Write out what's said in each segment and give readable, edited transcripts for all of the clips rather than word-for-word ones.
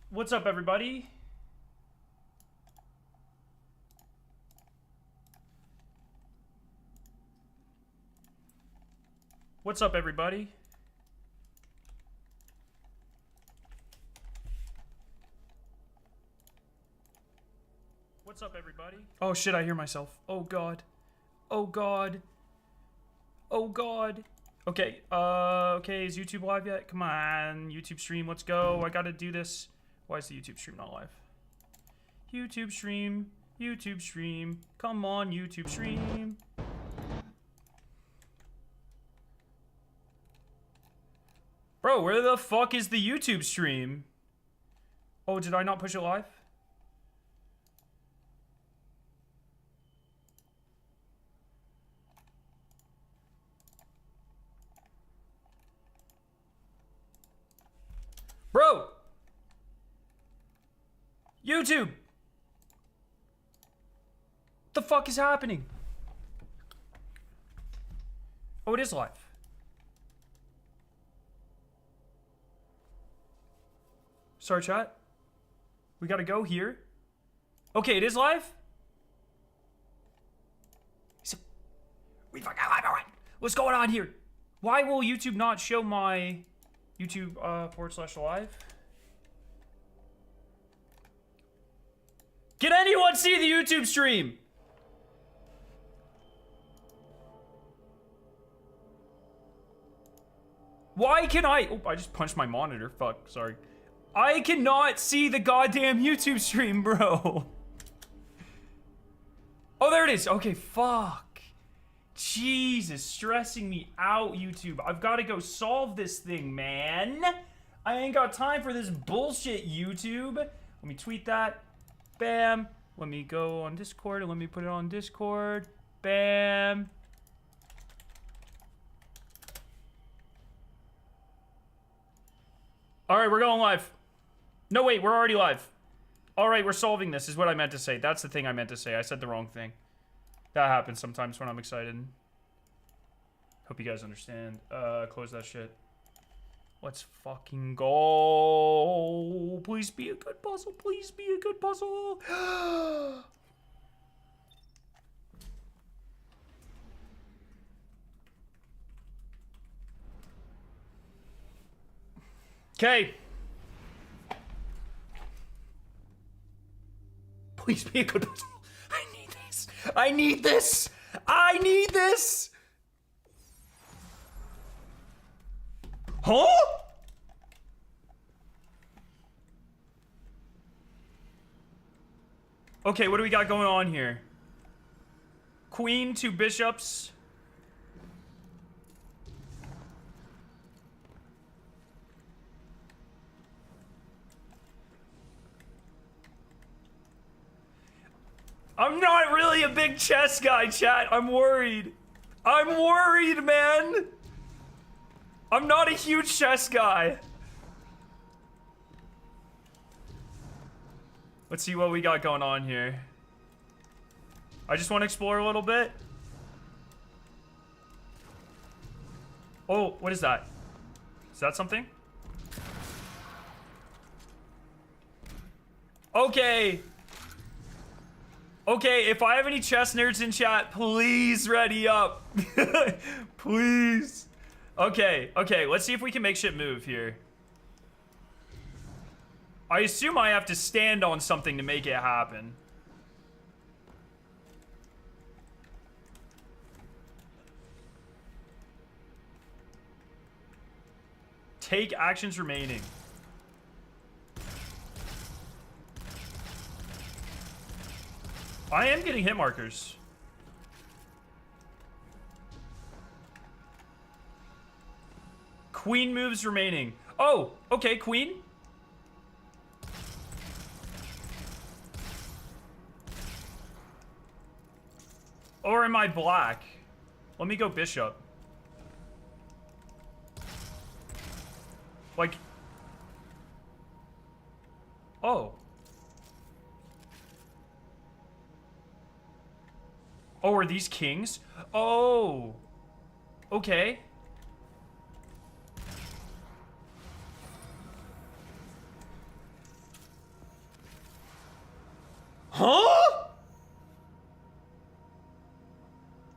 What's up, everybody? What's up, everybody? What's up, everybody? Oh shit, I hear myself. Oh god. Oh god. Oh god. Okay, okay, is YouTube live yet? Come on, YouTube stream, let's go. I gotta do this. Why is the YouTube stream not live? YouTube stream, YouTube stream. Come on, YouTube stream. Bro, where the fuck is the YouTube stream? Oh, did I not push it live? Bro! YouTube! The fuck is happening? Oh, it is live. Sorry, chat. We gotta go here. Okay, it is live? We fucking live, alright. What's going on here? Why will YouTube not show my YouTube /live? Can anyone see the YouTube stream? Why can I? Oh, I just punched my monitor. Fuck, sorry. I cannot see the goddamn YouTube stream, bro. Oh, there it is. Okay, fuck. Jesus, stressing me out, YouTube. I've got to go solve this thing, man. I ain't got time for this bullshit, YouTube. Let me tweet that. Bam. Let me go on Discord and let me put it on Discord. Bam. All right, we're going live. No, wait, we're already live. All right, we're solving this is what I meant to say. That's the thing I meant to say. I said the wrong thing. That happens sometimes when I'm excited. Hope you guys understand. Close that shit. Let's fucking go. Please be a good puzzle. Please be a good puzzle. Okay. Please be a good puzzle. I need this. I need this. I need this. Huh? Okay, what do we got going on here? Queen, 2 bishops. I'm not really a big chess guy, chat. I'm worried. I'm worried, man. I'm not a huge chess guy. Let's see what we got going on here. I just want to explore a little bit. Oh, what is that? Is that something? Okay. Okay, if I have any chess nerds in chat, please ready up. Please. Okay, okay, let's see if we can make shit move here. I assume I have to stand on something to make it happen. Take actions remaining. I am getting hit markers. Queen moves remaining. Oh, okay, queen. Or am I black? Let me go bishop. Like... Oh. Oh, are these kings? Oh. Okay.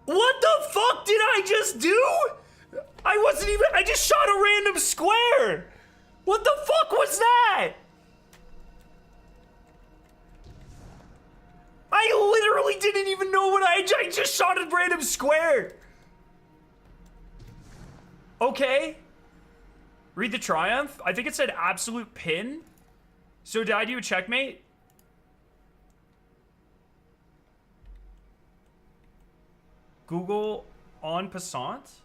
What the fuck did I just do? I just shot a random square. What the fuck was that? I literally didn't even know what I just shot a random square. Okay. Read the triumph. I think it said absolute pin. So did I do a checkmate? Google en passant?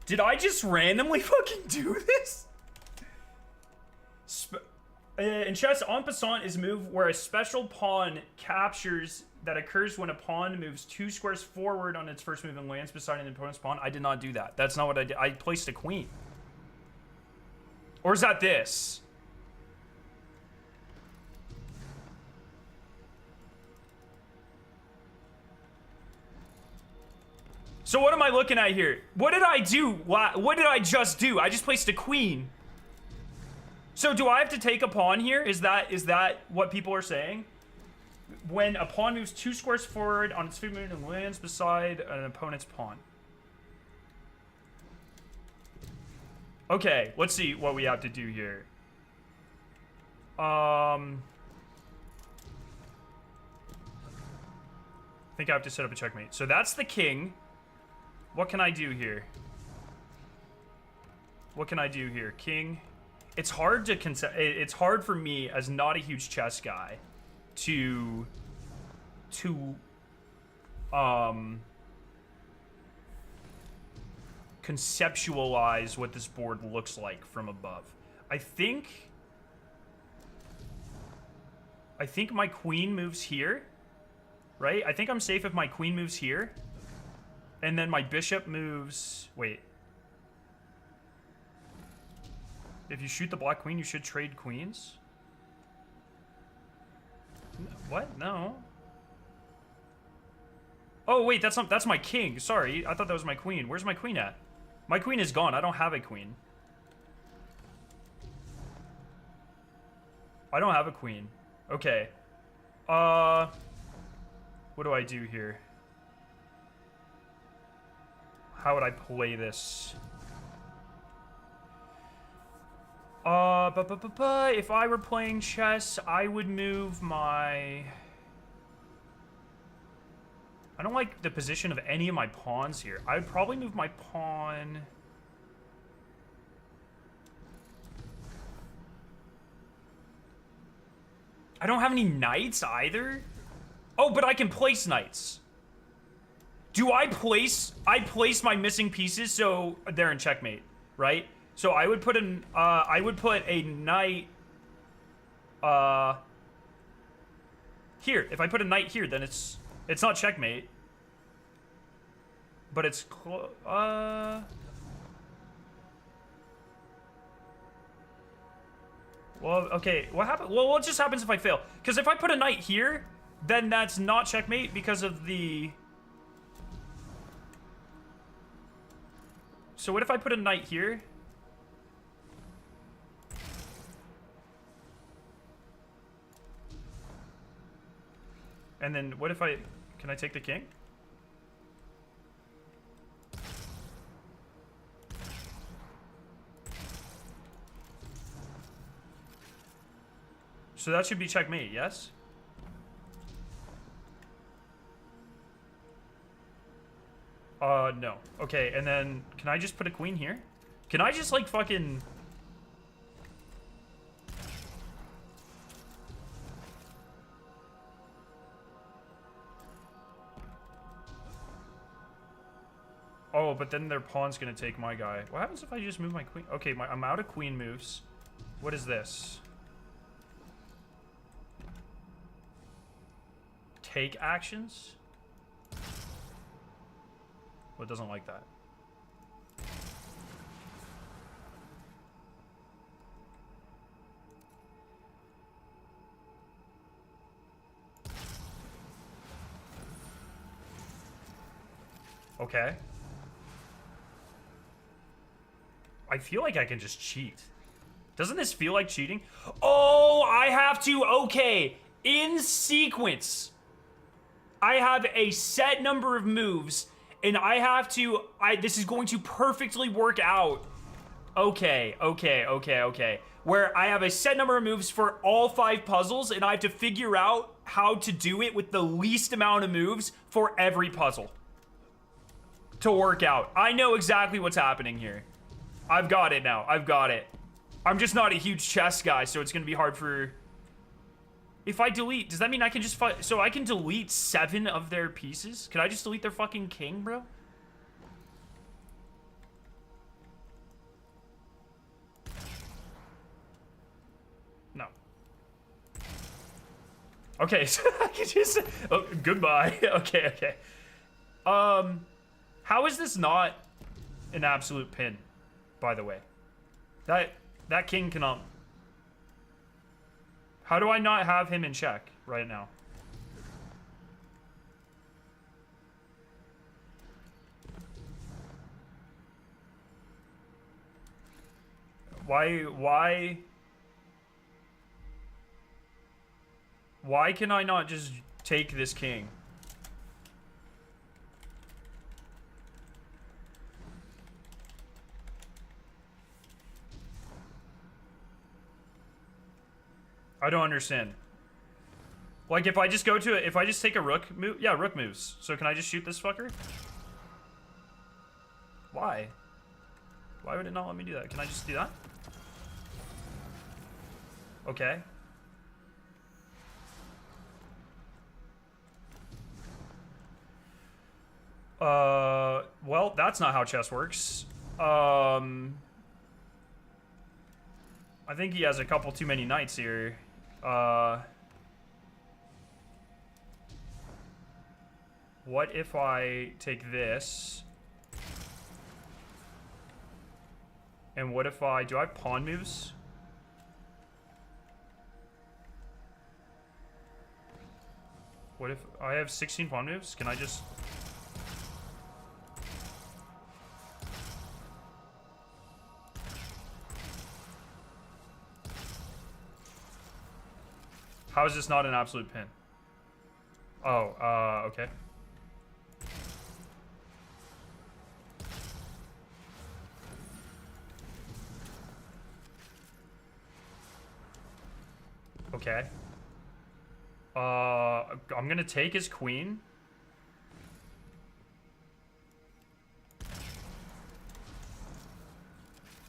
Did I just randomly fucking do this? In chess, en passant is a move where a special pawn captures that occurs when a pawn moves 2 squares forward on its first move and lands beside an opponent's pawn. I did not do that. That's not what I did. I placed a queen. Or is that this? So what am I looking at here? What did I do? What did I just do? I just placed a queen. So do I have to take a pawn here? Is that what people are saying? When a pawn moves 2 squares forward on its feet move and lands beside an opponent's pawn. Okay, let's see what we have to do here. I think I have to set up a checkmate. So that's the king. What can I do here? What can I do here? King. It's hard to it's hard for me as not a huge chess guy to conceptualize what this board looks like from above. I think my queen moves here, right? I think I'm safe if my queen moves here. And then my bishop moves... Wait. If you shoot the black queen, you should trade queens? What? No. Oh, wait, that's my king. Sorry, I thought that was my queen. Where's my queen at? My queen is gone. I don't have a queen. I don't have a queen. Okay. What do I do here? How would I play this? If I were playing chess, I would move my... I don't like the position of any of my pawns here. I would probably move my pawn... I don't have any knights either. Oh, but I can place knights. Do I place my missing pieces so they're in checkmate, right? So I would put a knight here. If I put a knight here, then it's not checkmate. But it's well, okay, what happens? Well, what just happens if I fail? Because if I put a knight here, then that's not checkmate because of the... So what if I put a knight here? And then what if I... Can I take the king? So that should be checkmate, yes? No. Okay, and then can I just put a queen here? Can I just like fucking... Oh, but then their pawn's gonna take my guy. What happens if I just move my queen? Okay, I'm out of queen moves. What is this? Take actions? Well, it doesn't like that. Okay. I feel like I can just cheat. Doesn't this feel like cheating? Oh, I have to, okay. In sequence. I have a set number of moves, and I have to, this is going to perfectly work out. Okay. Where I have a set number of moves for all 5 puzzles, and I have to figure out how to do it with the least amount of moves for every puzzle to work out. I know exactly what's happening here. I've got it now. I've got it. I'm just not a huge chess guy, so it's gonna be hard for... If I delete, does that mean I can just fight? So I can delete 7 of their pieces? Can I just delete their fucking king, bro? No. Okay, so I can just... Oh, goodbye. Okay. How is this not an absolute pin, by the way? That king cannot... How do I not have him in check right now? Why can I not just take this king? I don't understand. Like, if I just go to it, if I just take a rook move, yeah, rook moves. So can I just shoot this fucker? Why? Why would it not let me do that? Can I just do that? Okay. Well, that's not how chess works. I think he has a couple too many knights here. What if I take this? And what if I... Do I have pawn moves? What if... I have 16 pawn moves? Can I just... How is this not an absolute pin? Oh, okay. Okay. I'm gonna take his queen.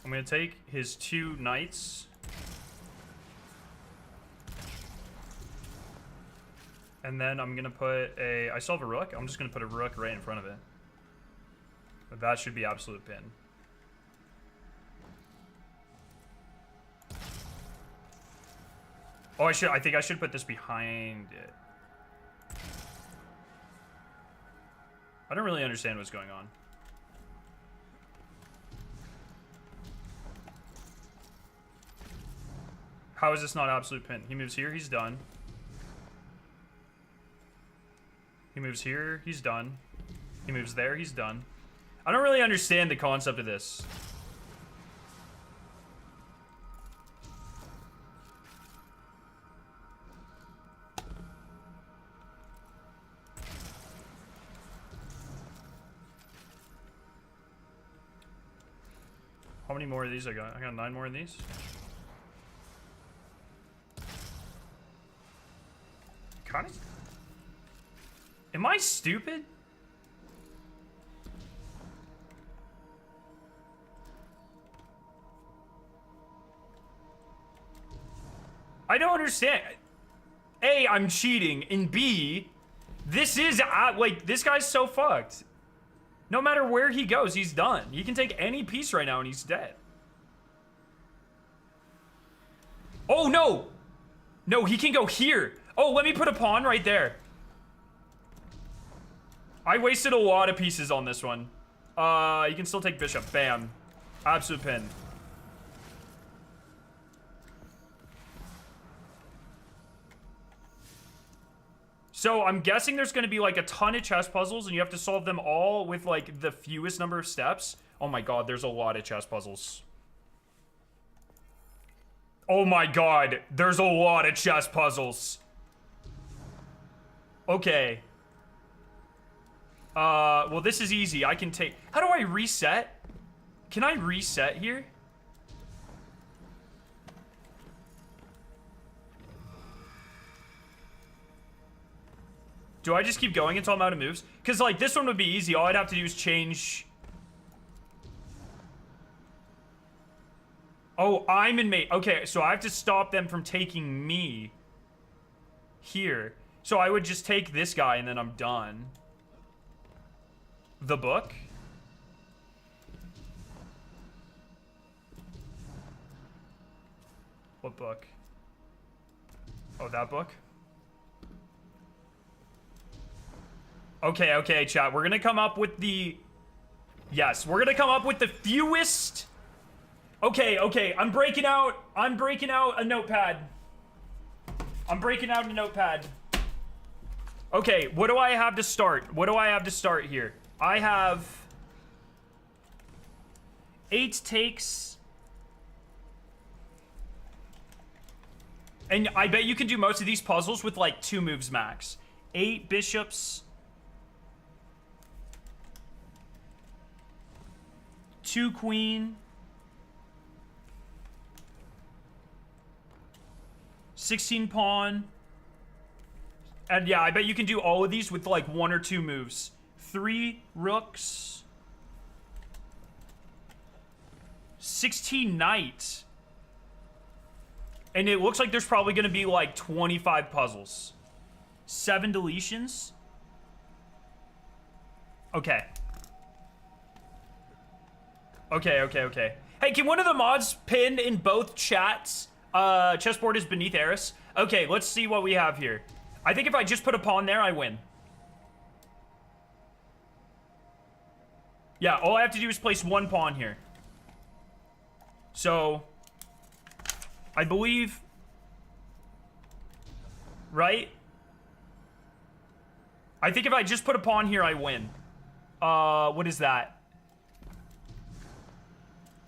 I'm gonna take his 2 knights. And then I'm gonna put a... I still have a rook. I'm just gonna put a rook right in front of it. But that should be absolute pin. Oh, I think I should put this behind it. I don't really understand what's going on. How is this not absolute pin? He moves here, he's done. He moves here, he's done. He moves there, he's done. I don't really understand the concept of this. How many more of these I got? I got 9 more of these. Kind of... Am I stupid? I don't understand. A, I'm cheating, and B, this is, like, this guy's so fucked. No matter where he goes, he's done. He can take any piece right now and he's dead. Oh, no! No, he can go here. Oh, let me put a pawn right there. I wasted a lot of pieces on this one. You can still take bishop. Bam. Absolute pin. So I'm guessing there's going to be like a ton of chess puzzles and you have to solve them all with like the fewest number of steps. Oh my god, there's a lot of chess puzzles. Oh my god, there's a lot of chess puzzles. Okay. Well, this is easy. I can take... How do I reset? Can I reset here? Do I just keep going until I'm out of moves? Because, like, this one would be easy. All I'd have to do is change... Oh, I'm in mate. Okay, so I have to stop them from taking me here. So I would just take this guy and then I'm done. The book? What book? Oh, that book? Okay, okay, chat. We're gonna come up with the... Yes, we're gonna come up with the fewest... Okay, okay, I'm breaking out a notepad. I'm breaking out a notepad. Okay, what do I have to start? What do I have to start here? I have 8 takes. And I bet you can do most of these puzzles with like 2 moves max. 8 bishops. 2 queen. 16 pawn. And yeah, I bet you can do all of these with like 1 or 2 moves. 3 rooks. 16 knight. And it looks like there's probably going to be like 25 puzzles. 7 deletions. Okay. Okay, okay, okay. Hey, can one of the mods pin in both chats? Chessboard is beneath Eris. Okay, let's see what we have here. I think if I just put a pawn there, I win. Yeah, all I have to do is place 1 pawn here. So, I believe... Right? I think if I just put a pawn here, I win. What is that?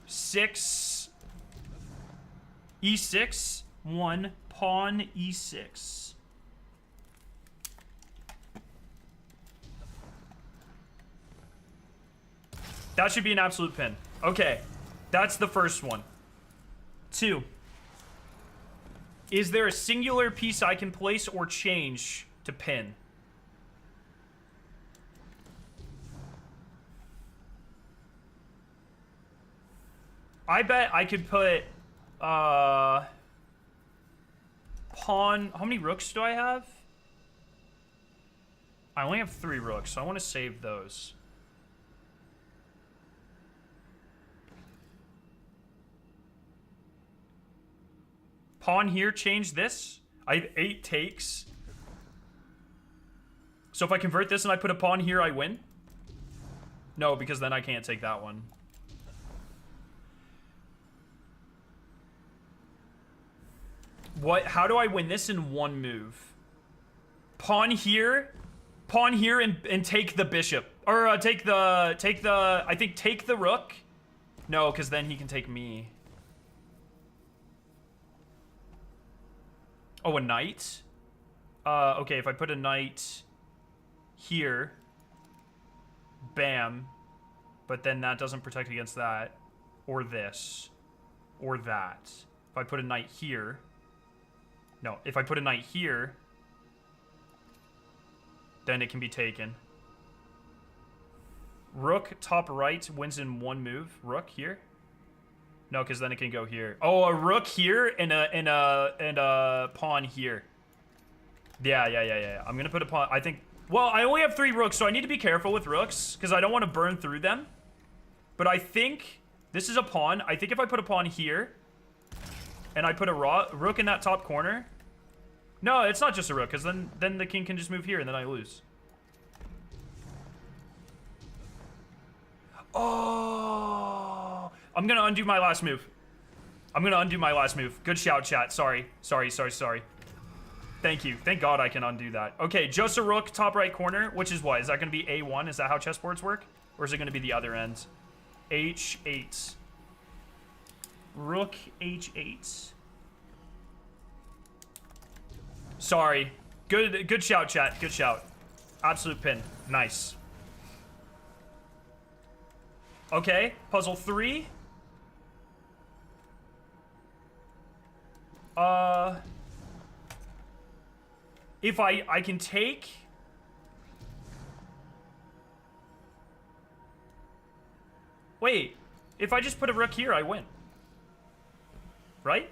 6... E6, 1, pawn, E6. That should be an absolute pin. Okay, that's the first one. 2. Is there a singular piece I can place or change to pin? I bet I could put... pawn. How many rooks do I have? I only have 3 rooks, so I want to save those. Pawn here, change this. I have 8 takes. So if I convert this and I put a pawn here, I win? No, because then I can't take that one. What? How do I win this in 1 move? Pawn here and take the bishop. Or take the, I think take the rook. No, because then he can take me. Oh, a knight? Okay, if I put a knight here. Bam. But then that doesn't protect against that. Or this. Or that. If I put a knight here. No, if I put a knight here, then it can be taken. Rook top right wins in 1 move. Rook here? No, because then it can go here. Oh, a rook here and a pawn here. Yeah. I'm gonna put a pawn. I think. Well, I only have 3 rooks, so I need to be careful with rooks because I don't want to burn through them. But I think this is a pawn. I think if I put a pawn here and I put a rook in that top corner. No, it's not just a rook, because then the king can just move here, and then I lose. Oh! I'm going to undo my last move. I'm going to undo my last move. Good shout, chat. Sorry. Thank you. Thank God I can undo that. Okay, just a rook, top right corner, which is what? Is that going to be A1? Is that how chessboards work? Or is it going to be the other end? H8. Rook H8. Sorry. Good shout, chat. Good shout. Absolute pin. Nice. Okay, puzzle 3. If I can take... Wait, if I just put a rook here, I win. Right?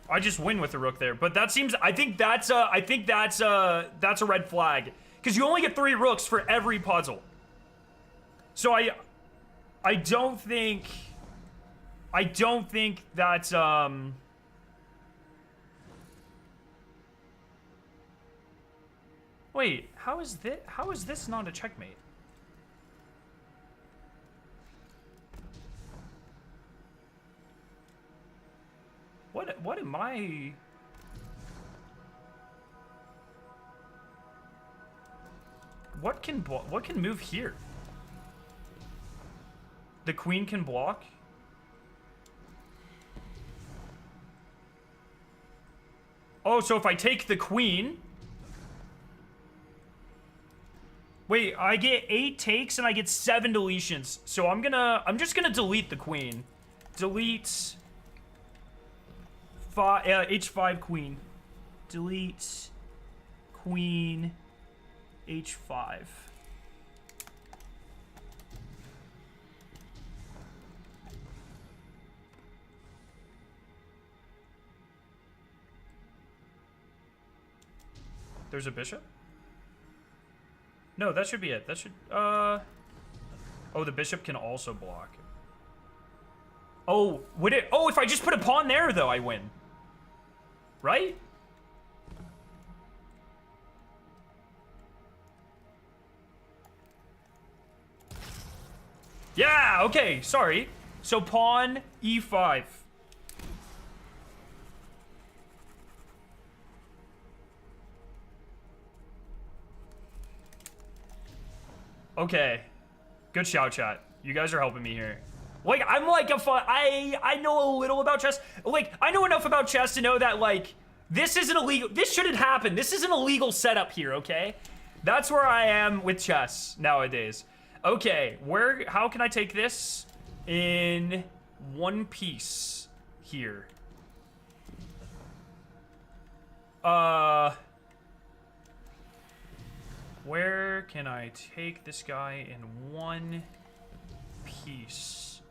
I just win with the rook there, but that seems... I think that's a red flag. Because you only get 3 rooks for every puzzle. So I don't think that's, Wait, how is this not a checkmate? What am I... What can move here? The queen can block? Oh, so if I take the queen... Wait, I get 8 takes and I get 7 deletions. So I'm just gonna delete the queen. Delete... H5 queen. Delete... Queen... H5. There's a bishop? No, that should be it. That should, Oh, the bishop can also block. Oh, would it... Oh, if I just put a pawn there, though, I win. Right? Yeah, okay, sorry. So pawn E5. Okay. Good shout, chat. You guys are helping me here. Like, I'm like a fun... I know a little about chess. Like, I know enough about chess to know that, like, this isn't illegal. This shouldn't happen. This isn't a legal setup here, okay? That's where I am with chess nowadays. Okay, how can I take this in one piece here? Where can I take this guy in one piece?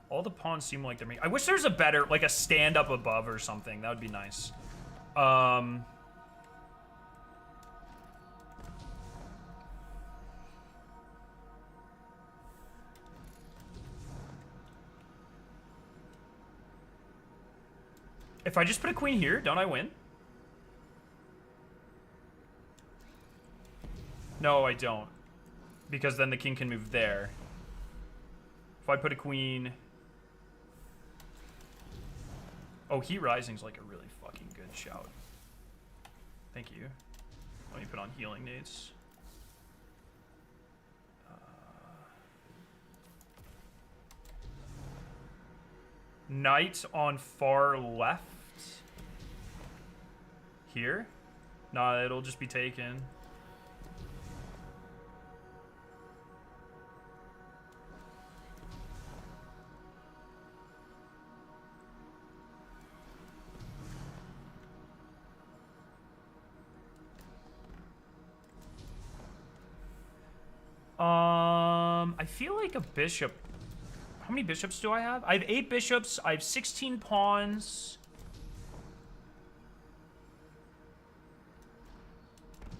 All the pawns seem like they're making... I wish there's a better, like a stand up above or something. That would be nice. If I just put a queen here, don't I win? No, I don't. Because then the king can move there. If I put a queen... Oh, Heat Rising's like a really fucking good shout. Thank you. Let me put on healing nades. Knight on far left. Here? Nah, it'll just be taken. I feel like a bishop. How many bishops do I have? I have 8 bishops. I have 16 pawns.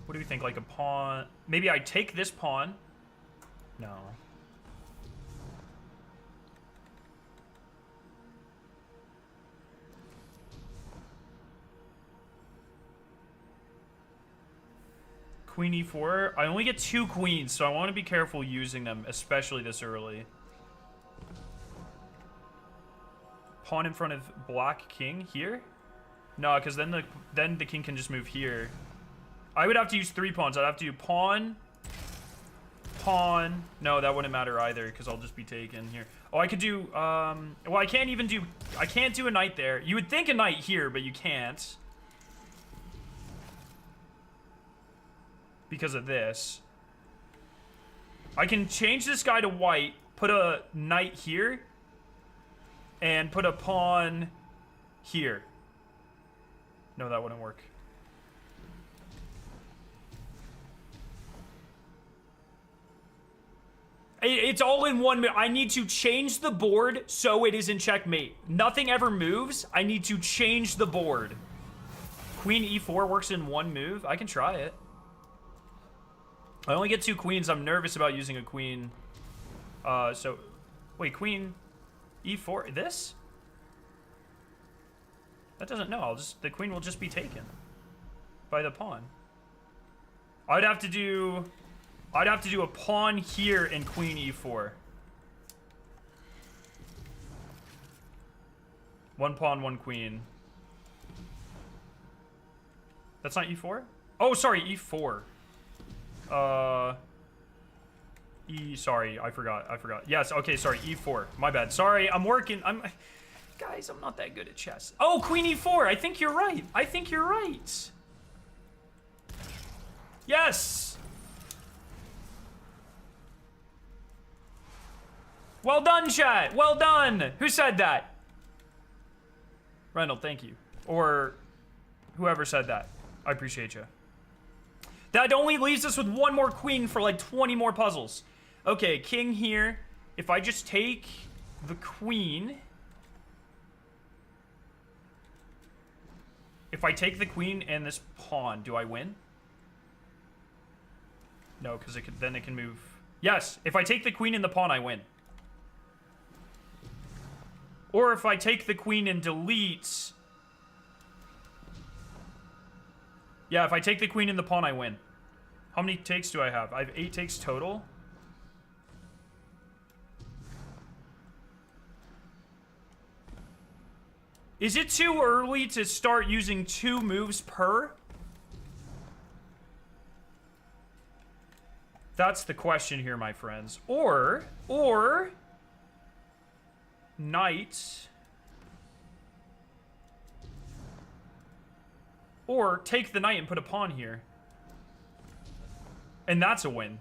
What do we think? Like a pawn? Maybe I take this pawn. No. Queen e4. I only get 2 queens, so I want to be careful using them, especially this early. Pawn in front of black king here? No, because then the king can just move here. I would have to use 3 pawns. I'd have to do pawn, pawn. No, that wouldn't matter either, because I'll just be taken here. Oh, I could do, well, I can't do a knight there. You would think a knight here, but you can't. because of this. I can change this guy to white, put a knight here, and put a pawn here. No, that wouldn't work. It's all in one move. I need to change the board so it is in checkmate. Nothing ever moves. I need to change the board. Queen e4 works in one move. I can try it. I only get 2 queens. I'm nervous about using a queen. So, wait, queen e4. This? That doesn't, no, the queen will just be taken by the pawn. I'd have to do a pawn here and queen e4. 1 pawn, 1 queen. That's not e4? Oh, sorry, e4. Sorry, I forgot. Yes, okay, sorry, e4. My bad. Sorry, guys, I'm not that good at chess. Oh, queen e4. I think you're right. Yes. Well done, chat. Well done. Who said that? Reynold, thank you. Or whoever said that. I appreciate you. That only leaves us with 1 more queen for like 20 more puzzles. Okay, king here. If I just take the queen. If I take the queen and this pawn, do I win? No, because then it can move. Yes, if I take the queen and the pawn, I win. Or if I take the queen and delete. Yeah, if I take the queen and the pawn, I win. How many takes do I have? I have 8 takes total. Is it too early to start using 2 moves per? That's the question here, my friends. Or knight. Or take the knight and put a pawn here. And that's a win.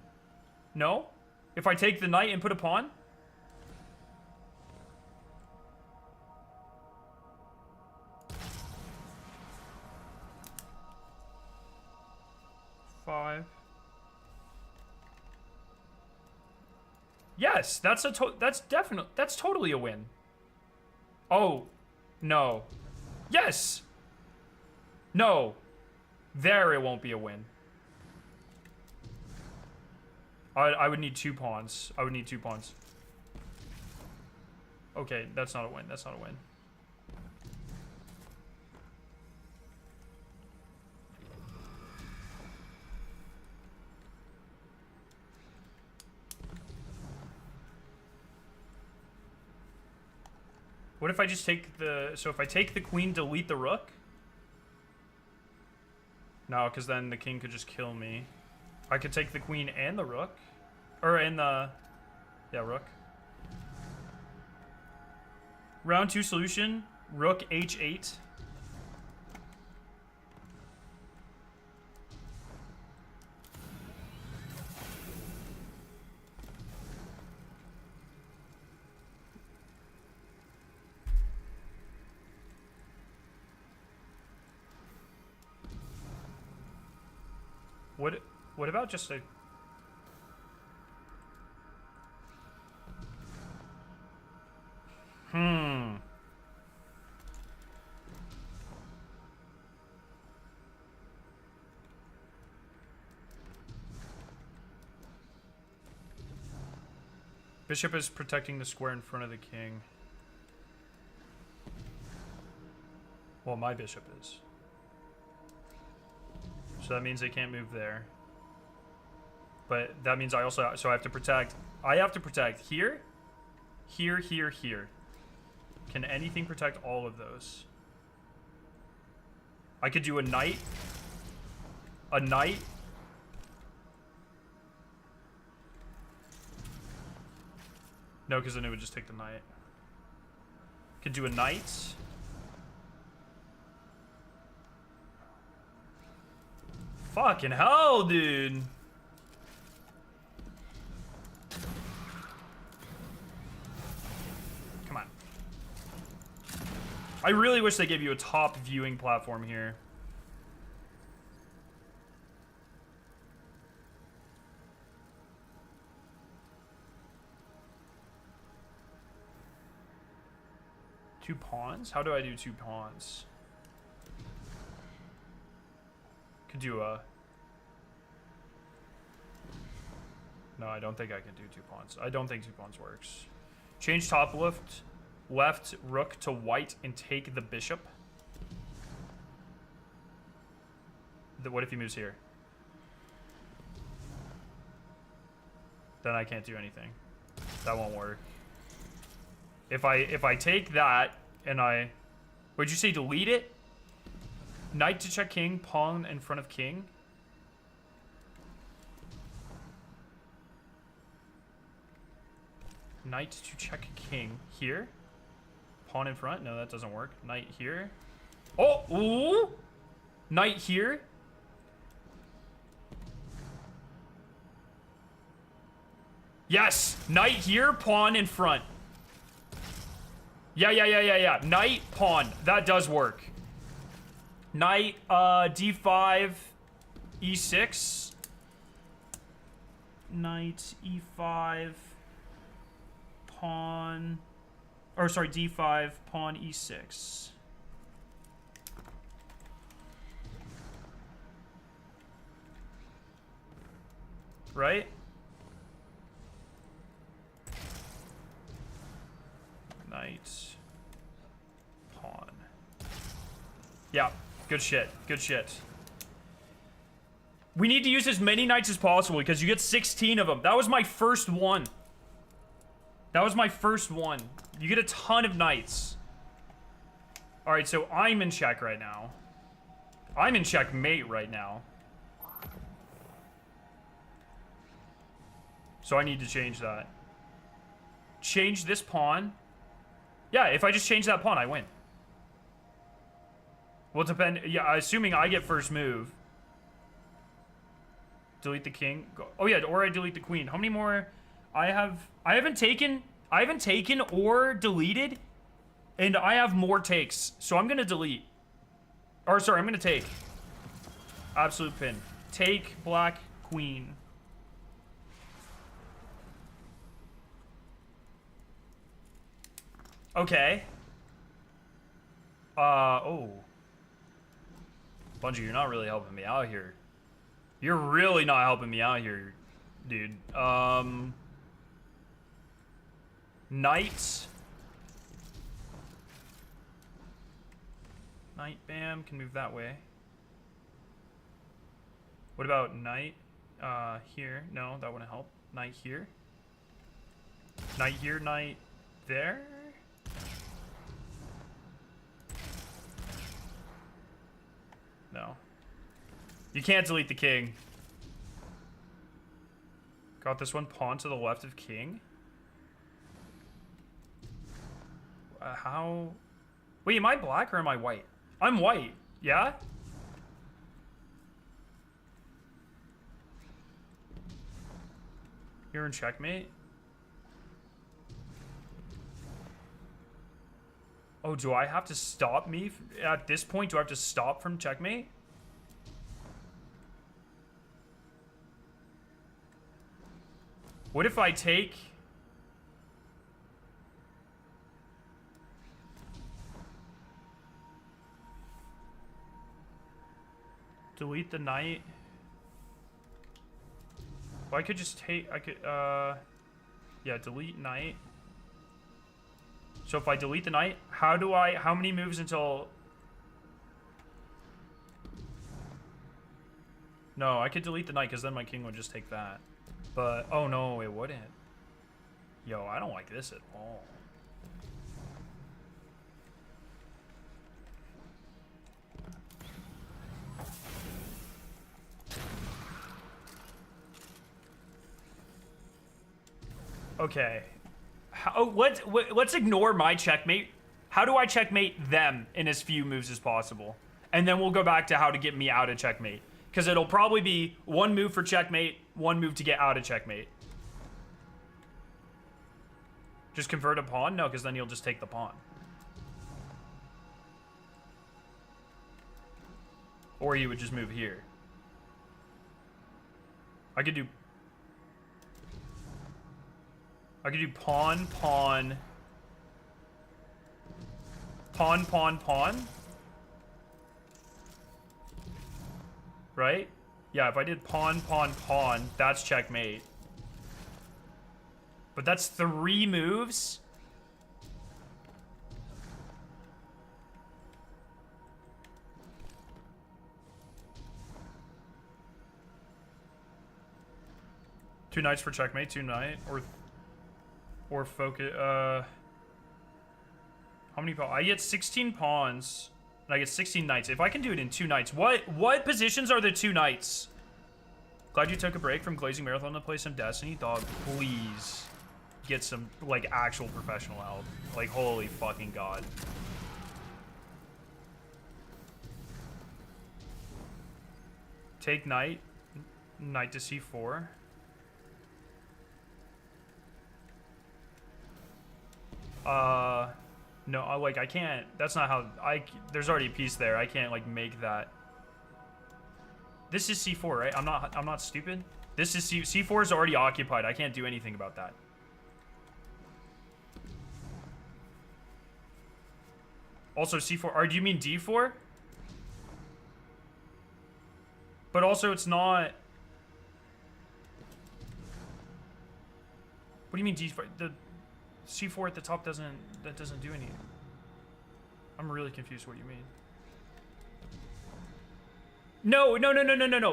No? If I take the knight and put a pawn? Five. Yes, that's totally a win. Oh, no. Yes. No. There it won't be a win. I would need 2 pawns. Okay, that's not a win. What if I just take the... So if I take the queen, delete the rook? No, because then the king could just kill me. I could take the queen and the rook. Or in the... Yeah, rook. Round 2 solution. Rook h8. What about just a... Bishop is protecting the square in front of the king. Well, my bishop is. So that means they can't move there. But that means I also... So I have to protect... I have to protect here, here, here, here. Can anything protect all of those? I could do a knight. A knight. No, because then it would just take the knight. Could do a knight. Fucking hell, dude. Come on. I really wish they gave you a top viewing platform here. Two pawns? How do I do two pawns? Could do a... No, I don't think I can do two pawns. I don't think two pawns works. Change top left rook to white and take the bishop. What if he moves here? Then I can't do anything. That won't work. If I take that and I... Would you say delete it? Knight to check king, pawn in front of king. Knight to check king here. Pawn in front. No, that doesn't work. Knight here. Oh, ooh. Knight here. Yes. Knight here, pawn in front. Yeah. Knight, pawn. That does work. Knight, d5, e6. Knight, e5, pawn. Or, sorry, d5, pawn, e6. Right? Knight, pawn. Yeah, good shit. Good shit. We need to use as many knights as possible because you get 16 of them. That was my first one. That was my first one. You get a ton of knights. All right, so I'm in check right now. I'm in checkmate right now. So I need to change that. Change this pawn. Yeah, if I just change that pawn, I win. Well, depend. Yeah, assuming I get first move. Delete the king. Oh yeah, or I delete the queen. How many more? I haven't taken or deleted, and I have more takes. So I'm gonna delete. Or sorry, I'm gonna take. Absolute pin. Take black queen. Okay. Oh. Bungie, you're not really helping me out here. You're really not helping me out here, dude. Knight. Knight, bam, can move that way. What about knight, here? No, that wouldn't help. Knight here. Knight here, knight there. No. You can't delete the king. Got this one. Pawn to the left of king. How? Wait, am I black or am I white? I'm white. Yeah? You're in checkmate? Oh, do I have to stop me? At this point, do I have to stop from checkmate? What if I take... Delete the knight? Well, I could just take... I could, yeah, delete knight. So if I delete the knight, how many moves until... No, I could delete the knight because then my king would just take that. But, oh no, it wouldn't. Yo, I don't like this at all. Okay. Let's ignore my checkmate. How do I checkmate them in as few moves as possible? And then we'll go back to how to get me out of checkmate. Because it'll probably be one move for checkmate, one move to get out of checkmate. Just convert a pawn? No, because then you'll just take the pawn. Or you would just move here. I could do pawn, pawn, pawn, pawn, pawn. Right? Yeah, if I did pawn, pawn, pawn, that's checkmate. But that's 3 moves? Two knights for checkmate, 2 knight, or focus, how many pawns? I get 16 pawns, and I get 16 knights. If I can do it in 2 knights, what positions are the 2 knights? Glad you took a break from Glazing Marathon to play some Destiny. Dog, please get some, like, actual professional help. Like, holy fucking god. Take knight. Knight to c4. No, like, I can't, that's not how, there's already a piece there. I can't, like, make that. This is c4, right? I'm not stupid. This is c4 is already occupied. I can't do anything about that. Also c4, or do you mean d4? But also it's not. What do you mean d4? The c4 at the top doesn't do anything. I'm really confused what you mean. No.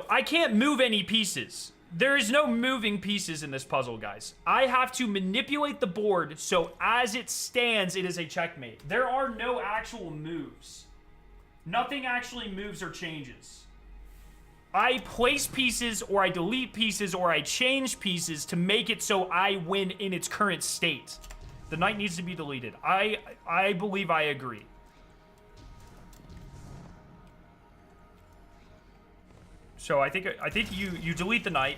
I can't move any pieces. There is no moving pieces in this puzzle, guys. I have to manipulate the board so as it stands, it is a checkmate. There are no actual moves. Nothing actually moves or changes. I place pieces, or I delete pieces, or I change pieces to make it so I win in its current state. The knight needs to be deleted. I believe I agree. So I think you delete the knight.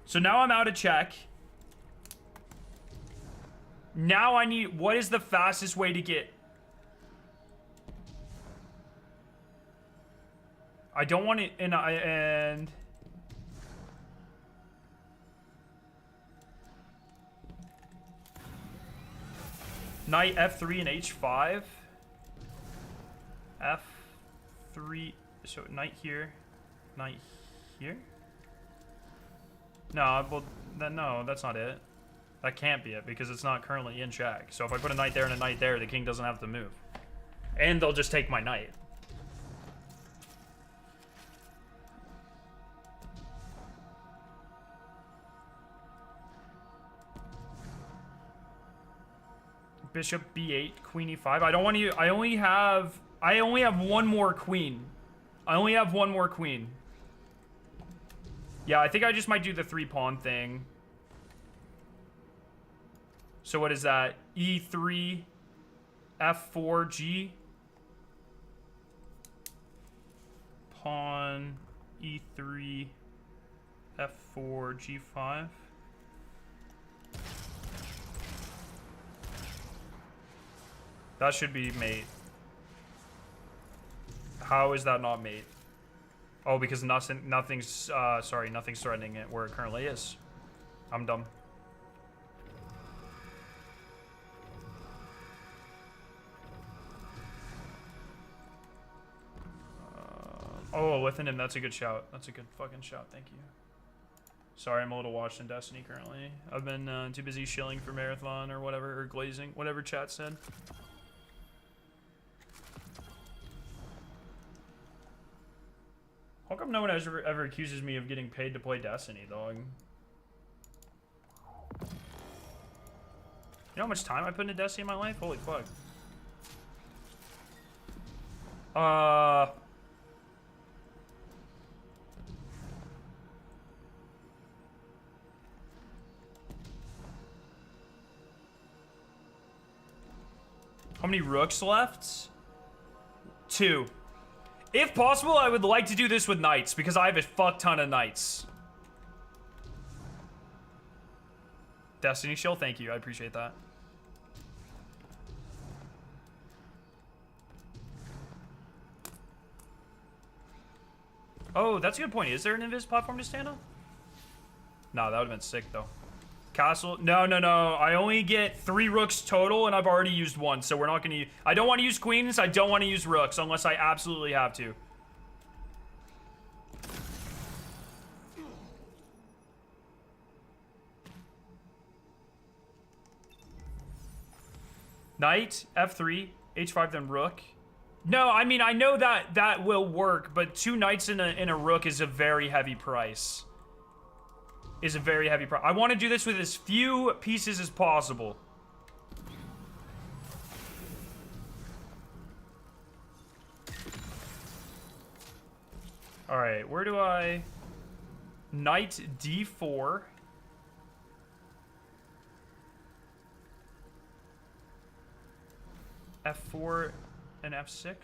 So now I'm out of check. Now I need, what is the fastest way to get? I don't want it, and knight f3 and h5. f3, so knight here, knight here. No, well, then no, that's not it. That can't be it because it's not currently in check. So if I put a knight there and a knight there, the king doesn't have to move, and they'll just take my knight. Bishop b8, queen e5. I don't want to. I only have one more queen. I only have one more queen. Yeah, I think I just might do the 3-pawn thing. So what is that? E3, F4, G. Pawn, E3, F4, G5. That should be mate. How is that not mate? Oh, because nothing's threatening it where it currently is. I'm dumb. Oh, Lithium, that's a good shout. That's a good fucking shout, thank you. Sorry, I'm a little watched in Destiny currently. I've been too busy shilling for Marathon or whatever, or glazing, whatever chat said. How come no one ever accuses me of getting paid to play Destiny, dog? You know how much time I put into Destiny in my life? Holy fuck. How many rooks left? 2. If possible, I would like to do this with knights because I have a fuck ton of knights. Destiny Shield, thank you. I appreciate that. Oh, that's a good point. Is there an invis platform to stand on? No, that would have been sick, though. Castle? No, no, no. I only get 3 rooks total, and I've already used 1, so we're not going to use... I don't want to use queens. I don't want to use rooks, unless I absolutely have to. Knight, F3, H5, then rook. No, I mean, I know that that will work, but 2 knights in a rook is a very heavy price. Is a very heavy price. I want to do this with as few pieces as possible. Alright, where do I... Knight D4. F4 and F6.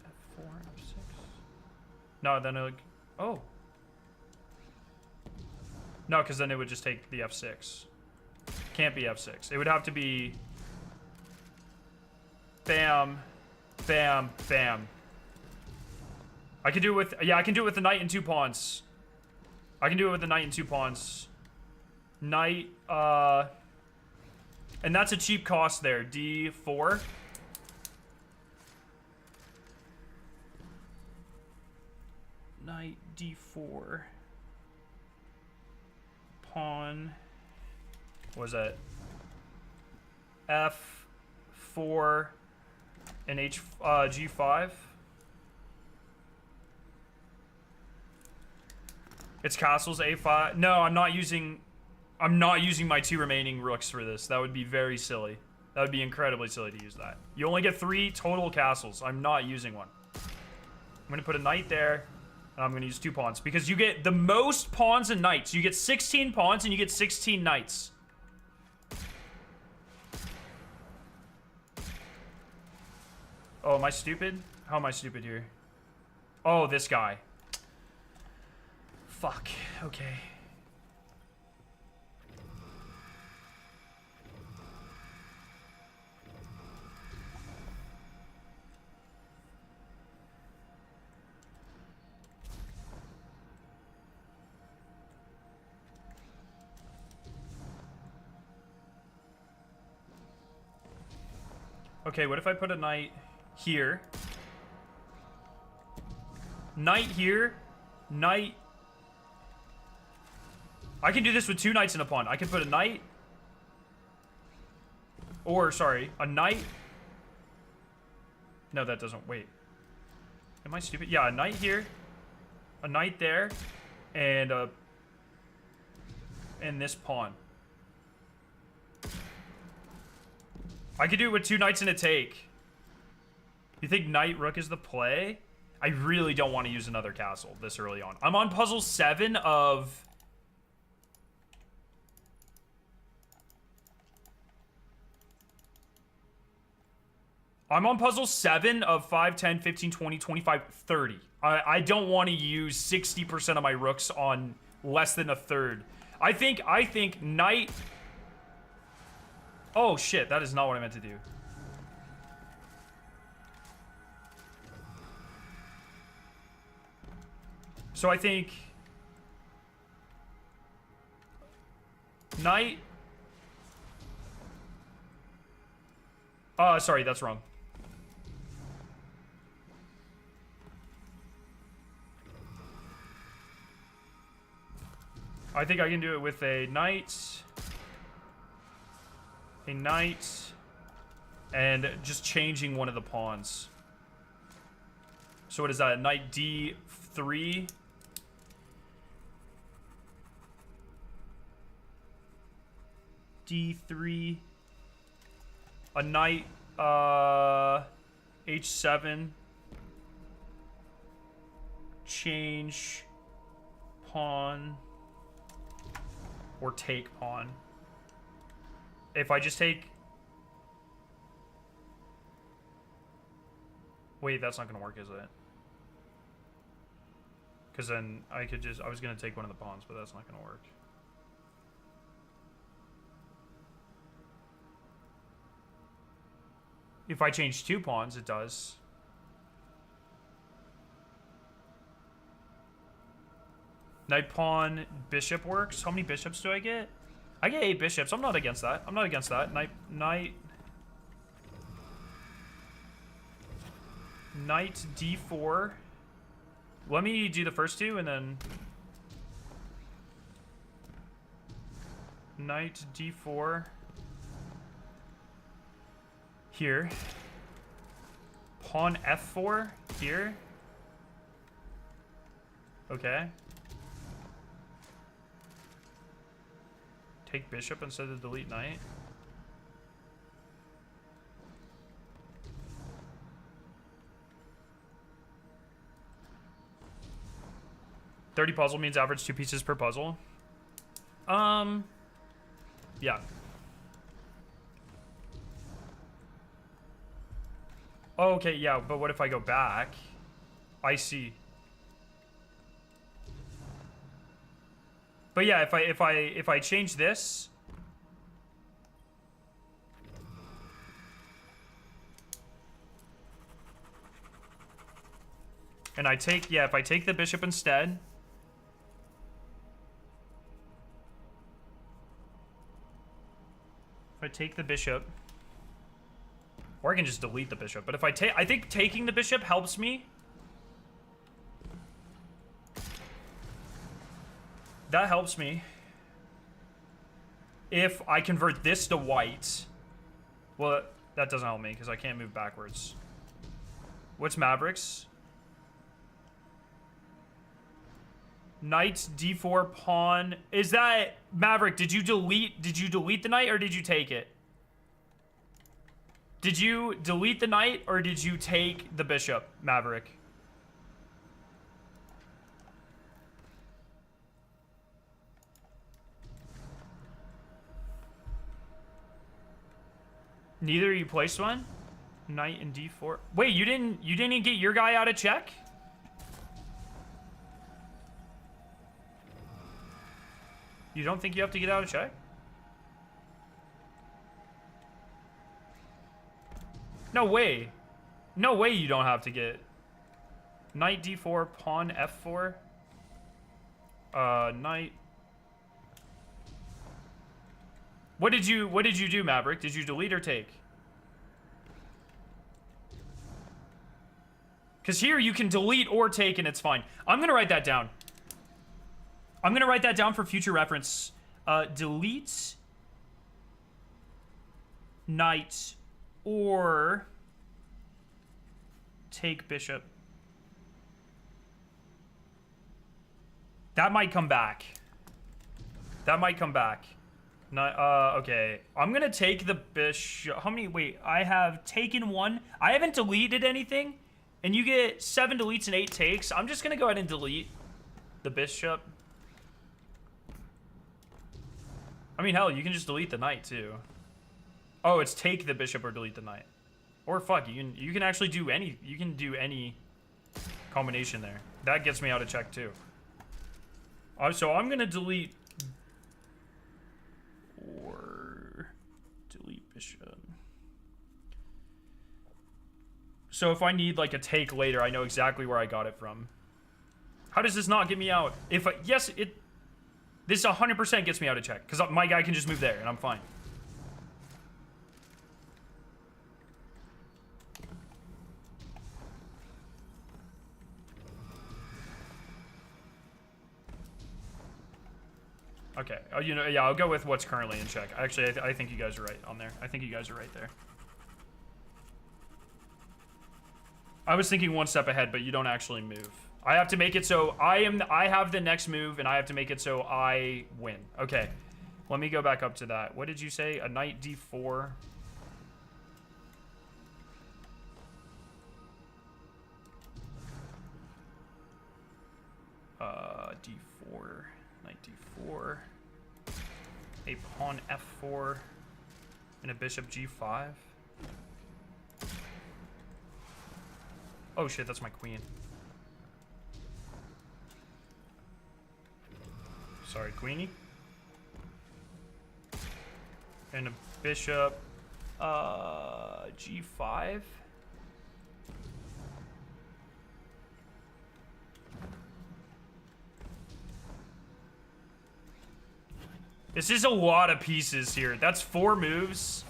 F4 and F6. No, then it... Oh. No, because then it would just take the F6. Can't be F6. It would have to be... Bam. Bam. Bam. I can do it with... Yeah, I can do it with the knight and 2 pawns. I can do it with the knight and 2 pawns. Knight, and that's a cheap cost there. D4. Knight D4. Pawn. What was that? F4 and G5. It's castles A5. No, I'm not using my 2 remaining rooks for this. That would be very silly. That would be incredibly silly to use that. You only get 3 total castles. I'm not using one. I'm going to put a knight there, and I'm going to use 2 pawns. Because you get the most pawns and knights. You get 16 pawns, and you get 16 knights. Oh, am I stupid? How am I stupid here? Oh, this guy. Fuck. Okay. Okay, what if I put a knight here? Knight here. Knight. I can do this with 2 knights and a pawn. I can put a knight. Or, sorry, a knight. No, that doesn't. Wait. Am I stupid? Yeah, a knight here. A knight there. And this pawn. I could do it with 2 knights and a take. You think knight rook is the play? I really don't want to use another castle this early on. I'm on puzzle 7 of... I'm on puzzle 7 of 5, 10, 15, 20, 25, 30. I don't want to use 60% of my rooks on less than a third. I think knight... Oh, shit. That is not what I meant to do. So I think... Knight... Sorry, that's wrong. I think I can do it with a knight... A knight, and just changing one of the pawns. So what is that? Knight D3. D3. A knight, H7. Change pawn. Or take pawn. If I just take Wait, that's not gonna work, is it? Because then I could just... I was gonna take one of the pawns, but that's not gonna work. If I change 2 pawns, it does. Knight, pawn, bishop works. How many bishops do I get? I get 8 bishops. I'm not against that. I'm not against that. Knight... Knight d4. Let me do the first 2 and then... Knight d4. Here. Pawn f4. Here. Okay. Take bishop instead of delete knight. $30 puzzle means average 2 pieces per puzzle. Yeah. Oh, okay, yeah, but what if I go back? I see. But yeah, if I change this, and I take, yeah, if I take the bishop instead, if I take the bishop, or I can just delete the bishop, but if I think taking the bishop helps me. That helps me. If I convert this to white, well, that doesn't help me because I can't move backwards. What's Maverick's? Knight d4 pawn. Is that Maverick? Did you delete the knight or did you take it? Did you delete the knight or did you take the bishop, Maverick? Neither you placed one? Knight and d4. Wait, you didn't even get your guy out of check? You don't think you have to get out of check? No way. No way you don't have to get knight d4, pawn f4. Knight. What did you do, Maverick? Did you delete or take? Because here you can delete or take and it's fine. I'm going to write that down. I'm going to write that down for future reference. Delete knight or take bishop. That might come back. That might come back. Not, okay. I'm gonna take the bishop. How many? Wait, I have taken 1. I haven't deleted anything. And you get 7 deletes and 8 takes. I'm just gonna go ahead and delete the bishop. I mean, hell, you can just delete the knight too. Oh, it's take the bishop or delete the knight. Or fuck, you can actually do any, you can do any combination there. That gets me out of check too. So I'm gonna delete or delete bishop. So if I need like a take later, I know exactly where I got it from. How does this not get me out? If I, yes, this 100% gets me out of check because my guy can just move there and I'm fine. Okay. Oh, you know, yeah, I'll go with what's currently in check. Actually, I think you guys are right on there. I think you guys are right there. I was thinking one step ahead, but you don't actually move. I have to make it so I have the next move, and I have to make it so I win. Okay. Let me go back up to that. What did you say? A knight d4. D4. Knight d4. A pawn f4. And a bishop g5. Oh shit, that's my queen. Sorry, queenie. And a bishop. G5. This is a lot of pieces here. That's 4 moves.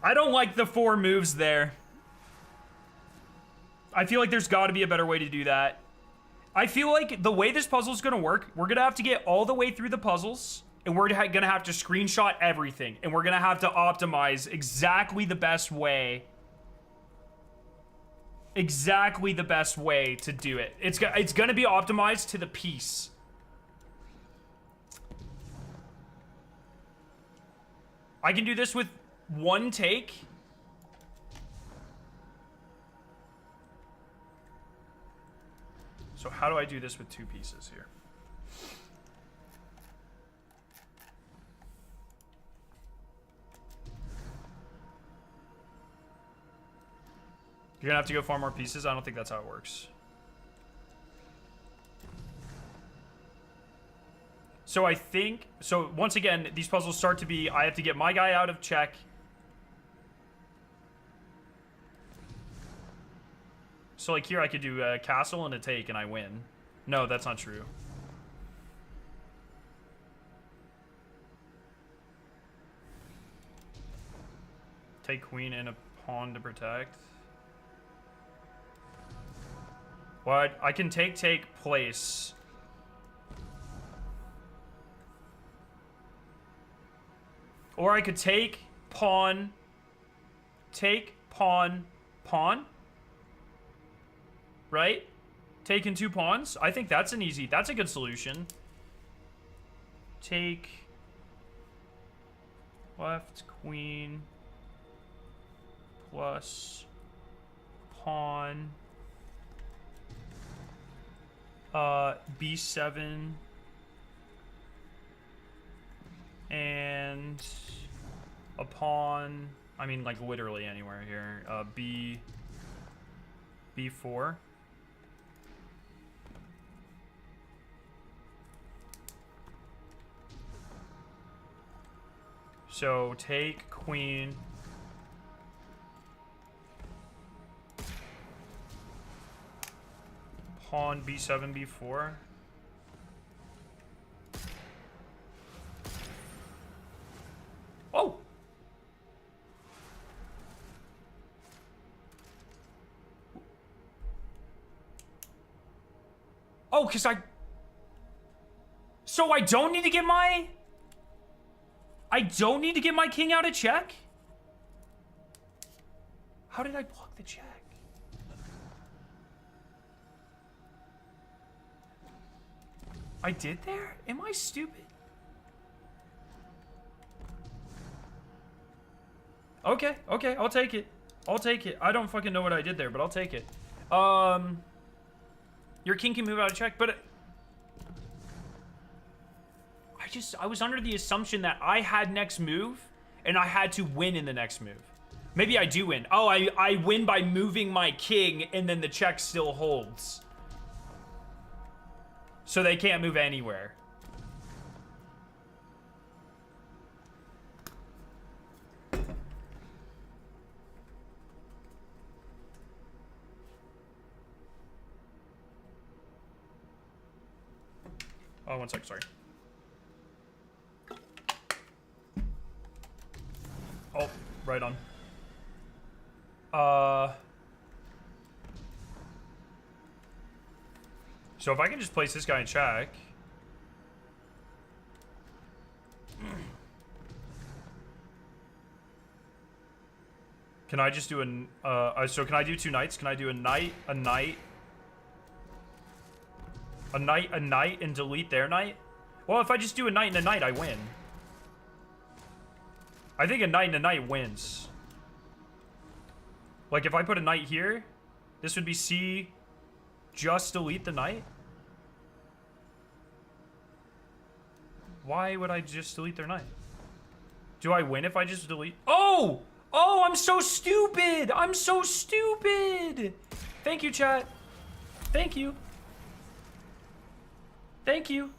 I don't like the 4 moves there. I feel like there's got to be a better way to do that. I feel like the way this puzzle is going to work, we're going to have to get all the way through the puzzles, and we're going to have to screenshot everything, and we're going to have to optimize exactly the best way. Exactly the best way to do it. It's going to be optimized to the piece. I can do this with 1 take. So how do I do this with 2 pieces here? You're gonna have to go farm more pieces? I don't think that's how it works. So I think, so once again, these puzzles start to be, I have to get my guy out of check. So like here I could do a castle and a take and I win. No, that's not true. Take queen and a pawn to protect. What? I can take place. Or I could take pawn, pawn. Right? Taking 2 pawns. I think that's that's a good solution. Take left queen plus pawn. B7 and a pawn. I mean, like literally anywhere here. B4. So take queen. Pawn B7, B4. Oh! Oh, because so I don't need to get my... I don't need to get my king out of check? How did I block the check? I did there? Am I stupid? Okay, I'll take it. I'll take it. I don't fucking know what I did there, but I'll take it. Your king can move out of check, but... I was under the assumption that I had next move, and I had to win in the next move. Maybe I do win. Oh, I win by moving my king, and then the check still holds. So they can't move anywhere. Oh, 1 sec, sorry. Oh, right on. So if I can just place this guy in check. Can I just do so can I do 2 knights? Can I do a knight, and delete their knight? Well, if I just do a knight and a knight, I win. I think a knight and a knight wins. Like, if I put a knight here, this would be C, just delete the knight? Why would I just delete their knight? Do I win if I just delete? Oh! Oh, I'm so stupid. I'm so stupid. Thank you, chat. Thank you. Thank you.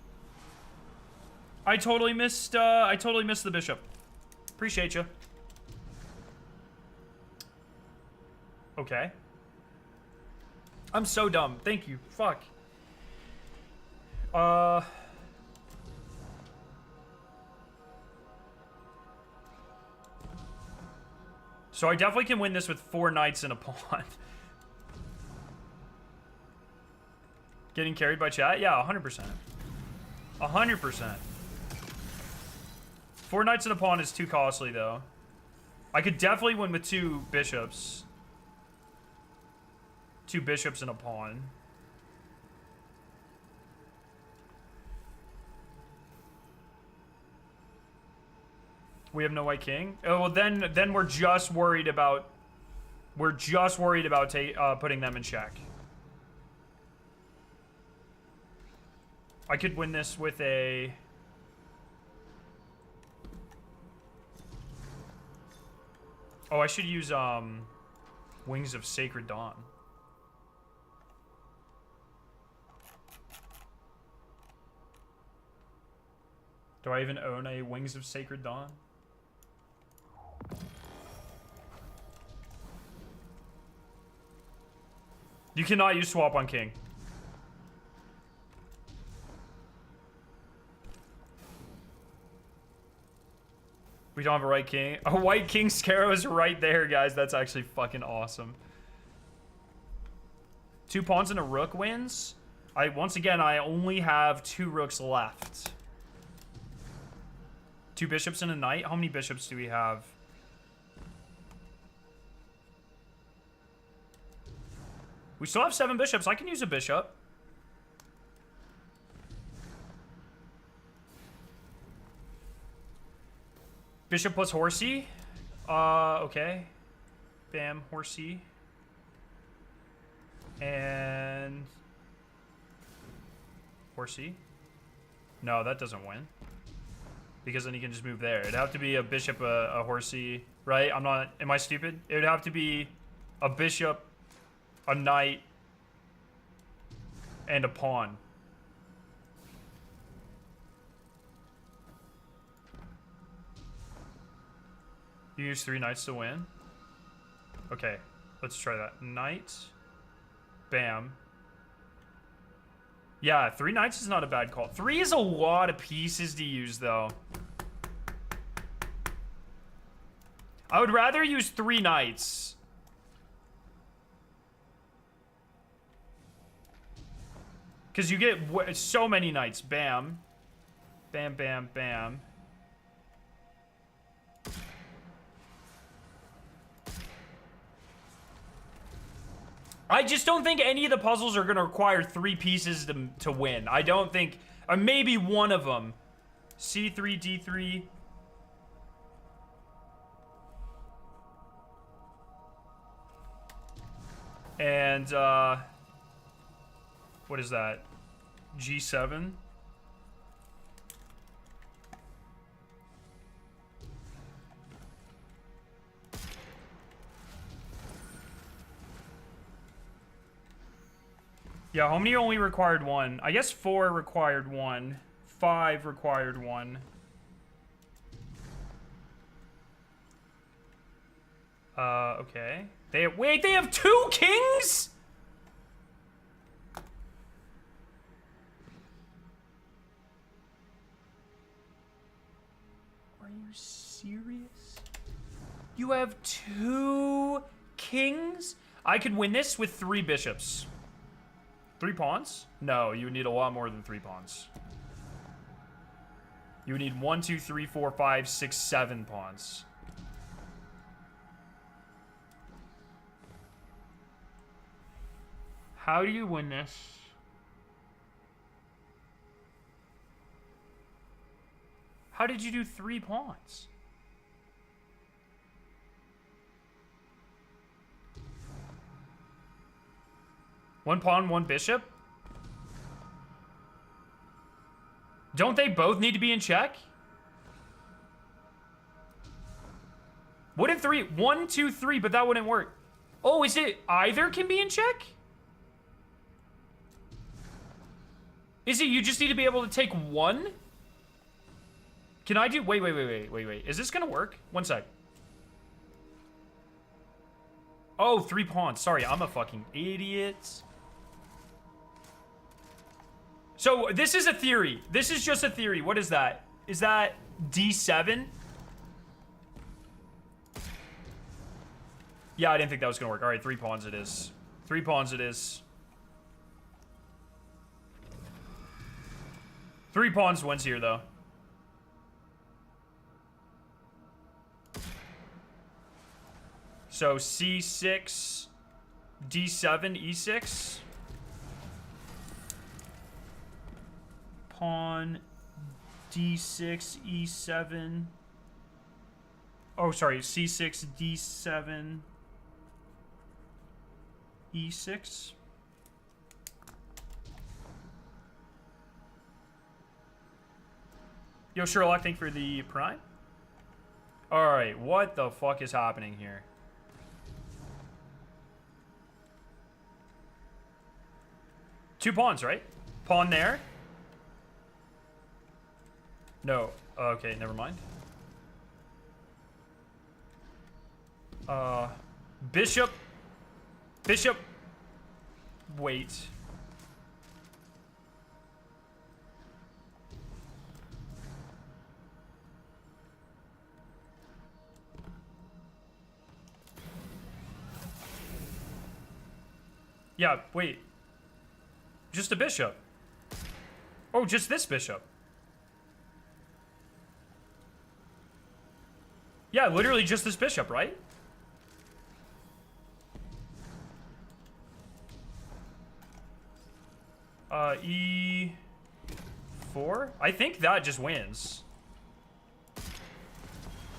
I totally missed the bishop. Appreciate you. Okay. I'm so dumb. Thank you. Fuck. So I definitely can win this with 4 knights and a pawn. Getting carried by chat? Yeah, 100%. 100%. 4 knights and a pawn is too costly, though. I could definitely win with 2 bishops. 2 bishops and a pawn. We have no white king. Oh, well, then we're just worried about putting them in check. I could win this with a. Oh, I should use Wings of Sacred Dawn. Do I even own a Wings of Sacred Dawn? You cannot use swap on king. We don't have a right king. A white king scarrow is right there, guys. That's actually fucking awesome. 2 pawns and a rook wins. Once again, I only have 2 rooks left. 2 bishops and a knight. How many bishops do we have? We still have 7 bishops. I can use a bishop. Bishop plus horsey. Okay. Bam, horsey. And horsey. No, that doesn't win. Because then he can just move there. It'd have to be a bishop, a horsey, right? Am I stupid? It would have to be a bishop, a knight, and a pawn. You use 3 knights to win? Okay, let's try that. Knight. Bam. Yeah, 3 knights is not a bad call. 3 is a lot of pieces to use, though. I would rather use 3 knights. Because you get so many knights. Bam. Bam, bam, bam. I just don't think any of the puzzles are going to require 3 pieces to win. I don't think... maybe one of them. C3, D3. And, what is that? G7? Yeah, how many only required 1? I guess 4 required 1. 5 required 1. Okay. Wait, they have 2 kings?! Are you serious? You have 2 kings? I could win this with 3 bishops. 3 pawns? No, you would need a lot more than 3 pawns. You would need 1, 2, 3, 4, 5, 6, 7 pawns. How do you win this? How did you do 3 pawns? One pawn, 1 bishop? Don't they both need to be in check? Wouldn't 3? 1, 2, 3, but that wouldn't work. Oh, is it either can be in check? Is it you just need to be able to take one? Can I do... Wait. Is this gonna work? One sec. Oh, 3 pawns. Sorry, I'm a fucking idiot. So, this is a theory. This is just a theory. What is that? Is that D7? Yeah, I didn't think that was gonna work. Alright, 3 pawns it is. 3 pawns it is. 3 pawns wins here, though. So, C6, D7, E6. Pawn, D6, E7. Oh, sorry, C6, D7, E6. Yo, Sherlock, thank you for the prime. Alright, what the fuck is happening here? Two pawns, right? Pawn there. No. Okay, never mind. Bishop. Bishop. Wait. Yeah, wait. Just a bishop. Oh, just this bishop. Yeah, literally just this bishop, right? E4? I think that just wins.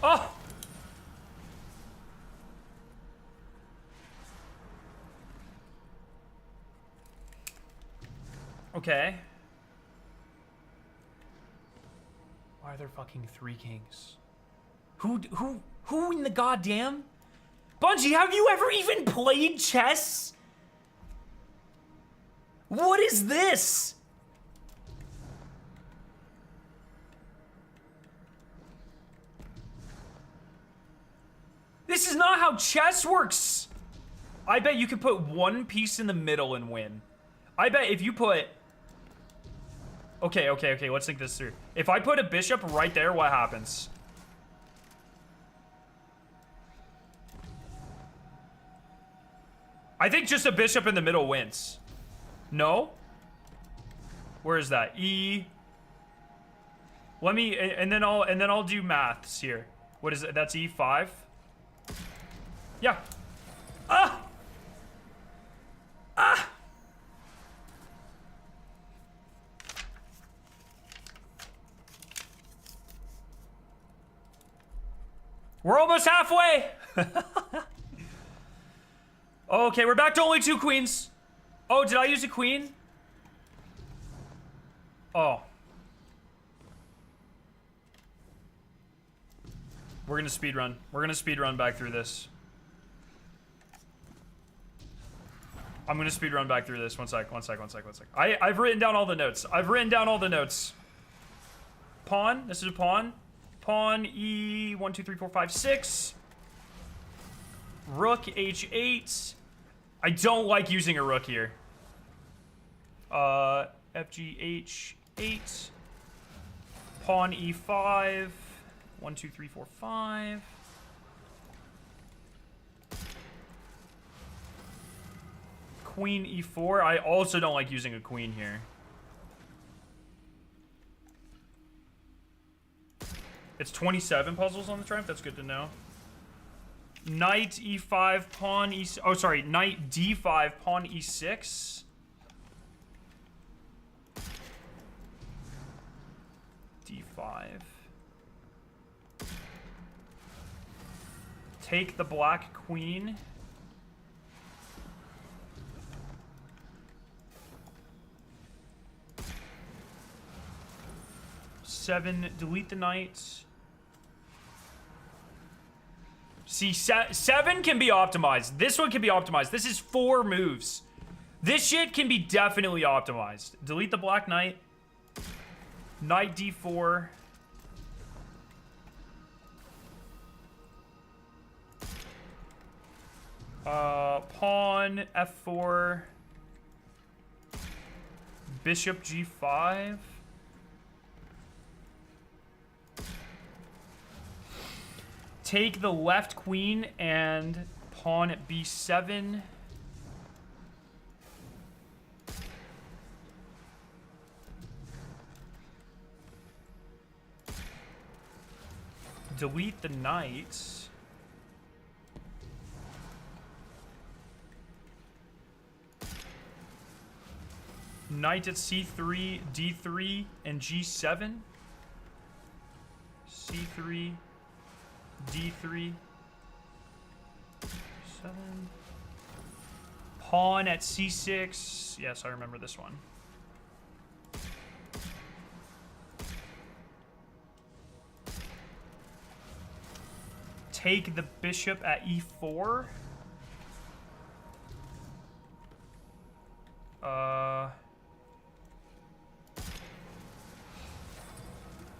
Oh! Okay. Why are there fucking 3 kings? Who in the goddamn? Bungie, have you ever even played chess? What is this? This is not how chess works. I bet you could put one piece in the middle and win. I bet if you put... Okay, let's think this through. If I put a bishop right there, what happens? I think just a bishop in the middle wins. No? Where is that? E. Let me and then I'll do maths here. What is it? That's E5. Yeah. Ah! Ah! We're almost halfway. Okay, we're back to only 2 queens. Oh, did I use a queen? Oh. We're gonna speedrun. We're gonna speedrun back through this. I'm gonna speedrun back through this. One sec. I've written down all the notes. Pawn. This is a pawn. Pawn E 1, 2, 3, 4, 5, 6. Rook H8. I don't like using a rook here. FG H8. Pawn E5. 1, 2, 3, 4, 5. Queen E4. I also don't like using a queen here. It's 27 puzzles on the triumph. That's good to know. Knight E5, pawn E... Oh, sorry. Knight D5, pawn E6. D5. Take the black queen. Seven, delete the knight. See, 7 can be optimized. This one can be optimized. This is 4 moves. This shit can be definitely optimized. Delete the Black Knight. Knight D4. Pawn F4. Bishop G5. Take the left queen and pawn at B7. Delete the knight. Knight at C3, D3, and G7. C3, D3, 7. Pawn at C6. Yes, I remember this one. Take the bishop at E4.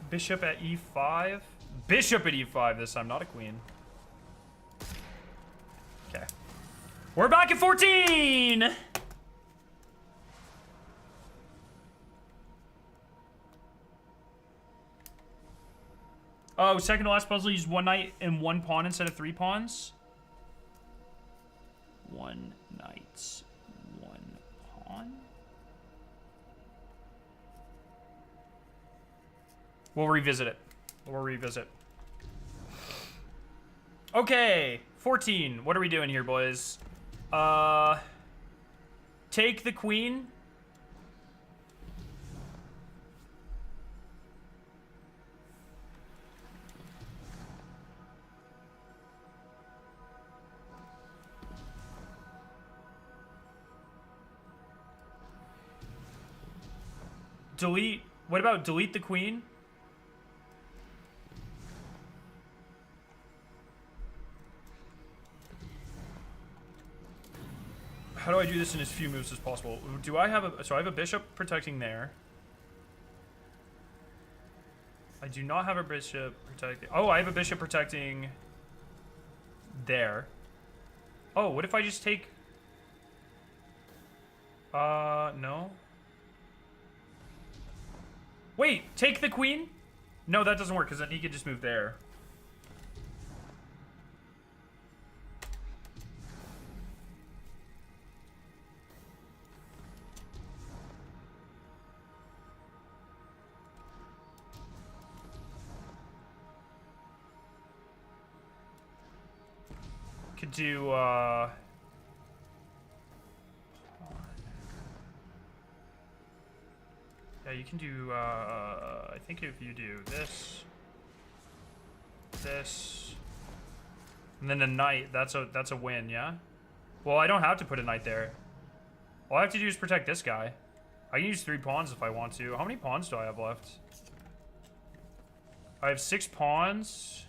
Bishop at E5. Bishop at E5 this time, not a queen. Okay. We're back at 14! Oh, second to last puzzle, use 1 knight and 1 pawn instead of 3 pawns. 1 knight, 1 pawn. We'll revisit it. We'll revisit. Okay, 14. What are we doing here, boys? Take the queen. Delete. What about delete the queen? How do I do this in as few moves as possible? Do I have a... So I have a bishop protecting there. I do not have a bishop protecting... Oh, I have a bishop protecting there. Oh, what if I just take... No. Wait, take the queen? No, that doesn't work, because then he could just move there. Could do, yeah, you can do, I think if you do this, and then a knight, that's a win, yeah? Well, I don't have to put a knight there. All I have to do is protect this guy. I can use 3 pawns if I want to. How many pawns do I have left? I have 6 pawns.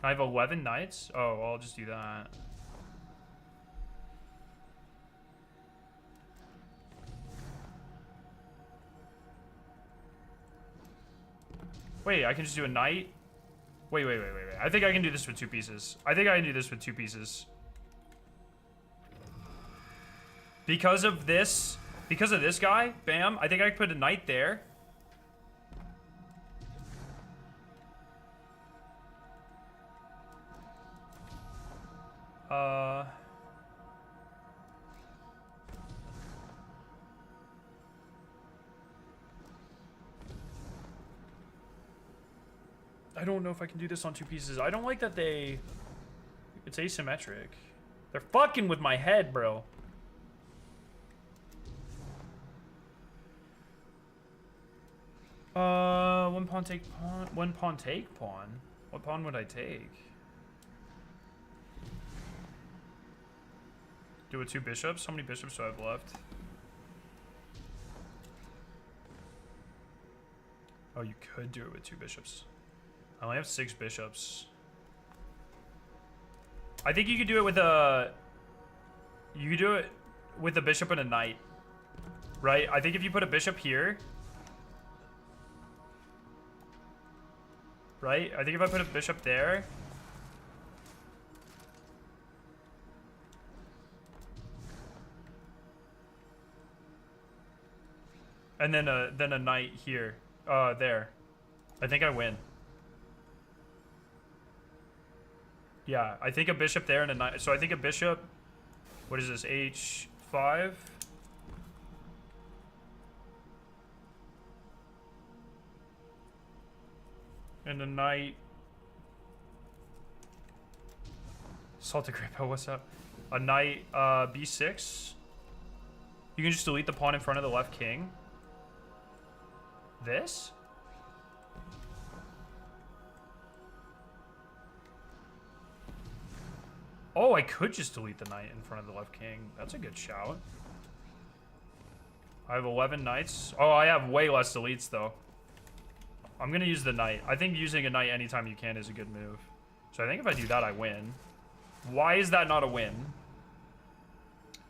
I have 11 knights. Oh, well, I'll just do that. Wait, I can just do a knight? Wait. I think I can do this with 2 pieces. I think I can do this with 2 pieces. Because of this guy, bam, I think I can put a knight there. I don't know if I can do this on 2 pieces. I don't like that it's asymmetric. They're fucking with my head, bro. One pawn take pawn. One pawn take pawn. What pawn would I take? Do it with 2 bishops? How many bishops do I have left? Oh, you could do it with 2 bishops. I only have 6 bishops. I think you could do it with a... You could do it with a bishop and a knight. Right? I think if you put a bishop here... Right? I think if I put a bishop there... And then a knight here. There. I think I win. Yeah, I think a bishop there and a knight. So I think a bishop... What is this? H5? And a knight... Salted Grippo, what's up? A knight, B6. You can just delete the pawn in front of the left king. This? Oh, I could just delete the knight in front of the left king. That's a good shout. I have 11 knights. Oh, I have way less deletes, though. I'm going to use the knight. I think using a knight anytime you can is a good move. So I think if I do that, I win. Why is that not a win?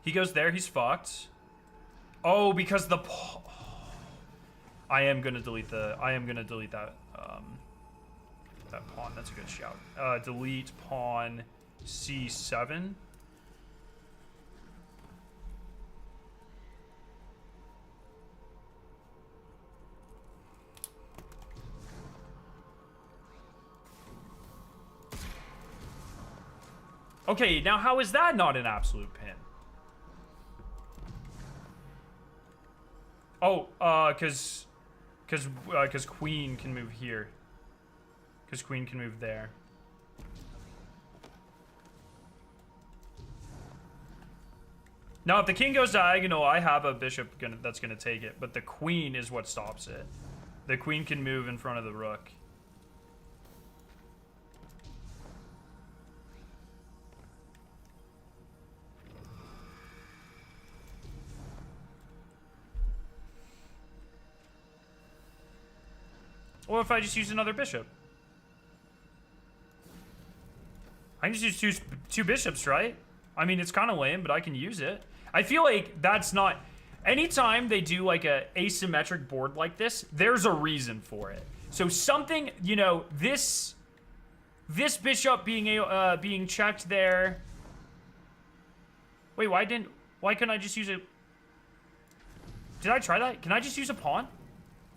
He goes there. He's fucked. Oh, because the... I am going to delete the... I am going to delete that, that pawn. That's a good shout. Delete pawn... C7. Okay, now how is that not an absolute pin? Oh, cause queen can move here. Cause queen can move there. Now, if the king goes diagonal, I have a bishop that's gonna take it, but the queen is what stops it. The queen can move in front of the rook. Or if I just use another bishop? I can just use two bishops, right? I mean, it's kind of lame, but I can use it. I feel like that's not... Anytime they do like a asymmetric board like this, there's a reason for it. So something, you know, this bishop being checked there. Wait, why couldn't I just use a... Did I try that? Can I just use a pawn?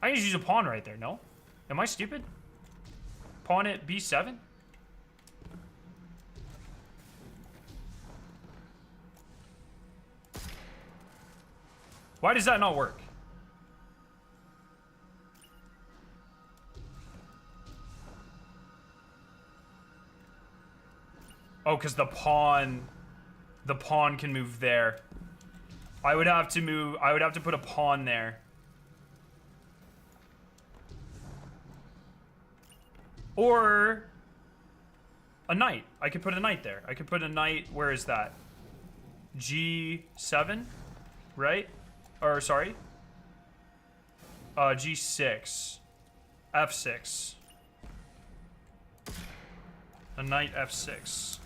I can just use a pawn right there, no? Am I stupid? Pawn at B7? Why does that not work? Oh, because the pawn can move there. I would have to put a pawn there. Or a knight. I could put a knight there. I could put a knight, where is that? G7, right? Or, sorry. G6. F6. A knight F6.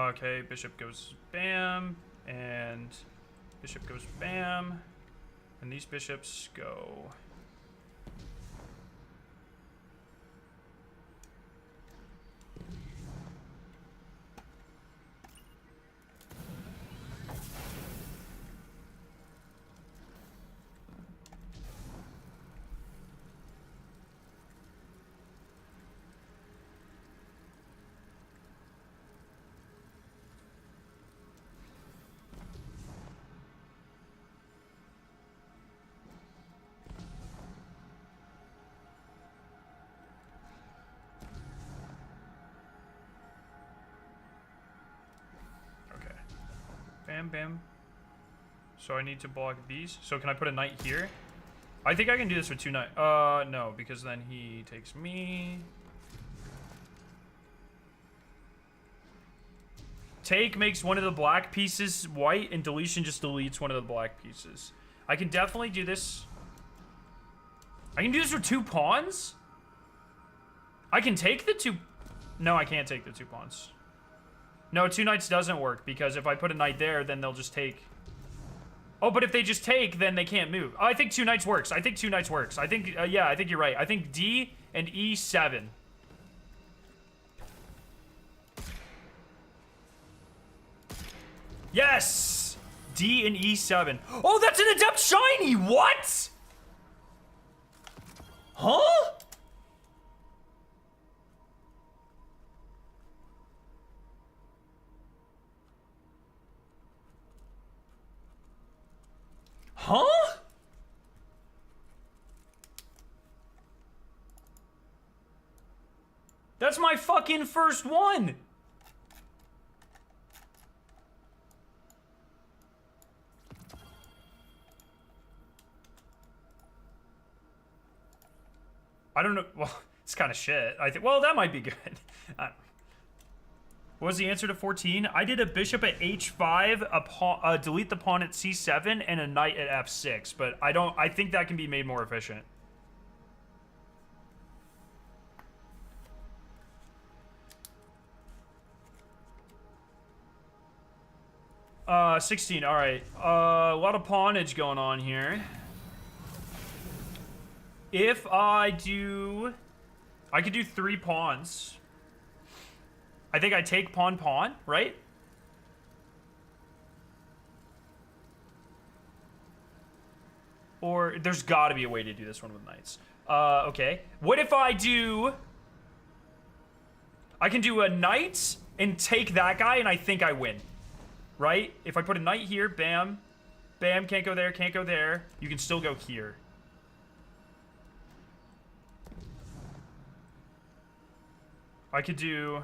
Okay, bishop goes bam, and bishop goes bam, and these bishops go. Bam, bam. So I need to block these. So can I put a knight here? I think I can do this with 2 knights. No, because then he takes me. Take makes one of the black pieces white, and deletion just deletes one of the black pieces. I can definitely do this. I can do this with 2 pawns? I can take the 2... No, I can't take the 2 pawns. No, 2 knights doesn't work, because if I put a knight there, then they'll just take... Oh, but if they just take, then they can't move. Oh, I think 2 knights works. I think 2 knights works. I think, yeah, I think you're right. I think D and E7. Yes! D and E7. Oh, that's an adept shiny! What? Huh? Huh? That's my fucking first one. I don't know. Well, it's kind of shit. I think. Well, that might be good. What was the answer to 14? I did a bishop at h5, a pawn, delete the pawn at c7, and a knight at f6. But I don't. I think that can be made more efficient. Uh, 16. All right. A lot of pawnage going on here. If I do... I could do 3 pawns. I think I take pawn, pawn, right? Or there's got to be a way to do this one with knights. Okay. What if I do... I can do a knight and take that guy, and I think I win. Right? If I put a knight here, bam. Bam, can't go there, can't go there. You can still go here. I could do...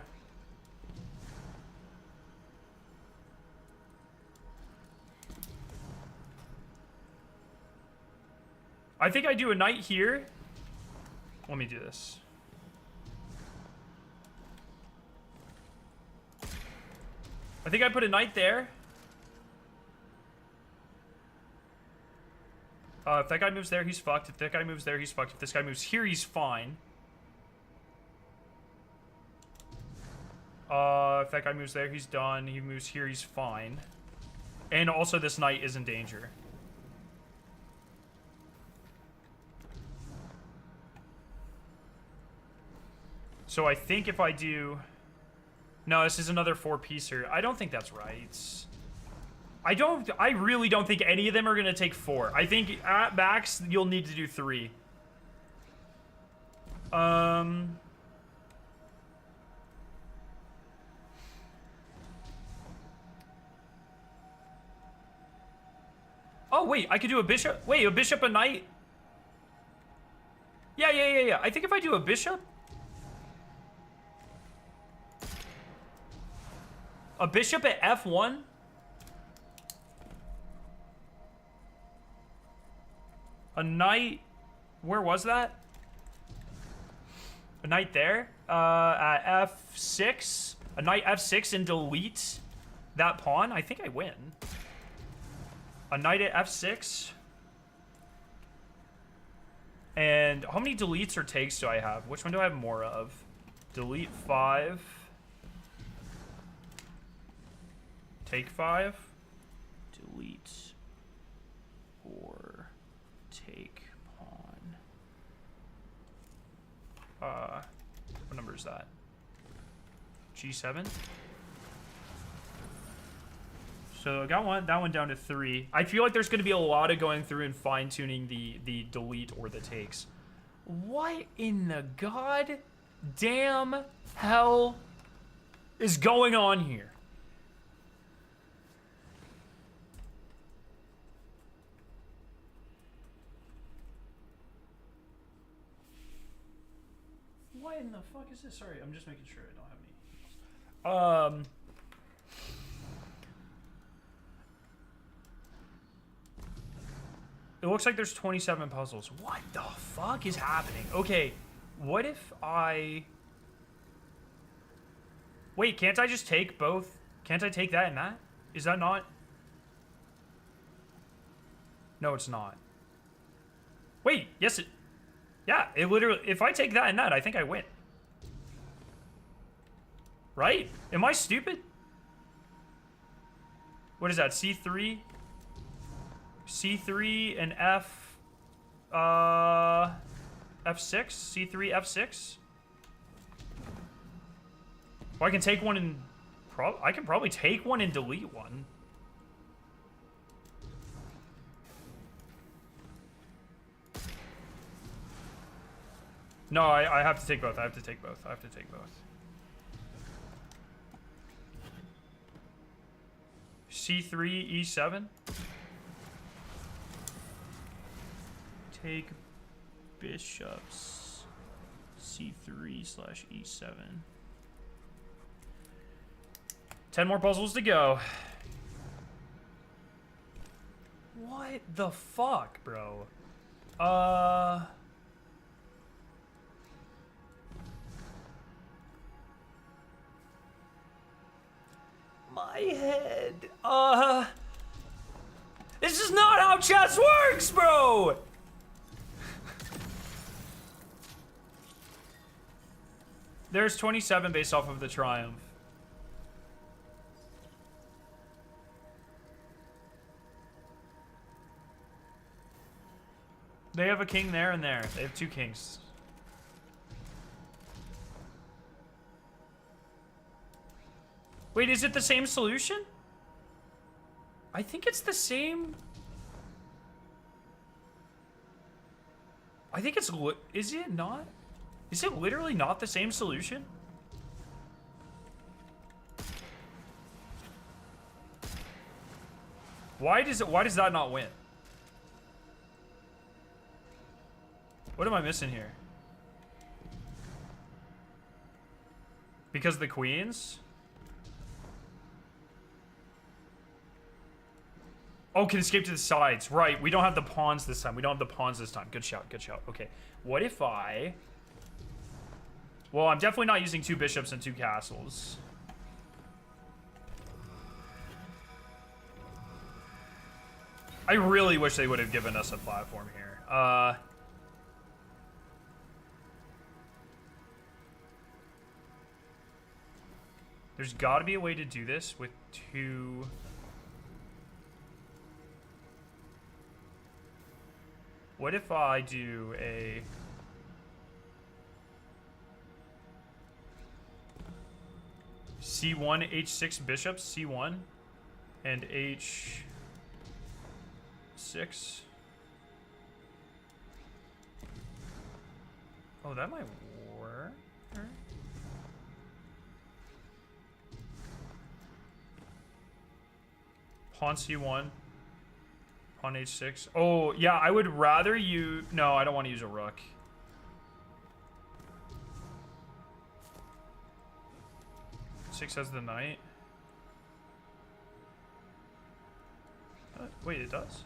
I think I do a knight here. Let me do this. I think I put a knight there. If that guy moves there, he's fucked. If that guy moves there, he's fucked. If this guy moves here, he's fine. If that guy moves there, he's done. He moves here, he's fine. And also, this knight is in danger. So I think if I do... No, this is another 4-piecer. I don't think that's right. I really don't think any of them are going to take 4. I think at max, you'll need to do 3. Oh, wait, I could do a bishop. Wait, a bishop, a knight? Yeah. I think if I do a bishop... A bishop at f1? A knight... Where was that? A knight there? At f6? A knight f6 and delete that pawn? I think I win. A knight at f6. And how many deletes or takes do I have? Which one do I have more of? Delete 5. Take 5. Delete. Or take pawn. What number is that? G7? So I got that one down to 3. I feel like there's going to be a lot of going through and fine-tuning the delete or the takes. What in the god damn hell is going on here? What in the fuck is this? Sorry, I'm just making sure I don't have any. It looks like there's 27 puzzles. What the fuck is happening? Okay, what if I... Wait, can't I just take both? Can't I take that and that? Is that not... No, it's not. Wait, yes it... Yeah, it literally... If I take that and that, I think I win. Right? Am I stupid? What is that? C3? C3 and F... F6? C3, F6? Well, I can take one and... I can probably take one and delete one. No, I have to take both. I have to take both. I have to take both. C3, E7. Take bishops. C3/E7. 10 more puzzles to go. What the fuck, bro? My head. This is not how chess works, bro! There's 27 based off of the triumph. They have a king there and there. They have 2 kings. Wait, is it the same solution? I think it's the same. I think it's... Is it not? Is it literally not the same solution? Why does that not win? What am I missing here? Because the queens? Oh, can escape to the sides. Right, we don't have the pawns this time. We don't have the pawns this time. Good shout, good shout. Okay, what if I... Well, I'm definitely not using 2 bishops and 2 castles. I really wish they would have given us a platform here. There's got to be a way to do this with 2... What if I do a... C1, H6 bishops, C1, and H6. Oh, that might work. Pawn C1, pawn H6. Oh, yeah, I would rather you... No, I don't want to use a rook. Six has the knight. Wait, it does?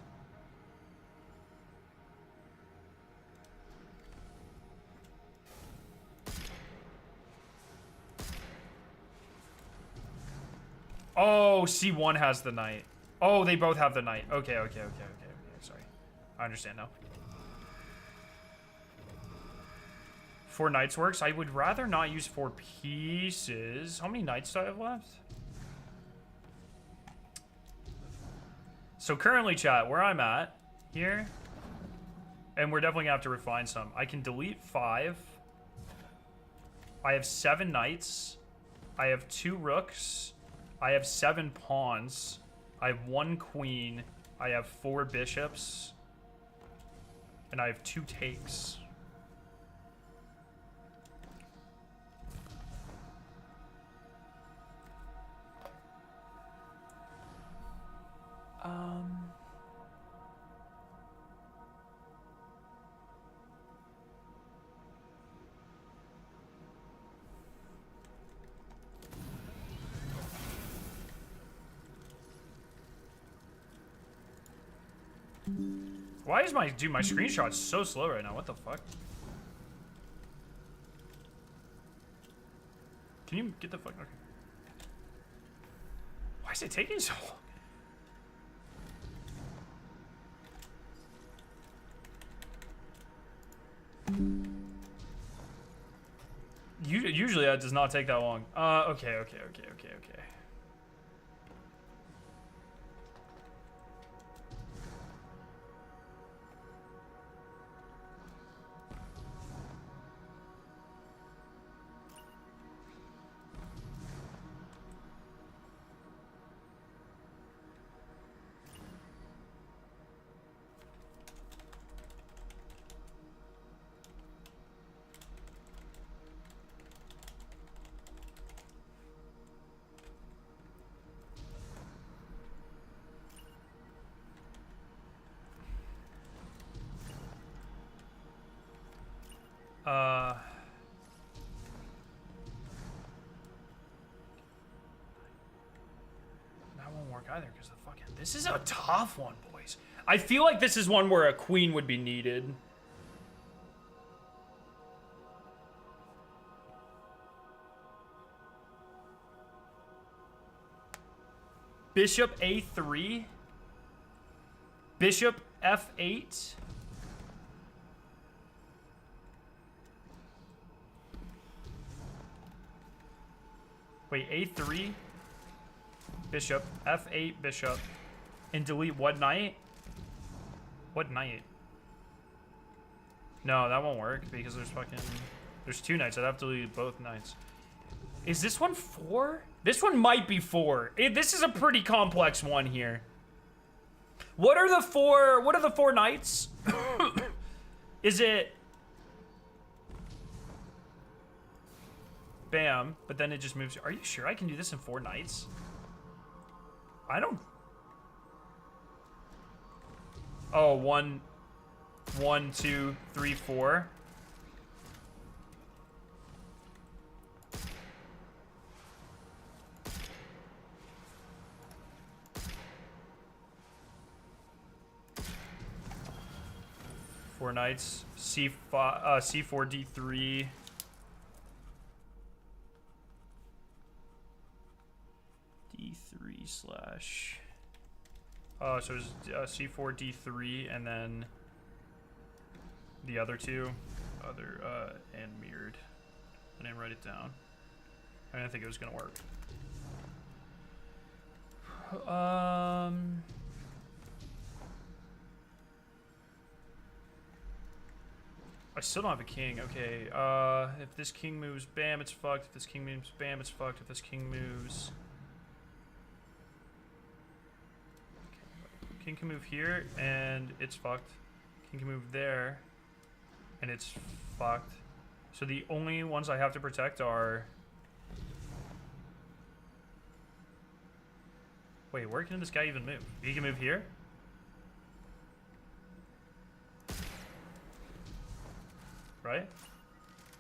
Oh, C1 has the knight. Oh, they both have the knight. Okay. Sorry. I understand now. 4 knights works. I would rather not use 4 pieces. How many knights do I have left? So currently, chat, where I'm at here, and we're definitely gonna have to refine some. I can delete 5. I have 7 knights. I have 2 rooks. I have 7 pawns. I have 1 queen. I have 4 bishops. And I have 2 takes. Why is my screenshot's so slow right now? What the fuck? Can you get the fuck? Okay. Why is it taking so long? Usually that does not take that long. Okay. That won't work either because the fucking. This is a tough one, boys. I feel like this is one where a queen would be needed. Bishop A3. Bishop F8. Wait, A3. Bishop. F8 bishop. And delete what knight? What knight? No, that won't work because there's fucking... There's 2 knights. I'd have to delete both knights. Is this one 4? This one might be 4. This is a pretty complex one here. What are the 4 knights? Is it... Bam, but then it just moves. Are you sure I can do this in 4 knights? I don't... Oh, 1, 2, 3, 4. Four knights. C5, C4, D3. D3 slash. So it's C4, D3, and then the other 2, and mirrored. I didn't write it down. I didn't think it was gonna work. I still don't have a king. Okay. If this king moves, bam, it's fucked. If this king moves, bam, it's fucked. If this king moves. King can move here, and it's fucked. King can move there, and it's fucked. So the only ones I have to protect are... Wait, where can this guy even move? He can move here? Right?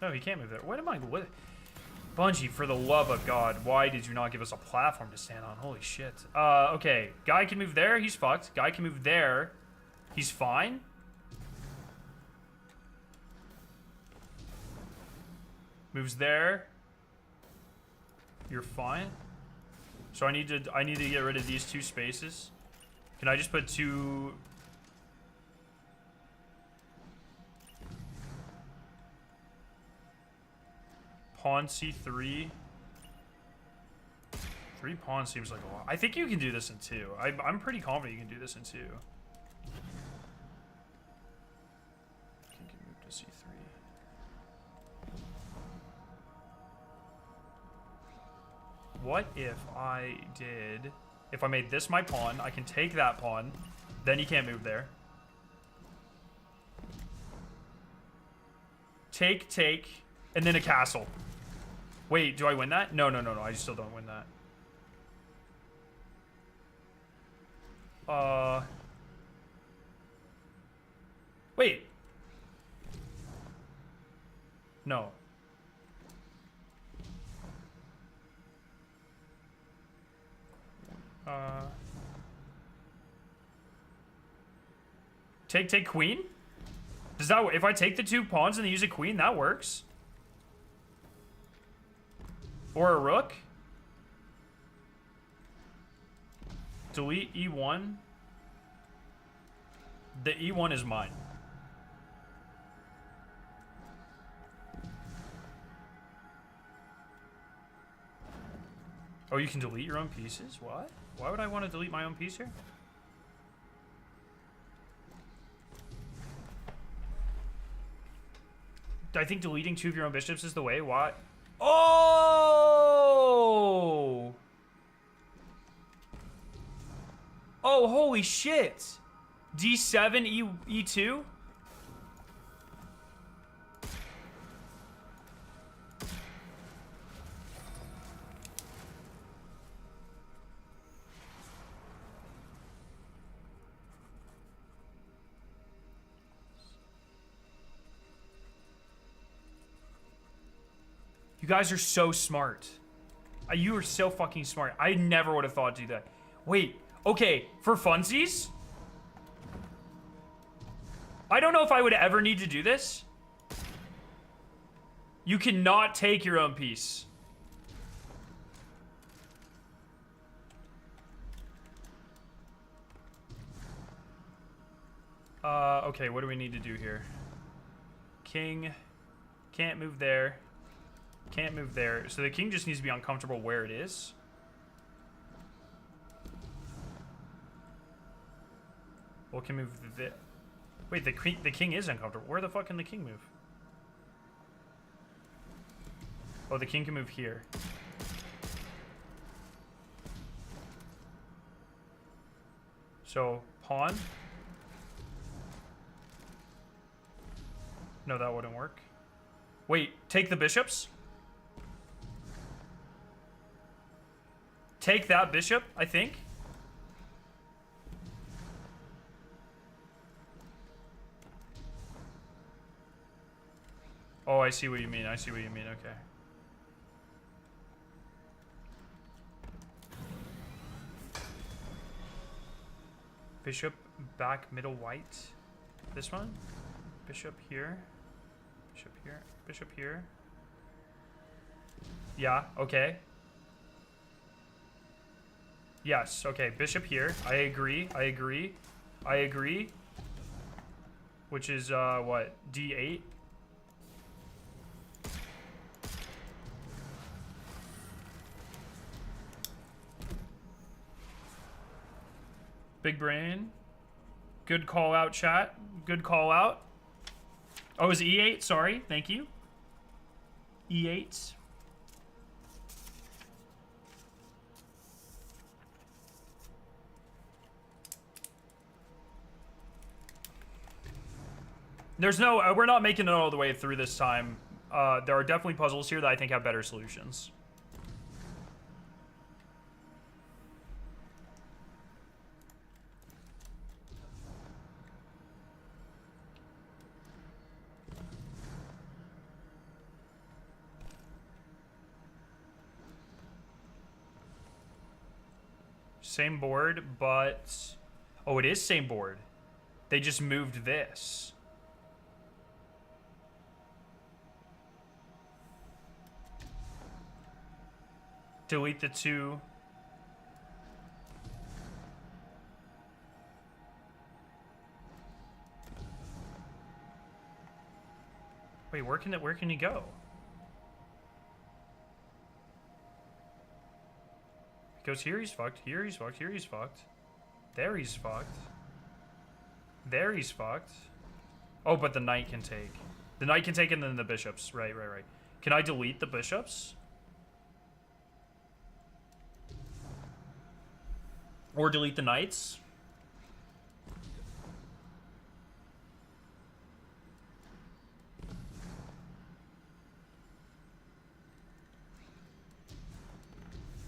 No, he can't move there. What am I... What? Bungie, for the love of God, why did you not give us a platform to stand on? Holy shit. Okay. Guy can move there, he's fucked. Guy can move there, he's fine. Moves there. You're fine. So I need to get rid of these 2 spaces. Can I just put 2... Pawn C3. 3 pawns seems like a lot. I think you can do this in 2. I'm pretty confident you can do this in 2. King can move to C3. What if I did... If I made this my pawn, I can take that pawn. Then he can't move there. Take, and then a castle. Wait, do I win that? No, I still don't win that. Wait. No. Take queen? Does that, if I take the 2 pawns and then use a queen, that works? Or a rook? Delete E1. The E1 is mine. Oh, you can delete your own pieces? What? Why would I want to delete my own piece here? I think deleting 2 of your own bishops is the way. Why? Oh! Oh, holy shit! D7, E2? You guys are so smart. You are so fucking smart. I never would have thought to do that. Wait, okay, for funsies? I don't know if I would ever need to do this. You cannot take your own piece. Okay, what do we need to do here? King can't move there. Can't move there. So the king just needs to be uncomfortable where it is. Well, can move the... Wait, the king is uncomfortable. Where the fuck can the king move? Oh, the king can move here. So, pawn. No, that wouldn't work. Wait, take the bishops? Take that bishop, I think. Oh, I see what you mean. I see what you mean. Okay. Bishop back middle white. This one? Bishop here. Bishop here. Bishop here. Yeah, okay. Yes, okay. Bishop here. I agree. I agree. I agree. Which is, what? D8? Big brain. Good call out, chat. Good call out. Oh, is E8? Sorry. Thank you. E8. There's no, we're not making it all the way through this time. There are definitely puzzles here that I think have better solutions. Same board, but... Oh, it is same board. They just moved this. Delete the 2. Wait, where can he go? He goes here, he's fucked. Here he's fucked. Here he's fucked. There he's fucked. There he's fucked. Oh, but the knight can take. The knight can take and then the bishops. Right. Can I delete the bishops? Or delete the knights?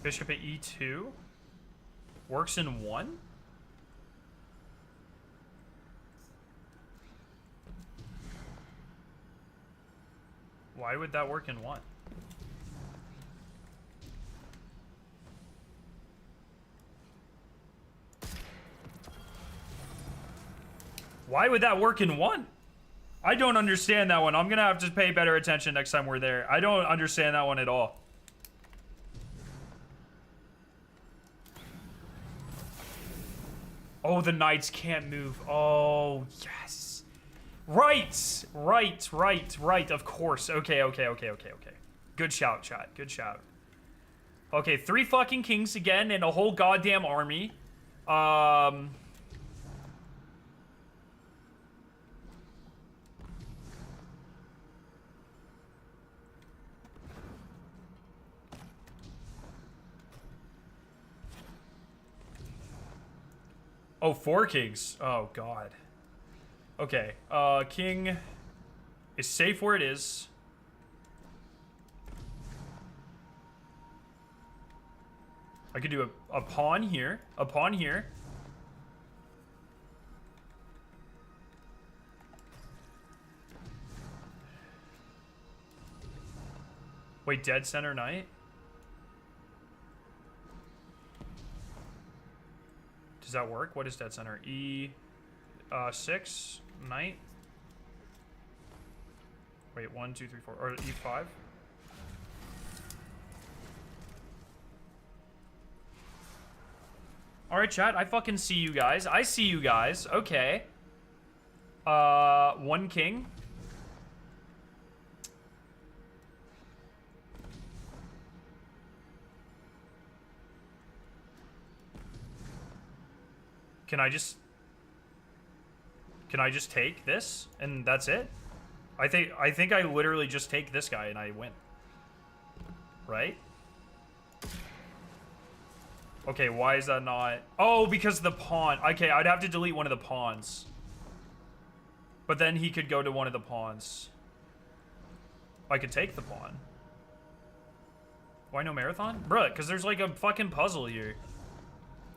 Bishop at E2? Works in 1? Why would that work in 1? Why would that work in one? I don't understand that one. I'm gonna have to pay better attention next time we're there. I don't understand that one at all. Oh, the knights can't move. Oh, yes. Right. Of course. Okay. Good shout, chat. Good shout. Okay, 3 fucking kings again and a whole goddamn army. Oh, 4 kings. Oh, God. Okay, king is safe where it is. I could do a pawn here, a pawn here. Wait, dead center knight? Does that work? What is dead center? E6, knight? Wait, 1, 2, 3, 4, or E5? Alright, chat, I fucking see you guys. I see you guys. Okay. 1 king. Can I just take this and that's it? I think I literally just take this guy and I win. Right? Okay, why is that not? Oh, because the pawn. Okay, I'd have to delete one of the pawns. But then he could go to one of the pawns. I could take the pawn. Why no marathon? Bruh, because there's like a fucking puzzle here.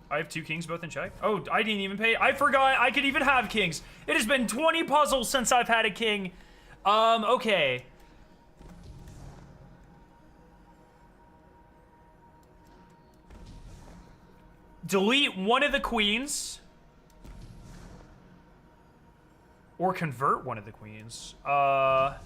I have 2 kings both in check. Oh, I didn't even pay. I forgot I could even have kings. It has been 20 puzzles since I've had a king. Okay. Delete one of the queens. Or convert one of the queens. I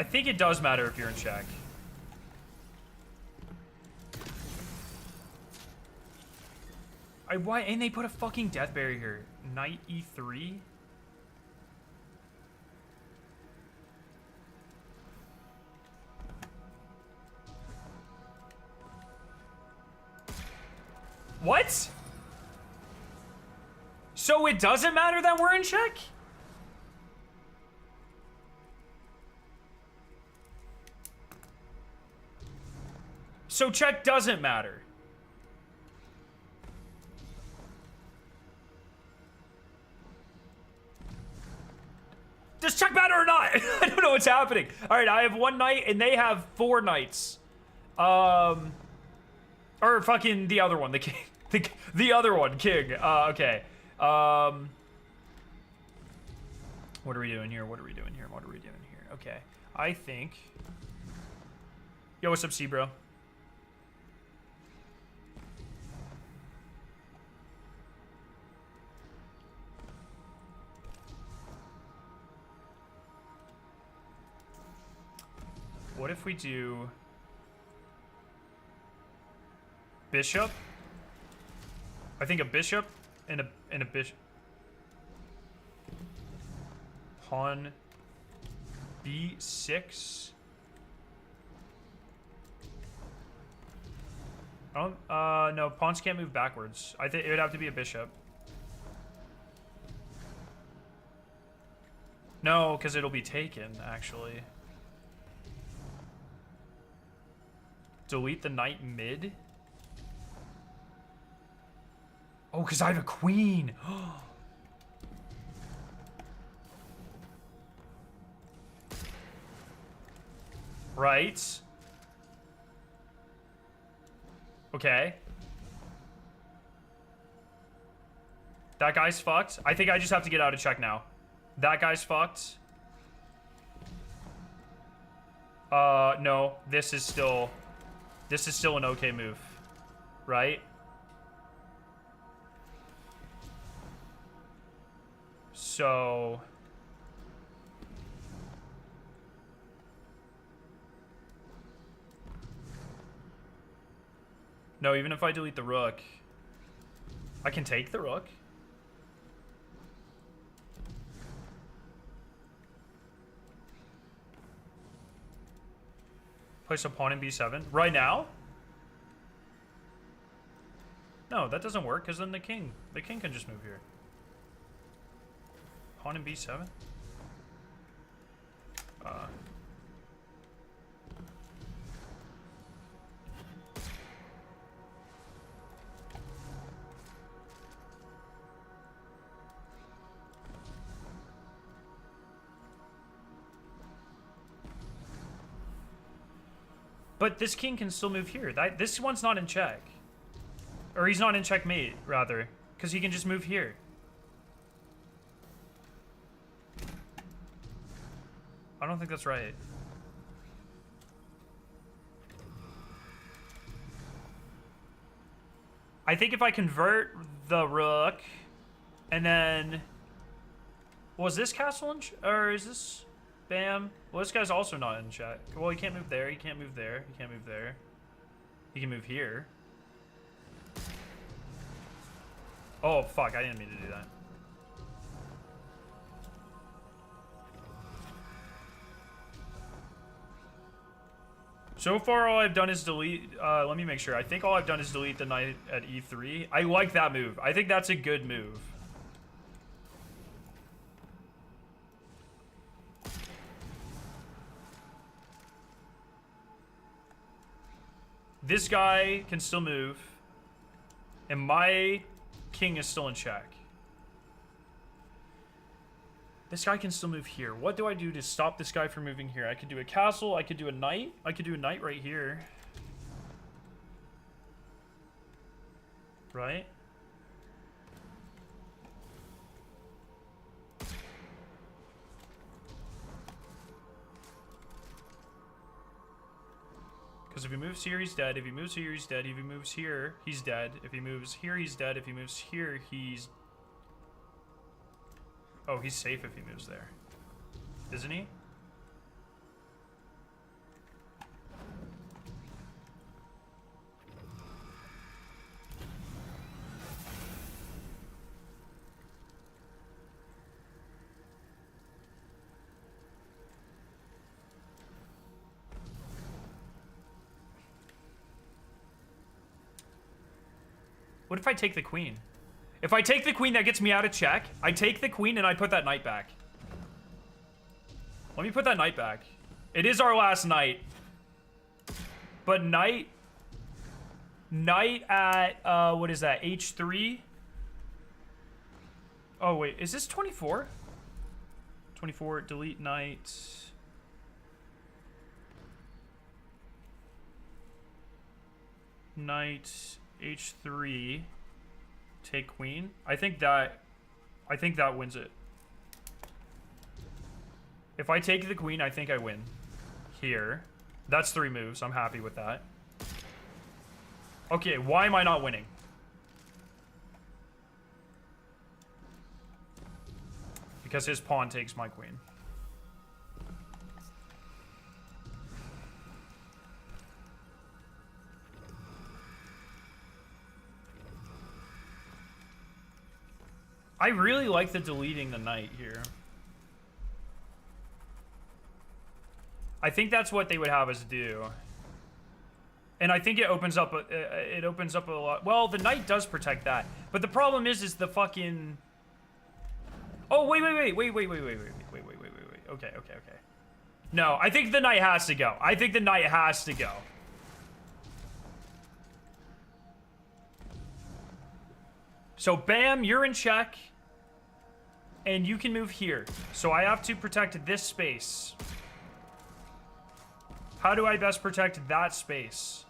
think it does matter if you're in check. Why? And they put a fucking death barrier here. Knight E3? What? So it doesn't matter that we're in check? So check doesn't matter. Does check matter or not? I don't know what's happening. All right, I have 1 knight and they have 4 knights. Or fucking the other one, the king. The other one, king. Okay. What are we doing here? What are we doing here? What are we doing here? Okay. I think. Yo, what's up, C bro? What if we do bishop? I think a bishop and a bishop. Pawn B6. Oh, no, pawns can't move backwards. I think it would have to be a bishop. No, because it'll be taken, actually. Delete the knight mid. Oh, because I have a queen. Right. Okay. That guy's fucked. I think I just have to get out of check now. That guy's fucked. No. This is still an okay move. Right? So... No, even if I delete the rook, I can take the rook. Place a pawn in b7. Right now? No, that doesn't work, because then the king can just move here. Pawn in b7? But this king can still move here. This one's not in check. Or he's not in checkmate, rather. Because he can just move here. I don't think that's right. I think if I convert the rook, and then... Was this castle in... Or is this... Bam. Well, this guy's also not in check. Well, he can't move there. He can't move there. He can't move there. He can move here. Oh, fuck. I didn't mean to do that. So far, all I've done is delete... let me make sure. I think all I've done is delete the knight at e3. I like that move. I think that's a good move. This guy can still move. And my king is still in check. This guy can still move here. What do I do to stop this guy from moving here? I could do a castle. I could do a knight. I could do a knight right here. Right? Because if he moves here, he's dead. If he moves here, he's dead. If he moves here, he's dead. If he moves here, he's dead. If he moves here, he's... Oh, he's safe if he moves there. Isn't he? What if I take the queen? If I take the queen, that gets me out of check. I take the queen and I put that knight back. Let me put that knight back. It is our last knight. But knight at, what is that, h3? Oh, wait, is this 24? 24, delete knight. Knight, h3. Take queen. I think that wins it. If I take the queen, I think I win. Here. That's 3 moves. I'm happy with that. Okay, why am I not winning? Because his pawn takes my queen. I really like the deleting the knight here. I think that's what they would have us do. And I think it opens up a lot. Well, the knight does protect that. But the problem is the fucking... Oh, wait. Okay. No, I think the knight has to go. I think the knight has to go. So, bam, you're in check. And you can move here. So I have to protect this space. How do I best protect that space?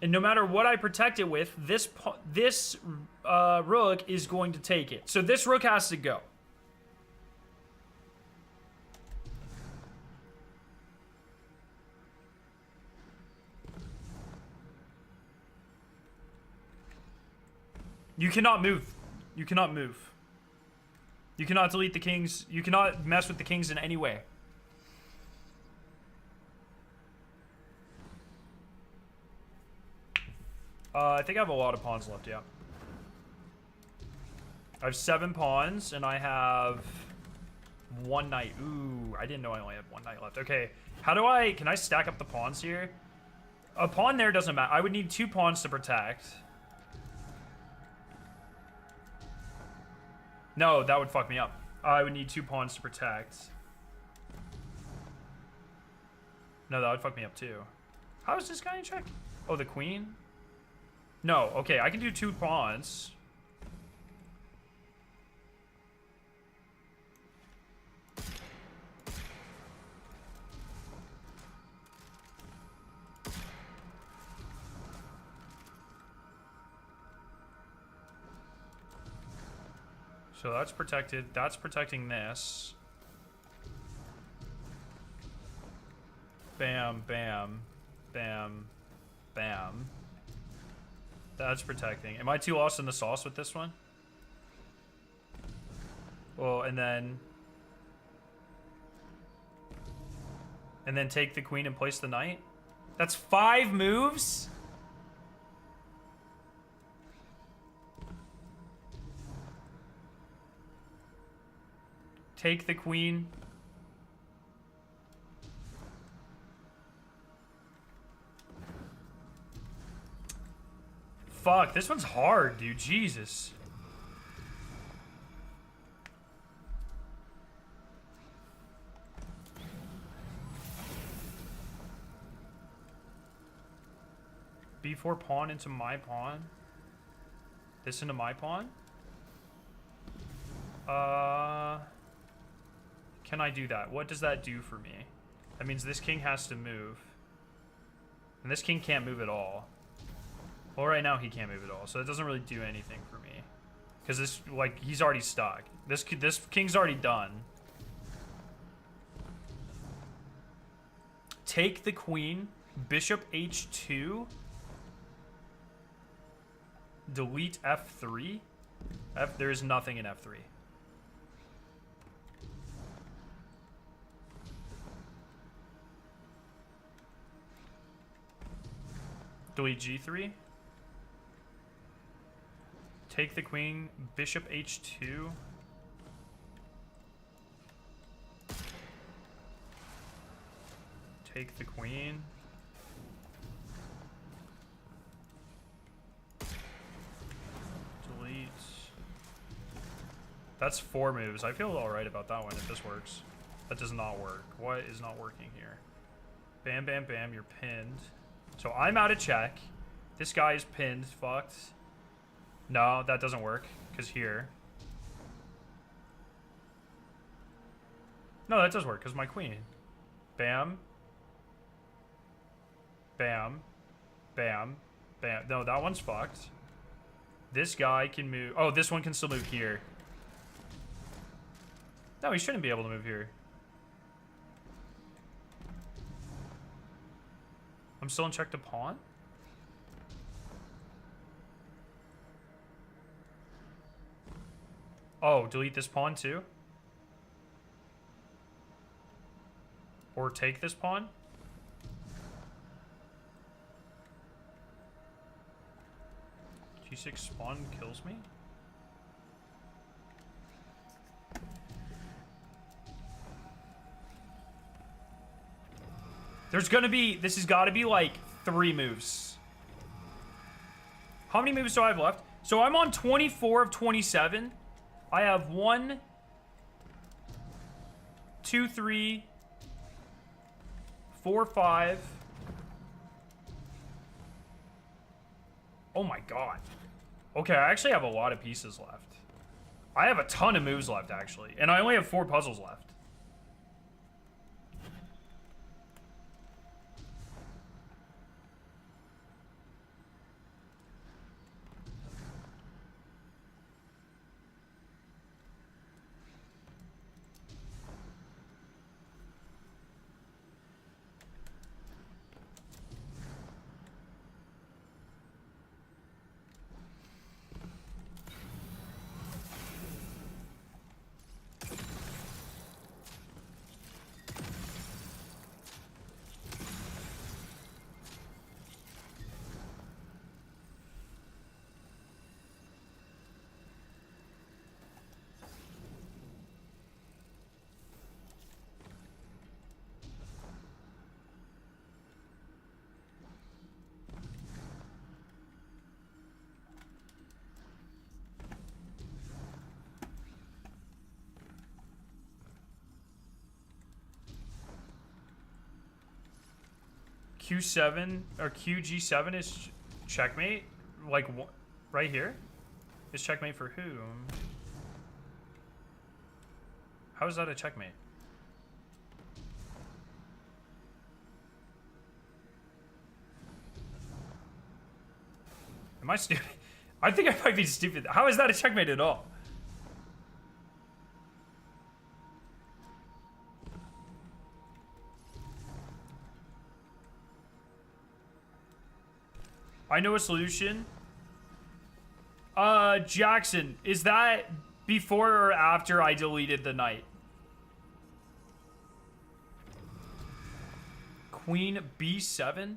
And no matter what I protect it with, this rook is going to take it. So this rook has to go. You cannot move. You cannot move. You cannot delete the kings. You cannot mess with the kings in any way. I think I have a lot of pawns left, yeah. I have 7 pawns, and I have 1 knight. Ooh, I didn't know I only had 1 knight left. Okay, can I stack up the pawns here? A pawn there doesn't matter. I would need 2 pawns to protect. No, that would fuck me up. I would need 2 pawns to protect. No, that would fuck me up too. How is this guy in check? Oh, the queen? No, okay, I can do 2 pawns. So that's protected. That's protecting this. Bam, bam, bam, bam. That's protecting. Am I too lost in the sauce with this one? Well, and then take the queen and place the knight? That's 5 moves? Take the queen. Fuck, this one's hard, dude. Jesus. B4 pawn into my pawn. This into my pawn? Can I do that? What does that do for me? That means this king has to move. And this king can't move at all. Well, right now he can't move at all, so it doesn't really do anything for me. Because this, like, he's already stuck. This king's already done. Take the queen. Bishop h2. Delete f3. There is nothing in f3. Delete g3. Take the queen. Bishop h2. Take the queen. Delete. That's 4 moves. I feel alright about that one if this works. That does not work. What is not working here? Bam, bam, bam. You're pinned. So I'm out of check. This guy is pinned. Fucked. No, that doesn't work. Because here. No, that does work. Because my queen. Bam. Bam. Bam. Bam. No, that one's fucked. This guy can move. Oh, this one can still move here. No, he shouldn't be able to move here. I'm still in check to pawn? Oh, delete this pawn too? Or take this pawn? G6 spawn kills me? There's gonna be, this has gotta be like 3 moves. How many moves do I have left? So I'm on 24 of 27. I have 1, 2, 3, 4, 5. Oh my god. Okay, I actually have a lot of pieces left. I have a ton of moves left, actually. And I only have 4 puzzles left. Q7 or QG7 is checkmate? Like, right here? Is checkmate for whom? How is that a checkmate? Am I stupid? I think I might be stupid. How is that a checkmate at all? I know a solution. Jackson, is that before or after I deleted the knight? Queen B7?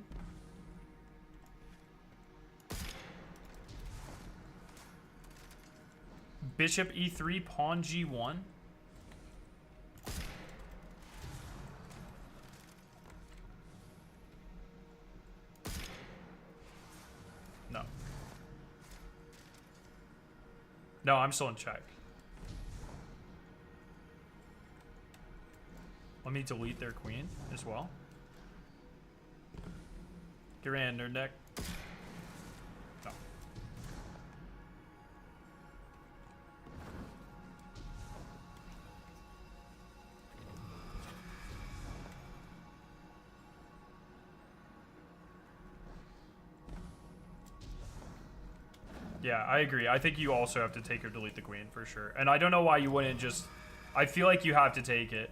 Bishop E3, pawn G1? No. No, I'm still in check. Let me delete their queen as well. Get ran, nerd neck. No. Yeah, I agree. I think you also have to take or delete the queen for sure. And I don't know why you wouldn't just... I feel like you have to take it.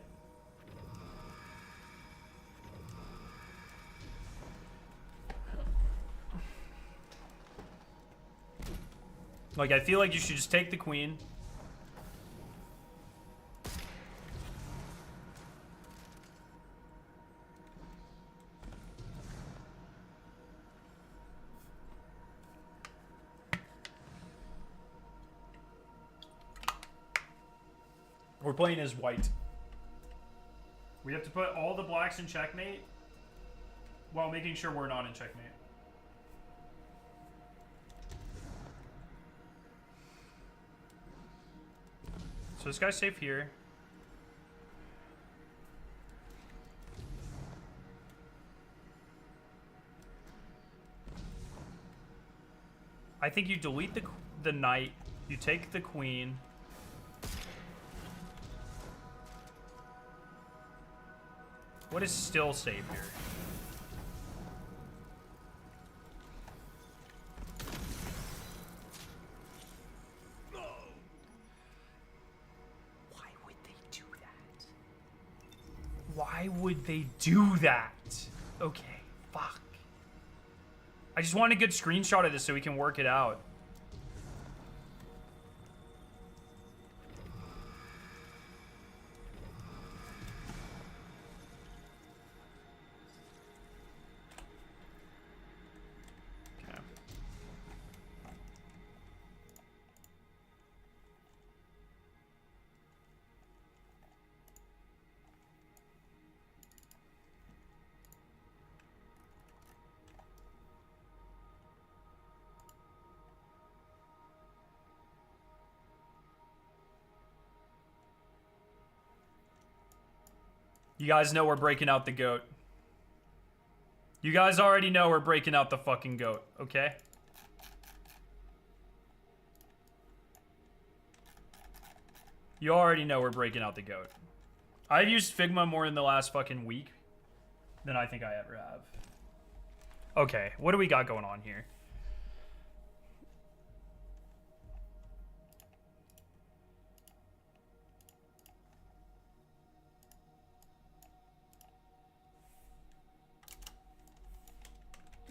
Like, I feel like you should just take the queen. We're playing as white. We have to put all the blacks in checkmate while making sure we're not in checkmate. So this guy's safe here. I think you delete the knight, you take the queen. What is still safe here? Why would they do that? Why would they do that? Okay, fuck. I just want a good screenshot of this so we can work it out. You guys know we're breaking out the goat. You guys already know we're breaking out the fucking goat, okay? You already know we're breaking out the goat. I've used Figma more in the last fucking week than I think I ever have. Okay, what do we got going on here?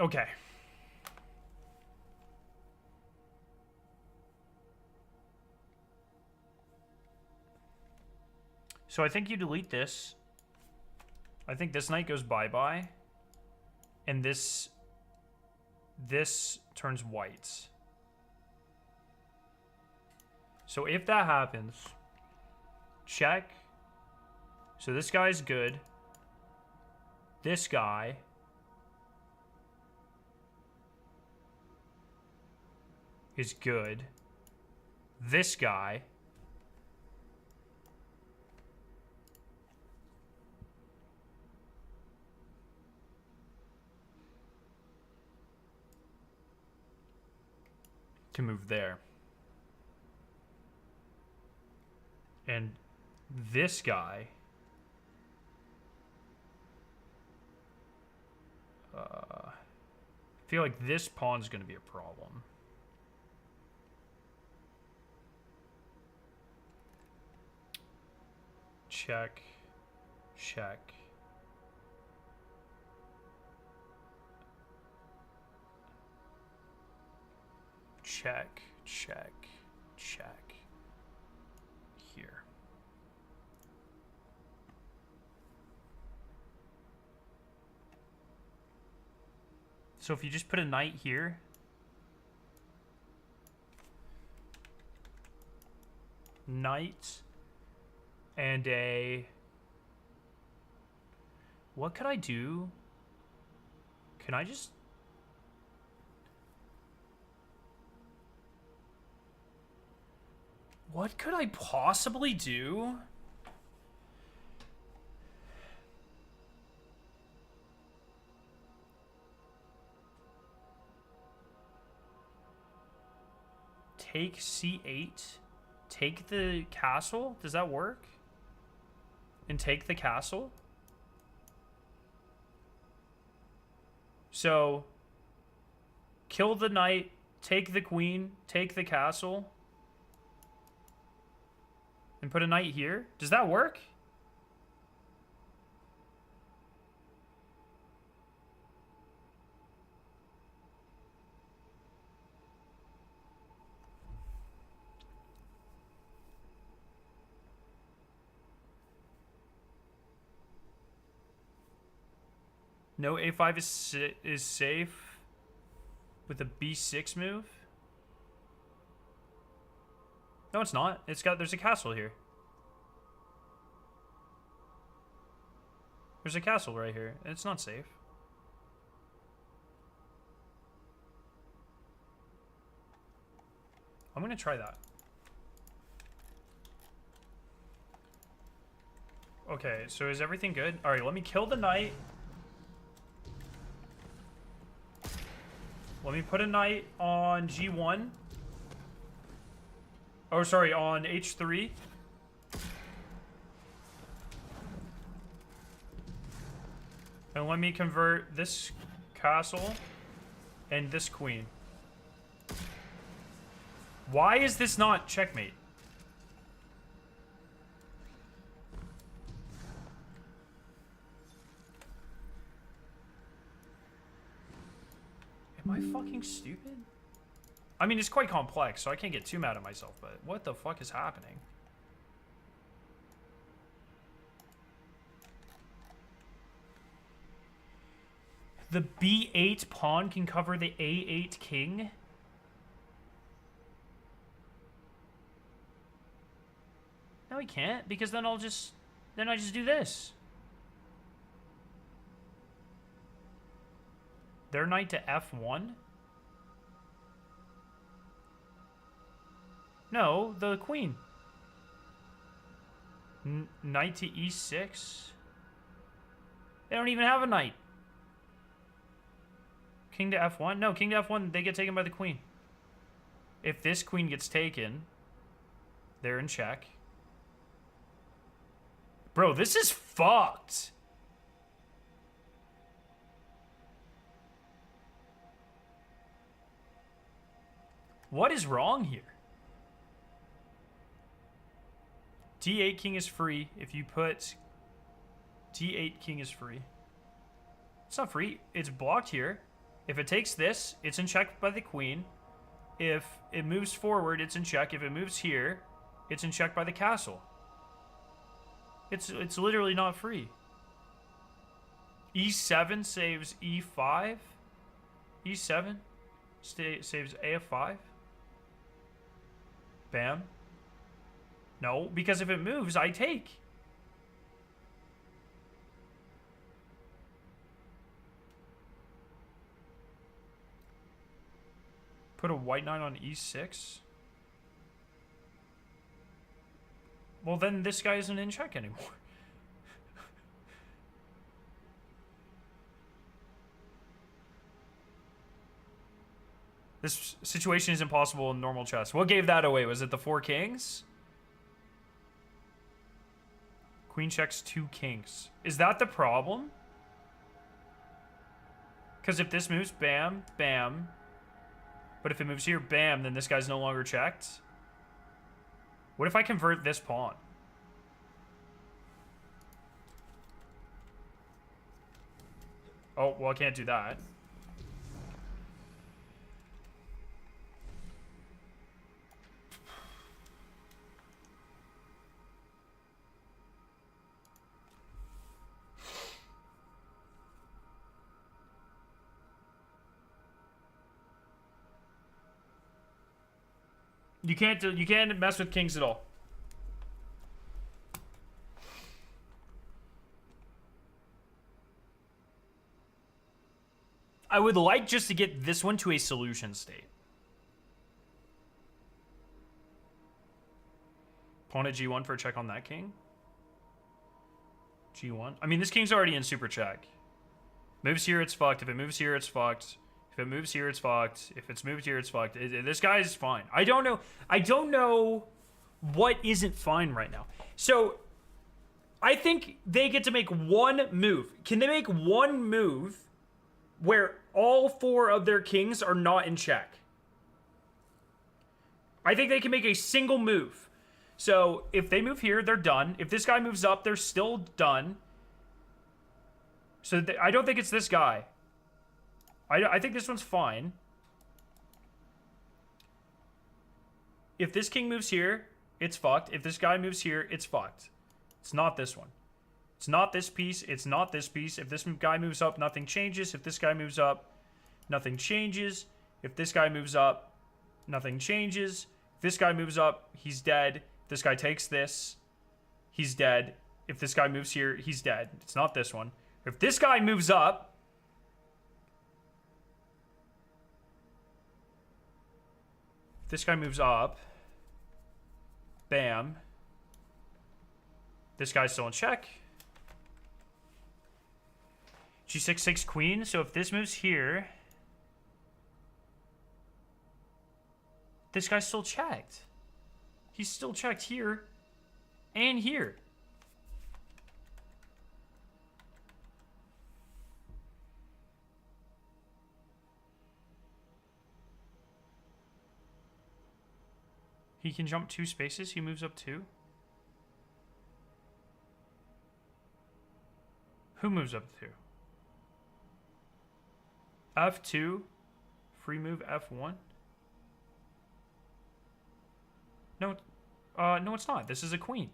Okay. So I think you delete this. I think this knight goes bye-bye. And this turns white. So if that happens, check. So this guy's good. This guy is good. This guy to move there. And this guy... I feel like this pawn's going to be a problem. Check. Check. Check. Check. Check. Here. So if you just put a knight here, knight and a, what could I do? Can I just, what could I possibly do? Take C8, take the castle. Does that work? And take the castle. So, kill the knight, take the queen, take the castle, and put a knight here. Does that work? No, A5 is safe with a B6 move. No, it's not. There's a castle here. There's a castle right here. It's not safe. I'm gonna try that. Okay, so is everything good? All right, let me kill the knight. Let me put a knight on G1. Oh, sorry, on H3. And let me convert this castle and this queen. Why is this not checkmate? Am I fucking stupid? I mean, it's quite complex, so I can't get too mad at myself, but what the fuck is happening? The B8 pawn can cover the A8 king? No, he can't, because then I just do this. Their knight to F1? No, the queen. Knight to E6? They don't even have a knight. King to F1? No, king to F1, they get taken by the queen. If this queen gets taken, they're in check. Bro, this is fucked. What is wrong here? D8 king is free. If you put D8 king is free. It's not free. It's blocked here. If it takes this, it's in check by the queen. If it moves forward, it's in check. If it moves here, it's in check by the castle. It's literally not free. E7 saves E5. E7 saves AF5. Bam. No, because if it moves, I take. Put a white knight on E6. Well, then this guy isn't in check anymore. This situation is impossible in normal chess. What gave that away? Was it the 4 kings? Queen checks 2 kings. Is that the problem? Because if this moves, bam, bam. But if it moves here, bam, then this guy's no longer checked. What if I convert this pawn? Oh, well, I can't do that. You can't mess with kings at all. I would like just to get this one to a solution state. Pawn at G1 for a check on that king. G1. I mean, this king's already in super check. Moves here, it's fucked. If it moves here, it's fucked. If it moves here, it's fucked. If it's moved here, it's fucked. This guy's fine. I don't know what isn't fine right now. So, I think they get to make one move. Can they make one move where all 4 of their kings are not in check? I think they can make a single move. So, if they move here, they're done. If this guy moves up, they're still done. So, I don't think it's this guy. I think this one's fine. If this king moves here, it's fucked. If this guy moves here, it's fucked. It's not this one. It's not this piece. It's not this piece. If this guy moves up, nothing changes. If this guy moves up, nothing changes. If this guy moves up, nothing changes. If this guy moves up, he's dead. If this guy takes this, he's dead. If this guy moves here, he's dead. It's not this one. If this guy moves up, this guy moves up. Bam. This guy's still in check. G6 takes queen. So if this moves here, this guy's still checked. He's still checked here and here. He can jump 2 spaces. He moves up 2. Who moves up 2? F2. Free move F1. No, no, it's not. This is a queen.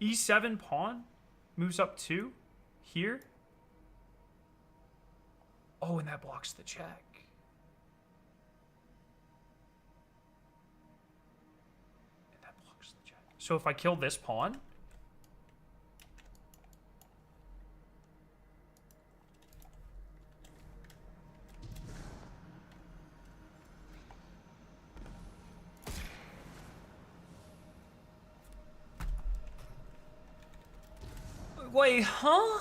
E7 pawn moves up 2 here. Oh, and that blocks the check. So if I kill this pawn, wait, huh?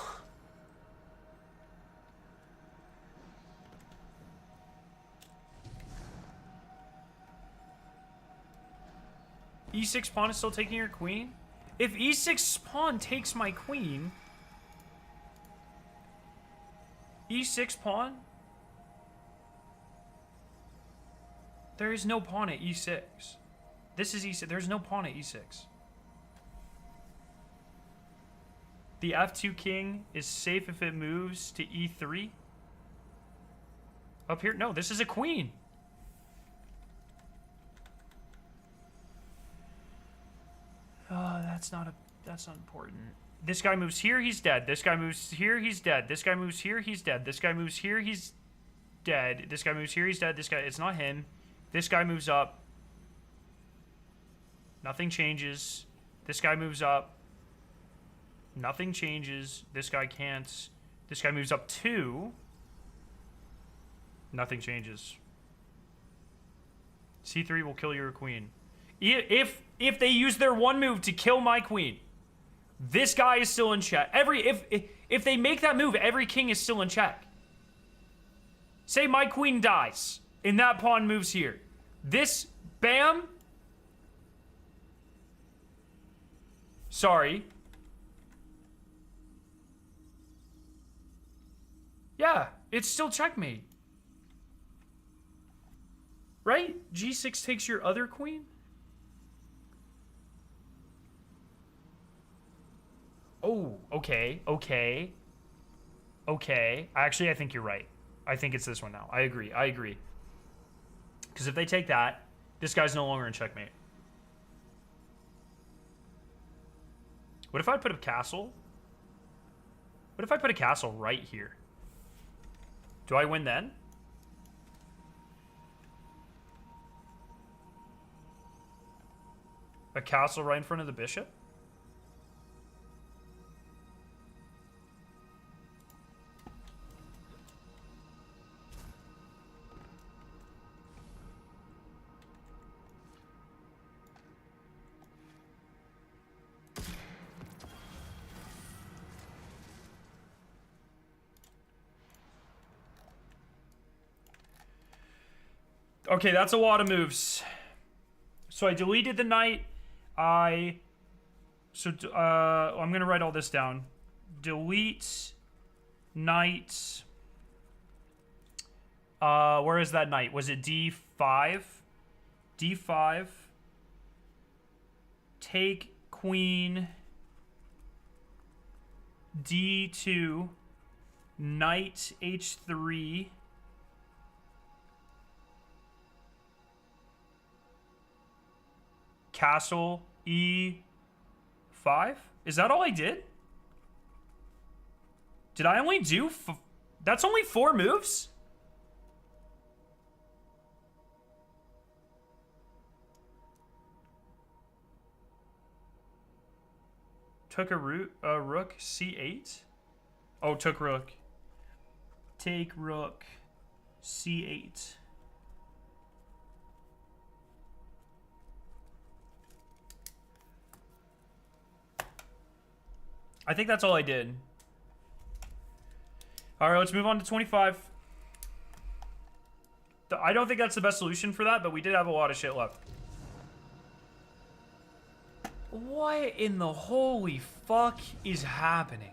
E6 pawn is still taking your queen? If E6 pawn takes my queen, E6 pawn, there is no pawn at E6. This is E6. There's no pawn at E6. The F2 king is safe if it moves to E3. Up here? No, this is a queen. That's not important. This guy moves here, he's dead. This guy moves here, he's dead. This guy moves here, he's dead. This guy moves here, he's dead. This guy moves here, he's dead. This guy, it's not him. This guy moves up. Nothing changes. This guy moves up. Nothing changes. This guy can't. This guy moves up 2. Nothing changes. C3 will kill your queen. If they use their one move to kill my queen, this guy is still in check. If they make that move, every king is still in check. Say my queen dies, and that pawn moves here. This, bam. Sorry. Yeah, it's still checkmate. Right? G6 takes your other queen? Oh, okay, okay. Okay. Actually, I think you're right. I think it's this one now. I agree. I agree. Because if they take that, this guy's no longer in checkmate. What if I put a castle? What if I put a castle right here? Do I win then? A castle right in front of the bishop? Okay, that's a lot of moves. So I deleted the knight. I'm gonna write all this down. Delete knight. Where is that knight? Was it D5? D5. Take queen. D2. Knight H3. Castle E5? Is that all I did? Did I only do... That's only 4 moves? Took a rook C8? Oh, took rook. Take rook C8. I think that's all I did. All right, let's move on to 25. I don't think that's the best solution for that, but we did have a lot of shit left. What in the holy fuck is happening?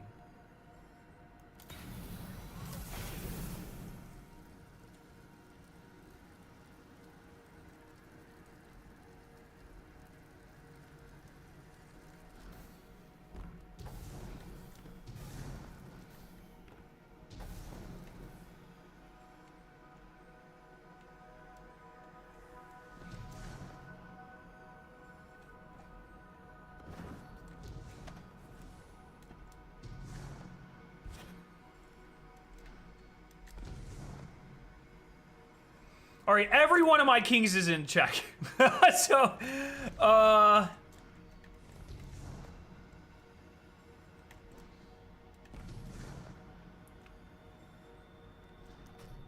All right, every one of my kings is in check. So, all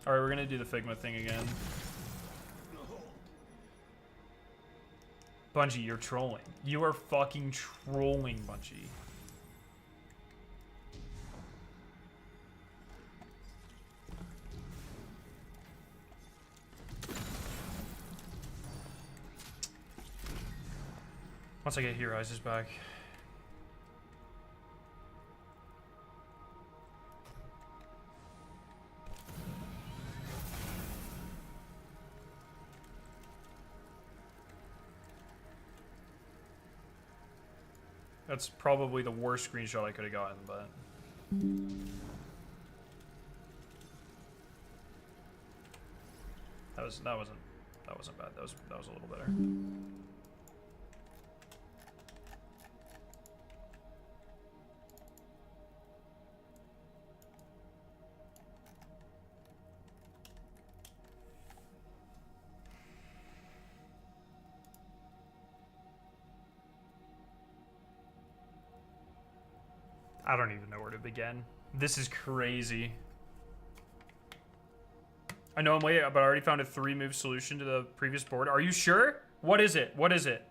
right, we're gonna do the Figma thing again. Bungie, you're trolling. You are fucking trolling, Bungie. Once I get Here Rises back. That's probably the worst screenshot I could have gotten, but... That wasn't bad. That was a little better. I don't even know where to begin. This is crazy. I know I'm late, but I already found a 3-move solution to the previous board. Are you sure? What is it? What is it?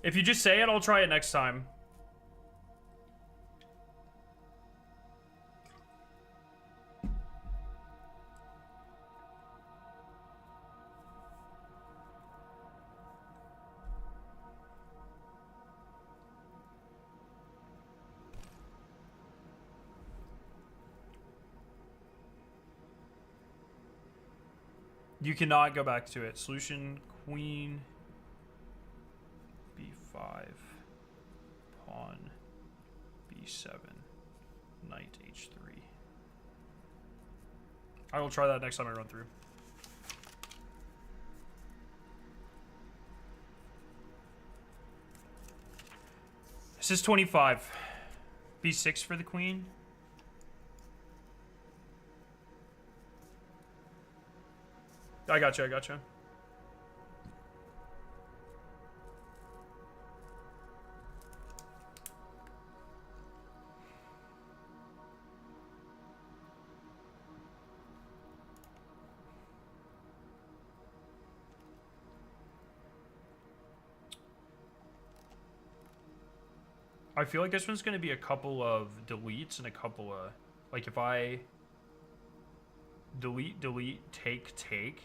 If you just say it, I'll try it next time. You cannot go back to it. Solution, queen, b5, pawn, b7, knight h3. I will try that next time I run through. This is 25. b6 for the queen. I got you, I got you. I feel like this one's going to be a couple of deletes and a couple of... Like, if I... Delete, delete, take, take...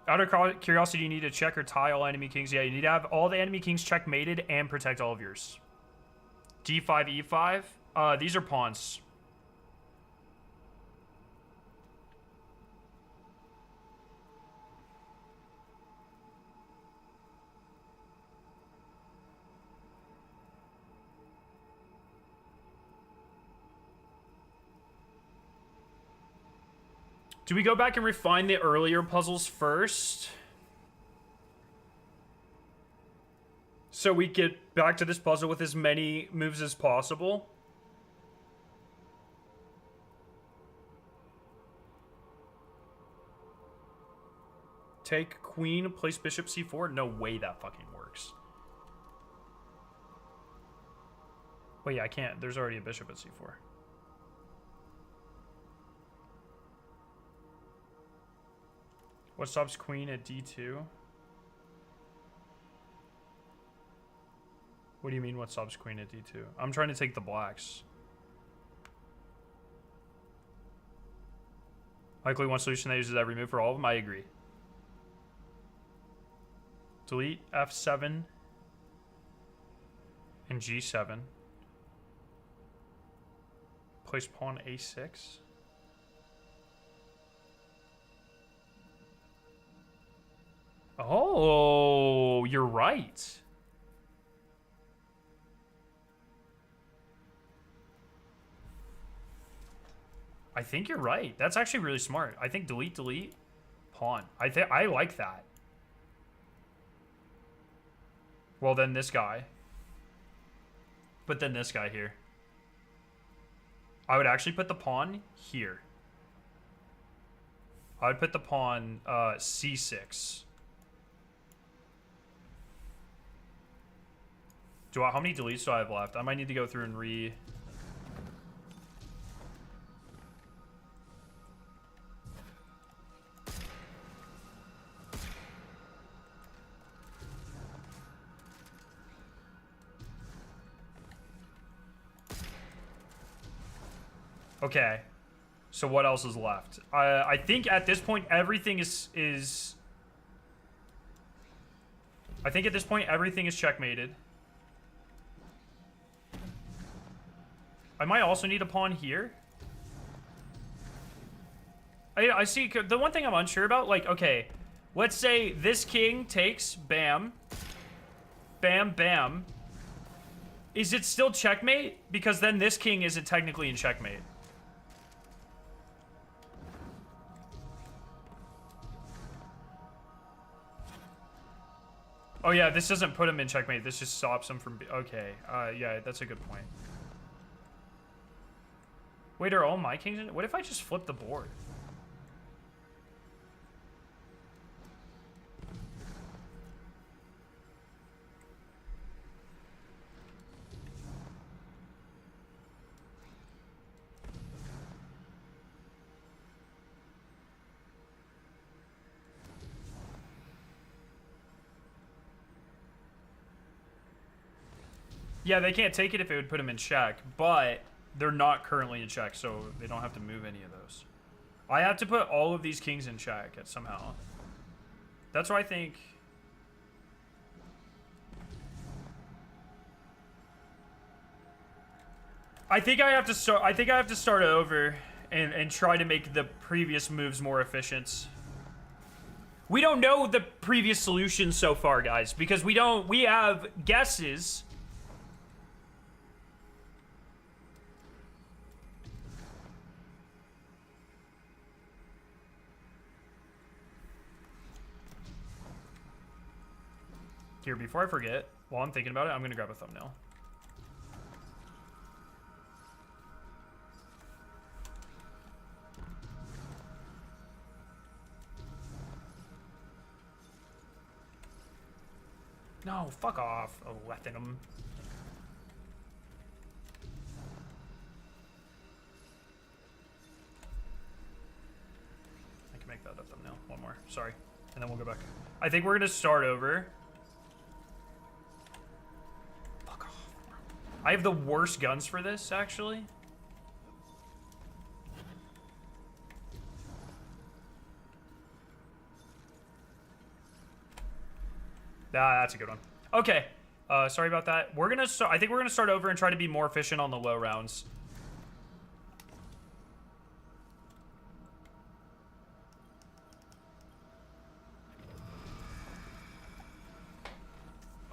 Out of curiosity, you need to check or tie all enemy kings. Yeah, you need to have all the enemy kings checkmated and protect all of yours. D5, E5. These are pawns. Do we go back and refine the earlier puzzles first? So we get back to this puzzle with as many moves as possible? Take queen, place bishop c4? No way that fucking works. Wait, yeah, I can't. There's already a bishop at c4. What stops queen at d2? What do you mean, what stops queen at d2? I'm trying to take the blacks. Likely one solution that uses every move for all of them? I agree. Delete f7 and g7. Place pawn a6. Oh, you're right. I think you're right. That's actually really smart. I think delete, delete, pawn. I like that. Well, then this guy. But then this guy here. I would actually put the pawn here. I would put the pawn c6. How many deletes do I have left? I might need to go through and Okay. So what else is left? I think at this point everything is... I think at this point everything is checkmated. I might also need a pawn here. I see. The one thing I'm unsure about, like, okay, let's say this king takes, bam, bam, bam. Is it still checkmate? Because then this king isn't technically in checkmate. Oh yeah, this doesn't put him in checkmate. This just stops him from... Okay, yeah, that's a good point. Wait, are all my kings in? What if I just flip the board? Yeah, they can't take it if it would put them in check, but they're not currently in check, so they don't have to move any of those. I have to put all of these kings in check somehow. That's why I think... I think I have to start over and try to make the previous moves more efficient. We don't know the previous solution so far, guys, because we have guesses. Here, before I forget, while I'm thinking about it, I'm gonna grab a thumbnail. No, fuck off. Oh, Lethinum. I can make that a thumbnail. One more. Sorry. And then we'll go back. I think we're going to start over. Fuck off. I have the worst guns for this, actually. Ah, that's a good one. Okay. Sorry about that. We're gonna start. I think we're gonna start over and try to be more efficient on the low rounds.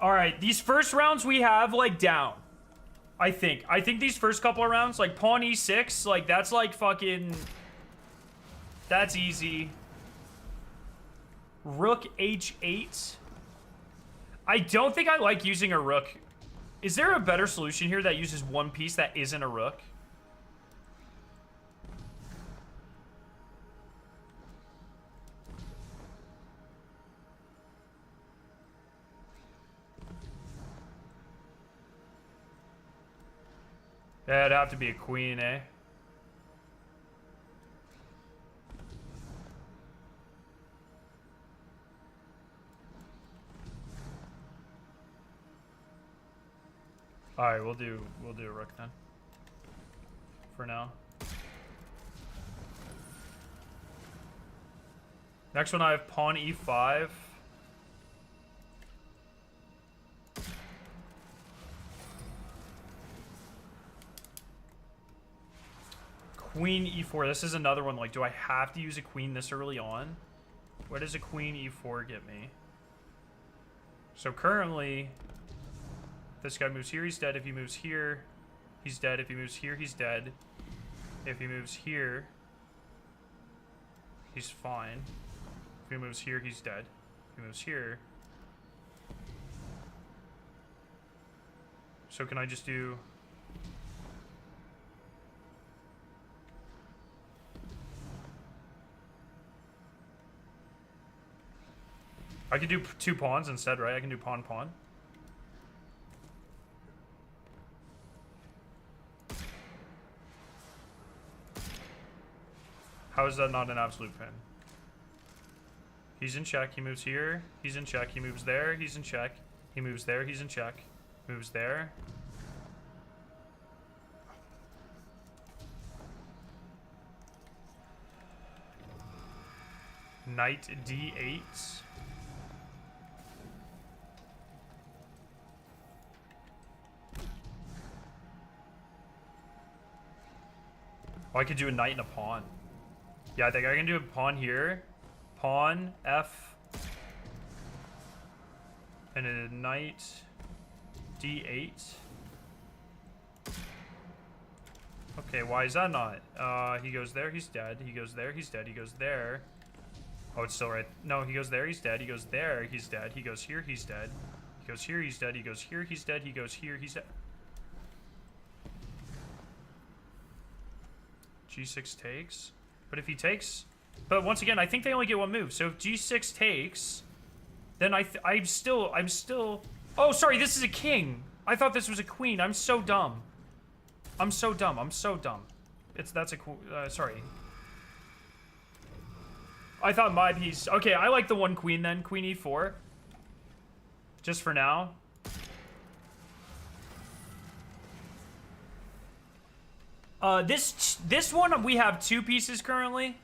All right, these first rounds we have like down. I think these first couple of rounds, like pawn e6, like that's like fucking. That's easy. Rook h8. I don't think I like using a rook. Is there a better solution here that uses one piece that isn't a rook? Yeah, it'd have to be a queen, eh? All right, we'll do a rook then. For now. Next one I have pawn e5. Queen e4. This is another one. Like, do I have to use a queen this early on? What does a queen e4 get me? So currently, if this guy moves here, he's dead. If he moves here, he's dead. If he moves here, he's dead. If he moves here, he's fine. If he moves here, he's dead. If he moves here. So can I just do... I could do 2 pawns instead, right? I can do pawn, pawn. How is that not an absolute pin? He's in check. He moves here. He's in check. He moves there. He's in check. He moves there. He's in check. Moves there. Knight d8. Oh, I could do a knight and a pawn. Yeah, I think I can do a pawn here. Pawn, F. And a knight, D8. Okay, why is that not? He goes there, he's dead. He goes there, he's dead. He goes there. Oh, it's still right. No, he goes there, he's dead. He goes there, he's dead. He goes here, he's dead. He goes here, he's dead. He goes here, he's dead. He goes here, he's dead. G6 takes. But if he takes... But once again, I think they only get one move. So if G6 takes, then I'm still... Oh, sorry, this is a king. I thought this was a queen. I'm so dumb. I'm so dumb. I'm so dumb. That's a... sorry. I thought my piece... Okay, I like the one queen then. Queen e4. Just for now. This one, we have 2 pieces currently.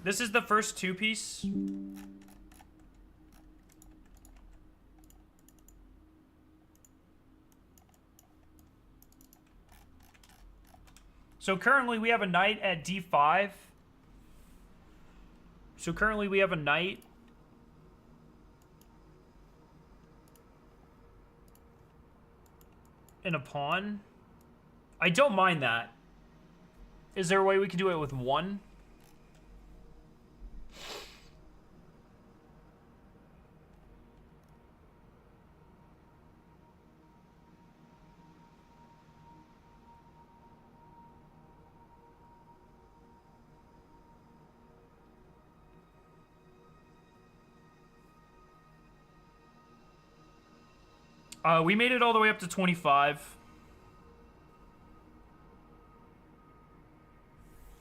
This is the first 2 piece. So currently we have a knight at d5. So currently we have a knight. And a pawn. I don't mind that. Is there a way we can do it with 1? We made it all the way up to 25.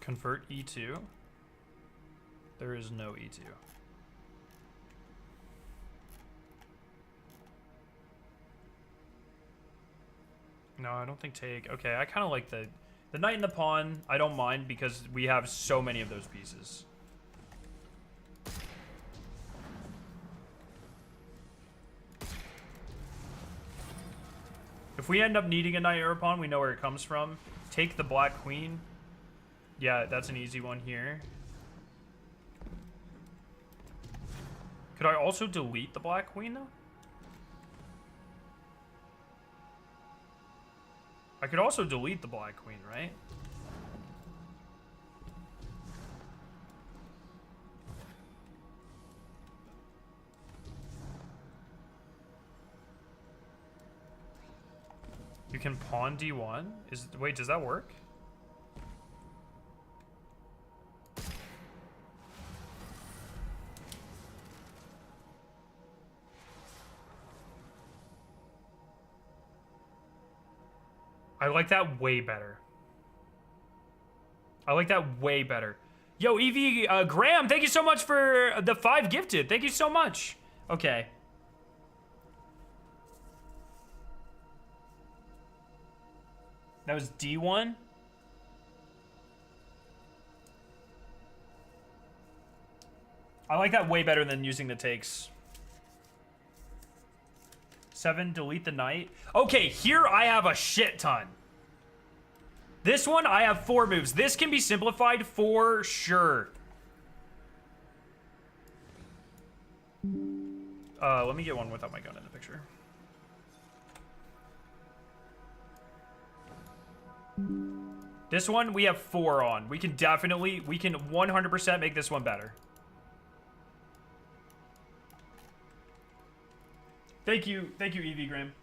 Convert E2. There is no E2. No, I don't think take. Okay, I kind of like the knight and the pawn. I don't mind because we have so many of those pieces. If we end up needing a knight or a pawn, we know where it comes from. Take the black queen. Yeah, that's an easy one here. Could I also delete the black queen, though? I could also delete the black queen, right? You can pawn d1. Wait, does that work? I like that way better. I like that way better. Yo, Evie, Graham, thank you so much for the 5 gifted. Thank you so much. Okay. That was D1. I like that way better than using the takes. 7, delete the knight. Okay, here I have a shit ton. This one, I have 4 moves. This can be simplified for sure. Let me get one without my gun in the picture. This one, we have 4 on. We can 100% make this one better. Thank you, Evie Graham.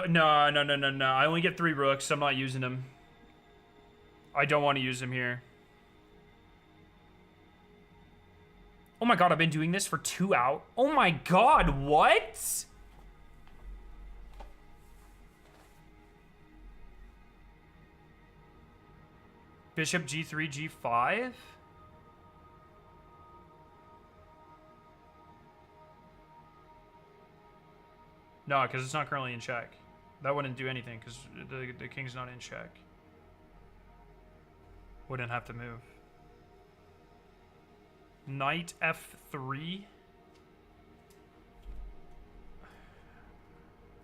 No. I only get 3 rooks. I'm not using them. I don't want to use them here. Oh my god, I've been doing this for 2 hours. Oh my god, what? Bishop G3, G5? No, because it's not currently in check. That wouldn't do anything because the king's not in check. Wouldn't have to move. Knight F3.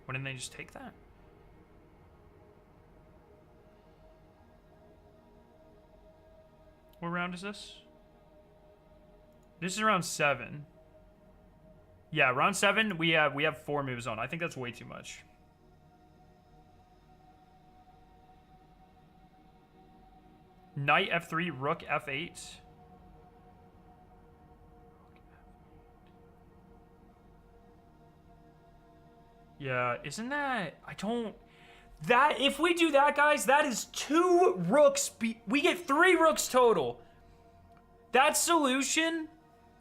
Wouldn't they just take that? What round is this? This is round 7. Yeah, round 7, we have 4 moves on. I think that's way too much. Knight F3, Rook F8. Yeah, isn't that... if we do that, guys, that is 2 rooks. We get 3 rooks total. That solution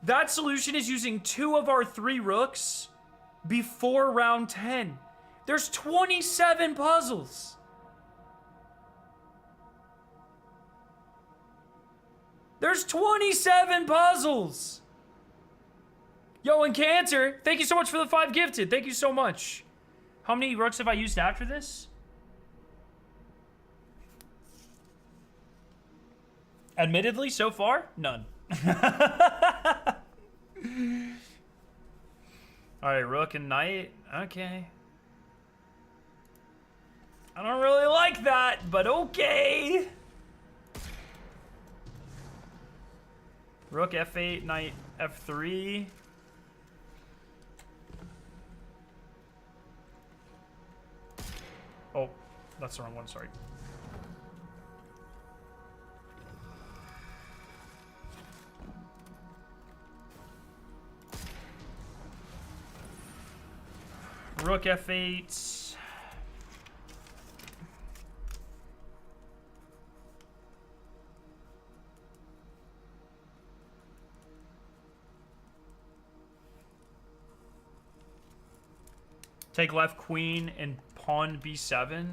That solution is using 2 of our 3 rooks before round 10. There's 27 puzzles. There's 27 puzzles. Yo, and Cantor, thank you so much for the 5 gifted. Thank you so much. How many rooks have I used after this? Admittedly, so far, none. Alright, rook and knight. Okay. I don't really like that, but okay. Rook f8, knight f3. Oh, that's the wrong one, sorry. Rook f8. Take left queen and pawn b7.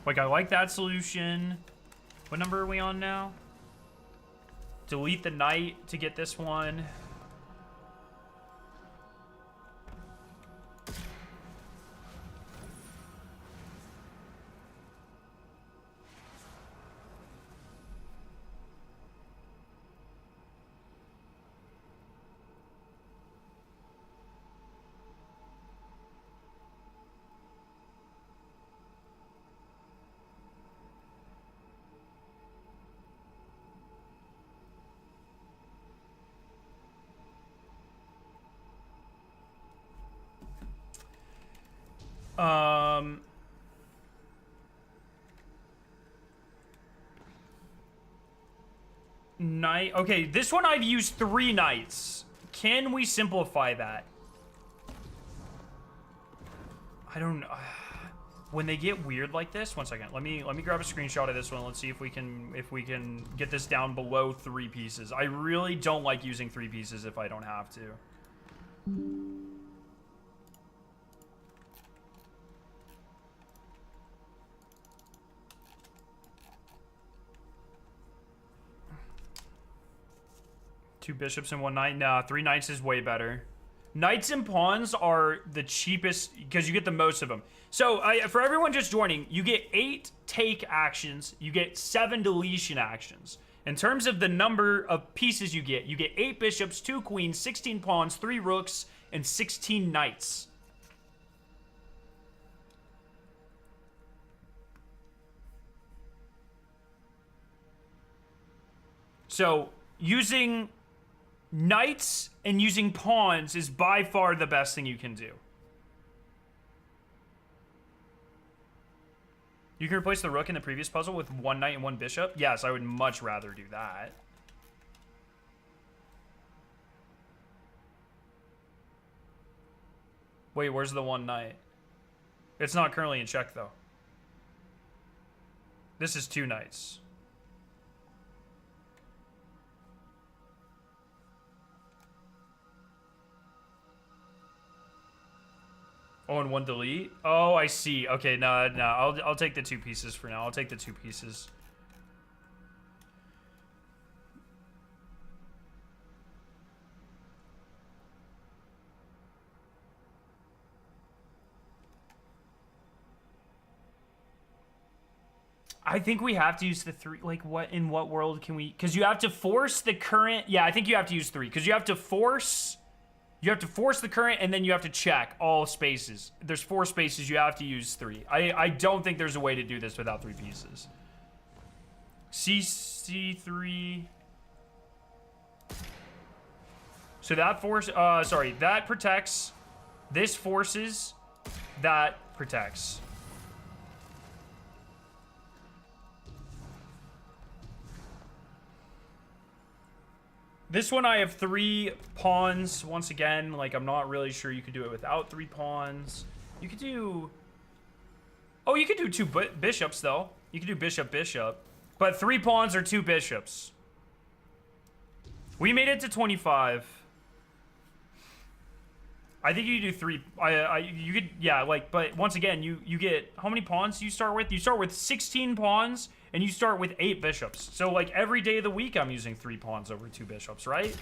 Like, I like that solution. What number are we on now? Delete the knight to get this one. Knight. Okay, this one I've used 3 knights. Can we simplify that? I don't know. When they get weird like this, one second. Let me grab a screenshot of this one. Let's see if we can get this down below 3 pieces. I really don't like using 3 pieces if I don't have to. Two bishops and 1 knight. Nah, 3 knights is way better. Knights and pawns are the cheapest because you get the most of them. So for everyone just joining, you get 8 take actions. You get 7 deletion actions. In terms of the number of pieces you get 8 bishops, 2 queens, 16 pawns, 3 rooks, and 16 knights. So using knights and using pawns is by far the best thing you can do. You can replace the rook in the previous puzzle with 1 knight and 1 bishop. Yes, I would much rather do that. Wait, where's the 1 knight? It's not currently in check, though. This is 2 knights. Oh, and 1 delete? Oh, I see. Okay, no, I'll take the 2 pieces for now. I'll take the 2 pieces. I think we have to use the 3. Like, what in what world can we? Because you have to force the current. Yeah, I think you have to use 3 because you have to force. You have to force the current, and then you have to check all spaces. There's 4 spaces, you have to use 3. I don't think there's a way to do this without 3 pieces. CC3. So that that protects. This forces. That protects. This one I have 3 pawns. Once again, like, I'm not really sure you could do it without 3 pawns. You could do... Oh, you could do 2 bishops, though. You could do bishop, bishop. But 3 pawns or 2 bishops. We made it to 25. I think you could do 3. You could, yeah, like, but once again, you get, how many pawns do you start with? You start with 16 pawns, and you start with 8 bishops. So, like, every day of the week, I'm using 3 pawns over 2 bishops, right?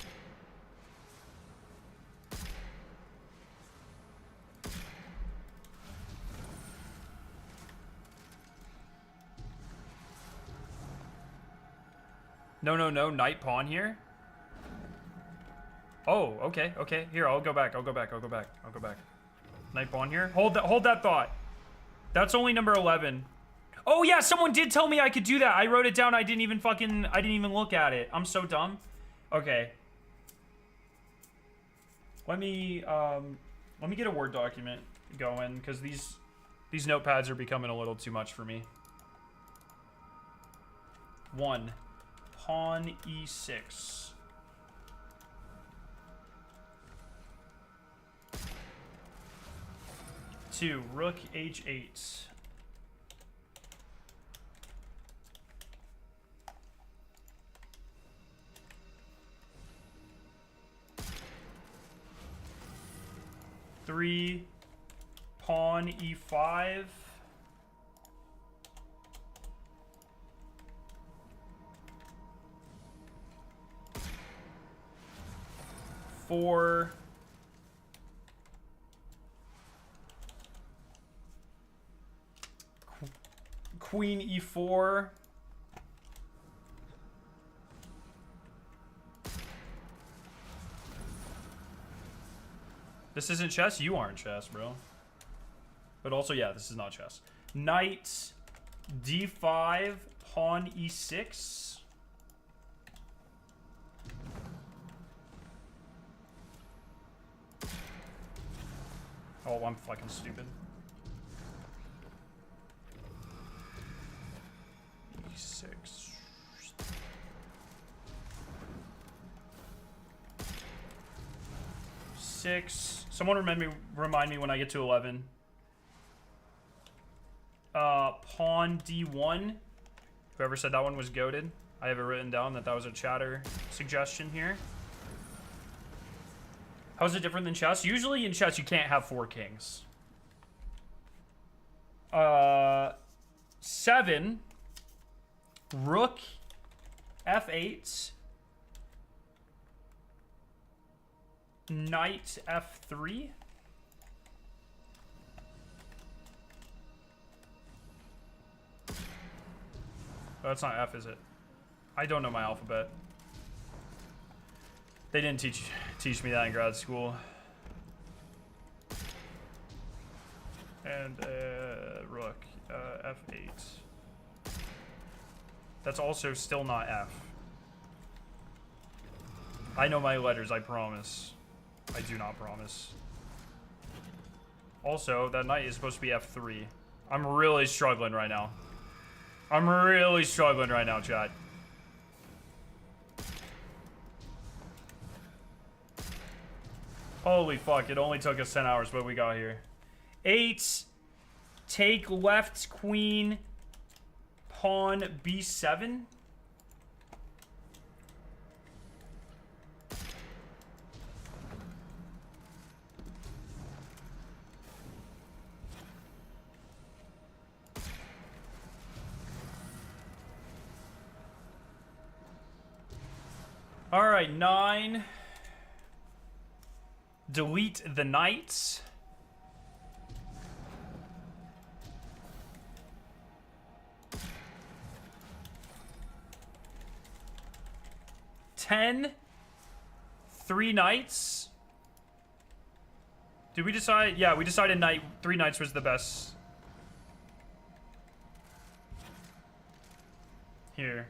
No, knight pawn here. Oh, okay, okay. Here, I'll go back. Knight pawn here. Hold that thought. That's only number 11. Oh yeah, someone did tell me I could do that. I wrote it down. I didn't even look at it. I'm so dumb. Okay. Let me get a Word document going, because these notepads are becoming a little too much for me. 1. Pawn e6. 2. Rook h8. 3. Pawn e5. 4. Queen e4. This isn't chess? You aren't chess, bro. But also, yeah, this is not chess. Knight d5, pawn e6. Oh, I'm fucking stupid. E6. 6. Someone remind me when I get to 11. Pawn d1. Whoever said that one was goated. I have it written down that was a chatter suggestion here. How's it different than chess? Usually in chess you can't have 4 kings. 7. Rook f8. Knight f3. Oh, that's not F, is it? I don't know my alphabet. They didn't teach me that in grad school. And rook f8. That's also still not F. I know my letters, I promise. I do not promise. Also, that knight is supposed to be f3. I'm really struggling right now. Chat. Holy fuck, it only took us 10 hours, but we got here. 8. Take left queen. Pawn b7. All right, 9. Delete the knights. 10. 3 knights. Did we decide? Yeah, we decided 3 knights was the best. Here.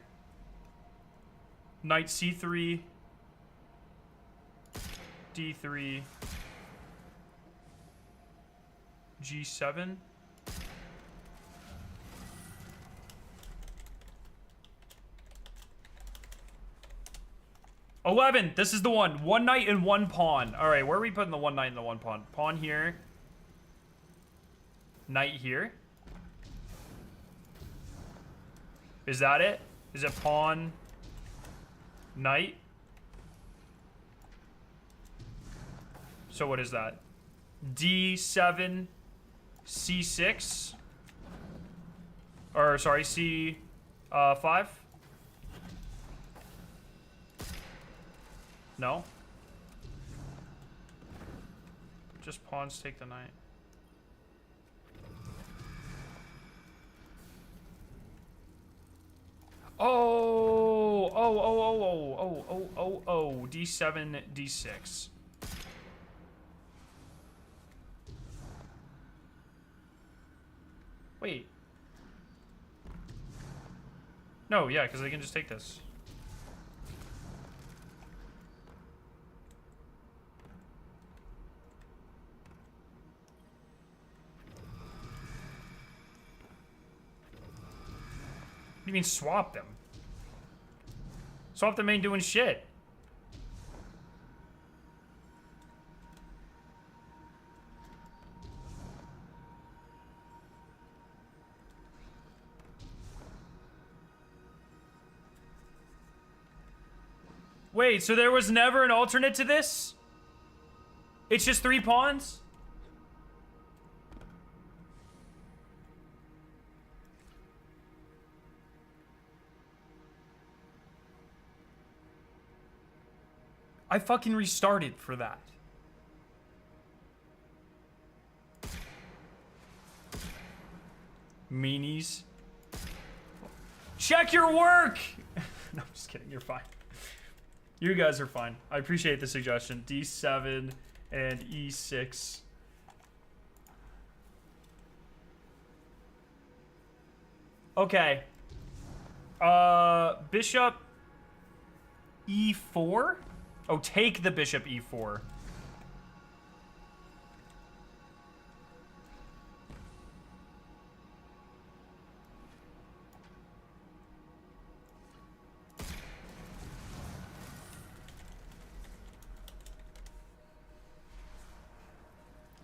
Knight c3. d3. g7. 11. This is the one. One knight and one pawn. All right, where are we putting the one knight and the one pawn? Pawn here. Knight here. Is that it? Is it pawn, knight? So what is that? D7, C6. Or, sorry, C5? No? Just pawns take the knight. Oh, D7, D6. Wait. No, yeah, because they can just take this. What do you mean swap them? Swap them ain't doing shit. Wait, so there was never an alternate to this? It's just 3 pawns? I fucking restarted for that. Meanies. Check your work! No, I'm just kidding. You're fine. You guys are fine. I appreciate the suggestion. D7 and E6. Okay. Bishop E4? Oh, take the bishop E4.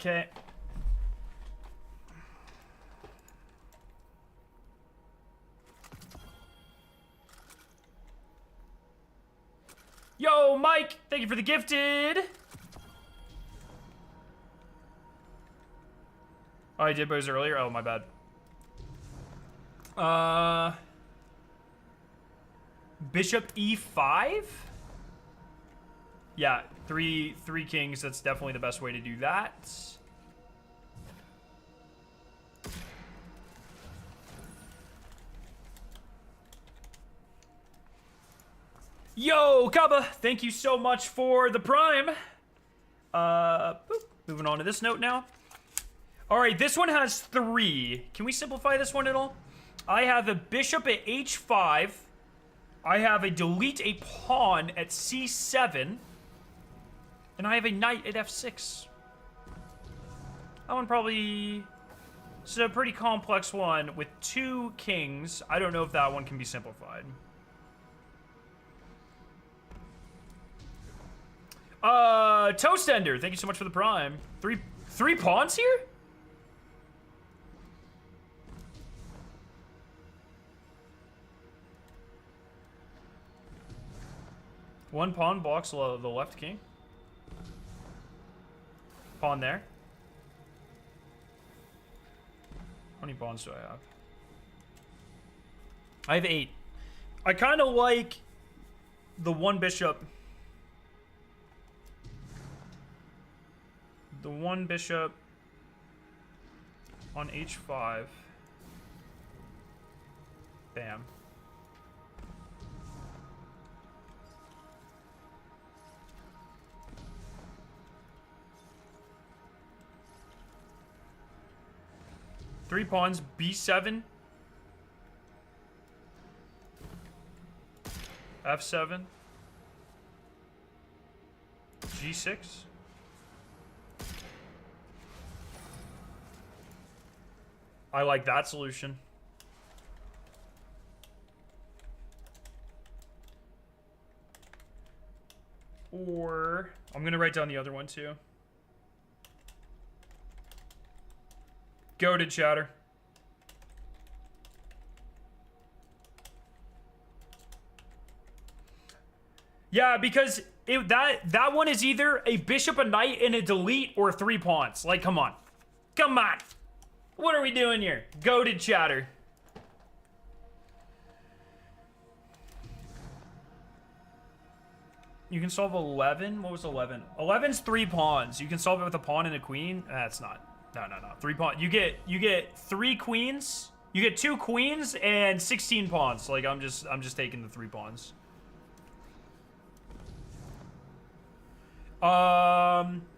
Okay. Yo, Mike, thank you for the gifted. Oh, I did booze earlier? Oh, my bad. Bishop E5? Yeah, three kings. That's definitely the best way to do that. Yo, Kaba, thank you so much for the prime. Boop. Moving on to this note now. All right, this one has 3. Can we simplify this one at all? I have a bishop at H5. I have a delete a pawn at C7. And I have a knight at F6. That one probably... It's a pretty complex one with 2 kings. I don't know if that one can be simplified. Toastender, thank you so much for the prime. Three pawns here? One pawn blocks the left king. Pawn there. How many pawns do I have? I have 8. I kind of like the one bishop. The one bishop on H5. Bam. Three pawns, B7. F7. G6. I like that solution. Or I'm going to write down the other one too. Goated chatter. Yeah, because that one is either a bishop, a knight, and a delete, or 3 pawns. Like, come on. Come on. What are we doing here? Goated chatter. You can solve 11? What was 11? 11's 3 pawns. You can solve it with a pawn and a queen? That's not. No. 3 pawns. You get 3 queens. You get 2 queens and 16 pawns. Like, I'm just taking the 3 pawns.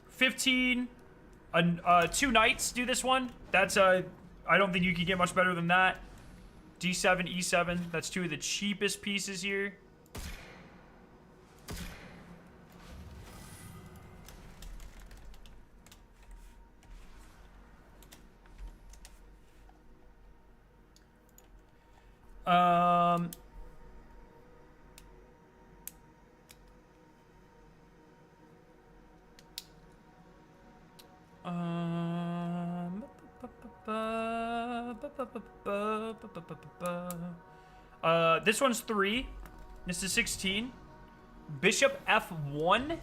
15. 2 knights do this one. That's I don't think you can get much better than that. D7, E7. That's 2 of the cheapest pieces here. This one's 3. This is 16. Bishop F1.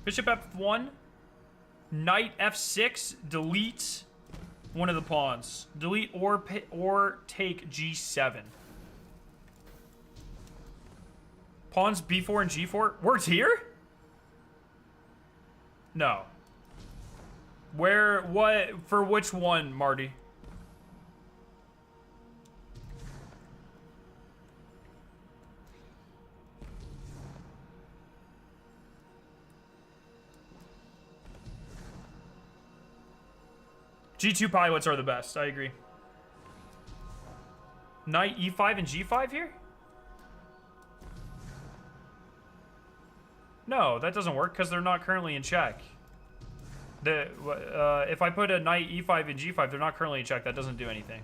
Bishop F1. Knight F6. Delete one of the pawns. Delete or take G7. Pawns B4 and G4. Worked here? No. Where, what, for which one, Marty? G2 pilots are the best, I agree. Knight E5 and G5 here? No, that doesn't work because they're not currently in check. If I put a knight E5 and G5, they're not currently in check. That doesn't do anything.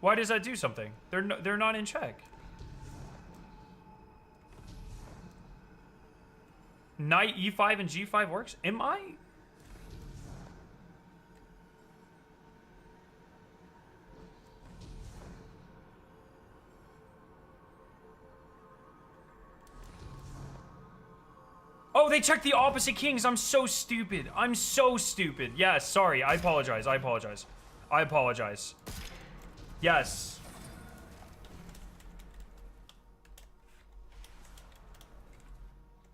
Why does that do something? They're not in check. Knight E5 and G5 works? Am I? Oh, they checked the opposite kings. I'm so stupid. I'm so stupid. Yes, sorry. I apologize. I apologize. I apologize. Yes.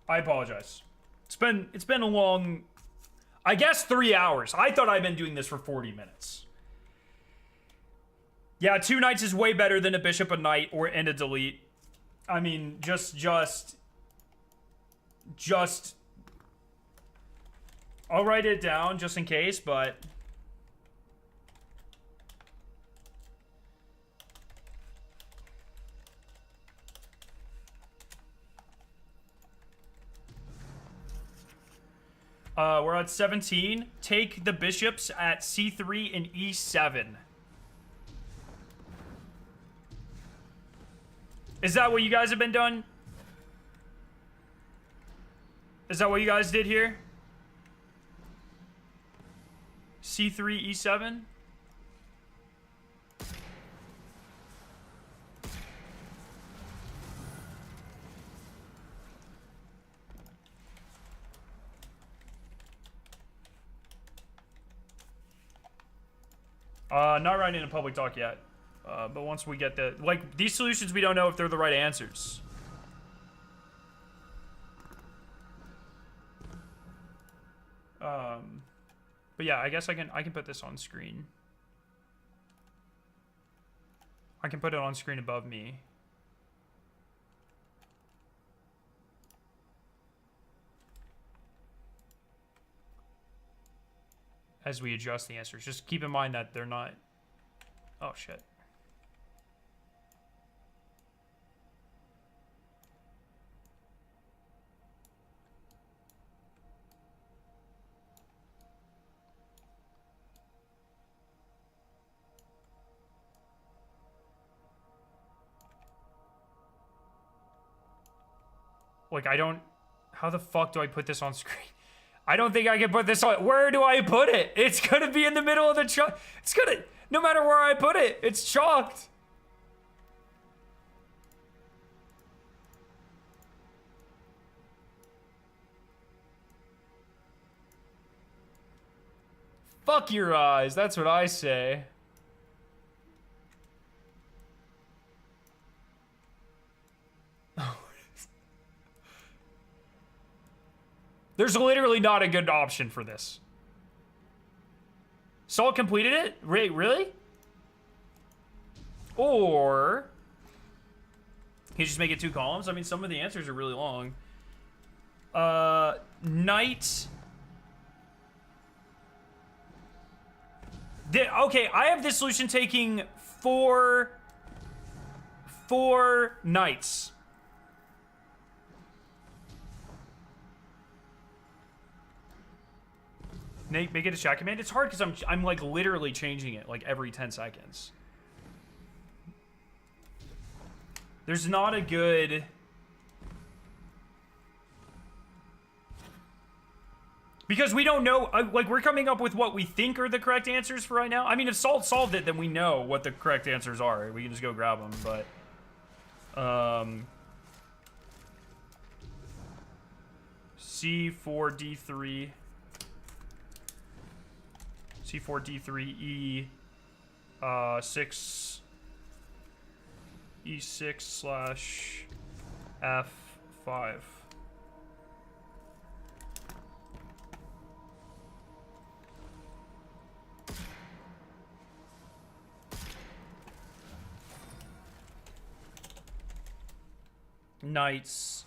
I apologize. It's been a long, I guess 3 hours. I thought I'd been doing this for 40 minutes. Yeah, 2 knights is way better than a bishop, a knight, and a delete. I mean, just I'll write it down just in case, but we're at 17. Take the bishops at C3 and E7. Is that what you guys have been done? Is that what you guys did here? C3, E7? Not writing in a public doc yet. But once we get the... Like, these solutions, we don't know if they're the right answers. But yeah, I guess I can put this on screen. I can put it on screen above me. As we adjust the answers. Just keep in mind that they're not... Oh, shit. Like, I don't... How the fuck do I put this on screen? I don't think I can put this on... Where do I put it? It's gonna be in the middle of the chalk. It's gonna... No matter where I put it, it's chalked. Fuck your eyes. That's what I say. There's literally not a good option for this. Salt completed it? Wait, really? Or... Can you just make it 2 columns? I mean, some of the answers are really long. Night... Okay, I have this solution taking 4 nights. Make it a chat command. It's hard because I'm like literally changing it like every 10 seconds. There's not a good... Because we don't know, like, we're coming up with what we think are the correct answers for right now. I mean, if Salt solved it, then we know what the correct answers are. We can just go grab them, but... C4D3... C4D3, E6... E6/F5. Knights,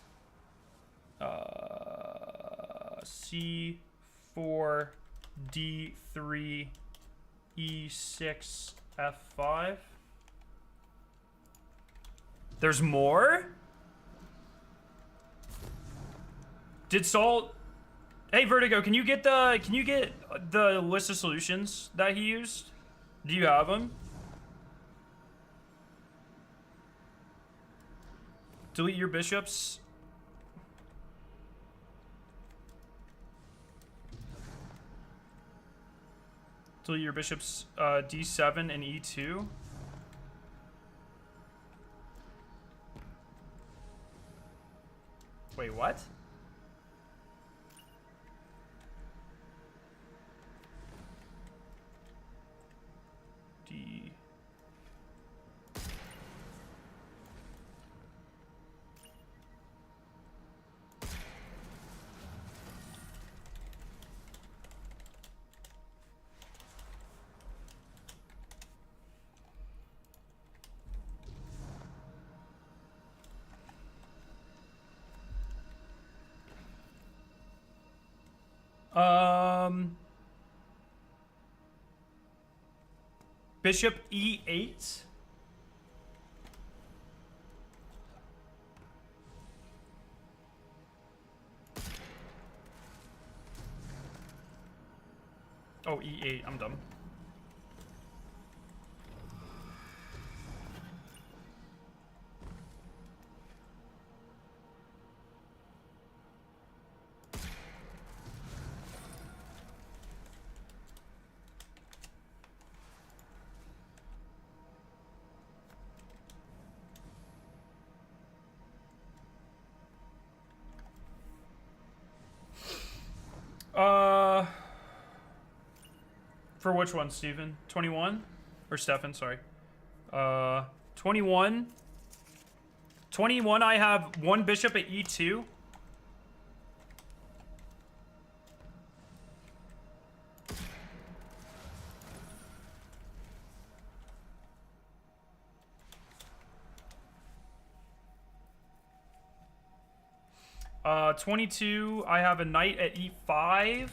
C4, D3, E6, F5. There's more? Did Salt... Hey, Vertigo, can you get the list of solutions that he used? Do you have them? Delete your bishops. Delete your bishops D7 and E2. Wait, what? D... Bishop E8. Oh, E8. I'm dumb. For which one, Steven? 21? Or Stefan, sorry. 21. 21, I have 1 bishop at E2. Uh, 22, I have a knight at E5.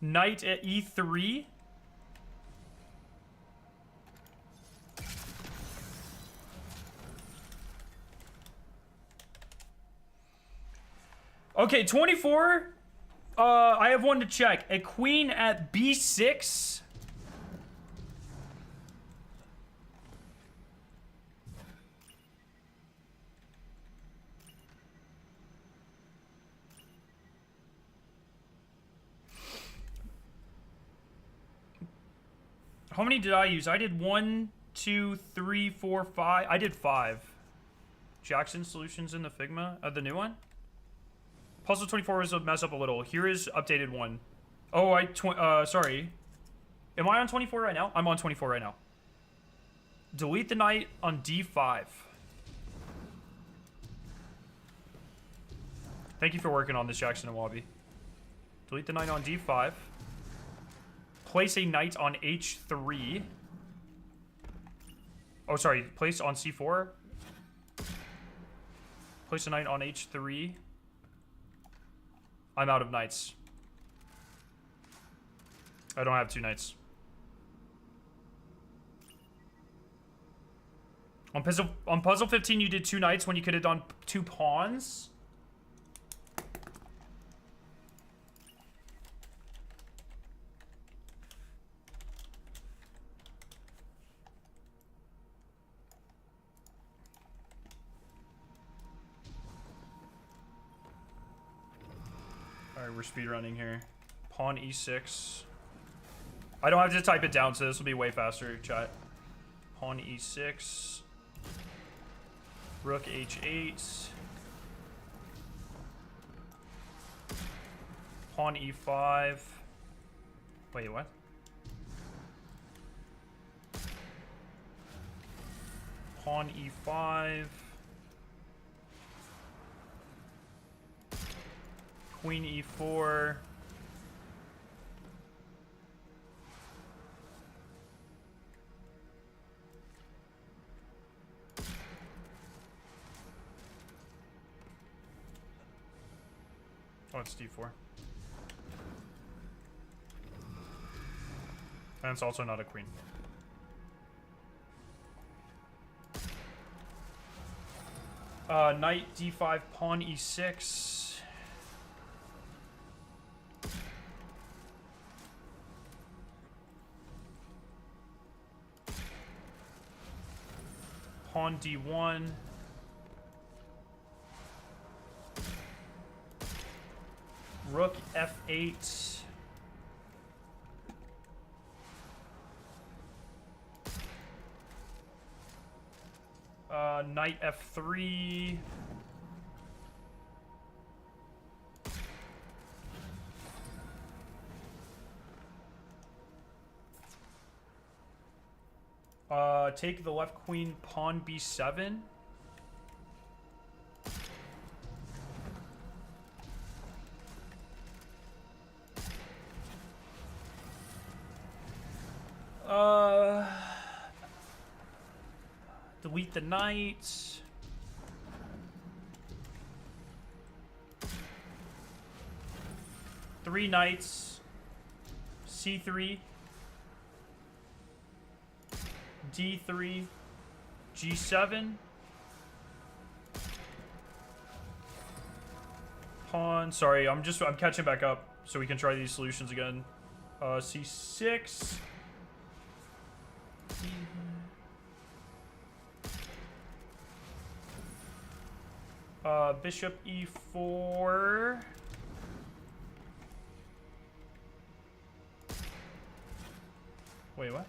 Knight at E3. Okay, 24. I have one to check. A queen at b6. How many did I use? I did 1, 2, 3, 4, 5. I did 5. Jackson solutions in the Figma, the new one. Puzzle 24 is a mess up a little. Here is updated one. Oh, sorry. Am I on 24 right now? I'm on 24 right now. Delete the knight on d5. Thank you for working on this, Jackson and Wabi. Delete the knight on d5. Place a knight on h3. Oh, sorry. Place on c4. Place a knight on h3. I'm out of knights. I don't have 2 knights. On puzzle 15, you did 2 knights when you could have done 2 pawns. Alright, we're speedrunning here. Pawn e6. I don't have to type it down, so this will be way faster, chat. Pawn e6. Rook h8. Pawn e5. Wait, what? Pawn e5. Queen e4. Oh, it's d4. And it's also not a queen. Knight d5, pawn e6. Pawn d1. Rook f8. Knight f3. Take the left queen, pawn b7. Delete the knight. Three knights. c3. d3. g7. Pawn. Sorry, I'm catching back up so we can try these solutions again. c6. Bishop e4. Wait, what?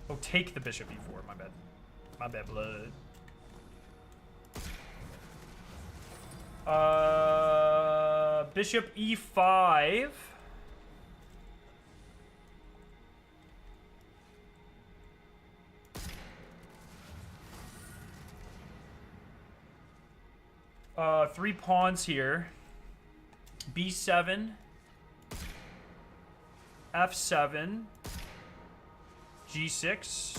Oh, take the bishop e4. My bad. My bad, blood. Bishop e5. Three pawns here. b7. f7. g6.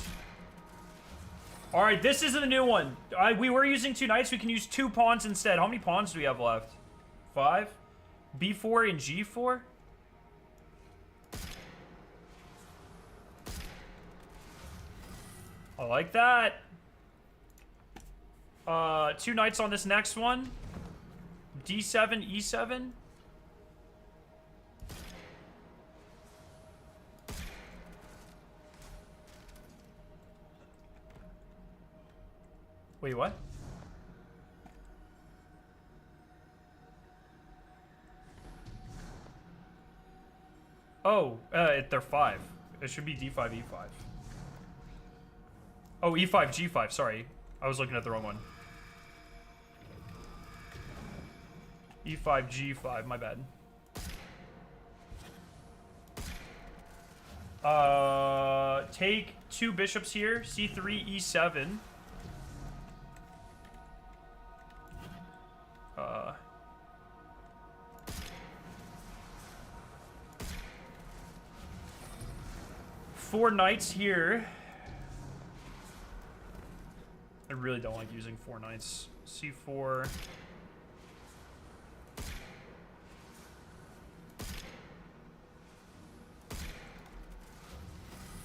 All right, this is the new one. We were using 2 knights. We can use 2 pawns instead. How many pawns do we have left? 5. b4 and g4. I like that. 2 knights on this next one. D7, E7? Wait, what? Oh, they're 5. It should be D5, E5. Oh, E5, G5, sorry. I was looking at the wrong one. E5, G5, my bad. Take 2 bishops here, C3, E7. Four knights here. I really don't like using 4 knights. C4.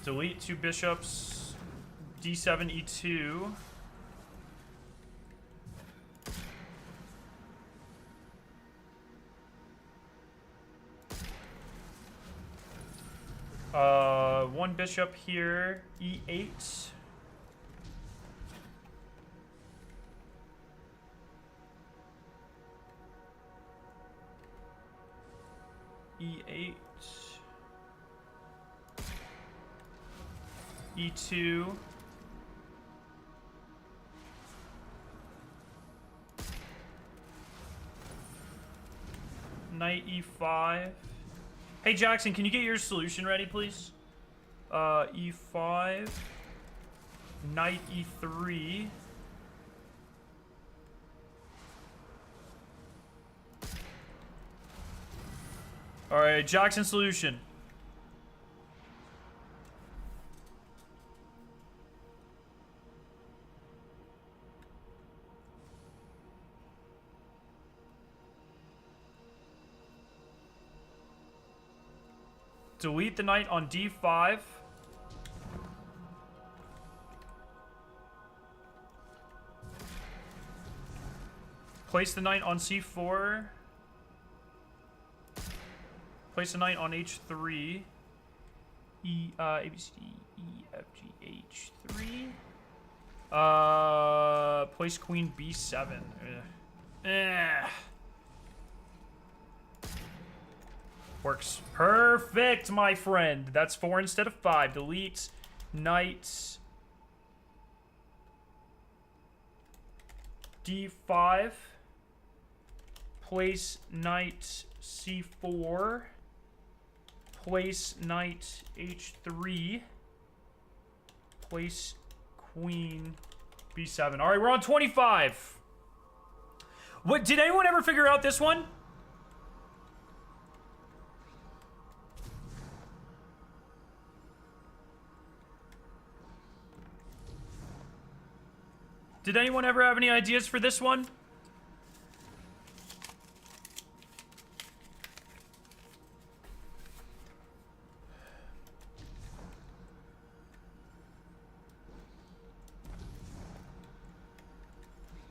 Delete 2 bishops. D7, E2. One bishop here, E8. E8. E2. Knight E5. Hey Jackson, can you get your solution ready, please? E5. Knight E3. Alright, Jackson solution. Delete the knight on D5. Place the knight on C4. Place the knight on H3. A, B, C, D, E, F, G, H3. Place queen B7. Works. Perfect, my friend. That's 4 instead of 5. Delete knight D5. Place knight C4. Place knight H3. Place queen B7. All right, we're on 25. What, did anyone ever figure out this one? Did anyone ever have any ideas for this one?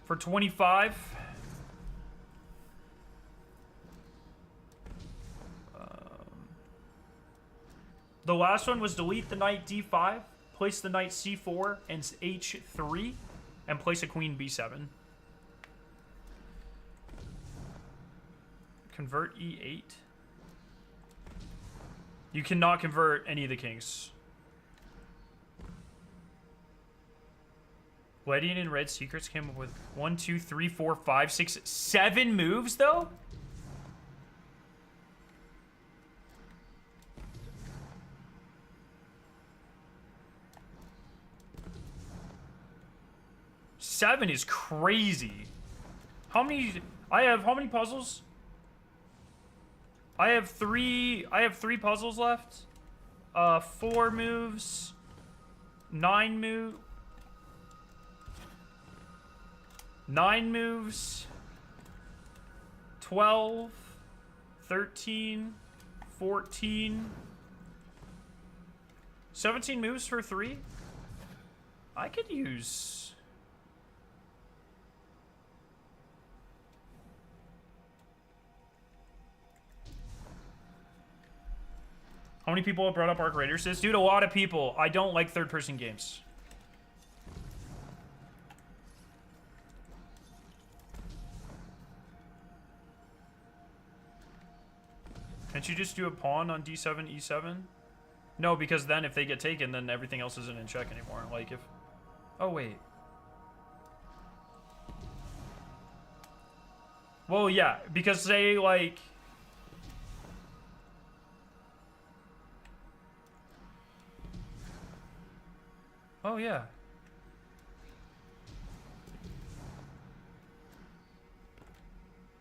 For 25. The last one was delete the knight D5, place the knight C4 and H3, and place a queen B7. Convert E8. You cannot convert any of the kings. Wedding and Red Secrets came up with 1, 2, 3, 4, 5, 6, 7 moves, though? Seven is crazy. How many? I have how many puzzles? I have three puzzles left. 4 moves. 9 moves. 9 moves. 12. 13. 14. 17 moves for 3. I could use... How many people have brought up Arc Raiders? Dude, a lot of people. I don't like third-person games. Can't you just do a pawn on d7, e7? No, because then if they get taken, then everything else isn't in check anymore. Like if... Oh, wait. Well, yeah, because say, like... Oh, yeah.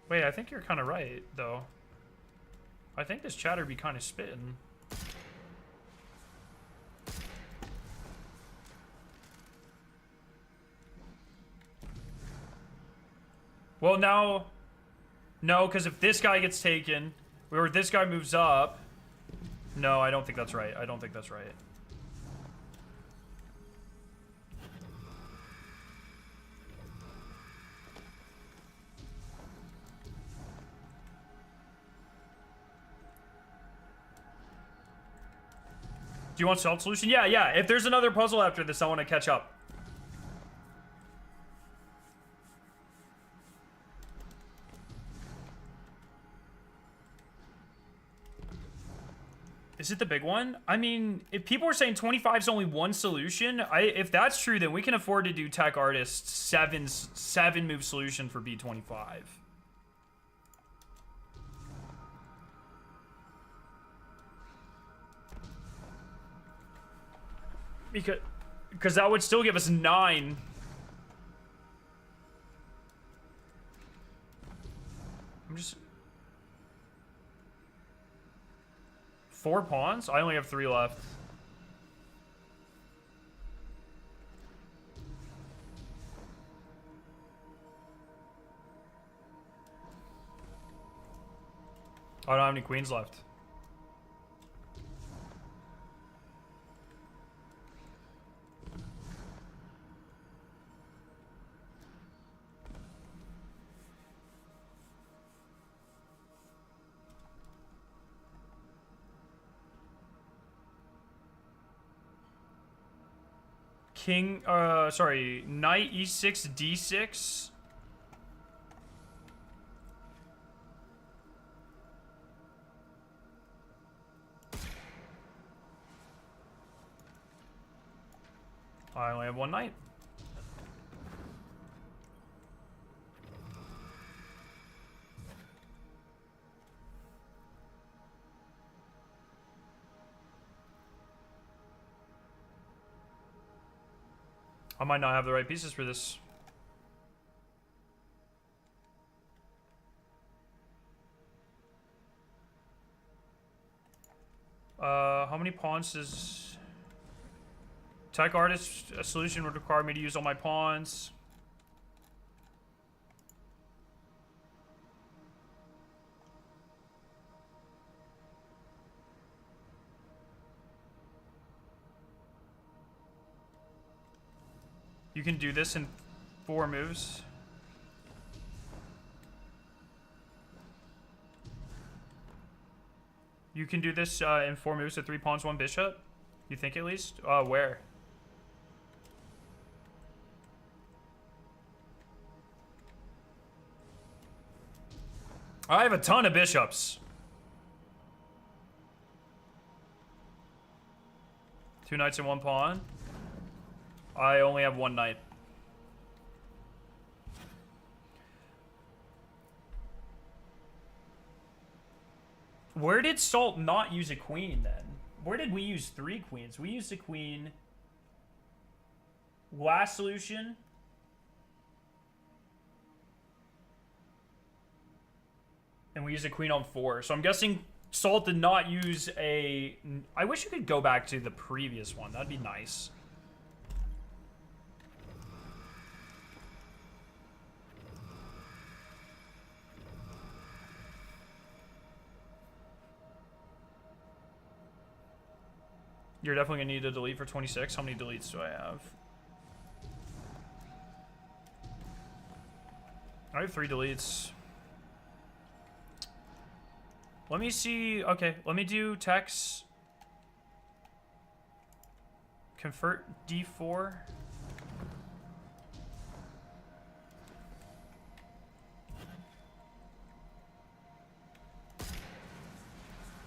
Wait, I think you're kind of right, though. I think this chatter be kind of spitting. Well, now... No, because if this guy gets taken, or this guy moves up... No, I don't think that's right. I don't think that's right. Do you want solved solution? Yeah, yeah. If there's another puzzle after this, I want to catch up. Is it the big one? I mean, if people are saying 25 is only one solution, if that's true, then we can afford to do Tech Artist 7 move solution for B25. Because that would still give us 9. I'm just... 4 pawns? I only have 3 left. I don't have any queens left. Sorry, knight e6, d6. I only have 1 knight. I might not have the right pieces for this. How many pawns does... Tech Artist, a solution would require me to use all my pawns. You can do this in 4 moves. You can do this in 4 moves with 3 pawns, 1 bishop? You think at least? Where? I have a ton of bishops. 2 knights and 1 pawn. I only have 1 knight. Where did Salt not use a queen then? Where did we use 3 queens? We used a queen. Last solution. And we used a queen on 4. So I'm guessing Salt did not use a... I wish you could go back to the previous one. That'd be nice. You're definitely gonna need to delete for 26. How many deletes do I have? I have 3 deletes. Let me see. Okay, let me do text. Convert d4.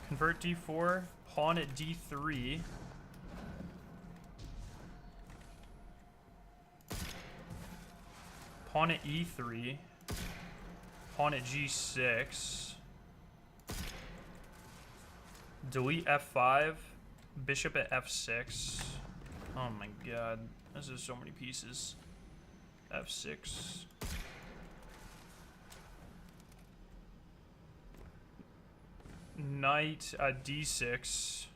Convert d4. Pawn at d3. Pawn at e3. Pawn at g6. Delete f5. Bishop at f6. Oh my god. This is so many pieces. f6. Knight at d6.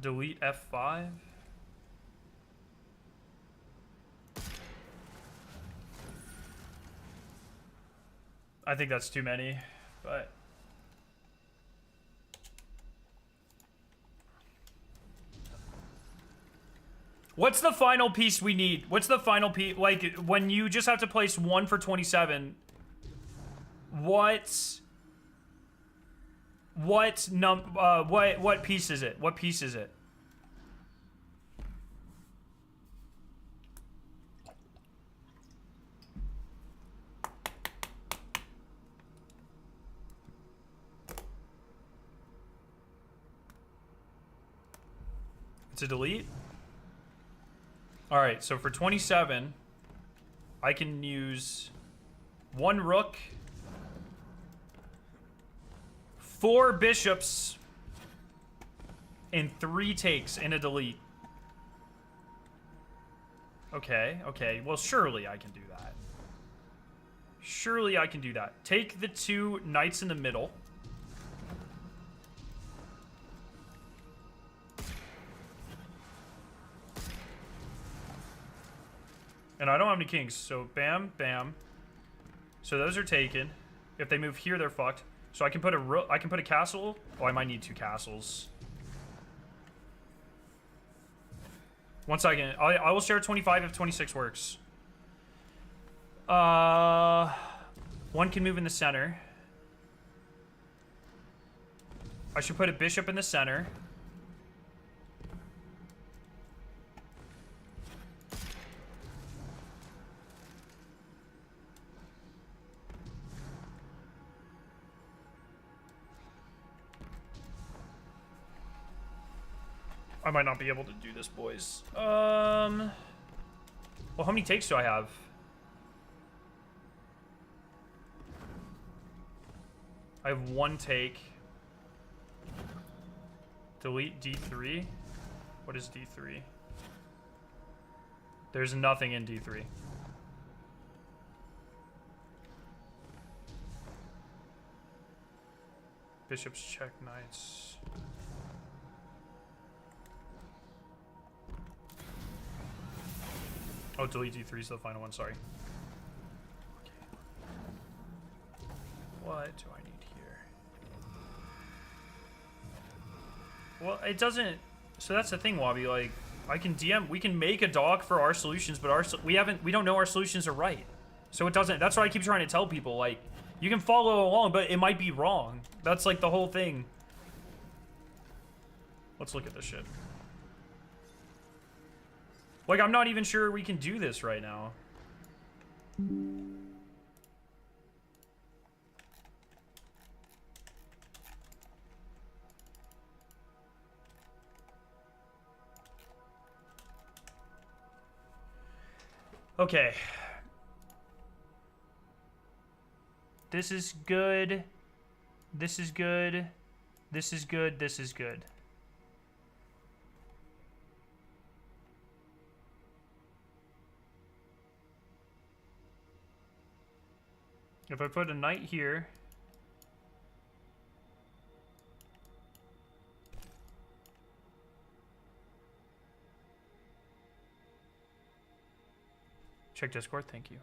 Delete f5. I think that's too many, but... What's the final piece we need? What's the final piece? Like, when you just have to place 1 for 27, what piece is it? What piece is it? It's a delete? Alright, so for 27, I can use 1 rook, 4 bishops, and 3 takes in a delete. Okay, okay. Well, surely I can do that. Surely I can do that. Take the 2 knights in the middle. And I don't have any kings, so bam, bam. So those are taken. If they move here, they're fucked. So I can put a castle. Oh, I might need 2 castles. 1 second. I will share 25 if 26 works. 1 can move in the center. I should put a bishop in the center. I might not be able to do this, boys. Well, how many takes do I have? I have 1 take. Delete D3. What is D3? There's nothing in D3. Bishops check knights. Oh, delete D3 is the final one, sorry. Okay. What do I need here? Well, it doesn't... So that's the thing, Wabi, like, I can DM... We can make a doc for our solutions, but we don't know our solutions are right. So it doesn't... That's what I keep trying to tell people, like, you can follow along, but it might be wrong. That's, like, the whole thing. Let's look at this shit. Like, I'm not even sure we can do this right now. Okay. This is good. This is good. This is good. This is good. If I put a knight here, check Discord, thank you.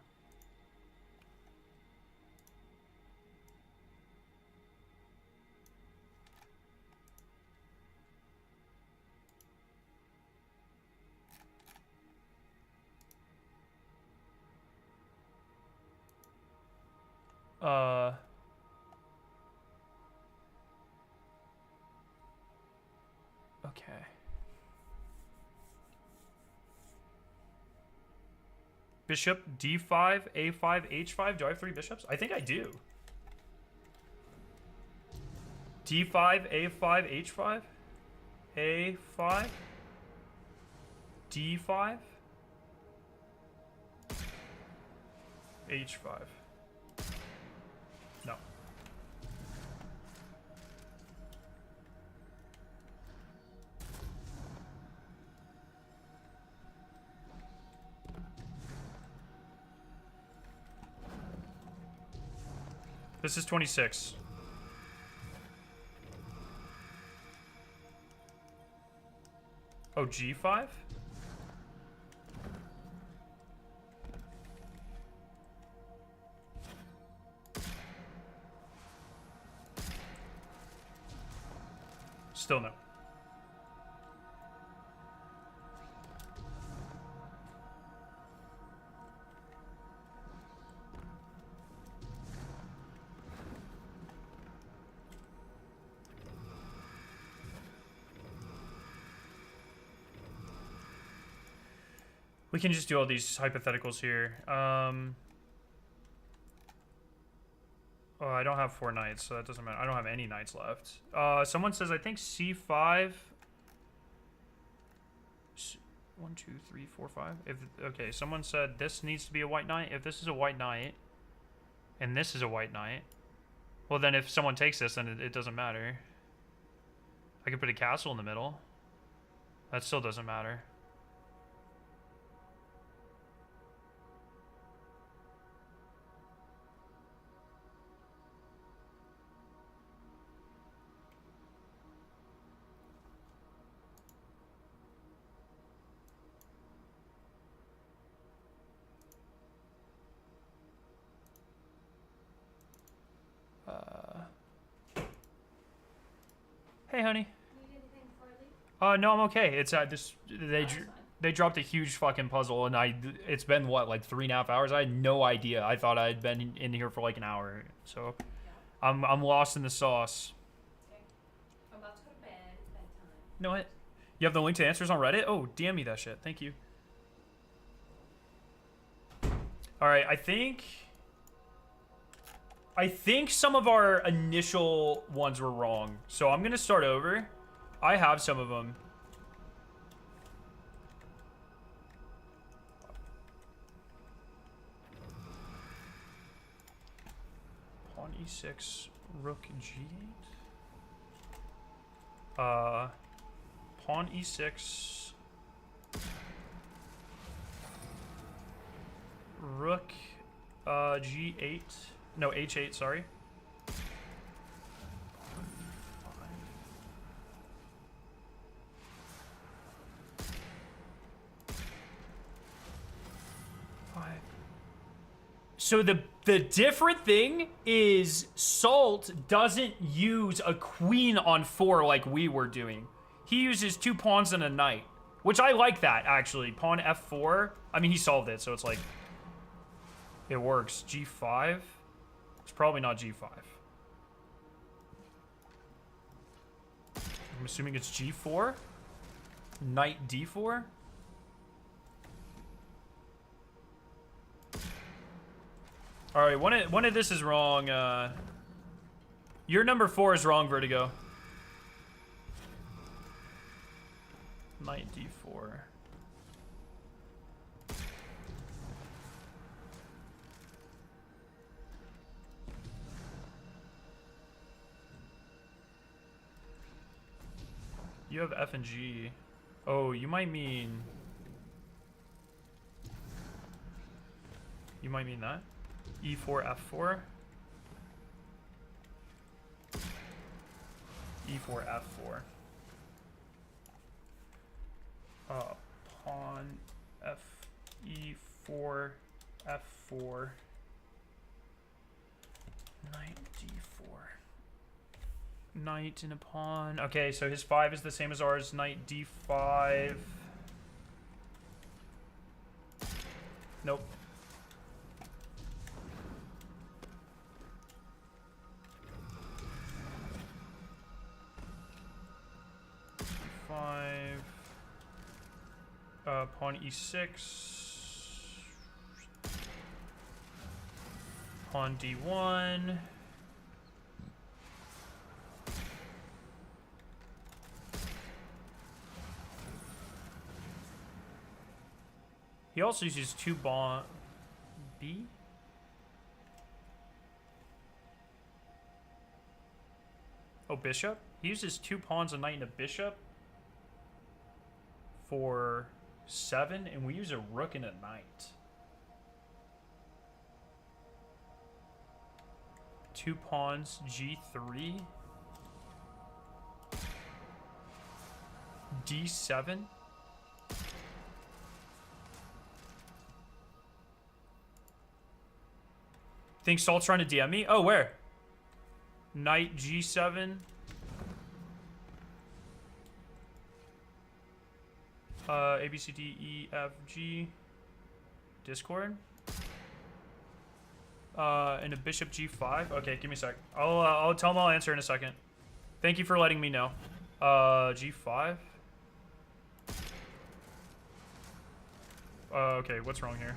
Okay. Bishop d5, a5, h5. Do I have 3 bishops? I think I do. d5, a5, h5, a5, d5, h5. No. This is 26. Oh, G5? Still no. We can just do all these hypotheticals here. Oh, I don't have 4 knights, so that doesn't matter. I don't have any knights left. Someone says, I think c5. 1, 2, 3, 4, 5. Okay, someone said this needs to be a white knight. If this is a white knight, and this is a white knight, well then if someone takes this, then it doesn't matter. I could put a castle in the middle. That still doesn't matter. Hey, honey. Need anything before I leave? No, I'm okay. It's this. They dropped a huge fucking puzzle, and it's been what, like 3.5 hours. I had no idea. I thought I had been in here for like an hour. So, yeah. I'm lost in the sauce. Okay. I'm about to go to bed. It's bedtime. You know what? You have the link to answers on Reddit? Oh, DM me that shit. Thank you. All right, I think some of our initial ones were wrong. So I'm going to start over. I have some of them. Pawn e6, rook g8. Pawn e6. Rook g8. No, h8, sorry. So the different thing is Salt doesn't use a queen on 4 like we were doing. He uses 2 pawns and a knight, which I like that, actually. Pawn f4. I mean, he solved it, so it's like, it works. g5. It's probably not g5. I'm assuming it's g4. Knight d4. All right, one of this is wrong. Your number 4 is wrong, Vertigo. Knight d4. You have F and G. Oh, you might mean... You might mean that? E4, F4? E4, F4. Pawn F, E4, F4. Knight D4. Knight and a pawn. Okay, so his 5 is the same as ours. Knight D5. Nope. Pawn e6. Pawn d1. He also uses 2 pawn b. Oh, bishop. He uses 2 pawns, a knight, and a bishop for 7, and we use a rook and a knight. 2 pawns, g3, d7. Think Salt's trying to DM me? Oh, where? Knight g7. A, B, C, D, E, F, G. Discord. And a bishop g5. Okay, give me a sec. I'll tell him I'll answer in a second. Thank you for letting me know. G5. Okay, what's wrong here?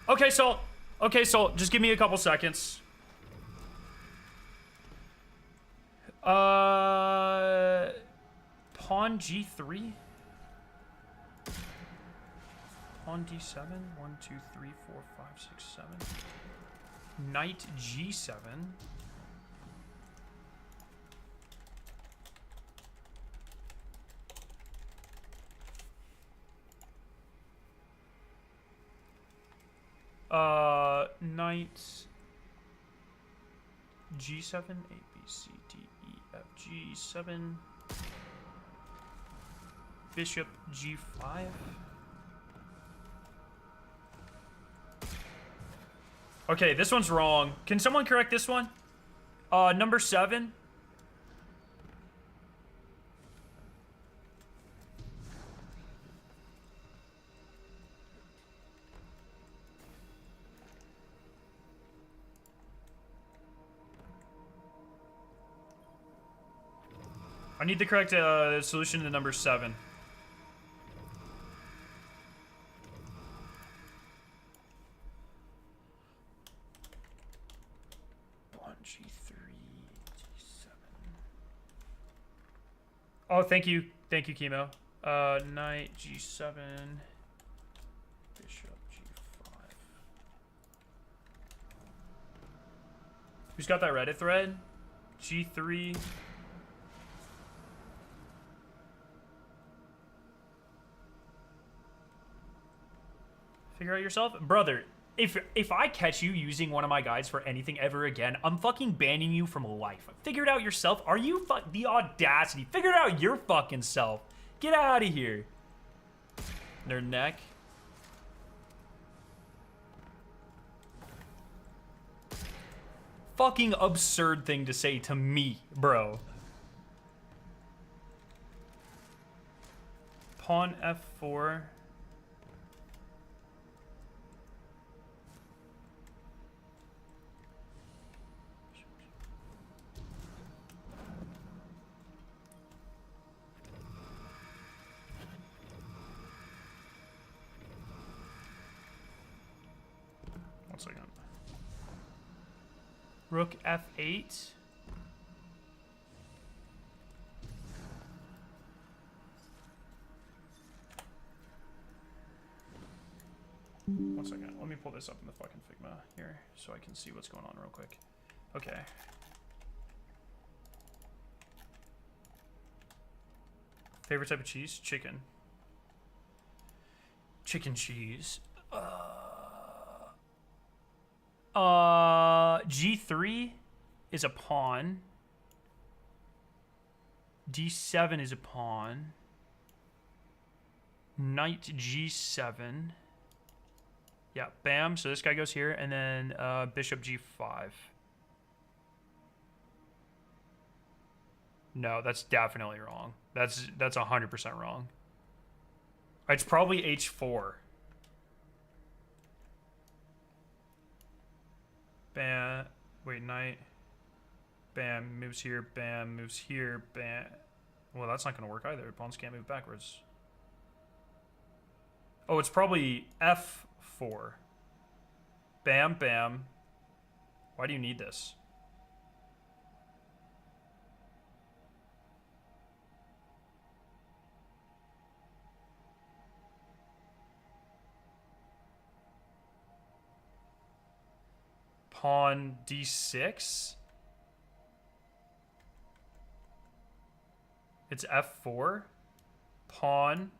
Okay, Salt. Okay, Salt. Just give me a couple seconds. Pawn g3. Pawn d7. 1, 2, 3, 4, 5, 6, 7. Knight g7. Knight g7, A, B, C, D, E, F, G7. Bishop g5. Okay, this one's wrong. Can someone correct this one? Number 7. I need the correct solution to number 7. Pawn g3, g7. Oh, thank you, Chemo. Knight g7, bishop g5. Who's got that Reddit thread? G3. Figure out yourself, brother. If I catch you using one of my guides for anything ever again, I'm fucking banning you from life. Figure it out yourself. Are you the audacity? Figure it out your fucking self. Get out of here. Their neck. Fucking absurd thing to say to me, bro. Pawn f4. One second. Rook f8. One second. Let me pull this up in the fucking Figma here so I can see what's going on real quick. Okay. Favorite type of cheese? Chicken. Chicken cheese. G3 is a pawn. D7 is a pawn. Knight G7. Yeah, bam. So this guy goes here, and then bishop G5. No, that's definitely wrong. That's 100% wrong. It's probably H4. Bam. Wait, knight. Bam. Moves here. Bam. Moves here. Bam. Well, that's not going to work either. Pawns can't move backwards. Oh, it's probably F4. Bam, bam. Why do you need this? Pawn D6? It's F4. Pawn.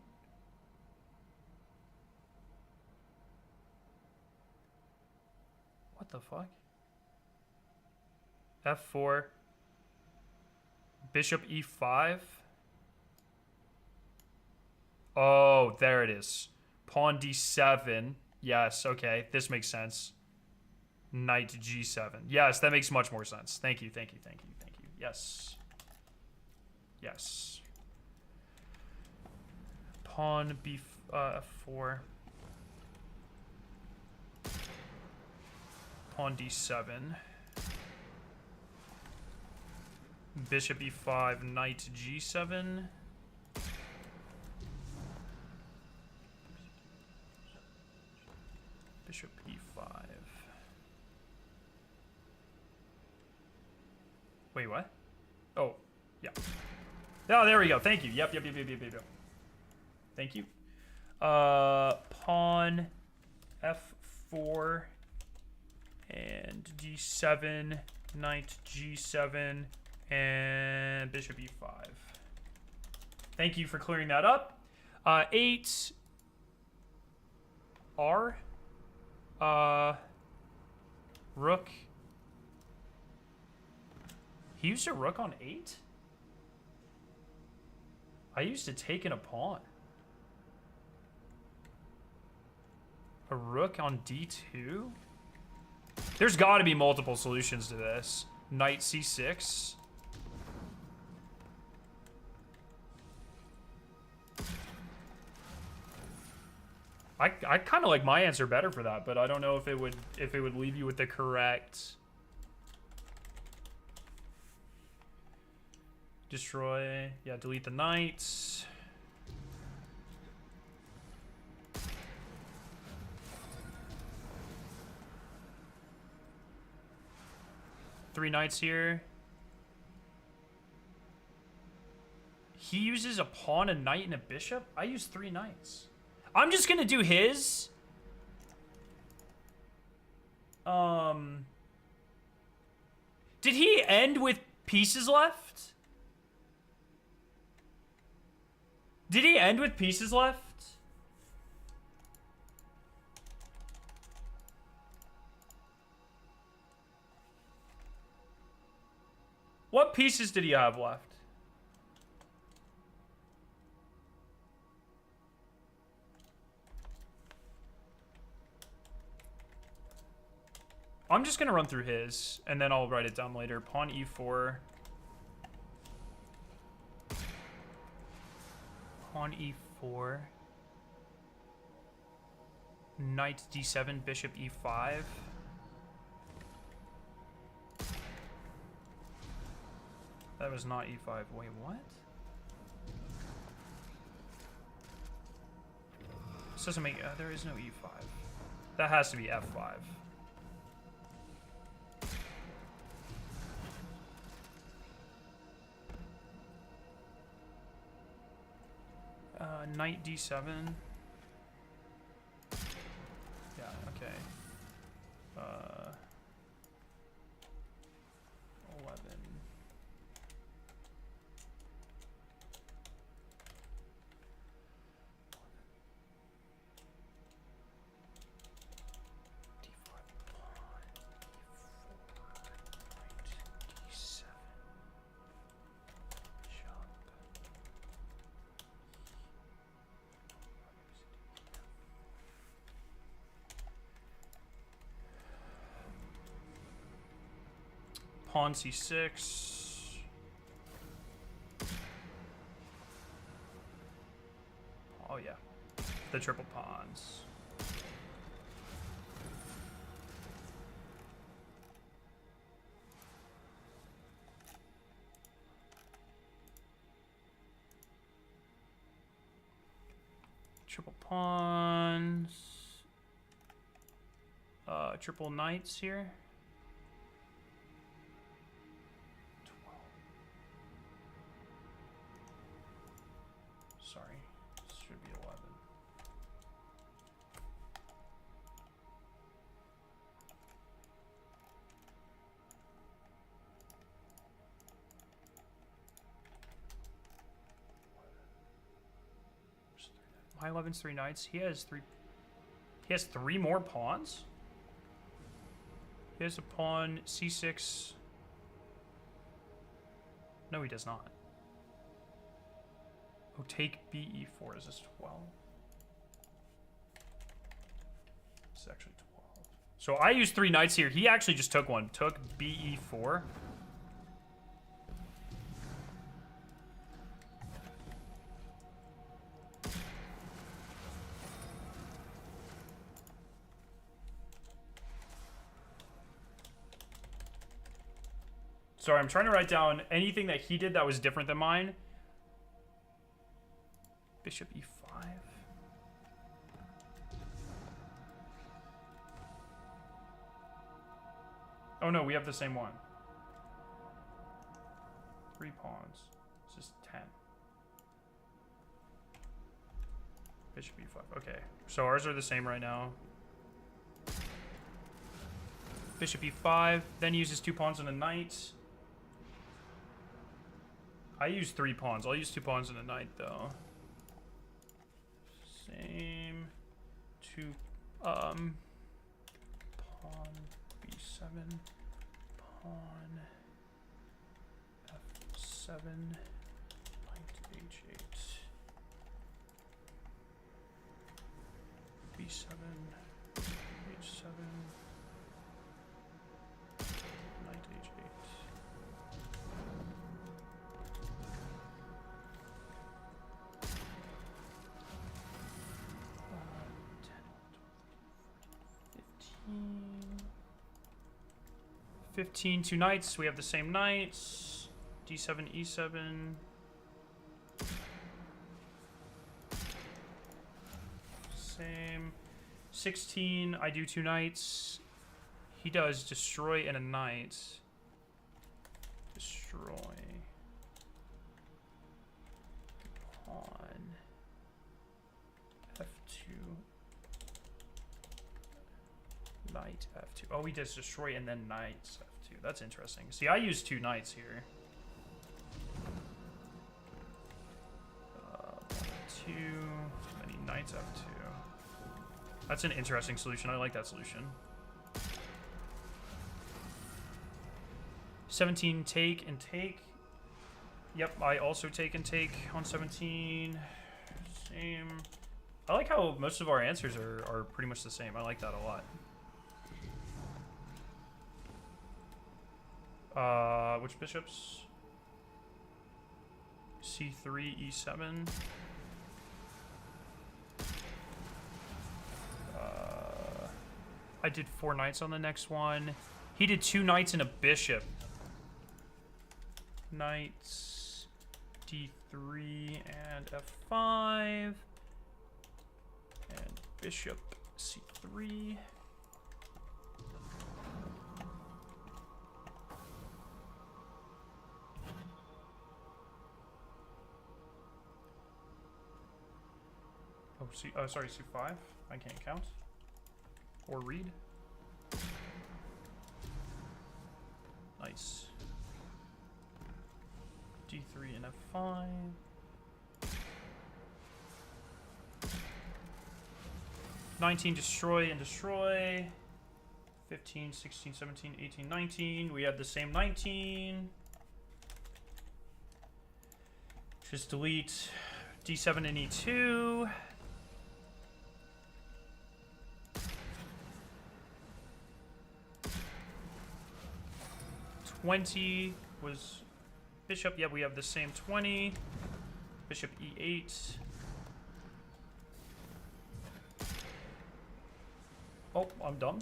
What the fuck? F4. Bishop E5. Oh, there it is. Pawn D7. Yes, okay. This makes sense. Knight G7. Yes, that makes much more sense. Thank you, thank you, thank you, thank you. Yes. Yes. Pawn F4. Pawn D7. Bishop E5, Knight G7. Bishop E5. Wait, what? Oh, yeah. Oh, there we go. Thank you. Yep. Thank you. Pawn F4 and D7, Knight G7, and Bishop E5. Thank you for clearing that up. 8 R. Rook. He used a rook on 8? I used to take in a pawn. A rook on D2? There's got to be multiple solutions to this. Knight C6. I kind of like my answer better for that, but I don't know if it would leave you with the correct. Destroy. Yeah, delete the knights. Three knights here. He uses a pawn, a knight, and a bishop? I use 3 knights. I'm just gonna do his. Did he end with pieces left? Did he end with pieces left? What pieces did he have left? I'm just gonna run through his, and then I'll write it down later. Pawn E4. Pawn E4. Knight D7, Bishop E5. That was not E5. Wait, what? This doesn't make... there is no E5. That has to be F5. Knight D7. Yeah, okay. 11. Pawn C6. Oh yeah, the triple pawns. Triple pawns. Triple knights here. 12. Sorry, this should be 11. My 11's 3 knights. He has 3. He has 3 more pawns. He has a pawn c6. No, he does not. Oh, take be4. Is this 12? It's actually 12. So I used 3 knights here. He actually just took one. Took be4. Sorry, I'm trying to write down anything that he did that was different than mine. Bishop e5. Oh no, we have the same one. 3 pawns. This is 10. Bishop e5. Okay, so ours are the same right now. Bishop e5, then uses 2 pawns and a knight. I use 3 pawns. I'll use 2 pawns and a knight, though. Same. 2, pawn b7, pawn f7, knight h8, b7, h7, knight h8. $15, 2 knights. We have the same knights. D7, E7. Same. 16, I do 2 knights. He does destroy and a knight. Destroy. Pawn. F2. Knight F2. Oh, he does destroy and then knights F2. That's interesting. See, I use 2 knights here. 2. Then he knights F2. That's an interesting solution. I like that solution. 17, take and take. Yep, I also take and take on 17. Same. I like how most of our answers are pretty much the same. I like that a lot. Which bishops? C3, E7. I did 4 knights on the next one. He did 2 knights and a bishop. Knights, D3 and F5. And bishop, C3. Oh, sorry, C5. I can't count. Or read. Nice. D3 and F5. 19, destroy and destroy. 15, 16, 17, 18, 19. We had the same 19. Just delete D7 and E2. 20 was bishop. Yeah, we have the same 20. Bishop E8. Oh, I'm dumb.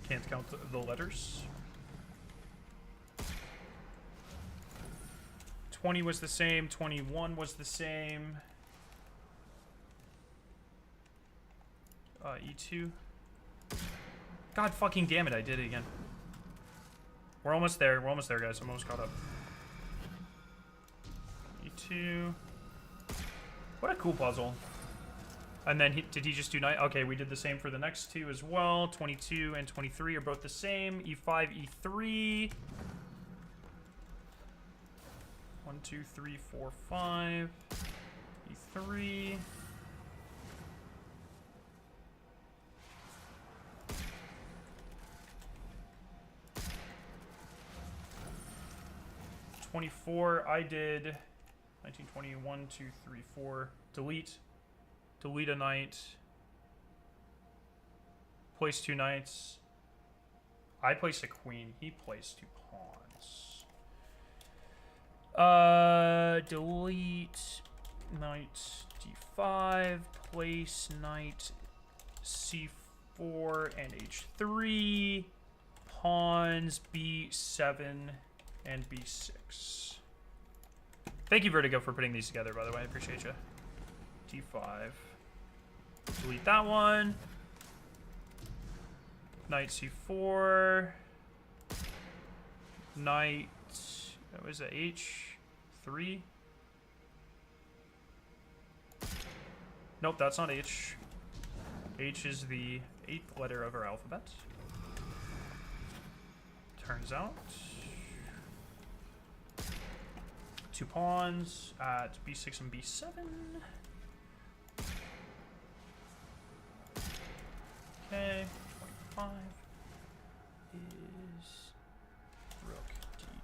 Can't count the letters. 20 was the same. 21 was the same. E2. God fucking damn it, I did it again. We're almost there. We're almost there, guys. I'm almost caught up. E2. What a cool puzzle. And then did he just do knight? Okay, we did the same for the next two as well. 22 and 23 are both the same. E5, E3. 1, 2, 3, 4, 5. E3. '24. I did 1920. 1, 2, 3, 4. Delete. Delete a knight. Place 2 knights. I placed a queen. He placed 2 pawns. Delete knight d5. Place knight c4 and h3. Pawns b7 and b6. Thank you, Vertigo, for putting these together, by the way. I appreciate you. d5. Delete that one. Knight c4. Knight... That was a h3. Nope, that's not H. H is the 8th letter of our alphabet. Turns out. 2 pawns at b6 and b7. Okay, 25 is rook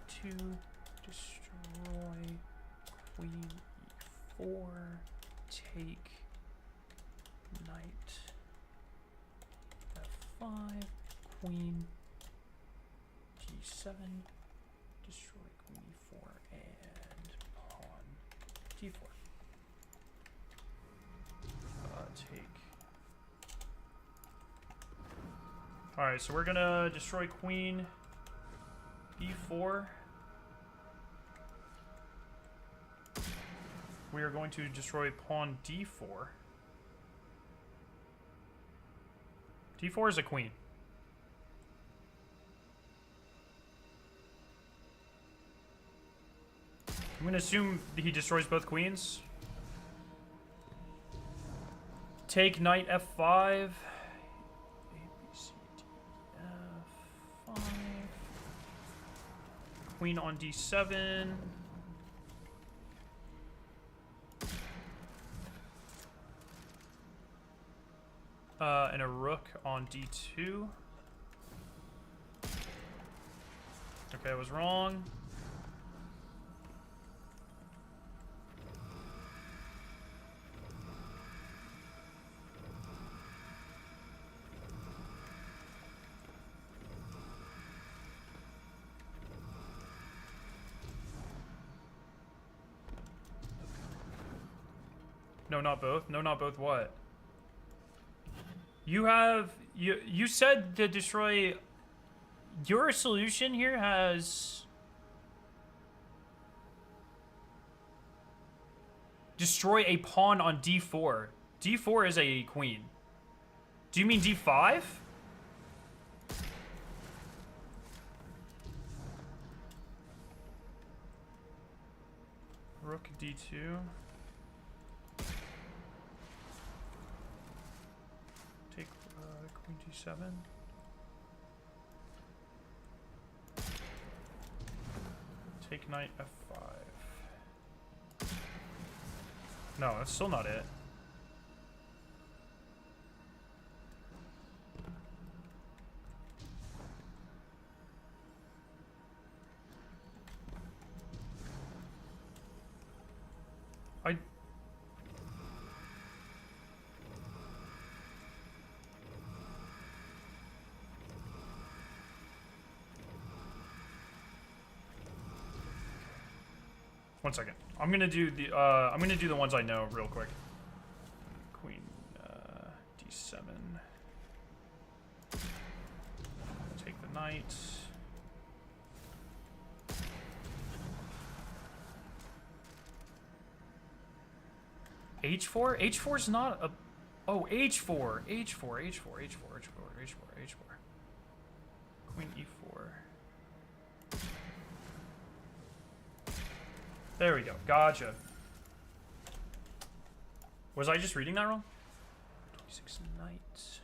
d2, destroy queen e4, take knight f5, queen g7, destroy queen e4, and pawn d4. Take. Alright, so we're gonna destroy queen e4. We are going to destroy pawn d4. d4 is a queen. I'm gonna assume he destroys both queens. Take knight f5. Queen on d7. And a rook on d2. Okay, I was wrong. No, not both. No, not both what? You have... You said to destroy... Your solution here has... Destroy a pawn on d4. d4 is a queen. Do you mean d5? Rook d2. Take queen g7. Take knight f5. No, that's still not it. One second. I'm gonna do the ones I know real quick. Queen d7. Take the knight. H4? H4's not a... Oh, H4. H4. Queen E4. There we go. Gotcha. Was I just reading that wrong? 26 knights.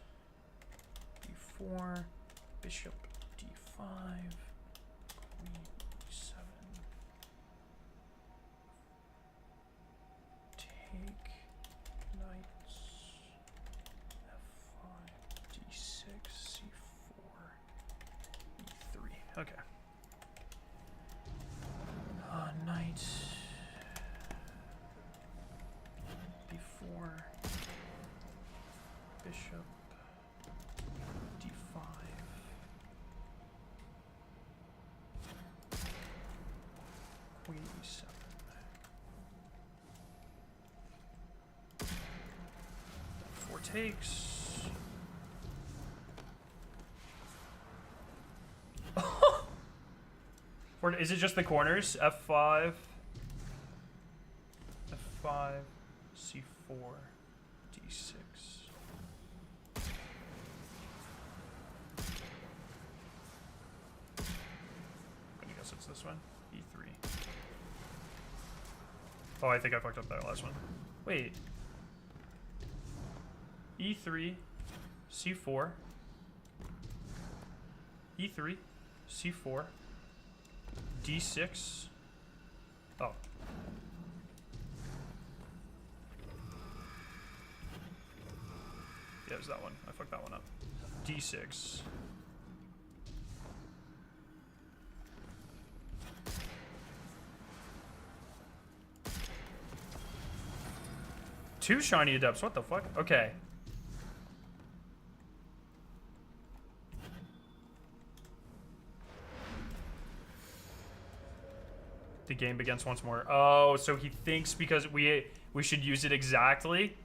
D4. Bishop D5. Queen E7. Take. Knights. F5. D6. C4. E3. Okay. Knight. B4. Bishop. D5. Queen E7. Four takes. Is it just the corners? F5. F5. C4. D6. I guess it's this one. E3. Oh, I think I fucked up that last one. Wait. E3. C4. E3. C4. D6. Oh. Yeah, it was that one. I fucked that one up. D6. Two shiny adepts. What the fuck? Okay. The game begins once more. Oh, so he thinks because we should use it exactly.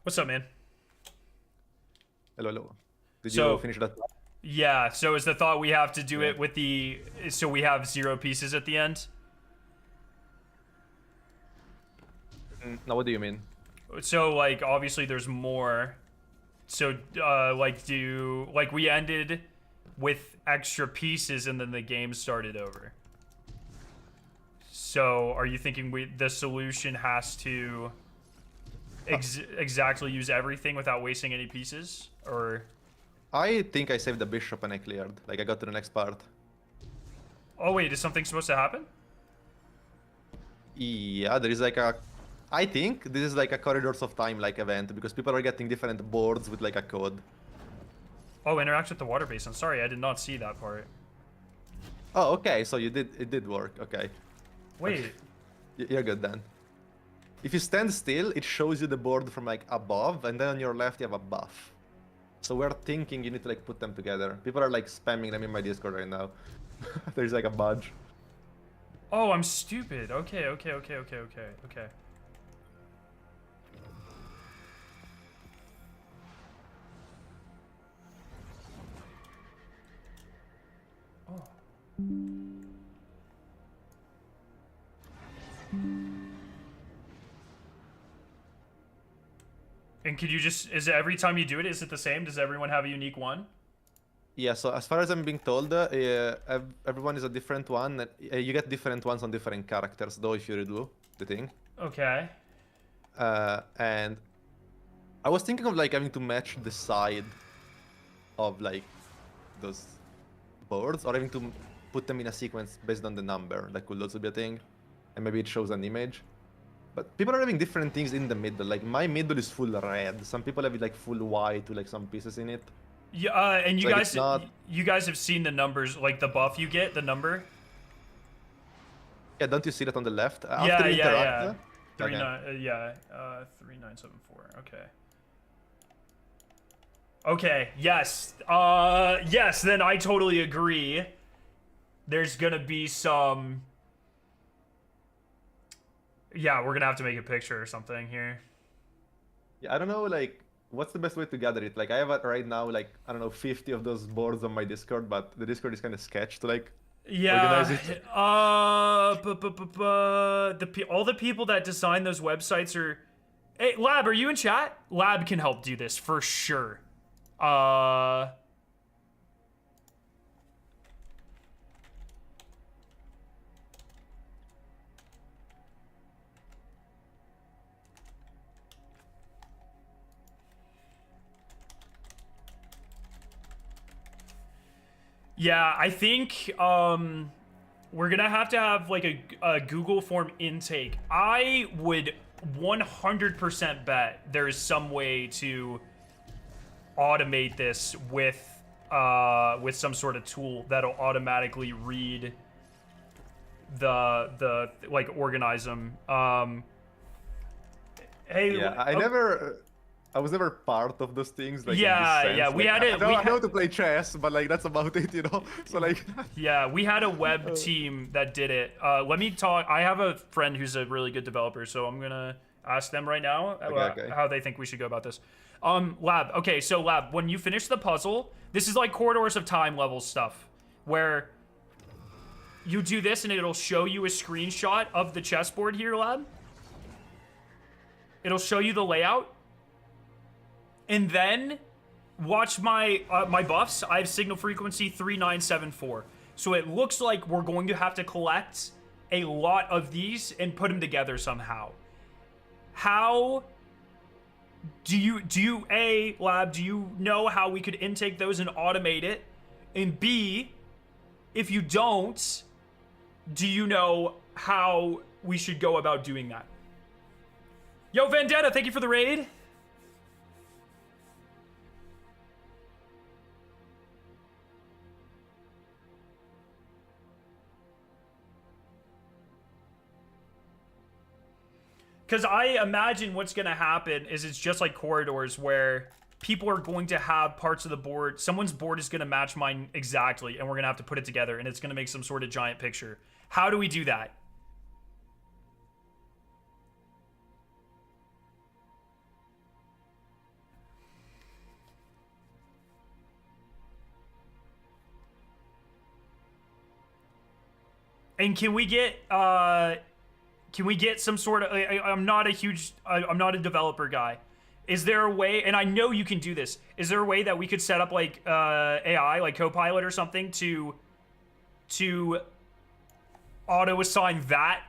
What's up, man? Hello, hello. Did you finish that? Yeah, so is the thought we have to do it with the... So we have 0 pieces at the end? Now, what do you mean? So, like, obviously there's more. So, like, we ended with extra pieces and then the game started over. So, are you thinking the solution has to... exactly use everything without wasting any pieces, or? I think I saved the bishop and I cleared. Like I got to the next part. Oh wait, is something supposed to happen? Yeah, there is like a... I think this is like a corridors of time like event because people are getting different boards with like a code. Oh, interact with the water basin. Sorry, I did not see that part. Oh, okay. So it did work. Okay. Wait. Okay. You're good then. If you stand still, it shows you the board from like above, and then on your left you have a buff. So we're thinking you need to like put them together. People are like spamming them in my Discord right now. There's like a badge. Oh, I'm stupid. Okay. Oh. And could you just, is it every time you do it, is it the same? Does everyone have a unique one? Yeah, so as far as I'm being told, everyone is a different one. You get different ones on different characters, though, if you redo the thing. Okay. And I was thinking of like having to match the side of like those boards, or having to put them in a sequence based on the number. That could also be a thing. And maybe it shows an image. But people are having different things in the middle. Like my middle is full red. Some people have it like full white with like some pieces in it. Yeah, and you like guys, you guys have seen the numbers, like the buff you get, the number. Yeah, don't you see that on the left? Yeah. 3974. Okay. Okay, yes. Yes, then I totally agree. There's gonna be some... Yeah, we're gonna have to make a picture or something here. Yeah, I don't know, like, what's the best way to gather it? Like, I have right now, like, I don't know, 50 of those boards on my Discord, but the Discord is kind of sketch to, like, organize Yeah, it. all the people that design those websites are... Hey, Lab, are you in chat? Lab can help do this, for sure. Yeah, I think we're gonna have to have like a Google form intake. I would 100% bet there is some way to automate this with some sort of tool that'll automatically read the like organize them. Hey, Yeah, I was never part of those things. Like, Yeah, in this sense. yeah, we Like, had it- I we know had- to play chess, but like that's about it, you know. So like, yeah, we had a web team that did it. Let me talk. I have a friend who's a really good developer, so I'm gonna ask them right now Okay. how they think we should go about this. Lab. Okay, so Lab, when you finish the puzzle, this is like Corridors of Time level stuff, where you do this and it'll show you a screenshot of the chessboard here, Lab. It'll show you the layout. And then watch my my buffs. I have signal frequency 3974. So it looks like we're going to have to collect a lot of these and put them together somehow. How do you A, Lab, do you know how we could intake those and automate it? And B, if you don't, do you know how we should go about doing that? Yo, Vendetta, thank you for the raid. Because I imagine what's going to happen is it's just like Corridors where people are going to have parts of the board. Someone's board is going to match mine exactly, and we're going to have to put it together, and it's going to make some sort of giant picture. How do we do that? And can we get some sort of... I'm not a developer guy. Is there a way, and I know you can do this, is there a way that we could set up like AI, like Copilot or something to auto assign that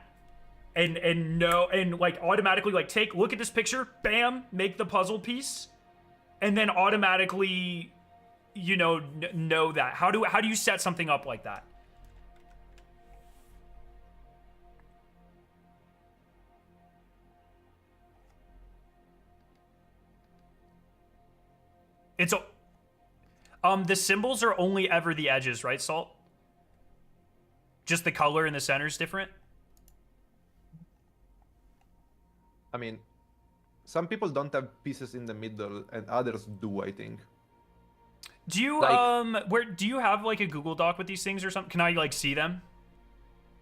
and know, and like automatically like look at this picture, bam, make the puzzle piece, and then automatically, you know that. How do you set something up like that? It's the symbols are only ever the edges, right, Salt? Just the color in the center is different? I mean, some people don't have pieces in the middle, and others do, I think. Do you Like- do you have like a Google Doc with these things or something? Can I like see them?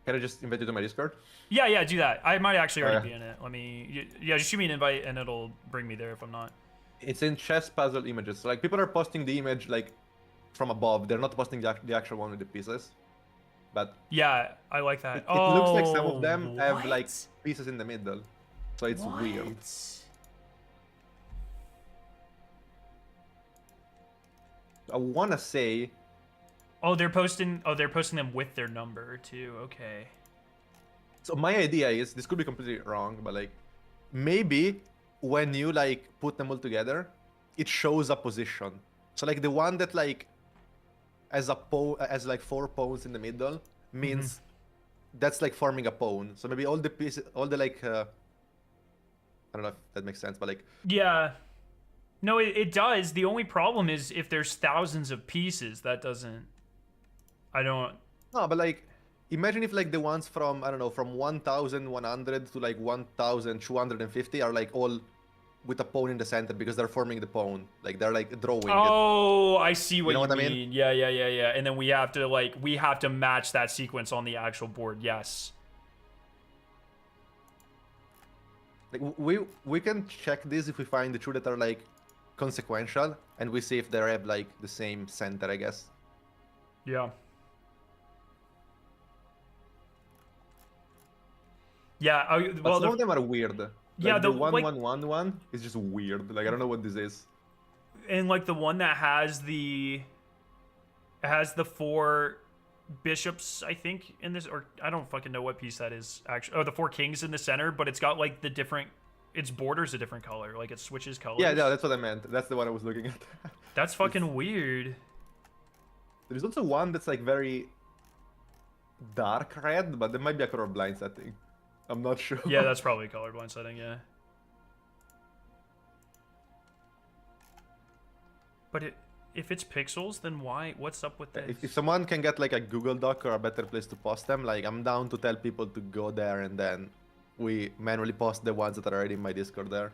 Can I just invite you to my Discord? Yeah, do that. I might actually already yeah. be in it. Let me, yeah, just shoot me an invite and it'll bring me there if I'm not. It's in chess puzzle images. So like people are posting the image like from above. They're not posting the actual one with the pieces. But Yeah, I like that. it looks like some of them have like what? pieces in the middle. So it's weird. What? I wanna say Oh, they're posting them with their number too. Okay. so. My idea is this could be completely wrong, but like maybe when you like put them all together, it shows a position. So like the one that like has like 4 pawns in the middle means that's like forming a pawn. So maybe all the pieces, all the like I don't know if that makes sense, but like Yeah. No, it does. The only problem is if there's thousands of pieces, that doesn't... I don't... no, but like imagine if like the ones from I don't know from 1100 to like 1250 are like all with a pawn in the center because they're forming the pawn. Like they're like drawing it. Oh, I see what know you what I mean. mean? Yeah. And then we have to match that sequence on the actual board. Yes. Like we can check this if we find the two that are like consequential, and we see if they have like the same center, I guess. Yeah. Yeah. But Well, some of them are weird. Like yeah, the 1-1-1-1 is just weird. Like I don't know what this is. and like the one that has the 4 bishops, I think, in this, or I don't fucking know what piece that is actually. Oh, the 4 kings in the center, but it's got like the different, its borders a different color, like it switches colors. Yeah, no, that's what I meant. That's the one I was looking at. That's fucking weird. There's also one that's like very dark red, but there might be a colorblind setting. I'm not sure. Yeah, that's probably a colorblind setting, yeah. But if it's pixels, then why? What's up with this? If someone can get like a Google Doc or a better place to post them, like I'm down to tell people to go there and then we manually post the ones that are already in my Discord there.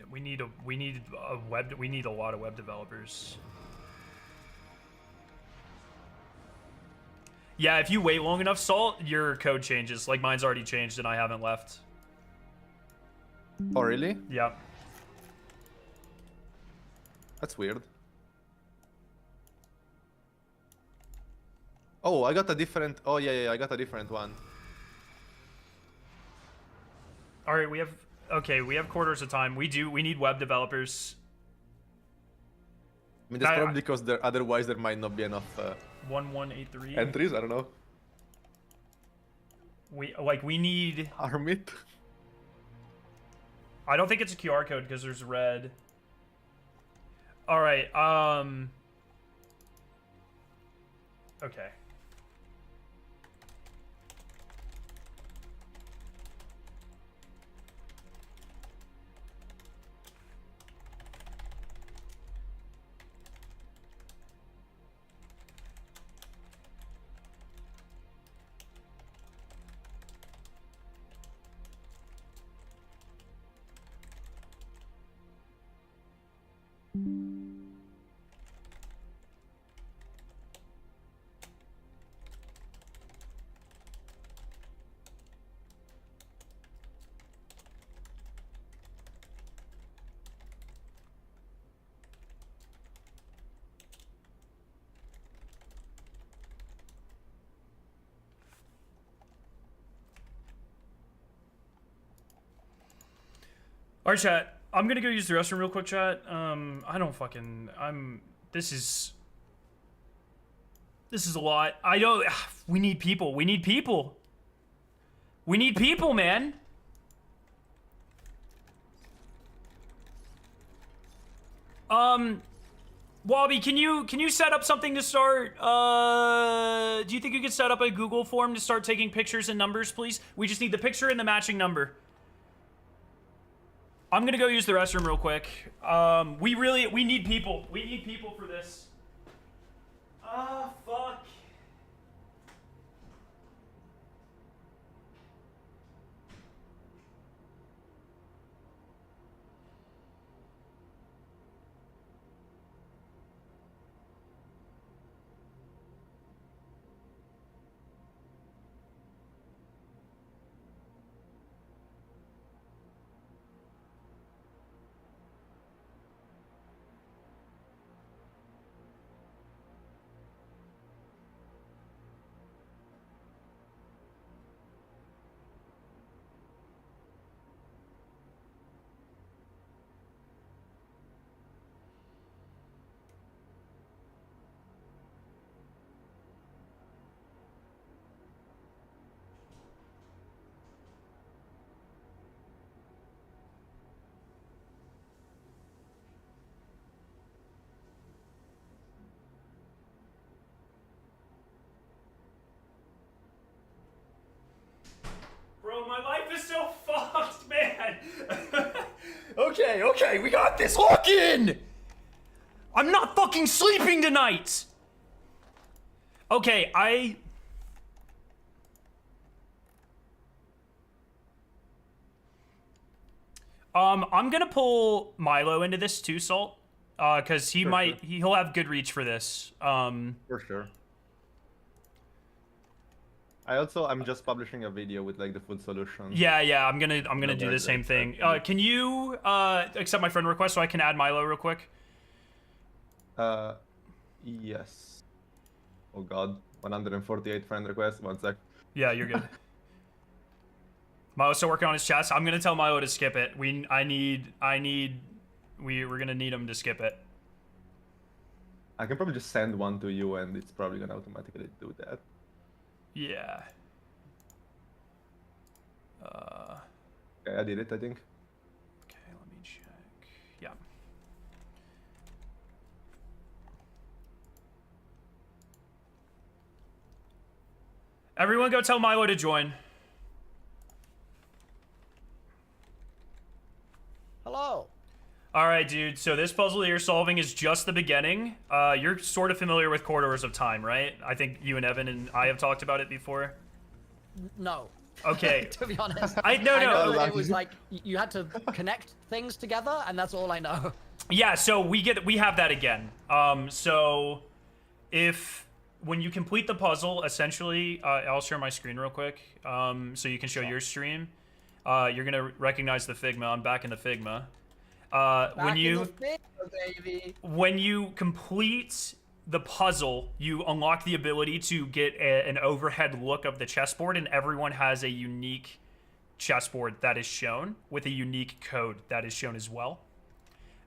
We need a lot of web developers. Yeah, if you wait long enough, Salt, your code changes. Like mine's already changed and I haven't left. Oh really? Yeah. That's weird. Oh, I got a different. Oh yeah, I got a different one. All right, we have quarters of time. We need web developers. I mean, that's probably because otherwise there might not be enough 1183 entries. I don't know. We need. Armit. I don't think it's a QR code because there's red. All right. Okay. All right, chat. I'm gonna go use the restroom real quick, chat. This is a lot. We need people. We need people. We need people, man. Wobby, can you set up something to start? Do you think you could set up a Google form to start taking pictures and numbers, please? We just need the picture and the matching number. I'm gonna go use the restroom real quick. We need people. We need people for this. Fuck. Okay, we got this. Lock in! I'm not fucking sleeping tonight! Okay, I'm gonna pull Milo into this too, Salt. Cause he'll have good reach for this. For sure. I'm just publishing a video with like the full solution. Yeah, I'm gonna do the same thing. Can you accept my friend request so I can add Milo real quick? Yes. Oh god, 148 friend requests. 1 sec. Yeah, you're good. Milo's still working on his chest. I'm gonna tell Milo to skip it. We're gonna need him to skip it. I can probably just send one to you, and it's probably gonna automatically do that. Yeah. Okay, I did it, I think. Okay, let me check. Yeah. Everyone go tell Milo to join. Hello. All right, dude. So this puzzle that you're solving is just the beginning. You're sort of familiar with corridors of time, right? I think you and Evan and I have talked about it before. No. Okay. To be honest. No. I know that it was like you had to connect things together, and that's all I know. Yeah. So we have that again. So when you complete the puzzle, essentially, I'll share my screen real quick, so you can show your stream. You're gonna recognize the Figma. I'm back in the Figma. When you complete the puzzle, you unlock the ability to get an overhead look of the chessboard, and everyone has a unique chessboard that is shown with a unique code that is shown as well,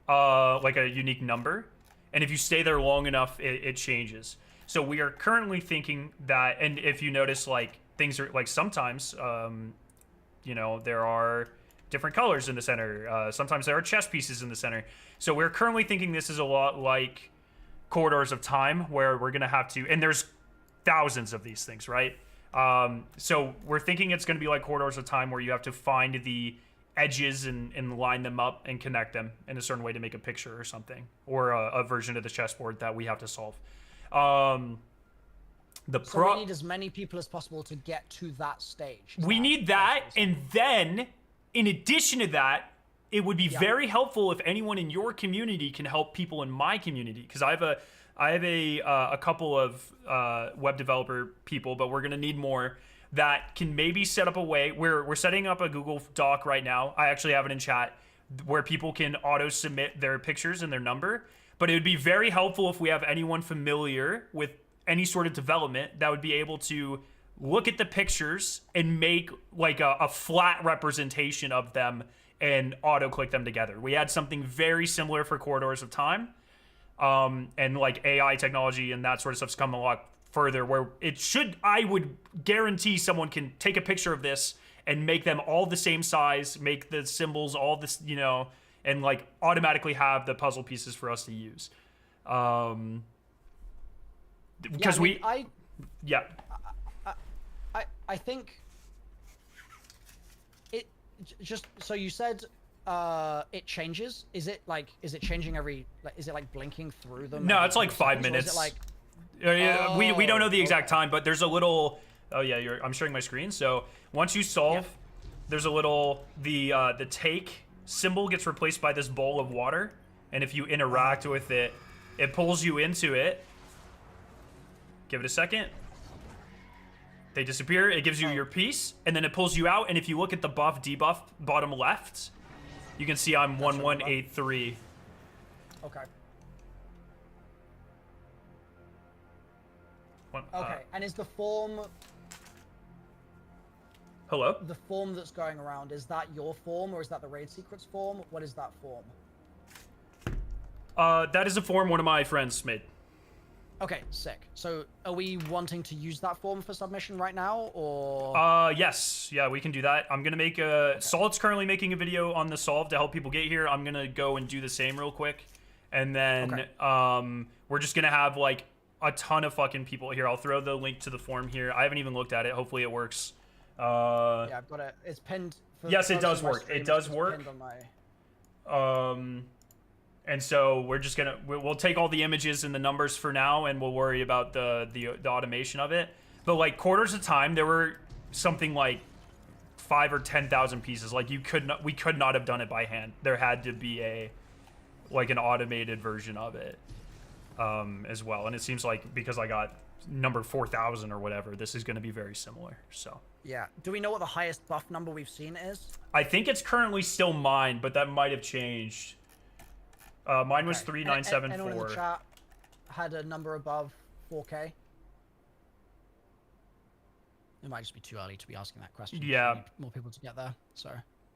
like a unique number. And if you stay there long enough, it changes. So we are currently thinking that, and if you notice, like things are like sometimes, there are different colors in the center. Sometimes there are chess pieces in the center. So we're currently thinking this is a lot like Corridors of Time, where we're gonna have to, and there's thousands of these things, right? So we're thinking it's gonna be like Corridors of Time, where you have to find the edges and line them up and connect them in a certain way to make a picture or something, or a version of the chessboard that we have to solve. So we need as many people as possible to get to that stage. We need that, and then, in addition to that, it would be very helpful if anyone in your community can help people in my community, because I have a couple of web developer people, but we're gonna need more that can maybe set up a way. We're setting up a Google Doc right now. I actually have it in chat where people can auto submit their pictures and their number. But it would be very helpful if we have anyone familiar with any sort of development that would be able to look at the pictures and make like a flat representation of them and auto click them together. We had something very similar for Corridors of Time, and like AI technology and that sort of stuff's come a lot further, where I would guarantee someone can take a picture of this and make them all the same size, make the symbols all this, and like automatically have the puzzle pieces for us to use. Because I think it just, so you said it changes. Is it changing is it like blinking through them? No, it's like 5 minutes. Is it like we don't know the exact time, but there's a little, I'm sharing my screen. So once you solve, there's a little, the take symbol gets replaced by this bowl of water, and if you interact with it, it pulls you into it. Give it a second. They disappear. It gives you your piece, and then it pulls you out. And if you look at the buff debuff bottom left, you can see I'm 1183. Okay. Okay, and is the form... Hello? The form that's going around, is that your form, or is that the Raid Secrets form? What is that form? That is a form one of my friends made. Okay, sick. So, are we wanting to use that form for submission right now, or...? Yes. Yeah, we can do that. I'm gonna make a... Okay. Salt's currently making a video on the solve to help people get here. I'm gonna go and do the same real quick. And then, we're just gonna have, like, a ton of fucking people here. I'll throw the link to the form here. I haven't even looked at it. Hopefully it works. Yeah, I've got it. It's pinned... Yes, it does work. It does work. On my... And so we're just gonna we'll take all the images and the numbers for now, and we'll worry about the automation of it. But like quarters of time, there were something like 5,000 or 10,000 pieces. Like we could not have done it by hand. There had to be an automated version of it as well. And it seems like because I got number 4,000 or whatever, this is going to be very similar. So yeah. Do we know what the highest buff number we've seen is? I think it's currently still mine, but that might have changed. Mine was 3974. Anyone in the chat had a number above 4K? It might just be too early to be asking that question. Yeah. We need more people to get there. So,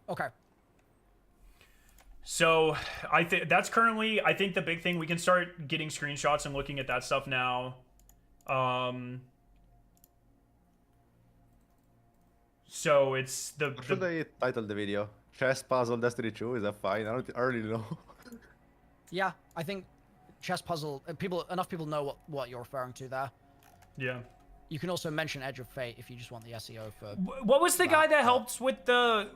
okay. So I think that's currently, I think the big thing, we can start getting screenshots and looking at that stuff now. So it's What should I title the video? Chess puzzle Destiny 2? Is that fine? I already know. Yeah, I think chess puzzle. Enough people know what you're referring to there. Yeah. You can also mention Edge of Fate if you just want the SEO for. What was the guy that helped with the?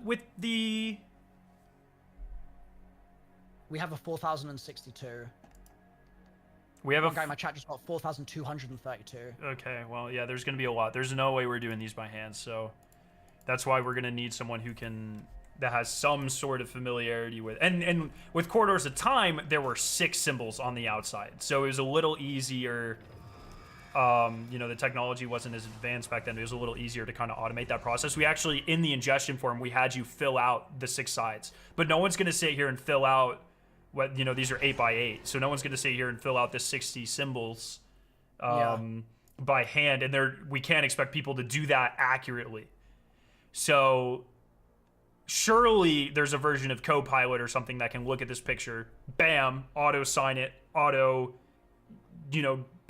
We have a 4,062. We have One guy in my chat just got 4,232. Okay, well, yeah, there's gonna be a lot. There's no way we're doing these by hand, so that's why we're gonna need someone that has some sort of familiarity with. And with Corridors of Time, there were 6 symbols on the outside, so it was a little easier. The technology wasn't as advanced back then. It was a little easier to kind of automate that process. We actually, in the ingestion form, we had you fill out the 6 sides, but no one's going to sit here and fill out these are 8 by 8. So no one's going to sit here and fill out the 60 symbols, by hand. And we can't expect people to do that accurately. So surely there's a version of Copilot or something that can look at this picture, bam, auto sign it, auto,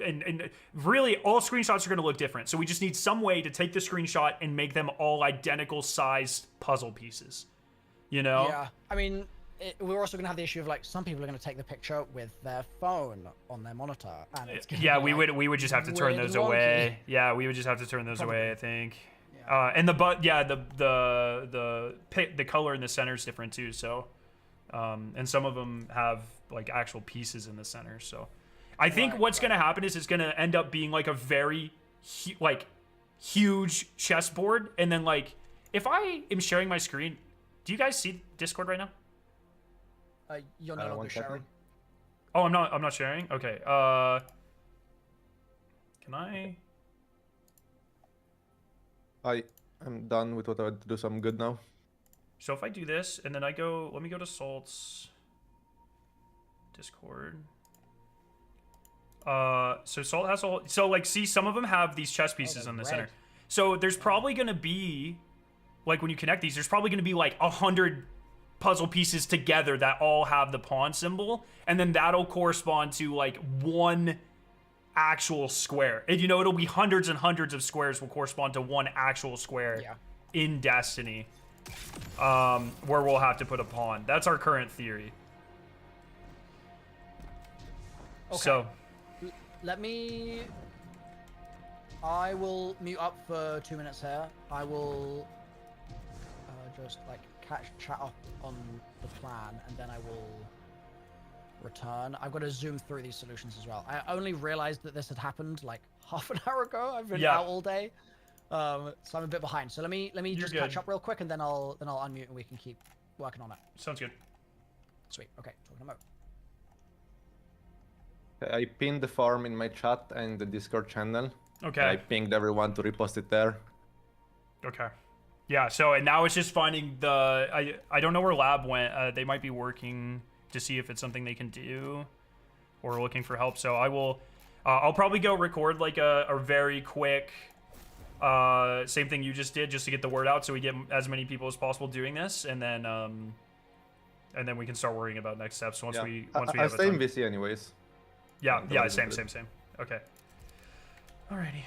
and really all screenshots are going to look different. So we just need some way to take the screenshot and make them all identical sized puzzle pieces, Yeah, I mean, we're also going to have the issue of some people are going to take the picture with their phone on their monitor, and it's gonna we would just have to turn those away. Yeah, we would just have to turn those away, I think. Yeah. And the color in the center is different too. So, and some of them have actual pieces in the center. So, I think what's going to happen is it's going to end up being a very huge chessboard. And then if I am sharing my screen, do you guys see Discord right now? You're no longer sharing. Oh, I'm not sharing. Okay. Can I? I'm done with what I had to do, so I'm good now. So if I do this and then let me go to Salt's Discord. So Salt has see, some of them have these chess pieces in the center. So there's probably going to be, when you connect these, there's probably going to be 100 puzzle pieces together that all have the pawn symbol. And then that'll correspond to one actual square. And it'll be hundreds and hundreds of squares will correspond to one actual square in Destiny. Where we'll have to put a pawn. That's our current theory. Okay. So I will mute up for 2 minutes here. I will just catch chat up on the plan, and then I will return. I've got to zoom through these solutions as well. I only realized that this had happened half an hour ago. I've been out all day, so I'm a bit behind. So let me just catch up real quick, and then I'll unmute and we can keep working on it. Sounds good. Sweet. Okay, talking about. I pinned the form in my chat and the Discord channel. Okay. I pinged everyone to repost it there. Okay. Yeah, so and now it's just finding I don't know where Lab went. They might be working to see if it's something they can do or looking for help. So I'll probably go record a very quick same thing you just did, just to get the word out so we get as many people as possible doing this, and then we can start worrying about next steps once we have I'll stay in VC anyways. Yeah, same. Okay. Alrighty.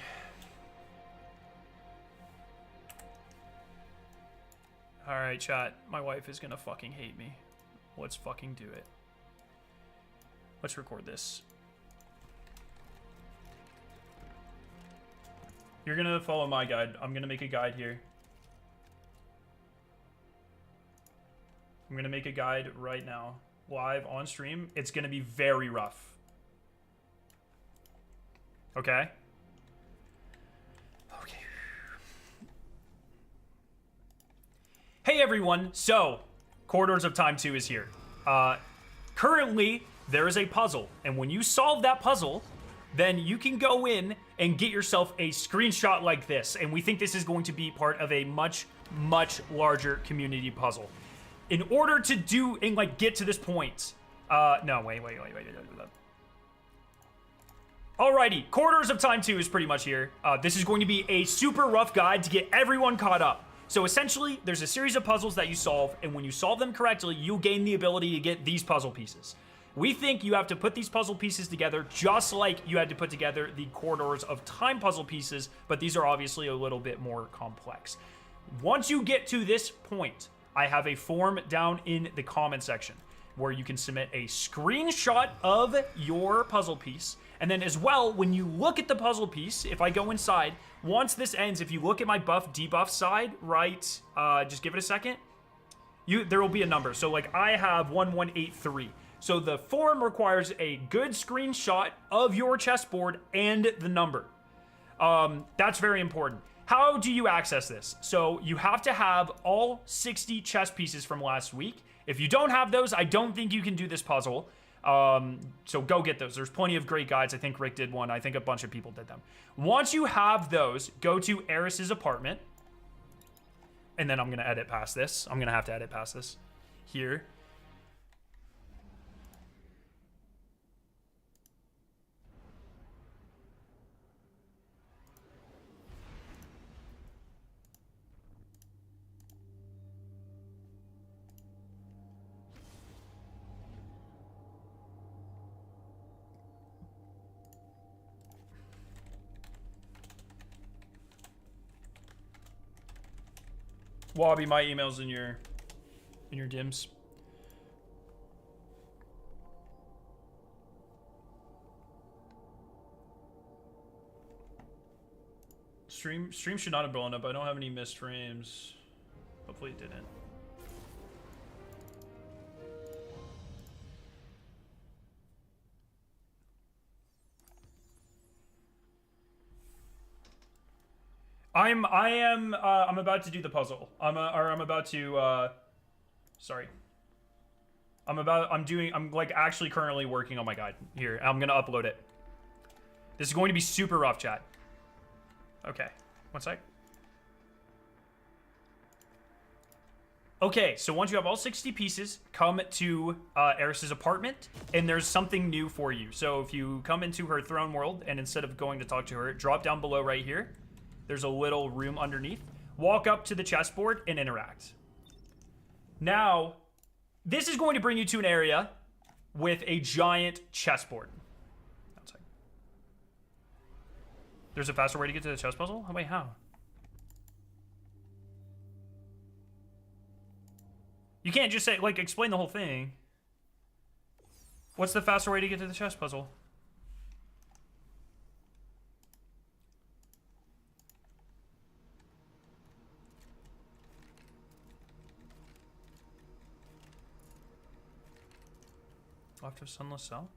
Alright, chat. My wife is gonna fucking hate me. Let's fucking do it. Let's record this. You're gonna follow my guide. I'm gonna make a guide here. I'm going to make a guide right now. Live on stream. It's going to be very rough. Okay? Okay. Hey everyone, so Corridors of Time 2 is here. Currently, there is a puzzle, and when you solve that puzzle, then you can go in and get yourself a screenshot like this, and we think this is going to be part of a much, much larger community puzzle. In order to do and like get to this point, no, wait. Alrighty, Corridors of Time 2 is pretty much here. This is going to be a super rough guide to get everyone caught up. So essentially, there's a series of puzzles that you solve, and when you solve them correctly, you gain the ability to get these puzzle pieces. We think you have to put these puzzle pieces together just like you had to put together the Corridors of Time puzzle pieces, but these are obviously a little bit more complex. Once you get to this point, I have a form down in the comment section where you can submit a screenshot of your puzzle piece. And then as well, when you look at the puzzle piece, if I go inside, once this ends, if you look at my buff debuff side, right, just give it a second, there will be a number. So like I have 1183. So the form requires a good screenshot of your chessboard and the number. That's very important. How do you access this? So you have to have all 60 chess pieces from last week. If you don't have those, I don't think you can do this puzzle. So go get those. There's plenty of great guides. I think Rick did one. I think a bunch of people did them. Once you have those, go to Eris's apartment. And then I'm going to edit past this. I'm going to have to edit past this here. Wobby, my email's in your DMs. Stream should not have blown up. I don't have any missed frames. Hopefully it didn't. I'm about to do the puzzle. I'm like actually currently working on my guide. Here, I'm gonna upload it. This is going to be super rough, chat. Okay, one sec. Okay, so once you have all 60 pieces, come to Eris's apartment, and there's something new for you. So if you come into her throne world, and instead of going to talk to her, drop down below right here. There's a little room underneath. Walk up to the chessboard and interact. Now, this is going to bring you to an area with a giant chessboard. Outside. There's a faster way to get to the chess puzzle? Oh, wait, how? You can't just say, like, explain the whole thing. What's the faster way to get to the chess puzzle? Left of Sunless Cell?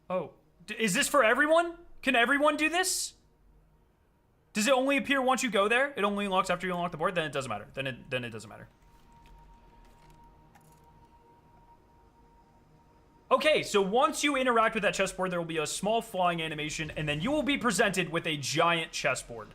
Oh, is this for everyone? Can everyone do this? Does it only appear once you go there? It only unlocks after you unlock the board? Then it doesn't matter. Then it doesn't matter. Okay, so once you interact with that chessboard, there will be a small flying animation, and then you will be presented with a giant chessboard.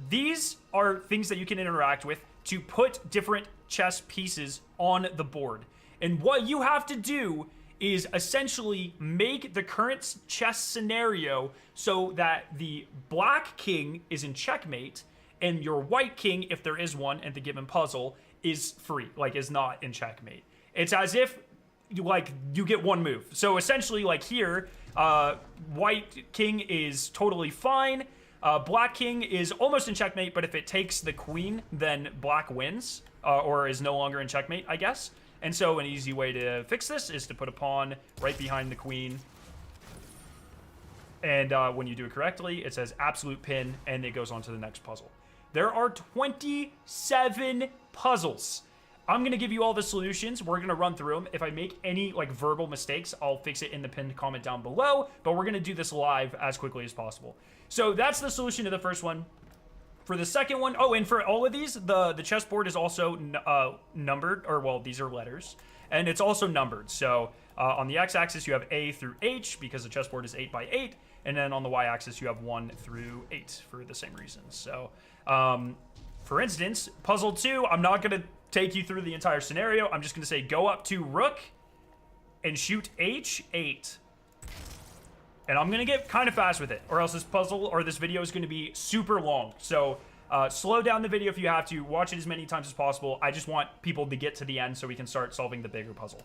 These are things that you can interact with to put different chess pieces on the board. And what you have to do is essentially make the current chess scenario so that the black king is in checkmate and your white king, if there is one in the given puzzle, is free, like is not in checkmate. It's as if you get one move. So essentially like here, white king is totally fine. Black king is almost in checkmate, but if it takes the queen, then black wins, or is no longer in checkmate, I guess. And so an easy way to fix this is to put a pawn right behind the queen. And when you do it correctly, it says absolute pin, and it goes on to the next puzzle. There are 27 puzzles. I'm going to give you all the solutions. We're going to run through them. If I make any like verbal mistakes, I'll fix it in the pinned comment down below. But we're going to do this live as quickly as possible. So that's the solution to the first one. For the second one, oh, and for all of these, the chessboard is also numbered, or well, these are letters. And it's also numbered. So on the x-axis, you have A through H because the chessboard is 8 by 8. And then on the y-axis, you have 1 through 8 for the same reasons. So, for instance, puzzle 2, I'm not going to take you through the entire scenario. I'm just going to say go up to rook and shoot H8. And I'm going to get kind of fast with it, or else this puzzle or this video is going to be super long. So slow down the video if you have to. Watch it as many times as possible. I just want people to get to the end so we can start solving the bigger puzzle.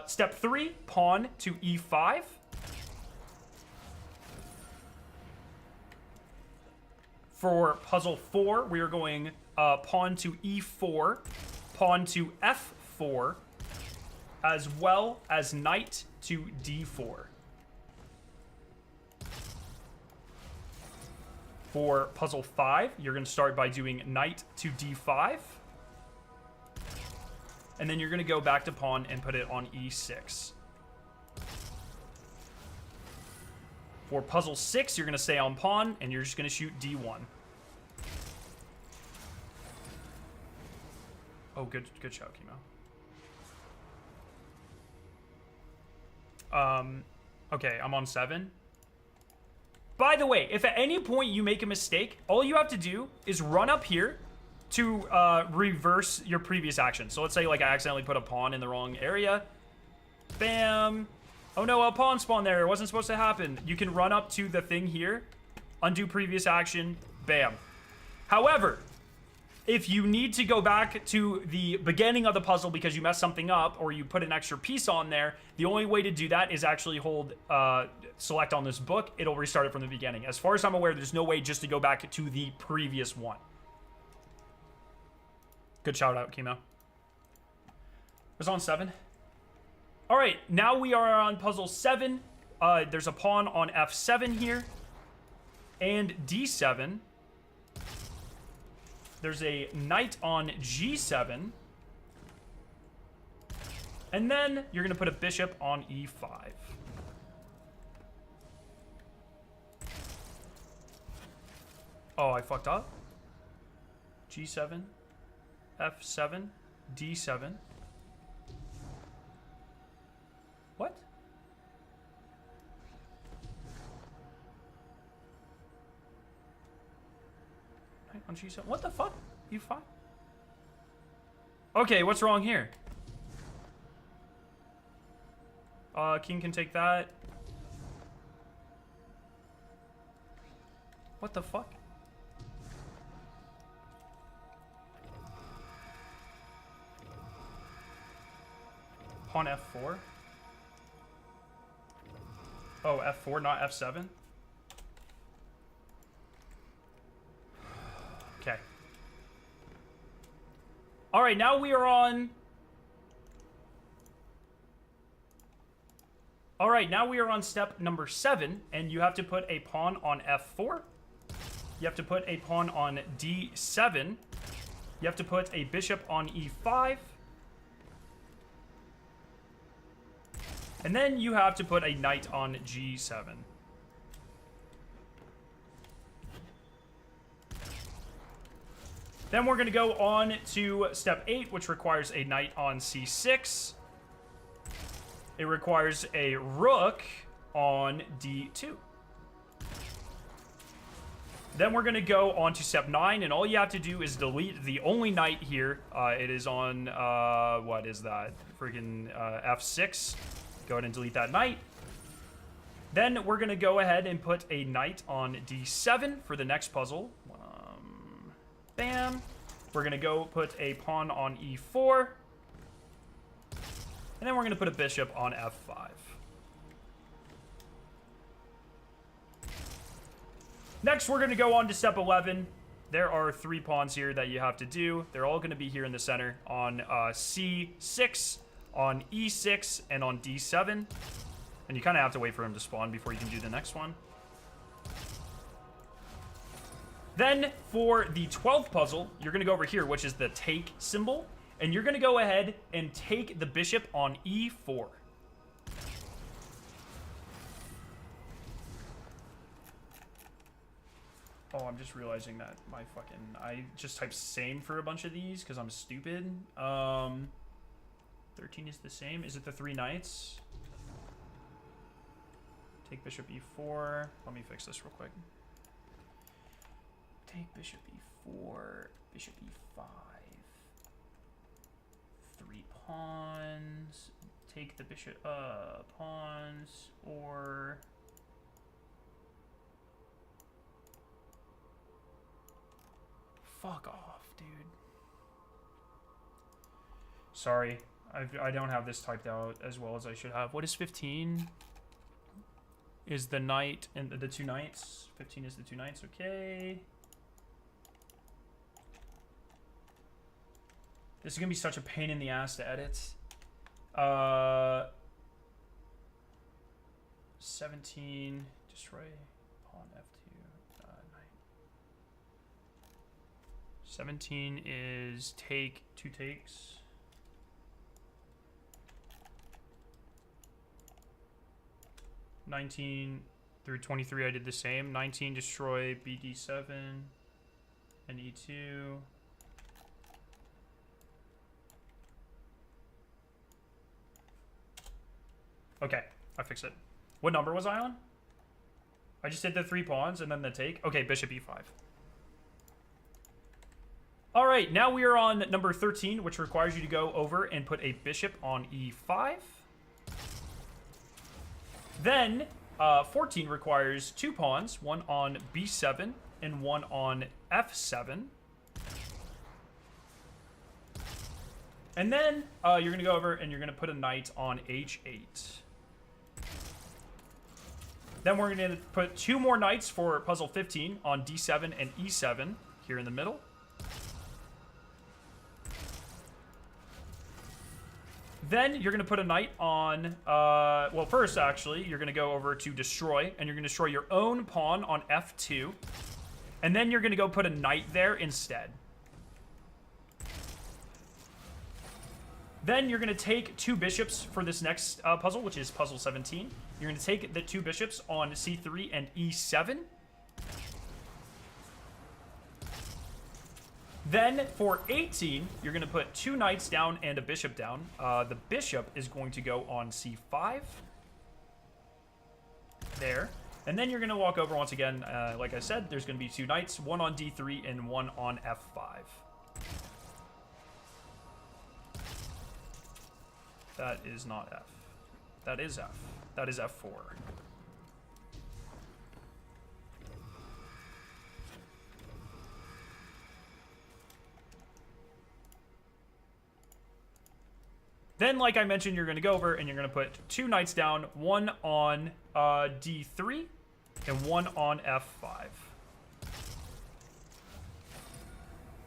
Step 3, pawn to E5. For puzzle 4, we are going pawn to E4, pawn to F4, as well as knight to D4. For puzzle 5, you're going to start by doing knight to D5. And then you're going to go back to pawn and put it on E6. For puzzle 6, you're going to stay on pawn, and you're just going to shoot D1. Oh, good shot, Chemo. Okay, I'm on 7. By the way, if at any point you make a mistake, all you have to do is run up here to reverse your previous action. So let's say like I accidentally put a pawn in the wrong area. Bam. Oh no, a pawn spawned there. It wasn't supposed to happen. You can run up to the thing here, undo previous action, bam. However, if you need to go back to the beginning of the puzzle because you messed something up or you put an extra piece on there, the only way to do that is actually hold select on this book. It'll restart it from the beginning. As far as I'm aware, there's no way just to go back to the previous one. Good shout out, Chemo. It was on 7. All right, now we are on puzzle 7. There's a pawn on F7 here. And D7. There's a knight on G7. And then you're going to put a bishop on E5. Oh, I fucked up. G7, F7, D7. What? Right on G7. What the fuck? E5? Okay, what's wrong here? King can take that. What the fuck? Pawn F4. Oh, F4, not F7. Okay. All right, now we are on... All right, now we are on step number 7, and you have to put a pawn on F4. You have to put a pawn on D7. You have to put a bishop on E5. And then you have to put a knight on G7. Then we're going to go on to step 8, which requires a knight on C6. It requires a rook on D2. Then we're going to go on to step 9, and all you have to do is delete the only knight here. It is on, what is that? Freaking F6. Go ahead and delete that knight. Then we're going to go ahead and put a knight on D7 for the next puzzle. Bam. We're going to go put a pawn on E4. And then we're going to put a bishop on F5. Next, we're going to go on to step 11. There are 3 pawns here that you have to do. They're all going to be here in the center on C6, on E6, and on D7. And you kind of have to wait for him to spawn before you can do the next one. Then for the 12th puzzle, you're going to go over here, which is the take symbol. And you're going to go ahead and take the bishop on e4. Oh, I'm just realizing that I just typed same for a bunch of these because I'm stupid. 13 is the same. Is it the 3 knights? Take bishop e4. Let me fix this real quick. Take bishop e4, bishop e5. 3 pawns. Take the bishop pawns, or fuck off, dude. Sorry, I don't have this typed out as well as I should have. What is 15? Is the knight and the 2 knights. 15 is the 2 knights, okay. This is gonna be such a pain in the ass to edit. 17, destroy pawn f2, knight. 17 is take, 2 takes. (19) through 23 I did the same. 19 destroy bd7 and e2. Okay, I fixed it. What number was I on? I just did the 3 pawns and then the take. Okay, bishop e5. All right, now we are on number 13, which requires you to go over and put a bishop on e5. Then 14 requires 2 pawns, one on b7 and one on f7. And then you're going to go over and you're going to put a knight on h8. Then we're going to put 2 more knights for puzzle 15 on d7 and e7 here in the middle. Then you're going to put a knight on, well, first, actually, you're going to go over to destroy, and you're going to destroy your own pawn on f2. And then you're going to go put a knight there instead. Then you're going to take 2 bishops for this next puzzle, which is puzzle 17. You're going to take the 2 bishops on c3 and e7. Then for 18, you're going to put 2 knights down and a bishop down. The bishop is going to go on c5. There. And then you're going to walk over once again. Like I said, there's going to be 2 knights, one on d3 and one on f5. That is not F. That is F. That is F4. Then, like I mentioned, you're going to go over and you're going to put 2 knights down, one on d3 and one on f5.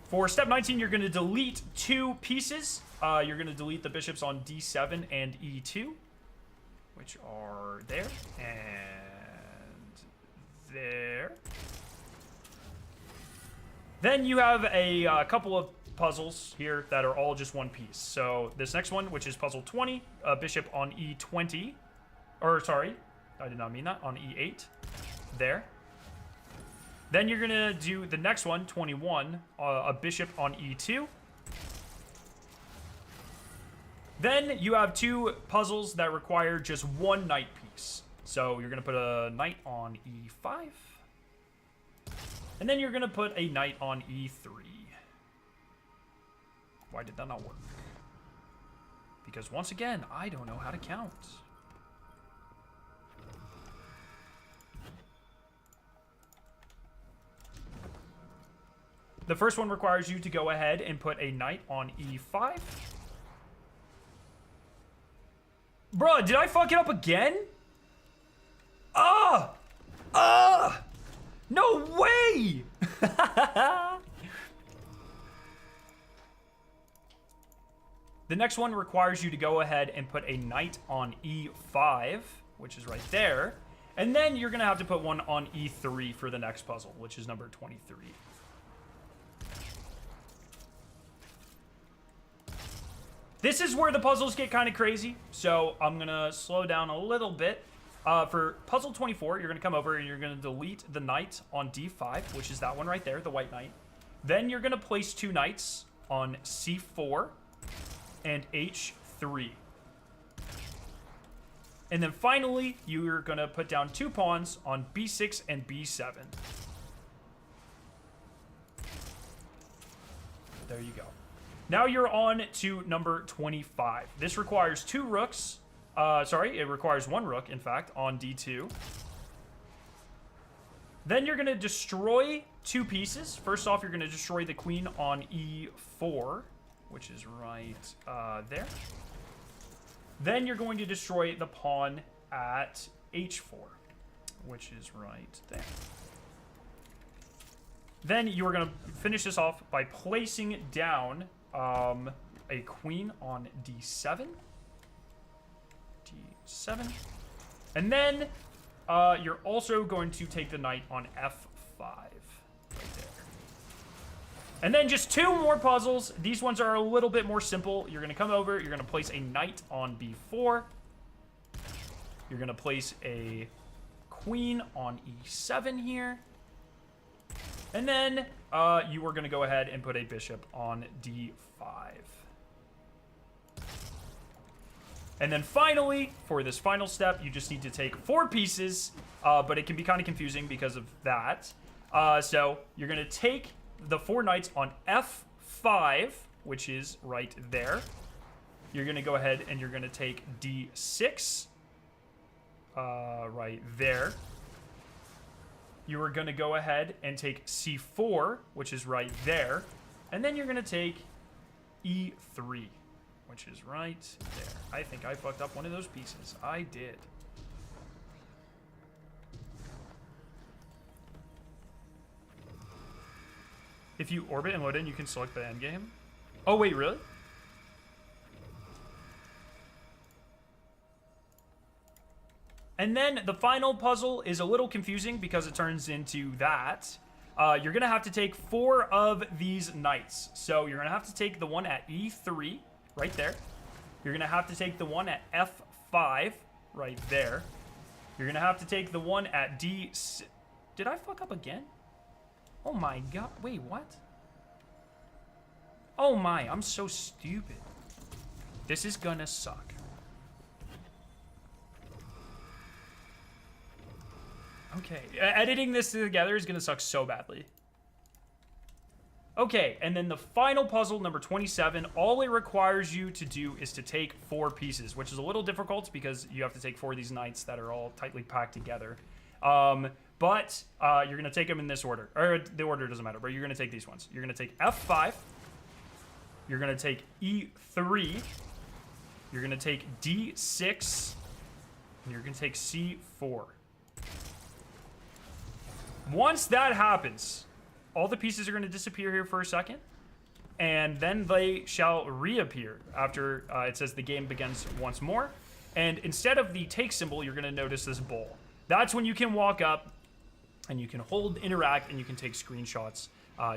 For step 19, you're going to delete 2 pieces. You're going to delete the bishops on d7 and e2, which are there and there. Then you have a couple of puzzles here that are all just one piece. So this next one, which is puzzle 20, bishop on e20, or sorry, I did not mean that, on e8, there. Then you're going to do the next one, 21, a bishop on e2. Then you have 2 puzzles that require just 1 knight piece. So you're going to put a knight on e5. And then you're going to put a knight on e3. Why did that not work? Because once again, I don't know how to count. The first one requires you to go ahead and put a knight on e5. Bruh, did I fuck it up again? No way! The next one requires you to go ahead and put a knight on e5, which is right there. And then you're going to have to put one on E3 for the next puzzle, which is number 23. This is where the puzzles get kind of crazy, so I'm going to slow down a little bit. For puzzle 24, you're going to come over and you're going to delete the knight on D5, which is that one right there, the white knight. Then you're going to place 2 knights on C4 and H3. And then finally, you're going to put down 2 pawns on B6 and B7. There you go. Now you're on to number 25. This requires 2 rooks. It requires 1 rook, in fact, on D2. Then you're going to destroy 2 pieces. First off, you're going to destroy the queen on E4, which is right there. Then you're going to destroy the pawn at H4, which is right there. Then you are going to finish this off by placing down a queen on D7. D7. And then you're also going to take the knight on F5. Right there. And then just 2 more puzzles. These ones are a little bit more simple. You're going to come over. You're going to place a knight on B4. You're going to place a queen on E7 here. And then you are going to go ahead and put a bishop on D5. And then finally, for this final step, you just need to take 4 pieces, but it can be kind of confusing because of that. So you're going to take the 4 knights on F5, which is right there. You're going to go ahead and you're going to take D6, right there. You are going to go ahead and take C4, which is right there. And then you're going to take E3, which is right there. I think I fucked up one of those pieces. I did. If you orbit and load in, you can select the endgame. Oh, wait, really? And then the final puzzle is a little confusing because it turns into that. You're going to have to take 4 of these knights. So you're going to have to take the one at E3, right there. You're going to have to take the one at F5, right there. You're going to have to take the one at D... Did I fuck up again? Oh my god. Wait, what? Oh my, I'm so stupid. This is gonna suck. Okay, editing this together is gonna suck so badly. Okay, and then the final puzzle, number 27, all it requires you to do is to take 4 pieces, which is a little difficult because you have to take 4 of these knights that are all tightly packed together. But you're going to take them in this order. Or the order doesn't matter, but you're going to take these ones. You're going to take F5. You're going to take E3. You're going to take D6. And you're going to take C4. Once that happens, all the pieces are going to disappear here for a second. And then they shall reappear after it says the game begins once more. And instead of the take symbol, you're going to notice this bowl. That's when you can walk up and you can hold interact and you can take screenshots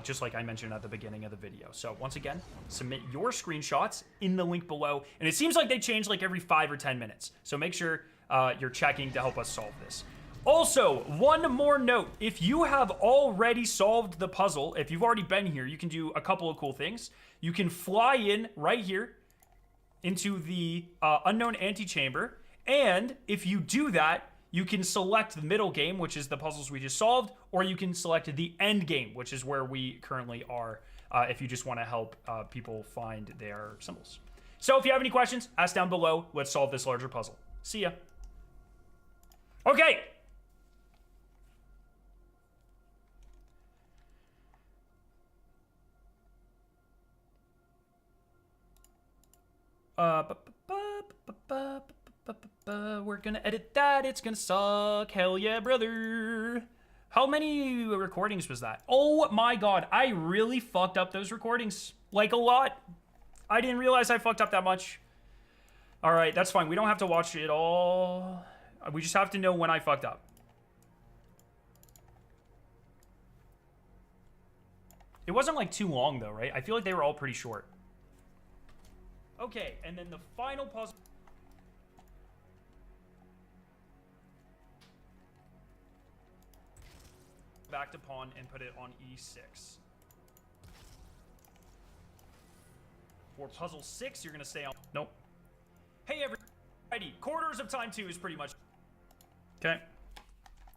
just like I mentioned at the beginning of the video. So once again, submit your screenshots in the link below. And it seems like they change like every 5 or 10 minutes. So make sure you're checking to help us solve this. Also, one more note. If you have already solved the puzzle, if you've already been here, you can do a couple of cool things. You can fly in right here into the unknown antechamber. And if you do that, you can select the middle game, which is the puzzles we just solved, or you can select the end game, which is where we currently are, if you just want to help people find their symbols. So if you have any questions, ask down below. Let's solve this larger puzzle. See ya. Okay. We're gonna edit that. It's gonna suck. Hell yeah, brother. How many recordings was that? Oh my god, I really fucked up those recordings. Like a lot. I didn't realize I fucked up that much. Alright, that's fine. We don't have to watch it all. We just have to know when I fucked up. It wasn't like too long though, right? I feel like they were all pretty short. Okay, and then the final puzzle. Back to pawn and put it on e6. For puzzle 6, you're gonna stay on. Nope. Hey everybody, quarters of time 2 is pretty much. Okay.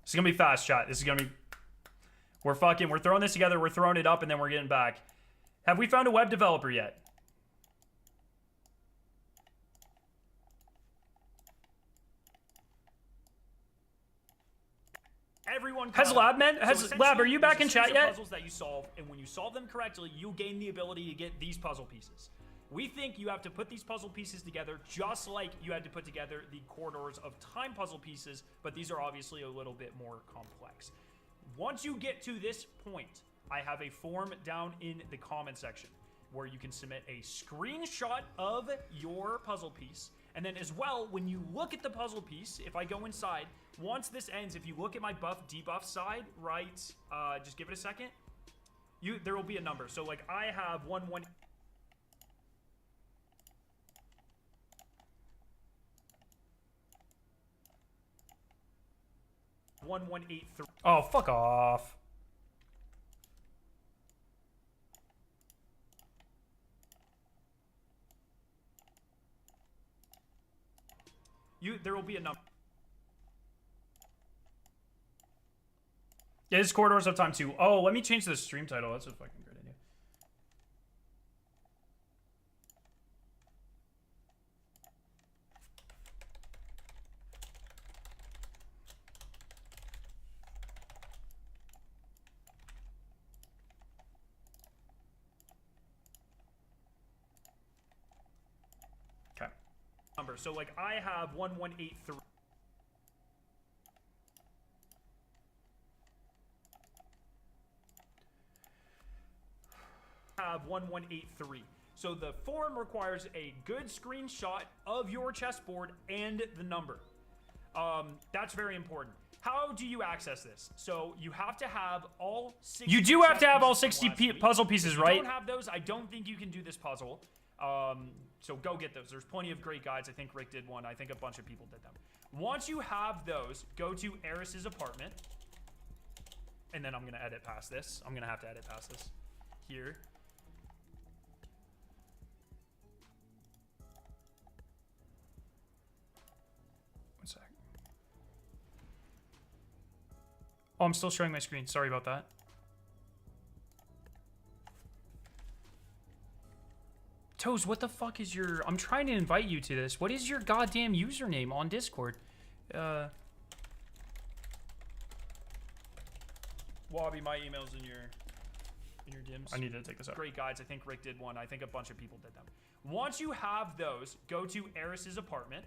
This is gonna be fast, chat. This is gonna be. We're throwing this together, we're throwing it up, and then we're getting back. Have we found a web developer yet? Everyone has Lab, man? Lab, are you back in chat yet? Puzzles that you solve, and when you solve them correctly, you gain the ability to get these puzzle pieces. We think you have to put these puzzle pieces together just like you had to put together the corridors of time puzzle pieces, but these are obviously a little bit more complex. Once you get to this point, I have a form down in the comment section where you can submit a screenshot of your puzzle piece. And then as well, when you look at the puzzle piece, if I go inside, once this ends, if you look at my buff debuff side, right, just give it a second, there will be a number. So like I have 1183. Oh, fuck off. There will be a number. Yeah, this is Corridors of Time 2. Oh, let me change the stream title. That's a fucking great idea. Okay. Number. So like I have 1183. Have 1183. So the form requires a good screenshot of your chessboard and the number. That's very important. How do you access this? So you have to have all 60. You do have to have all 60 puzzle pieces, right? If you don't have those, I don't think you can do this puzzle. So go get those. There's plenty of great guides. I think Rick did one. I think a bunch of people did them. Once you have those, go to Eris's apartment. And then I'm going to edit past this. I'm going to have to edit past this. Here. One sec. Oh, I'm still showing my screen. Sorry about that. Toes, what the fuck is your... I'm trying to invite you to this. What is your goddamn username on Discord? Wobby, my email's in your DMs. I need to take this out. Great guides. I think Rick did one. I think a bunch of people did them. Once you have those, go to Eris's apartment.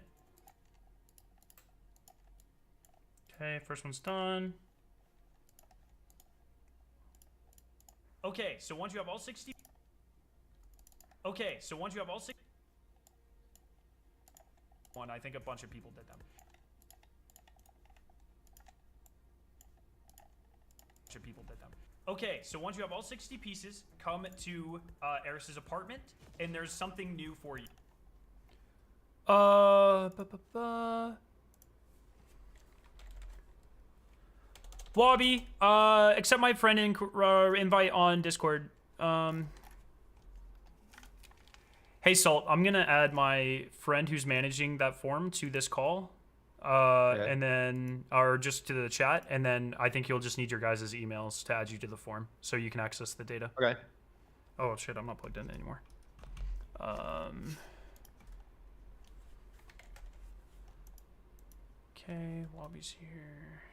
Okay, first one's done. Okay, so once you have all 60... Okay, so once you have all 60... One, I think a bunch of people did them. Okay, so once you have all 60 pieces, come to Eris's apartment, and there's something new for you. Lobby, accept my friend invite on Discord. Hey Salt, I'm gonna add my friend who's managing that form to this call. Okay. And then, or just to the chat, and then I think you'll just need your guys' emails to add you to the form so you can access the data. Okay. Oh shit, I'm not plugged in anymore. Okay, lobby's here.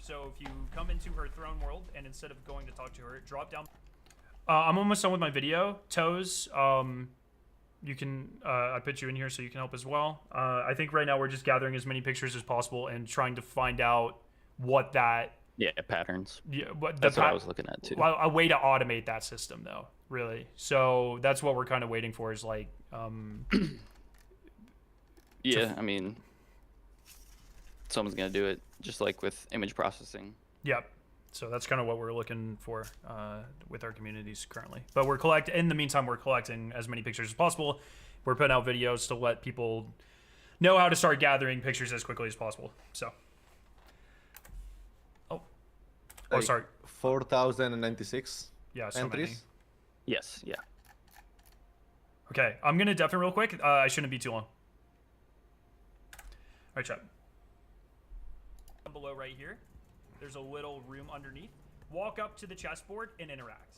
So if you come into her throne world and instead of going to talk to her, drop down. I'm almost done with my video. Toes, you can. I put you in here so you can help as well. I think right now we're just gathering as many pictures as possible and trying to find out what that. Yeah, patterns. Yeah, what That's what I was looking at too. A way to automate that system, though, really. So that's what we're kind of waiting for. Is like. Yeah, I mean, someone's gonna do it, just like with image processing. Yep. So that's kind of what we're looking for with our communities currently. But in the meantime, we're collecting as many pictures as possible. We're putting out videos to let people know how to start gathering pictures as quickly as possible. So. Oh, sorry. 4,096 Yeah, so entries. many. Yes, yeah. Okay, I'm gonna def it real quick. I shouldn't be too long. All right, chat. Below right here, there's a little room underneath. Walk up to the chessboard and interact.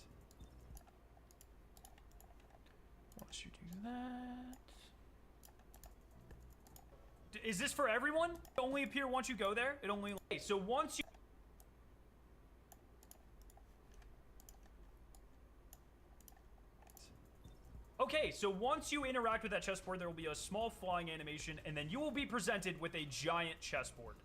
Once you do that, is this for everyone? It only appear once you go there. It only. So once you. Okay, so once you interact with that chessboard, there will be a small flying animation, and then you will be presented with a giant chessboard.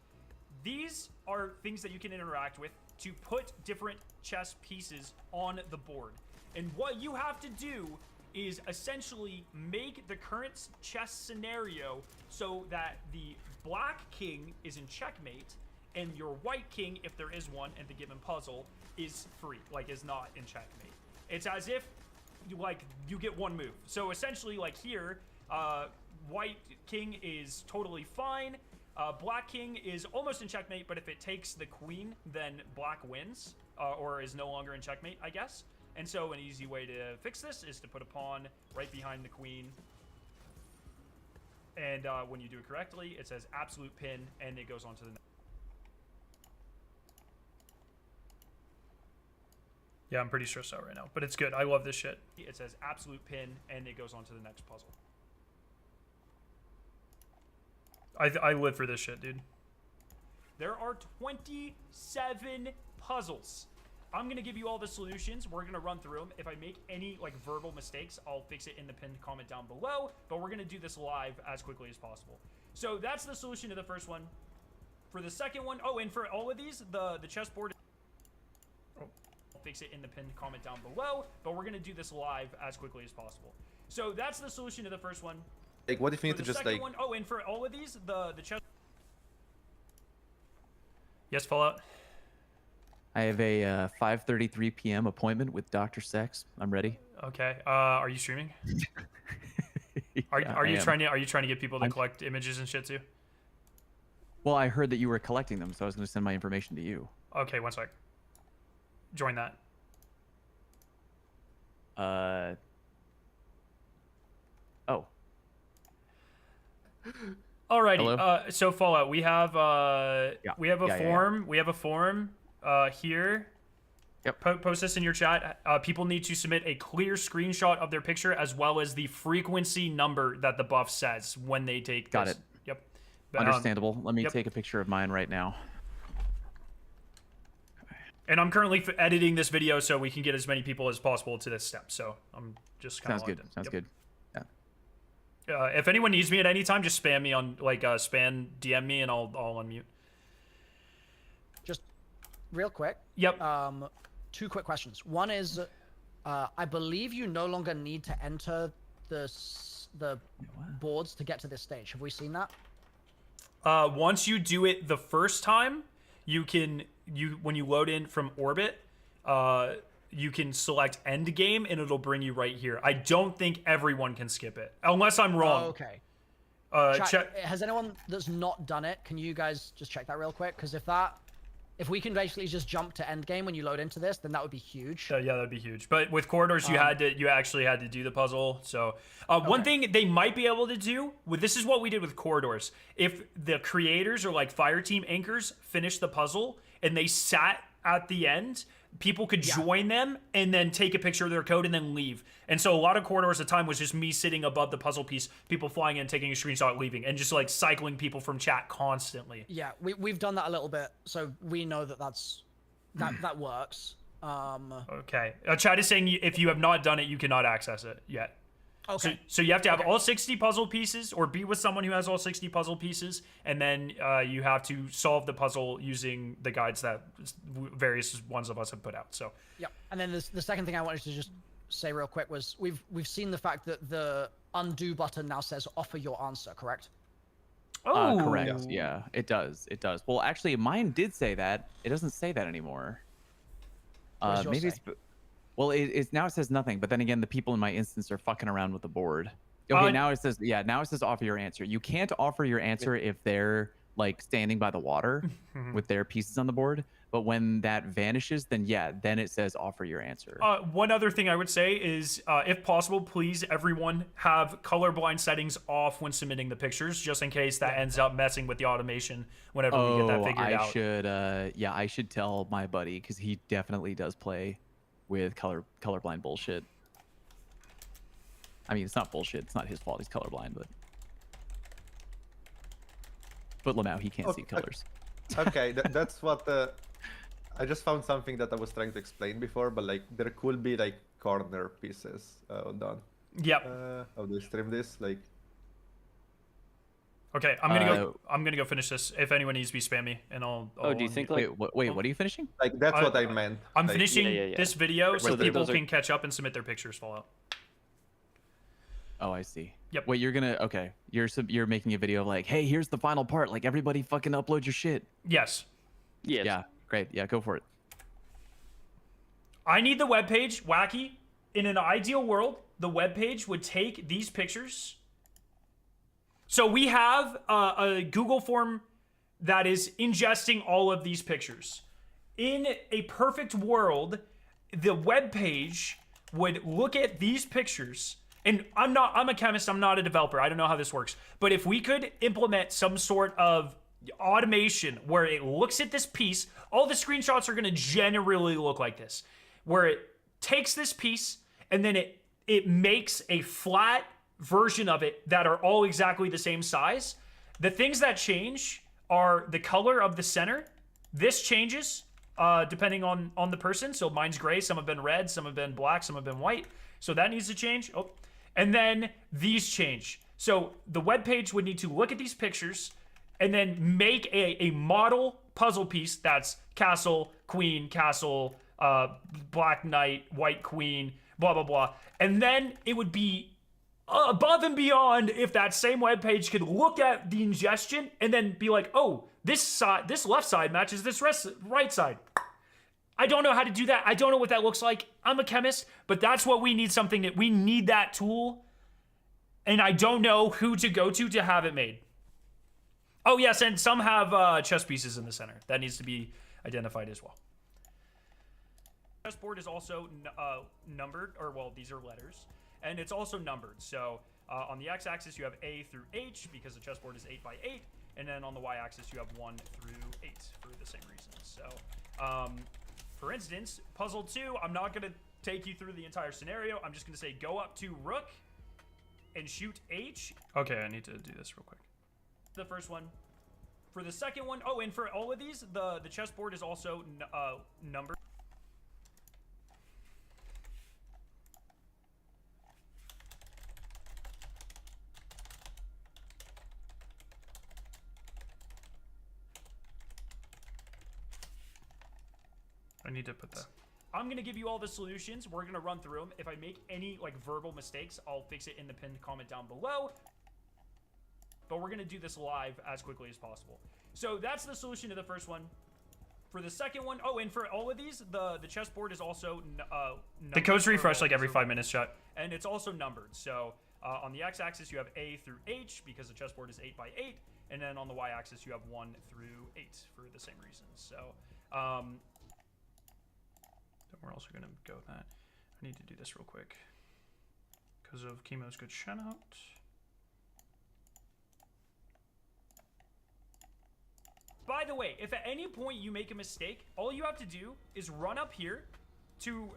These are things that you can interact with to put different chess pieces on the board. And what you have to do is essentially make the current chess scenario so that the black king is in checkmate, and your white king, if there is one in the given puzzle, is free, like is not in checkmate. It's as if you get one move. So essentially, like here, white king is totally fine. Black king is almost in checkmate, but if it takes the queen, then black wins, or is no longer in checkmate, I guess. And so an easy way to fix this is to put a pawn right behind the queen. And when you do it correctly, it says absolute pin, and it goes on to the next. Yeah, I'm pretty stressed out right now, but it's good. I love this shit. It says absolute pin, and it goes on to the next puzzle. I live for this shit, dude. There are 27 puzzles. I'm going to give you all the solutions. We're going to run through them. If I make any like verbal mistakes, I'll fix it in the pinned comment down below, but we're going to do this live as quickly as possible. So that's the solution to the first one. For the second one, oh, and for all of these, the chessboard, fix it in the pinned comment down below, but we're going to do this live as quickly as possible. So that's the solution to the first one. Like, what if you need to just like... One, oh, and for all of these, the chess... Yes, Fallout? I have a 5:33 p.m. appointment with Dr. Sex. I'm ready. Okay. Are you streaming? Are you trying to get people to collect images and shit too? Well, I heard that you were collecting them, so I was going to send my information to you. Okay, one sec. Join that. Oh. Alrighty. Hello? So Fallout, we have a form. Yeah. We have a form here. Yep. Post this in your chat. People need to submit a clear screenshot of their picture as well as the frequency number that the buff says when they take this. Got it. Yep. Understandable. Let me take a picture of mine right now. And I'm currently editing this video so we can get as many people as possible to this step. So I'm just kind of Sounds good. Yeah. If anyone needs me at any time, just spam me on spam DM me and I'll unmute. Just real quick. Yep. 2 quick questions. One is, I believe you no longer need to enter the boards to get to this stage. Have we seen that? Once you do it the first time, when you load in from orbit, you can select end game and it'll bring you right here. I don't think everyone can skip it unless I'm wrong. Oh, okay. Check. Has anyone that's not done it? Can you guys just check that real quick? Because if we can basically just jump to end game when you load into this, then that would be huge. Yeah, that'd be huge. But with corridors, you actually had to do the puzzle. So one thing they might be able to do this is what we did with corridors. If the creators or like fire team anchors finished the puzzle and they sat at the end, people could join them and then take a picture of their code and then leave. And so a lot of corridors at the time was just me sitting above the puzzle piece, people flying in, taking a screenshot, leaving, and just like cycling people from chat constantly. Yeah, we've done that a little bit, so we know that works. Okay. Chat is saying if you have not done it, you cannot access it yet. Okay. So you have to have all 60 puzzle pieces, or be with someone who has all 60 puzzle pieces, and then you have to solve the puzzle using the guides that various ones of us have put out. So. Yep. And then the second thing I wanted to just say real quick was we've seen the fact that the undo button now says offer your answer, correct? Oh, correct. Yeah, it does. It does. Well, actually, mine did say that. It doesn't say that anymore. What does yours Maybe say? it's. Well, it's now it says nothing. But then again, the people in my instance are fucking around with the board. Okay, now it says now it says offer your answer. You can't offer your answer if they're like standing by the water with their pieces on the board. But when that vanishes, then then it says offer your answer. One other thing I would say is, if possible, please everyone have colorblind settings off when submitting the pictures, just in case that ends up messing with the automation whenever we get that figured out. I should tell my buddy because he definitely does play with colorblind bullshit. I mean, it's not bullshit. It's not his fault. He's colorblind, but Lamau, he can't see colors. Okay, that's what I just found something that I was trying to explain before, but like there could be like corner pieces done. Yep. How do I stream this? Like. Okay, I'm gonna go finish this. If anyone needs to be spam me, and I'll do you think like wait, what are you finishing? Like that's what I meant. I'm like, finishing this video so So people those are- can catch up and submit their pictures. Fallout. Oh, I see. Yep. Wait, you're making a video of like, hey, here's the final part. Like, everybody fucking upload your shit. Yes. yes. Yeah, great. Yeah, go for it. I need the webpage, Wacky. In an ideal world, the webpage would take these pictures. So we have a Google form that is ingesting all of these pictures. In a perfect world, the webpage would look at these pictures. And I'm a chemist, I'm not a developer. I don't know how this works. But if we could implement some sort of automation where it looks at this piece, all the screenshots are going to generally look like this, where it takes this piece and then it makes a flat version of it that are all exactly the same size. The things that change are the color of the center. This changes depending on the person. So mine's gray, some have been red, some have been black, some have been white. So that needs to change. Oh, and then these change. So the web page would need to look at these pictures and then make a model puzzle piece that's castle, queen, castle, black knight, white queen, blah, blah, blah. And then it would be above and beyond if that same web page could look at the ingestion and then be like, oh, this left side matches this right side. I don't know how to do that. I don't know what that looks like. I'm a chemist, but that's what we need. We need that tool. And I don't know who to go to have it made. Oh yes, and some have chess pieces in the center. That needs to be identified as well. Chessboard is also numbered, or well, these are letters. And it's also numbered. So on the x-axis, you have A through H because the chessboard is 8 by 8. And then on the y-axis, you have 1 through 8 for the same reasons. So, for instance, puzzle 2, I'm not going to take you through the entire scenario. I'm just going to say go up to rook and shoot H. Okay, I need to do this real quick. The first one. For the second one, oh, and for all of these, the chessboard is also numbered. I need to put that. I'm going to give you all the solutions. We're going to run through them. If I make any like verbal mistakes, I'll fix it in the pinned comment down below. But we're going to do this live as quickly as possible. So that's the solution to the first one. For the second one, oh, and for all of these, the chessboard is also numbered. The codes refresh like every 5 minutes, chat. And it's also numbered. So on the x-axis, you have A through H because the chessboard is 8 by 8. And then on the y-axis, you have 1 through 8 for the same reasons. So, we're also going to go with that. I need to do this real quick because of Chemo's good shout out. By the way, if at any point you make a mistake, all you have to do is run up here to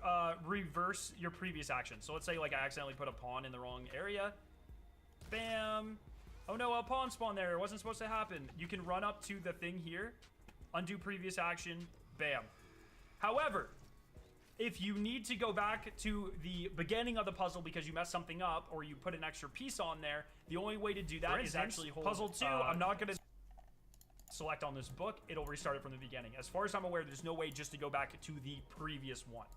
reverse your previous action. So let's say like I accidentally put a pawn in the wrong area. Bam. Oh no, a pawn spawned there. It wasn't supposed to happen. You can run up to the thing here, undo previous action, bam. However, if you need to go back to the beginning of the puzzle because you messed something up or you put an extra piece on there, the only way to do that is actually hold puzzle 2. I'm not going to select on this book. It'll restart it from the beginning. As far as I'm aware, there's no way just to go back to the previous one.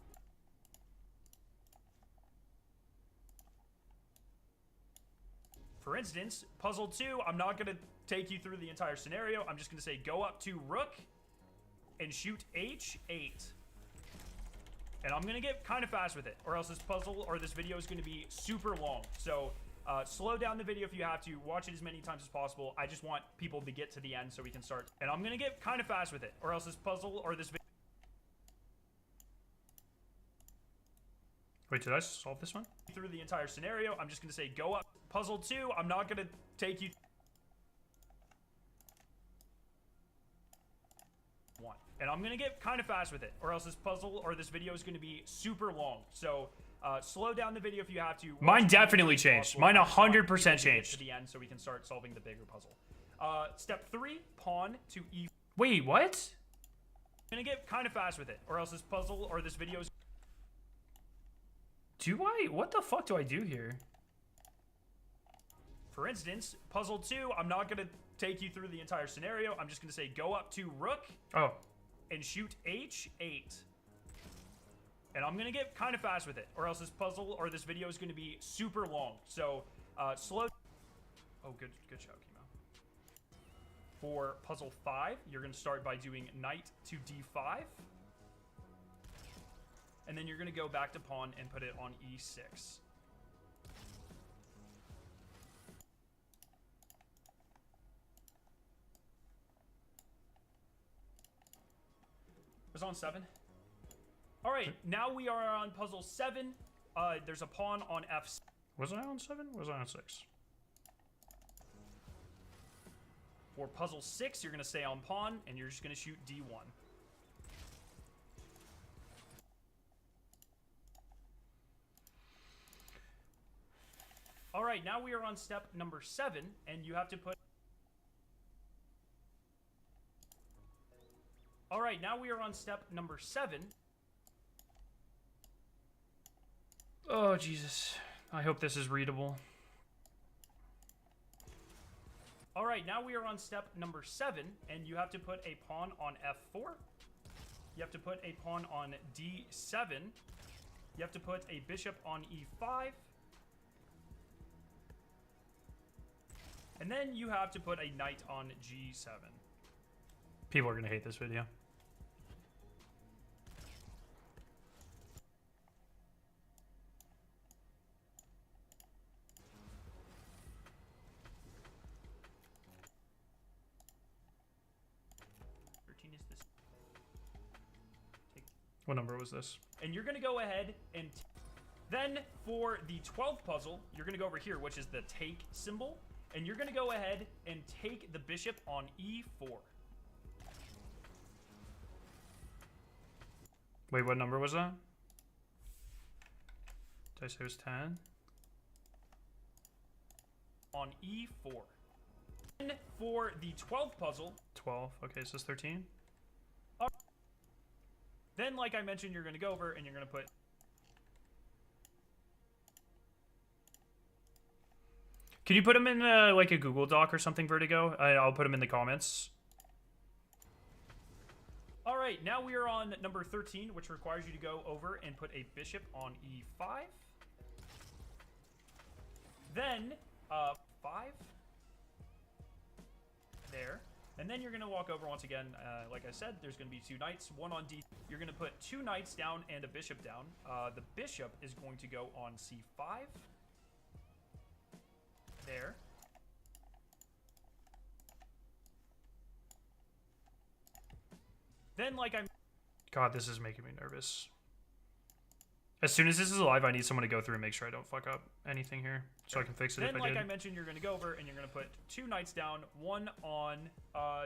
For instance, puzzle 2, I'm not going to take you through the entire scenario. I'm just going to say go up to rook and shoot h8. And I'm going to get kind of fast with it, or else this puzzle or this video is going to be super long. So slow down the video if you have to. Watch it as many times as possible. I just want people to get to the end so we can start. And I'm going to get kind of fast with it, or else this puzzle or this video... Wait, did I solve this one? Through the entire scenario, I'm just going to say go up. Puzzle 2, I'm not going to take you... One. And I'm going to get kind of fast with it, or else this puzzle or this video is going to be super long. So slow down the video if you have to. Mine definitely changed. Mine 100% changed. To the end so we can start solving the bigger puzzle. Step 3, pawn to e... Wait, what? I'm going to get kind of fast with it, or else this puzzle or this video is... What the fuck do I do here? For instance, puzzle 2, I'm not going to take you through the entire scenario. I'm just going to say go up to rook and shoot h8. And I'm going to get kind of fast with it, or else this puzzle or this video is going to be super long. So slow... Oh, good shot, Kimo. For puzzle 5, you're going to start by doing knight to d5. And then you're going to go back to pawn and put it on e6. Was on 7. All right, now we are on puzzle 7. There's a pawn on f. Was I on 7? Was I on 6? For puzzle 6, you're going to stay on pawn, and you're just going to shoot d1. All right, now we are on step number 7, and you have to put... All right, now we are on step number 7. Oh, Jesus. I hope this is readable. All right, now we are on step number 7, and you have to put a pawn on f4. You have to put a pawn on d7. You have to put a bishop on e5. And then you have to put a knight on g7. People are going to hate this video. What number was this? And you're going to go ahead and... Then for the 12th puzzle, you're going to go over here, which is the take symbol. And you're going to go ahead and take the bishop on e4. Wait, what number was that? Did I say it was 10? On e4. And for the 12th puzzle... 12. Okay, so it's 13? Then, like I mentioned, you're going to go over and you're going to put... Can you put them in like a Google Doc or something, Vertigo? I'll put them in the comments. All right, now we are on number 13, which requires you to go over and put a bishop on e5. Then, 5. There. And then you're going to walk over once again. Like I said, there's going to be 2 knights, one on d. You're going to put 2 knights down and a bishop down. The bishop is going to go on c5. There. Then, like I'm... God, this is making me nervous. As soon as this is live, I need someone to go through and make sure I don't fuck up anything here, so I can fix it if I did. Then, like I mentioned, you're going to go over and you're going to put 2 knights down, one on...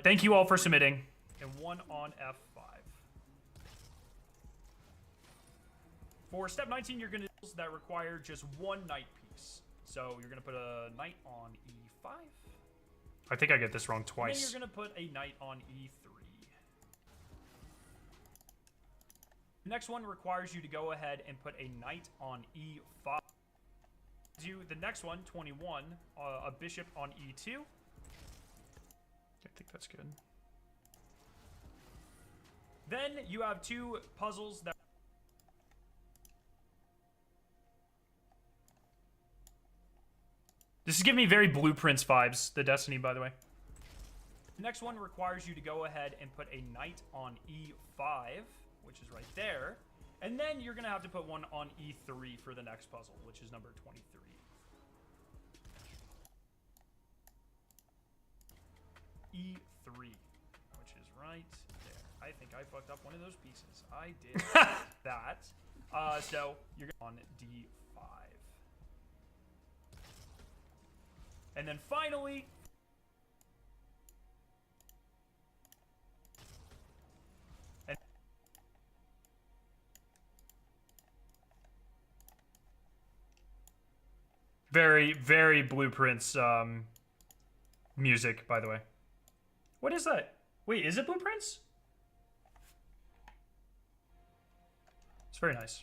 Thank you all for submitting. And one on f5. For step 19, you're going to... that require just 1 knight piece. So you're going to put a knight on e5. I think I get this wrong twice. And then you're going to put a knight on e3. The next one requires you to go ahead and put a knight on e5. Do the next one, 21, a bishop on e2. I think that's good. Then you have two puzzles that... This is giving me very Blueprints vibes, the Destiny, by the way. The next one requires you to go ahead and put a knight on e5, which is right there. And then you're going to have to put one on e3 for the next puzzle, which is number 23. E3, which is right there. I think I fucked up one of those pieces. I did that. So you're on d5. And then finally... Very, very Blueprints music, by the way. What is that? Wait, is it Blueprints? It's very nice.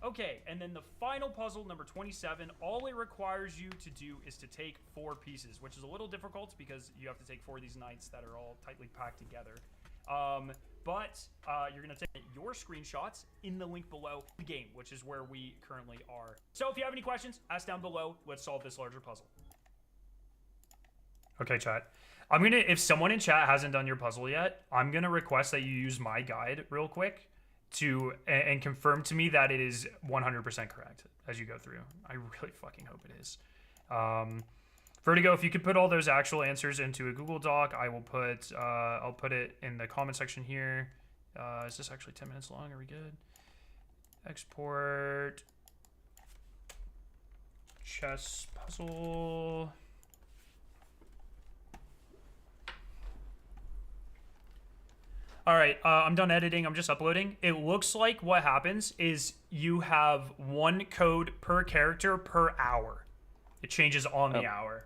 Okay, and then the final puzzle, number 27, all it requires you to do is to take 4 pieces, which is a little difficult because you have to take 4 of these knights that are all tightly packed together. But you're going to take your screenshots in the link below the game, which is where we currently are. So if you have any questions, ask down below. Let's solve this larger puzzle. Okay, chat. I'm going to, if someone in chat hasn't done your puzzle yet, I'm going to request that you use my guide real quick to and confirm to me that it is 100% correct as you go through. I really fucking hope it is. Vertigo, if you could put all those actual answers into a Google Doc, I will put I'll put it in the comment section here. Is this actually 10 minutes long? Are we good? Export chess puzzle. All right, I'm done editing. I'm just uploading. It looks like what happens is you have 1 code per character per hour. It changes on the hour.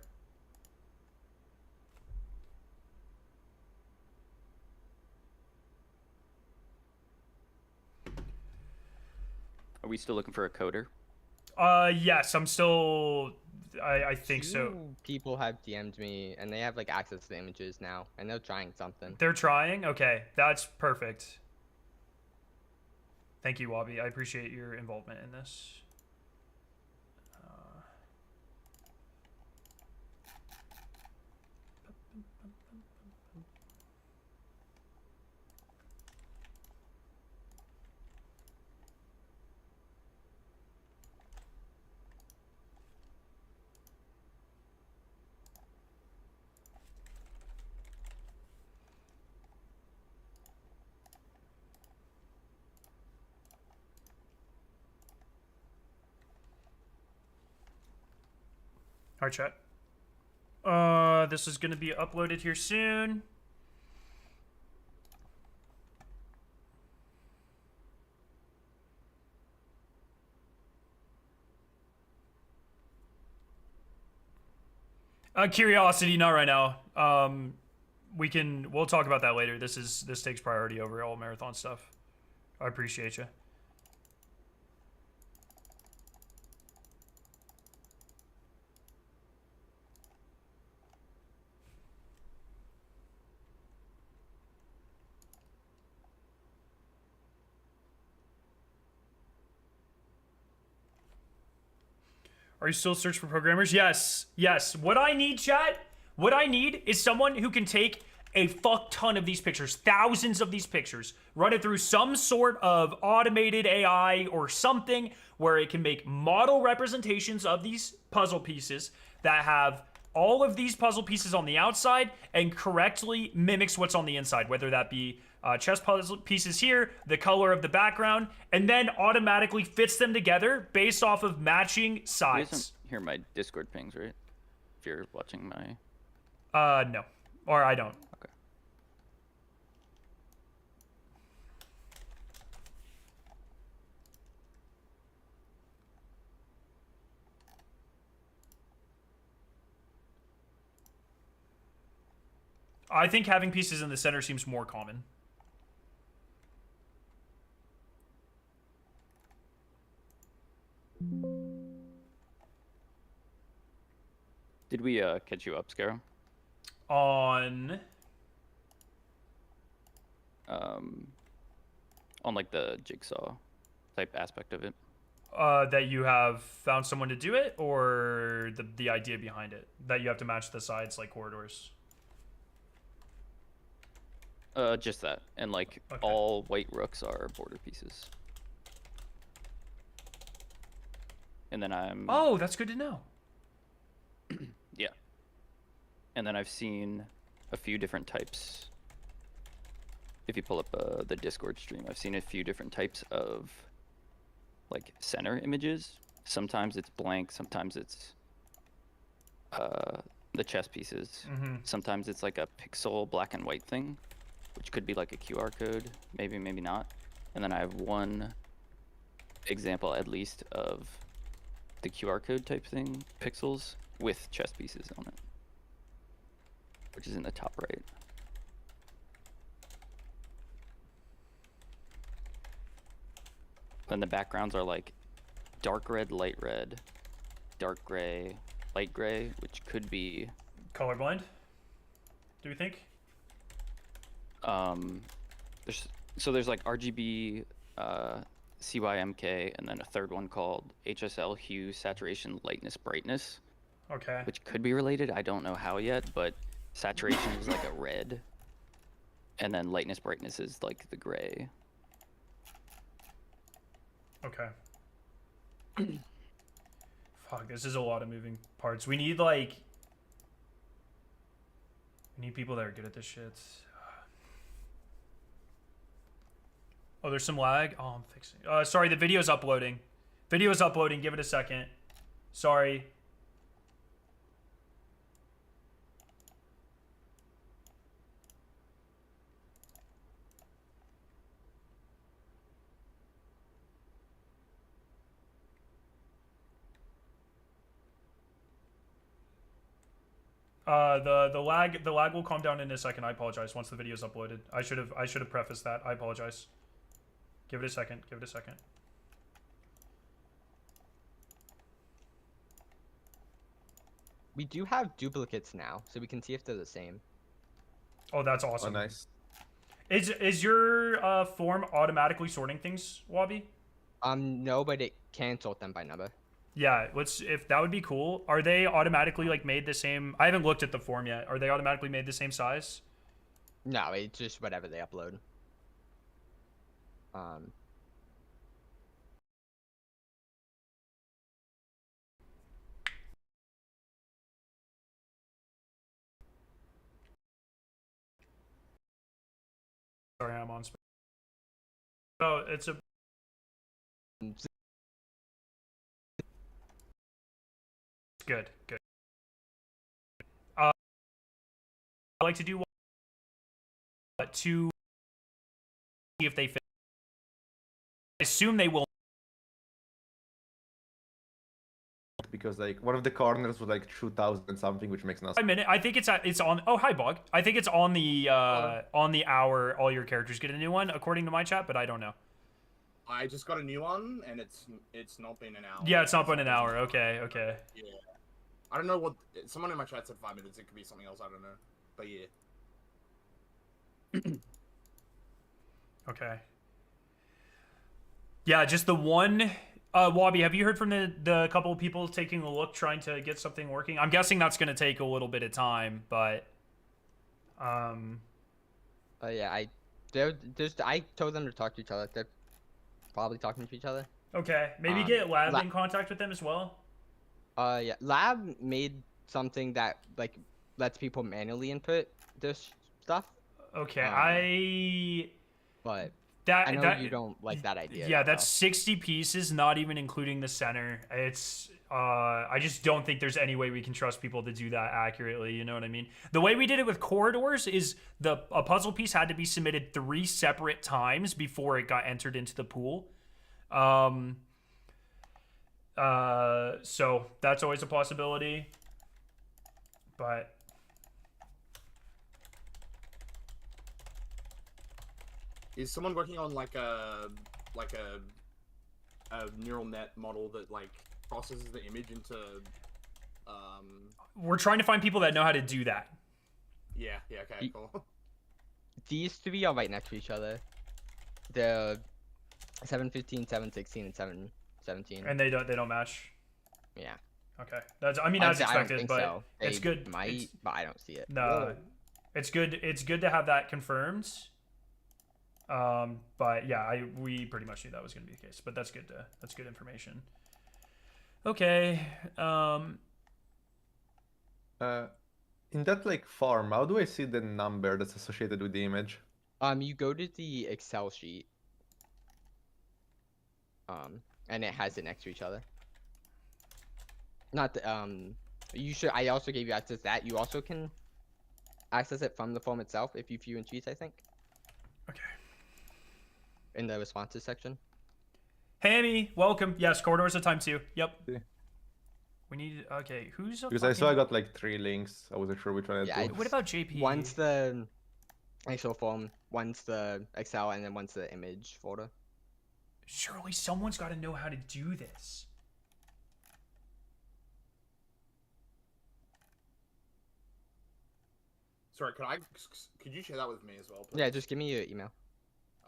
Are we still looking for a coder? Yes, I'm still... I think so. 2 people have DM'd me, and they have, like, access to the images now, and they're trying something. They're trying? Okay, that's perfect. Thank you, Wabi. I appreciate your involvement in this. All right, chat. This is going to be uploaded here soon. Curiosity, not right now. We'll talk about that later. This takes priority over all marathon stuff. I appreciate you. Are you still searching for programmers? Yes. Yes. What I need, chat, what I need is someone who can take a fuck ton of these pictures, thousands of these pictures, run it through some sort of automated AI or something where it can make model representations of these puzzle pieces that have all of these puzzle pieces on the outside and correctly mimics what's on the inside, whether that be chess puzzle pieces here, the color of the background, and then automatically fits them together based off of matching You sides. guys don't hear my Discord pings, right? If you're watching my... No. Or I don't. Okay. I think having pieces in the center seems more common. Did we catch you up, Scarrow? On like the jigsaw type aspect of it. that you have found someone to do it, or the idea behind it that you have to match the sides like corridors. Just that, and like Okay. all white rooks are border pieces. And then I'm Oh, that's good to know. yeah. And then I've seen a few different types. If you pull up the Discord stream, I've seen a few different types of like center images. Sometimes it's blank, sometimes it's the chess pieces. Mm-hmm. Sometimes it's like a pixel black and white thing, which could be like a QR code, maybe, maybe not. And then I have one example at least of the QR code type thing, pixels, with chess pieces on it, which is in the top right. Then the backgrounds are like dark red, dark gray, light gray, which could be Colorblind, do we think? There's like RGB, CYMK, and then a third one called HSL, hue, saturation, lightness, brightness, Okay. which could be related. I don't know how yet, but saturation is like a red, and then lightness, brightness is like the gray. Okay. Fuck, this is a lot of moving parts. We need like people that are good at this shit. Oh, there's some lag. Oh, I'm fixing. Sorry, the video's uploading. Video's uploading. Give it a second. Sorry. The lag will calm down in a second. I apologize. Once the video's uploaded, I should have prefaced that. I apologize. Give it a second. Give it a second. We do have duplicates now, so we can see if they're the same. Oh, that's awesome. Oh, nice. Is your form automatically sorting things, Wabi? No, but it can sort them by number. Yeah, if that would be cool. Are they automatically like made the same? I haven't looked at the form yet. Are they automatically made the same size? No, it's just whatever they upload. Sorry, I'm on. Oh, it's a. Good. I like to do to see if they fit. I assume they will. Because like one of the corners was like 2,000 something, which makes no sense. A minute. I think it's on. Oh, hi, Bog. I think it's on the hour. All your characters get a new one, according to my chat, but I don't know. I just got a new one, and it's not been an hour. Yeah, it's not been an hour. Okay. Yeah. I don't know what... Someone in my chat said 5 minutes. It could be something else. I don't know. But yeah. Okay. Yeah, just the one... Wabi, have you heard from the couple of people taking a look, trying to get something working? I'm guessing that's going to take a little bit of time, but... Yeah, I told them to talk to each other. They're probably talking to each other. Okay, maybe get Lab in contact with them as well. Yeah, Lab made something that like lets people manually input this stuff. Okay, but I know you don't like that idea. Yeah, that's 60 pieces, not even including the center. It's I just don't think there's any way we can trust people to do that accurately. You know what I mean? The way we did it with corridors is a puzzle piece had to be submitted 3 separate times before it got entered into the pool. So that's always a possibility. But is someone working on like a neural net model that like processes the image into We're trying to find people that know how to do that. Yeah. Okay. Cool. These three are right next to each other. The 715, 716, and 717. And they don't match. Yeah. Okay, that's as I don't expected, think but so. it's They good. Might, but I don't see it. No, it's good. It's good to have that confirmed. But yeah, we pretty much knew that was going to be the case. But that's good. That's good information. Okay. In that like farm, how do I see the number that's associated with the image? You go to the Excel sheet. And it has it next to each other. Not the, you should. I also gave you access to that. You also can access it from the form itself if you view and choose. I think. Okay. In the responses section. Hammy, welcome. Yes, corridors of time 2. Yep. Yeah. We need. Okay, who's? Because I saw I got like 3 links. I wasn't sure which one. Yeah, What about JP? One's the actual form, one's the Excel, and then one's the image folder. Surely someone's got to know how to do this. Sorry, could you share that with me as well, please? Yeah, just give me your email.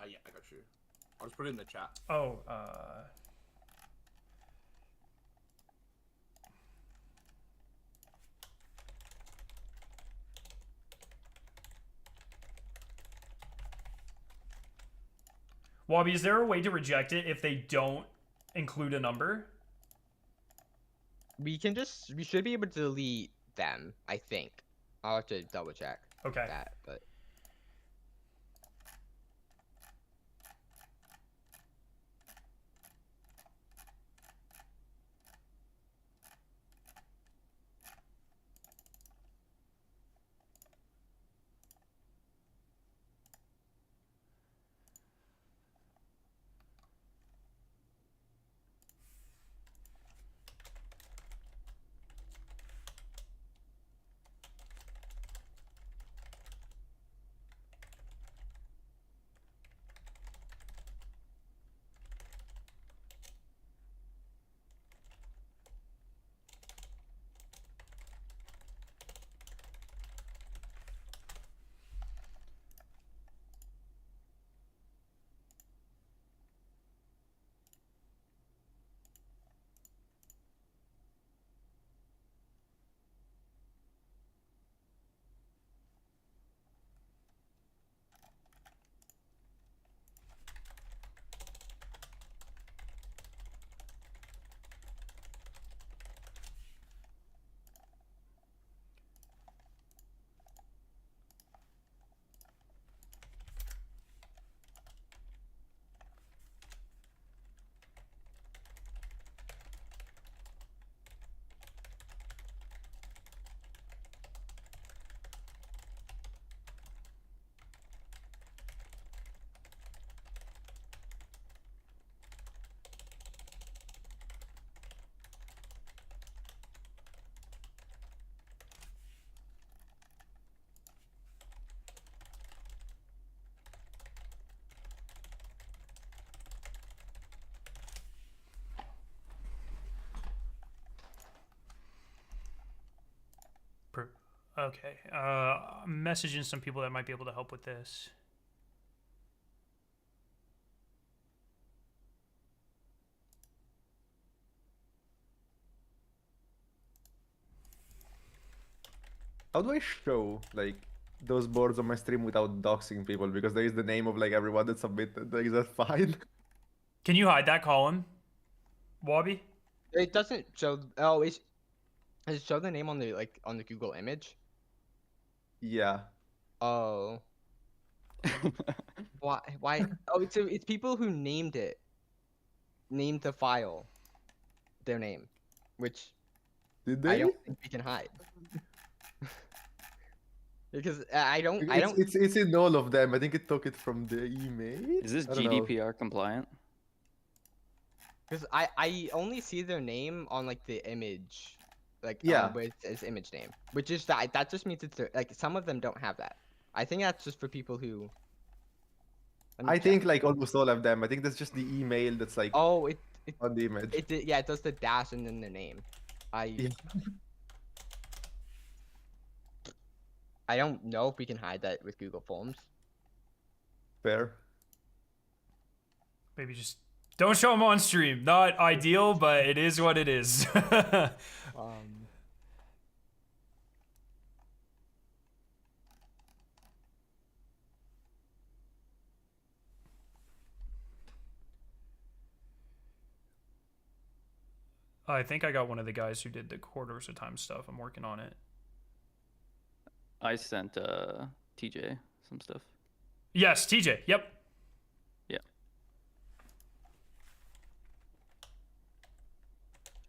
Yeah, I got you. I'll just put it in the chat. Oh, Wobby, is there a way to reject it if they don't include a number? We should be able to delete them, I think. I'll have to double check Okay. that, but Okay. I'm messaging some people that might be able to help with this. How do I show like those boards on my stream without doxing people? Because there is the name of like everyone that submitted. Like, is that fine? Can you hide that column, Wobby? it doesn't show. Oh, does it show the name on the Google image? Yeah. Oh. Why? Oh, it's people who named it. Named the file. Their name, which Did they? I don't think we can hide. Because I don't. It's in all of them. I think it took it from the email. Is this I don't know. GDPR compliant? Because I only see their name on like the image, like Yeah. where it says image name, which is that just means it's like some of them don't have that. I think that's just for people who. Let me I check. think like almost all of them. I think that's just the email that's like Oh, on the image. yeah, it does the dash and then the name. Yeah. I don't know if we can hide that with Google Forms. Fair. Maybe just don't show them on stream. Not ideal, but it is what it is. I think I got one of the guys who did the quarters of time stuff. I'm working on it. I sent TJ some stuff. Yes, TJ. Yep. Yeah.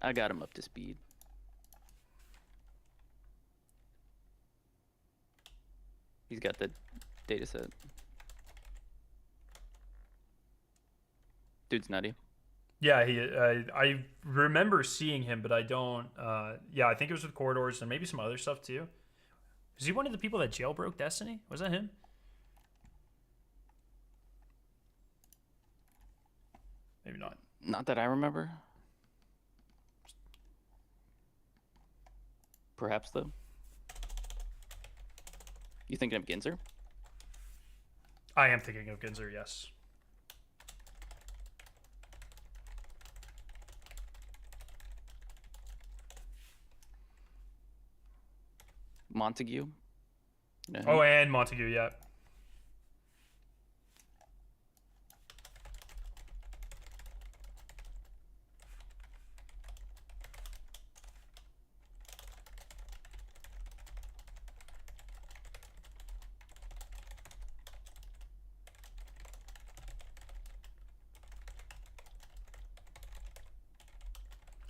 I got him up to speed. He's got the data set. Dude's nutty. Yeah, I remember seeing him, but I don't. Yeah, I think it was with corridors and maybe some other stuff too. Was he one of the people that jailbroke Destiny? Was that him? Maybe not. Not that I remember. Perhaps though. You thinking of Ginzer? I am thinking of Ginzer. Yes. Montague. No. Oh, and Montague, yeah.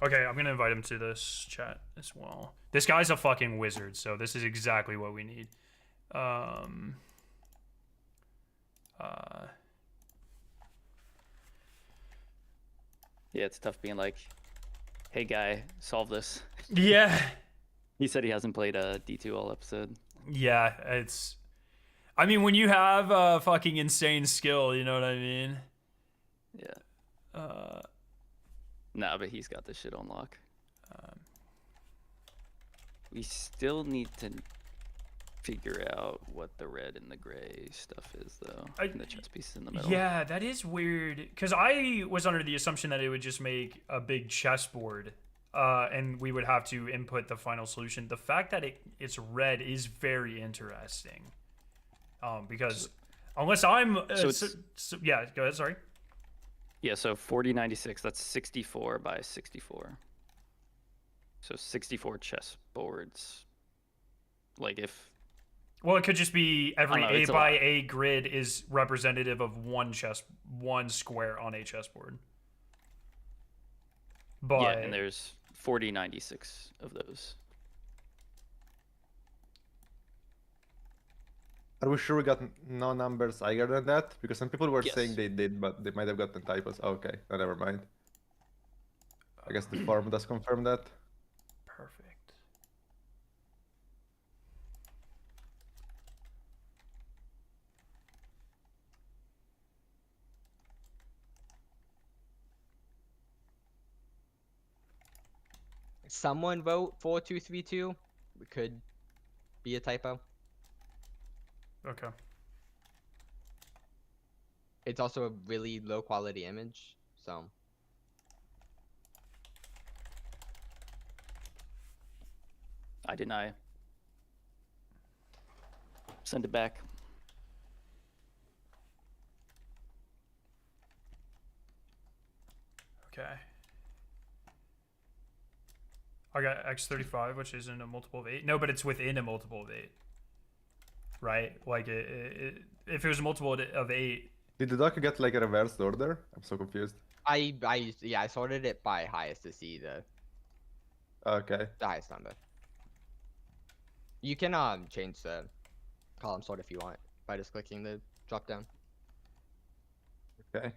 Okay, I'm gonna invite him to this chat as well. This guy's a fucking wizard, so this is exactly what we need. Yeah, it's tough being like, hey guy, solve this. Yeah. He said he hasn't played a D2 all episode. Yeah, it's... I mean, when you have a fucking insane skill, you know what I mean? Yeah. Nah, but he's got this shit on lock. We still need to figure out what the red and the gray stuff is, though. And the chess piece in the middle. Yeah, that is weird. Because I was under the assumption that it would just make a big chessboard, and we would have to input the final solution. The fact that it's red is very interesting. Because unless I'm... yeah, go ahead, sorry. Yeah, so 4096, that's 64 by 64. So 64 chess boards. Like if... Well, it could just be every know, A it's a by lot. A grid is representative of one square on a chessboard. But... Yeah, and there's 4096 of those. Are we sure we got no numbers higher than that? Because some people were Yes. saying they did, but they might have gotten typos. Oh, okay, no, never mind. I guess the form does confirm that. Perfect. Someone wrote 4232. It could be a typo. Okay. It's also a really low quality image, so. I deny. Send it back. Okay. I got x35, which isn't a multiple of 8. No, but it's within a multiple of 8. Right? Like, if it was a multiple of 8... Did the doc get like a reversed order? I'm so confused. I sorted it by highest to see the Okay. highest number. You can change the column sort if you want by just clicking the drop down. Okay.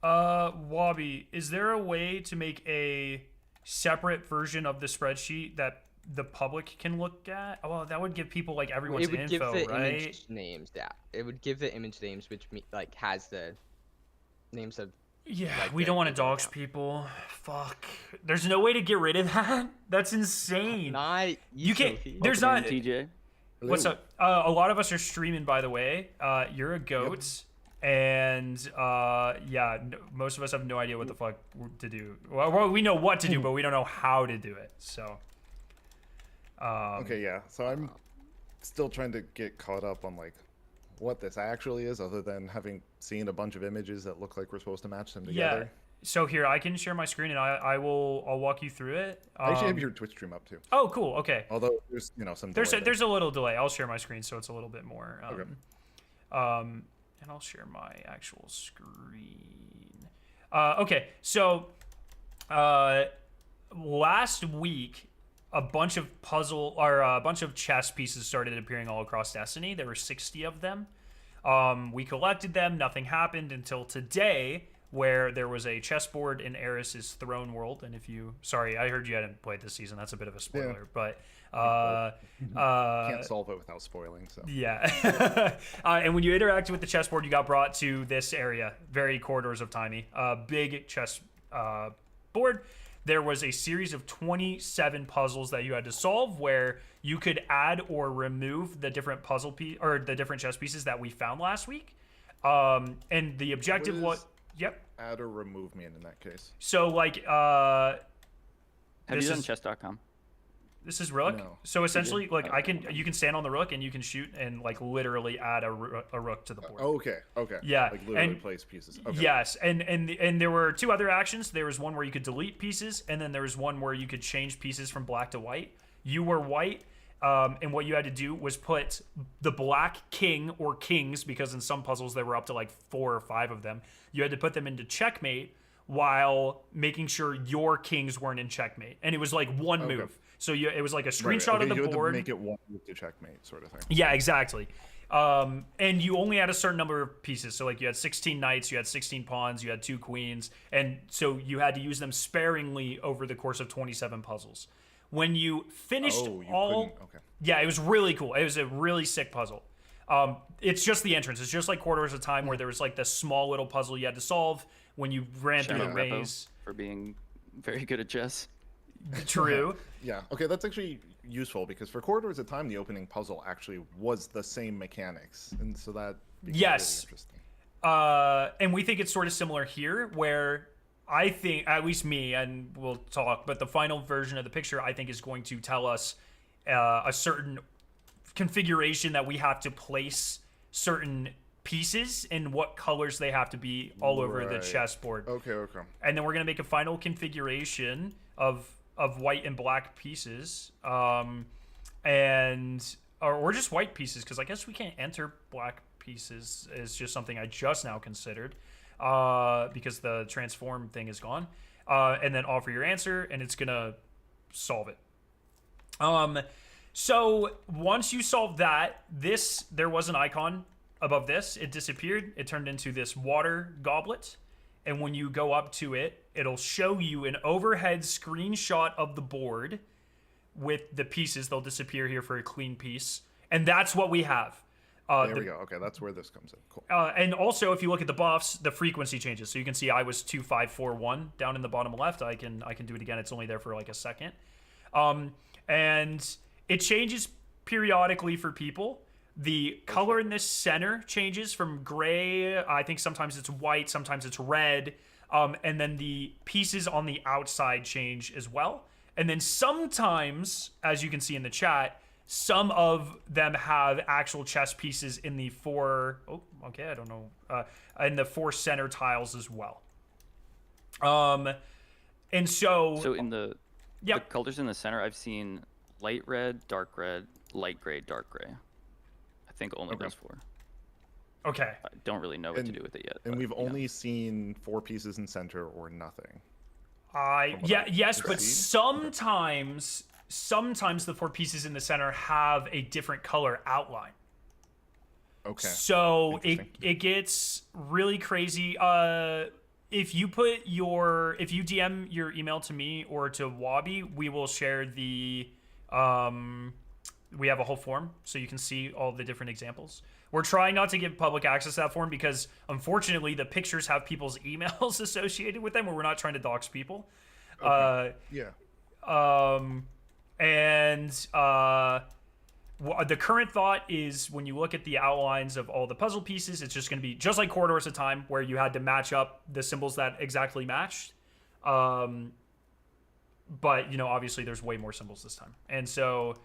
Wobby, is there a way to make a separate version of the spreadsheet that the public can look at? Oh, well, that would give people like everyone's It would info, give the right? image names. Yeah, it would give the image names, which like has the names of Yeah, like, we the don't want to Google dox account. people. Fuck. There's no way to get rid of that. That's insane. Not You can't. easily. There's Welcome not. in, TJ. What's Hello. up? A lot of us are streaming, by the way. You're a goat, and yeah, most of us have no idea what the fuck to do. Well, we know what to do, but we don't know how to do it. So. Okay, yeah. So I'm still trying to get caught up on like what this actually is, other than having seen a bunch of images that look like we're supposed to match them Yeah. together. So here, I can share my screen, and I'll walk you through it. I actually have your Twitch stream up too. Oh, cool. Okay. Although there's some There's delay there's a little delay. I'll share my screen so it's a little bit more. Okay. And I'll share my actual screen. Okay, so last week a bunch of chess pieces started appearing all across Destiny. There were 60 of them. We collected them. Nothing happened until today, where there was a chessboard in Eris's throne world. And sorry, I heard you hadn't played this season. That's a bit of a spoiler, but can't solve it without spoiling. So yeah. And when you interacted with the chessboard, you got brought to this area, very corridors of Timey, big chess board. There was a series of 27 puzzles that you had to solve, where you could add or remove the different the different chess pieces that we found last week. And the objective was, yep. Add or remove mean in that case. So like, Have you done chess.com? This is rook. No. So essentially, like, Okay. you can stand on the rook and you can shoot and like literally add a rook to the board. Okay. Yeah, Like literally and- place pieces. Okay. Yes, and there were two other actions. There was one where you could delete pieces, and then there was one where you could change pieces from black to white. You were white, and what you had to do was put the black king or kings, because in some puzzles there were up to like 4 or 5 of them. You had to put them into checkmate while making sure your kings weren't in checkmate, and it was like one Okay. move. So it was like a Right, screenshot okay, of the you had to board. make it one move to checkmate, sort of thing. Yeah, exactly. And you only had a certain number of pieces. So like you had 16 knights, you had 16 pawns, you had 2 queens, and so you had to use them sparingly over the course of 27 puzzles. When you finished Oh, you all, couldn't- okay. yeah, it was really cool. It was a really sick puzzle. It's just the entrance. It's just like Quarters of Time, where there was like this small little puzzle you had to solve when you ran Shout through out the Repo maze. for being very good at chess. True. Yeah. Okay, that's actually useful because for Corridors of Time, the opening puzzle actually was the same mechanics, and so that became Yes. really interesting. And we think it's sort of similar here, where I think, at least me, and we'll talk, but the final version of the picture, I think, is going to tell us a certain configuration that we have to place certain pieces and what colors they have to be all over the Right. chessboard. Okay. And then we're going to make a final configuration of white and black pieces, or just white pieces, because I guess we can't enter black pieces. Is just something I just now considered, because the transform thing is gone. And then offer your answer, and it's gonna solve it. So once you solve that, there was an icon above this. It disappeared. It turned into this water goblet. And when you go up to it, it'll show you an overhead screenshot of the board with the pieces. They'll disappear here for a clean piece. And that's what we have. There we go. Okay, that's where this comes in. Cool. And also, if you look at the buffs, the frequency changes. So you can see I was 2541 down in the bottom left. I can do it again. It's only there for like a second. And it changes periodically for people. The color in this center changes from gray. I think sometimes it's white, sometimes it's red. And then the pieces on the outside change as well. And then sometimes, as you can see in the chat, some of them have actual chess pieces in the in the 4 center tiles as well. And so in the colors in the center, I've seen light red, light gray, dark gray. I think only those 4. Okay. I don't really know what to do with it yet. And but, we've yeah. only seen 4 pieces in center or nothing. Yes, but see. sometimes the 4 pieces in the center have a different color outline. Okay. So Interesting. it gets really crazy. If you DM your email to me or to Wabi, we will share the we have a whole form, so you can see all the different examples. We're trying not to give public access to that form because, unfortunately, the pictures have people's emails associated with them, where we're not trying to dox people. Okay. Yeah. The current thought is when you look at the outlines of all the puzzle pieces, it's just going to be just like Corridors of Time, where you had to match up the symbols that exactly matched. But, you know, obviously there's way more symbols this time. And so,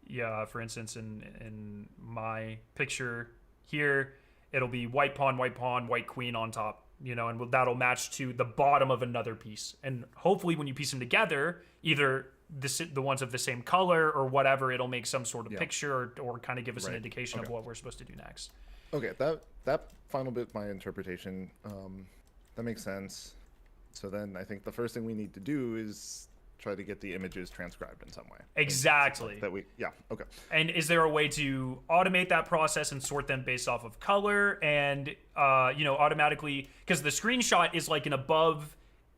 yeah, for instance, in my picture here, it'll be white pawn, white queen on top, you know, and that'll match to the bottom of another piece. And hopefully when you piece them together, either the ones of the same color or whatever, it'll make some sort of picture or kind of give us an indication of what we're supposed to do next. Okay, that final bit, my interpretation, that makes sense. So then I think the first thing we need to do is try to get the images transcribed in some way. Exactly. Okay. And is there a way to automate that process and sort them based off of color and, you know, automatically, because the screenshot is like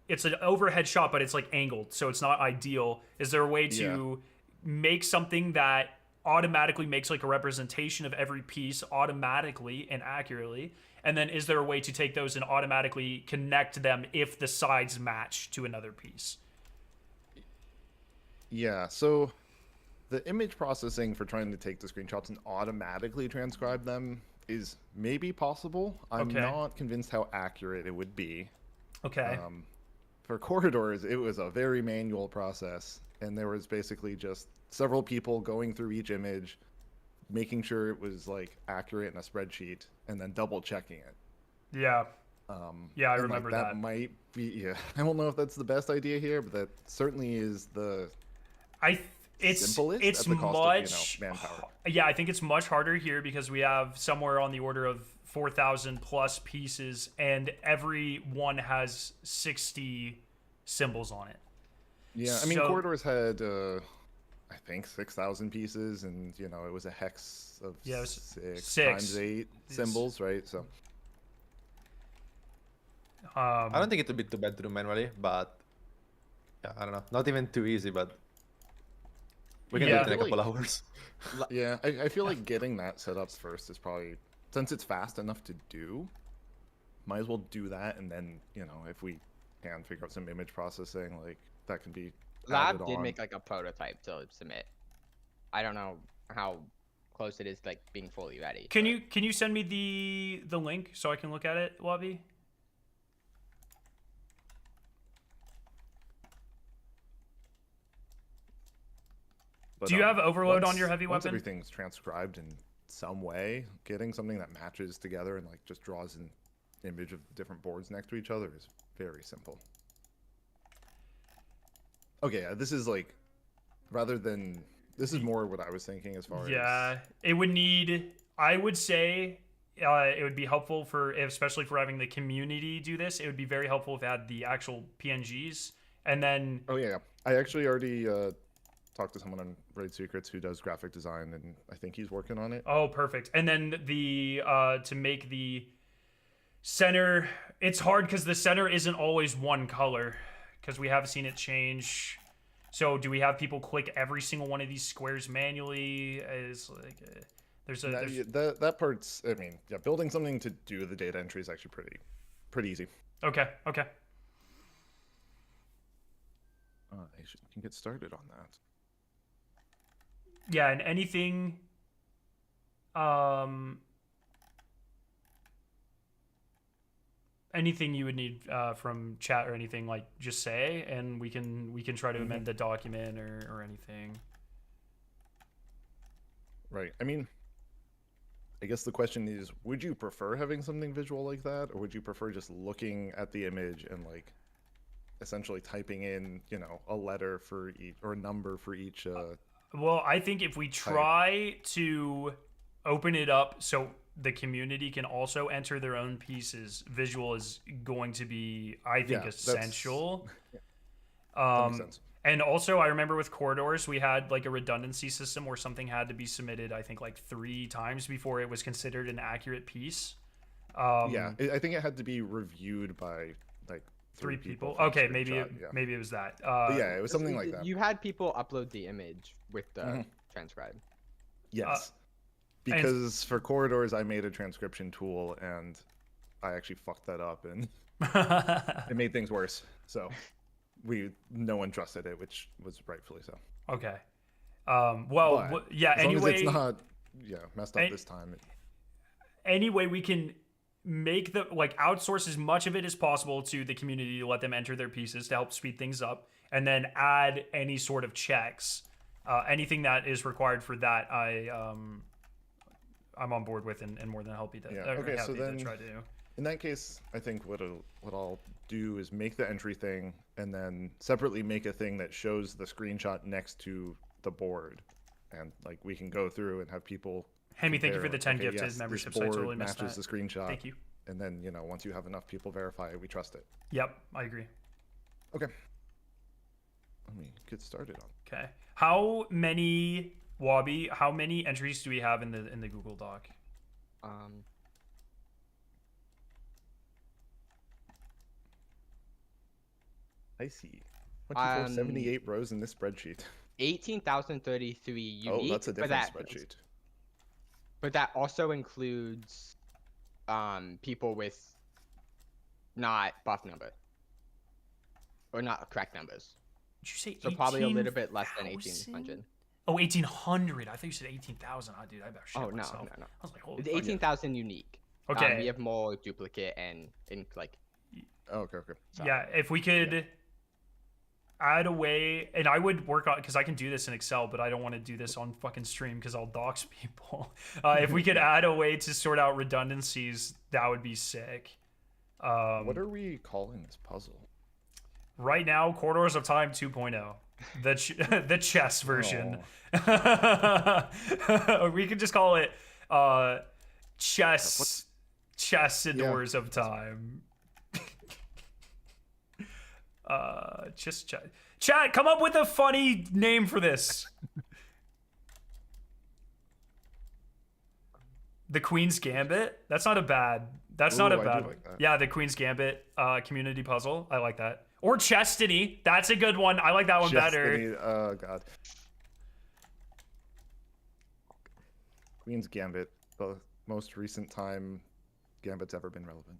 it's an overhead shot, but it's like angled, so it's not ideal. Is there a way to make something that automatically makes like a representation of every piece automatically and accurately? And then is there a way to take those and automatically connect them if the sides match to another piece? Yeah, so the image processing for trying to take the screenshots and automatically transcribe them is maybe possible. I'm not convinced how accurate it would be. Okay. For Corridors, it was a very manual process, and there was basically just several people going through each image, making sure it was like accurate in a spreadsheet, and then double checking it. Yeah. I remember that. That might be, I don't know if that's the best idea here, but that certainly is the simplest it's at the cost much of, manpower. Yeah, I think it's much harder here because we have somewhere on the order of 4,000 plus pieces, and every one has 60 symbols on it. Yeah, I mean, Corridors had I think 6,000 pieces, and you know it was a hex of 6 times 8 symbols, right? So I don't think it would be too bad to do manually, but yeah, I don't know, not even too easy, but we can do it in a couple hours. Yeah, I feel like getting that set up first is probably, since it's fast enough to do, might as well do that, and then you know if we can figure out some image processing, like that can be. Lab did make like a prototype to submit. I don't know how close it is to like being fully ready. Can you send me the link so I can look at it, Lobby? But, do you have overload on your heavy once weapon? Everything's transcribed in some way, getting something that matches together and like just draws an image of different boards next to each other is very simple. Okay, this is like, this is more what I was thinking as far as... it would need, I would say, it would be helpful especially for having the community do this. It would be very helpful if it had the actual PNGs, and then... Oh yeah, I actually already talked to someone on Raid Secrets who does graphic design, and I think he's working on it. Oh, perfect. And then to make the center, it's hard because the center isn't always one color, because we have seen it change. So do we have people click every single one of these squares manually? Is like that part's, I mean, yeah, building something to do the data entry is actually pretty easy. Okay. I can get started on that. Yeah, and anything anything you would need from chat or anything, like just say, and we can try to amend the document or anything. Right. I mean, I guess the question is, would you prefer having something visual like that, or would you prefer just looking at the image and like essentially typing in, you know, a letter for each or a number for each well, I think if we try to open it up so the community can also enter their own pieces, visual is going to be, I think, essential. That makes sense. And also, I remember with Corridors, we had like a redundancy system where something had to be submitted, I think, like 3 times before it was considered an accurate piece. Yeah, I think it had to be reviewed by like 3 people. Okay, maybe it was that. Yeah, it was something like that. You had people upload the image with the transcribe. Yes. Because for corridors, I made a transcription tool, and I actually fucked that up, and it made things worse. So no one trusted it, which was rightfully so. Okay. Yeah. As Anyway, long as it's not messed up this time. Anyway, we can make outsource as much of it as possible to the community to let them enter their pieces to help speed things up, and then add any sort of checks, anything that is required for that. I'm on board with and more than happy to. Okay, so then to try to do. In that case, I think what I'll do is make the entry thing, and then separately make a thing that shows the screenshot next to the board, and like we can go through and have people. Hemi, thank you for the 10 gifted membership. I totally missed that. Matches the screenshot. Thank you. And then once you have enough people verify it, we trust it. Yep, I agree. Okay. Let me get started on. Okay. How many entries do we have in the Google Doc? I see. 78 rows in this spreadsheet. 18,033 unique. Oh, that's a different spreadsheet. But that also includes people with not buff number. Or not correct numbers. Did you say so probably a little bit less than 1,800. Oh, 1,800. I thought you said 18,000. Oh, dude, I better shit myself. No. I was like, holy it's 18,000 unique. Okay. We have more duplicate and like. Oh, okay. So, yeah, if we could add a way, and I would work on, because I can do this in Excel, but I don't want to do this on fucking stream because I'll dox people. If we could add a way to sort out redundancies, that would be sick. What are we calling this puzzle? Right now, Corridors of Time 2.0. The chess version. We could just call it chess Doors of Time. Just chat, come up with a funny name for this. The Queen's Gambit. That's not a bad. That's not a bad. Like that. Yeah, the Queen's Gambit community puzzle. I like that. Or Chestiny. That's a good one. I like that one better. Oh god. Queen's Gambit, the most recent time Gambit's ever been relevant.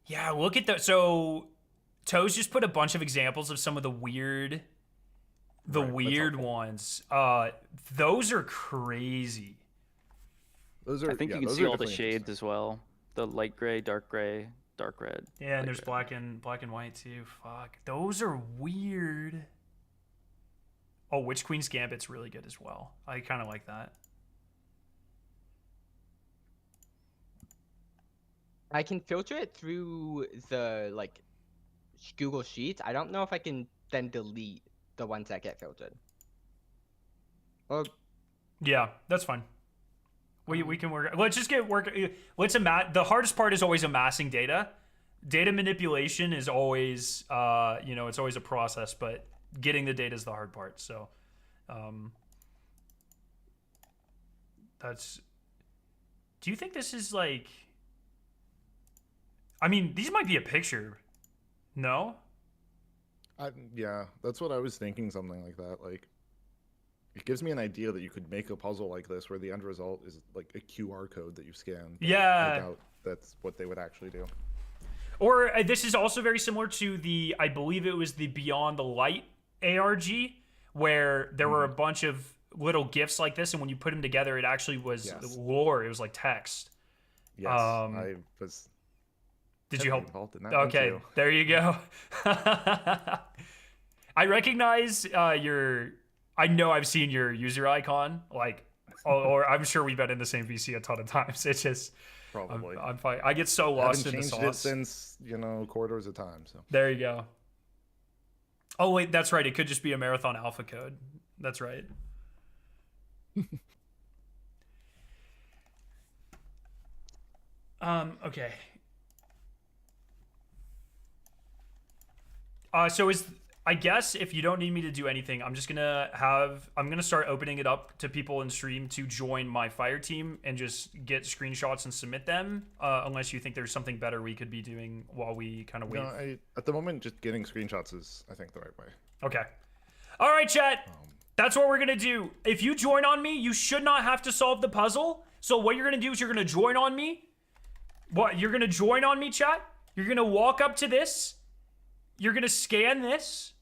Yeah, look at that. So Toes just put a bunch of examples of some of the weird ones. Those are crazy. I think you can see all the shades as well. The light gray, dark red. Yeah, and there's black and white too. Fuck. Those are weird. Oh, Witch Queen's Gambit's really good as well. I kind of like that. I can filter it through the Google Sheets. I don't know if I can then delete the ones that get filtered. Or yeah, that's fine. We can work. Let's just get work. The hardest part is always amassing data. Data manipulation is always, it's always a process, but getting the data is the hard part. So, that's. Do you think this is like? I mean, these might be a picture. No. Yeah, that's what I was thinking. Something like that, like. It gives me an idea that you could make a puzzle like this where the end result is like a QR code that you scan. Yeah. I doubt that's what they would actually do. Or this is also very similar to I believe it was the Beyond the Light ARG, where there were a bunch of little GIFs like this, and when you put them together, it actually was lore. It was like text. Yes, I was. Did you help? Involved in that. Okay, there you go. I recognize I know I've seen your user icon, or I'm sure we've been in the same VC a ton of times. It's just probably. I'm fine. I get so lost in the sauce. I haven't changed it since Corridors of Time. So there you go. Oh wait, that's right. It could just be a Marathon Alpha code. That's right. Okay. So I guess if you don't need me to do anything, I'm gonna start opening it up to people in stream to join my fire team and just get screenshots and submit them. Unless you think there's something better we could be doing while we kind of wait. No, at the moment, just getting screenshots is, I think, the right way. Okay. All right, chat. That's what we're gonna do. If you join on me, you should not have to solve the puzzle. So what you're gonna do is you're gonna join on me. What? You're gonna join on me, chat? You're gonna walk up to this. You're gonna scan this.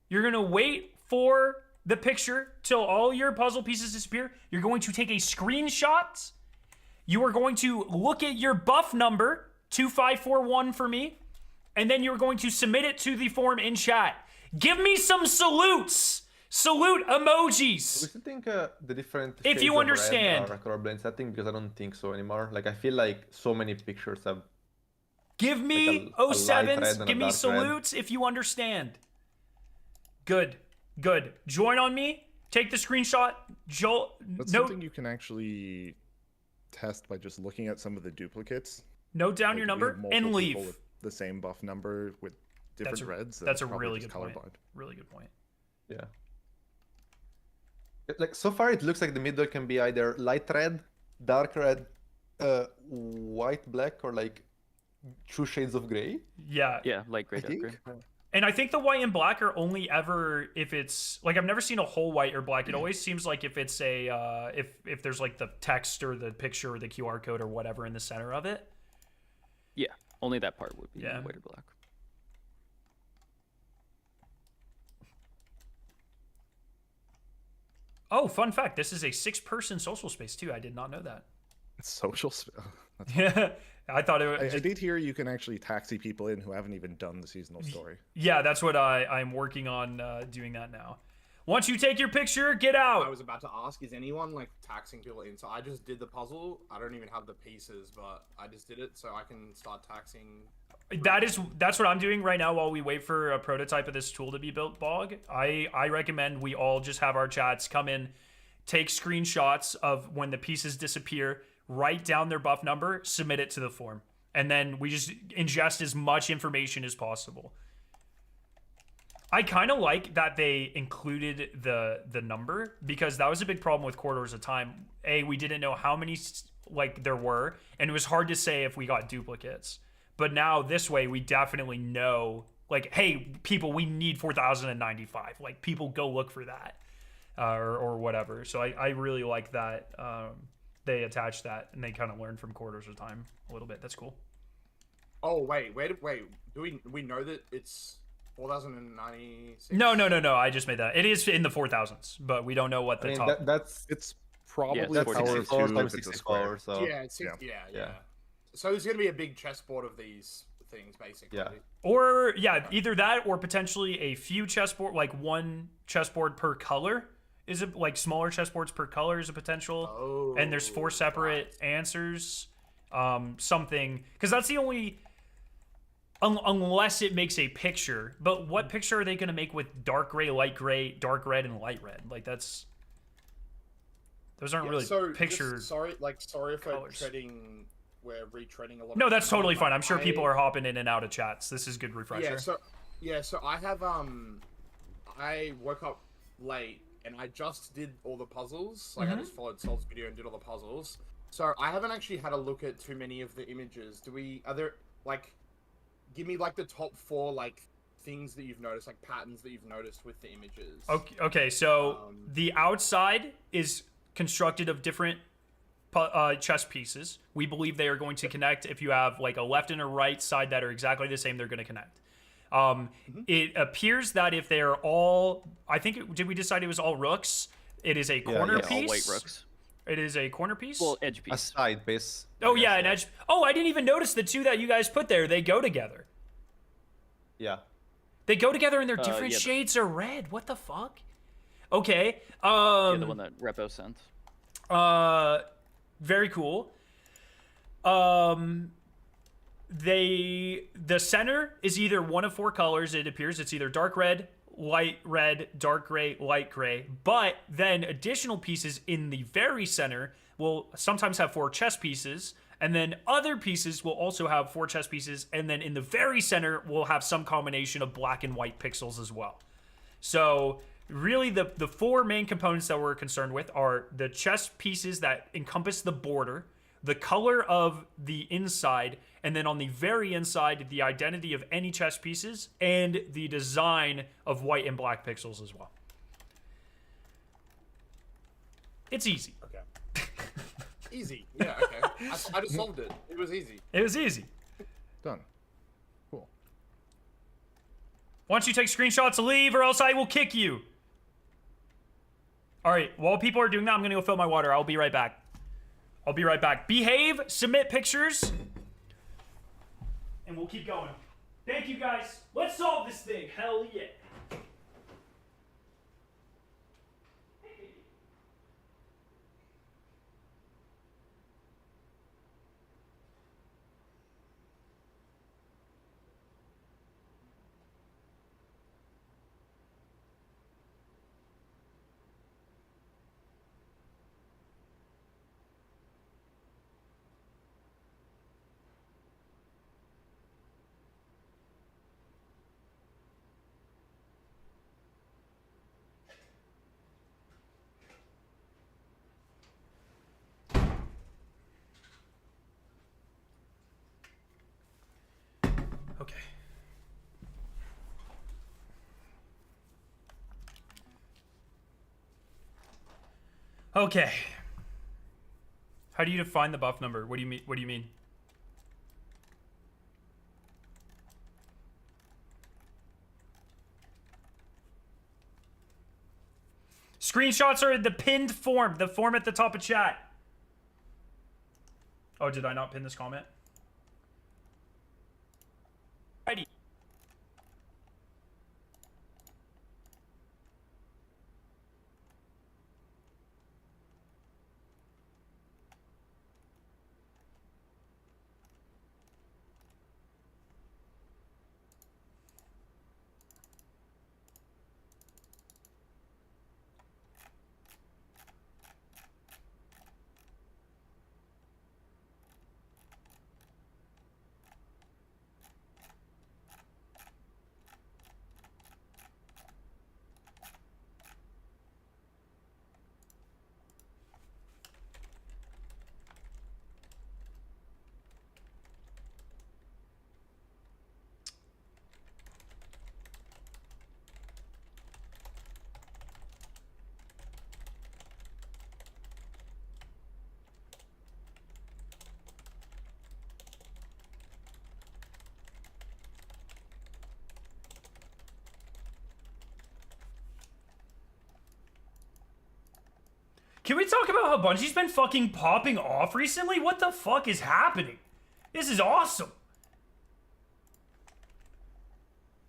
You're gonna wait for the picture till all your puzzle pieces disappear. You're going to take a screenshot. You are going to look at your buff number, 2541 for me, and then you're going to submit it to the form in chat. Give me some salutes. Salute emojis. Do you think the different If shades you of understand. red are colorblind setting? Because I don't think so anymore. Like, I feel like so many pictures have... Give me like a light 07s. red and a Give me dark red. salutes if you understand. Good. Good. Join on me. Take the screenshot. That's Note, something you can actually test by just looking at some of the duplicates. note down Like, your we number have multiple and people leave. with the same buff number with different reds. That's a probably really just good point. colorblind. Really good point. Yeah. Like, so far it looks like the middle can be either light red, dark red, white, black, or like 2 shades of gray. Yeah. Yeah, light gray, I dark gray. think. And I think the white and black are only ever if it's like I've never seen a whole white or black. It always seems like if it's a if there's like the text or the picture or the QR code or whatever in the center of it. Yeah, only that part would be Yeah. white or black. Oh, fun fact! This is a 6-person social space too. I did not know that. Social. That's Yeah, I thought it was. I did hear you can actually taxi people in who haven't even done the seasonal story. Yeah, that's what I'm working on doing that now. Once you take your picture, get I out. was about to ask, is anyone like taxing people in? So I just did the puzzle. I don't even have the pieces, but I just did it so I can start taxing. That's what I'm doing right now while we wait for a prototype of this tool to be built, Bog. I recommend we all just have our chats come in, take screenshots of when the pieces disappear, write down their buff number, submit it to the form. And then we just ingest as much information as possible. I kind of like that they included the number because that was a big problem with Corridors of Time. We didn't know how many like there were, and it was hard to say if we got duplicates. But now this way, we definitely know, like, hey, people, we need 4,095. Like, people go look for that or whatever. So I really like that they attached that and they kind of learned from Corridors of Time a little bit. That's cool. Oh wait. Do we know that it's 4,096? No. I just made that. It is in the 4,000s, but we don't know what the I mean, top. that's It's probably Yeah, it's the power of 64 2 times if it's a 64, square. so Yeah, Yeah. yeah. So there's gonna be a big chessboard of these things, basically. Yeah. Or yeah, either that or potentially a few chessboard, like one chessboard per color. Is it like smaller chessboards per color is a potential? Oh, And there's 4 separate answers. Something because that's the only. Unless it makes a picture, but what picture are they going to make with dark gray, dark red, and light red? Like those aren't really so picture. sorry if colors. we're retreading a lot. No, of that's stuff, totally but fine. I'm sure people are hopping in and out of chats. This is good refresher. So I have I woke up late and I just did all the puzzles. Like I just followed Sol's video and did all the puzzles. So I haven't actually had a look at too many of the images. Are there like give me like the top 4 like things that you've noticed, like patterns that you've noticed with the images. Okay, so the outside is constructed of different chess pieces. We believe they are going to connect. If you have like a left and a right side that are exactly the same, they're going to connect. It appears that if they're all, did we decide it was all rooks? It is a corner yeah, piece. All white rooks. It is a corner piece. Well, edge a piece. side piece. oh yeah, an edge. Oh, I didn't even notice the 2 that you guys put there. They go together. Yeah. They go together and they're different yeah, shades of red. What the fuck? Okay. Yeah, the one that Repo sent. Very cool. The center is either one of 4 colors. It appears it's either dark red, dark gray, light gray. But then additional pieces in the very center will sometimes have 4 chess pieces. And then other pieces will also have 4 chess pieces. And then in the very center, we'll have some combination of black and white pixels as well. So really the 4 main components that we're concerned with are the chess pieces that encompass the border, the color of the inside, and then on the very inside, the identity of any chess pieces and the design of white and black pixels as well. It's easy. Okay. Easy. Yeah. Okay. I just solved it. It was easy. It was easy. Done. Cool. Once you take screenshots, leave, or else I will kick you. All right. While people are doing that, I'm gonna go fill my water. I'll be right back. Behave. Submit pictures. And we'll keep going. Thank you, guys. Let's solve this thing. Hell yeah. Okay. Okay. How do you define the buff number? What do you mean? Screenshots are in the pinned form, the form at the top of chat. Oh, did I not pin this comment? Alrighty. Can we talk about how Bungie's been fucking popping off recently? What the fuck is happening? This is awesome.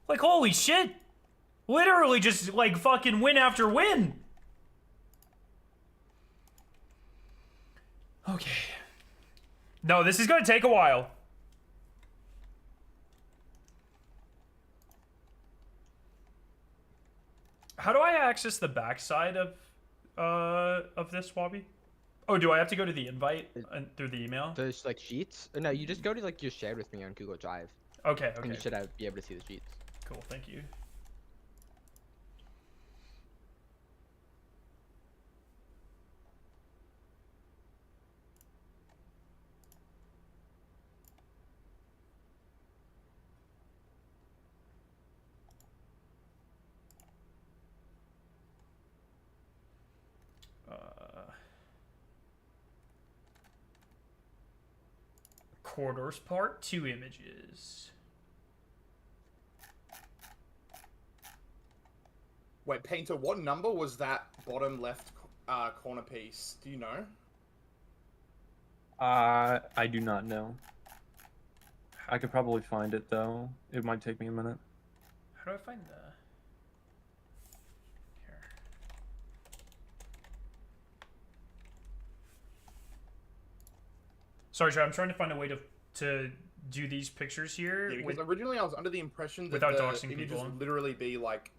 Like, holy shit. Literally just, like, fucking win after win. Okay. No, this is gonna take a while. How do I access the backside of this, Wobby? Oh, do I have to go to the invite and through the email? There's like sheets. No, you just go to like your shared with me on Google Drive. Okay, And you okay. should be able to see the sheets. Cool, thank you. Corridors part, 2 images. Wait, Painter, what number was that bottom left corner piece? Do you know? I do not know. I could probably find it though. It might take me a minute. How do I find the... Here. Sorry, Chad, I'm trying to find a way to do these pictures here. Yeah, because originally I was under the impression that without the doxing images people. would literally be like,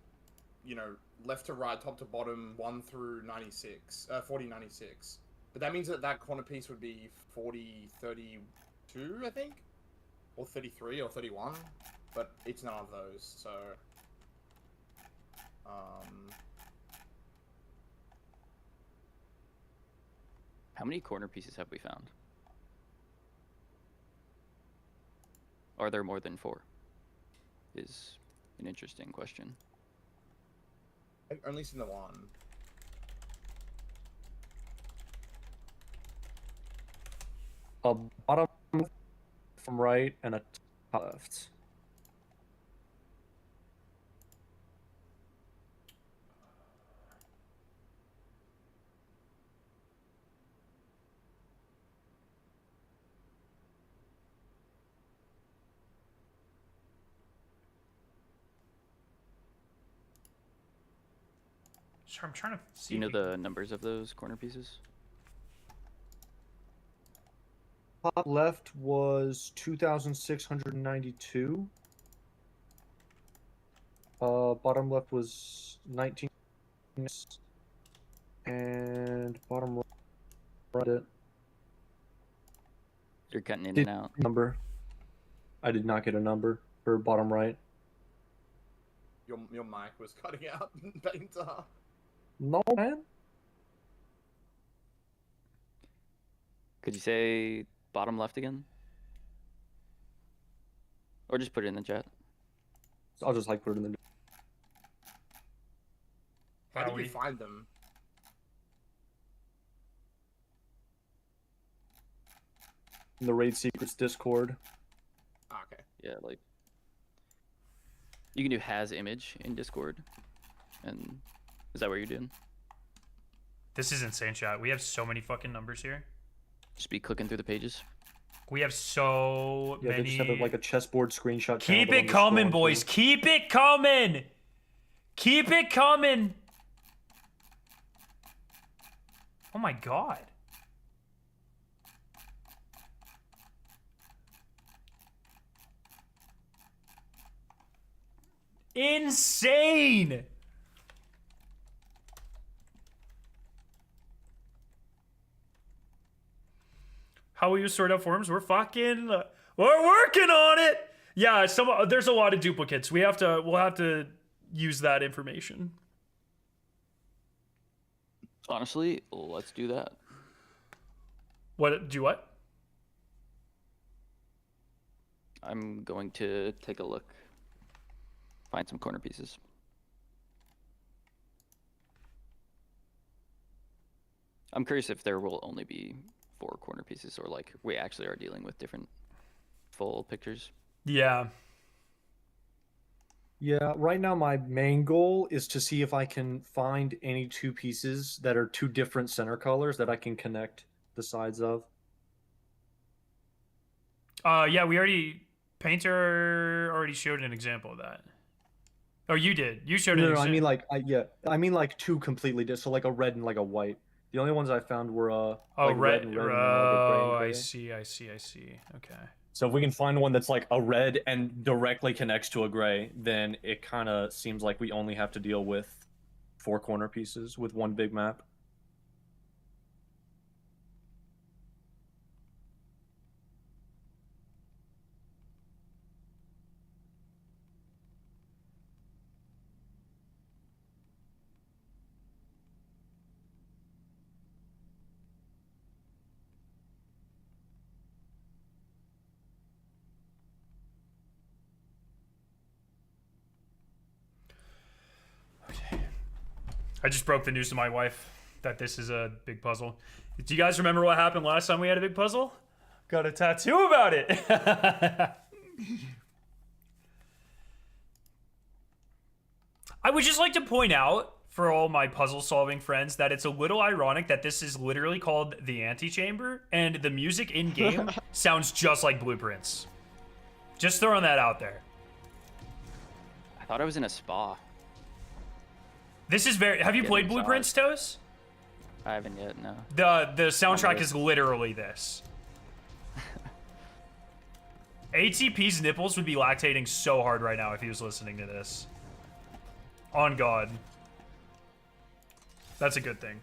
you know, left to right, top to bottom, 1 through 96, 40, 96. But that means that that corner piece would be 40, 32, I think? Or 33 or 31. But it's none of those, so... How many corner pieces have we found? Are there more than 4? Is an interesting question. I've only seen the one. a bottom from right and a top left. Sorry, I'm trying to see. Do you know the numbers of those corner pieces? Top left was 2,692. Bottom left was 19. And bottom right. You're cutting in and out. Number. I did not get a number for bottom right. Your mic was cutting out, Painter. No, man. Could you say bottom left again? Or just put it in the chat. I'll just like put it in the. How did you find them? In the Raid Secrets Discord. Okay. Yeah, like you can do has image in Discord. And is that what you're doing? This is insane, chat. We have so many fucking numbers here. Just be clicking through the pages. We have so Yeah, many. they just have like a chessboard screenshot. Keep it coming, boys. Keep it coming. Keep it coming. Oh my god. Insane. How will you sort out forms? We're working on it. Yeah, there's a lot of duplicates. We'll have to use that information. Honestly, let's do that. Do what? I'm going to take a look. Find some corner pieces. I'm curious if there will only be 4 corner pieces or like we actually are dealing with different full pictures. Yeah. Yeah, right now my main goal is to see if I can find any 2 pieces that are 2 different center colors that I can connect the sides of. Yeah, Painter already showed an example of that. Oh, you did. You showed an No, example. I mean like 2 completely different, so like a red and like a white. The only ones I found were red. red and like a gray Oh, and gray. I see. Okay. So if we can find one that's like a red and directly connects to a gray, then it kind of seems like we only have to deal with 4 corner pieces with 1 big map. I just broke the news to my wife that this is a big puzzle. Do you guys remember what happened last time we had a big puzzle? Got a tattoo about it. I would just like to point out for all my puzzle solving friends that it's a little ironic that this is literally called the Antechamber and the music in game sounds just like Blueprints. Just throwing that out there. I thought I was in a spa. This is have you played Blueprints, Toes? I haven't yet, no. The soundtrack is literally this. ATP's nipples would be lactating so hard right now if he was listening to this. On God. That's a good thing.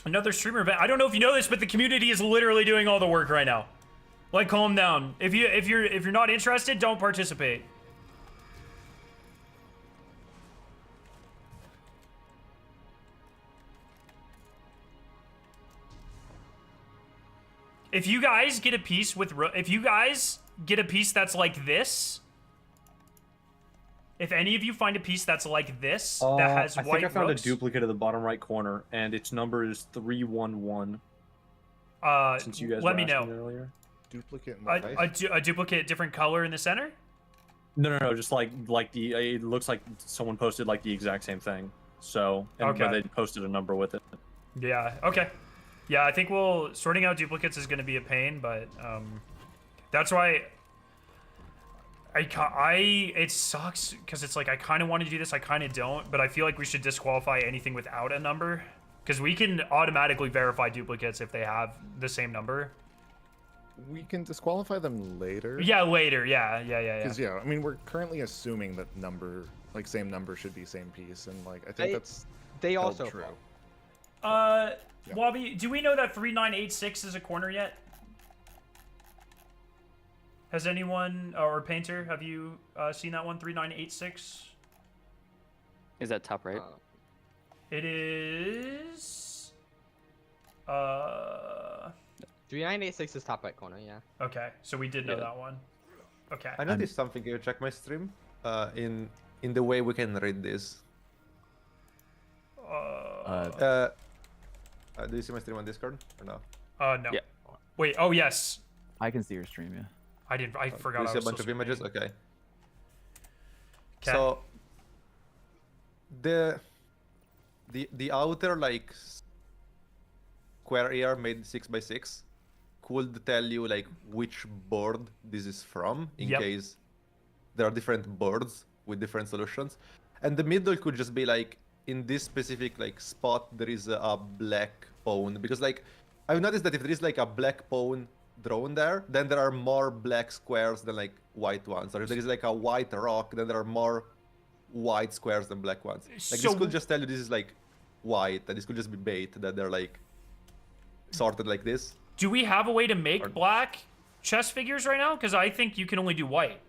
Another streamer event. I don't know if you know this, but the community is literally doing all the work right now. Like, calm down. If you're not interested, don't participate. If you guys get a piece with, if you guys get a piece that's like this, if any of you find a piece that's like this that has I white think I found rooks, a duplicate of the bottom right corner, and its number is 311. Since you guys let were me know. asking earlier. Duplicate in what way? A duplicate, different color in the center. No, just like the it looks like someone posted like the exact same thing. So and Okay. but they posted a number with it. Yeah. Okay. Yeah, I think sorting out duplicates is going to be a pain, but that's why it sucks because it's like I kind of want to do this, I kind of don't, but I feel like we should disqualify anything without a number because we can automatically verify duplicates if they have the same number. We can disqualify them later. Yeah, later. Yeah. Because I mean, we're currently assuming that same number should be same piece, and like I think they held also true. fall. Yeah. Wobby, do we know that 3986 is a corner yet? Has anyone, or Painter, have you seen that one, 3986? Is that top right? It is... 3986 is top right corner, yeah. Okay, so we did know Yeah. that one. Okay. I noticed something. Can you check my stream? In the way we can read this. Do you see my stream on Discord or no? No. Yeah. Wait, oh yes. I can see your stream, yeah. I forgot. Do you I see a was bunch of still images? streaming. Okay. 'Kay. So the outer like square here made 6x6 could tell you like which board this is from in Yep. case there are different boards with different solutions, and the middle could just be like in this specific like spot there is a black pawn, because like I've noticed that if there is like a black pawn drawn there, then there are more black squares than like white ones, or if there is like a white rock, then there are more white squares than black ones. Like So- this could just tell you this is like white, and this could just be bait, that they're like sorted like this. Do we have a way to make black chess figures right now? Because I think you can only do white.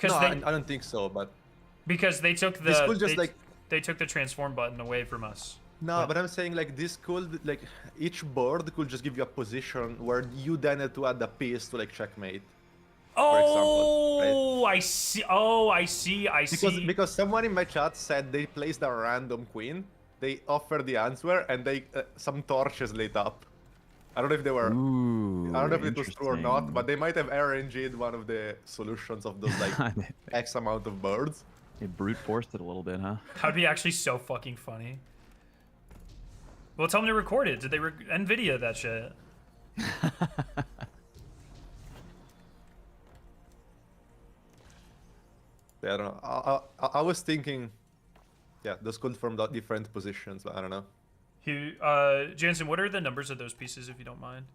No, They, I don't think so, but because they took this could just they took the transform button away from us. no, but I'm saying like this could like each board could just give you a position where you then had to add a piece to like checkmate. For example, right? Oh, I see. Oh, I see. Because someone in my chat said they placed a random queen, they offered the answer, and they some torches lit up. I don't know if they were. Ooh, I don't know if it was true or not, interesting. but they might have RNG'd one of the solutions of those like X amount of birds. It brute forced it a little bit, huh? That'd be actually so fucking funny. Well, tell them to record it. Did they NVIDIA that shit? Yeah, I don't know. I was thinking, yeah, those could from the different positions, but I don't know. Jansen, what are the numbers of those pieces, if you don't mind?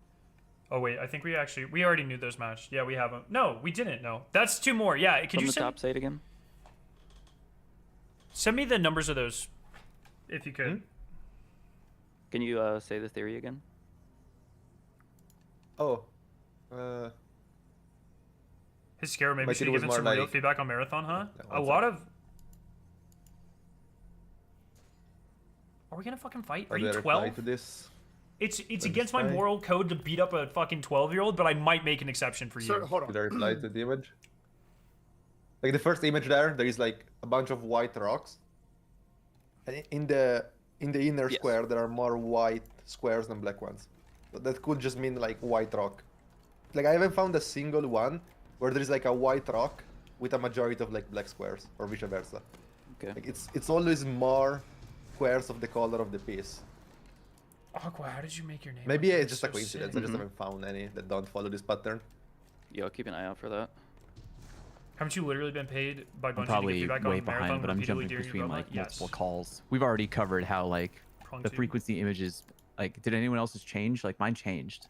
Oh wait, I think we already knew those matched. Yeah, we have them. No, we didn't. No, that's two more. Yeah, could From you the top, say it again. send me the numbers of those, if you could? Can you say the theory again? Oh, His scare maybe My should kid was give more some real like- feedback on Marathon, huh? Yeah, A one lot of. Are we gonna fucking fight? Are how do you I reply 12? to this? It's me against my try. moral code to beat up a fucking 12-year-old, but I might make an exception for you. So hold Did I on. reply to the image? Like the first image there is like a bunch of white rocks. And in the inner Yes. square there are more white squares than black ones. So that could just mean like white rock. Like I haven't found a single one where there is like a white rock with a majority of like black squares, or vice versa. Okay. Like it's always more squares of the color of the piece. Aqua, how did you make your name? Maybe up? it's just So a coincidence. sick. I just haven't found any that don't follow this pattern. Yo, keep an eye out for that. Haven't you literally been paid by Bungie I'm to give probably feedback way on Marathon behind, but I'm repeatedly jumping during your between build? like multiple Yes. calls. We've already covered how like Prong the two. frequency images. Like, did anyone else's change? Like, mine changed.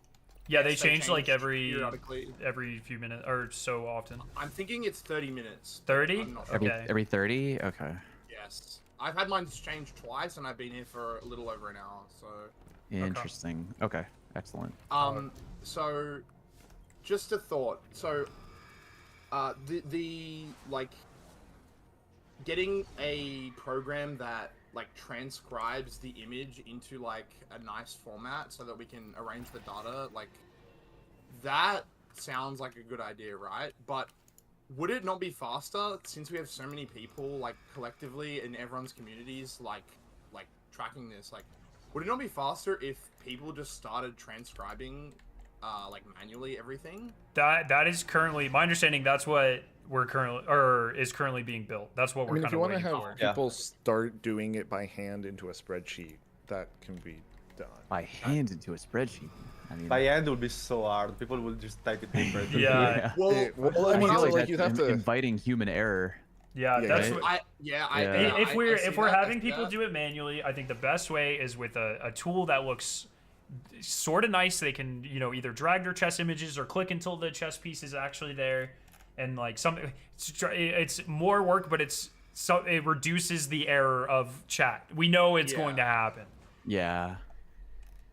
Yeah, they Yes, they change like changed every periodically. few minutes or so often. I'm thinking it's 30 minutes. 30? I'm not sure. Okay. Every 30. Okay. Yes. I've had mine changed twice, and I've been here for a little over an hour. So, Interesting. Okay. Excellent. so just a thought. So, the like getting a program that like transcribes the image into like a nice format so that we can arrange the data, like that sounds like a good idea, right? But would it not be faster since we have so many people like collectively in everyone's communities like tracking this? Like, would it not be faster if people just started transcribing like manually everything? That is currently my understanding. That's what we're currently or is currently being built. That's what I we're mean, if kind you of want to waiting have for. people start doing it by hand into a spreadsheet, that can be done. By hand into a spreadsheet. I mean, By end, it will be so hard. People will just type it differently. Yeah. Well, I I mean, feel so, like like that's you'd have to. inviting human error. Yeah, Yeah, that's right? what. Yeah. If we're having people do it manually, I think the best way is with a tool that looks sort of nice. They can either drag their chess images or click until the chess piece is actually there, and like something. It's more work, but it reduces the error of chat. We know it's going to happen. Yeah.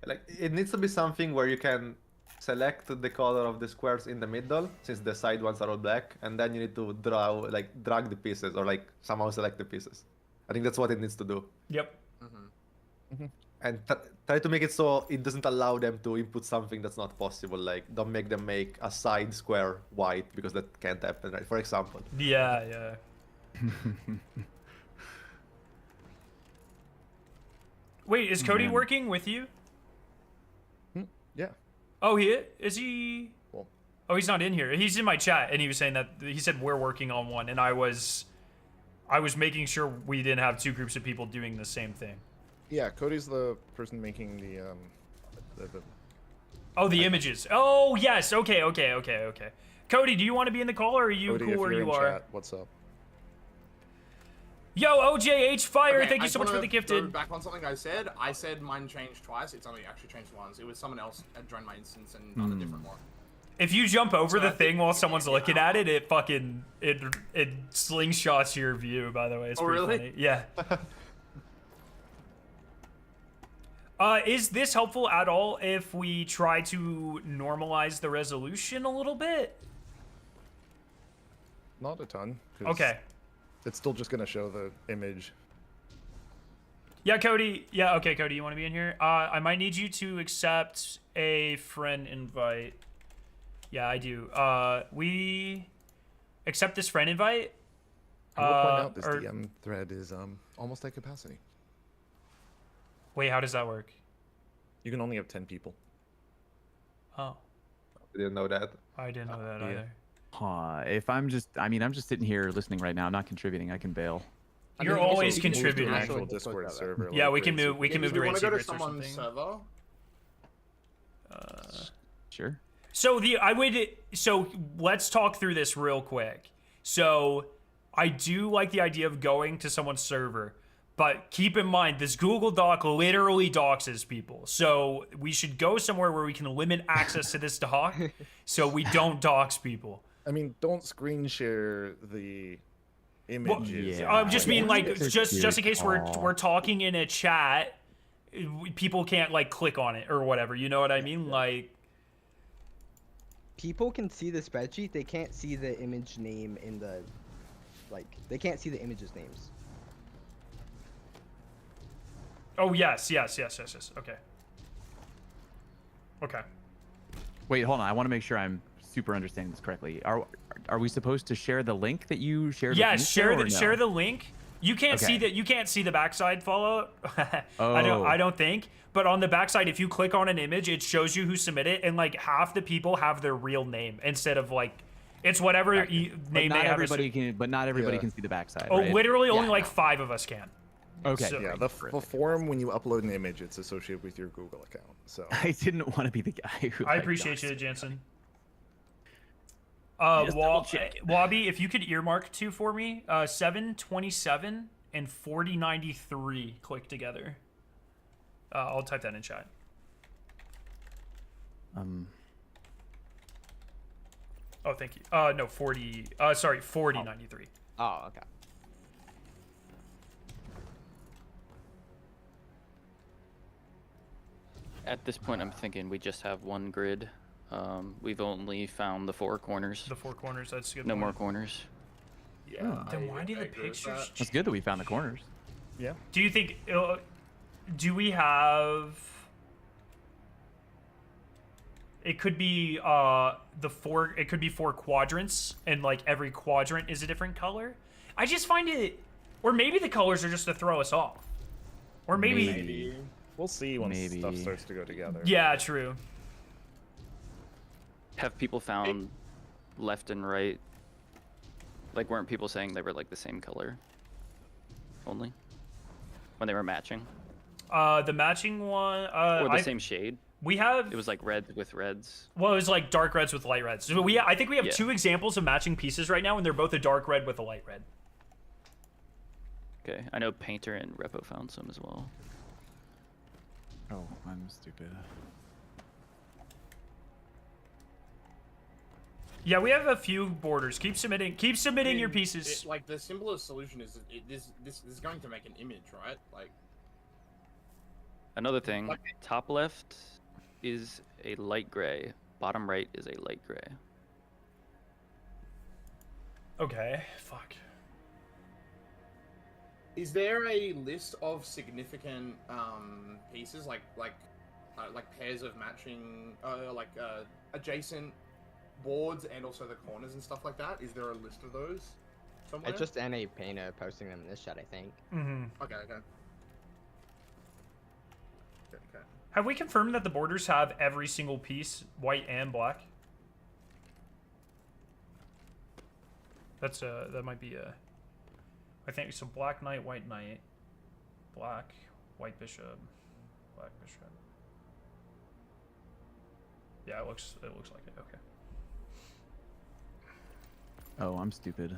Like it needs to be something where you can select the color of the squares in the middle, since the side ones are all black, and then you need to drag the pieces or like somehow select the pieces. I think that's what it needs to do. Yep. And try to make it so it doesn't allow them to input something that's not possible. Like don't make them make a side square white because that can't happen, right? For example. Yeah. Wait, is Cody working with you? Yeah. Oh, is he? Well, Oh, he's not in here. He's in my chat, and he was saying that he said we're working on one, and I was making sure we didn't have two groups of people doing the same thing. yeah, Cody's the person making the Oh, the images. Oh, yes. Okay. Cody, do you want to be in the call, or are you Cody, cool if where you're you in are? chat, what's up? Yo, OJH Fire, Okay, thank you I so much for wanna the go gifted. back on something I said. I said mine changed twice. It's only actually changed once. It was someone else had joined my instance and done a different one. If you jump over So the I think thing while someone's yeah. looking at it, it fucking it slingshots your view. By the way, it's Oh, pretty really? funny. Yeah. Is this helpful at all if we try to normalize the resolution a little bit? Not a ton. 'Cause Okay. It's still just gonna show the image. Yeah, Cody. Yeah, okay, Cody, you want to be in here? I might need you to accept a friend invite. Yeah, I do. We accept this friend invite. I will point out this or- DM thread is almost at capacity. Wait, how does that work? You can only have 10 people. Oh, I didn't know that. I didn't know that either. If I'm just sitting here listening right now, not contributing, I can bail. I You're mean, also, always you can move to an contributing. actual Discord server. Yeah, like we can Raid move. We can move Do to you raid want to go to secrets or someone's something. server? Sure. So let's talk through this real quick. So I do like the idea of going to someone's server, but keep in mind this Google Doc literally doxes people. So we should go somewhere where we can limit access to this doc so we don't dox people. I mean, don't screen share the images. yeah. I'm just mean like That's a just in good case call. we're talking in a chat, people can't like click on it or whatever. You know what I mean? Like People can see the spreadsheet. They can't see the image name in the, they can't see the images names. oh yes. Okay. Wait, hold on. I want to make sure I'm super understanding this correctly. Are we supposed to share the link that you shared? Yeah, with me, share or the no? share the link. You can't see Okay. that. You can't see the backside Fallout. Oh. I don't think. But on the backside, if you click on an image, it shows you who submitted, and like half the people have their real name instead of like, it's whatever name But they not have. everybody can. But not everybody Yeah. can see the backside. Oh, right? literally only Yeah. like 5 of us can. Okay. So- Yeah, the form when you upload an image, it's associated with your Google account. So I didn't want to be the guy who. I like, appreciate you, doxed. Jansen. Just double check. Wobby, if you could earmark 2 for me, 727 and 4093 click together. I'll type that in chat. Oh, thank you. No, 4093. Oh, okay. At this point, I'm thinking we just have one grid We've only found the 4 corners. The 4 corners. That's a good. No point. more corners. Yeah. Then why do the agree with pictures? that. It's good that we found the corners. Yeah. Do you think? Do we have? It could be the 4. It could be 4 quadrants, and like every quadrant is a different color. I just find it, or maybe the colors are just to throw us off, or maybe. Maybe. We'll see once Maybe. stuff starts to go together. Yeah, true. Have people found left and right? Like, weren't people saying they were like the same color? Only? When they were matching? The matching one. Or the same shade? We have. It was like red with reds. Well, it was like dark reds with light reds. So I think we have Yeah. 2 examples of matching pieces right now, and they're both a dark red with a light red. Okay, I know Painter and Repo found some as well. Oh, I'm stupid. Yeah, we have a few borders. Keep submitting. Keep submitting your pieces. Like the simplest solution is this is going to make an image, right? Like. Another thing, Like- top left is a light gray, bottom right is a light gray. Okay. Fuck. Is there a list of significant pieces like pairs of matching adjacent boards and also the corners and stuff like that? Is there a list of those somewhere? It's just NA Painter posting them in this chat, I think. Mm-hmm. Okay. Have we confirmed that the borders have every single piece, white and black? That's that might be a. I think so. Black knight, white knight, black, white bishop, black bishop. Yeah, it looks like it. Okay. Oh, I'm stupid.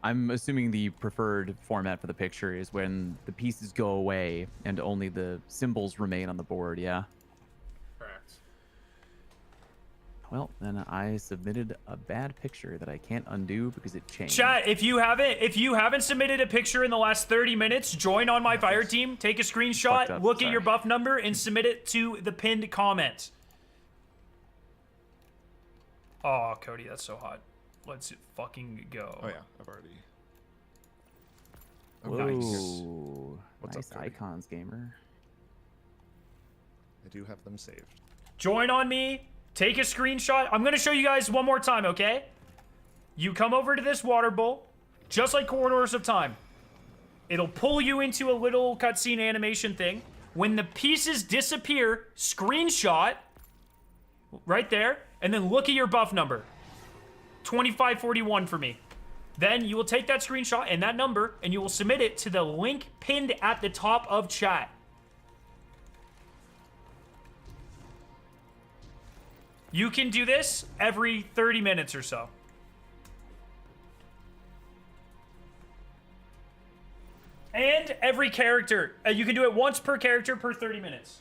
I'm assuming the preferred format for the picture is when the pieces go away and only the symbols remain on the board, yeah? Correct. Well, then I submitted a bad picture that I can't undo because it changed. Chat, if you haven't submitted a picture in the last 30 minutes, join on my fire team, take a screenshot, up, look at sorry. your buff number, and submit it to the pinned comment. Oh, Cody, that's so hot. Let's fucking go. Oh yeah, I've already. Whoa. What's nice up, Cody? icons, gamer. I do have them saved. Join on me. Take a screenshot. I'm going to show you guys one more time, okay? You come over to this water bowl, just like Corridors of Time. It'll pull you into a little cutscene animation thing. When the pieces disappear, screenshot right there, and then look at your buff number. 2541 for me. Then you will take that screenshot and that number, and you will submit it to the link pinned at the top of chat. You can do this every 30 minutes or so. And every character. You can do it once per character per 30 minutes.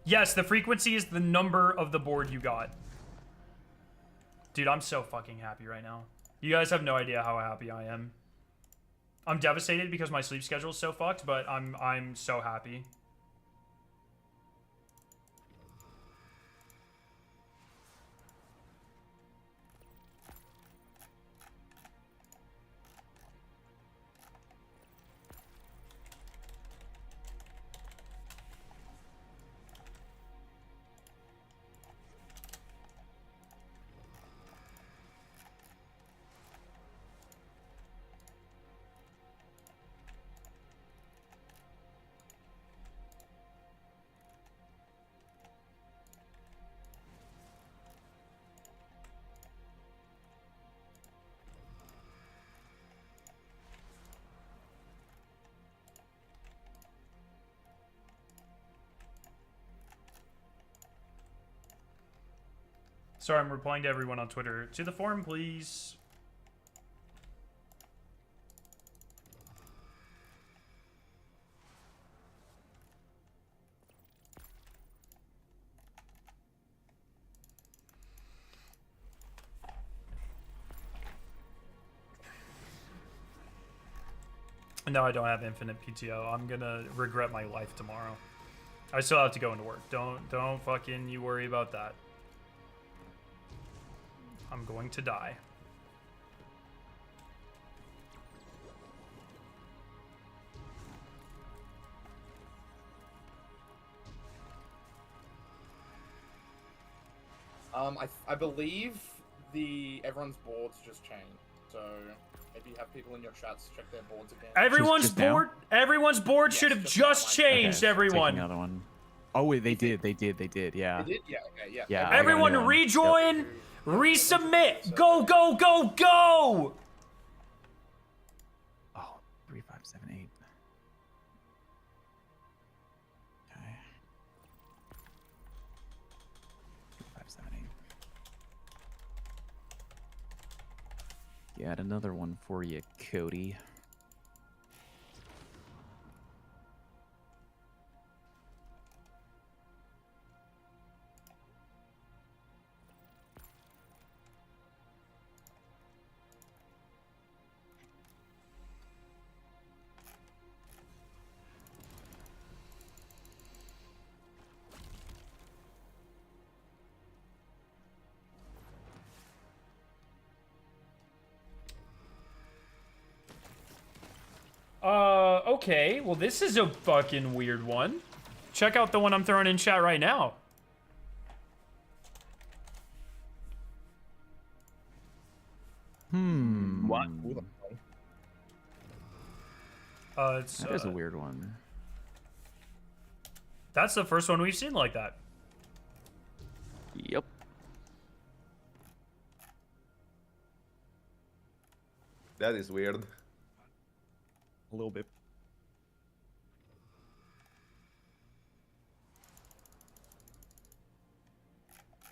Yes, the frequency is the number of the board you got. Dude, I'm so fucking happy right now. You guys have no idea how happy I am. I'm devastated because my sleep schedule is so fucked, but I'm so happy. Sorry, I'm replying to everyone on Twitter. To the forum, please. No, I don't have infinite PTO. I'm gonna regret my life tomorrow. I still have to go into work. Don't fucking you worry about that. I'm going to die. I believe everyone's boards just changed, so maybe have people in your chats check their boards again. Everyone's Just now? board. Everyone's board should have just changed. Okay, Everyone. take another one. Oh wait, they did, yeah. They did? Yeah, okay, yeah. Yeah, I got a Everyone new one. rejoin, resubmit. Go, go, go, go. Oh, 3, 5, 7, 8. Okay. 3, 5, 7, 8. Got another one for you, Cody. Okay. Well, this is a fucking weird one. Check out the one I'm throwing in chat right now. What? It's That is a weird one. that's the first one we've seen like that. Yep. That is weird. A little bit.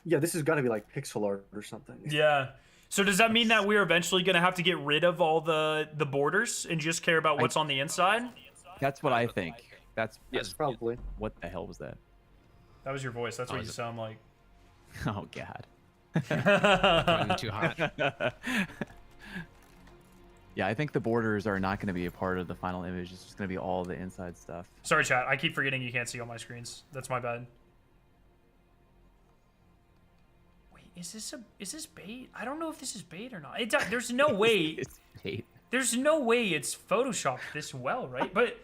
Yeah, this has got to be like pixel art or something. Yeah. So does that mean that we're eventually gonna have to get rid of all the borders and just care about what's on the inside? That's what I think. That's Yes, probably. What the hell was that? That was your voice. That's what you sound like. Oh god. Running too hot. Yeah, I think the borders are not going to be a part of the final image. It's just going to be all the inside stuff. Sorry, chat. I keep forgetting you can't see all my screens. That's my bad. Wait, is this bait? I don't know if this is bait or not. There's no way. It's bait. There's no way it's photoshopped this well, right? But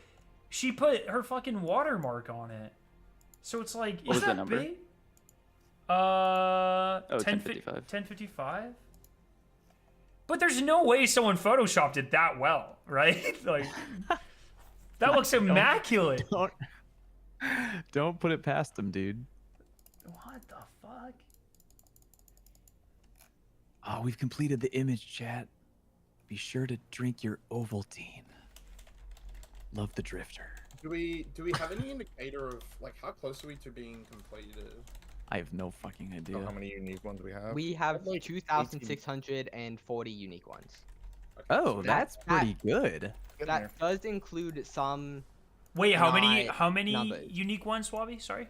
she put her fucking watermark on it. So it's like, What is was the that number? bait? 1055. 1055. But there's no way someone photoshopped it that well, right? Like, that looks immaculate. Don't put it past them, dude. What the fuck? Oh, we've completed the image, chat. Be sure to drink your Ovaltine. Love the Drifter. Do we have any indicator of like how close are we to being completed? I have no fucking idea. How many unique ones we have? We have like 2,640 unique ones. Okay, Oh, so that's pretty good. That does include some Wait, how many numbers. unique ones, Swabby? Sorry.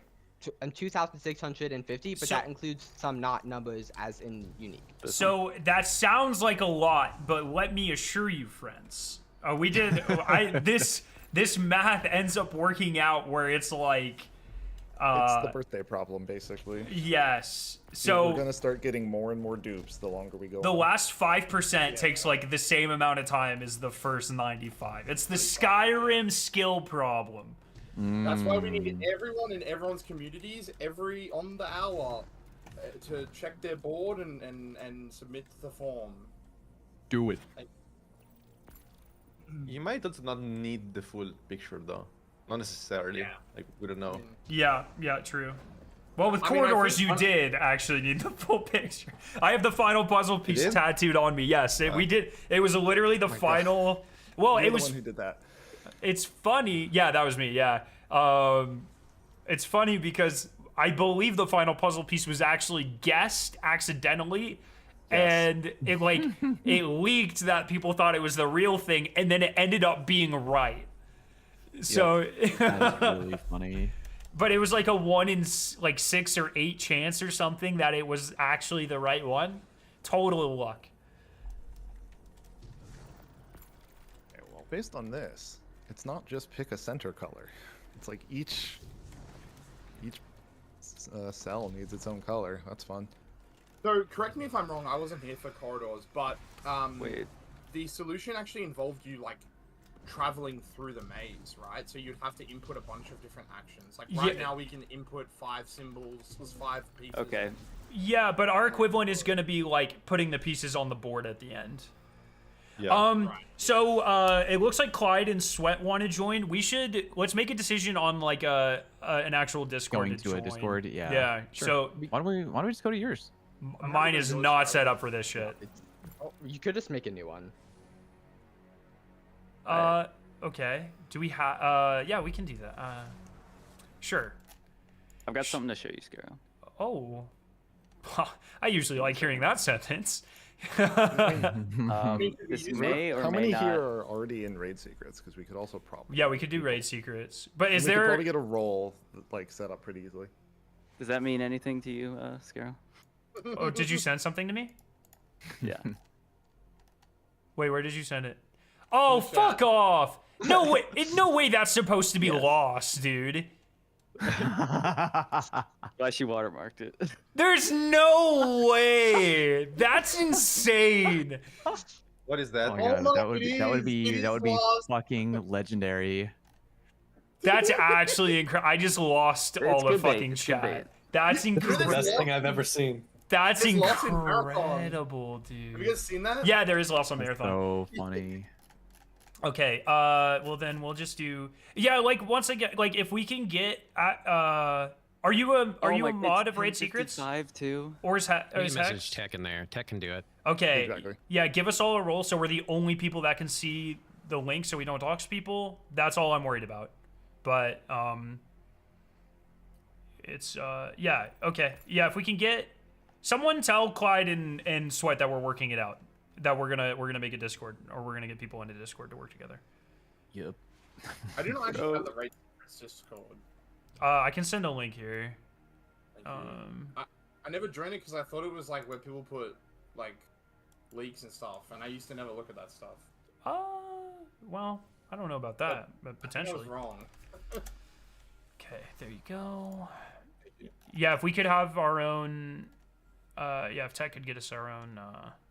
2,650, but So- that includes some not numbers as in unique. So that sounds like a lot, but let me assure you, friends, we did. This math ends up working out where it's like. It's the birthday problem, basically. Yes. We're So gonna start getting more and more dupes the longer we go. the on. last 5% takes like the same amount of time as the first 95. It's the Skyrim skill problem. That's why we need everyone in everyone's communities on the hour to check their board and submit the form. Do it. You might also not need the full picture though. Not necessarily. Yeah. Like we don't know. Yeah, true. Well, with I mean, I corridors, think you did actually need the full picture. I have the final puzzle piece did? tattooed on me. Yes, we did. It was literally the final. Well, You're it the was. one who did that. It's funny. Yeah, that was me. Yeah. It's funny because I believe the final puzzle piece was actually guessed accidentally. And it like it leaked that people thought it was the real thing, and then it ended up being right. So That is really funny. but it was like a 1 in like 6 or 8 chance or something that it was actually the right one. Total luck. Okay, well, based on this, it's not just pick a center color. It's like each cell needs its own color. That's fun. So, correct me if I'm wrong, I wasn't here for corridors, but Wait. the solution actually involved you, like, traveling through the maze, right? So you'd have to input a bunch of different actions. Like, right now we can input 5 symbols, there's 5 pieces. Okay. Yeah, but our equivalent is going to be like putting the pieces on the board at the end. Yeah. So it looks like Clyde and Sweat want to join. Let's make a decision on like an actual Discord. Going to a Discord, yeah. Yeah. Sure. So Why don't we just go to yours? mine is not set up for this shit. Oh, you could just make a new one. Okay. Do we have? Yeah, we can do that. Sure. I've got something to show you, Scarrow. Oh. I usually like hearing that sentence. This may or How may many not. here are already in raid secrets? Because we could also probably. Yeah, we could do raid secrets. But is we could there? probably get a roll like set up pretty easily. Does that mean anything to you, Scarrow? Oh, did you send something to me? Yeah. Wait, where did you send it? Oh, fuck off! No way! No way that's supposed to be lost, dude. Glad she watermarked it. There's no way. That's insane. What is that? Oh my god, my that would be lost. fucking legendary. That's actually incredible. I just lost all the good bait, fucking it's good bait. chat. That's incredible. Best thing I've ever seen. That's It's lost in Marathon. incredible, Have you dude. guys seen that? Yeah, there is lost on Marathon. So funny. Okay, well then we'll just do. Yeah, like once again, like if we can get at, are you a mod of Raid Secrets? 5 too. Or is We can Hex? message Tech in there. Tech can do it. Okay. Exactly. Yeah, give us all a roll so we're the only people that can see the link so we don't dox people. That's all I'm worried about. But it's yeah, okay. Yeah, if we can get someone tell Clyde and Sweat that we're working it out. That we're gonna make a Discord, or we're gonna get people into Discord to work together. Yep. I didn't actually have the right Discord. I can send a link here. Thank you. I never joined it because I thought it was like where people put like leaks and stuff, and I used to never look at that stuff. Well, I don't know about that, but I potentially. was wrong. Okay, there you go. Yeah, if we could have our own, yeah, if Tech could get us our own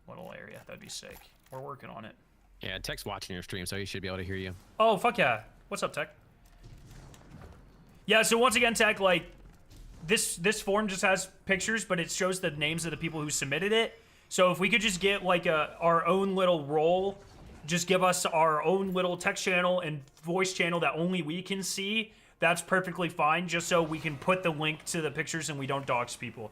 little area, that'd be sick. We're working on it. Yeah, Tech's watching your stream, so he should be able to hear you. Oh, fuck yeah. What's up, Tech? Yeah, so once again, Tech, like, this form just has pictures, but it shows the names of the people who submitted it. So if we could just get, like, our own little role, just give us our own little text channel and voice channel that only we can see, that's perfectly fine, just so we can put the link to the pictures and we don't dox people.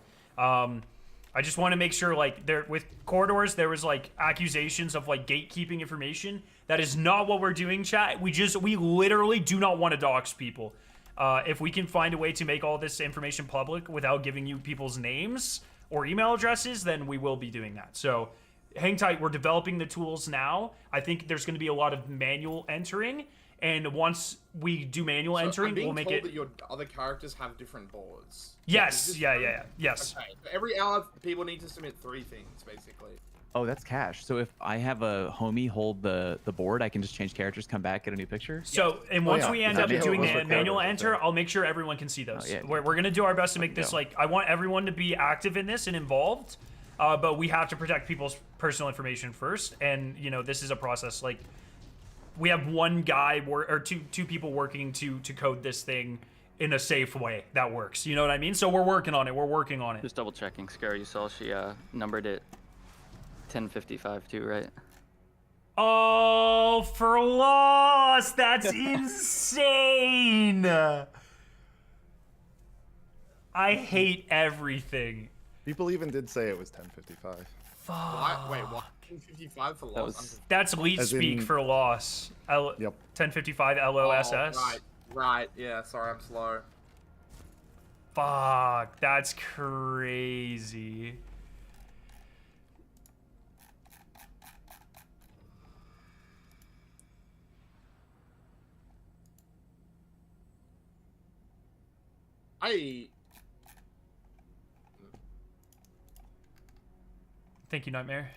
I just want to make sure, like, there with corridors, there was like accusations of like gatekeeping information. That is not what we're doing, chat. We literally do not want to dox people. If we can find a way to make all this information public without giving you people's names or email addresses, then we will be doing that. So hang tight. We're developing the tools now. I think there's going to be a lot of manual entering. And once we do manual entering, we'll make it. That your other characters have different boards. Yes, yeah, yes. Okay, so every hour people need to submit 3 things, basically. Oh, that's cash. So if I have a homie hold the board, I can just change characters, come back, get a new picture. So, and once yeah. we end Is up that doing how it the was for manual characters, enter, yeah. I'll make sure everyone can see those. Oh, yeah. We're going to do our best to make this, like, I want everyone to be active in this and involved, but we have to protect people's personal information first. And, you know, this is a process, like, we have one guy or two people working to code this thing in a safe way that works. You know what I mean? So we're working on it. Just double checking, Scarrow. You saw she numbered it 1055 too, right? Oh, for loss! That's insane! I hate everything. People even did say it was 10:55. Wait, what? 55 for loss? That's leech As speak in- for loss. Yep. 1055 LOSS. Oh, right, yeah, sorry, I'm slow. Fuck, that's crazy. Thank you, Nightmare.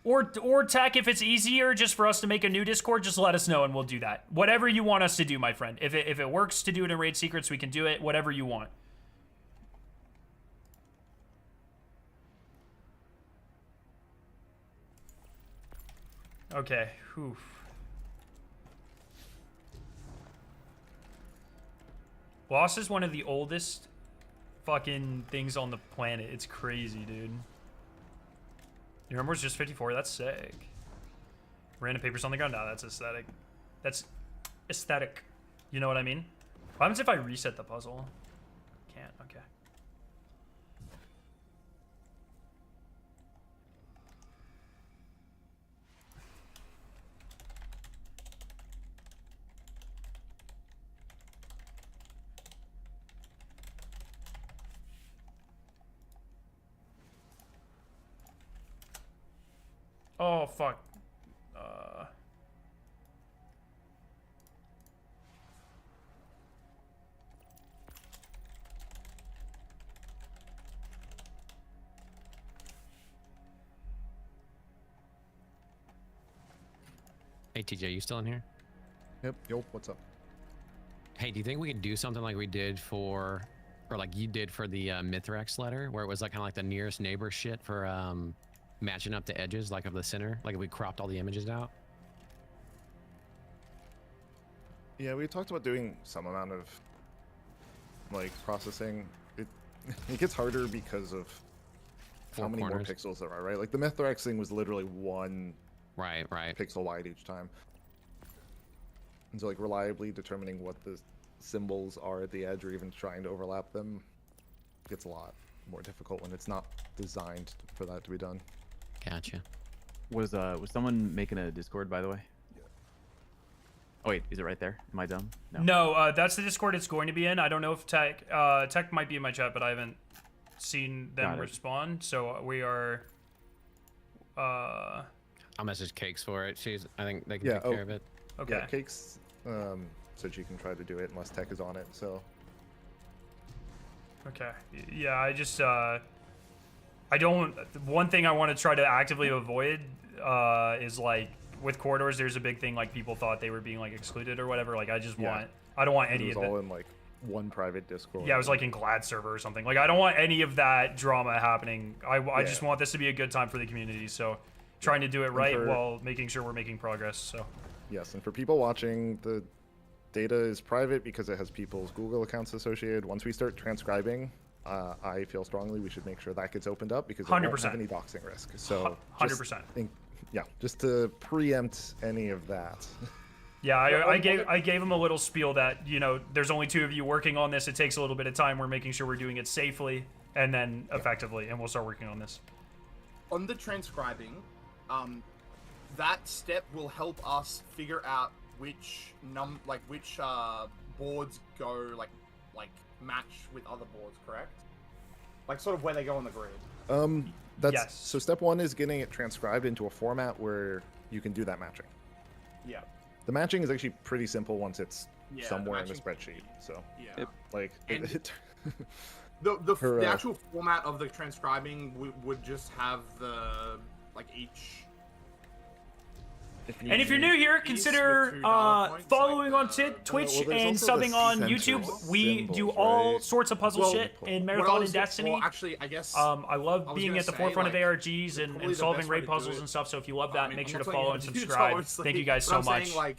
Or Tech, if it's easier just for us to make a new Discord, just let us know and we'll do that. Whatever you want us to do, my friend. If it works to do it in Raid Secrets, we can do it. Whatever you want. Okay. Whew. Lost is one of the oldest fucking things on the planet. It's crazy, dude. Your number was just 54. That's sick. Random papers on the ground. No, that's aesthetic. That's aesthetic. You know what I mean? What happens if I reset the puzzle? Can't. Okay. Oh, fuck. Hey, TJ, you still in here? Yep. Yo, what's up? Hey, do you think we could do something like we did for, or like you did for the Mithrax letter, where it was like kind of like the nearest neighbor shit for matching up the edges, like of the center, like if we cropped all the images out? Yeah, we talked about doing some amount of like processing. It gets harder because of how many more pixels there are, right? Like the Mithrax thing was literally one right pixel wide each time. And so like reliably determining what the symbols are at the edge or even trying to overlap them gets a lot more difficult when it's not designed for that to be done. Gotcha. Was someone making a Discord, by the way? Yeah. Oh wait, is it right there? Am I dumb? No, that's the Discord it's going to be in. I don't know if Tech might be in my chat, but I haven't seen them respond. So we are. I'll message Cakes for it. I think they can take care of it. Okay. Yeah, Cakes said she can try to do it unless Tech is on it. So. Okay. Yeah, I just I don't. One thing I want to try to actively avoid is like with corridors. There's a big thing like people thought they were being like excluded or whatever. Like I just want. I don't want any of it. It was all in like one private Discord. Yeah, it was like in Glad server or something. Like I don't want any of that drama happening. I just want this to be a good time for the community. So trying to do it right while making sure we're making progress. So. Yes, and for people watching, the data is private because it has people's Google accounts associated. Once we start transcribing, I feel strongly we should make sure that gets opened up because it won't have any doxing risk. So 100%. Just to preempt any of that. Yeah, I gave him a little spiel that, you know, there's only 2 of you working on this. It takes a little bit of time. We're making sure we're doing it safely and then effectively, and we'll start working on this. On the transcribing, that step will help us figure out which boards go like match with other boards, correct? Like sort of where they go on the grid. That's so step 1 is getting it transcribed into a format where you can do that matching. Yeah. The matching is actually pretty simple once it's somewhere in the spreadsheet. So like the actual format of the transcribing would just have the like each. And if you're new here, consider following on Twitch and subbing on YouTube. We do all sorts of puzzle shit in Marathon and Destiny. Well, actually, I guess I love being at the forefront of ARGs and solving raid puzzles and stuff. So if you love that, make sure to follow and subscribe. Thank you guys so much. Saying, like,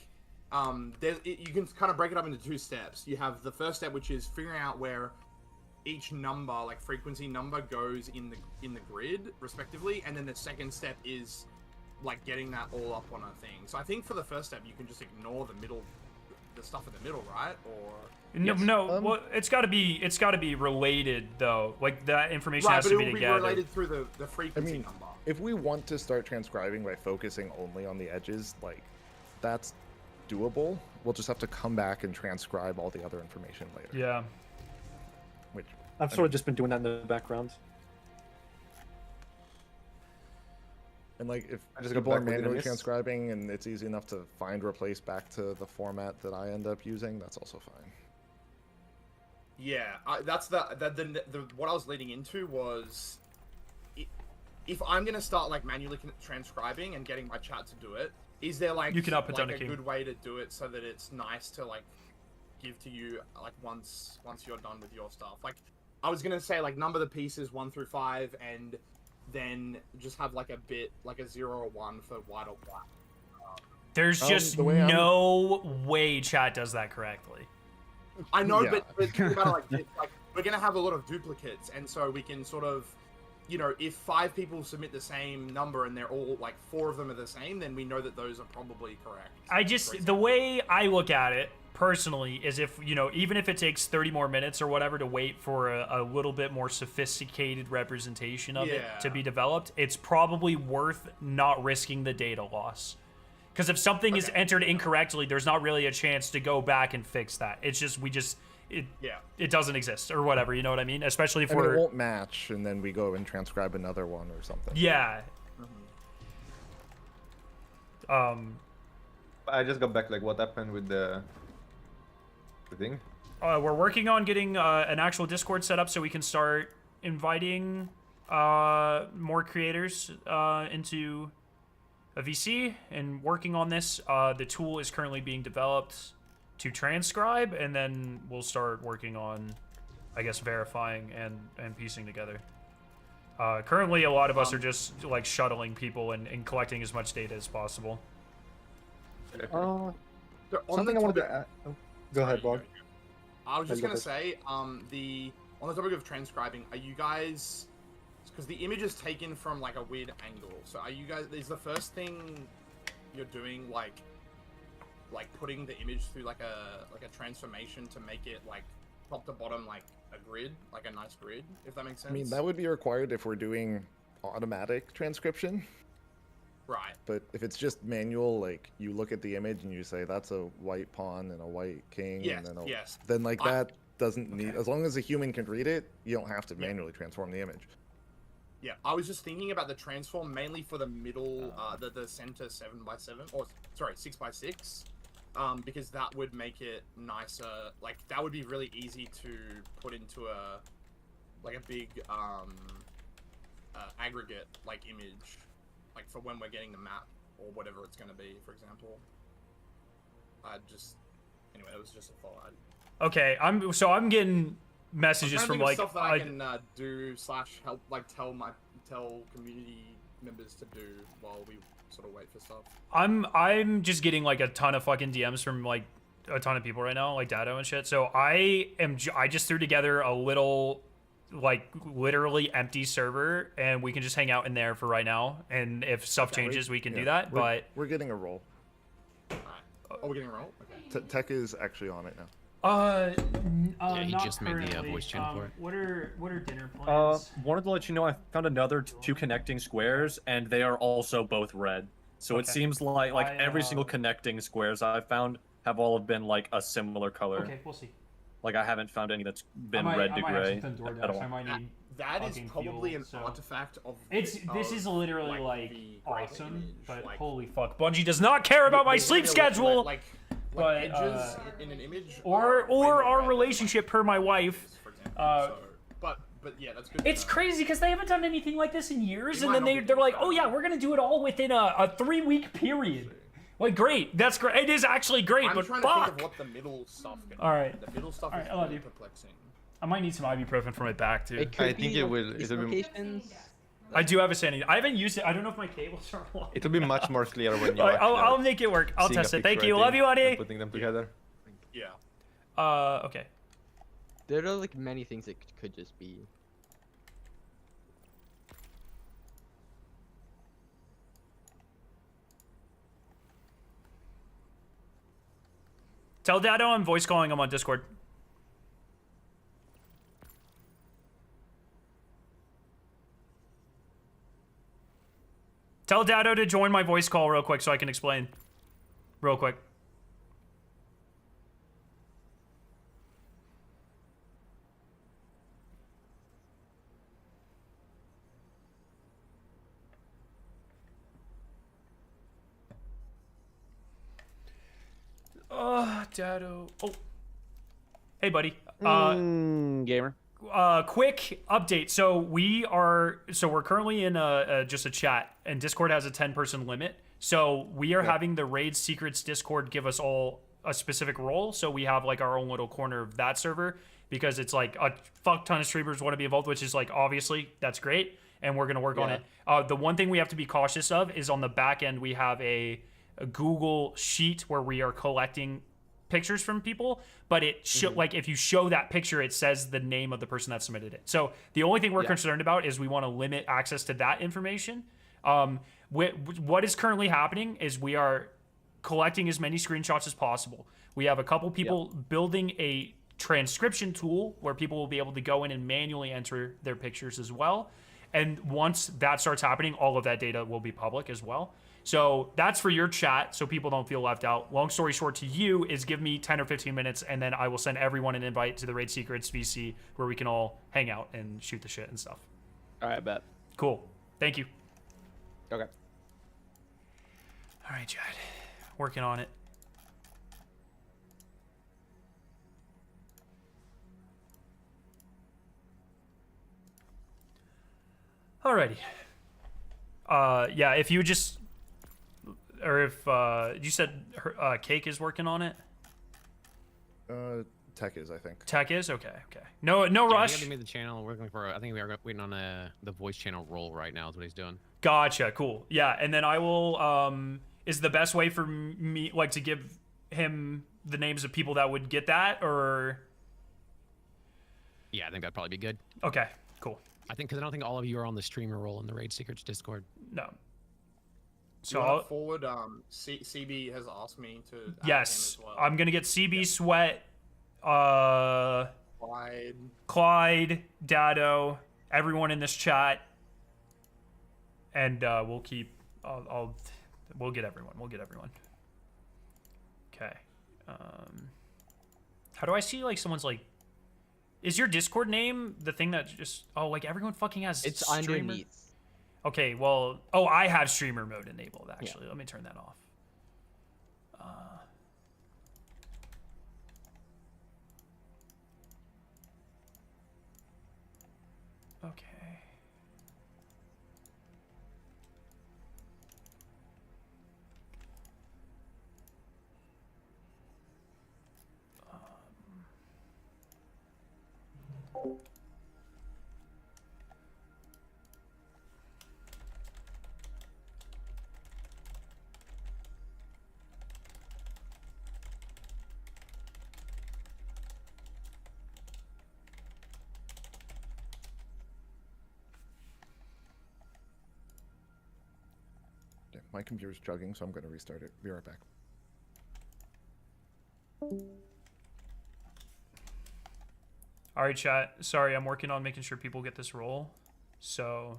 you can kind of break it up into 2 steps. You have the first step, which is figuring out where each number, like frequency number, goes in the grid respectively, and then the second step is like getting that all up on a thing. So I think for the first step, you can just ignore the stuff in the middle, right? Or well, it's got to be related though. Like that information has to be together. Right, but it will be related through the frequency number. If we want to start transcribing by focusing only on the edges, like that's doable. We'll just have to come back and transcribe all the other information later. Yeah. Which I've sort of just been doing that in the background. and like if I just go people are back with the manually list. transcribing and it's easy enough to find replace back to the format that I end up using, that's also fine. Yeah, that's the what I was leading into was, if I'm gonna start like manually transcribing and getting my chat to do it, is there like You can up it down like to a king. good way to do it so that it's nice to like give to you like once you're done with your stuff? Like I was gonna say like number the pieces 1 through 5 and then just have like a bit like a 0 or 1 for white or black. There's just the way no way chat does that correctly. I know, Yeah. but think about it like this, like we're gonna have a lot of duplicates, and so we can sort of, you know, if 5 people submit the same number and they're all like 4 of them are the same, then we know that those are probably correct. The way I look at it personally is if, you know, even if it takes 30 more minutes or whatever to wait for a little bit more sophisticated representation of it to be developed, it's probably worth not risking the data loss. Because if something is entered incorrectly, there's not really a chance to go back and fix that. It's just, it doesn't exist or whatever, you know what I mean? Especially if And we're... it won't match, and then we go and transcribe another one or something. Yeah. I just got back. Like, what happened with the thing? We're working on getting an actual Discord set up so we can start inviting more creators into a VC and working on this. The tool is currently being developed to transcribe, and then we'll start working on, I guess, verifying and piecing together. Currently, a lot of us are just like shuttling people and collecting as much data as possible. Something I wanted to add. Oh, go ahead, Bob. I was just Go gonna ahead. say, on the topic of transcribing, are you guys? Because the image is taken from like a weird angle. So are you guys? Is the first thing you're doing like putting the image through like a transformation to make it like top to bottom like a grid, like a nice grid, if that makes sense? I mean, that would be required if we're doing automatic transcription. Right. But if it's just manual, like you look at the image and you say that's a white pawn and a white king, Yes, and then yes. then like that doesn't need. As long as a human can read it, you don't have to manually transform the image. Yeah, I was just thinking about the transform mainly for the middle, the center 7x7, or sorry, 6x6, because that would make it nicer. Like that would be really easy to put into a big aggregate like image, like for when we're getting the map or whatever it's going to be. For example, anyway, it was just a thought. Okay, I'm getting messages I'm from trying like to think of stuff that I can do / help like tell community members to do while we sort of wait for stuff. I'm just getting like a ton of fucking DMs from like a ton of people right now, like Dado and shit. So I just threw together a little like literally empty server, and we can just hang out in there for right now. And if stuff changes, we can do that. But we're getting a roll. Oh, we're getting a roll. Okay. Tech is actually on it now. Yeah, he not just made the currently. voice channel for it. What are dinner plans? Wanted to let you know I found another 2 connecting squares, and they are also both red. So it Okay. seems like every single connecting squares I've found have all been like a similar color. Okay, we'll see. Like I haven't found any that's been red to gray at all. That is probably an artifact of. This is literally like the great awesome, image, but like- holy fuck, Bungie does not care about my There's sleep literally, schedule, like but, edges in an image, or way more our red relationship per my wife. for example. But yeah, that's good. to It's know. crazy because they haven't done anything like this in years, It and might then not be they're like, bad. oh yeah, we're gonna do it all within a 3-week period. Like, great, that's great. It is actually great, I'm but trying fuck. to think of what the middle stuff. Can All right. The middle stuff All is right, I love really you. perplexing. I might need some ibuprofen for my back too. It could I be think it like will. these It will be. locations. I do have a sanity. I haven't used it. I don't know if my cables are long. It will be much more clear when you. All right, actually I'll are make it work. I'll seeing a test it. Thank picture, you. I Love think, you, and buddy. Putting them together. Yeah. Okay. There are like many things it could just be. Tell Dado I'm voice calling him on Discord. Tell Dado to join my voice call real quick so I can explain. Real quick. Dado. Oh. Hey, buddy. Gamer. Quick update. So we're currently in just a chat, and Discord has a 10-person limit. So we are having the Raid Secrets Discord give us all a specific role. So we have like our own little corner of that server because it's like a fuck ton of streamers want to be involved, which is like obviously that's great, and we're gonna work on it. The one thing we have to be cautious of is on the back end we have a Google sheet where we are collecting pictures from people, but it like if you show that picture, it says the name of the person that submitted it. So the only thing we're concerned about is we want to limit access to that information. What is currently happening is we are collecting as many screenshots as possible. We have a couple people building a transcription tool where people will be able to go in and manually enter their pictures as well. And once that starts happening, all of that data will be public as well. So that's for your chat, so people don't feel left out. Long story short to you is give me 10 or 15 minutes, and then I will send everyone an invite to the Raid Secrets VC where we can all hang out and shoot the shit and stuff. All right, bet. Cool. Thank you. Okay. All right, Chad. Working on it. Alrighty. Yeah, if you just... Or if you said Cake is working on it? Tech is, I think. Tech is? Okay, okay. No Yeah, rush. he made the channel. We're looking for. I think we are waiting on the voice channel roll right now. Is what he's doing. Gotcha. Cool. Yeah, and then I will. Is the best way for me like to give him the names of people that would get that, or? Yeah, I think that'd probably be good. Okay. Cool. I think because I don't think all of you are on the streamer roll in the Raid Secrets Discord. No. So I'll forward. CB has asked me to. Add Yes, him as well. I'm gonna get CB Sweat, Clyde, Dado, everyone in this chat, and we'll keep. We'll get everyone. We'll get everyone. Okay. How do I see like someone's like? Is your Discord name the thing that just? Oh, like everyone fucking has. It's streamer? underneath. Okay, well, I have streamer mode enabled, actually. Let me turn that off. Okay. Yeah, my computer's chugging, so I'm going to restart it. Be right back. All right, chat. Sorry, I'm working on making sure people get this role. So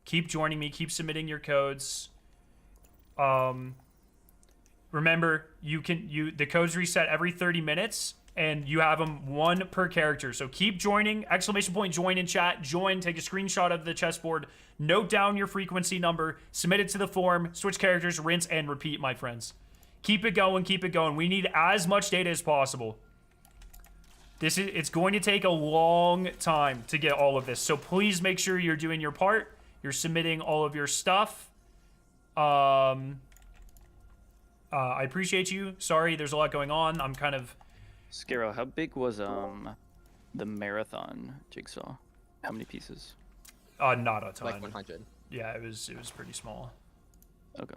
keep joining me. Keep submitting your codes. Remember, the codes reset every 30 minutes, and you have them one per character. So keep joining. ! Join in chat. Join. Take a screenshot of the chessboard. Note down your frequency number. Submit it to the form. Switch characters. Rinse and repeat, my friends. Keep it going. Keep it going. We need as much data as possible. It's going to take a long time to get all of this. So please make sure you're doing your part. You're submitting all of your stuff. I appreciate you. Sorry, there's a lot going on. I'm kind of... Scaro, how big was the marathon jigsaw? How many pieces? Not a ton. Like 100. Yeah, it was pretty small. Okay.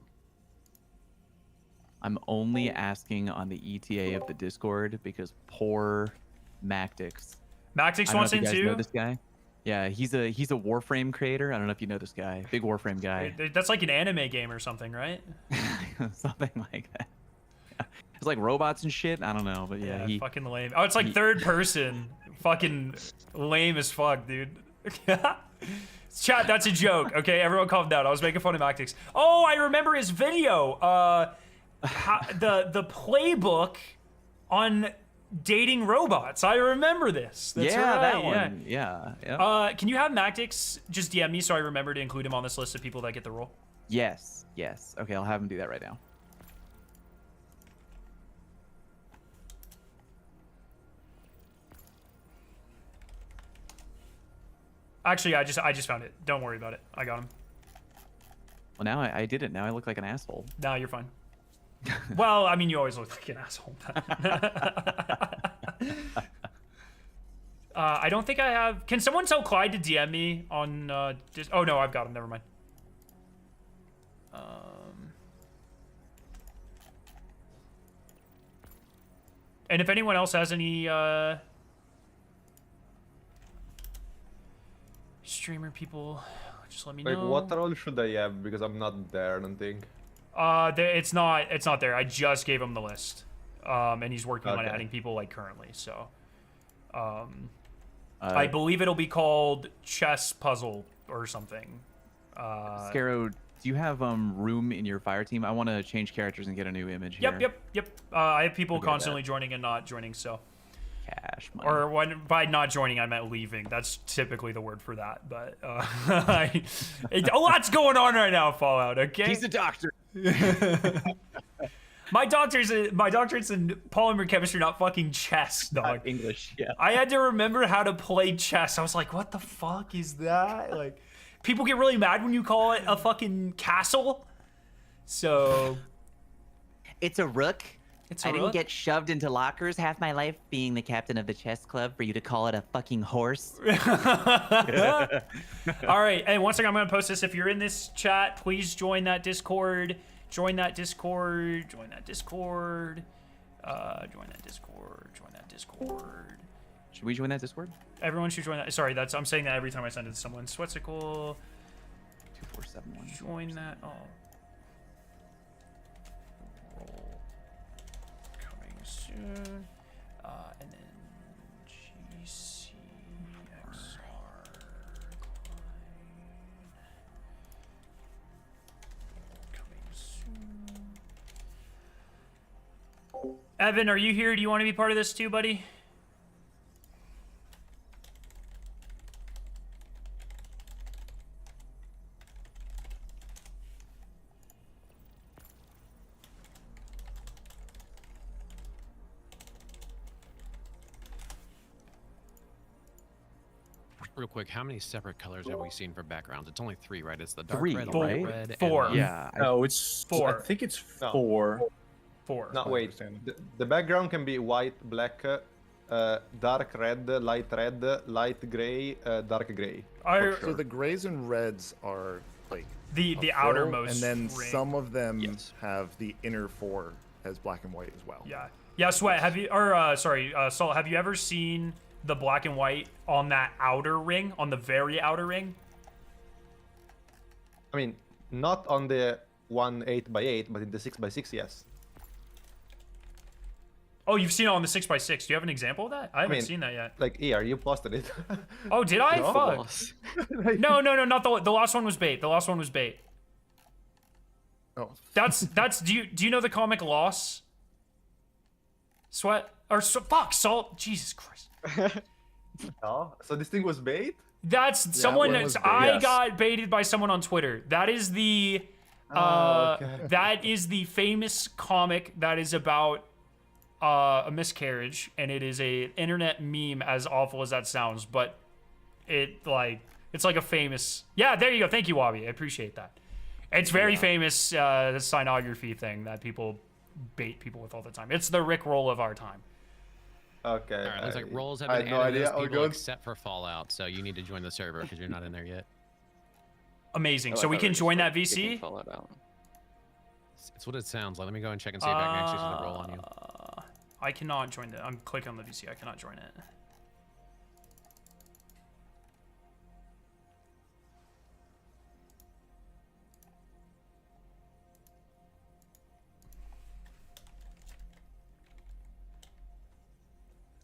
I'm only asking on the ETA of the Discord because poor Mactix. Mactix wants in too? Know this guy? Yeah, he's a Warframe creator. I don't know if you know this guy. Big Warframe guy. That's like an anime game or something, right? Something like that. Yeah. It's like robots and shit. I don't know, but yeah, he fucking lame. Oh, it's like third person. Fucking lame as fuck, dude. Chat, that's a joke. Okay, everyone calm down. I was making fun of Mactix. Oh, I remember his video. The playbook on dating robots. I remember this. That's right. That one. Yeah. Can you have Mactix just DM me so I remember to include him on this list of people that get the role? Yes. Okay, I'll have him do that right now. Actually, I just found it. Don't worry about it. I got him. Well, now I did it. Now I look like an asshole. Nah, you're fine. Well, I mean, you always look like an asshole. I don't think I have. Can someone tell Clyde to DM me on? Oh no, I've got him. Never mind. And if anyone else has any streamer people, just let me know. What role should I have? Because I'm not there, I don't think. It's not there. I just gave him the list, and he's working on adding people like currently. So, I believe it'll be called chess puzzle or something. Scarrow, do you have room in your fire team? I want to change characters and get a new image here. Yep. I have people constantly joining and not joining. So, cash money. or when by not joining, I meant leaving. That's typically the word for that. But a lot's going on right now, Fallout. Okay. He's a doctor. My doctor's in polymer chemistry, not fucking chess, dog. English, yeah. I had to remember how to play chess. I was like, what the fuck is that? Like, people get really mad when you call it a fucking castle. So, it's a rook. I didn't get shoved into lockers half my life being the captain of the chess club for you to call it a fucking horse. All right, and once again, I'm gonna post this. If you're in this chat, please join that Discord. Join that Discord. Join that Discord. Join that Discord. Join that Discord. Should we join that Discord? Everyone should join that. Sorry, I'm saying that every time I send it to someone. Sweatsicle. 2471. Join that. Oh. Roll. Coming soon. And then GCXR. Coming soon. Evan, are you here? Do you want to be part of this too, buddy? Real quick, how many separate colors have we seen for backgrounds? It's only 3, right? It's the dark Three, red, right? light red, and Four. Yeah. No, it's 4. I think it's No. 4. 4. No, wait. The background can be white, black, dark red, light gray, dark gray. So the grays and reds are like the a full, outermost and then ring. some of them have the inner 4 as black and white as well. Yeah. Sweat. Have you Salt? Have you ever seen the black and white on that outer ring, on the very outer ring? I mean, not on the 1 8x8, but in the 6x6, yes. Oh, you've seen it on the 6x6. Do you have an example of that? I haven't mean, seen that yet. Like, here, you posted it. Oh, did I? No. Fuck. No, not the last one was bait. The last one was bait. Oh. That's do you know the comic Loss? Sweat or fuck Salt? Jesus Christ. Oh, so this thing was bait? That's someone. I got baited by someone on Twitter. That is the that is the famous comic that is about a miscarriage, and it is a internet meme, as awful as that sounds, but it's like a famous. Yeah, there you go. Thank you, Wabi. I appreciate that. It's very famous signography thing that people bait people with all the time. It's the Rick roll of our time. Okay. All right, looks like roles have I been had no added idea. as people except for Fallout, so you need to join the server because you're not in there yet. Amazing. Oh, So I we thought can were just, join like, that kicking VC? Fallout out. It's what it sounds like. Let me go and check and see if I can actually see the roll on you. I cannot join it. I'm clicking on the VC. I cannot join it.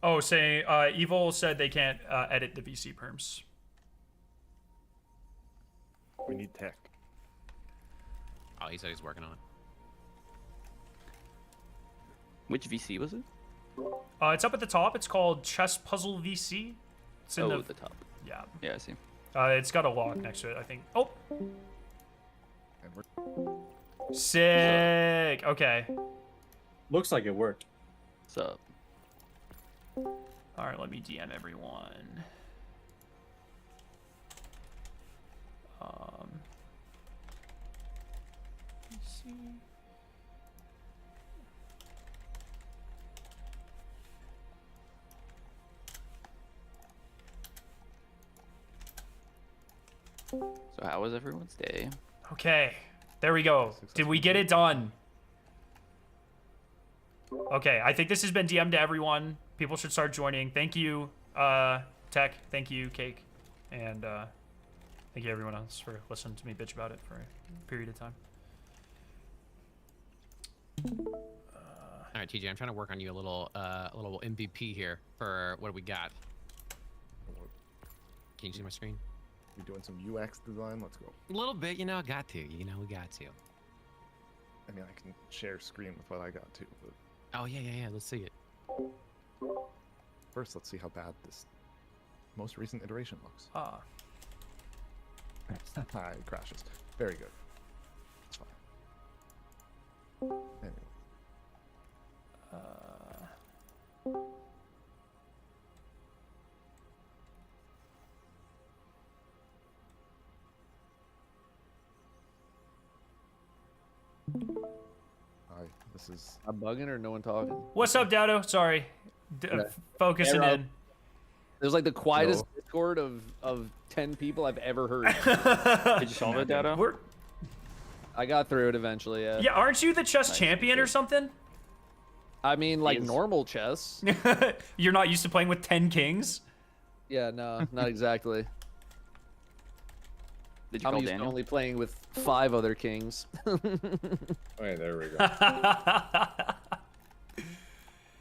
Oh, say Evil said they can't edit the VC perms. We need tech. Oh, he said he's working on it. Which VC was it? It's up at the top. It's called Chess Puzzle VC. It's in at the top. Yeah. Yeah, I see. It's got a lock next to it, I think. Oh. Sick. Okay. Looks like it worked. What's up? All right, let me DM everyone. Let's see. So how was everyone's day? Okay, there we go. Did we get it done? Okay, I think this has been DM'd to everyone. People should start joining. Thank you, Tech. Thank you, Cake. And thank you everyone else for listening to me bitch about it for a period of time. All right, TJ, I'm trying to work on you a little MVP here for what we got. Can you see my screen? We doing some UX design? Let's go. A little bit, you know, got to. You know, we got to. I mean, I can share screen with what I got too, but Oh, yeah. Let's see it. first let's see how bad this most recent iteration looks. Ah. It crashes. Very good. It's fine. Anyway. Hi, this is... I'm bugging or no one talking? What's up, Dado? Sorry. Focusing Yeah, in. It was like the quietest Discord of 10 people I've ever heard. Did you solve it, Dado? I got through it eventually, yeah. Yeah, aren't you the chess champion or something? I mean, like normal chess. You're not used to playing with 10 kings? Yeah, no, not exactly. Did you I'm call used Daniel? to only playing with 5 other kings. Okay, there we go.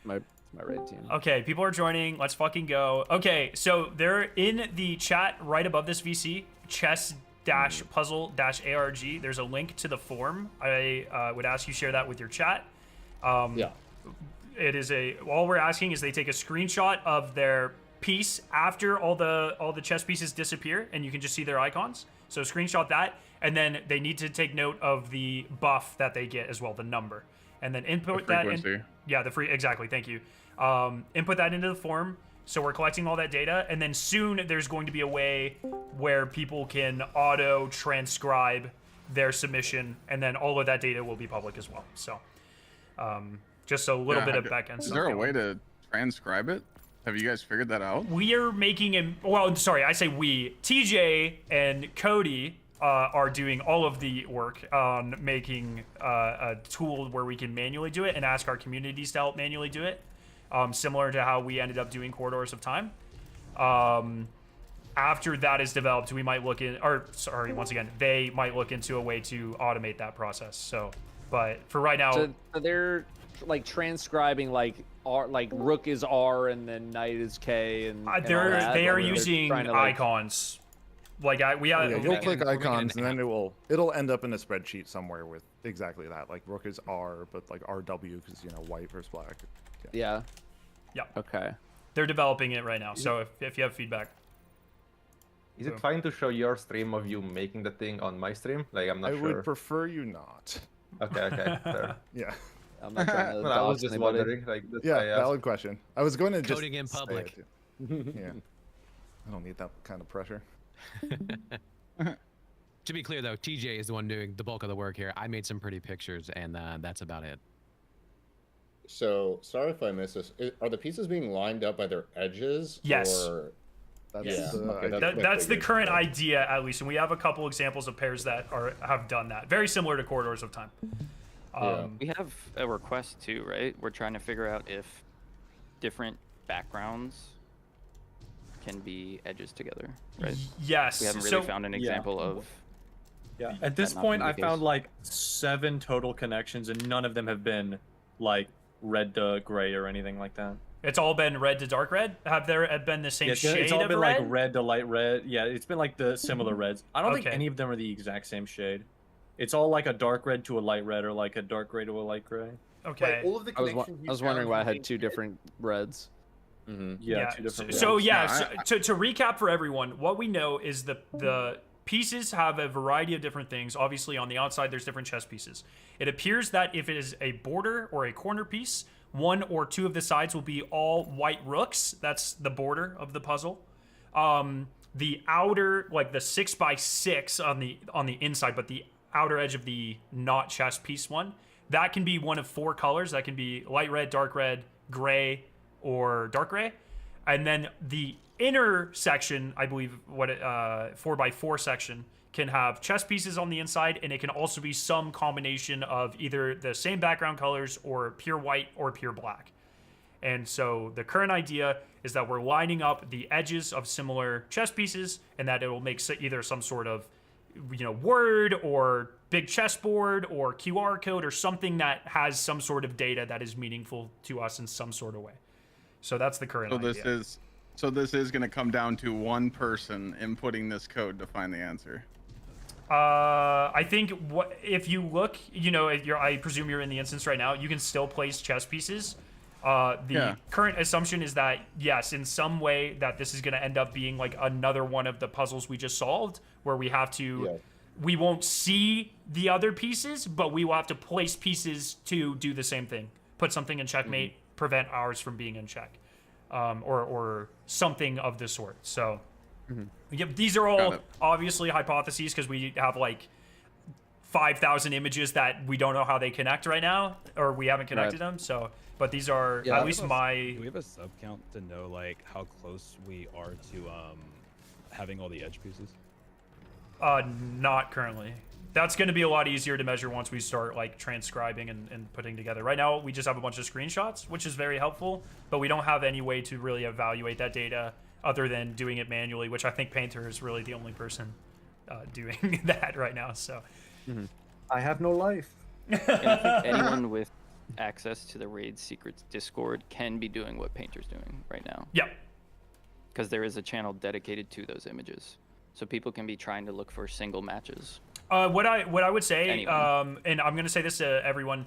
my raid team. Okay, people are joining. Let's fucking go. Okay, so they're in the chat right above this VC, chess-puzzle-arg. There's a link to the form. I would ask you share that with your chat. Yeah. It is all we're asking is they take a screenshot of their piece after all the chess pieces disappear, and you can just see their icons. So screenshot that, and then they need to take note of the buff that they get as well, the number, and then input that. Yeah, exactly. Thank you. Input that into the form. So we're collecting all that data, and then soon there's going to be a way where people can auto transcribe their submission, and then all of that data will be public as well. So just a little bit of backend Is stuff. there a way to transcribe it? Have you guys figured that out? We are making well, sorry, I say we. TJ and Cody are doing all of the work on making a tool where we can manually do it and ask our communities to help manually do it. Similar to how we ended up doing Corridors of Time. After that is developed, we might look in, or sorry, once again, they might look into a way to automate that process. So, but for right now, So they're like transcribing like rook is R and then knight is K and all that, they or are they're using trying to, icons. Like you'll click icons and then it'll end up in a spreadsheet somewhere with exactly that. Like rook is R, but like RW because white versus black. Yeah. Yeah. Okay. They're developing it right now. So if you have feedback. Is it fine to show your stream of you making the thing on my stream? Like, I'm not sure. I would prefer you not. Okay, fair. Yeah. I'm not trying to No, I was dox just anybody. wondering. Like, Valid question. I was going to just Coding in say public. it. Yeah. I don't need that kind of pressure. To be clear, though, TJ is the one doing the bulk of the work here. I made some pretty pictures, and that's about it. So, sorry if I missed this. Are the pieces being lined up by their edges? Yes. Or... That's, Okay, that's the current idea, at least, and we have a couple examples of pairs that have done that. Very similar to Corridors of Time. We have a request too, right? We're trying to figure out if different backgrounds can be edges together, right? Yes. We haven't really found an example of. Yeah. At this that not point, being I the found case. like 7 total connections, and none of them have been like red to gray or anything like that. It's all been red to dark red? Have there been the same Yeah, shade it's all of been red? like red to light red. Yeah, it's been like the similar reds. I don't think Okay. any of them are the exact same shade. It's all like a dark red to a light red, or like a dark gray to a light gray. Okay. all of the I was connections you wondering found why I using had 2 different reds. Yeah, 2 different. So reds. yeah, to recap for everyone, what we know is the pieces have a variety of different things. Obviously, on the outside, there's different chess pieces. It appears that if it is a border or a corner piece, 1 or 2 of the sides will be all white rooks. That's the border of the puzzle. the outer, like the 6x6 on the inside, but the outer edge of the not chest piece one, that can be one of 4 colors. That can be light red, dark red, gray, or dark gray. And then the inner section, I believe, 4x4 section, can have chess pieces on the inside, and it can also be some combination of either the same background colors or pure white or pure black. And so the current idea is that we're lining up the edges of similar chess pieces, and that it will make either some sort of, word or big chessboard or QR code or something that has some sort of data that is meaningful to us in some sort of way. So that's the current idea. So this is going to come down to one person inputting this code to find the answer. I think if you look, I presume you're in the instance right now, you can still place chess pieces. The current assumption is that, yes, in some way that this is going to end up being like another one of the puzzles we just solved, where we have to, we won't see the other pieces, but we will have to place pieces to do the same thing. Put something in checkmate, prevent ours from being in check, or something of the sort. So, these are all obviously hypotheses because we have like 5,000 images that we don't know how they connect right now, or we haven't connected them. So, but these are at least my. Do we have a sub count to know like how close we are to having all the edge pieces? Not currently. That's going to be a lot easier to measure once we start like transcribing and putting together. Right now, we just have a bunch of screenshots, which is very helpful, but we don't have any way to really evaluate that data other than doing it manually, which I think Painter is really the only person doing that right now. So, I have no life. And I think anyone with access to the Raid Secrets Discord can be doing what Painter's doing right now. Yeah. Because there is a channel dedicated to those images, so people can be trying to look for single matches. What I would say, and I'm going to say this to everyone,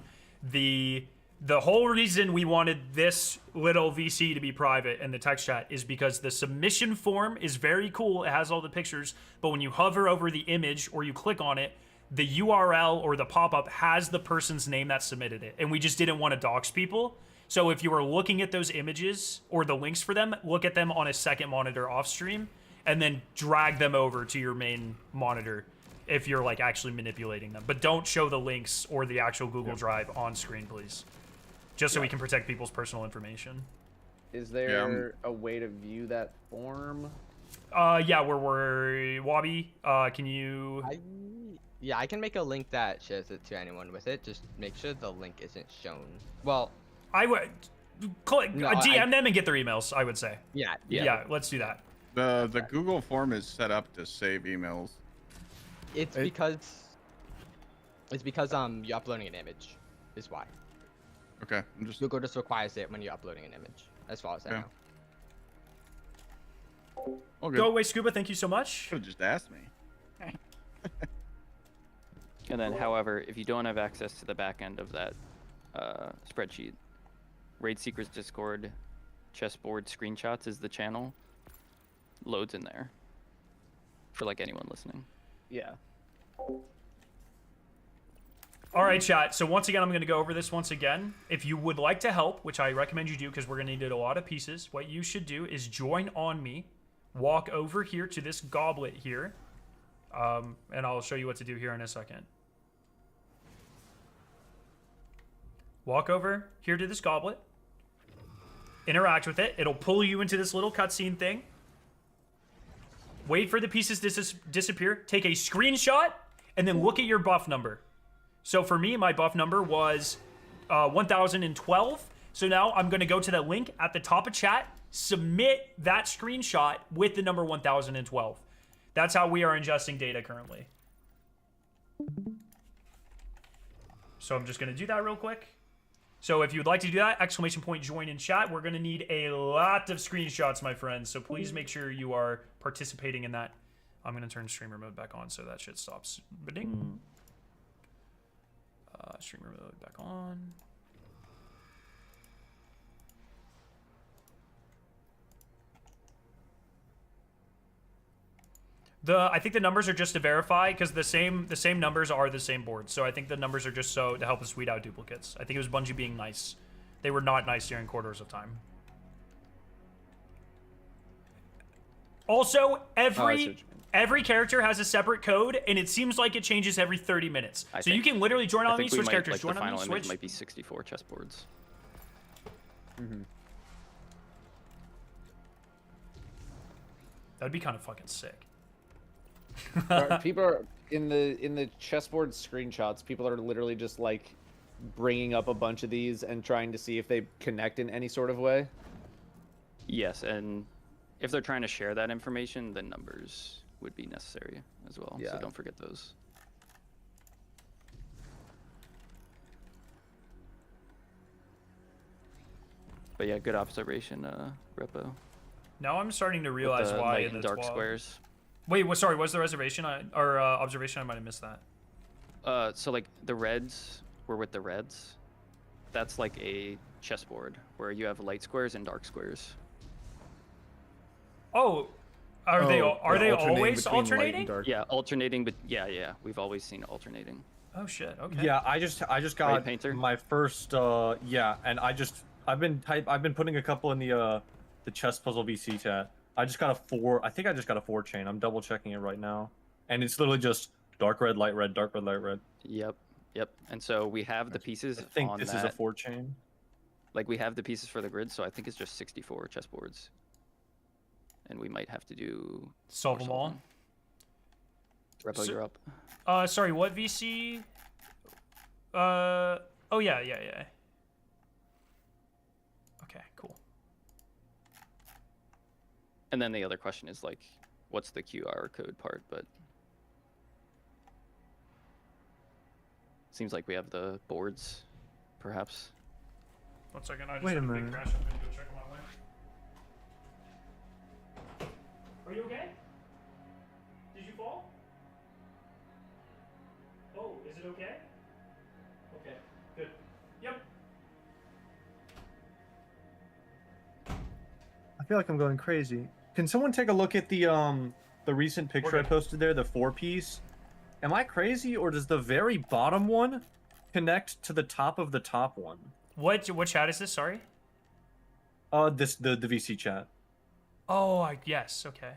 the whole reason we wanted this little VC to be private in the text chat is because the submission form is very cool. It has all the pictures, but when you hover over the image or you click on it, the URL or the pop-up has the person's name that submitted it. And we just didn't want to dox people. So if you are looking at those images or the links for them, look at them on a second monitor off stream and then drag them over to your main monitor if you're like actually manipulating them. But don't show the links or the actual Google Drive on screen, please. Just so we can protect people's personal information. Is there a way to view that form? Yeah, we're Wabi, can you... Yeah, I can make a link that shows it to anyone with it. Just make sure the link isn't shown. Well, I would DM them and get their emails, I would say. Yeah, let's do that. The Google form is set up to save emails. It's because you're uploading an image, is why. Okay, Google just requires it when you're uploading an image, as far as I know. Okay. Go away, Scuba. Thank you so much. Could have just asked me. And then, however, if you don't have access to the back end of that spreadsheet, Raid Secrets Discord chessboard screenshots is the channel. Loads in there for like anyone listening. Yeah. All right, chat. So once again, I'm going to go over this once again. If you would like to help, which I recommend you do because we're going to need a lot of pieces, what you should do is join on me, walk over here to this goblet here, and I'll show you what to do here in a second. Walk over here to this goblet, interact with it. It'll pull you into this little cutscene thing. Wait for the pieces to disappear. Take a screenshot, and then look at your buff number. So for me, my buff number was 1012. So now I'm going to go to the link at the top of chat, submit that screenshot with the number 1012. That's how we are ingesting data currently. So I'm just going to do that real quick. So if you'd like to do that, ! join in chat. We're going to need a lot of screenshots, my friends. So please make sure you are participating in that. I'm going to turn streamer mode back on so that shit stops. Ba-ding. Streamer mode back on. I think the numbers are just to verify because the same numbers are the same board. So I think the numbers are just so to help us weed out duplicates. I think it was Bungie being nice. They were not nice during quarters of time. Also, I see what you mean. every character has a separate code, and it seems like it changes every 30 minutes. So you can literally join on me, switch characters, like, join the on me, final image switch. might be 64 chessboards. That'd be kind of fucking sick. People are in the chessboard screenshots. People are literally just like bringing up a bunch of these and trying to see if they connect in any sort of way. Yes, and if they're trying to share that information, then numbers would be necessary as well. Yeah. So don't forget those. But yeah, good observation, Repo. Now I'm starting to realize With the why light the and dark 12 squares. Wait, sorry, what's the reservation or observation? I might have missed that. So like the reds were with the reds. That's like a chessboard where you have light squares and dark squares. Oh, are they always between light and alternating? dark. Yeah, alternating, but yeah, we've always seen alternating. Oh shit. Okay. Yeah, I just got Painter? my first and I've been putting a couple in the chess puzzle VC chat. I just got a 4. I think I just got a 4 chain. I'm double checking it right now, and it's literally just dark red, light red, dark red, light red. Yep. And so we have the pieces. I think on this that. is a 4 chain. Like we have the pieces for the grid, so I think it's just 64 chessboards. And we might have to do Solve them all. Repo, So- you're up. Sorry, what VC? Oh yeah. Okay, cool. And then the other question is like, what's the QR code part? But seems like we have the boards, perhaps. 1 second, I just Wait had a a big minute. crash. I'm gonna go check my way. Are you okay? Did you fall? Oh, is it okay? Okay, good. Yep. I feel like I'm going crazy. Can someone take a look at the recent picture I posted there, the 4-piece? Am I crazy, or does the very bottom one connect to the top of the top one? What chat is this? Sorry. The VC chat. Oh, yes. Okay.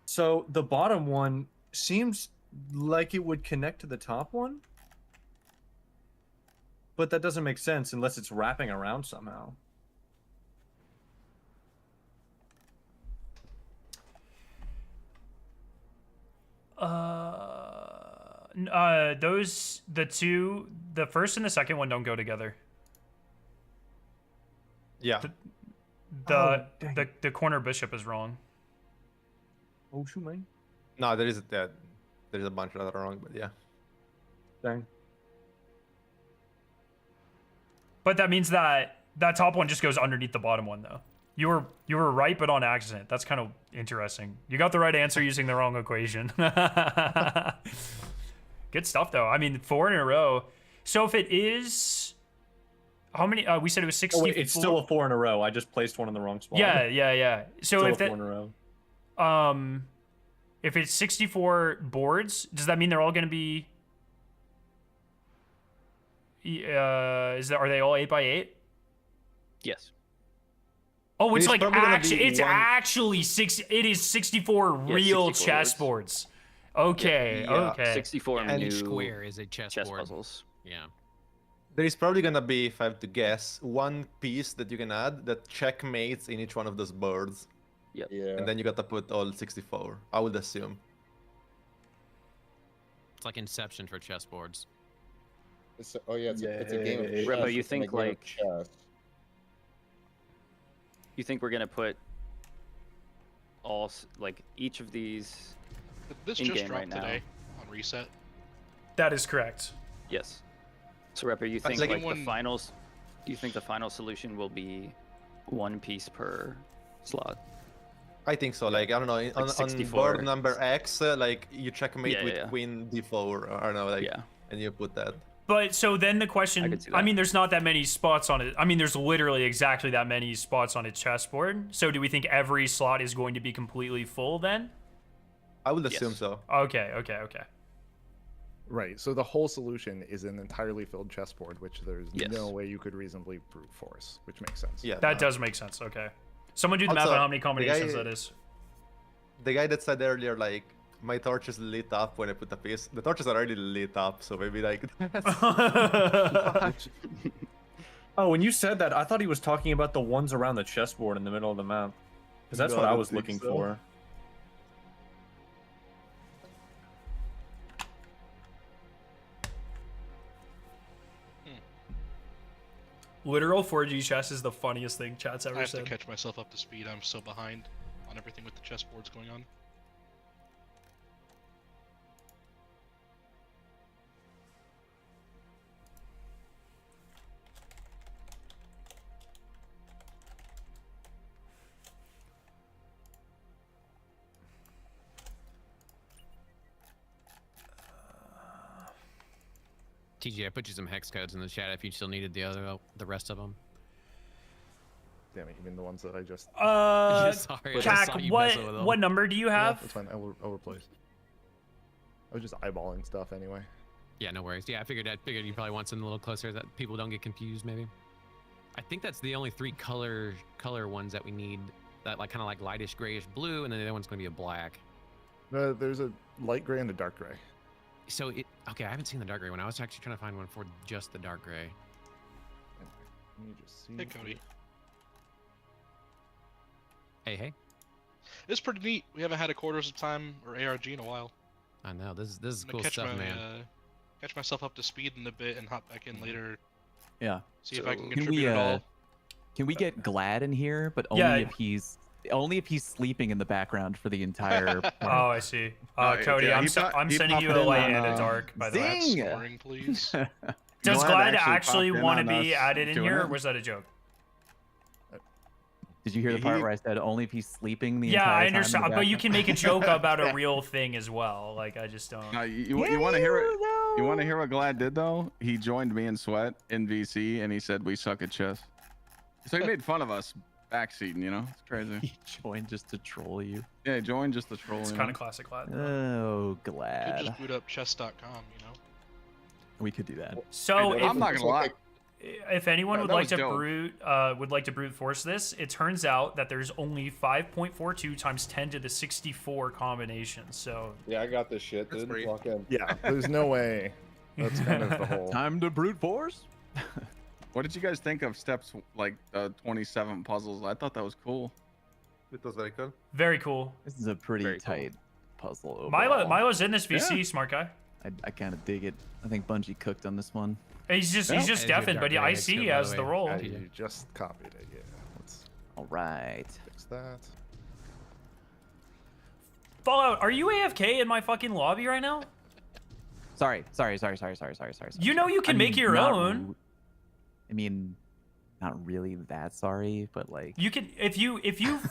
So the bottom one seems like it would connect to the top one, but that doesn't make sense unless it's wrapping around somehow. The first and the second one don't go together. Yeah. The corner bishop is wrong. Oh, shoot, man. No, there is a bunch that are wrong, but yeah. Dang. But that means that top one just goes underneath the bottom one, though. You were right, but on accident. That's kind of interesting. You got the right answer using the wrong equation. Good stuff, though. I mean, 4 in a row. So if it is, how many? We said it was 64. Oh, wait, it's still a 4 in a row. I just placed one in the wrong spot. Yeah. So Still if a 4 that, in a row. if it's 64 boards, does that mean they're all going to be? Are they all 8x8? Yes. Oh, it's It's like probably gonna be actually 64 real 64 chessboards. Okay, Yeah. okay. 64 And new each square is a chess board. puzzles. Yeah. There is probably gonna be, if I have to guess, one piece that you can add that checkmates in each one of those boards. Yep. Yeah. And then you gotta put all 64. I would assume. It's like Inception for chessboards. It's a game of chess. Repo, you within a think, game of like- chess. You think we're gonna put like each of these Did this in just game drop right now? today on reset? That is correct. Yes. So Repo, you think Second like one- the finals? Do you think the final solution will be one piece per slot? I think so. Like I don't know, on 64. board number X, like you checkmate Yeah, with yeah. queen d4, or I don't know, like, Yeah. and you put that. But so then the question, I could see I that. mean, there's not that many spots on it. I mean, there's literally exactly that many spots on a chessboard. So do we think every slot is going to be completely full then? I would assume Yes. so. Okay. Right. So the whole solution is an entirely filled chessboard, which there's Yes. no way you could reasonably brute force, which makes sense. Yeah. That does make sense. Okay. Someone do the math Also, on how many the combinations guy- that is. the guy that said earlier, like, my torch is lit up when I put a piece. The torches are already lit up, so maybe like. Oh, when you said that, I thought he was talking about the ones around the chessboard in the middle of the map, because that's No, what I I don't was think looking so. for. Literal 4G chess is the funniest thing chat's ever I have said. to catch myself up to speed. I'm so behind on everything with the chessboards going on. TJ, I put you some hex codes in the chat if you still needed the rest of them. Damn it, you mean the ones that I just... Sorry, I Kak, saw you messing with them. what number do you Yeah, have? that's fine. I'll replace. I was just eyeballing stuff anyway. Yeah, no worries. Yeah, I figured you probably want something a little closer that people don't get confused, maybe. I think that's the only 3 color ones that we need. That like kind of like lightish grayish blue, and then the other one's gonna be a black. There's a light gray and a dark gray. So okay, I haven't seen the dark gray one. I was actually trying to find one for just the dark gray. Let me just see. Hey, Cody. Hey. It's pretty neat. We haven't had a Quarters of Time or ARG in a while. I know this is I'm cool gonna stuff, man. Catch myself up to speed in a bit and hop back in later. Yeah. See if I can Can contribute we at all. can we get Glad in here, but only Yeah. if he's sleeping in the background for the entire Oh, I see. Oh, Cody, yeah, I'm he sending popped you a in light on, and a dark, by the way. Zing! Snoring, please. Does Glad actually popped in want to on be us added in doing here, or it. was that a joke? Did you hear the part where I said only if he's sleeping the Yeah, entire I time in the understand, but you background? can make a joke about a real thing as well. Like, I just don't. You want to hear it? You want to hear what Glad did though? He joined me in Sweat in VC, and he said we suck at chess. So he made fun of us backseating. You know, it's crazy. He joined just to troll you. Yeah, he joined just to troll. It's you kind know? of classic Glad. Oh, Could Glad. just boot up chess.com, you know? We could do that. So I'm not gonna lie. if anyone No, would that like was to dope. brute force this, it turns out that there's only 5.42 times 10 to the 64 combinations. So Yeah, I got this shit, dude. free. Walk in. Yeah, there's no way. That's kind of the whole. Time to brute force. What did you guys think of steps like 27 puzzles? I thought that was cool. It was very cool. very cool. This is a pretty Very cool. tight puzzle. Overall. Milo's in this VC, smart guy. I kind of dig it. I think Bungie cooked on this one. He's just Yeah. he's deafened, but yeah, I see he has the role. Yeah, you just copied it. Yeah, let's All right. fix that. Fallout, are you AFK in my fucking lobby right now? Sorry. You know you can I make mean, your not own. I mean, not really that sorry, but like You can if you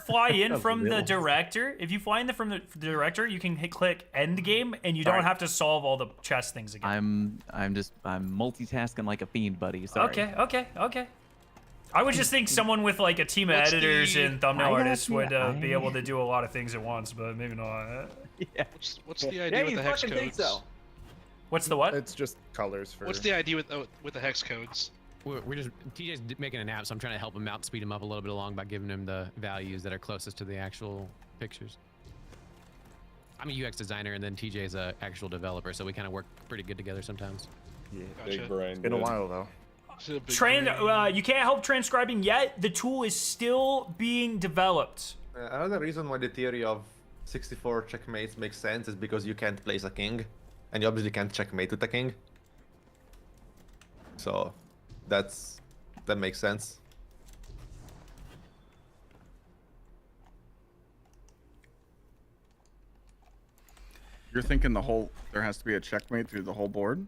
fly in A from the little. director, if you fly in from the director, you can click end game and you don't Sorry. have to solve all the chess things again. I'm multitasking like a fiend, buddy. Sorry. Okay. I would just think someone with like a team of What's editors the- and thumbnail I got artists you, would be I- able to do a lot of things at once, but maybe not. Yeah. What's the idea with the hex codes? What's the what? It's just colors for. What's the idea with the hex codes? We're just TJ's making an app, so I'm trying to help him out, speed him up a little bit along by giving him the values that are closest to the actual pictures. I'm a UX designer, and then TJ's a actual developer, so we kind of work pretty good together sometimes. Yeah. Gotcha. Big brain. Been a dude. while though. It's a big You can't help transcribing yet. The tool is still being developed. Another reason why the theory of 64 checkmates makes sense is because you can't place a king, and you obviously can't checkmate with a king. So, that makes sense. You're thinking there has to be a checkmate through the whole board?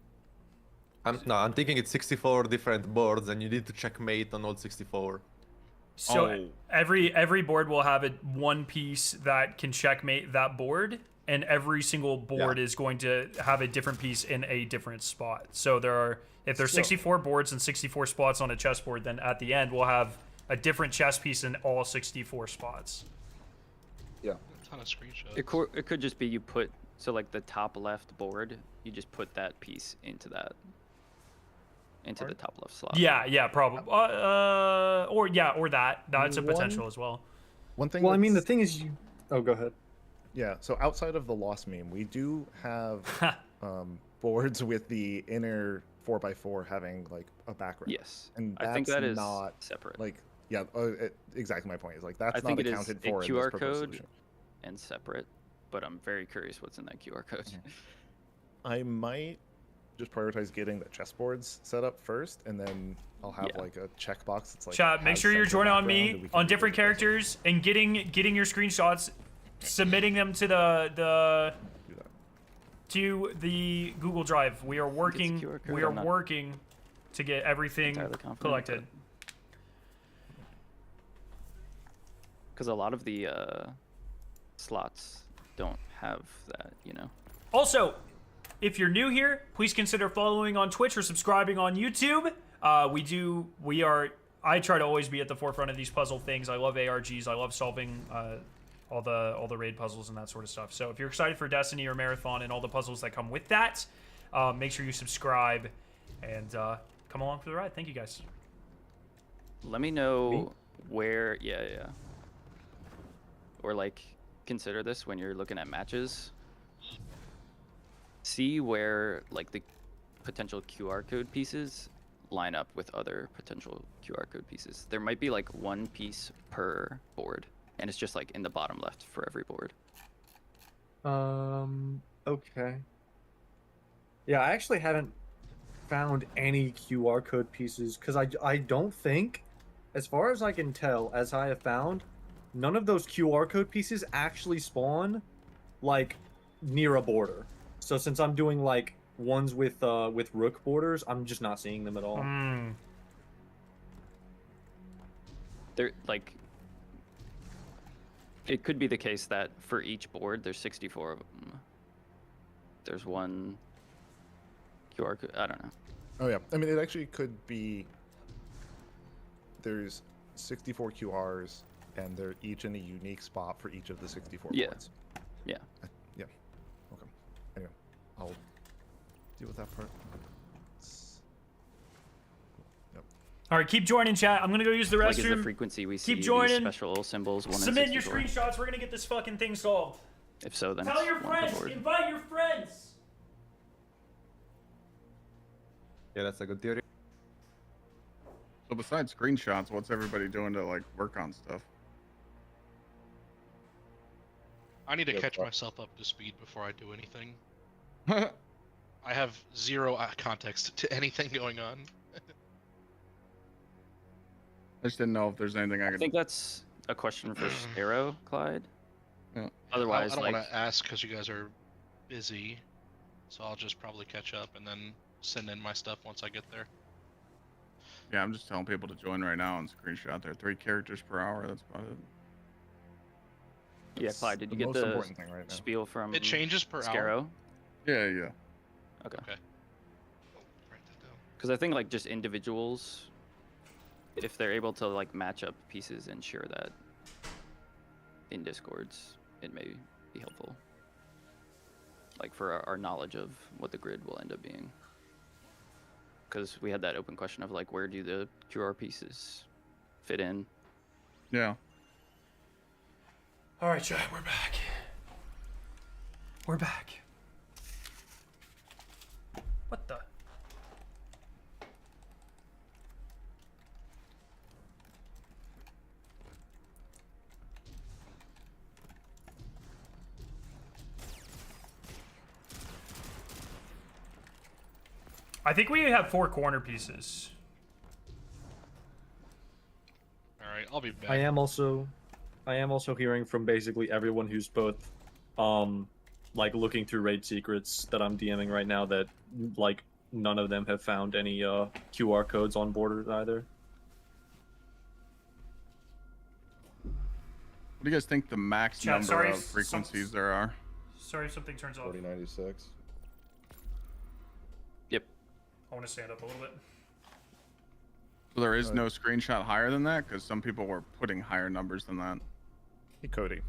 I'm thinking it's 64 different boards, and you need to checkmate on all 64. So Oh. every board will have one piece that can checkmate that board, and every single board is going to have a different piece in a different spot. So if there's 64 boards and 64 spots on a chessboard, then at the end we'll have a different chess piece in all 64 spots. Yeah. A ton of screenshots. It could just be you put like the top left board, you just put that piece into the top left slot. Yeah, probably. Or that. That's a potential as well. One thing. Well, I mean, the that's- thing is, Oh, go ahead. Yeah, so outside of the lost meme, we do have boards with the inner 4x4 having like a background. Yes, and I that's think that is not separate. Like, yeah, exactly my point is like that's I think not it is accounted a for in QR this proposed code solution. and separate, but I'm very curious what's in that QR code. I might just prioritize getting the chessboards set up first, and then I'll have like a checkbox. It's like Chat, make has sure you're central joining on background, and me we can on different characters and getting your screenshots, submitting them to the Google Drive. We are working. We are working to get everything collected. Because a lot of the slots don't have that, you know. Also, if you're new here, please consider following on Twitch or subscribing on YouTube. I try to always be at the forefront of these puzzle things. I love ARGs. I love solving all the raid puzzles and that sort of stuff. So if you're excited for Destiny or Marathon and all the puzzles that come with that, make sure you subscribe and come along for the ride. Thank you guys. Let me know where, or like consider this when you're looking at matches. See where like the potential QR code pieces line up with other potential QR code pieces. There might be like one piece per board, and it's just like in the bottom left for every board. Okay. Yeah, I actually haven't found any QR code pieces because I don't think, as far as I can tell, as I have found, none of those QR code pieces actually spawn like near a border. So since I'm doing like ones with rook borders, I'm just not seeing them at all. They're like, it could be the case that for each board there's 64 of them. There's one QR code. I don't know. Oh yeah, I mean it actually could be. There's 64 QRs, and they're each in a unique spot for each of the 64 boards. Yeah. Yeah. Okay. Anyway, I'll deal with that part. Yep. All right, keep joining, chat. I'm gonna go use the Like is restroom. the frequency we see Keep these joining. special symbols 1 Submit in your 64? screenshots. We're gonna get this fucking thing solved. If so, then Tell it's your one per friends. board. Invite your friends. Yeah, that's a good theory. So besides screenshots, what's everybody doing to like work on stuff? I need to Yeah, catch fuck. myself up to speed before I do anything. I have zero context to anything going on. I just didn't know if there's anything I I could. think that's a question for Sparrow, Clyde. Yeah. Otherwise, I don't like, want to ask because you guys are busy, so I'll just probably catch up and then send in my stuff once I get there. Yeah, I'm just telling people to join right now and screenshot there. 3 characters per hour. That's about it. yeah, Clyde, did you get most the important thing right now. spiel from It changes per hour. Sparrow? Yeah, yeah. Okay. Okay. Because I think like just individuals, if they're able to like match up pieces and share that in Discords, it may be helpful. Like for our knowledge of what the grid will end up being. Because we had that open question of like, where do the QR pieces fit in? Yeah. All right, chat. We're back. We're back. What the? I think we have 4 corner pieces. All right, I'll be back. I am also hearing from basically everyone who's both like looking through raid secrets that I'm DMing right now that like none of them have found any QR codes on borders either. What do you guys think the max Chat, number sorry, of frequencies there are? Sorry if something turns off. 4096. Yep. I want to stand up a little bit. So there is no screenshot higher than that? Because some people were putting higher numbers than that. Hey, Cody.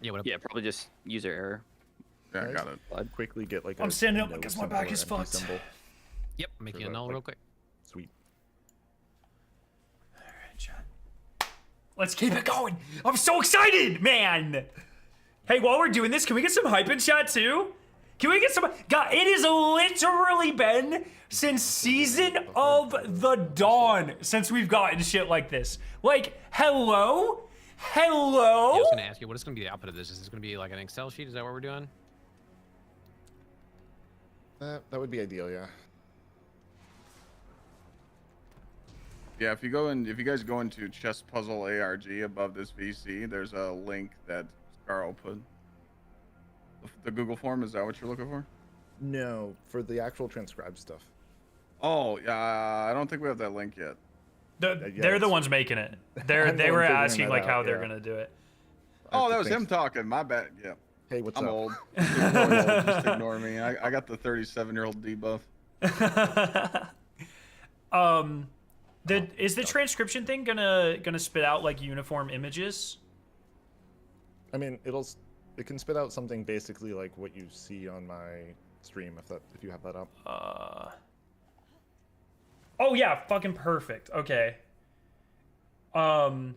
Yeah, what up? Yeah, probably just user error. Yeah, I Guys, got it. I'd quickly get like I'm a standing up no because my symbol back or is empty fucked. symbol Yep, making for a the, null like, real quick. Sweet. Let's keep it going. I'm so excited, man. Hey, while we're doing this, can we get some hype in chat too? Can we get some? God, it has literally been since Season of the Dawn since we've gotten shit like this. Like, hello? Hello? Yeah, I was gonna ask you, what is gonna be the output of this? Is this gonna be like an Excel sheet? Is that what we're doing? That would be ideal, yeah. Yeah, if you guys go into Chess Puzzle ARG above this VC, there's a link that Carl put. The Google form, is that what you're looking for? No, for the actual transcribed stuff. Oh, I don't think we have that link yet. They're the ones making it. They were asking like how they're gonna do it. Oh, that was him talking. My bad. Yeah. Hey, what's I'm up? old. Just ignore me. I got the 37-year-old debuff. Is the transcription thing gonna spit out like uniform images? I mean, it can spit out something basically like what you see on my stream if you have that up. Oh yeah, fucking perfect. Okay. And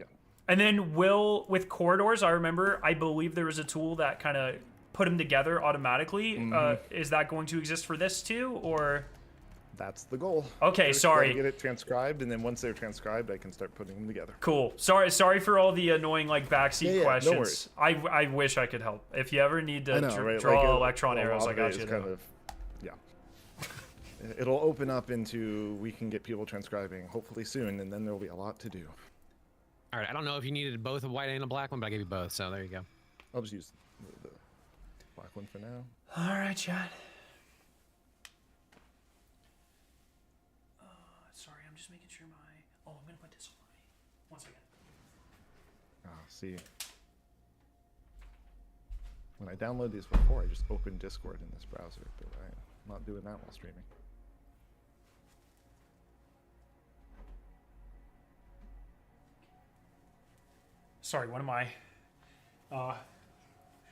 then with corridors, I believe there was a tool that kind of put them together automatically. Is that going to exist for this too, or? That's the goal. Okay, First, sorry. gotta get it transcribed, and then once they're transcribed, I can start putting them together. Cool. Sorry for all the annoying like backseat no questions. worries. I wish I could help. If you ever need to I know, right? draw Like, electron a arrows, lot I of got it you. is kind of, yeah. It'll open up into we can get people transcribing hopefully soon, and then there'll be a lot to do. All right, I don't know if you needed both a white and a black one, but I gave you both, so there you go. I'll just use the black one for now. All right, Chad. Sorry, I'm just making sure my. Oh, I'm gonna put this on my. 1 second. See. When I download these before, I just opened Discord in this browser, but I'm not doing that while streaming. Sorry, one of my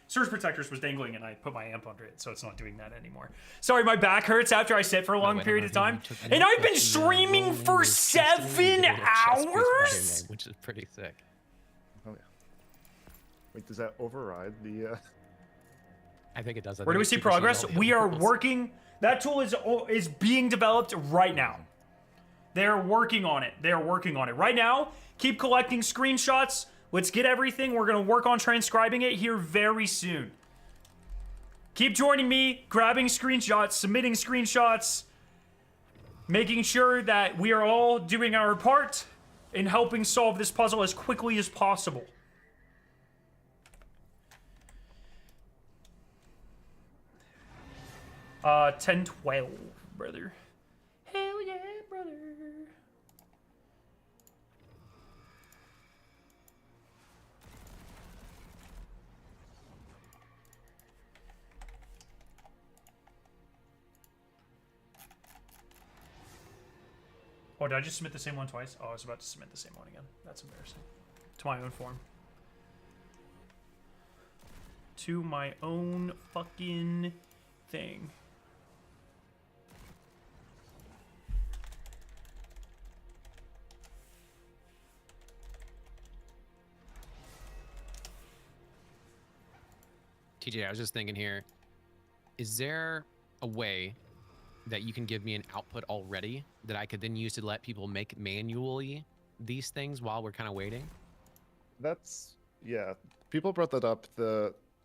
surge protectors was dangling and I put my amp under it, so it's not doing that anymore. Sorry, my back hurts after I sit for a long period of time. And I've been streaming for 7 hours? Which is pretty sick. Oh, yeah. Wait, does that override the... I think it does. Where do we see progress? We are working... That tool is being developed right now. They're working on it. They're working on it. Right now, keep collecting screenshots. Let's get everything. We're going to work on transcribing it here very soon. Keep joining me, grabbing screenshots, submitting screenshots, making sure that we are all doing our part in helping solve this puzzle as quickly as possible. Uh, 10-12, brother. Hell yeah, brother. Oh, did I just submit the same one twice? Oh, I was about to submit the same one again. That's embarrassing. To my own form. To my own fucking thing. TJ, I was just thinking here, is there a way that you can give me an output already that I could then use to let people make manually these things while we're kind of waiting? That's, yeah, people brought that up.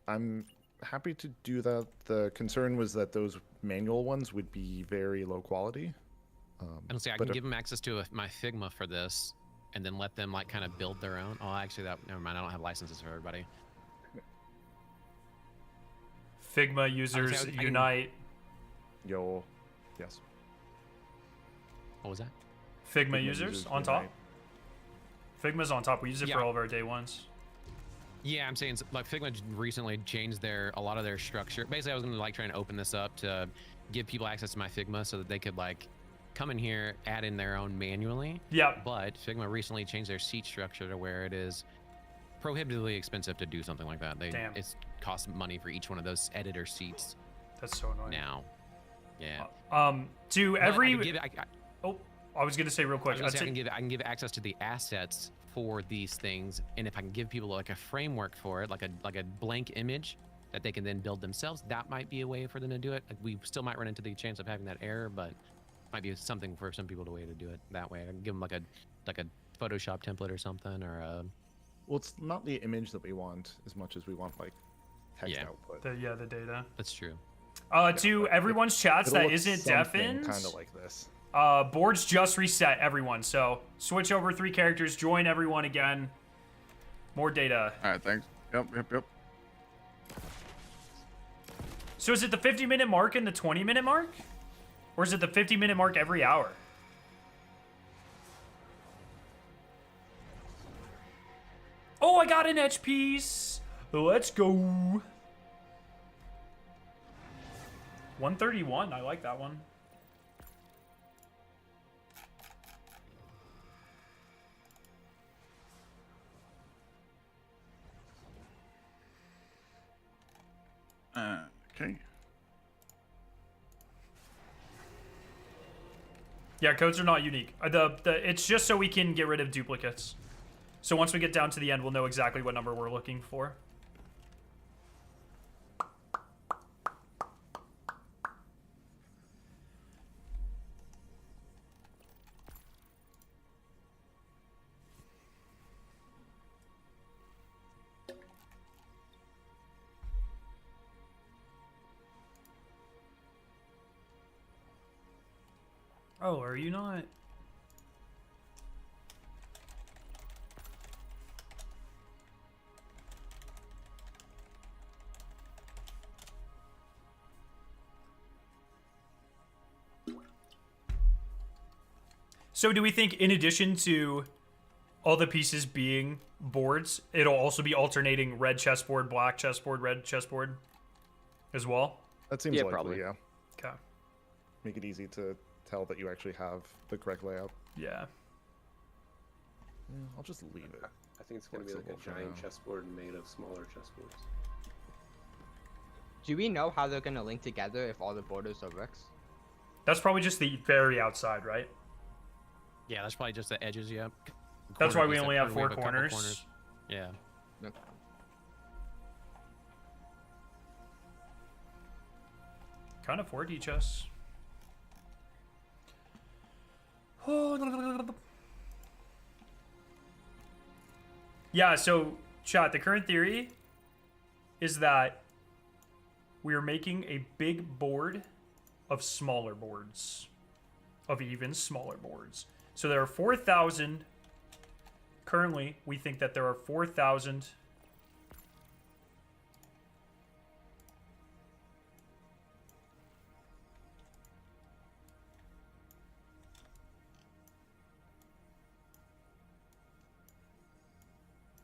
I'm happy to do that. The concern was that those manual ones would be very low quality. I don't say I can give them access to my Figma for this and then let them like kind of build their own. Oh, actually, never mind. I don't have licenses for everybody. Figma users unite. Yo, yes. What was that? Figma users on top. Figma's on top. We use it for all of our day ones. Yeah, I'm saying like Figma recently changed a lot of their structure. Basically, I was gonna like try and open this up to give people access to my Figma so that they could like come in here, add in their own manually. Yeah. But Figma recently changed their seat structure to where it is prohibitively expensive to do something like that. Damn. It costs money for each one of those editor seats. That's so annoying. Now. Yeah. To every. Oh. I was gonna say real I quick. was gonna say, I'd I can give access to the assets for these things, and if I can give people like a framework for it, like a blank image that they can then build themselves, that might be a way for them to do it. Like, we still might run into the chance of having that error, but might be something for some people to way to do it that way. I can give them like a Photoshop template or something, or a. Well, it's not the image that we want as much as we want like text output. the data. That's true. To everyone's chats It'll that look isn't something deafened. kind of like this. Boards just reset, everyone. So switch over 3 characters, join everyone again. More data. All right, thanks. Yep. So is it the 50-minute mark and the 20-minute mark? Or is it the 50-minute mark every hour? Oh, I got an edge piece. Let's go. 131. I like that one. Okay. Yeah, codes are not unique. It's just so we can get rid of duplicates. So once we get down to the end, we'll know exactly what number we're looking for. Oh, are you not? So do we think in addition to all the pieces being boards, it'll also be alternating red chessboard, black chessboard, red chessboard as well? That seems likely, probably. yeah. Okay. Make it easy to tell that you actually have the correct layout. Yeah. I'll just leave it. I think it's going to be like a flexible for giant now. chessboard made of smaller chessboards. Do we know how they're gonna link together if all the borders are bricks? That's probably just the very outside, right? Yeah, that's probably just the edges. Yep. That's Corner why we piece, only that have corner, 4 we have a couple corners. Yeah. Can't afford each us. Yeah, so chat, the current theory is that we are making a big board of smaller boards, of even smaller boards. So there are 4,000. Currently, we think that there are 4,000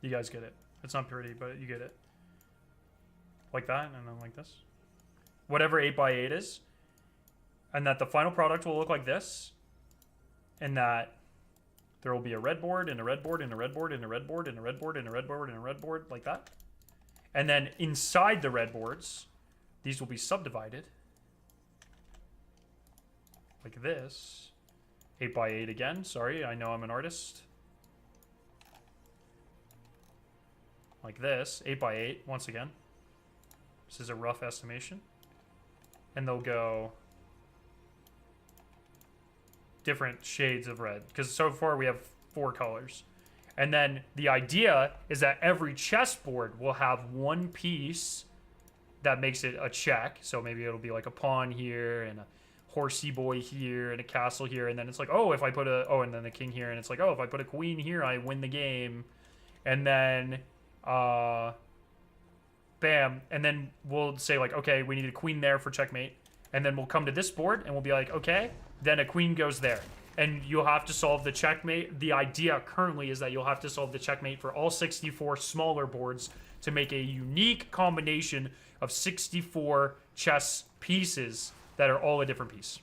You guys get it. It's not pretty, but you get it. Like that, and then like this. Whatever 8x8 is. And that the final product will look like this. And that there will be a red board, and a red board, and a red board, and a red board, and a red board, and a red board, and a red board, like that. And then inside the red boards, these will be subdivided. Like this. 8x8 again. Sorry, I know I'm an artist. Like this, 8x8, once again. This is a rough estimation. And they'll go different shades of red, because so far we have 4 colors. And then the idea is that every chessboard will have one piece that makes it a check. So maybe it'll be like a pawn here, and a horsey boy here, and a castle here, and then it's like, oh, if I put a, oh, and then the king here, and it's like, oh, if I put a queen here, I win the game. And then bam, and then we'll say like, okay, we need a queen there for checkmate, and then we'll come to this board and we'll be like, okay, then a queen goes there, and you'll have to solve the checkmate. The idea currently is that you'll have to solve the checkmate for all 64 smaller boards to make a unique combination of 64 chess pieces that are all a different piece.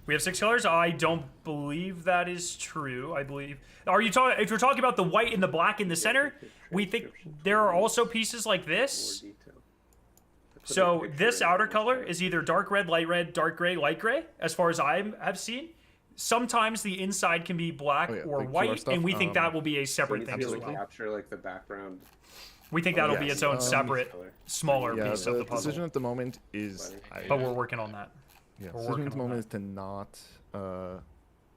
We have 6 colors. I don't believe that is true. I believe. Are you talking? If you're talking about the white and the black in the center, we think there are also pieces like this. So this outer color is either dark red, dark gray, light gray, as far as I have seen. Sometimes the inside can be black Oh, yeah, or the QR white, stuff, and we think that will be a So separate you thing need as to like well. capture like the background. We think that'll be its own separate, smaller Yeah, piece of the decision puzzle. at the moment is. But we're working on that. Yeah, We're decision working at the on moment that. is to not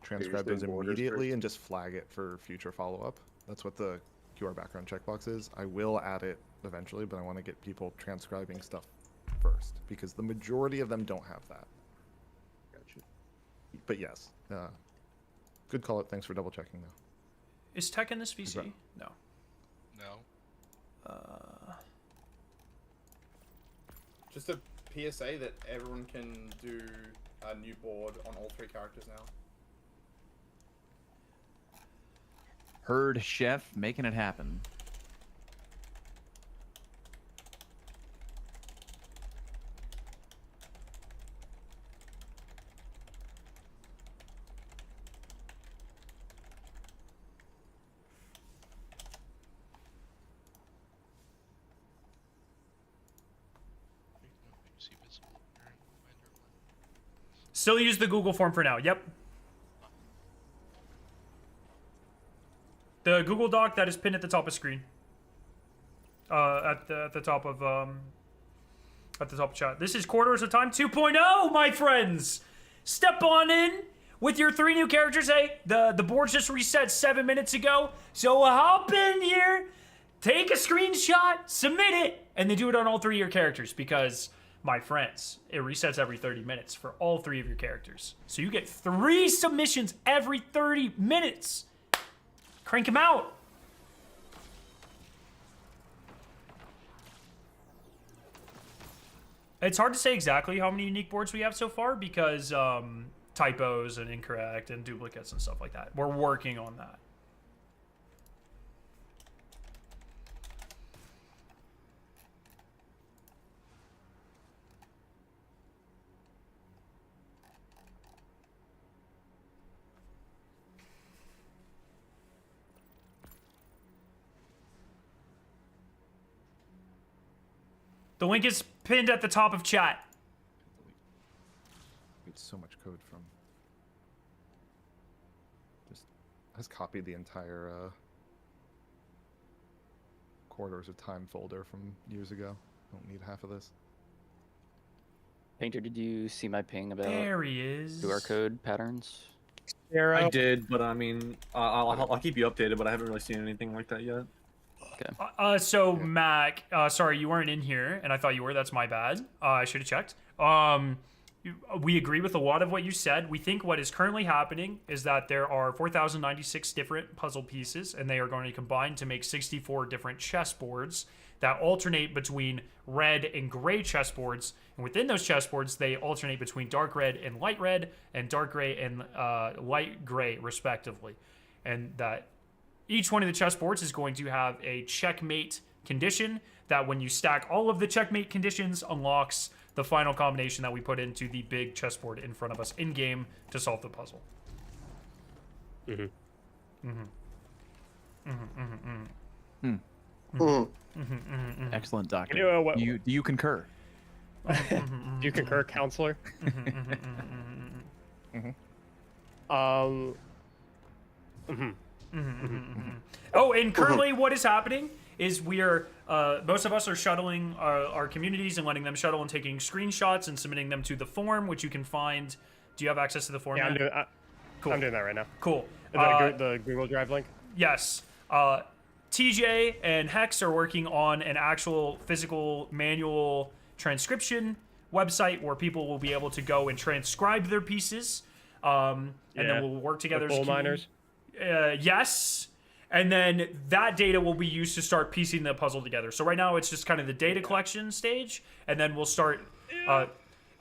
transcribe doing those borders immediately first? and just flag it for future follow-up. That's what the QR background checkbox is. I will add it eventually, but I want to get people transcribing stuff first because the majority of them don't have that. Gotcha. But yes, good call it. Thanks for double checking though. Is tech in this VC? No. No. Just a PSA that everyone can do a new board on all 3 characters now. Heard chef making it happen. Still use the Google form for now. Yep. The Google Doc that is pinned at the top of screen. At the top of chat. This is Quarters of Time 2.0, my friends. Step on in with your 3 new characters. Hey, the board just reset 7 minutes ago, so hop in here, take a screenshot, submit it, and then do it on all 3 of your characters because, my friends, it resets every 30 minutes for all 3 of your characters. So you get 3 submissions every 30 minutes. Crank them out. It's hard to say exactly how many unique boards we have so far because typos and incorrect and duplicates and stuff like that. We're working on that. The link is pinned at the top of chat. It's so much code from. Just has copied the entire Quarters of Time folder from years ago. Don't need half of this. Painter, did you see my ping about There he is. QR code patterns? I did, but I mean, I'll keep you updated, but I haven't really seen anything like that yet. Okay. So Mac, sorry, you weren't in here, and I thought you were. That's my bad. I should have checked. We agree with a lot of what you said. We think what is currently happening is that there are 4,096 different puzzle pieces, and they are going to combine to make 64 different chessboards that alternate between red and gray chessboards. And within those chessboards, they alternate between dark red and light red, and dark gray and light gray, respectively. And that each one of the chessboards is going to have a checkmate condition that when you stack all of the checkmate conditions unlocks the final combination that we put into the big chessboard in front of us in game to solve the puzzle. Excellent, Doctor. You know, what- Do you concur? Do you concur, counselor? Oh, and currently what is happening is we are, most of us are shuttling our communities and letting them shuttle and taking screenshots and submitting them to the form, which you can find. Do you have access to the form? Yeah, now? I'm doing that right now. Cool. The Google Drive link? Yes. TJ and Hex are working on an actual physical manual transcription website where people will be able to go and transcribe their pieces. And then we'll work together With as a coal community. miners? Yes. And then that data will be used to start piecing the puzzle together. So right now it's just kind of the data collection stage, and then we'll start.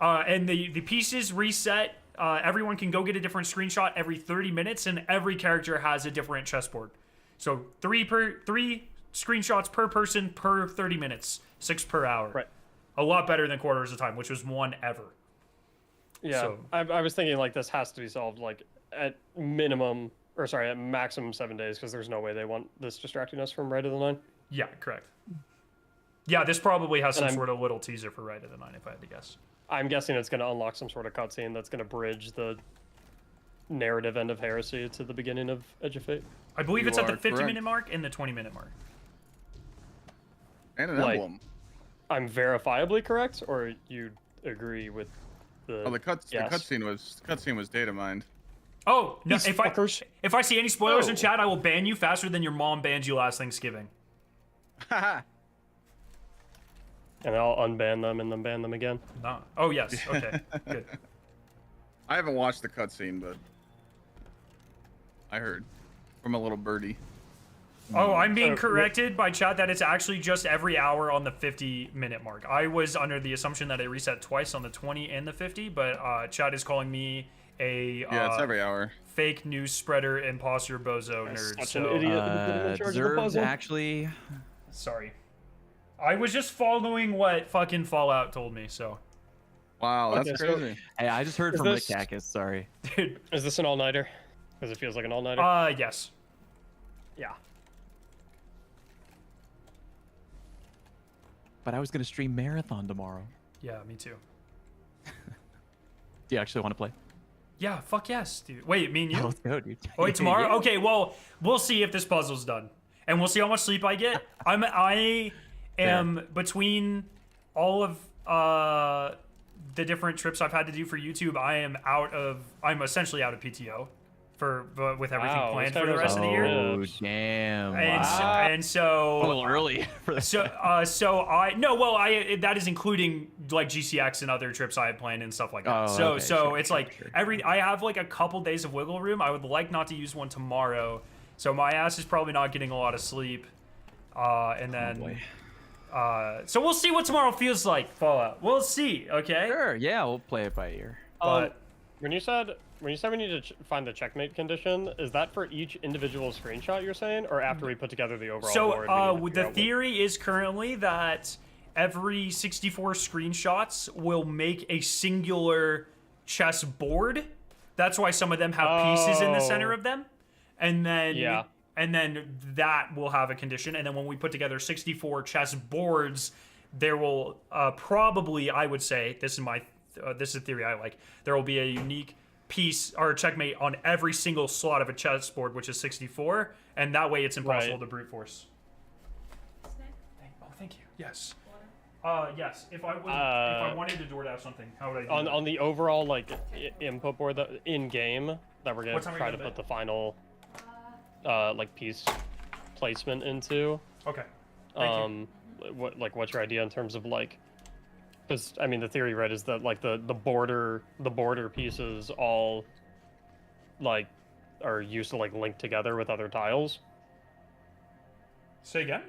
And the pieces reset. Everyone can go get a different screenshot every 30 minutes, and every character has a different chessboard. So three screenshots per person per 30 minutes, 6 per hour. Right. A lot better than Quarters of Time, which was 1 ever. Yeah, So- I was thinking like this has to be solved like at minimum, or sorry, at maximum 7 days, because there's no way they want this distracting us from Right of the Nine. Yeah, correct. Yeah, this probably has some And I'm- sort of little teaser for Right of the Nine, if I had to guess. I'm guessing it's going to unlock some sort of cutscene that's going to bridge the narrative end of heresy to the beginning of Edge of Fate. I believe You it's at the are 50-minute mark and the 20-minute mark. And an Like, emblem. I'm verifiably correct, or you agree with the? Oh, the yes. cutscene was data mined. Oh no! These If I see any spoilers in Oh. chat, I will ban you faster than your mom banned you last Thanksgiving. And I'll unban them and then ban them again. No. Oh yes. Okay. Good. I haven't watched the cutscene, but I heard from a little birdie. Oh, I'm being corrected by chat that it's actually just every hour on the 50-minute mark. I was under the assumption that it reset twice on the 20 and the 50, but chat is calling me a It's every hour. fake news spreader, imposter, bozo, nerd. Such So an idiot to be put in charge of the Deserved, puzzle. actually. sorry. I was just following what fucking Fallout told me. So. Wow, that's Okay, so- crazy. Hey, I just heard Is from this- Rick Cacus. Sorry. Dude. Is this an all-nighter? Because it feels like an all-nighter. Yes. Yeah. But I was gonna stream Marathon tomorrow. Yeah, me too. Do you actually want to play? Yeah, fuck yes, dude. Wait, me and you? Oh, let's go, dude. Oh, wait, tomorrow? Yeah. Okay, well, we'll see if this puzzle's done. And we'll see how much sleep I get. I am between all of the different trips I've had to do for YouTube, I'm essentially out of PTO with everything Wow, planned this for the guy rest of the year. Oh, damn. And so A little early for that. that is including like GCX and other trips I had planned and stuff like that. Oh, so okay, so sure, it's sure, like sure. I have like a couple days of wiggle room. I would like not to use one tomorrow, so my ass is probably not getting a lot of sleep. And then so we'll see what tomorrow feels like. Fallout. We'll see. Okay. Sure. Yeah, we'll play it by ear. But when you said we need to find the checkmate condition, is that for each individual screenshot you're saying, or after we put together the overall board? So the theory is currently that every 64 screenshots will make a singular chess board. That's why some of them have pieces in the center of them, and then that will have a condition. And then when we put together 64 chess boards, there will probably, I would say, this is a theory I like. There will be a unique piece or checkmate on every single slot of a chessboard, which is 64, and that way it's impossible to brute force. Thank you. Yes. Yes. If I wanted to DoorDash something, how would I do that? On the overall like input board that in game that we're gonna What time are try you to gonna put the final like piece placement into? Okay. Thank you. What's your idea in terms of like? Because I mean, the theory, right, is that like the border pieces all like are used to like link together with other tiles. Say again.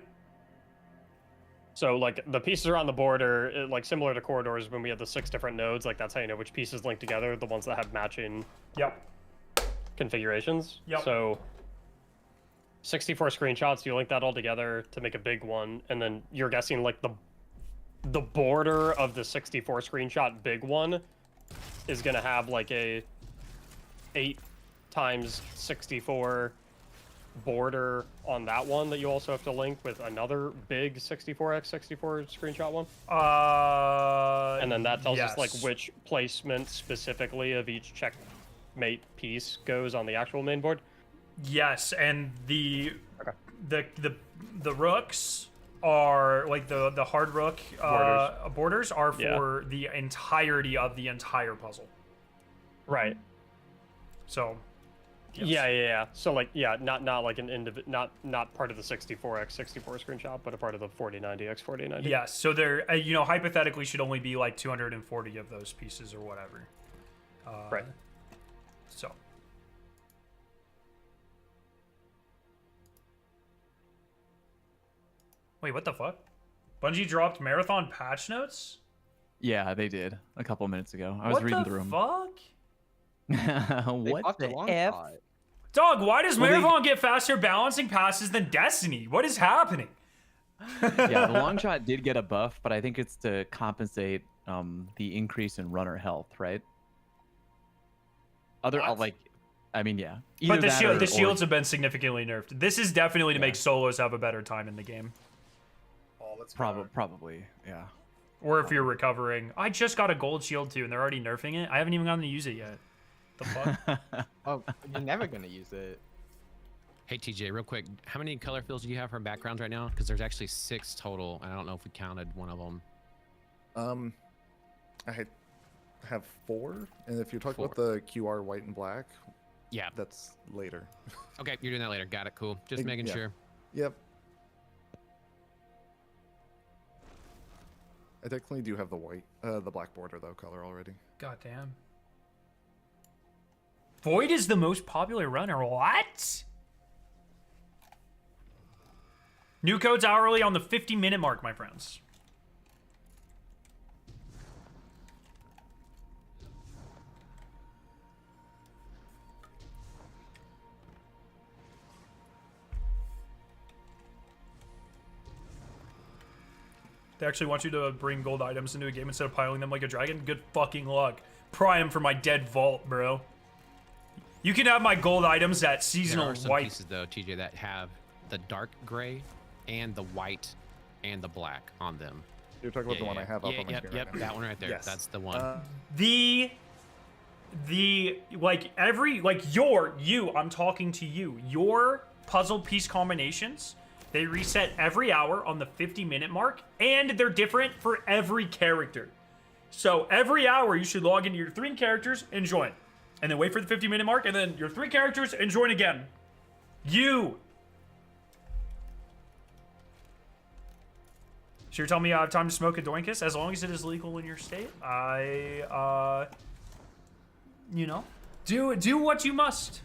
So like the pieces around the border, like similar to corridors when we had the 6 different nodes, like that's how you know which pieces link together, the ones that have matching configurations. Yep. So 64 screenshots, you link that all together to make a big one, and then you're guessing like the border of the 64 screenshot big one is gonna have like a 8 times 64 border on that one that you also have to link with another big 64x64 screenshot one. And then that tells us like which placement specifically of each checkmate piece goes on the actual main board. Yes, and the rooks are like the hard rook borders are for the entirety of the entire puzzle. Right. So. Yes. Yeah. So like, not like an not part of the 64x64 screenshot, but a part of the 4090x4090. Yes. So there, hypothetically, should only be like 240 of those pieces or whatever. Right. So. Wait, what the fuck? Bungie dropped Marathon patch notes? Yeah, they did a couple minutes ago. I was reading through them. What the fuck? What the F? Dog, why does Marathon get faster balancing passes than Destiny? What is happening? Yeah, the long shot did get a buff, but I think it's to compensate the increase in runner health, right? Yeah. But the shields have been significantly nerfed. This is definitely to make solos have a better time in the game. Oh, that's probably, yeah. Or if you're recovering. I just got a gold shield too, and they're already nerfing it. I haven't even gotten to use it yet. The fuck? Oh, you're never gonna use it. Hey TJ, real quick, how many color fills do you have for backgrounds right now? Because there's actually 6 total. I don't know if we counted one of them. I have 4, and if you're talking about the QR white and black, yeah, that's later. Okay, you're doing that later. Got it. Cool. Just making yeah. sure. Yep. I technically do have the black border though color already. God damn. Void is the most popular runner. What? New codes hourly on the 50-minute mark, my friends. They actually want you to bring gold items into a game instead of piling them like a dragon? Good fucking luck. Pry them for my dead vault, bro. You can have my gold items at seasonal There are some white. pieces though, TJ, that have the dark gray and the white and the black on them. You're talking about the one I have up on my screen Yep, right now. that one right there. Yes. That's the one. I'm talking to you. Your puzzle piece combinations, they reset every hour on the 50-minute mark, and they're different for every character. So every hour you should log into your 3 characters and join. And then wait for the 50-minute mark, and then your 3 characters and join again. You. So you're telling me I have time to smoke a doinkus as long as it is legal in your state? You know, do what you must.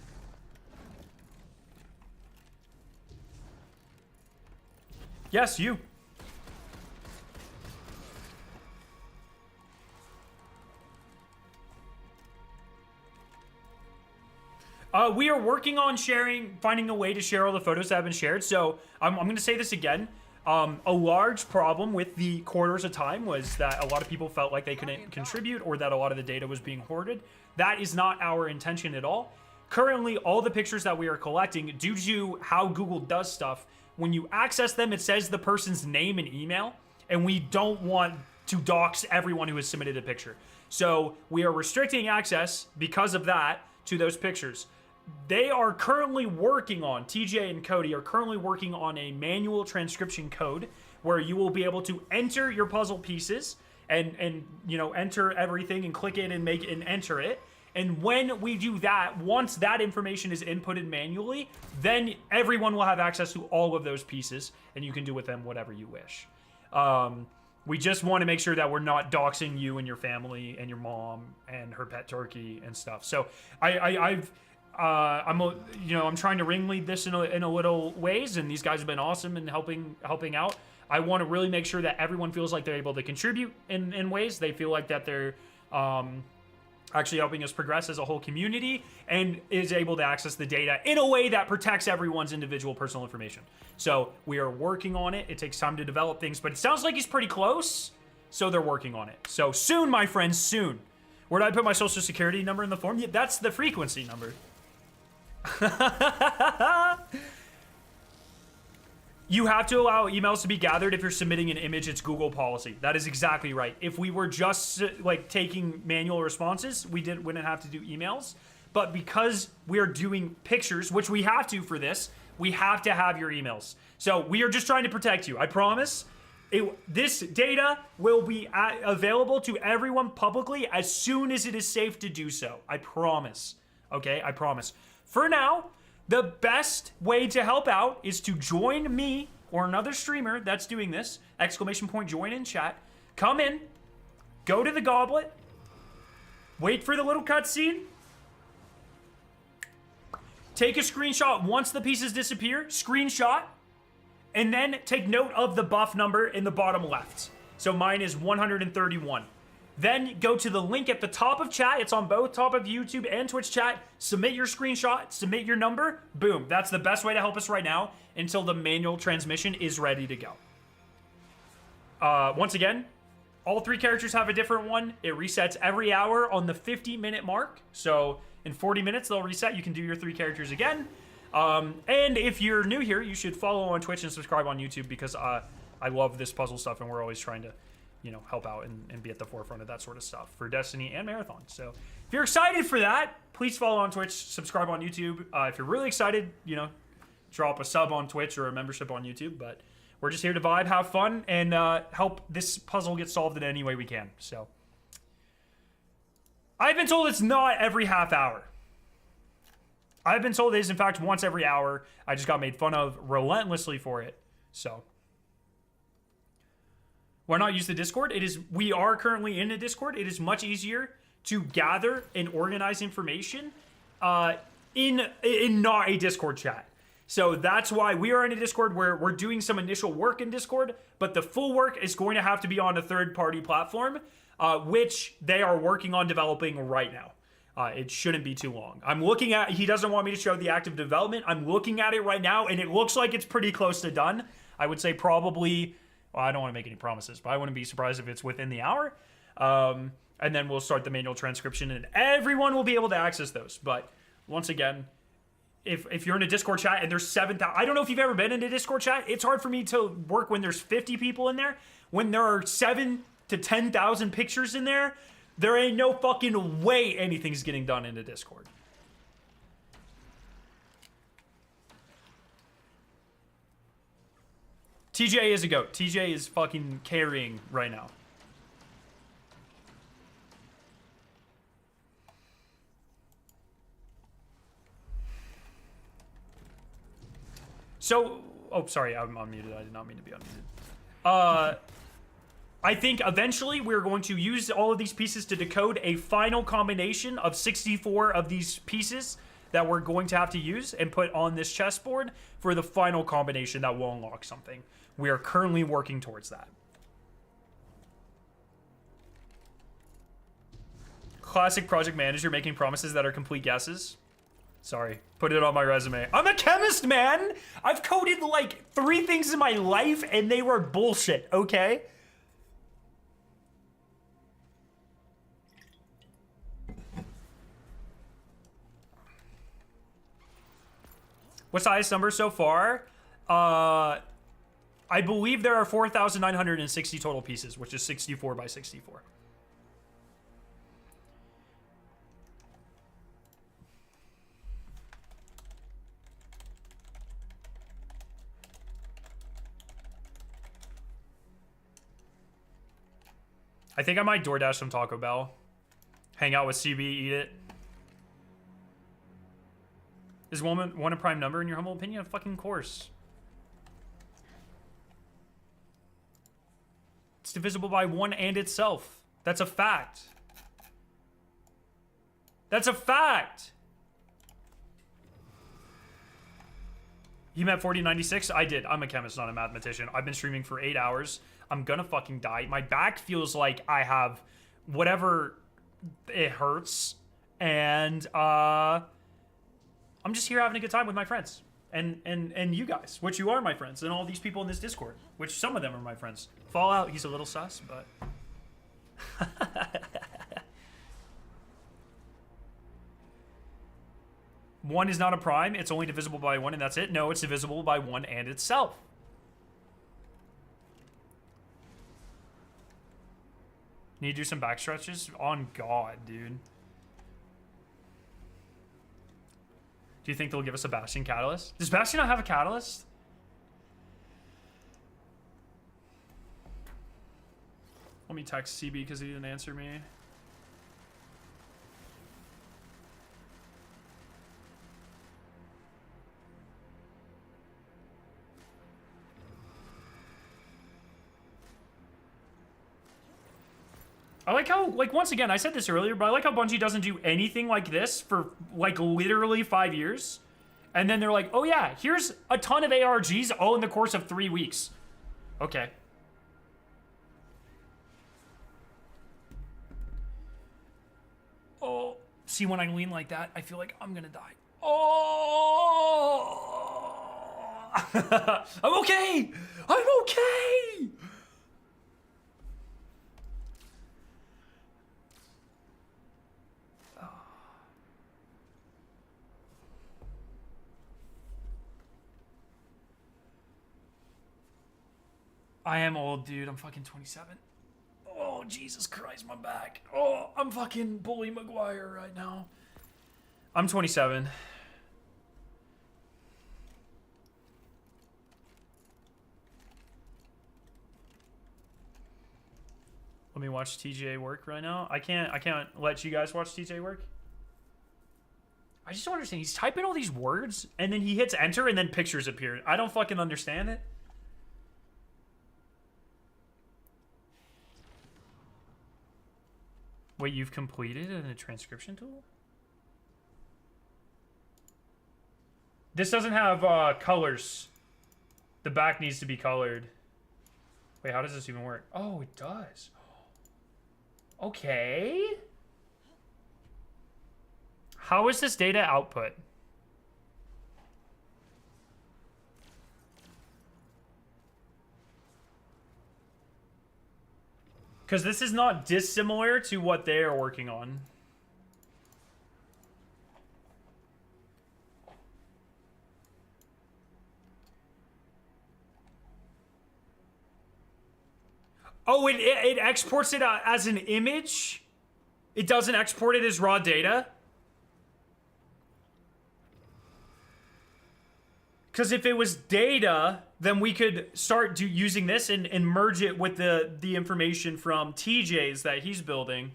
Yes, you. We are working on finding a way to share all the photos that have been shared. So I'm going to say this again. A large problem with the quarters of time was that a lot of people felt like they couldn't contribute or that a lot of the data was being hoarded. That is not our intention at all. Currently, all the pictures that we are collecting, due to how Google does stuff, when you access them, it says the person's name and email, and we don't want to dox everyone who has submitted a picture. So we are restricting access because of that to those pictures. They are currently working on, TJ and Cody are currently working on a manual transcription code where you will be able to enter your puzzle pieces and you know, enter everything and click it and make and enter it. And when we do that, once that information is inputted manually, then everyone will have access to all of those pieces and you can do with them whatever you wish. We just want to make sure that we're not doxing you and your family and your mom and her pet turkey and stuff. So I'm trying to ringlead this in a little ways, and these guys have been awesome in helping out. I want to really make sure that everyone feels like they're able to contribute in ways. They feel like that they're actually helping us progress as a whole community and is able to access the data in a way that protects everyone's individual personal information. So we are working on it. It takes time to develop things, but it sounds like he's pretty close. So they're working on it. So soon, my friends, soon. Where did I put my social security number in the form? Yeah, that's the frequency number. You have to allow emails to be gathered if you're submitting an image. It's Google policy. That is exactly right. If we were just like taking manual responses, we wouldn't have to do emails. But because we are doing pictures, which we have to for this, we have to have your emails. So we are just trying to protect you. I promise. This data will be available to everyone publicly as soon as it is safe to do so. I promise. Okay, I promise. For now, the best way to help out is to join me or another streamer that's doing this, ! Join in chat. Come in, go to the goblet, wait for the little cutscene, take a screenshot once the pieces disappear, screenshot, and then take note of the buff number in the bottom left. So mine is 131. Then go to the link at the top of chat. It's on both top of YouTube and Twitch chat. Submit your screenshot, submit your number. Boom. That's the best way to help us right now until the manual transmission is ready to go. Once again, all 3 characters have a different one. It resets every hour on the 50-minute mark. So in 40 minutes, they'll reset. You can do your 3 characters again. And if you're new here, you should follow on Twitch and subscribe on YouTube because I love this puzzle stuff and we're always trying to you know, help out and be at the forefront of that sort of stuff for Destiny and Marathon. So if you're excited for that, please follow on Twitch, subscribe on YouTube. If you're really excited, you know, drop a sub on Twitch or a membership on YouTube. But we're just here to vibe, have fun, and help this puzzle get solved in any way we can. So I've been told it's not every half hour. I've been told it is, in fact, once every hour. I just got made fun of relentlessly for it. So why not use the Discord? We are currently in a Discord. It is much easier to gather and organize information in not a Discord chat. So that's why we are in a Discord where we're doing some initial work in Discord, but the full work is going to have to be on a third-party platform, which they are working on developing right now. It shouldn't be too long. I'm looking at, he doesn't want me to show the active development. I'm looking at it right now, and it looks like it's pretty close to done. I would say probably, well, I don't want to make any promises, but I wouldn't be surprised if it's within the hour. And then we'll start the manual transcription, and everyone will be able to access those. But once again, if you're in a Discord chat and there's 7,000, I don't know if you've ever been in a Discord chat. It's hard for me to work when there's 50 people in there. When there are 7,000 to 10,000 pictures in there, there ain't no fucking way anything's getting done in a Discord. TJ is a goat. TJ is fucking carrying right now. So, oh, sorry, I'm unmuted. I did not mean to be unmuted. I think eventually we're going to use all of these pieces to decode a final combination of 64 of these pieces that we're going to have to use and put on this chessboard for the final combination that will unlock something. We are currently working towards that. Classic project manager making promises that are complete guesses. Sorry, put it on my resume. I'm a chemist, man! I've coded like 3 things in my life and they were bullshit, okay? What's the highest number so far? I believe there are 4,960 total pieces, which is 64 by 64. I think I might DoorDash some Taco Bell. Hang out with CB, eat it. Is one a prime number in your humble opinion? Of fucking course. It's divisible by 1 and itself. That's a fact. That's a fact. You met 4096? I did. I'm a chemist, not a mathematician. I've been streaming for 8 hours. I'm gonna fucking die. My back feels like I have whatever, it hurts. And I'm just here having a good time with my friends. And you guys, which you are my friends, and all these people in this Discord, which some of them are my friends. Fallout, he's a little sus, but... One is not a prime, it's only divisible by 1 and that's it. No, it's divisible by 1 and itself. Need to do some back stretches? On God, dude. Do you think they'll give us a Bastion catalyst? Does Bastion not have a catalyst? Let me text CB because he didn't answer me. I like how, like, once again, I said this earlier, but I like how Bungie doesn't do anything like this for, like, literally 5 years. And then they're like, oh yeah, here's a ton of ARGs all in the course of 3 weeks. Okay. Oh, see, when I lean like that, I feel like I'm gonna die. Oh! I'm okay! I'm okay! I am old, dude. I'm fucking 27. Jesus Christ, my back. Oh, I'm fucking Bully McGuire right now. I'm 27. Let me watch TJ work right now. I can't let you guys watch TJ work. I just don't understand. He's typing all these words and then he hits enter and then pictures appear. I don't fucking understand it. Wait, you've completed a transcription tool? This doesn't have colors. The back needs to be colored. Wait, how does this even work? Oh, it does. Okay. How is this data output? Because this is not dissimilar to what they are working on. Oh, it exports it as an image? It doesn't export it as raw data? Because if it was data, then we could start using this and merge it with the information from TJ's that he's building.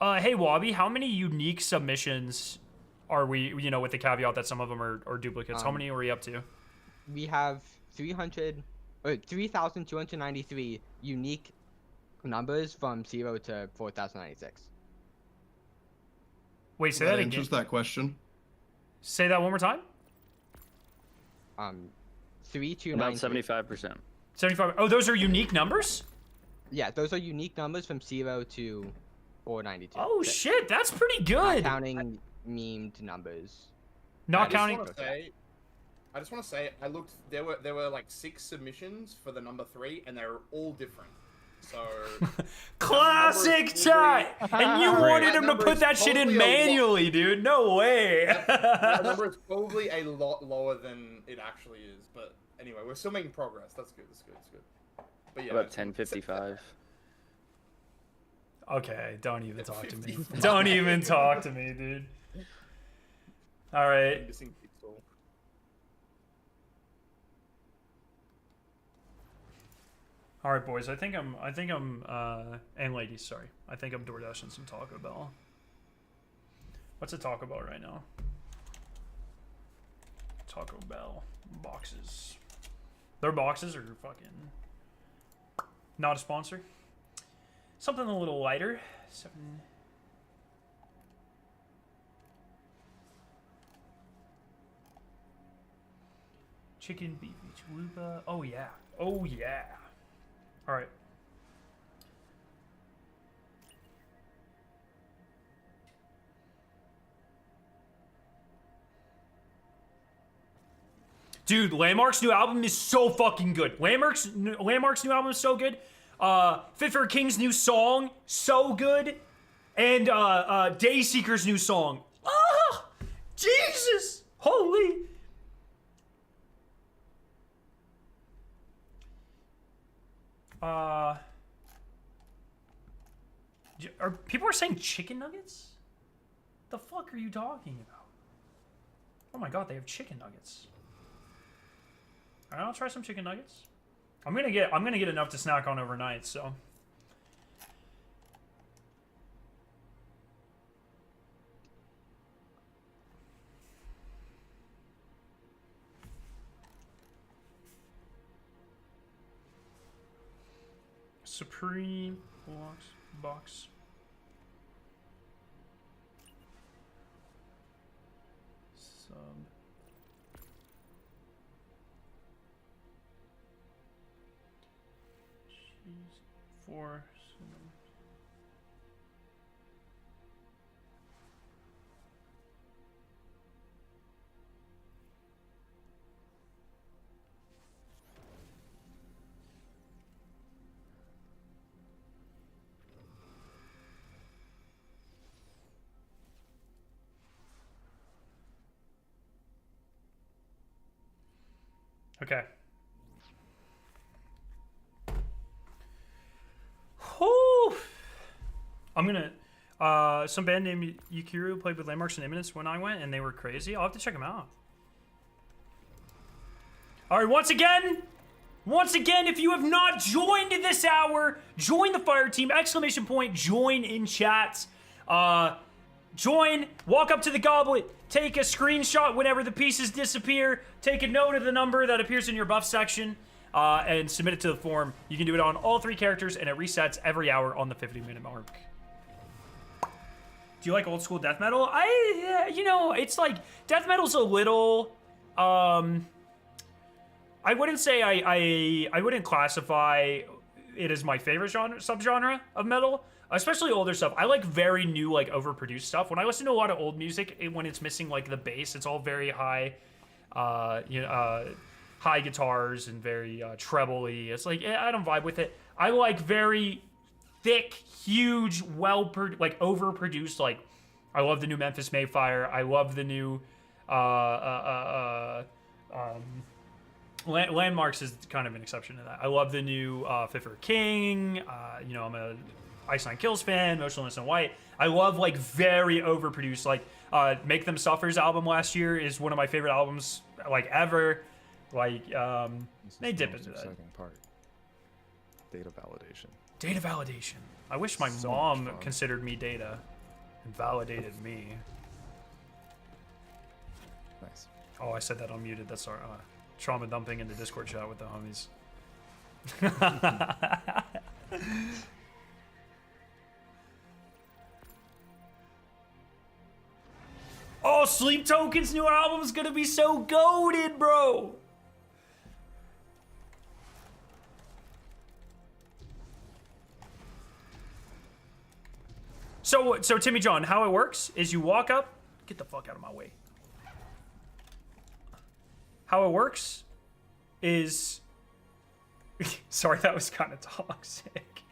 Hey, Wobby, how many unique submissions are we, you know, with the caveat that some of them are duplicates? How many are we up to? We have 3,293 unique numbers from 0 to 4,096. Wait, say that again. Answers that question. Say that one more time. 3,293. About 75%. 75. Oh, those are unique numbers? Yeah, those are unique numbers from 0 to 492. Oh shit, that's pretty good. Not counting memed numbers. Not counting. I just want to say, I looked. There were like 6 submissions for the number 3, and they were all different. So classic chat. And you wanted him to put that shit in manually, dude. No way. That number is probably a lot lower than it actually is. But anyway, we're still making progress. That's good. That's good. That's good. But yeah, About 1055. Okay, don't even talk to me. Don't even talk to me, dude. All right. All right, boys. I think I'm and ladies, sorry. I think I'm door dashing some Taco Bell. What's a Taco Bell right now? Taco Bell boxes. Their boxes are fucking not a sponsor. Something a little lighter. 7. Chicken beef chalupa. Oh yeah. Oh yeah. All right. Dude, Landmark's new album is so fucking good. Landmark's new album is so good. Fit for a King's new song, so good. And Dayseeker's new song. Ah! Jesus! Holy! People are saying chicken nuggets? The fuck are you talking about? Oh my god, they have chicken nuggets. Alright, I'll try some chicken nuggets. I'm gonna get enough to snack on overnight, so. Supreme box. Sub. Cheese. 4. Okay. Whew. I'm gonna. Some band named Yukiru played with Landmarks and Imminence when I went, and they were crazy. I'll have to check them out. All right, once again, if you have not joined this hour, join the fire team! ! Join in chat. Join, walk up to the goblet, take a screenshot whenever the pieces disappear, take a note of the number that appears in your buff section, and submit it to the form. You can do it on all 3 characters, and it resets every hour on the 50-minute mark. Do you like old school death metal? You know, it's like, death metal's a little, I wouldn't say I wouldn't classify it as my favorite subgenre of metal, especially older stuff. I like very new, like overproduced stuff. When I listen to a lot of old music, when it's missing like the bass, it's all very high, high guitars and very treble-y. It's like, I don't vibe with it. I like very thick, huge, overproduced, like, I love the new Memphis Mayfire. I love the new, Landmarks is kind of an exception to that. I love the new Fit for a King. You know, I'm a Iceland Kills fan, Motionless in White. I love like very overproduced, like Make Them Suffer's album last year is one of my favorite albums like ever. Like they dip into that. Second part. Data validation. Data validation. I wish my mom considered me data and validated me. Nice. Oh, I said that unmuted. That's our trauma dumping in the Discord chat with the homies. Oh, Sleep Token's new album's gonna be so goated, bro. So Timmy John, how it works is you walk up, get the fuck out of my way. How it works is, sorry, that was kind of toxic.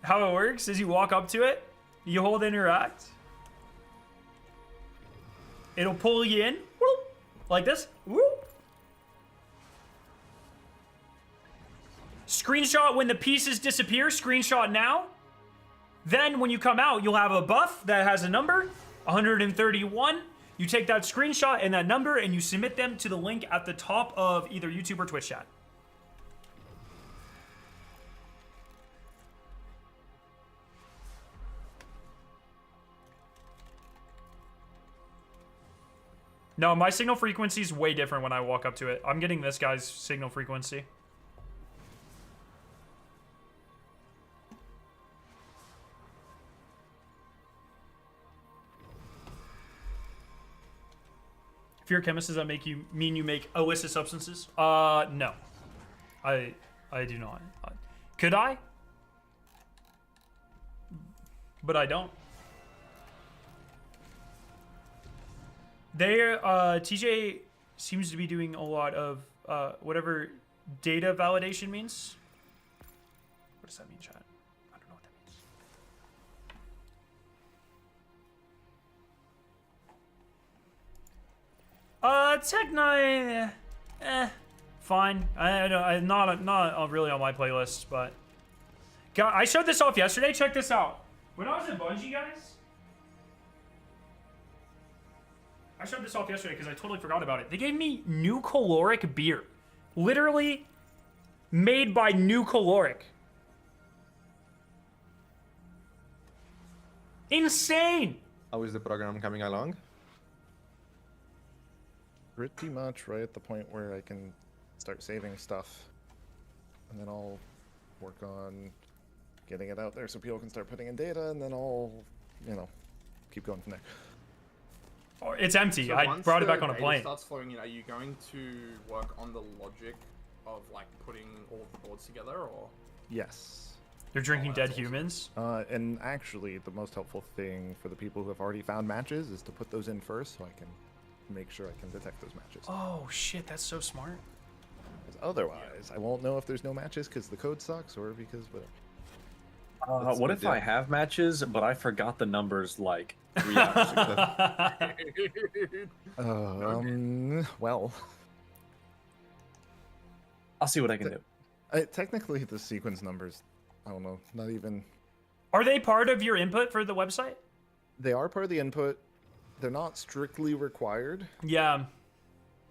How it works is you walk up to it, you hold interact, it'll pull you in, whoop, like this, whoop. Screenshot when the pieces disappear, screenshot now. Then when you come out, you'll have a buff that has a number, 131. You take that screenshot and that number and you submit them to the link at the top of either YouTube or Twitch chat. No, my signal frequency is way different when I walk up to it. I'm getting this guy's signal frequency. If you're a chemist, does that mean you make illicit substances? No. I do not. Could I? But I don't. TJ seems to be doing a lot of whatever data validation means. What does that mean, chat? I don't know what that means. Tech 9, fine. I'm not really on my playlist, but I showed this off yesterday. Check this out. When I was at Bungie, guys, I showed this off yesterday because I totally forgot about it. They gave me New Caloric beer, literally made by New Caloric. Insane. How is the program coming along? Pretty much right at the point where I can start saving stuff. And then I'll work on getting it out there so people can start putting in data, and then I'll, keep going from there. Oh, it's empty. So I brought it back on a once the plane. data starts flowing in, are you going to work on the logic of like putting all of the boards together, or? Yes. You're drinking dead humans? And actually, the most helpful thing for the people who have already found matches is to put those in first so I can make sure I can detect those matches. Oh, shit, that's so smart. Because otherwise, I won't know if there's no matches because the code sucks or because whatever. What if I have matches, but I forgot the numbers like 3 hours ago? Well, I'll see what I can do. Technically, the sequence numbers, I don't know, not even. Are they part of your input for the website? They are part of the input. They're not strictly required. Yeah.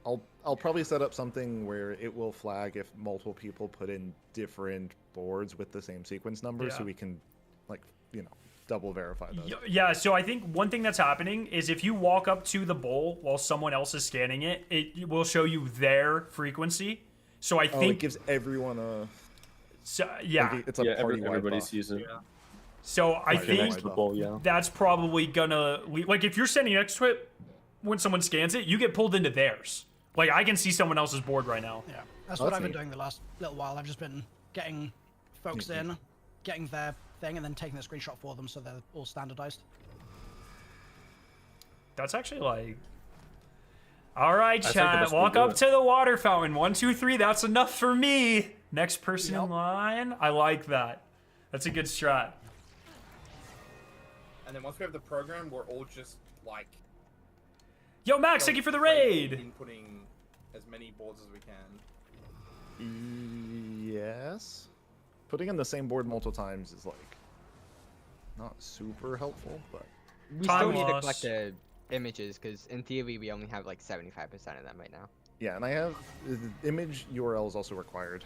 I'll probably set up something where it will flag if multiple people put in different boards with the same sequence number, so Yeah. we can, like, double verify those. Yeah, so I think one thing that's happening is if you walk up to the bowl while someone else is scanning it, it will show you their frequency. So I think it gives everyone a. So, yeah. Like, it's a party-wide everybody buff. sees it. So I think yeah. that's probably gonna like if you're standing next to it when someone scans it, you get pulled into theirs. Like I can see someone else's board right now. Yeah, that's what I've been doing the last little while. I've just been getting folks in, getting their thing, and then taking the screenshot for them so they're all standardized. That's actually like. All right, I think chat. that's Walk pretty up to the water fountain. 1, 2, 3. That's enough for me. Next person in line. I like that. That's a good strat. And then once we have the program, we're all just like. Yo, Max, thank you for the raid. Inputting as many boards as we can. Yes. Putting in the same board multiple times is like not super helpful, but We still need to collect the images because in theory we only have like 75% of them right now. yeah, and I have the image URL is also required.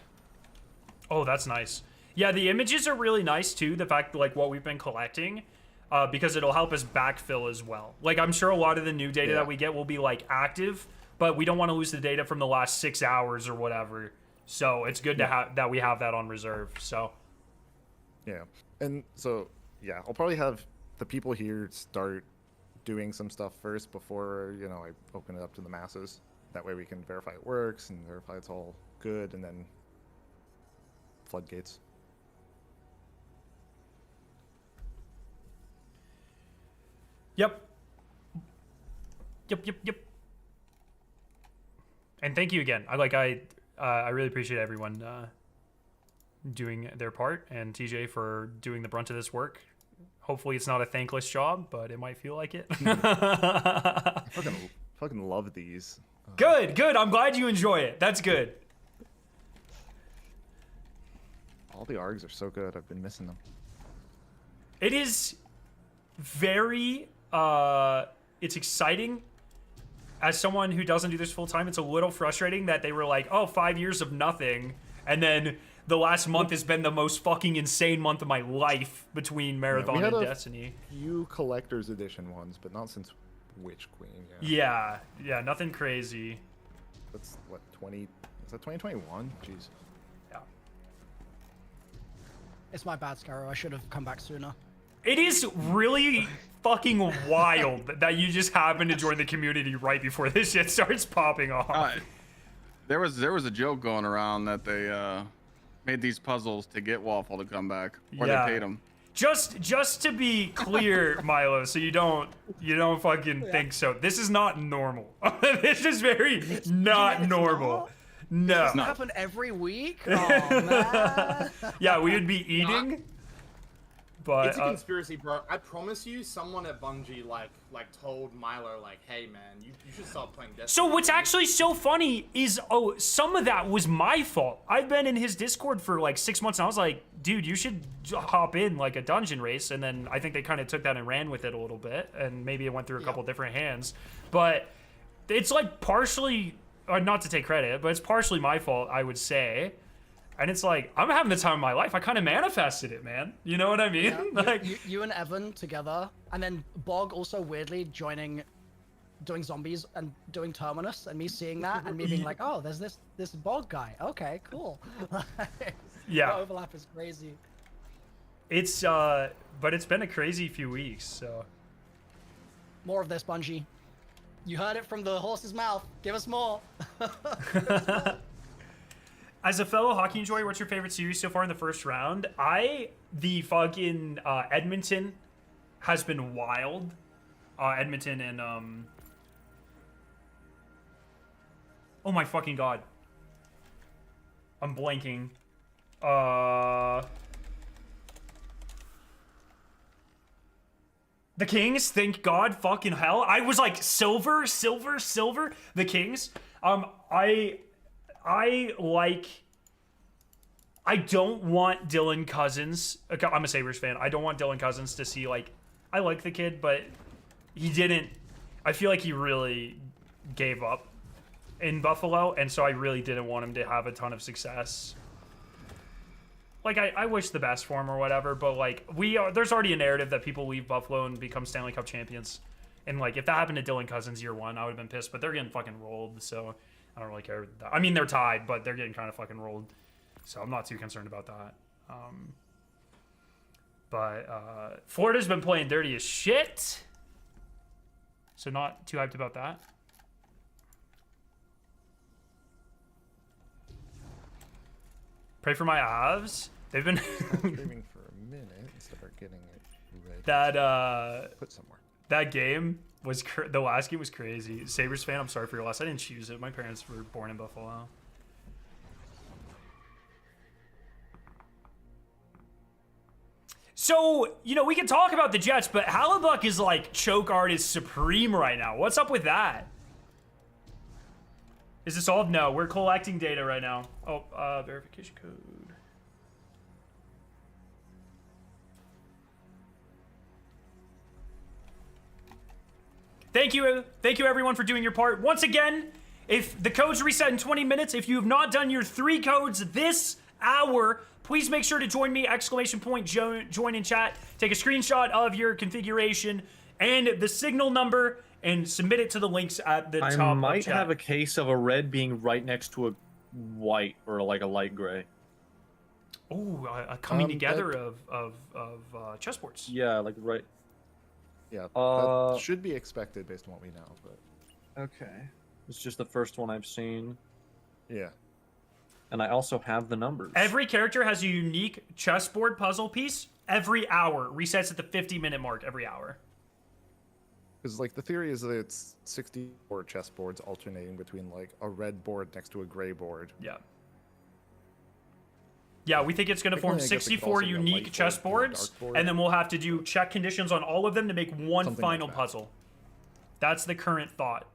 Oh, that's nice. Yeah, the images are really nice too. The fact like what we've been collecting, because it'll help us backfill as well. Like I'm sure a lot of the new data that we get will be like active, but we don't want to lose the data from the last 6 hours or whatever. So it's good to have that we have that on reserve. So Yeah, and so yeah, I'll probably have the people here start doing some stuff first before I open it up to the masses. That way we can verify it works and verify it's all good, and then floodgates. Yep. And thank you again. I really appreciate everyone doing their part, and TJ for doing the brunt of this work. Hopefully it's not a thankless job, but it might feel like it. I fucking love these. Good. I'm glad you enjoy it. That's good. All the ARGs are so good. I've been missing them. It is very it's exciting. As someone who doesn't do this full time, it's a little frustrating that they were like, oh, 5 years of nothing, and then the last month has been the most fucking insane month of my life between Marathon we had and a Destiny. few collector's edition ones, but not since Witch Queen. Yeah, nothing crazy. That's what, 20? Is that 2021? Jeez. Yeah. It's my bad, Scarrow. I should have come back sooner. It is really fucking wild that you just happen to join the community right before this shit starts popping off. There was a joke going around that they made these puzzles to get Waffle to come back, or Yeah. they paid him. Just to be clear, Milo, so you don't fucking think so. This is not normal. This is very not normal. No. Does this happen every week? Oh, man. Yeah, we would be eating. But It's a conspiracy, bro. I promise you, someone at Bungie like told Milo like, "Hey, man, you should start playing Destiny." so what's actually so funny is, some of that was my fault. I've been in his Discord for like 6 months, and I was like, dude, you should hop in like a dungeon race. And then I think they kind of took that and ran with it a little bit, and maybe it went through a couple different hands. But it's like partially, or not to take credit, but it's partially my fault, I would say. And it's like, I'm having the time of my life. I kind of manifested it, man. You know what I mean? Yeah, Like, you and Evan together, and then Bog also weirdly doing zombies and doing Terminus, and me seeing that and me being like, oh, there's this Bog guy. Okay, cool. Yeah. The overlap is crazy. It's but it's been a crazy few weeks. So More of this, Bungie. You heard it from the horse's mouth. Give us more. as a fellow hockey enjoyer, what's your favorite series so far in the first round? The fucking Edmonton has been wild. Edmonton and oh my fucking god, I'm blanking. The Kings, thank God, fucking hell. I was like, silver. The Kings. I like I don't want Dylan Cousins. I'm a Sabres fan. I don't want Dylan Cousins to see, like, I like the kid, but he didn't. I feel like he really gave up in Buffalo, and so I really didn't want him to have a ton of success. Like, I wish the best for him or whatever, but, like, there's already a narrative that people leave Buffalo and become Stanley Cup champions. And, like, if that happened to Dylan Cousins year one, I would have been pissed, but they're getting fucking rolled, so I don't really care. I mean, they're tied, but they're getting kind of fucking rolled, so I'm not too concerned about that. But Florida's been playing dirty as shit, so not too hyped about that. Pray for my Avs. They've been streaming for a minute and start getting it ready. That put somewhere. That game was the last game was crazy. Sabres fan, I'm sorry for your loss. I didn't choose it. My parents were born in Buffalo. So, you know, we can talk about the Jets, but Hallebuck is like choke artist supreme right now. What's up with that? Is this solved? No, we're collecting data right now. Oh, verification code. Thank you everyone for doing your part. Once again, if the codes reset in 20 minutes, if you have not done your 3 codes this hour, please make sure to join me, ! Join in chat. Take a screenshot of your configuration and the signal number and submit it to the links at the top. I of might chat. have a case of a red being right next to a white or like a light gray. Oh, a coming together of chessboards. Yeah, like right. Yeah, that should be expected based on what we know. But okay, it's just the first one I've seen. Yeah. And I also have the numbers. Every character has a unique chessboard puzzle piece every hour. Resets at the 50-minute mark every hour. Because, like, the theory is that it's 64 chessboards alternating between, like, a red board next to a gray board. Yeah. Yeah, we think it's going to form 64 unique chessboards, and then we'll have to do check conditions on all of them to make one final puzzle. That's the current thought.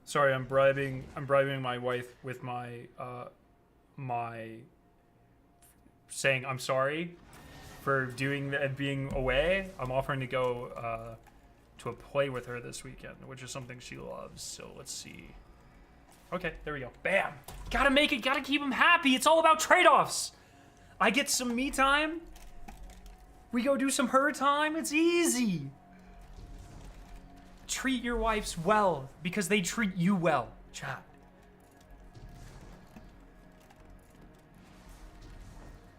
Sorry, I'm bribing my wife with my saying I'm sorry for doing and being away. I'm offering to go to a play with her this weekend, which is something she loves. So let's see. Okay, there we go. Bam. Gotta make it. Gotta keep him happy. It's all about trade-offs. I get some me time. We go do some her time. It's easy. Treat your wives well because they treat you well, chat.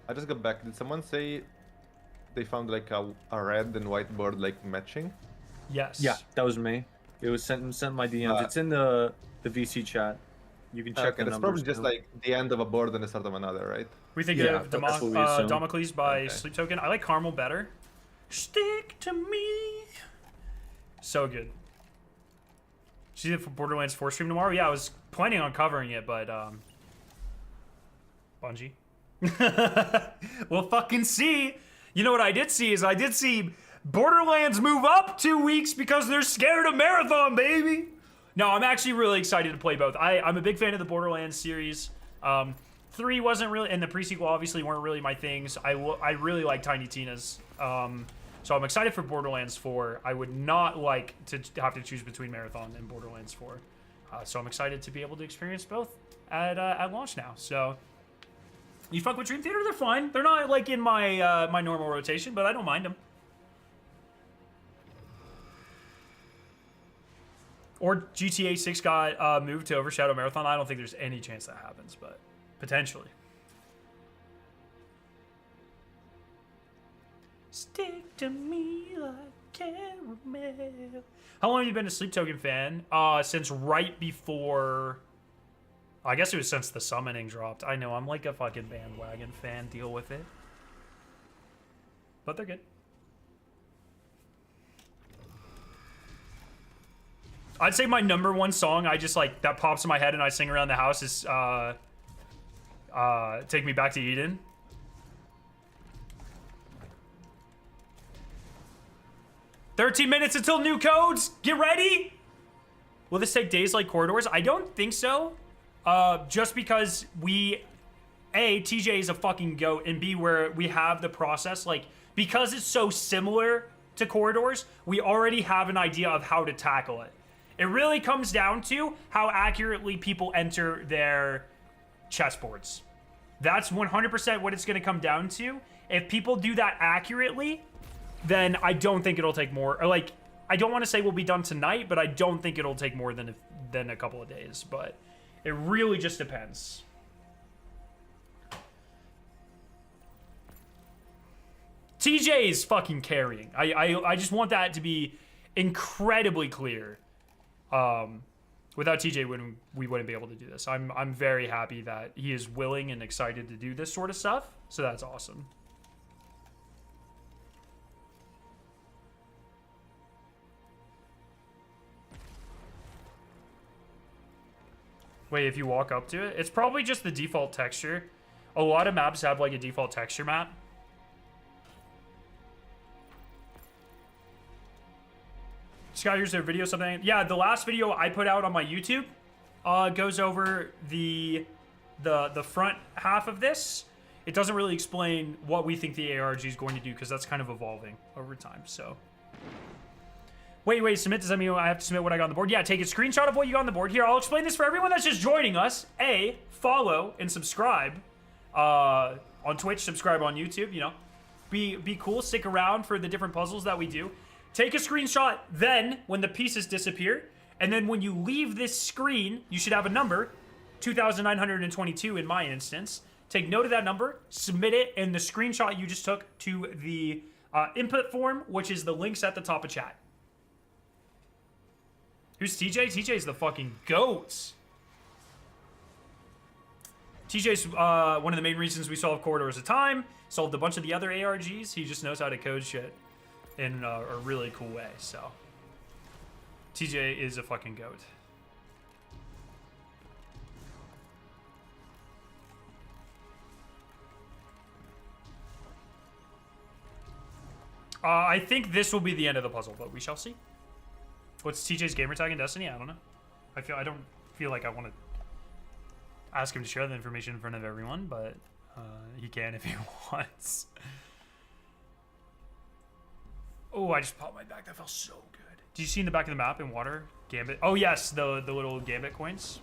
I just got back. Did someone say they found like a red and white board like matching? Yes. Yeah, that was me. It was sent my DMs. It's in the VC chat. You can check Okay, the that's numbers. probably just like the end of a board and the start of another, right? We think of Damocles by Sleep Token. I like Caramel better. Stick to me. So good. See it for Borderlands 4 stream tomorrow? Yeah, I was planning on covering it, but Bungie. We'll fucking see. You know what I did see is I did see Borderlands move up 2 weeks because they're scared of Marathon, baby. No, I'm actually really excited to play both. I'm a big fan of the Borderlands series. 3 wasn't really, and the pre-sequel obviously weren't really my things. I really like Tiny Tina's. So I'm excited for Borderlands 4. I would not like to have to choose between Marathon and Borderlands 4. So I'm excited to be able to experience both at launch now. So you fuck with Dream Theater, they're fine. They're not like in my my normal rotation, but I don't mind them. Or GTA 6 got moved to Overshadow Marathon. I don't think there's any chance that happens, but potentially. Stick to me like caramel. How long have you been a Sleep Token fan? Since right before... I guess it was since the summoning dropped. I know, I'm like a fucking bandwagon fan. Deal with it. But they're good. I'd say my #1 song, I just like, that pops in my head and I sing around the house is, Take Me Back to Eden. "13 minutes until new codes. Get ready." Will this take days like Corridors? I don't think so. Just because A, TJ is a fucking goat, and B, where we have the process, like, because it's so similar to Corridors, we already have an idea of how to tackle it. It really comes down to how accurately people enter their chessboards. That's 100% what it's going to come down to. If people do that accurately, then I don't think it'll take more. Or like, I don't want to say we'll be done tonight, but I don't think it'll take more than a couple of days. But it really just depends. TJ is fucking carrying. I just want that to be incredibly clear. Without TJ, we wouldn't be able to do this. I'm very happy that he is willing and excited to do this sort of stuff. So that's awesome. Wait, if you walk up to it, it's probably just the default texture. A lot of maps have like a default texture map. Scott, here's their video something. Yeah, the last video I put out on my YouTube goes over the front half of this. It doesn't really explain what we think the ARG is going to do because that's kind of evolving over time. So, wait, submit. Does that mean I have to submit what I got on the board? Yeah, take a screenshot of what you got on the board. Here, I'll explain this for everyone that's just joining us. A, follow and subscribe on Twitch, subscribe on YouTube. You know, be cool. Stick around for the different puzzles that we do. Take a screenshot then when the pieces disappear. And then when you leave this screen, you should have a number, 2,922 in my instance. Take note of that number, submit it in the screenshot you just took to the input form, which is the links at the top of chat. Who's TJ? TJ's the fucking goat. TJ's one of the main reasons we solve Corridors of Time, solved a bunch of the other ARGs. He just knows how to code shit in a really cool way, so. TJ is a fucking goat. I think this will be the end of the puzzle, but we shall see. What's TJ's gamertag in Destiny? I don't know. I don't feel like I want to ask him to share the information in front of everyone, but he can if he wants. Oh, I just popped my back. That felt so good. Did you see in the back of the map in water? Gambit. Oh, yes. The little Gambit coins.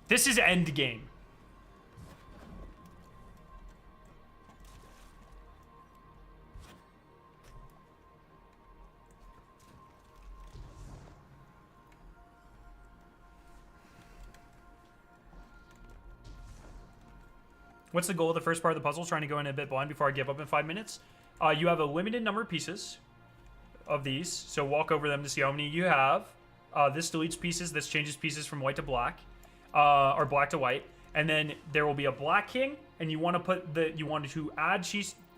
This is end game. What's the goal of the first part of the puzzle? Trying to go in a bit blind before I give up in 5 minutes. You have a limited number of pieces of these, so walk over them to see how many you have. This deletes pieces. This changes pieces from white to black, or black to white. And then there will be a black king, and you want to add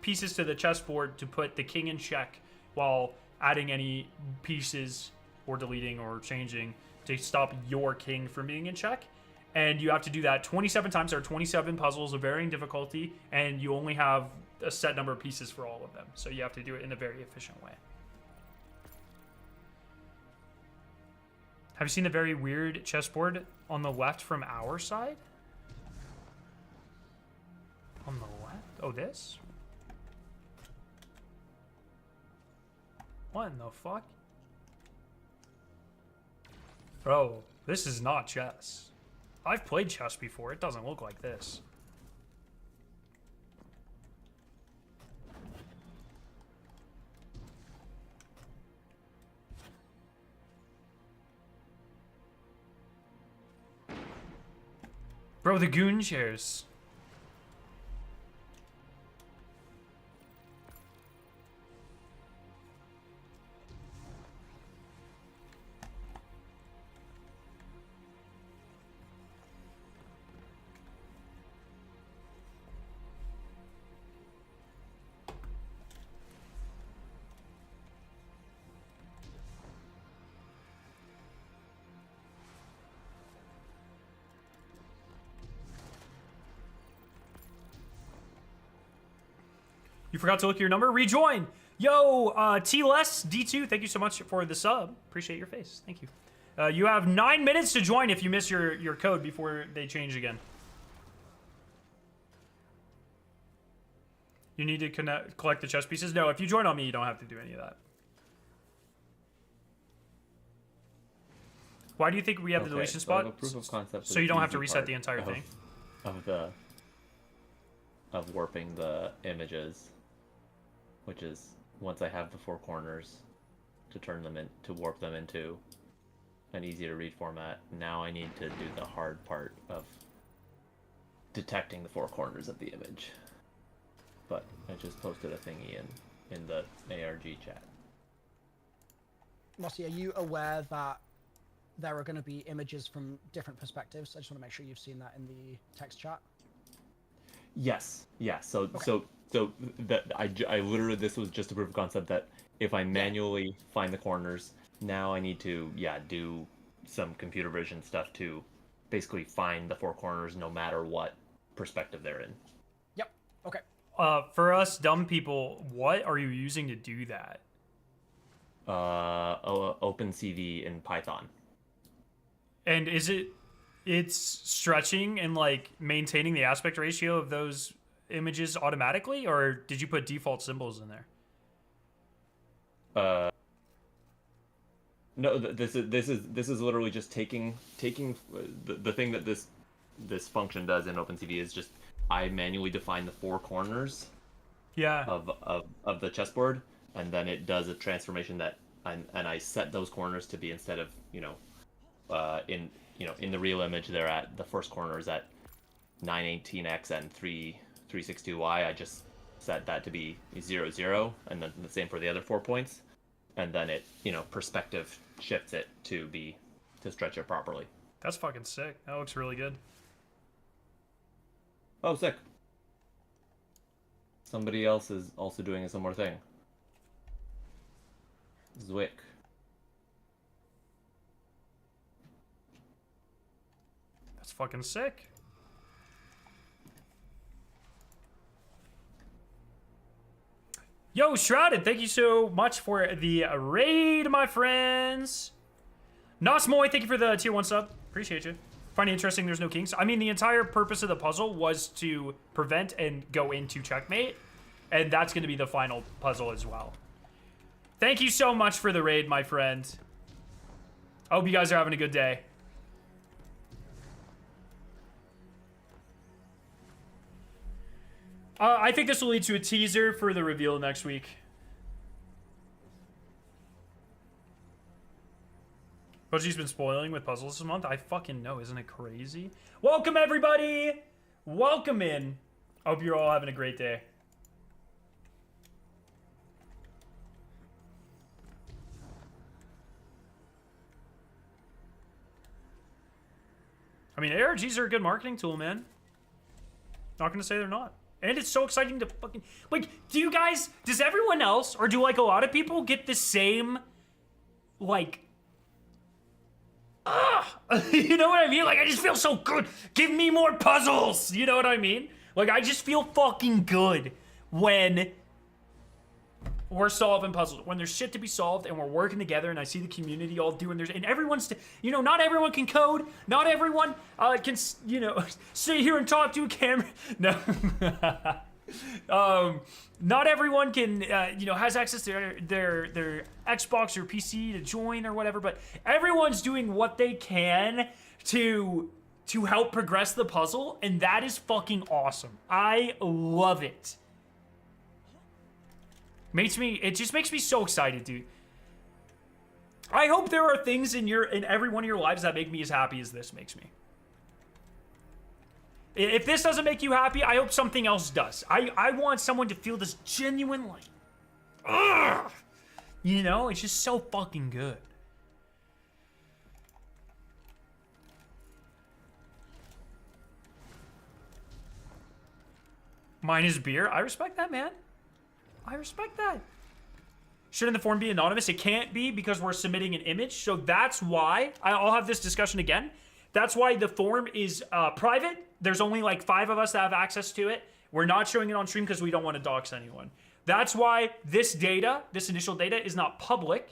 pieces to the chessboard to put the king in check, while adding any pieces or deleting or changing to stop your king from being in check. And you have to do that 27 times. There are 27 puzzles of varying difficulty, and you only have a set number of pieces for all of them. So you have to do it in a very efficient way. Have you seen the very weird chessboard on the left from our side? On the left? Oh, this? What in the fuck? Bro, this is not chess. I've played chess before. It doesn't look like this. Bro, the goon chairs. You forgot to look at your number? Rejoin! Yo, T-Less, D2, thank you so much for the sub. Appreciate your face. Thank you. You have 9 minutes to join if you miss your code before they change again. You need to collect the chess pieces? No, if you join on me, you don't have to do any of that. Why do you think we have the deletion so I have spot? a proof of concept So you don't have to reset the entire thing? Of warping the images, which is once I have the four corners to turn them in, to warp them into an easy to read format. Now I need to do the hard part of detecting the four corners of the image. But I just posted a thingy in the ARG chat. Mossy, are you aware that there are going to be images from different perspectives? I just want to make sure you've seen that in the text chat. Yes. Yeah. So that I literally, this was just a proof of concept that if I manually find the corners, now I need to do some computer vision stuff to basically find the four corners no matter what perspective they're in. Yep. Okay. For us dumb people, what are you using to do that? OpenCV in Python. And it's stretching and like maintaining the aspect ratio of those images automatically, or did you put default symbols in there? No, this is literally just taking the thing that this function does in OpenCV is just I manually define the four corners of the chessboard, and then it does a transformation that and I set those corners to be, instead of in the real image they're at, the first corner is at 918x and 362y. I just set that to be 0, 0, and then the same for the other 4 points, and then it perspective shifts it to stretch it properly. That's fucking sick. That looks really good. Oh, sick. Somebody else is also doing a similar thing. Zwick. That's fucking sick. Yo, Shrouded, thank you so much for the raid, my friends. Nosmoy, thank you for the tier 1 sub. Appreciate you. Find it interesting there's no kings. I mean, the entire purpose of the puzzle was to prevent and go into checkmate, and that's going to be the final puzzle as well. Thank you so much for the raid, my friend. I hope you guys are having a good day. I think this will lead to a teaser for the reveal next week. Bungie's been spoiling with puzzles this month. I fucking know, isn't it crazy? Welcome, everybody! Welcome in. I hope you're all having a great day. I mean, ARGs are a good marketing tool, man. Not gonna say they're not. And it's so exciting to fucking... Like, does everyone else, or do, like, a lot of people get the same, like... you know what I mean? Like, I just feel so good. Give me more puzzles! You know what I mean? Like, I just feel fucking good when we're solving puzzles. When there's shit to be solved and we're working together and I see the community all doing theirs. And everyone's... not everyone can code. Not everyone can, sit here and talk to a camera. No. Not everyone can, has access to their Xbox or PC to join or whatever. But everyone's doing what they can to help progress the puzzle. And that is fucking awesome. I love it. It just makes me so excited, dude. I hope there are things in every one of your lives that make me as happy as this makes me. If this doesn't make you happy, I hope something else does. I want someone to feel this genuine, like, ugh! It's just so fucking good. Mine is beer. I respect that, man. I respect that. Shouldn't the form be anonymous? It can't be because we're submitting an image. So that's why, I'll have this discussion again. That's why the form is private. There's only like 5 of us that have access to it. We're not showing it on stream because we don't want to dox anyone. That's why this initial data, is not public.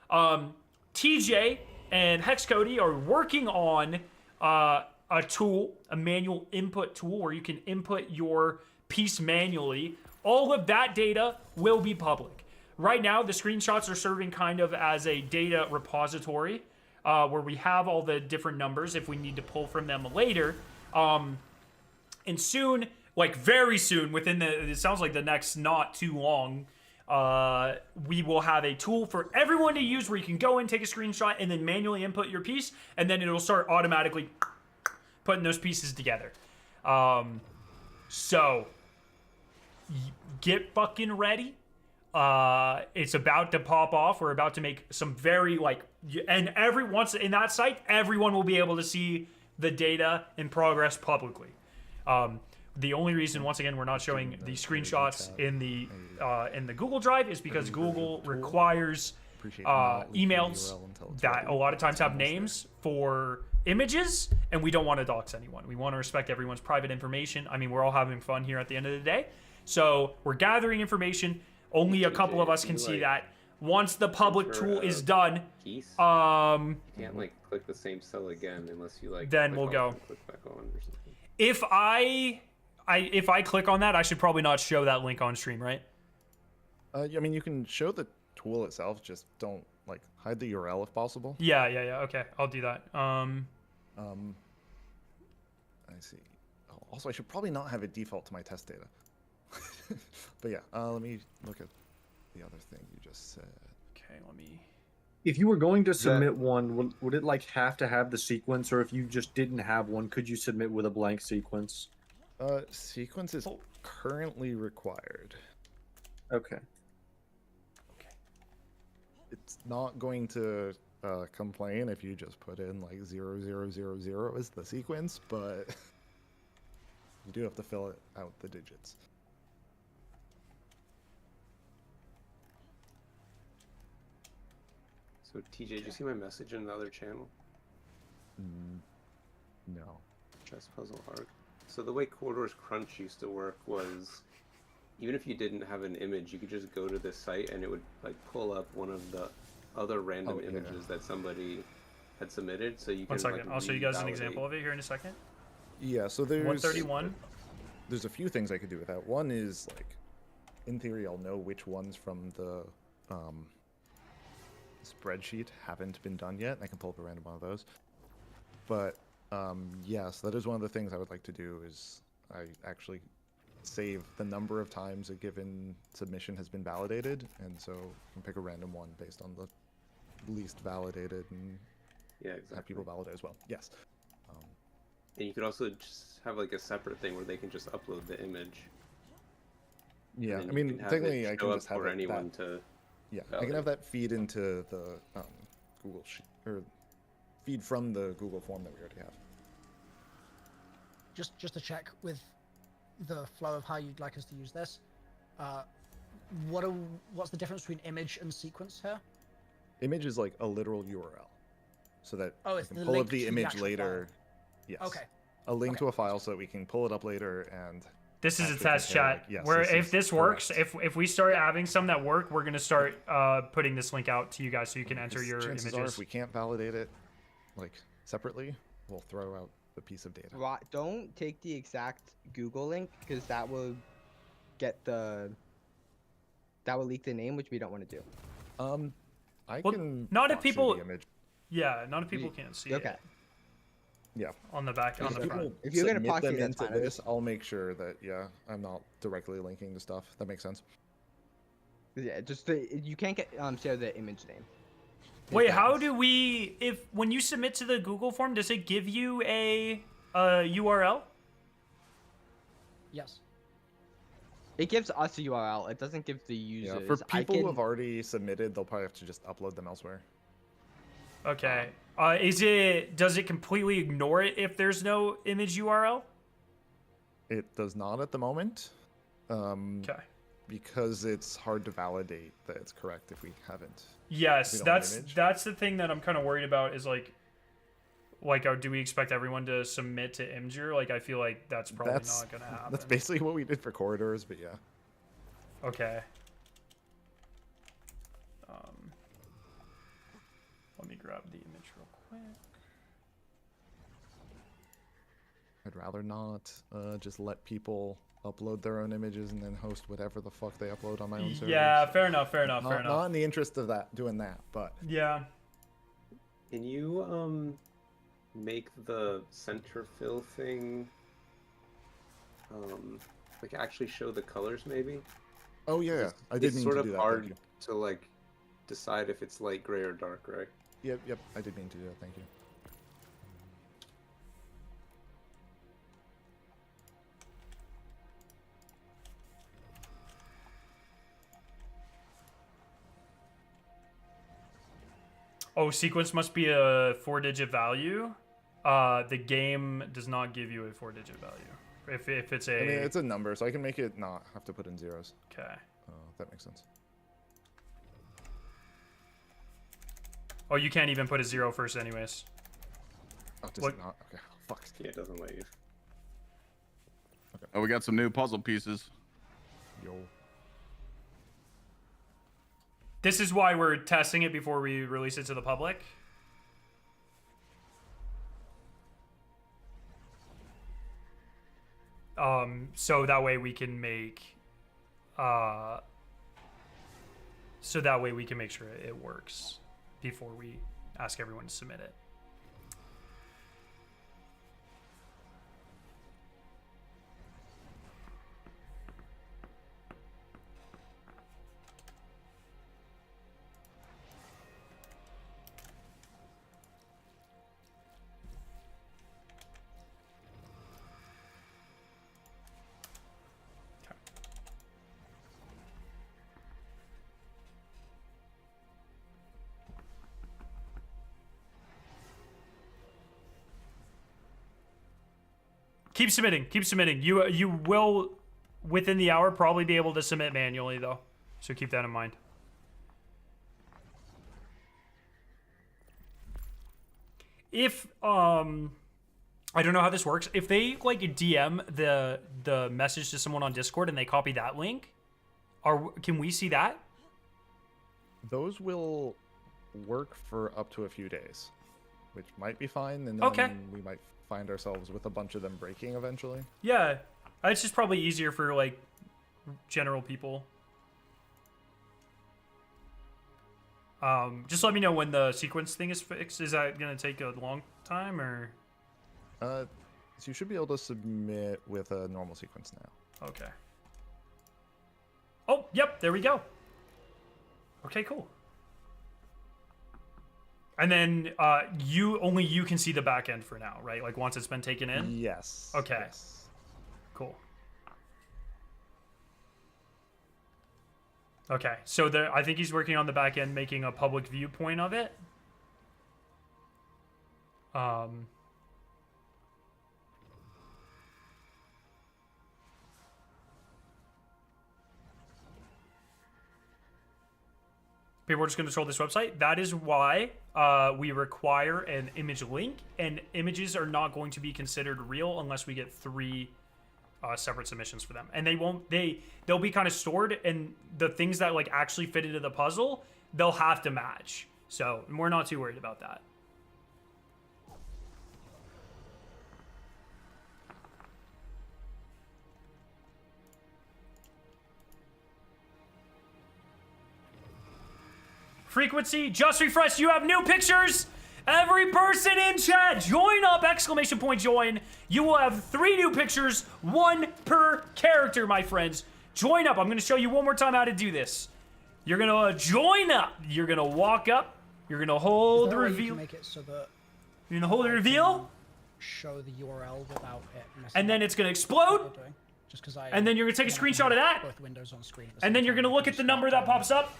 TJ and Hexcody are working on a tool, a manual input tool where you can input your piece manually. All of that data will be public. Right now, the screenshots are serving kind of as a data repository where we have all the different numbers if we need to pull from them later. And soon, like very soon, it sounds like the next not too long, we will have a tool for everyone to use where you can go and take a screenshot and then manually input your piece, and then it'll start automatically putting those pieces together. So get fucking ready. It's about to pop off. We're about to make some very and once in that site, everyone will be able to see the data in progress publicly. The only reason, once again, we're not showing the screenshots in the Google Drive is because Google requires emails that a lot of times have names for images, and we don't want to dox anyone. We want to respect everyone's private information. I mean, we're all having fun here at the end of the day. So we're gathering information. Only a couple of us can see that. Once the public tool is done, you can't click the same cell again unless you then we'll go. Click back on or something. If I click on that, I should probably not show that link on stream, right? I mean, you can show the tool itself, just don't hide the URL if possible. Yeah. Okay, I'll do that. I see. Oh, also, I should probably not have it default to my test data. But yeah, let me look at the other thing you just said. Okay, let me. If you were going to submit one, would it have to have the sequence, or if you just didn't have one, could you submit with a blank sequence? Sequence is currently required. Okay. It's not going to complain if you just put in 0000 as the sequence, but you do have to fill it out the digits. So TJ, did you see my message in another channel? No. Chess puzzle arc. So the way Corridor's Crunch used to work was, even if you didn't have an image, you could just go to this site and it would pull up one of the other random images that somebody had submitted. So you can. 1 second. I'll show you guys an example of it here in a second. Yeah. So there's 131. There's a few things I could do with that. One is in theory, I'll know which ones from the spreadsheet haven't been done yet. I can pull up a random one of those. But yes, that is one of the things I would like to do. Is I actually save the number of times a given submission has been validated, and so you can pick a random one based on the least validated and have people validate as well. Yes. And you could also just have a separate thing where they can just upload the image. Yeah, I mean, technically, I can just have anyone to. Yeah, I can have that feed into the Google Sheet, or feed from the Google form that we already have. Just to check with the flow of how you'd like us to use this, what's the difference between image and sequence here? Image is a literal URL, so that it's we the can pull link up the to the image actual later. file. Yes. Okay. A link to a file so that we can pull it up later and. This is a actually test compare, chat. yes, where this if is this works, if we start having some that work, we're gonna start putting this link out to you guys so you can enter your chances images. are, if we can't validate it separately, we'll throw out the piece of data. Don't take the exact Google link because that will leak the name, which we don't want to do. I can. Not if box through people. the image. Yeah, not if people can't see it. Yeah. On the back, on the front. If you're gonna them into this, I'll make sure that I'm not directly linking to stuff. That makes sense. Yeah, just you can't get share the image name. Wait, how do we? When you submit to the Google form, does it give you a URL? Yes. It gives us a URL. It doesn't give the users. Yeah, for people who have already submitted, they'll probably have to just upload them elsewhere. Okay. Does it completely ignore it if there's no image URL? It does not at the moment. Okay. Because it's hard to validate that it's correct if we haven't. Yes, that's the thing that I'm kind of worried about is Like, do we expect everyone to submit to Imgur? Like, I feel like that's probably not gonna happen. That's basically what we did for corridors, but yeah. Okay. Let me grab the image real quick. I'd rather not just let people upload their own images and then host whatever the fuck they upload on my own server. Yeah, fair enough, fair enough. Not in the interest of doing that, but yeah. Can you make the center fill thing like actually show the colors maybe? Oh yeah, I did mean sort to of do that. hard to like decide if it's light gray or dark gray. Yep, I did mean to do that. Thank you. Oh, sequence must be a 4-digit value. The game does not give you a 4-digit value. If it's a... I mean, it's a number, so I can make it not have to put in zeros. Okay. That makes sense. Oh, you can't even put a 0 first anyways. Oh, does it not? Okay. Fuck. Yeah, it doesn't let you. Okay. Oh, we got some new puzzle pieces. Yo. This is why we're testing it before we release it to the public. So that way we can make, sure it works before we ask everyone to submit it. Keep submitting. Keep submitting. You will, within the hour, probably be able to submit manually, though. So keep that in mind. If, I don't know how this works. If they, like, DM the message to someone on Discord and they copy that link, can we see that? Those will work for up to a few days, which might be fine, and then we might find ourselves with a bunch of them breaking eventually. Yeah, it's just probably easier for like general people. Just let me know when the sequence thing is fixed. Is that gonna take a long time or? So you should be able to submit with a normal sequence now. Okay. Oh, yep, there we go. Okay, cool. And then only you can see the back end for now, right? Like once it's been taken in? Yes. Okay. Yes. Cool. Okay, so I think he's working on the back end, making a public viewpoint of it. People are just going to control this website. That is why we require an image link, and images are not going to be considered real unless we get 3 separate submissions for them. And they'll be kind of stored, and the things that like actually fit into the puzzle, they'll have to match. So we're not too worried about that. Frequency, just refresh. You have new pictures. Every person in chat, join up, ! Join. You will have 3 new pictures, 1 per character, my friends. Join up. I'm going to show you one more time how to do this. You're going to join up. You're going to walk up. You're going to hold the reveal. You can make it so that you're going to hold the reveal. Show the URL without it messing and then it's going to explode. Just because and then you're going to take a screenshot of that. Both windows on screen. And then you're going to look at the number that pops up.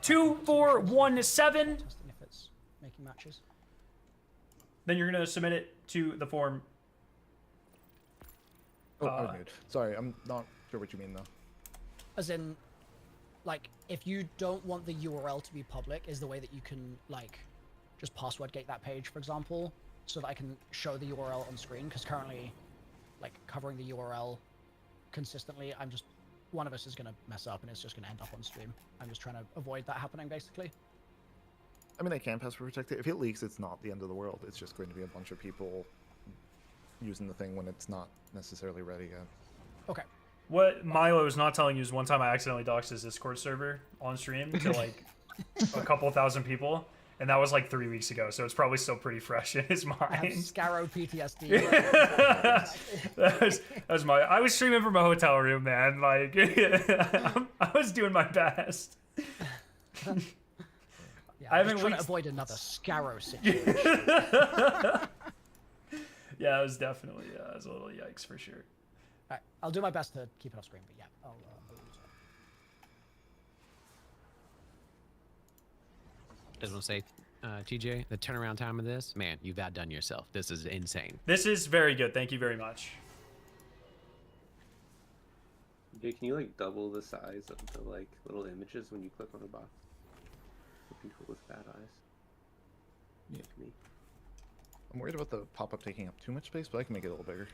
2417. Testing if it's making matches. Then you're going to submit it to the form. Oh, okay. Sorry, I'm not sure what you mean, though. As in, like, if you don't want the URL to be public, is the way that you can, like, just password gate that page, for example. so that I can show the URL on screen, because currently, like, covering the URL consistently, one of us is going to mess up and it's just going to end up on stream. I'm just trying to avoid that happening, basically. I mean, they can password protect it. If it leaks, it's not the end of the world. It's just going to be a bunch of people using the thing when it's not necessarily ready yet. Okay. What Milo is not telling you is one time I accidentally doxed his Discord server on stream to like a couple thousand people, and that was like 3 weeks ago, so it's probably still pretty fresh in his mind. I have Scarrow PTSD. that was I was streaming from a hotel room, man. Like, I was doing my best. Yeah, I'm just trying to avoid another Scarrow situation. Yeah, it was definitely it was a little yikes for sure. Alright, I'll do my best to keep it off screen, but yeah, I'll use it. Just want to say, TJ, the turnaround time of this, man, you've outdone yourself. This is insane. This is very good. Thank you very much. Jay, can you like double the size of the like little images when you click on a box? For people with bad eyes. Yeah. Me. I'm worried about the pop-up taking up too much space, but I can make it a little bigger.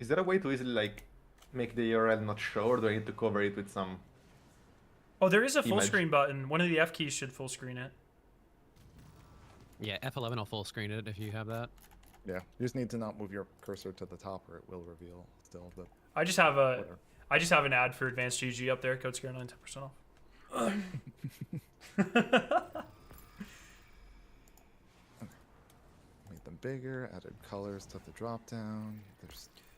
Is there a way to easily like make the URL not show, or do I need to cover it with some? Oh, there is a full image? screen button. One of the F keys should full screen it. Yeah, F11 will full screen it if you have that. Yeah, you just need to not move your cursor to the top, or it will reveal still. But I just have an ad for AdvancedGG up there. Code Scare 9 10% off. Made them bigger, added colors to the drop down.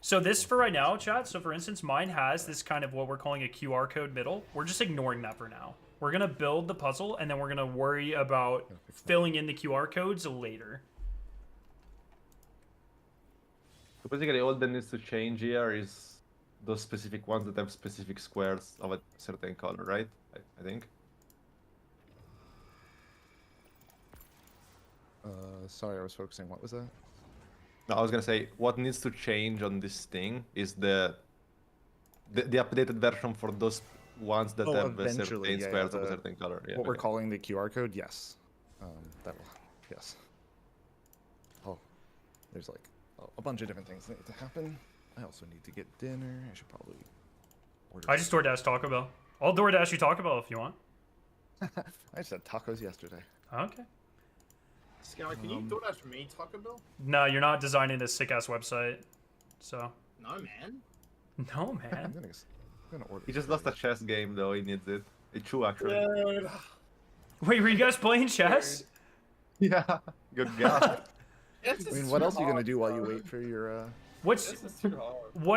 So this for right now, chat. So for instance, mine has this kind of what we're calling a QR code middle. We're just ignoring that for now. We're gonna build the puzzle, and then we're gonna worry about filling in the QR codes later. So basically, all that needs to change here is those specific ones that have specific squares of a certain color, right? I think. Sorry, I was focusing. What was that? No, I was gonna say what needs to change on this thing is the updated version for those ones that have a certain squares of a certain color. Yeah, what we're calling the QR code, yes. That will, yes. Oh, there's like a bunch of different things that need to happen. I also need to get dinner. I should probably order. I just DoorDash Taco Bell. I'll DoorDash you Taco Bell if you want. I just had tacos yesterday. Okay. Scout, can you DoorDash me Taco Bell? No, you're not designing this sick ass website. So. No, man. No, man. I'm gonna order. He just lost a chess game though. He needs it. It's true, actually. Dude. Wait, were you guys playing chess? Yeah. Good God. I mean, what else are you gonna do while you wait for your? What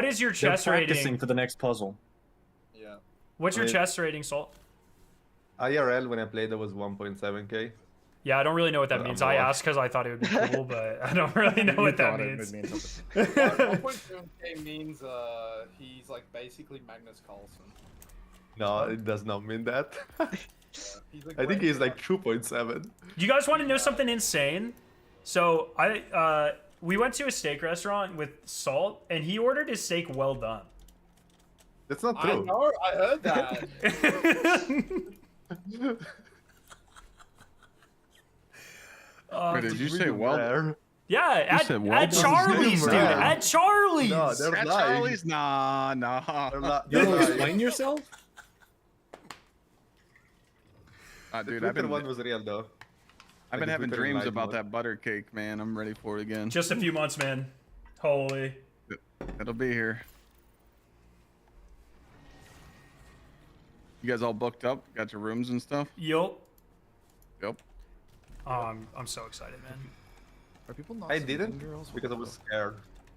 is your chess They're practicing rating? for the next puzzle. Yeah. What's your chess rating, Salt? IRL when I played it was 1.7k. Yeah, I don't really know what that means. I asked because I thought it would be cool, but I don't really know what that means. 1.7k means he's like basically Magnus Carlsen. No, it does not mean that. He's a I think great he's like 2.7. Do you guys want to know something insane? So we went to a steak restaurant with Salt, and he ordered his steak well done. That's not I true. know, I heard that. Wait, did you say well? Yeah, at Charlie's, dude. At Charlie's. No, they're At lying. Charlie's? Nah. You want to explain yourself? The Dude, Twitter one was real though. I've Like been the having Twitter dreams live about one. that butter cake, man. I'm ready for it again. Just a few months, man. Holy. It'll be here. You guys all booked up? Got your rooms and stuff? Yup. Yep. I'm so excited, man. Are people not? I sleeping, didn't girls? because I was scared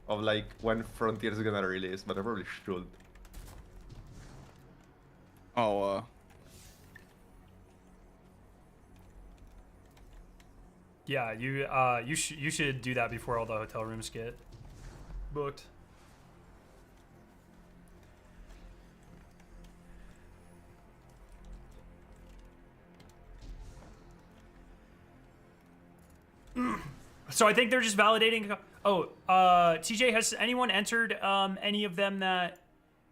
of like when Frontier is gonna release, but I probably should. Oh, Yeah, you should do that before all the hotel rooms get booked. So I think they're just validating. Oh, TJ, has anyone entered any of them that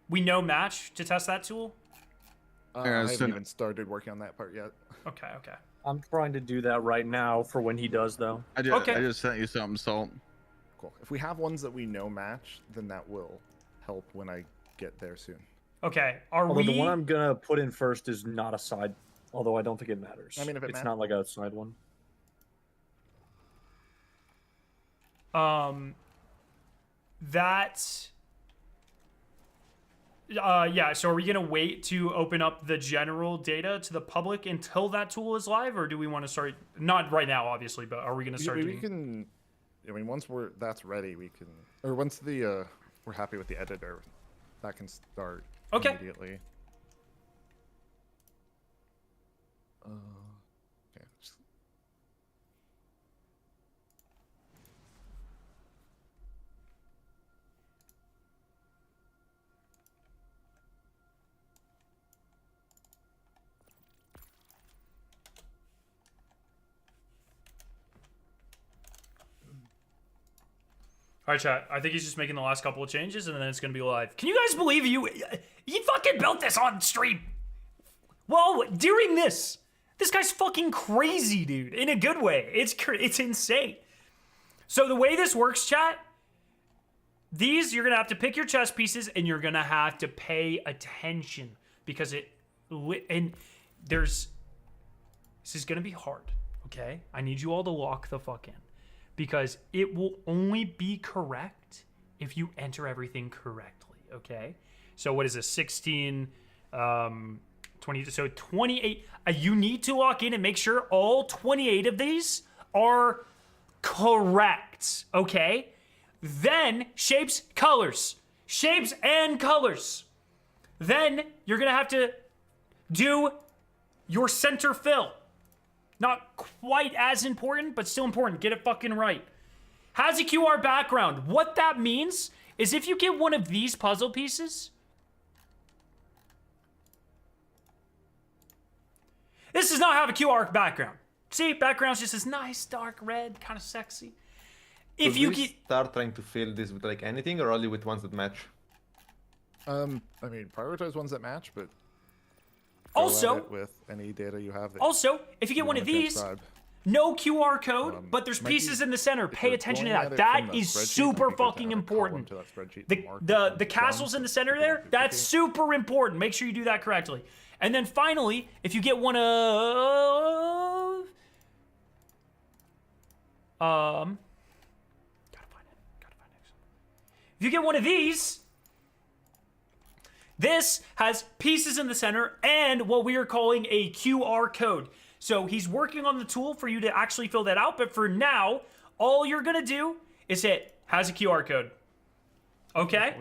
we know match to test that tool? I haven't even started working on that part yet. Okay. I'm trying to do that right now for when he does, though. I just sent you something, Salt. Cool. If we have ones that we know match, then that will help when I get there soon. Okay. Although the one I'm gonna put in first is not a side, although I don't think it matters. I mean, if it it's matters. not like a side one. That's... yeah, so are we gonna wait to open up the general data to the public until that tool is live, or do we want to start? Not right now, obviously, but are we gonna start? We can. I mean, once that's ready, we can. Or once we're happy with the editor, that can start immediately. Okay. All right, chat. I think he's just making the last couple of changes, and then it's gonna be live. Can you guys believe you fucking built this on stream? Well, during this guy's fucking crazy, dude. In a good way. It's insane. So the way this works, chat, you're gonna have to pick your chess pieces, and you're gonna have to pay attention because this is gonna be hard. Okay, I need you all to lock the fuck in. Because it will only be correct if you enter everything correctly, okay? So what is this, 16, 20, so 28. You need to lock in and make sure all 28 of these are correct, okay? Then shapes, colors. Shapes and colors. Then you're gonna have to do your center fill. Not quite as important, but still important. Get it fucking right. Has a QR background. What that means is if you get one of these puzzle pieces, this does not have a QR background. See, background's just this nice dark red, kind of sexy. If you start trying to fill this with like anything, or only with ones that match? I mean, prioritize ones that match, but also with any data you have. Also, if you get one of these, no QR code, but there's pieces in the center. Pay attention to that. That is super fucking important. The castles in the center there, that's super important. Make sure you do that correctly. And then finally, if you get one of if you get one of these, this has pieces in the center and what we are calling a QR code. So he's working on the tool for you to actually fill that out. But for now, all you're going to do is hit has a QR code. Okay?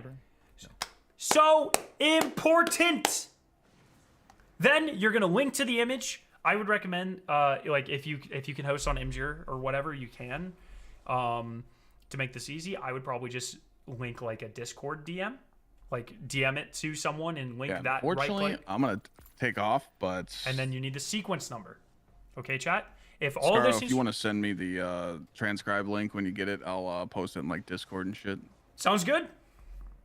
So important. Then you're going to link to the image. I would recommend, like if you can host on Imgur or whatever you can, to make this easy, I would probably just link like a Discord DM. Like DM it to someone and link that right click. I'm gonna take off, but and then you need the sequence number. Okay, chat. If all Scarro, if you want to send me the transcribe link when you get it, I'll post it in like Discord and shit. Sounds good.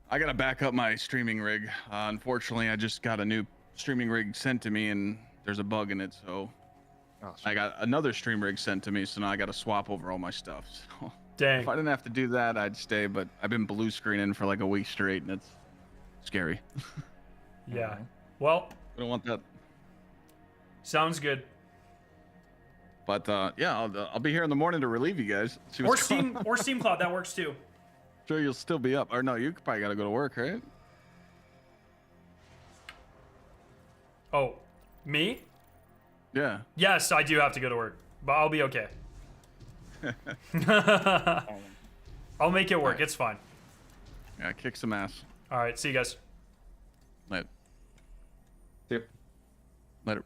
I gotta back up my streaming rig. Unfortunately, I just got a new streaming rig sent to me, and there's a bug in it, so I got another stream rig sent to me. So now I gotta swap over all my stuff. So dang. If I didn't have to do that, I'd stay. But I've been blue screening for like a week straight, and it's scary. Yeah. Well, I don't want that. Sounds good. But yeah, I'll be here in the morning to relieve you guys. Or Steam Cloud, that works too. Sure, you'll still be up. Or no, you probably gotta go to work, right? Oh, me? Yeah. Yes, I do have to go to work, but I'll be okay. I'll make it work. It's fine. Yeah, kick some ass. All right, see you guys. Later. Yep. Later.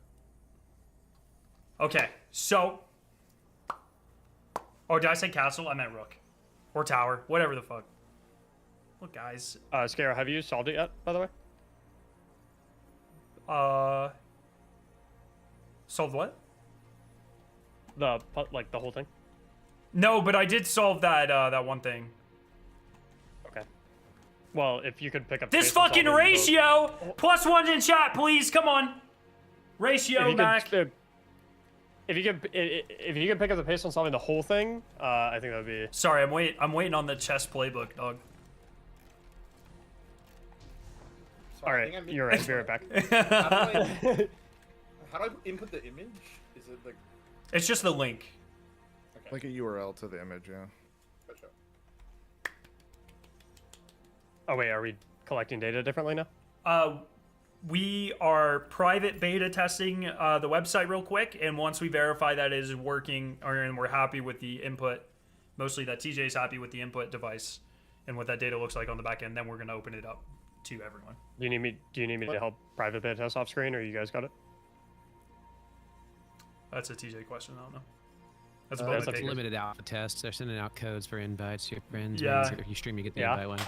Okay, so. Oh, did I say castle? I meant rook. Or tower. Whatever the fuck. Look, guys. Scarrow, have you solved it yet, by the way? Solved what? The whole thing? No, but I did solve that one thing. Okay. Well, if you could pick up this fucking ratio! +1 in chat, please. Come on. Ratio, Mac. If you could pick up the pace on solving the whole thing, I think that would be. Sorry, I'm waiting on the chess playbook, dog. All right, you're right. Be right back. How do I input the image? Is it like? It's just the link. Okay. Like a URL to the image, yeah. Gotcha. Oh wait, are we collecting data differently now? We are private beta testing the website real quick, and once we verify that it is working, and we're happy with the input, mostly that TJ is happy with the input device and what that data looks like on the back end, then we're gonna open it up to everyone. Do you need me to help private beta test off screen, or you guys got it? That's a TJ question. I don't know. That's That's a limited alpha test. They're sending out codes for invites to your friends. Yeah. If you stream, you get the invite one.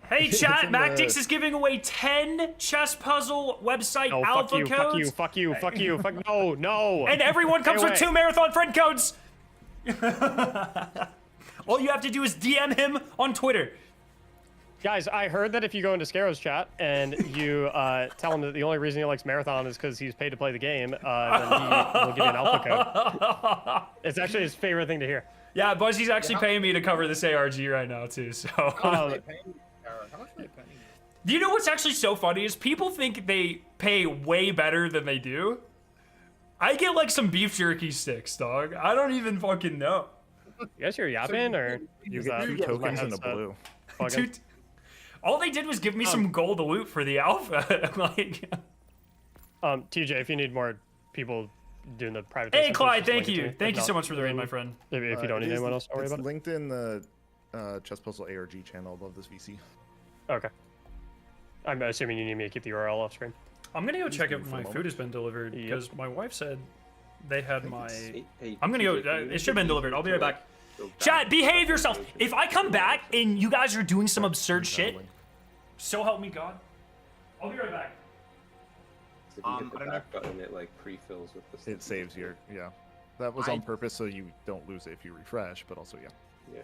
Hey chat, Mactix is giving away 10 chess puzzle website alpha codes. Fuck you, no. And everyone comes with 2 marathon friend codes. All you have to do is DM him on Twitter. Guys, I heard that if you go into Scaro's chat and you tell him that the only reason he likes Marathon is because he's paid to play the game, then he will give you an alpha code. It's actually his favorite thing to hear. Yeah, Bungie's actually paying me to cover this ARG right now too, so. How much are they paying? Do you know what's actually so funny is people think they pay way better than they do. I get like some beef jerky sticks, dog. I don't even fucking know. You guys hear yapping, or you get 2 tokens and a blue. All they did was give me some gold loot for the alpha. Like, TJ, if you need more people doing the private. Hey, testing, Clyde, just thank link it to you. me. Thank If you so not, much for the raid, my friend. If you don't need anyone else, don't worry It's about it. linked in the Chess Puzzle ARG channel above this VC. Okay. I'm assuming you need me to keep the URL off screen. I'm gonna go check if my food has been delivered because my wife said they had my. I'm gonna go. It should have been delivered. I'll be right back. Chat, behave yourself. If I come back and you guys are doing some absurd shit, so help me God. I'll be right back. If you hit the back button, it like pre-fills with the. It saves your That was on purpose so you don't lose it if you refresh, but also yeah. Yeah.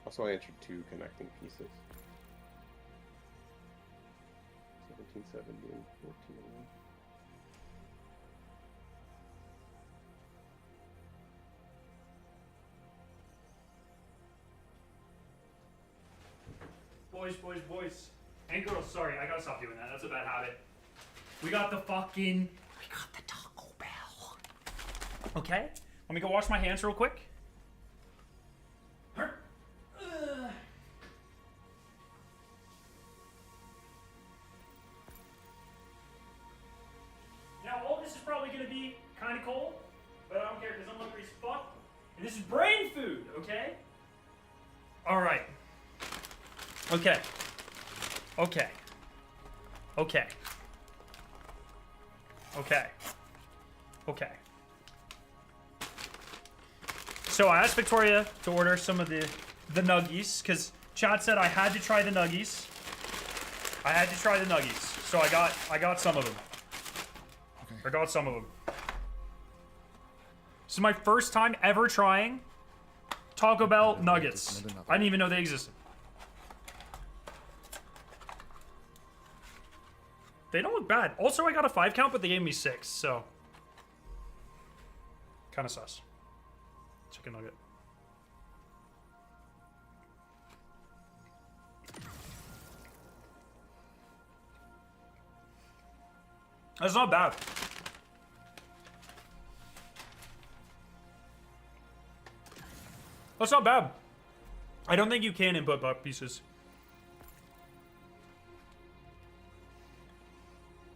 Also, I entered 2 connecting pieces. 1770 and 1401. Boys. And girls, sorry, I gotta stop doing that. That's a bad habit. We got the Taco Bell. Okay? Let me go wash my hands real quick. Now, all this is probably gonna be kind of cold, but I don't care because I'm hungry as fuck. And this is brain food, okay? Alright. Okay. So I asked Victoria to order some of the nuggies because Chad said I had to try the nuggies. So I got some of them. I got some of them. This is my first time ever trying Taco Bell nuggets. I didn't even know they existed. They don't look bad. Also, I got a 5 count, but they gave me 6, so. Kind of sus. Chicken nugget. That's not bad. That's not bad. I don't think you can input buck pieces.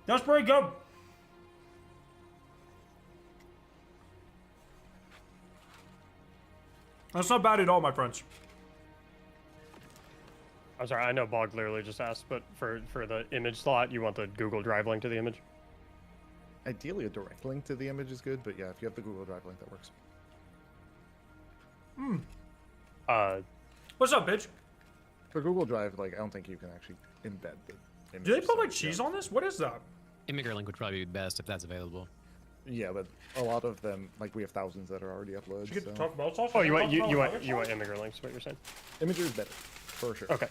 That's pretty good. That's not bad at all, my friends. I'm sorry, I know Bog literally just asked, but for the image slot, you want the Google Drive link to the image? Ideally, a direct link to the image is good, but yeah, if you have the Google Drive link, that works. What's up, bitch? For Google Drive, like, I don't think you can actually embed the image. Do they put like cheese on this? What is that? Immigrant link would probably be best if that's available. Yeah, but a lot of them, like, we have thousands that are already uploaded. Did you get so. to talk about sauce? Oh, you want immigrant links? What you're saying? Imager is better, for sure. Okay.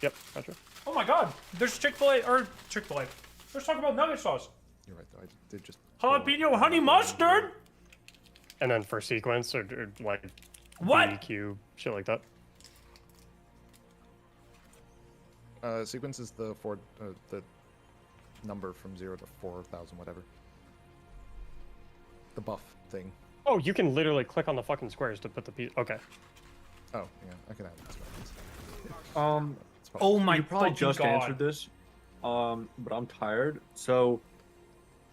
Yep. Gotcha. Oh my god, there's Chick-fil-A, or Chick-fil-A. Let's talk about nugget sauce. You're right, though. I did just... Jalapeno honey mustard? And then for sequence, or like... What? BQ, shit like that. Sequence is the the number from 0 to 4,000, whatever. The buff thing. Oh, you can literally click on the fucking squares to put the piece. Okay. Oh, yeah, I can add that. Oh my You probably fucking just god. answered this, but I'm tired. So,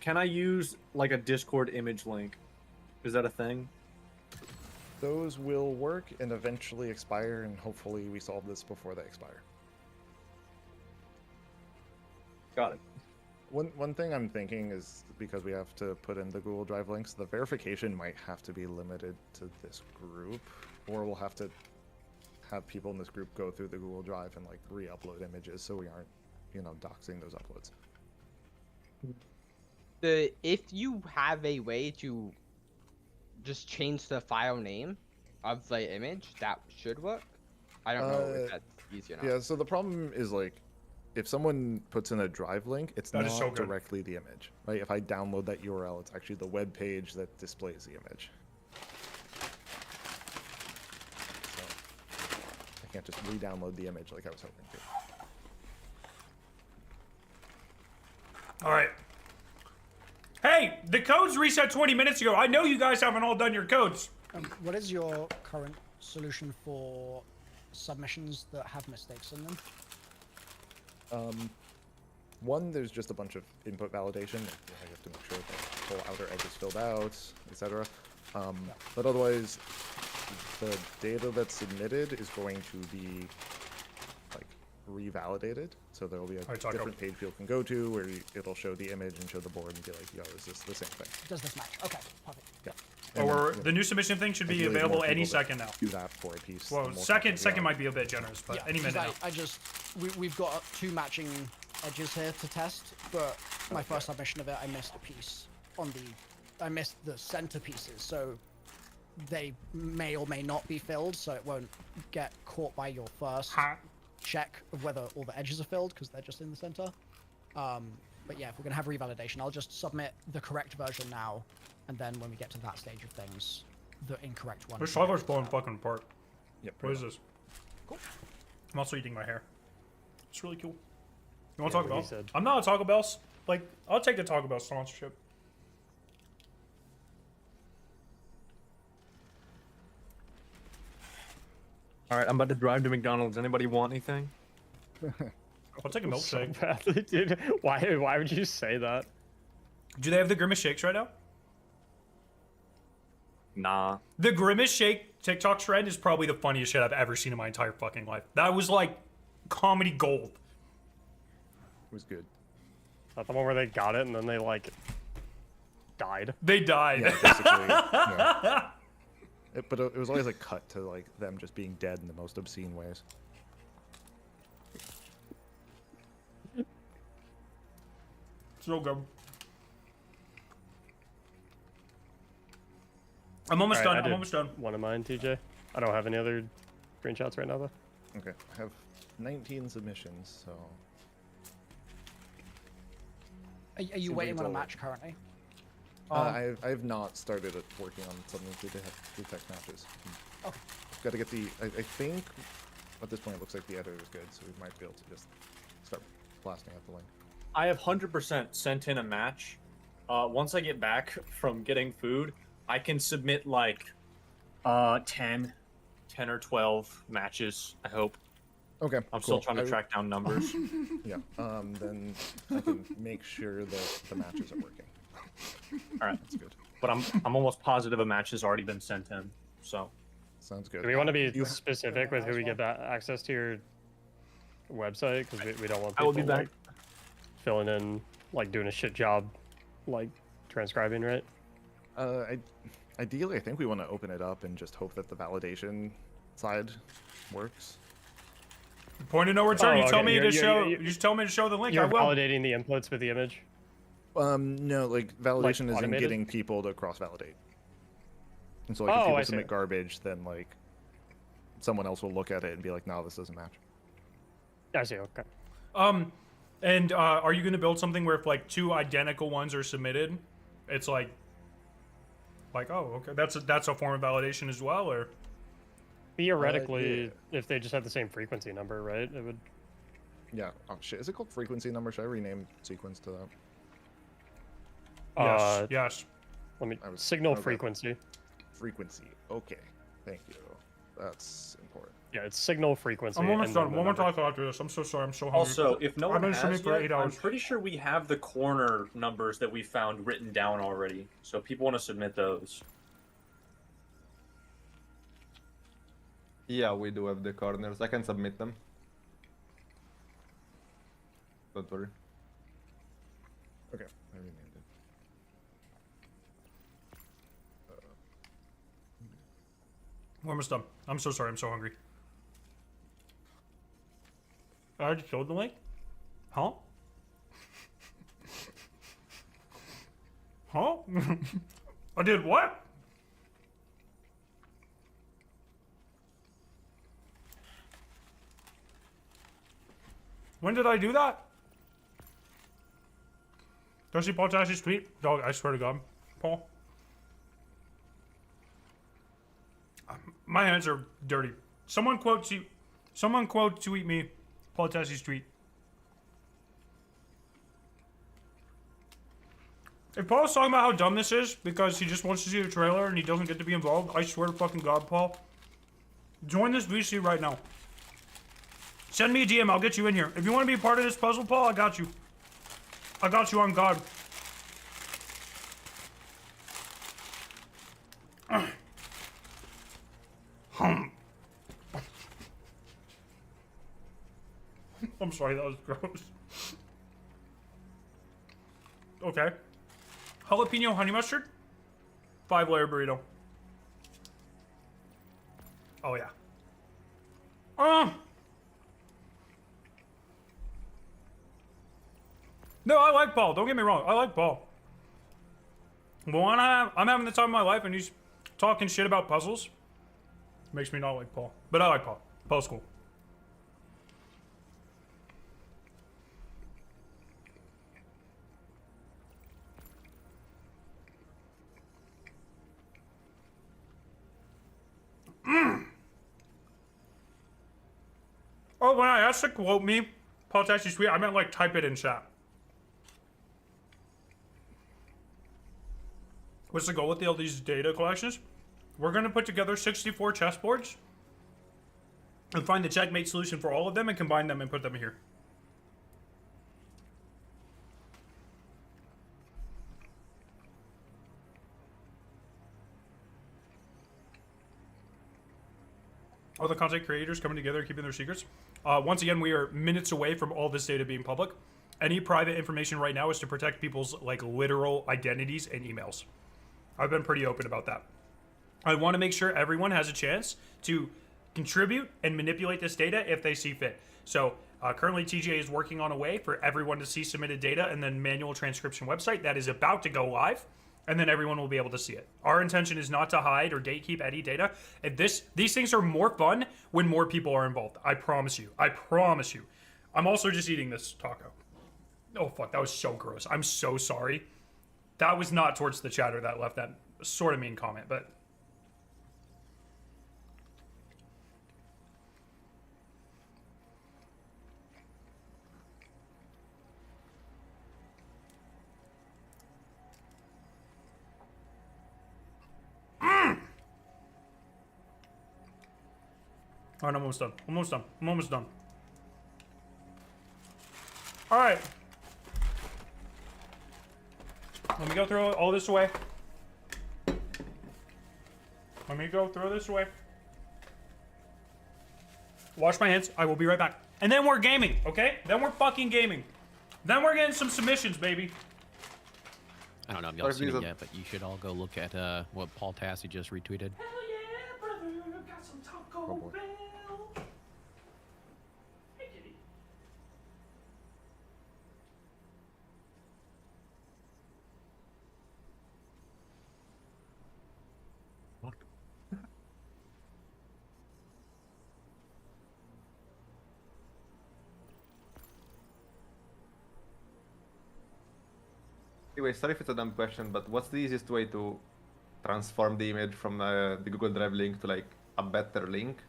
can I use like a Discord image link? Is that a thing? Those will work and eventually expire, and hopefully we solve this before they expire. Got it. One thing I'm thinking is, because we have to put in the Google Drive links, the verification might have to be limited to this group, or we'll have to have people in this group go through the Google Drive and like re-upload images, so we aren't, doxing those uploads. If you have a way to just change the file name of the image, that should work. I don't know if that's easy or not. Yeah, so the problem is, like, if someone puts in a drive link, it's That not is so good. directly the image, right? If I download that URL, it's actually the web page that displays the image. So I can't just re-download the image like I was hoping to. All right. Hey, the codes reset 20 minutes ago. I know you guys haven't all done your codes. What is your current solution for submissions that have mistakes in them? One, there's just a bunch of input validation. I have to make sure that the whole outer edge is filled out, etc. But otherwise, the data that's submitted is going to be like revalidated. So there will be a different page people can go to where it'll show the image and show the board and be like, yo, is this the same thing? Does this match? Okay, perfect. Yeah. Or the new submission thing should be ideally, available more any people that second now. Do that for a piece. Well, the more second content we might be a bit generous, but any minute now. We've got 2 matching edges here to test, but my first submission of it, I missed a piece I missed the center pieces, so they may or may not be filled, so it won't get caught by your first check of whether all the edges are filled, because they're just in the center. But yeah, if we're gonna have revalidation, I'll just submit the correct version now, and then when we get to that stage of things, the incorrect one. This Tyler's blowing fucking apart. Yep. What is this? Cool. I'm also eating my hair. It's really cool. You want to Taco Bell? I'm not a Taco Bell. Like, I'll take the Taco Bell sponsorship. All right, I'm about to drive to McDonald's. Anybody want anything? I'll take a milkshake. So badly, dude. Why would you say that? Do they have the Grimace Shakes right now? Nah. The Grimace Shake TikTok trend is probably the funniest shit I've ever seen in my entire fucking life. That was like comedy gold. It was good. Is that the one where they got it and then they like died? They died. Yeah, basically. Yeah. But it was always a cut to like them just being dead in the most obscene ways. So good. I'm almost done. I'm almost done. One of mine, TJ. I don't have any other screenshots right now, though. Okay, I have 19 submissions, so. Are you waiting on a match currently? I've not started working on something to detect matches. Okay. Got to get the. I think at this point it looks like the editor is good, so we might be able to just start blasting out the link. I have 100% sent in a match. Once I get back from getting food, I can submit like 10 or 12 matches, I hope. Okay. I'm still trying to track down numbers. Yeah. Then I can make sure that the matches are working. All right. That's good. But I'm almost positive a match has already been sent in. So. Sounds good. Do we want to be specific with who we get access to your website? Because we don't want I will people be back. like, filling in, like doing a shit job, like transcribing, right? Ideally, I think we want to open it up and just hope that the validation side works. Point of no return. Oh, you tell okay. me to show. you're- You just tell me to show the link. I You're will. validating the inputs with the image. No, like validation is in automated? getting people to cross-validate. And so like if Oh, people I see. submit garbage, then like someone else will look at it and be like, no, this doesn't match. I see. Okay. And are you gonna build something where if like 2 identical ones are submitted, it's like, oh, okay, that's a form of validation as well, or? Theoretically, if they just have the same frequency number, right? It would. Yeah. Oh shit. Is it called frequency number? Should I rename sequence to that? Yes. Yes. Let me signal frequency. Frequency. Okay. Thank you. That's important. Yeah, it's signal frequency. I'm almost done. One more talk after this. I'm so sorry. I'm so hungry. Also, if no I've one been has streaming for 8 yet, hours. I'm pretty sure we have the corner numbers that we found written down already. So if people want to submit those. Yeah, we do have the corners. I can submit them. Don't worry. Okay, I renamed it. We're almost done. I'm so sorry. I'm so hungry. I just showed the link? Huh? Huh? I did what? When did I do that? Don't see Paul Tassie's tweet? Dog, I swear to God. Paul. My hands are dirty. Someone quote tweet me Paul Tassie's tweet. If Paul's talking about how dumb this is because he just wants to see the trailer and he doesn't get to be involved, I swear to fucking God, Paul. Join this VC right now. Send me a DM, I'll get you in here. If you want to be a part of this puzzle, Paul, I got you. I got you on God. I'm sorry, that was gross. Okay. Jalapeno honey mustard. 5-layer burrito. Oh yeah. No, I like Paul. Don't get me wrong. I like Paul. But when I'm having the time of my life and he's talking shit about puzzles, it makes me not like Paul. But I like Paul. Paul's cool. Oh, when I asked to quote me, Paul Tassie's tweet, I meant like type it in chat. What's the goal with all these data collections? We're going to put together 64 chessboards and find the checkmate solution for all of them and combine them and put them here. All the content creators coming together, keeping their secrets. Once again, we are minutes away from all this data being public. Any private information right now is to protect people's like literal identities and emails. I've been pretty open about that. I want to make sure everyone has a chance to contribute and manipulate this data if they see fit. So currently TGA is working on a way for everyone to see submitted data and then manual transcription website that is about to go live. And then everyone will be able to see it. Our intention is not to hide or gatekeep any data. And these things are more fun when more people are involved. I promise you. I promise you. I'm also just eating this taco. Oh, fuck. That was so gross. I'm so sorry. That was not towards the chatter that left that sort of mean comment, but... All right, I'm almost done. Almost done. I'm almost done. All right. Let me go throw all this away. Let me go throw this away. Wash my hands. I will be right back. And then we're gaming, okay? Then we're fucking gaming. Then we're getting some submissions, baby. I don't know if y'all seen it yet, but you should all go look at what Paul Tassi just retweeted. Hell yeah, brother. Got some Taco Bell. Hey, kitty. Anyway, sorry if it's a dumb question, but what's the easiest way to transform the image from the Google Drive link to like a better link?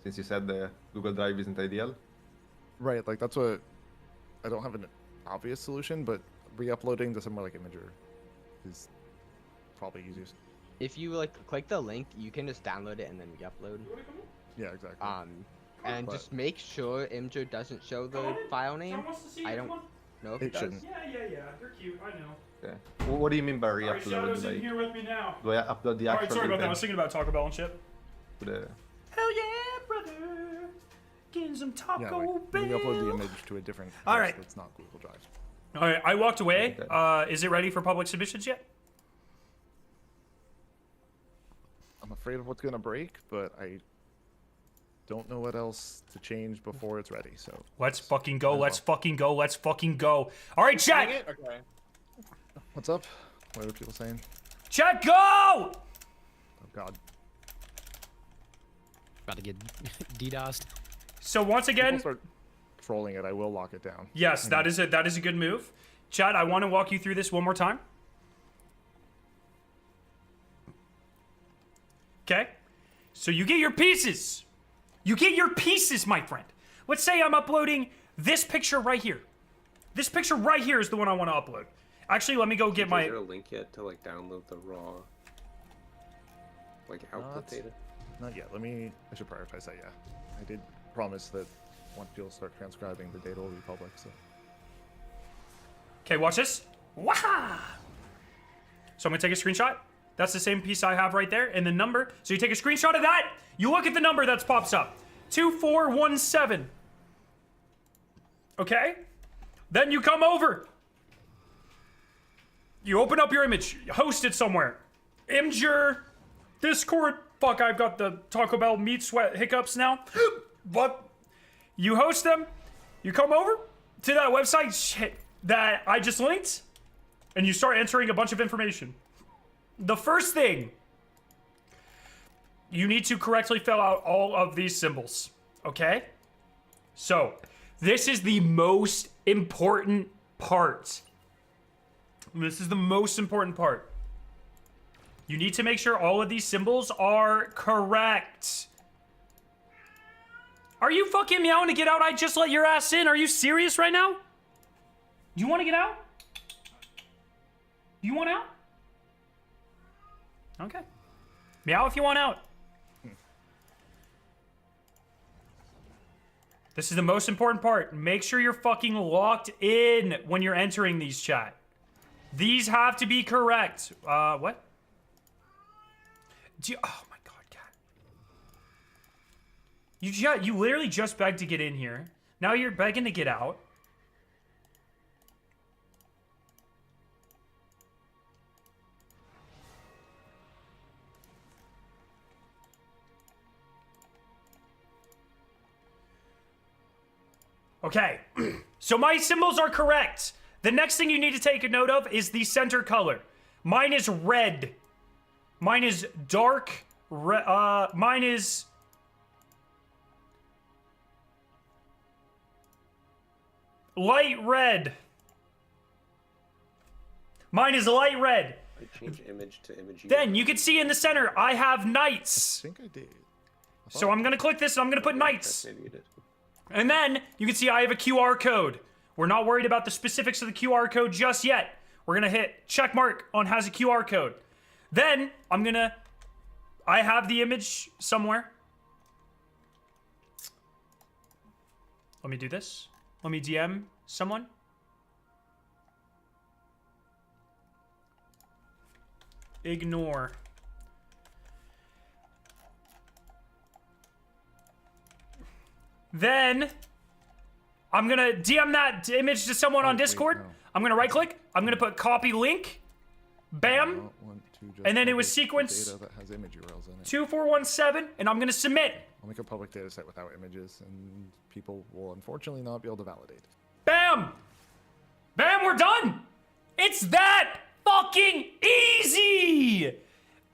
Since you said the Google Drive isn't ideal. Right, like that's what I don't have an obvious solution, but re-uploading to somewhere like Imager is probably easiest. If you like click the link, you can just download it and then re-upload. Yeah, exactly. And But- just make sure Imager doesn't show the file name. I don't know if it does. shouldn't. Yeah. You're cute. I know. Okay. What do you mean by All right, re-upload? Shadow's in Like, here with me now. do I upload the All actual right, sorry about that. I was image thinking about Taco Bell and shit. to the... Hell yeah, brother. Getting some Taco Yeah, like Bell. re-upload the image to a different All place right. that's not Google Drive. All right, I walked away. Is it ready for public submissions yet? I'm afraid of what's gonna break, but I don't know what else to change before it's ready. So Let's fucking go. Let's fucking go. Let's fucking go. All right, chat. Okay. what's up? What are people saying? Chat, go! Oh God. About to get DDoSed. So once People again, start trolling it. I will lock it down. yes, that is a good move. Chat, I want to walk you through this one more time. Okay? So you get your pieces. You get your pieces, my friend. Let's say I'm uploading this picture right here. This picture right here is the one I want to upload. Actually, let me go get my... Is there a link yet to like download the raw like output data? Not yet. I should prioritize that. Yeah, I did promise that once people start transcribing, the data will be public. So. Okay, watch this. Waha! So I'm gonna take a screenshot. That's the same piece I have right there, and the number. So you take a screenshot of that. You look at the number that pops up. 2417. Okay? Then you come over. You open up your image. Host it somewhere. Imgur. Discord. Fuck, I've got the Taco Bell meat sweat hiccups now. But you host them. You come over to that website shit that I just linked. And you start entering a bunch of information. The first thing, you need to correctly fill out all of these symbols, okay? So, this is the most important part. This is the most important part. You need to make sure all of these symbols are correct. Are you fucking meowing to get out? I just let your ass in. Are you serious right now? You want to get out? You want out? Okay. Meow if you want out. This is the most important part. Make sure you're fucking locked in when you're entering these, chat. These have to be correct. What? Oh my god, cat. You literally just begged to get in here. Now you're begging to get out. Okay, so my symbols are correct. The next thing you need to take a note of is the center color. Mine is red. Mine is dark red. Mine is... light red. Mine is light red. I change image to image. Then you can see in the center, I have knights. I think I did. So I'm gonna click this and I'm gonna put knights. Maybe you did. And then you can see I have a QR code. We're not worried about the specifics of the QR code just yet. We're gonna hit check mark on has a QR code. Then I have the image somewhere. Let me do this. Let me DM someone. Ignore. Then I'm gonna DM that image to someone on Discord. Wait, no. I'm gonna right click. I'm gonna put copy link. Bam. And then it was sequence data that has image URLs in it. 2417, and I'm gonna submit. I'll make a public data set without images, and people will unfortunately not be able to validate. Bam! Bam, we're done! It's that fucking easy! It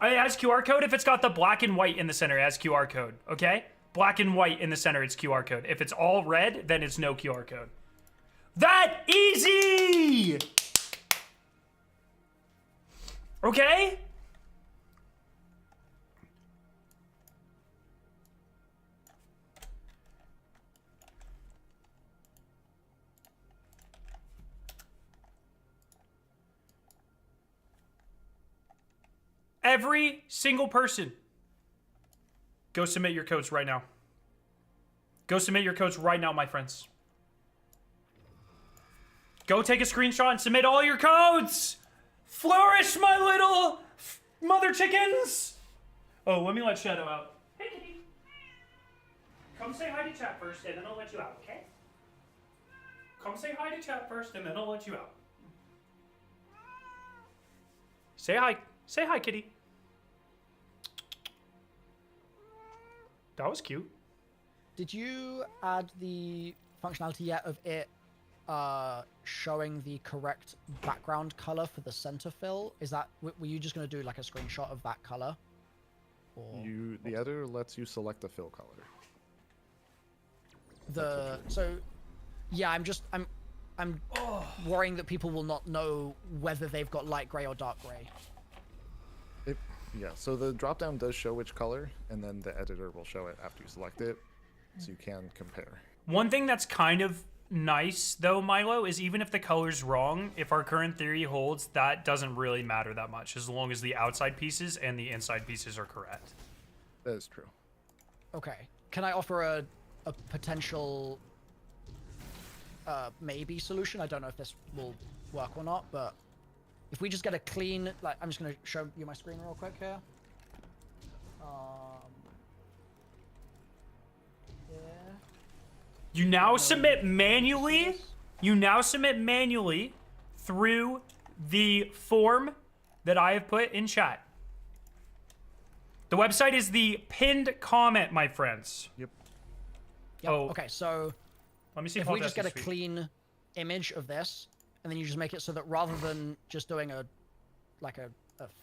has QR code. If it's got the black and white in the center, it has QR code, okay? Black and white in the center, it's QR code. If it's all red, then it's no QR code. That easy! Okay? Every single person, go submit your codes right now. Go submit your codes right now, my friends. Go take a screenshot and submit all your codes! Flourish, my little mother chickens! Oh, let me let Shadow out. Hey, kitty. Come say hi to chat first, and then I'll let you out, okay? Come say hi to chat first, and then I'll let you out. Say hi. Say hi, kitty. That was cute. Did you add the functionality yet of it showing the correct background color for the center fill? Is that, were you just going to do like a screenshot of that color? Or The editor lets you select the fill color. Yeah, I'm worrying that people will not know whether they've got light gray or dark gray. Yeah, so the dropdown does show which color, and then the editor will show it after you select it, so you can compare. One thing that's kind of nice, though, Milo, is even if the color's wrong, if our current theory holds, that doesn't really matter that much, as long as the outside pieces and the inside pieces are correct. That is true. Okay. Can I offer a potential maybe solution? I don't know if this will work or not, but if we just get a clean, like, I'm just going to show you my screen real quick here. Yeah. You now submit manually. You now submit manually through the form that I have put in chat. The website is the pinned comment, my friends. Yep. Oh. Okay, so let me see if if we just get a clean image of this, and then you just make it so that rather than just doing a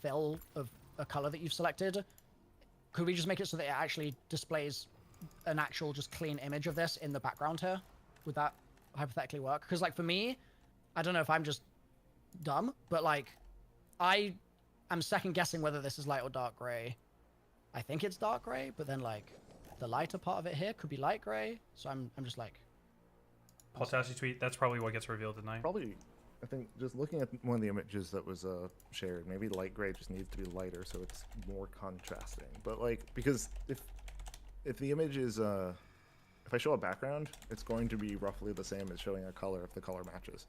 fill of a color that you've selected, could we just make it so that it actually displays an actual just clean image of this in the background here? Would that hypothetically work? Because like for me, I don't know if I'm just dumb, but like I am second guessing whether this is light or dark gray. I think it's dark gray, but then like the lighter part of it here could be light gray. So I'm just like, Paltassi tweet, that's probably what gets revealed tonight. Probably, I think just looking at one of the images that was shared, maybe light gray just needs to be lighter so it's more contrasting. But like, because if the image is, if I show a background, it's going to be roughly the same as showing a color if the color matches.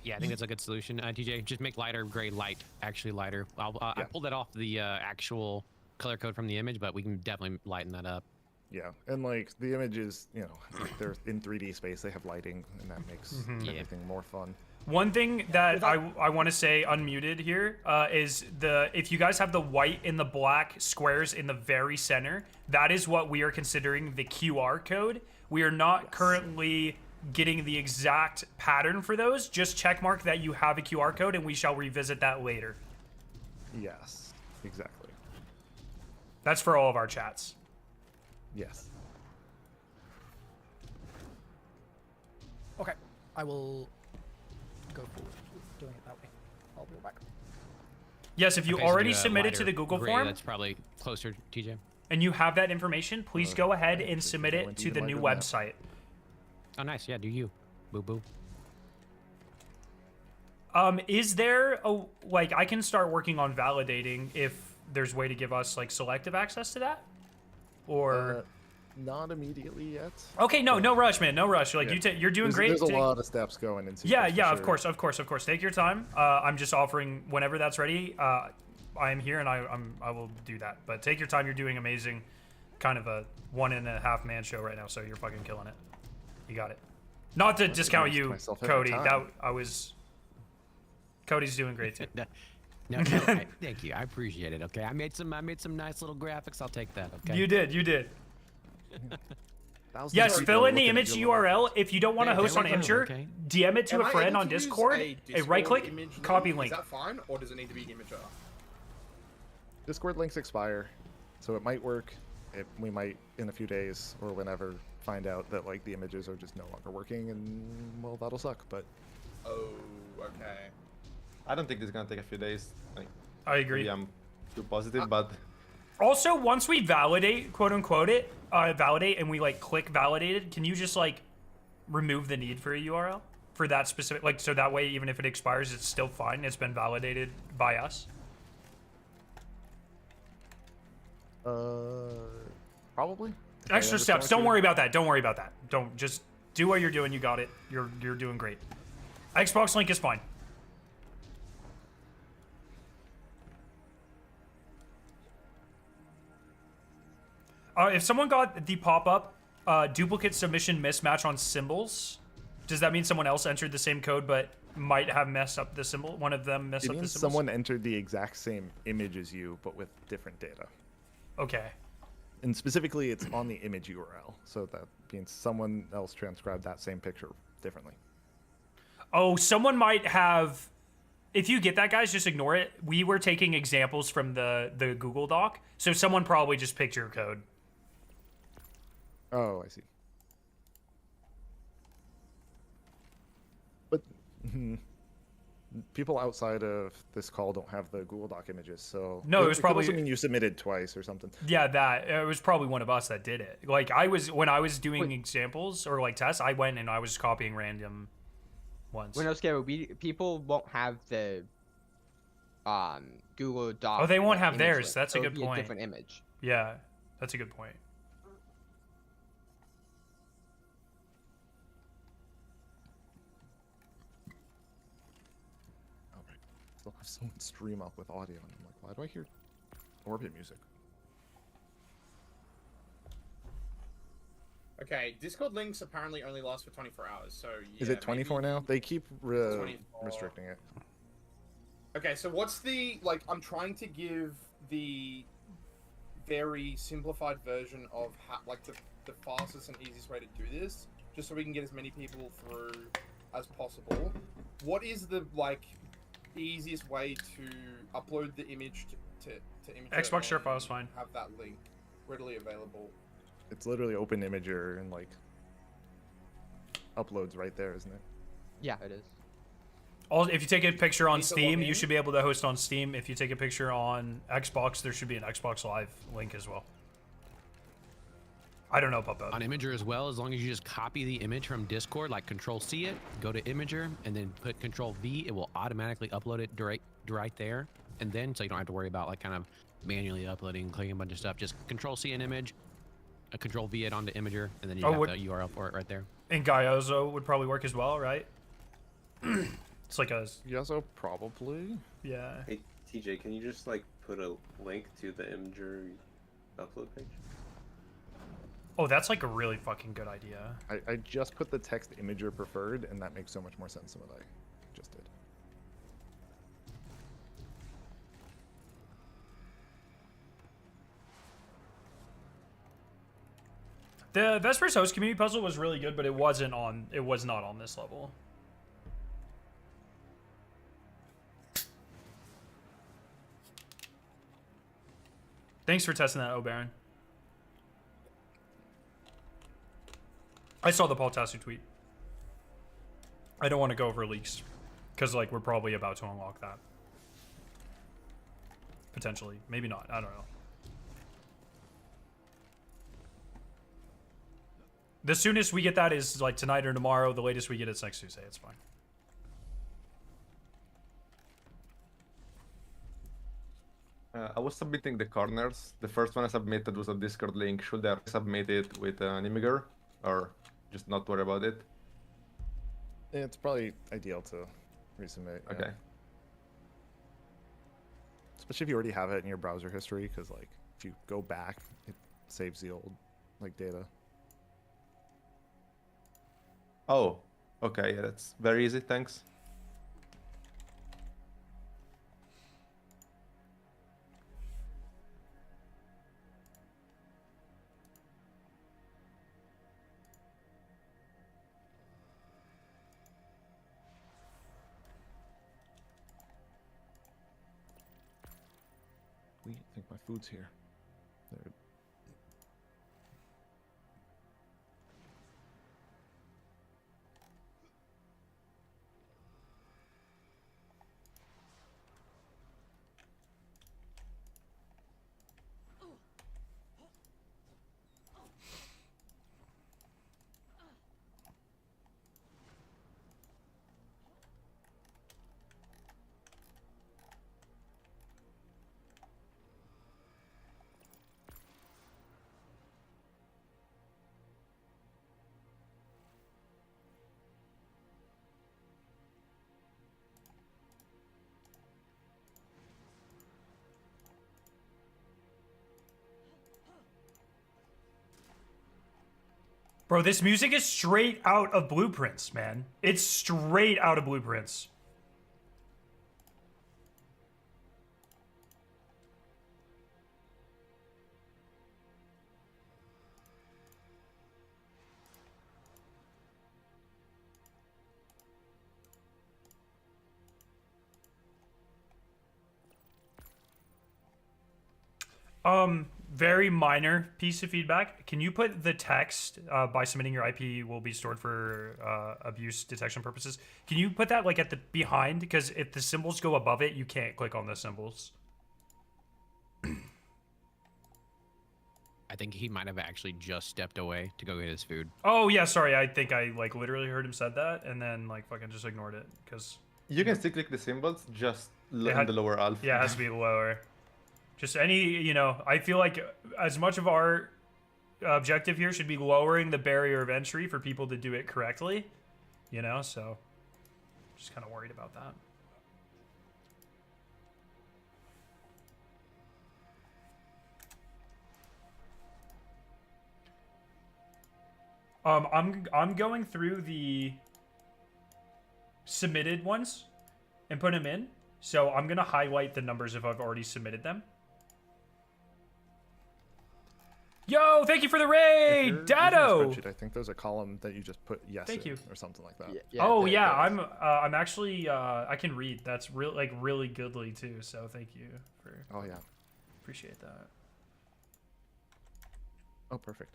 Yeah, I think that's a good solution. TJ, just make lighter gray light, actually lighter. I pulled that off the actual color code from the image, but we can definitely lighten that up. Yeah, and like the images, you know, they're in 3D space, they have lighting, and that makes everything more fun. One thing that I want to say unmuted here is if you guys have the white and the black squares in the very center, that is what we are considering the QR code. We are not currently getting the exact pattern for those. Just check mark that you have a QR code, and we shall revisit that later. Yes, exactly. That's for all of our chats. Yes. okay, I will go forward with doing it that way. I'll be right back. Yes, if you Okay, so already do a submitted to lighter the Google gray, form, that's probably closer, TJ. and you have that information, please go ahead and submit it to the new website. Oh, nice. Yeah, do you. Boo boo. Is there like I can start working on validating if there's way to give us like selective access to that, or not immediately yet. Okay, no rush, man, no rush. Like you're doing great. There's a lot of steps going into. Yeah, of course. Take your time. I'm just offering whenever that's ready. I am here and I will do that. But take your time. You're doing amazing. Kind of a 1.5 man show right now, so you're fucking killing it. You got it. Not to discount you, Cody. Cody's doing great too. No, thank you. I appreciate it. Okay, I made some nice little graphics. I'll take that. Okay. You did. Yes, fill in the image URL. If you don't want to host on Imgur, DM it to a friend on Discord. A right click, copy link. Is that fine, or does it need to be Imgur? Discord links expire, so it might work. We might in a few days or whenever find out that like the images are just no longer working, and well, that'll suck. But oh, okay. I don't think this is gonna take a few days. Like, I agree. maybe I'm too positive, but Also, once we validate, quote unquote, validate, and we like click validated, can you just like remove the need for a URL for that specific, like, so that way even if it expires, it's still fine. It's been validated by us. Probably. Extra steps. Don't worry about that. Don't worry about that. Don't just do what you're doing. You got it. You're doing great. Xbox link is fine. If someone got the pop-up duplicate submission mismatch on symbols, does that mean someone else entered the same code but might have messed up the symbol? One of them messed It up the means symbols? someone entered the exact same image as you, but with different data. Okay. And specifically, it's on the image URL, so that means someone else transcribed that same picture differently. Oh, someone might have... If you get that, guys, just ignore it. We were taking examples from the Google Doc, so someone probably just picked your code. Oh, I see. But people outside of this call don't have the Google Doc images, so No, it was could probably- also mean you submitted twice or something. Yeah, that it was probably one of us that did it. Like when I was doing examples or like tests, I went and I was copying random ones. When I was people won't have the Google Doc. Oh, they won't like, have image theirs. link, That's so a it'll good be point. A different image. Yeah, that's a good point. Still have someone stream up with audio, and I'm like, why do I hear Orbit music? Okay, Discord links apparently only last for 24 hours, so yeah. Is it 24 now? They keep 24. restricting it. Okay, so what's the, like, I'm trying to give the very simplified version of how, like, the fastest and easiest way to do this, just so we can get as many people through as possible. What is the, like, easiest way to upload the image to Imager Xbox share and file is fine. have that link readily available? It's literally open Imager and like uploads right there, isn't it? Yeah, it is. Also, if you take a picture on Need to log Steam, you in? should be able to host on Steam. If you take a picture on Xbox, there should be an Xbox Live link as well. I don't know about both. On Imager as well, as long as you just copy the image from Discord, like Control-C it, go to Imager, and then put Control-V, it will automatically upload it right there. And then, so you don't have to worry about like kind of manually uploading, clicking a bunch of stuff. Just Control-C an image, Control-V it onto Imager, and then you have the URL for it right there. And Gyozo would probably work as well, right? It's like a... Gyozo probably? Yeah. Hey, TJ, can you just, like, put a link to the Imager upload page? Oh, that's like a really fucking good idea. I just put the text Imager preferred, and that makes so much more sense than what I just did. The Vespers Host community puzzle was really good, but it was not on this level. Thanks for testing that, Oberon. I saw the Paul Tassu tweet. I don't want to go over leaks, because like we're probably about to unlock that. Potentially, maybe not. I don't know. The soonest we get that is like tonight or tomorrow. The latest we get it's next Tuesday. It's fine. I was submitting the corners. The first one I submitted was a Discord link. Should I submit it with an Imager, or just not worry about it? It's probably ideal to resubmit. Yeah. Okay. Especially if you already have it in your browser history, because like if you go back, it saves the old like data. Oh, okay. Yeah, that's very easy. Thanks. I think my food's here. There. Bro, this music is straight out of Blueprints, man. It's straight out of Blueprints. Very minor piece of feedback. Can you put the text by submitting your IP will be stored for abuse detection purposes? Can you put that like at the behind? Because if the symbols go above it, you can't click on the symbols. I think he might have actually just stepped away to go get his food. Oh yeah, sorry. I think I like literally heard him said that and then like fucking just ignored it because You can still click the symbols, just in the lower alpha. Yeah, it has to be lower. Just any, you know, I feel like as much of our objective here should be lowering the barrier of entry for people to do it correctly, you know, so just kind of worried about that. I'm going through the submitted ones and put them in. So I'm gonna highlight the numbers if I've already submitted them. Yo, thank you for the raid, Dado. I think there's a column that you just put yes Thank in you. or something like that. Oh yeah, I'm actually I can read. That's really goodly too. So thank you for. Oh yeah. Appreciate that. Oh perfect.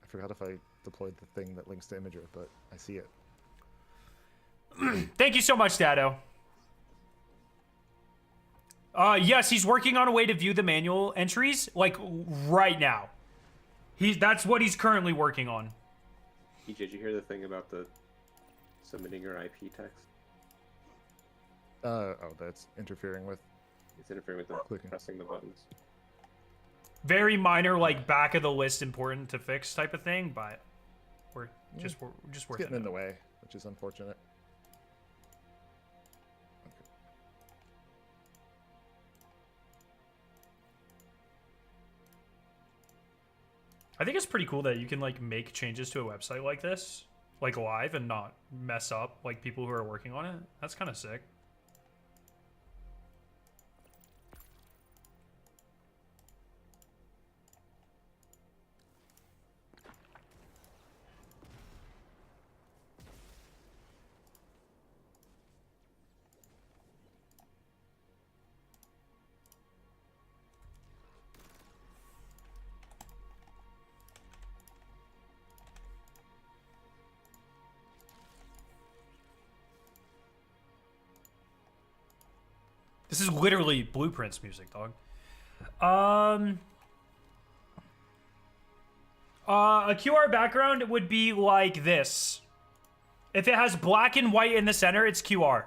I forgot if I deployed the thing that links to Imager, but I see it. Thank you so much, Dado. Yes, he's working on a way to view the manual entries, like, right now. That's what he's currently working on. Did you hear the thing about the submitting your IP text? Oh, that's interfering with... It's interfering with the pressing the buttons. Very minor, like, back of the list important to fix type of thing, but we're just It's working getting in the way, which is unfortunate. I think it's pretty cool that you can like make changes to a website like this, like live, and not mess up like people who are working on it. That's kind of sick. This is literally Blueprints music, dog. A QR background would be like this. If it has black and white in the center, it's QR.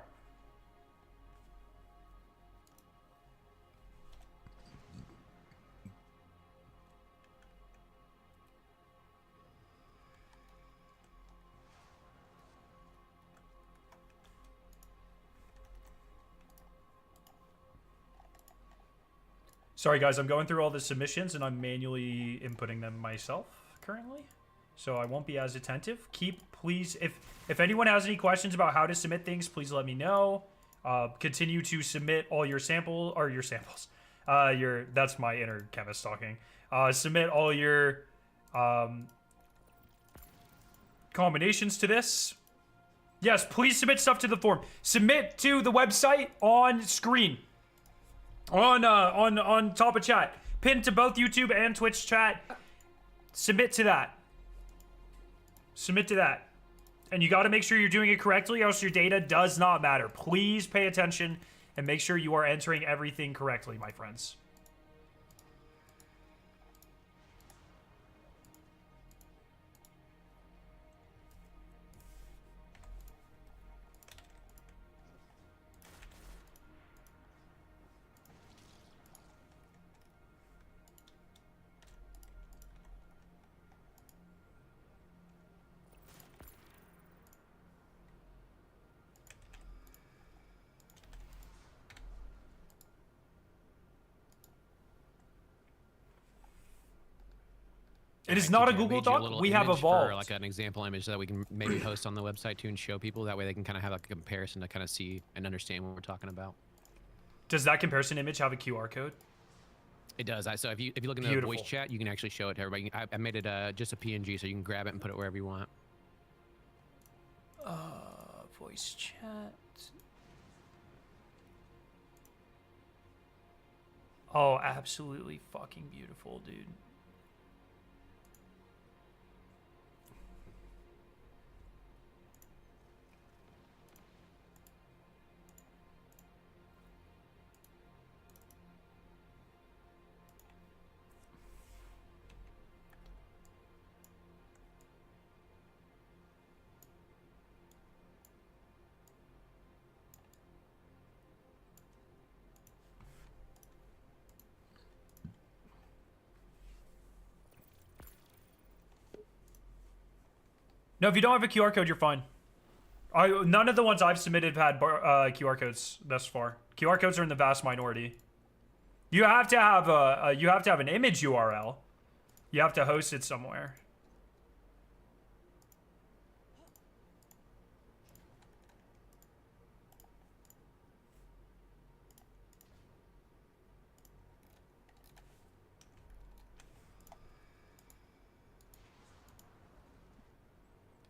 Sorry guys, I'm going through all the submissions and I'm manually inputting them myself currently. So I won't be as attentive. Please, if anyone has any questions about how to submit things, please let me know. Continue to submit all your samples. That's my inner chemist talking. Submit all your combinations to this. Yes, please submit stuff to the form. Submit to the website on screen. On top of chat. Pinned to both YouTube and Twitch chat. Submit to that. Submit to that. And you got to make sure you're doing it correctly, else your data does not matter. Please pay attention and make sure you are entering everything correctly, my friends. It is I not a TJ, I Google made you Doc. little We have image evolved. for like an example image that we can maybe post on the website too and show people. That way they can kind of have like a comparison to kind of see and understand what we're talking about. Does that comparison image have a QR code? It does. So if you look in the Beautiful. voice chat, you can actually show it to everybody. I made it just a PNG, so you can grab it and put it wherever you want. Voice chat. Oh, absolutely fucking beautiful, dude. No, if you don't have a QR code, you're fine. None of the ones I've submitted have had QR codes thus far. QR codes are in the vast minority. You have to have an image URL. You have to host it somewhere.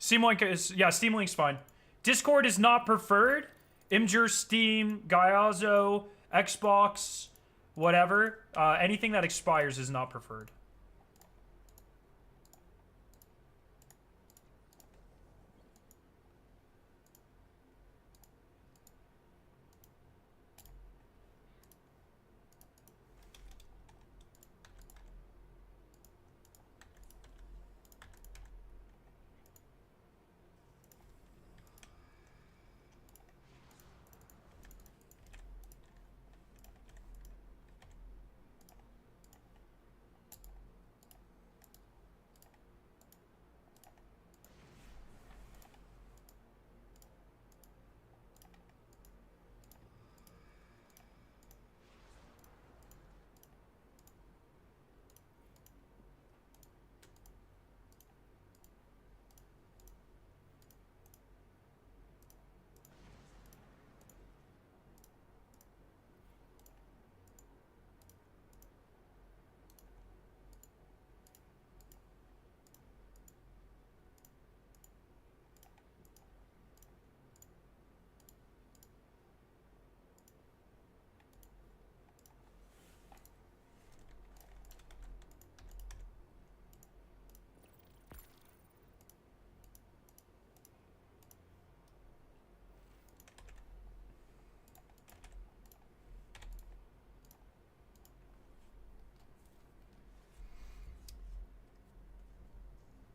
Steam Link is, yeah, Steam Link's fine. Discord is not preferred. Imgur, Steam, Gaiazo, Xbox, whatever. Anything that expires is not preferred.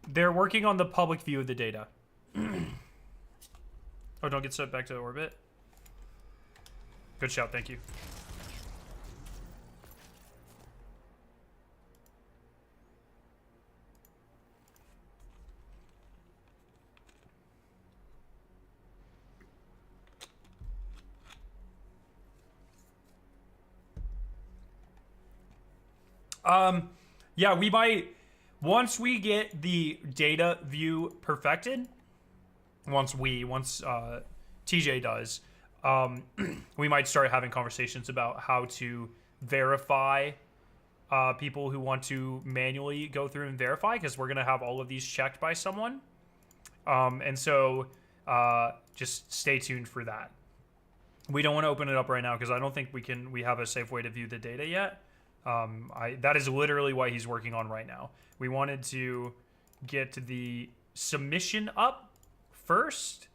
They're working on the public view of the data. Oh, don't get sent back to orbit. Good shout, thank you. Yeah, we might, once we get the data view perfected, once TJ does, we might start having conversations about how to verify people who want to manually go through and verify, because we're going to have all of these checked by someone. And so just stay tuned for that. We don't want to open it up right now because I don't think we have a safe way to view the data yet. That is literally what he's working on right now. We wanted to get the submission up first,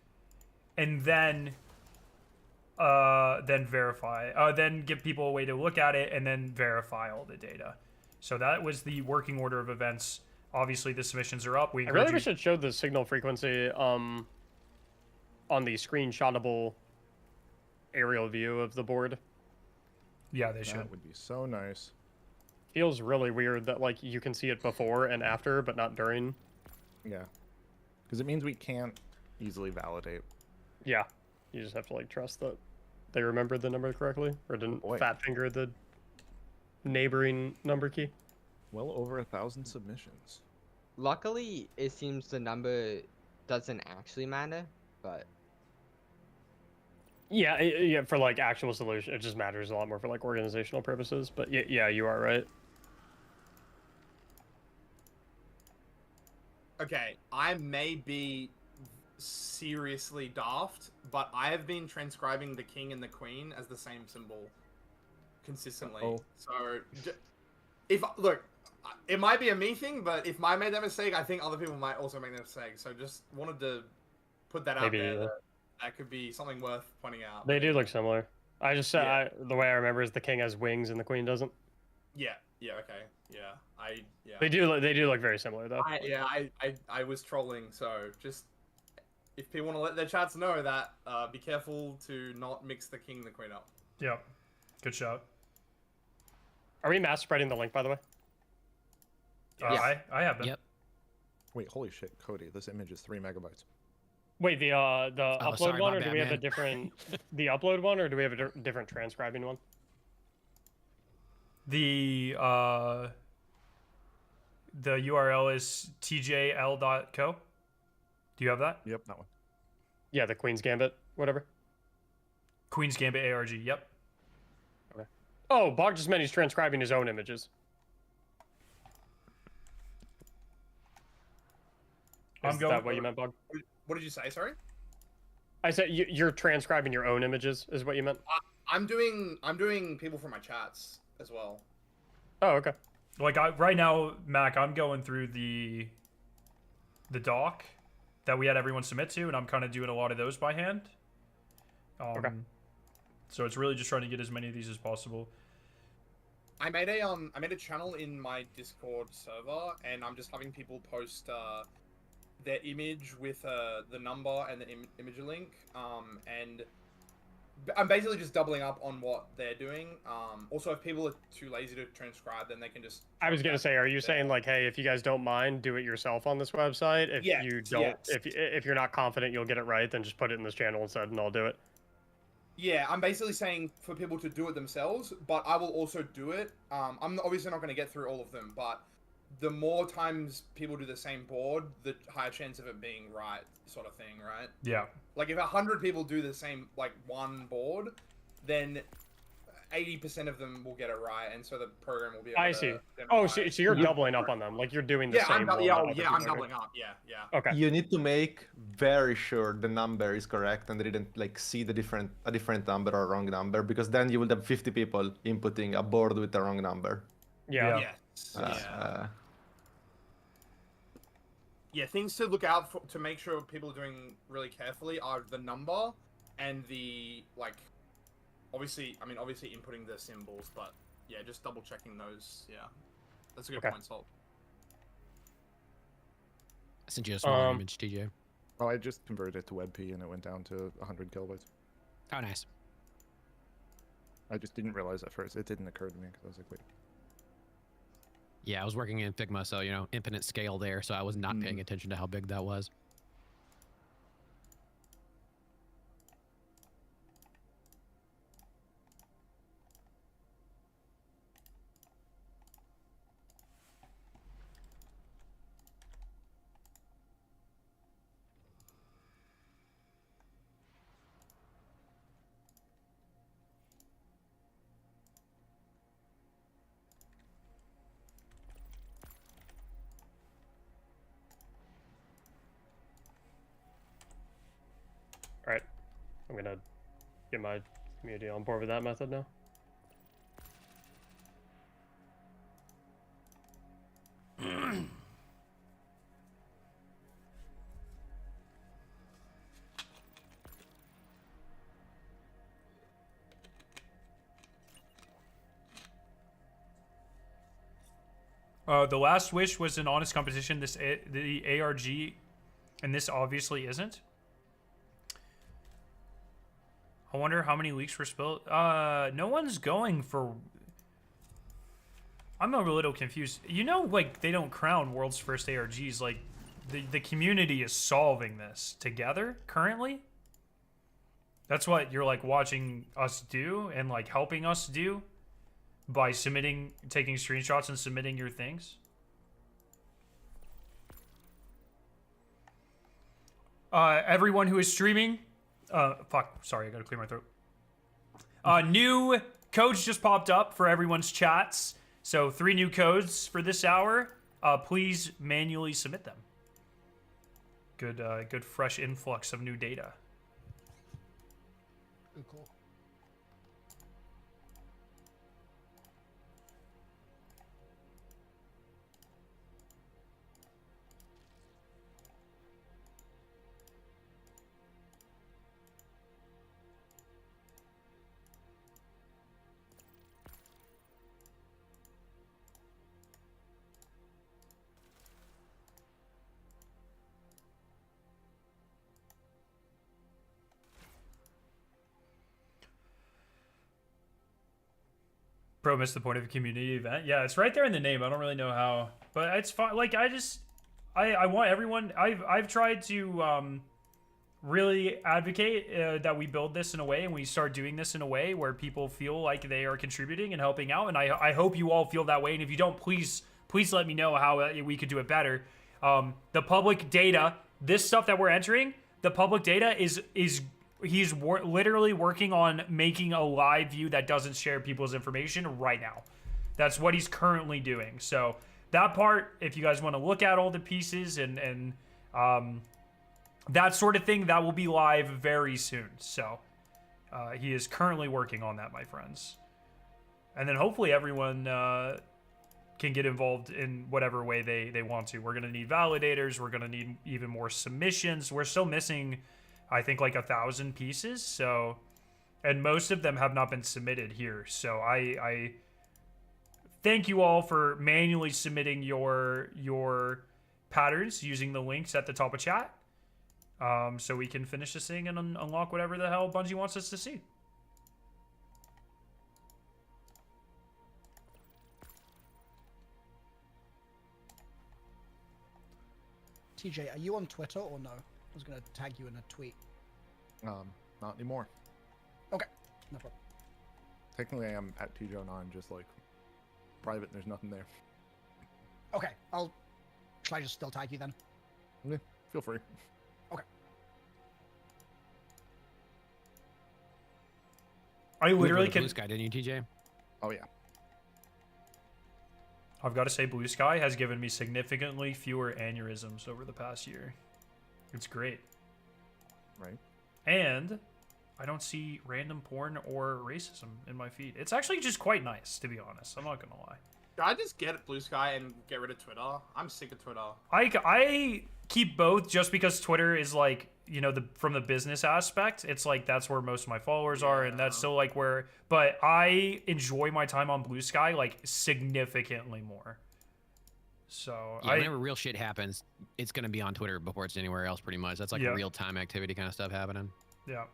and then verify. Then give people a way to look at it, and then verify all the data. So that was the working order of events. Obviously, the submissions are up. I really wish it showed the signal frequency on the screenshotable aerial view of the board. Yeah, they should. That would be so nice. Feels really weird that like you can see it before and after, but not during. Yeah, because it means we can't easily validate. Yeah, you just have to like trust that they remembered the number correctly, or didn't fat finger the neighboring number key. Well over 1,000 submissions. Luckily, it seems the number doesn't actually matter, but Yeah, yeah. For like actual solution, it just matters a lot more for like organizational purposes. But yeah, you are right. Okay, I may be seriously daft, but I have been transcribing the king and the queen as the same symbol consistently. Oh. So, if look, it might be a me thing, but if I made that mistake, I think other people might also make that mistake. So, just wanted to put that out Maybe, there. yeah. That could be something worth pointing out. They do look similar. I just Yeah. the way I remember is the king has wings and the queen doesn't. Yeah. Yeah. Okay. Yeah. Yeah. They do look very similar though. I was trolling, so just if people want to let their chats know that, be careful to not mix the king and the queen up. Yep. Good shout. Are we mass spreading the link, by the way? I have been. Yep. Wait, holy shit, Cody! This image is 3 megabytes. Wait, the upload sorry, one, my or do bad, we have a man. different the upload one, or do we have a different transcribing one? The URL is tjl.co. Do you have that? Yep, that one. Yeah, the Queen's Gambit, whatever. Queen's Gambit ARG. Yep. Okay. Oh, Bog just meant he's transcribing his own images. I'm Is going. that what you meant, Bog? What did you say? Sorry. I said you're transcribing your own images, is what you meant? I'm doing people from my chats as well. Oh, okay. Like right now, Mac, I'm going through the doc that we had everyone submit to, and I'm kind of doing a lot of those by hand. Okay. So it's really just trying to get as many of these as possible. I made a channel in my Discord server, and I'm just having people post their image with the number and the image link, and I'm basically just doubling up on what they're doing. Also, if people are too lazy to transcribe, then they can just... I was gonna say, are you saying like, hey, if you guys don't mind, do it yourself on this website? If Yes, you don't, yes. if you're not confident you'll get it right, then just put it in this channel instead, and I'll do it. Yeah, I'm basically saying for people to do it themselves, but I will also do it. I'm obviously not going to get through all of them, but the more times people do the same board, the higher chance of it being right, sort of thing, right? Yeah. Like if 100 people do the same, like one board, then 80% of them will get it right, and so the program will be able I to see. then Oh, apply so you're doubling up on them, like you're doing the Yeah, same. one that other I'm people are doubling doing. up. Yeah. Okay. You need to make very sure the number is correct and they didn't like see a different number or a wrong number, because then you will have 50 people inputting a board with the wrong number. Yeah. Yeah, things to look out for to make sure people are doing really carefully are the number and the like. Obviously inputting the symbols, but yeah, just double checking those. Yeah, that's a good point, Salt. I sent you a small image, TJ. Oh, I just converted it to WebP and it went down to 100 kilobytes. Oh, nice. I just didn't realize at first. It didn't occur to me because I was like, wait. Yeah, I was working in Figma, so infinite scale there, so I was not paying attention to how big that was. All right, I'm gonna get my community on board with that method now. The Last Wish was an honest competition. The ARG, and this obviously isn't. I wonder how many leaks were spilled. No one's going for... I'm a little confused. Like, they don't crown world's first ARGs. Like, the community is solving this together, currently. That's what you're, like, watching us do and, like, helping us do by taking screenshots and submitting your things. everyone who is streaming, fuck, sorry, I gotta clear my throat. New codes just popped up for everyone's chats. So 3 new codes for this hour. Please manually submit them. Good fresh influx of new data. Cool. Bro missed the point of a community event. Yeah, it's right there in the name. I don't really know how, but it's fine. Like, I want everyone. I've tried to really advocate that we build this in a way and we start doing this in a way where people feel like they are contributing and helping out. And I hope you all feel that way. And if you don't, please let me know how we could do it better. The public data, this stuff that we're entering, the public data is he's literally working on making a live view that doesn't share people's information right now. That's what he's currently doing. So that part, if you guys want to look at all the pieces and that sort of thing, that will be live very soon. So he is currently working on that, my friends. And then hopefully everyone can get involved in whatever way they want to. We're going to need validators. We're going to need even more submissions. We're still missing, I think, like 1,000 pieces. So, and most of them have not been submitted here. So I thank you all for manually submitting your patterns using the links at the top of chat. So we can finish this thing and unlock whatever the hell Bungie wants us to see. TJ, are you on Twitter or no? I was gonna tag you in a tweet. Not anymore. Okay, no problem. Technically, I am at TJ09, just like private. There's nothing there. Okay, shall I just still tag you then? Yeah, feel free. Okay. I literally can. Blue Sky, didn't you, TJ? Oh yeah. I've got to say, Blue Sky has given me significantly fewer aneurysms over the past year. It's great. Right. And I don't see random porn or racism in my feed. It's actually just quite nice, to be honest. I'm not going to lie. Should I just get Blue Sky and get rid of Twitter? I'm sick of Twitter. I keep both just because Twitter is like, you know, from the business aspect, it's like that's where most of my followers are, and that's still like where, but I enjoy my time on Blue Sky like significantly more. So yeah, whenever real shit happens, it's gonna be on Twitter before it's anywhere else, pretty much. That's like real time activity kind of stuff happening. Yeah.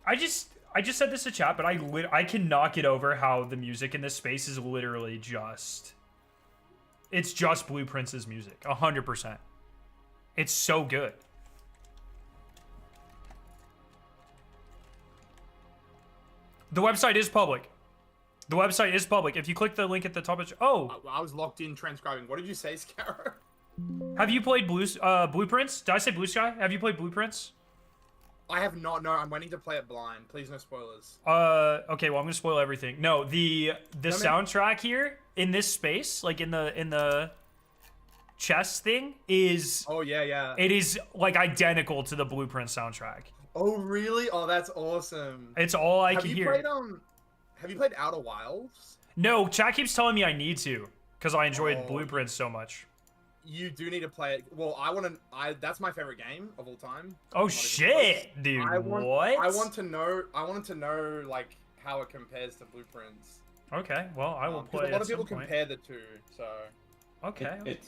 I just said this to chat, but I cannot get over how the music in this space is literally just... It's just Blueprints' music, 100%. It's so good. The website is public. The website is public. If you click the link at the top of... I was locked in transcribing. What did you say, Scarrow? Have you played Blueprints? Did I say Blue Sky? Have you played Blueprints? I have not. No, I'm waiting to play it blind. Please, no spoilers. Okay, well, I'm gonna spoil everything. No, the soundtrack here in this space, like in the chess thing, is yeah. It is like identical to the Blueprint soundtrack. Oh really? Oh, that's awesome. It's all I can hear. Have you played Outer Wilds? No, chat keeps telling me I need to because I enjoyed Blueprints so much. You do need to play it. Well, that's my favorite game of all time. Oh shit, dude! What? I wanted to know like how it compares to Blueprints. Okay, well, I will play. A lot of people compare the two, so. Okay.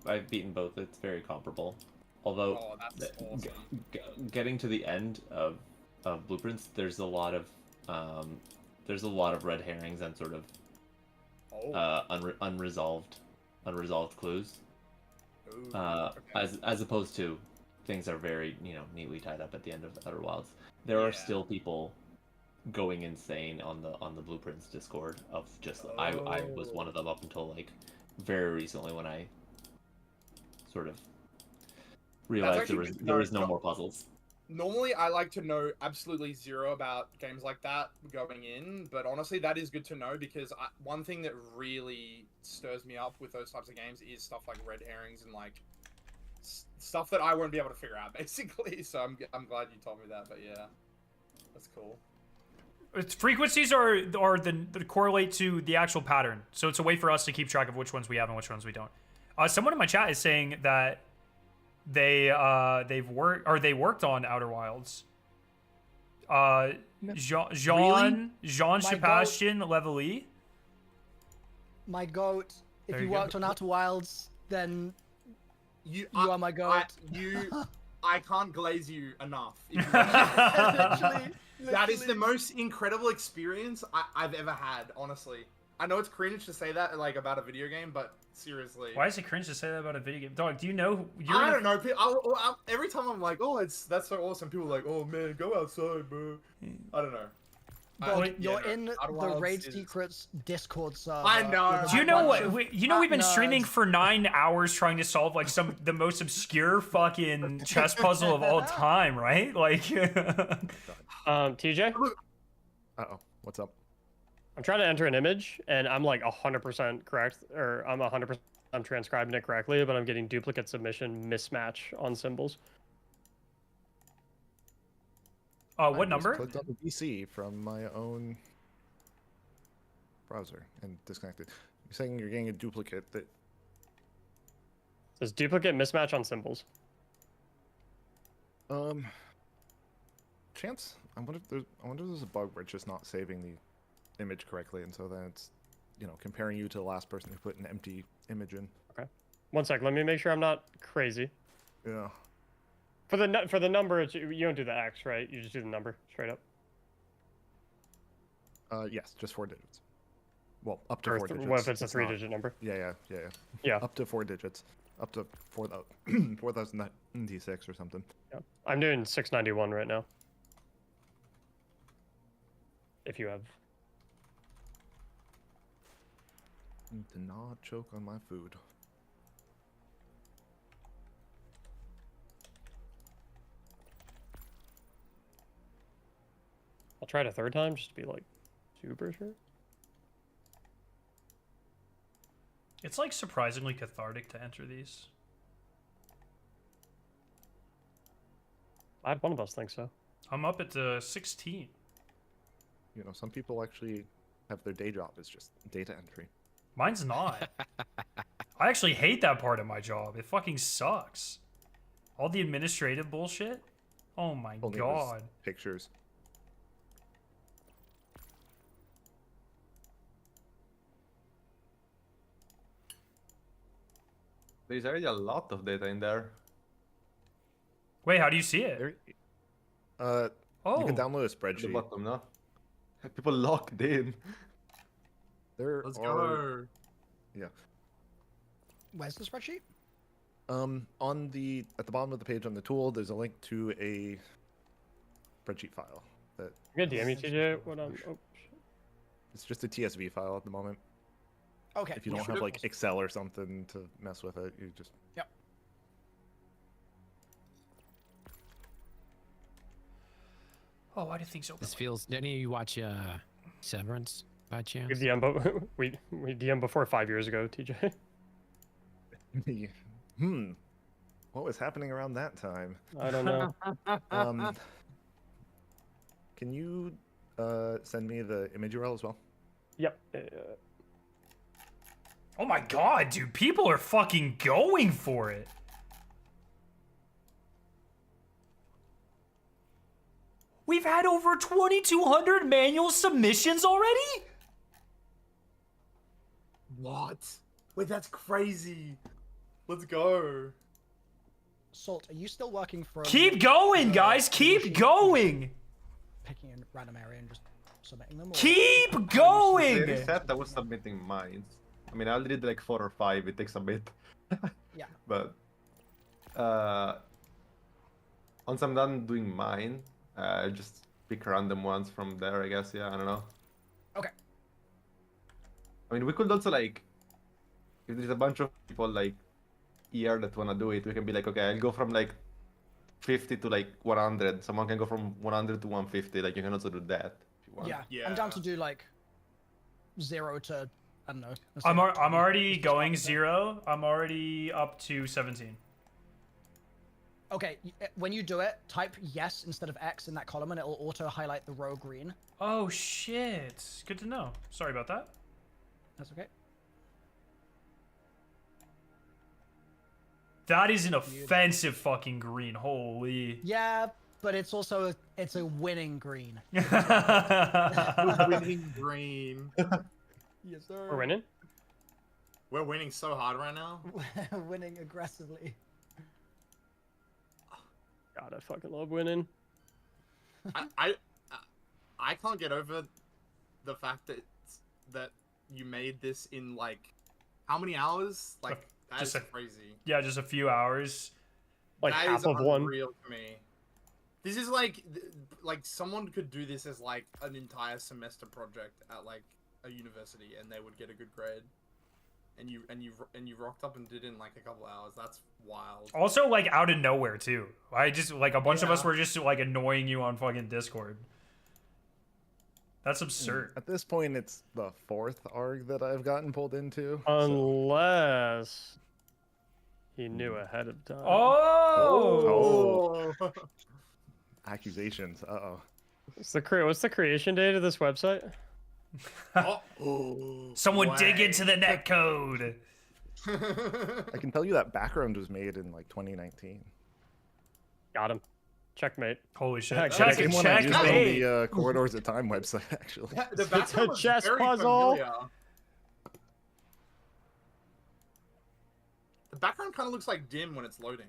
I've beaten both. It's very comparable. Although, that's awesome. Getting to the end of Blueprints, there's a lot of red herrings and sort of unresolved clues. Ooh, okay. As opposed to things are very neatly tied up at the end of Outer Wilds. There are still people going insane on the Blueprints Discord of just I was one of them up until like very recently when I sort of realized there was no more puzzles. Normally, I like to know absolutely zero about games like that going in, but honestly, that is good to know because one thing that really stirs me up with those types of games is stuff like red herrings and like stuff that I won't be able to figure out, basically. So I'm glad you told me that, but yeah, that's cool. Its frequencies are the correlate to the actual pattern, so it's a way for us to keep track of which ones we have and which ones we don't. Someone in my chat is saying that they worked on Outer Wilds. Jean Sebastian Levely. My goat. If There you you go. worked on Outer Wilds, then you are my goat. I can't glaze you enough. Literally. That is the most incredible experience I've ever had, honestly. I know it's cringe to say that like about a video game, but seriously. Why is it cringe to say that about a video game? Dog, do you know? I don't know. Every time I'm like, oh, that's so awesome. People are like, oh man, go outside, bro. I don't know. Dog, you're in the Raid Secrets Discord server. I know. Do you know what? We've been streaming for 9 hours trying to solve like the most obscure fucking chess puzzle of all time, right? Like, TJ. Uh-oh, what's up? I'm trying to enter an image, and I'm like 100% correct, or I'm transcribing it correctly, but I'm getting duplicate submission mismatch on symbols. What I number? Just clicked on the VC from my own browser and disconnected. You're saying you're getting a duplicate that. It says duplicate mismatch on symbols. Chance? I wonder if there's a bug where it's just not saving the image correctly, and so then it's, comparing you to the last person who put an empty image in. Okay. One sec. Let me make sure I'm not crazy. Yeah. For the number, you don't do the X, right? You just do the number straight up. Yes, just 4 digits. Well, up to Or 4 digits. what if it's a It's 3-digit number? Yeah. Yeah. Up to 4 digits. Up to 4,096 or something. Yeah. I'm doing 691 right now. If you have. Do not choke on my food. I'll try it a third time just to be like super sure. It's like surprisingly cathartic to enter these. I had one of us think so. I'm up at 16. Some people actually have their day job as just data entry. Mine's not. I actually hate that part of my job. It fucking sucks. All the administrative bullshit. Oh my Only god. Pictures. There's already a lot of data in there. Wait, how do you see it? You Oh. can download a At the spreadsheet. bottom, no? People locked in. Let's go. Yeah. Where's the spreadsheet? At the bottom of the page on the tool, there's a link to a spreadsheet file. Good DM me, TJ. What oh, shit. It's just a TSV file at the moment. Okay. If you don't have like Excel or something to mess with it, you just. Yep. Oh, why do things open? This feels. Did any of you watch Severance by chance? We DM, we DM before 5 years ago, TJ. What was happening around that time? I don't know. Can you send me the image URL as well? Yep. Oh my god, dude. People are fucking going for it. We've had over 2,200 manual submissions already? What? Wait, that's crazy. Let's go. Salt, are you still working from... Keep going, guys. Keep going. Picking a random area and just submitting them? Or... Keep going. They reset, I was submitting mine. I mean, I already did like 4 or 5. It takes a bit. Yeah. But once I'm done doing mine, just pick random ones from there, I guess. Yeah, I don't know. Okay. I mean, we could also like, if there's a bunch of people like here that wanna do it, we can be like, okay, I'll go from like 50 to like 100. Someone can go from 100 to 150. Like you can also do that if you want. Yeah. I'm down to do like 0 to I don't know. let's I'm say I'm 20. already going 0. I'm already up to 17. Okay, when you do it, type yes instead of X in that column, and it'll auto highlight the row green. Oh shit! Good to know. Sorry about that. That's okay. That is an offensive fucking green. Holy. Yeah, but it's also it's a winning green. Winning green. Yes, sir. We're winning? We're winning so hard right now. Winning aggressively. God, I fucking love winning. I can't get over the fact that you made this in like how many hours? Like that's crazy. Yeah, just a few hours. Like that half is of one. unreal to me. This is like someone could do this as like an entire semester project at like a university, and they would get a good grade. And you rocked up and did it in like a couple hours. That's wild. Also, like out of nowhere too. I just like a bunch of us were just like annoying you on fucking Discord. That's absurd. At this point, it's the 4th ARG that I've gotten pulled into. Unless he knew ahead of time. Oh! Accusations. Uh-oh. What's the creation date of this website? Someone dig into the net code. I can tell you that background was made in like 2019. Got him. Checkmate. Holy shit. Checkmate. I used on the Corridors of Time website, actually. The It's a chess puzzle. The background kind of looks like dim when it's loading.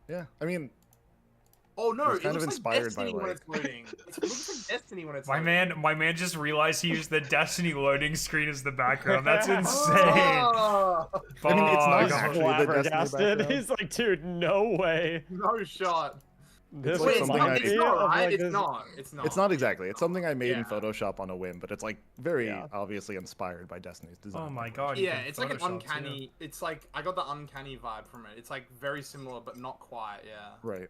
Yeah, I mean... Oh no, it's kind of inspired by when like... it's loading. It looks like Destiny when it's My loading. man just realized he used the Destiny loading screen as the background. That's insane. Oh. I mean, it's not Fuck. actually the Destiny background. He's like, dude, no way. No shot. This like is something my I- idea It's not, of, right? like, It's this- not. It's not. It's not exactly. It's something I made in Yeah. Photoshop on a whim, but it's like very obviously inspired by Destiny's design. Oh my god. Yeah, it's like an uncanny. It's like I got the uncanny vibe from it. It's like very similar, but not quite. Yeah. Right.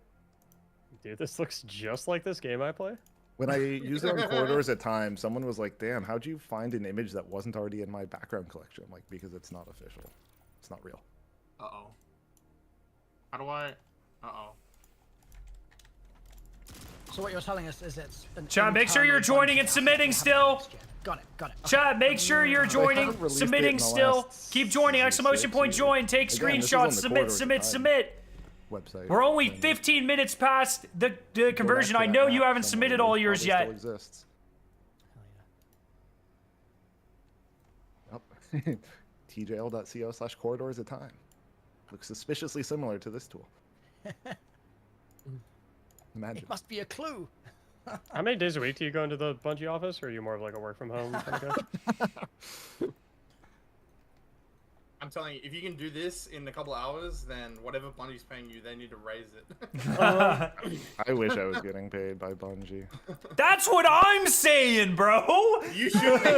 Dude, this looks just like this game I play. When I used it on Corridors at times, someone was like, damn, how'd you find an image that wasn't already in my background collection? I'm like, because it's not official. It's not real. Uh-oh. How do I... Uh-oh. So what you're telling us is it's an Chat, make sure you're joining and submitting still. Got it. Chat, make sure you're joining, submitting still. Keep joining, exclamation point join, take Again, this is on screenshots, the submit, Corridors of submit, Time submit. Website. We're only 15 minutes past the conversion. I know you haven't submitted all yours yet. Still exists. Oh. tjl.co/corridors of time. Looks suspiciously similar to this tool. Imagine. It must be a clue. How many days a week do you go into the Bungie office, or are you more of like a work from home kind of guy? I'm telling you, if you can do this in a couple hours, then whatever Bungie's paying you, they need to raise it. I wish I was getting paid by Bungie. That's what I'm saying, bro. You should be.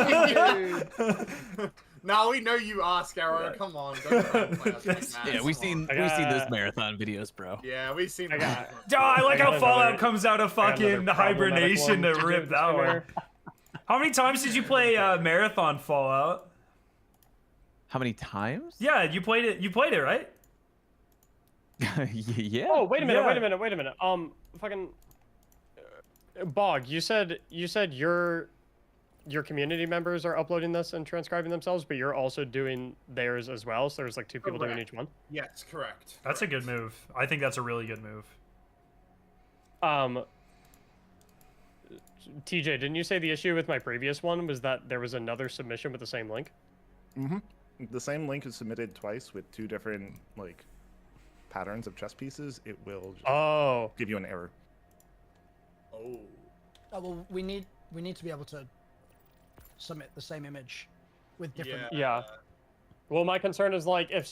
Now we know you are, Scarrow. Come on. Don't try and play us like that. Yeah, we've seen those marathon videos, bro. Yeah, we've seen. I like how Fallout comes out of fucking hibernation to rip that one. How many times did you play Marathon Fallout? How many times? Yeah, you played it. You played it, right? Yeah. Oh, wait a minute, Yeah. wait a minute. Fucking Bog, you said your community members are uploading this and transcribing themselves, but you're also doing theirs as well. So there's like 2 people doing each one. Yes, correct. That's a good move. I think that's a really good move. TJ, didn't you say the issue with my previous one was that there was another submission with the same link? Mm-hmm. The same link is submitted twice with 2 different like patterns of chess pieces. It will just give you an error. Oh. Oh well, we need to be able to submit the same image with different. Yeah. Well, my concern is like if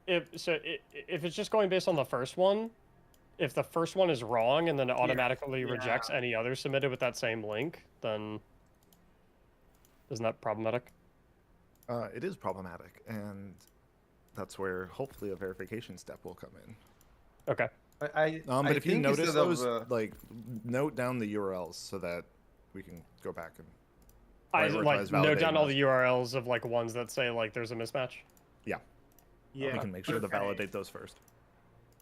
it's just going based on the first one, if the first one is wrong and then it automatically Yeah. rejects any other submitted with that same link, then isn't that problematic? It is problematic, and that's where hopefully a verification step will come in. Okay. But if you notice those, like, note down the URLs so that we can go back and I prioritize note down validating all those. the URLs of like ones that say like there's a mismatch. Yeah. Yeah. We can make sure to validate those first.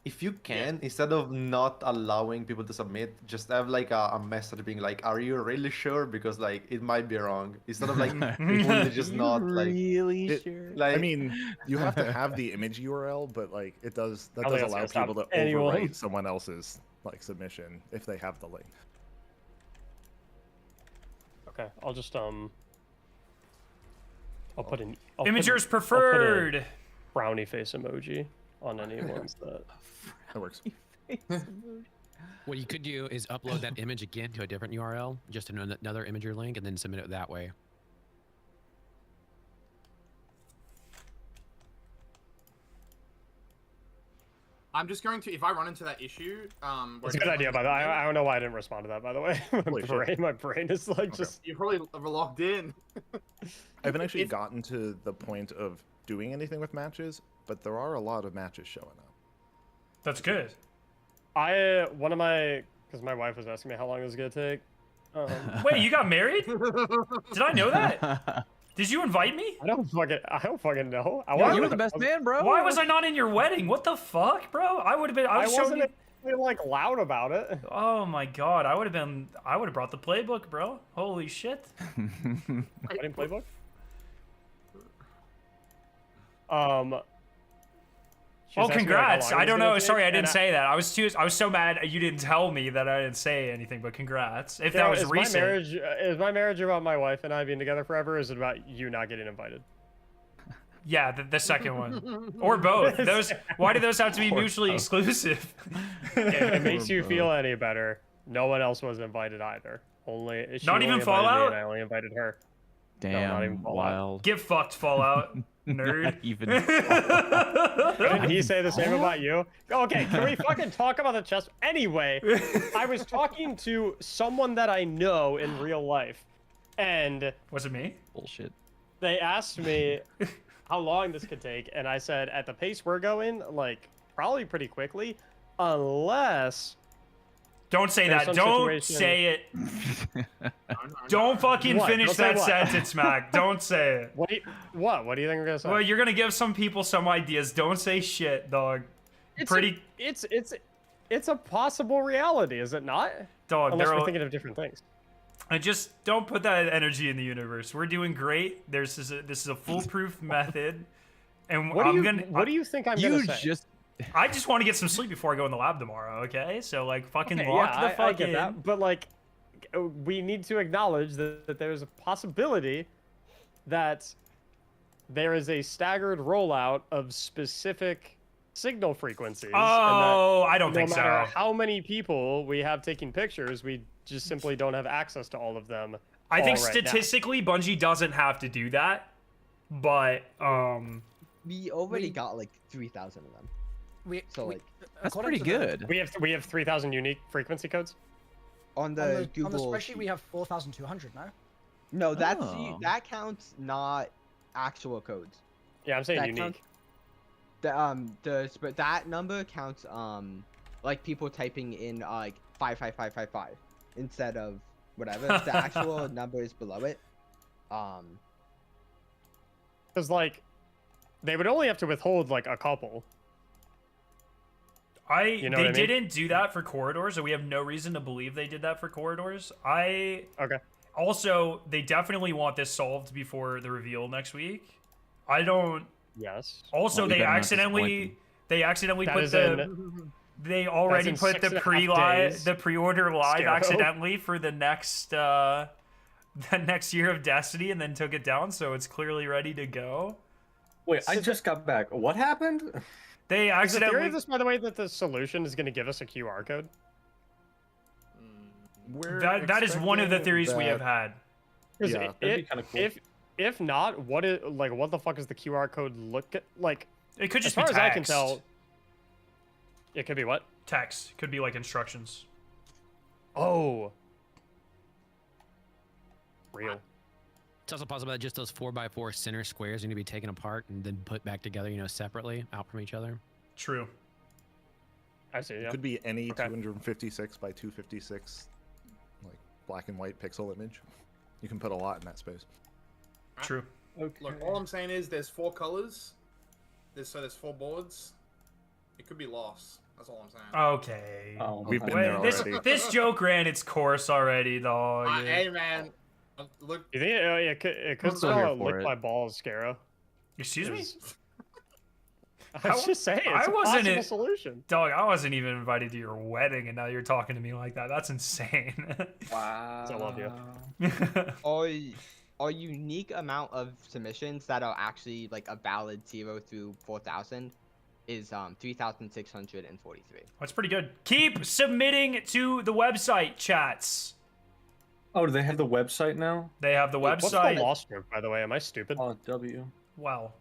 If you can, instead of not allowing people to submit, just have like a message being like, "Are you really sure?" Because like it might be wrong. Instead of like fully just not like. Really sure. Like, I mean, you have to have the image URL, but like that does I think allow that's gonna people to stop anyone. overwrite someone else's like submission if they have the link. Okay, I'll just I'll put an I'll Imagers put preferred. a frowny face emoji on any ones that. That works. What you could do is upload that image again to a different URL, just another imager link, and then submit it that way. I'm just going to, if I run into that issue, It's a good idea, by the way. I don't know why I didn't respond to that, by the way. my brain is like just. You're probably locked in. I haven't actually gotten to the point of doing anything with matches, but there are a lot of matches showing up. That's good. One of my, because my wife was asking me how long it was gonna take. Wait, you got married? Did I know that? Did you invite me? I don't fucking know. You were the best man, bro. Why was I not in your wedding? What the fuck, bro? I would have been. I was showing wasn't you. like loud about it. Oh my god, I would have been. I would have brought the playbook, bro. Holy shit. Wedding playbook. Oh, congrats! I don't know. Sorry, I and didn't say that. I was so mad you didn't tell me that I didn't say anything. But congrats. If that was recent. Is my marriage about my wife and I being together forever? Or is it about you not getting invited? Yeah, the second one, or both. Those. Why do those have to be mutually exclusive? If it makes you feel any better, no one else was invited either. Not even Fallout. I only invited her. Damn, no, not even Fallout. wild. Get fucked, Fallout, nerd. Not even. Didn't he say the same about you? Okay, can we fucking talk about the chess? Anyway, I was talking to someone that I know in real life, and was it me? Bullshit. They asked me how long this could take, and I said at the pace we're going, like probably pretty quickly, unless. Don't say that. Don't say it. Don't fucking finish that sentence, Mac. Don't say it. What do you think we're gonna say? Well, you're gonna give some people some ideas. Don't say shit, dog. It's a possible reality, is it not? Dog, unless we're thinking of different things. I just don't put that energy in the universe. We're doing great. This is a foolproof method, and what do you think I'm gonna say? I just want to get some sleep before I go in the lab tomorrow. Okay, so like fucking lock the fuck I get in. that, but like, we need to acknowledge that there's a possibility that there is a staggered rollout of specific signal frequencies. Oh, I don't think so. No matter how many people we have taking pictures, we just simply don't have access to all of them. I think right now. statistically, Bungie doesn't have to do that, but we already got like 3,000 of them. That's pretty good. We have 3,000 unique frequency codes. On the on the spreadsheet, we have 4,200 now. No, that counts not actual codes. Yeah, I'm saying unique. That number counts like people typing in like 55555 instead of whatever. The actual number is below it. Because like, they would only have to withhold like a couple. They didn't do that for corridors, so we have no reason to believe they did that for corridors. Okay. Also, they definitely want this solved before the reveal next week. I don't. Yes. Also, they accidentally put the pre-order live accidentally for the next year of Destiny, and then took it down, so it's clearly ready to go. Wait, I just got back. What happened? They accidentally. Is the theory of this, by the way, that the solution is going to give us a QR code? That is one of the theories we have had. Yeah, that'd be kind of cool. If not, what the fuck is the QR code look like? It could just as be far text. as I can tell. It could be what? Text could be like instructions. Oh. Real. It's also possible that just those 4x4 center squares need to be taken apart and then put back together, you know, separately, out from each other. True. I see. Yeah. It could be any 256 by 256, like black and white pixel image. You can put a lot in that space. True. Okay. Look, all I'm saying is there's 4 colors. There's 4 boards. It could be lost. That's all I'm saying. Okay. Oh, we've been there already. This joke ran its course already, dog. Hey, man. Look. You think it could still lick my balls, Scarrow? Excuse me? I was just saying, it's a possible solution. Dog, I wasn't even invited to your wedding, and now you're talking to me like that. That's insane. Wow. I love you. Our unique amount of submissions that are actually like a valid 0 through 4,000 is 3,643. That's pretty good. Keep submitting to the website, chats. Oh, do they have the website now? They have the website. What's the lost group, by the way? Am I stupid? Oh, W. Wow.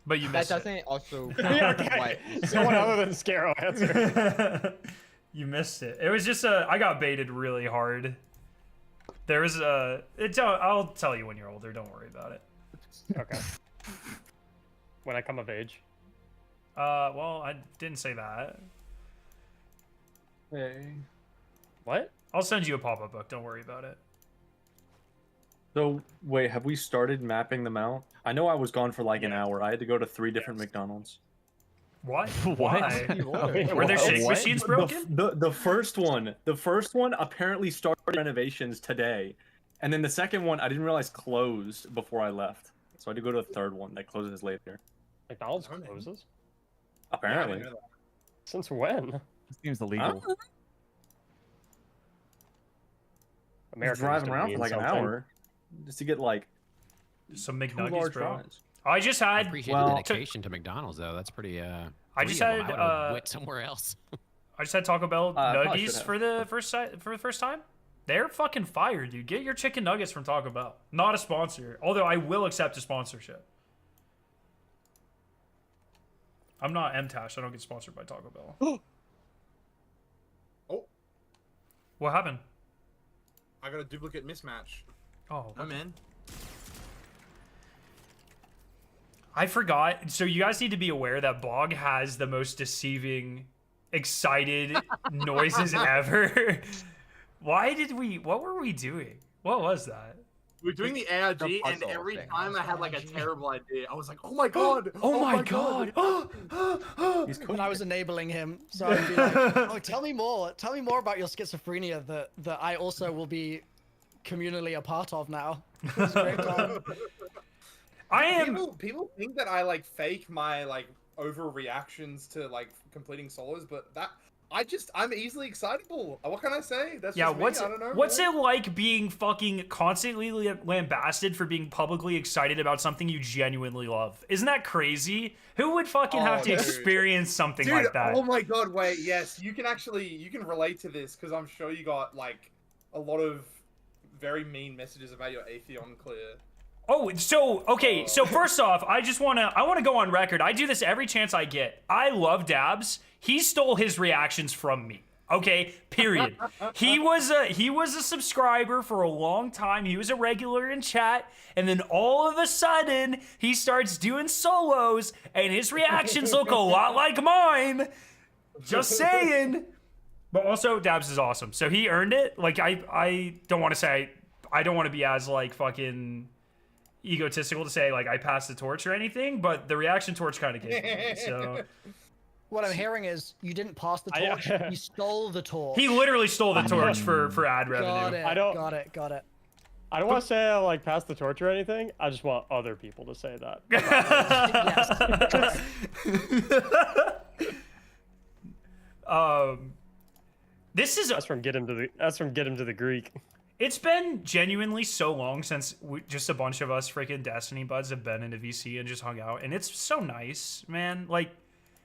But you That missed it. doesn't also. Yeah, okay. Someone other than Scarrow answered. You missed it. It was just I got baited really hard. There was I'll tell you when you're older. Don't worry about it. Okay. When I come of age. Well, I didn't say that. Hey. What? I'll send you a pop-up book. Don't worry about it. So, wait, have we started mapping them out? I know I was gone for like an hour. I had to go to 3 different McDonald's. What? Why? Were their shake machines broken? The first one apparently started renovations today. And then the second one, I didn't realize closed before I left. So I had to go to the third one that closes later. McDonald's closes? Apparently. Yeah, Since when? This seems illegal. America driving around for like an hour just to get like some 2 McNuggets, large bro. fries. I just had. Appreciate the dedication to McDonald's though. That's pretty. I just free of had. them. I would've went somewhere else. I just had Taco Bell probably nuggies should for the first time. They're fucking fire, dude. Get your chicken nuggets from Taco Bell. Not a sponsor, although I will accept a sponsorship. I'm not MTash. I don't get sponsored by Taco Bell. Oh. What happened? I got a duplicate mismatch. Oh. I'm in. I forgot. So you guys need to be aware that Bog has the most deceiving, excited noises ever. What were we doing? What was that? We were doing the ARG, and every time I had like a terrible idea, I was like, "Oh my god! Oh my god!" When I was enabling him, so I'd be like, "Oh, tell me more. Tell me more about your schizophrenia that I also will be communally a part of now." It was a great time. People think that I like fake my like overreactions to like completing solos, but I'm easily excitable. What can I say? That's just me. I don't know. What's it like being fucking constantly lambasted for being publicly excited about something you genuinely love? Isn't that crazy? Who would fucking have to experience something like that? Oh my god, wait, yes, you can relate to this because I'm sure you got like a lot of very mean messages about your Atheon clear. Oh, so okay. So first off, I want to go on record. I do this every chance I get. I love Dabs. He stole his reactions from me. Okay, period. He was a subscriber for a long time. He was a regular in chat, and then all of a sudden he starts doing solos, and his reactions look a lot like mine. Just saying. But also, Dabs is awesome, so he earned it. Like I don't want to say I don't want to be as like fucking egotistical to say like I passed the torch or anything, but the reaction torch kind of gave me. So what I'm hearing is you didn't pass the torch. You stole the torch. he literally stole the torch for ad revenue. Got it. I don't want to say I like pass the torch or anything. I just want other people to say that. That's from get him to the Greek. It's been genuinely so long since just a bunch of us freaking Destiny buds have been into VC and just hung out, and it's so nice, man. Like,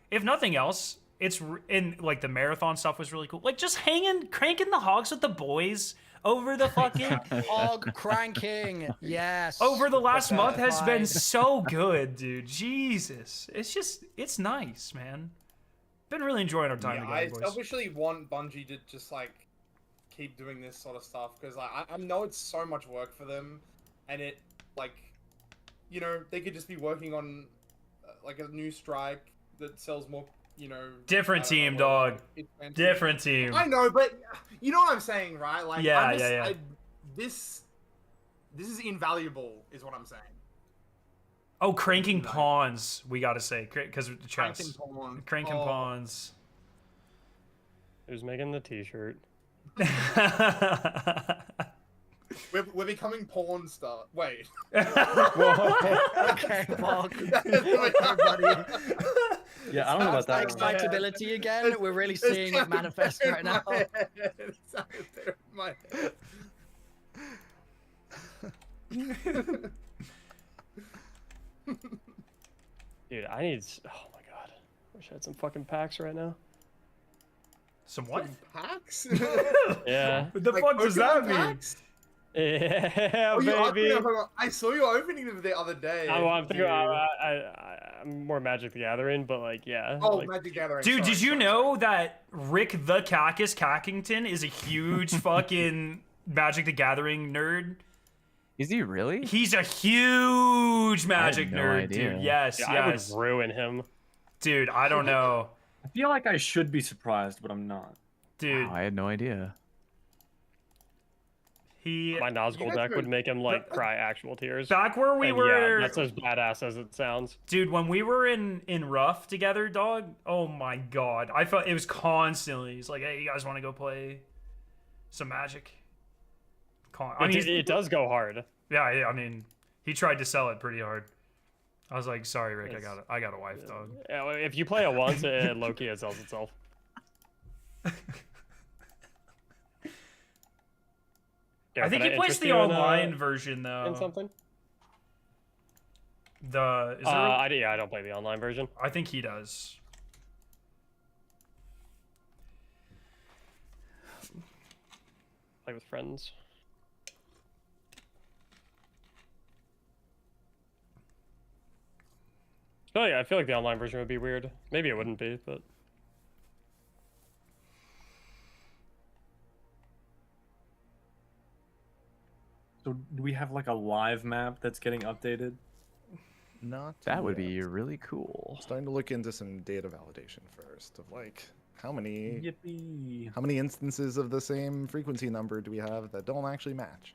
if nothing else, like the marathon stuff was really cool. Like just cranking the hogs with the boys over the fucking hog cranking. Yes. Over the last month has been so good, dude. Jesus, it's nice, man. Been really enjoying our time Yeah, together, I boys. selfishly want Bungie to just like keep doing this sort of stuff because I know it's so much work for them, and it like, you know, they could just be working on like a new strike that sells more, you know. Different I don't know, team, whatever, dog. expansion. Different team. I know, but you know what I'm saying, right? Like, Yeah, I'm just, yeah. this is invaluable, is what I'm saying. Oh, cranking pawns, we gotta say, because of the chest. Cranking pawns. Cranking Oh. pawns. Who's making the t-shirt? We're becoming porn star. Wait. Okay, Mark. Everybody. Yeah, I don't know about that. Excitability again. We're really seeing it manifest right now. It's out there in my head. Dude, I need. Oh my god. Wish I had some fucking packs right now. Some what? Some packs? Yeah. What the Like fuck does that Pokemon mean? packs? Yeah, Oh, baby. I saw you opening them the other day. I'm thinking. I'm more Magic the Gathering, but like, yeah. Oh, like, Magic Gathering. Dude, sorry, did you sorry. know that Rick the Cactus Cackington is a huge fucking Magic the Gathering nerd? Is he really? He's a huge Magic no nerd, idea. dude. Yes, yeah, yes. I would ruin him. Dude, I don't know. I feel like I should be surprised, but I'm not. Dude, Wow, I had no idea. My Nazgul deck would make him like cry actual tears. Back where we And were, yeah, that's as badass as it sounds. dude, when we were in Rough together, dog. Oh my god, I felt it was constantly. He's like, "Hey, you guys want to go play some Magic?" It does go hard. Yeah, I mean, he tried to sell it pretty hard. I was like, "Sorry, Rick, I got a wife, dog." Yeah, well, if you play it once, low-key it sells itself. I think he plays the online version though. In something? Is there I don't play the online version. I think he does. Play with friends. Oh yeah, I feel like the online version would be weird. Maybe it wouldn't be, but So do we have like a live map that's getting updated? Not That would yet. be really cool. Starting to look into some data validation first of like how many Yippee. how many instances of the same frequency number do we have that don't actually match?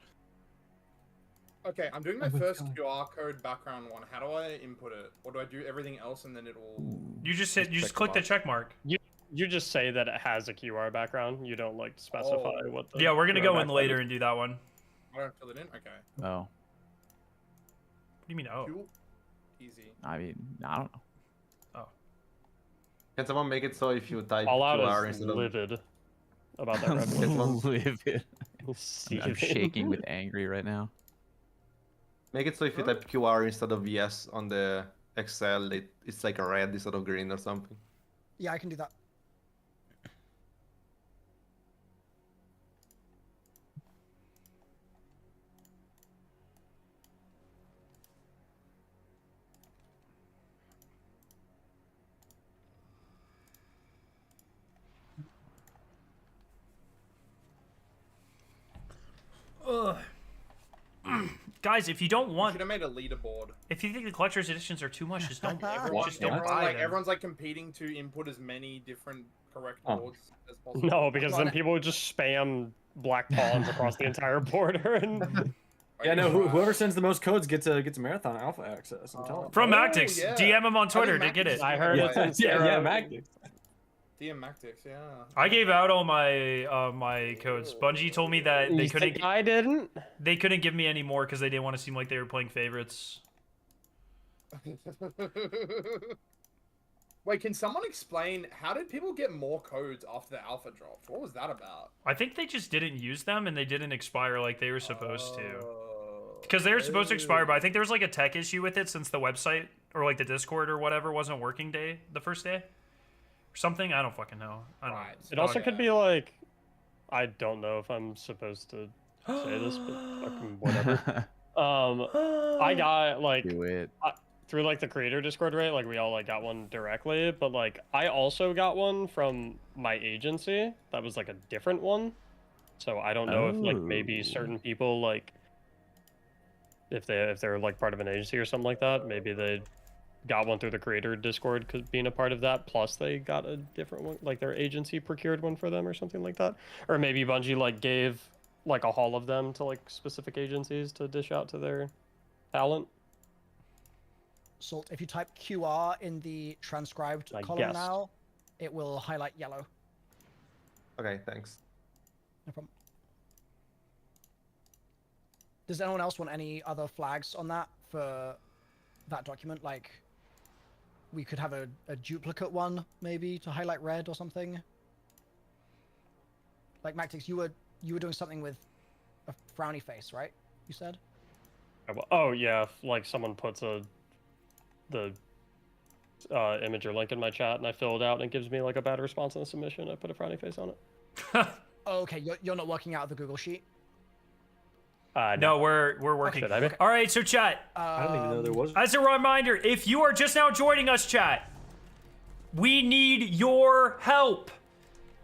Okay, I'm doing my first QR code background one. How do I input it? Or do I do everything else and then it will... You just click the check mark. you just say that it has a QR background. You don't like specify what. The Yeah, we're gonna QR go in background later is. and do that one. I don't fill it in? Okay. Oh, What do you mean? Oh, Cool. Easy. I mean, I don't know. Can someone make it so if you type Fallout QR is instead of... livid about that. Red Can Bull. someone Livid. I'm Seething. shaking with angry right now. make it so if you type QR instead of yes on the Excel, it's like a red instead of green or something? Yeah, I can do that. Ugh. Guys, if you don't want, Should have made a leaderboard. if you think the collector's editions are too much, just don't buy Everyone's like competing to input as many different correct boards as possible. No, because then people would just spam black pawns across the entire border and. Yeah, no. Whoever sends the most codes gets a marathon alpha access. I'm telling you. From Mactix, DM him on Twitter to get it. I heard it's yeah, Mactix. DM Mactix, yeah. I gave out all my my codes. Bungie told me that they couldn't. I didn't. They couldn't give me any more because they didn't want to seem like they were playing favorites. Wait, can someone explain how did people get more codes after the alpha dropped? What was that about? I think they just didn't use them and they didn't expire like they were supposed to. Because they were supposed to expire, but I think there was like a tech issue with it since the website or like the Discord or whatever wasn't working the first day. Or something? I don't fucking know. I don't know. It also could be like, I don't know if I'm supposed to say this, but fucking whatever. I got like Do it. through like the creator Discord, right? Like we all like got one directly, but like I also got one from my agency. That was like a different one. So I don't know if like maybe certain people like if they're like part of an agency or something like that, maybe they got one through the creator Discord because being a part of that, plus they got a different one, like their agency procured one for them or something like that. Or maybe Bungie like gave like a haul of them to like specific agencies to dish out to their talent. Salt, if you type QR in the transcribed I column guessed. now, it will highlight yellow. Okay, thanks. No problem. Does anyone else want any other flags on that for that document? Like, we could have a duplicate one, maybe, to highlight red or something. Like, Mactix, you were doing something with a frowny face, right? You said? Oh yeah, if, like someone puts the image or link in my chat and I fill it out and it gives me like a bad response on the submission, I put a frowny face on it. Oh, okay, you're not working out of the Google Sheet? No, we're working. Okay. All right, so chat. I didn't even know there was. As a reminder, if you are just now joining us, chat, we need your help.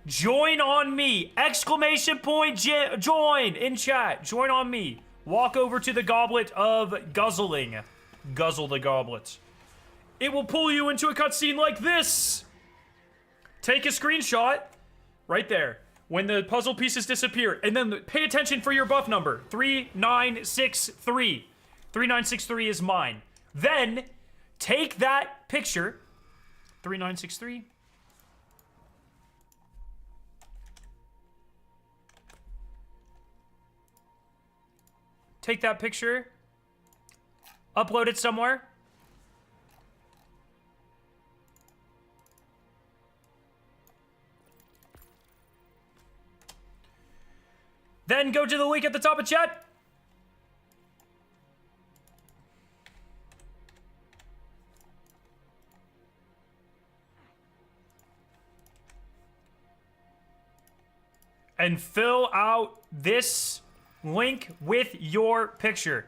Join on me! Exclamation point join in chat. Join on me. Walk over to the goblet of guzzling. Guzzle the goblet. It will pull you into a cutscene like this. Take a screenshot right there when the puzzle pieces disappear, and then pay attention for your buff number, 3963. 3963 is mine. Then take that picture, 3963. Take that picture, upload it somewhere. Then go to the link at the top of chat. And fill out this link with your picture.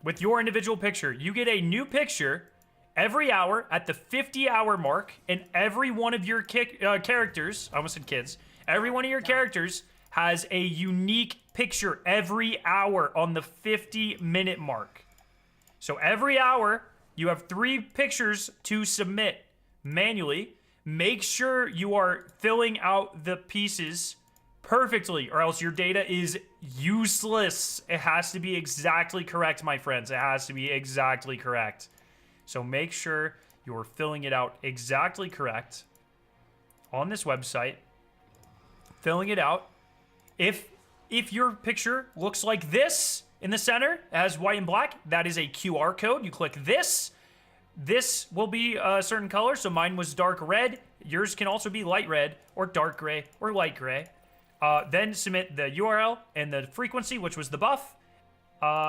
With your individual picture. You get a new picture every hour at the 50-hour mark, and every one of your characters, I almost said kids, every one of your characters has a unique picture every hour on the 50-minute mark. So every hour, you have 3 pictures to submit manually. Make sure you are filling out the pieces perfectly, or else your data is useless. It has to be exactly correct, my friends. It has to be exactly correct. So make sure you're filling it out exactly correct on this website. Filling it out. If your picture looks like this in the center, as white and black, that is a QR code. You click this. This will be a certain color. So mine was dark red. Yours can also be light red or dark gray or light gray. Then submit the URL and the frequency, which was the buff.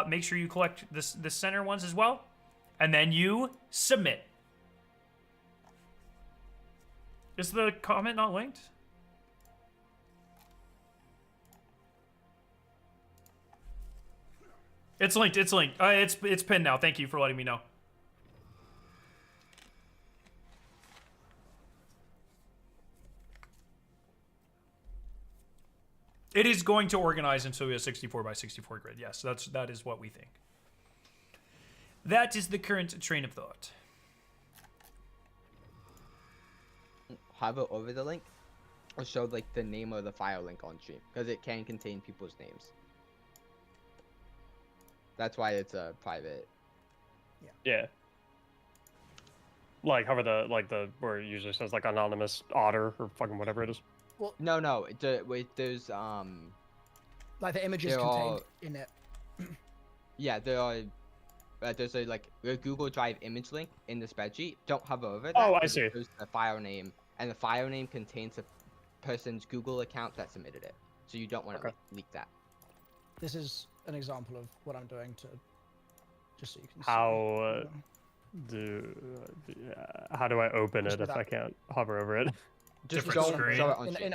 Make sure you collect the center ones as well. And then you submit. Is the comment not linked? It's linked. It's linked. It's pinned now. Thank you for letting me know. It is going to organize into a 64 by 64 grid. Yes, that is what we think. That is the current train of thought. Hover over the link, or show like the name of the file link on stream, because it can contain people's names. That's why it's a private. Yeah. Like hover the where it usually says like anonymous otter or fucking whatever it is. Well, no, there's like the images contained in it. Yeah, there are. There's a Google Drive image link in the spreadsheet. Don't hover over that. Oh, I see. It shows the file name, and the file name contains the person's Google account that submitted it. So you don't want to leak that. This is an example of what I'm doing to, just so you can see. How do I open Just it if without- I can't hover over it? Just Just show it on in stream.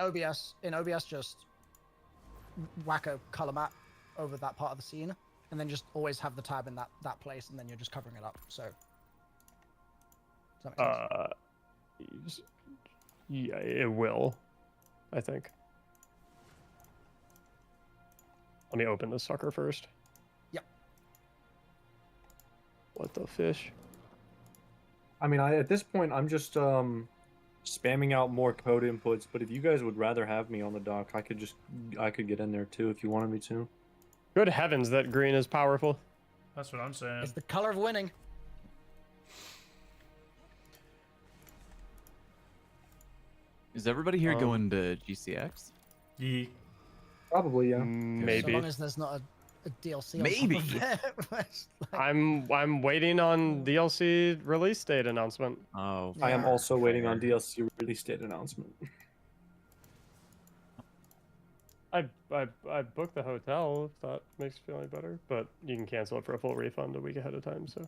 OBS, just whack a color map over that part of the scene, and then just always have the tab in that place, and then you're just covering it up. So. Does that make sense? Yeah, it will. I think. Let me open this sucker first. Yep. What the fish? I mean, at this point, I'm just spamming out more code inputs. But if you guys would rather have me on the dock, I could get in there too if you wanted me to. Good heavens, that green is powerful. That's what I'm saying. It's the color of winning. Is everybody here going to GCX? Yeah. Probably, yeah. Maybe. So long as there's not a DLC. Maybe. On top of it. I'm waiting on DLC release date announcement. Oh. I am also waiting on DLC release date announcement. I booked the hotel if that makes you feel any better, but you can cancel it for a full refund a week ahead of time. So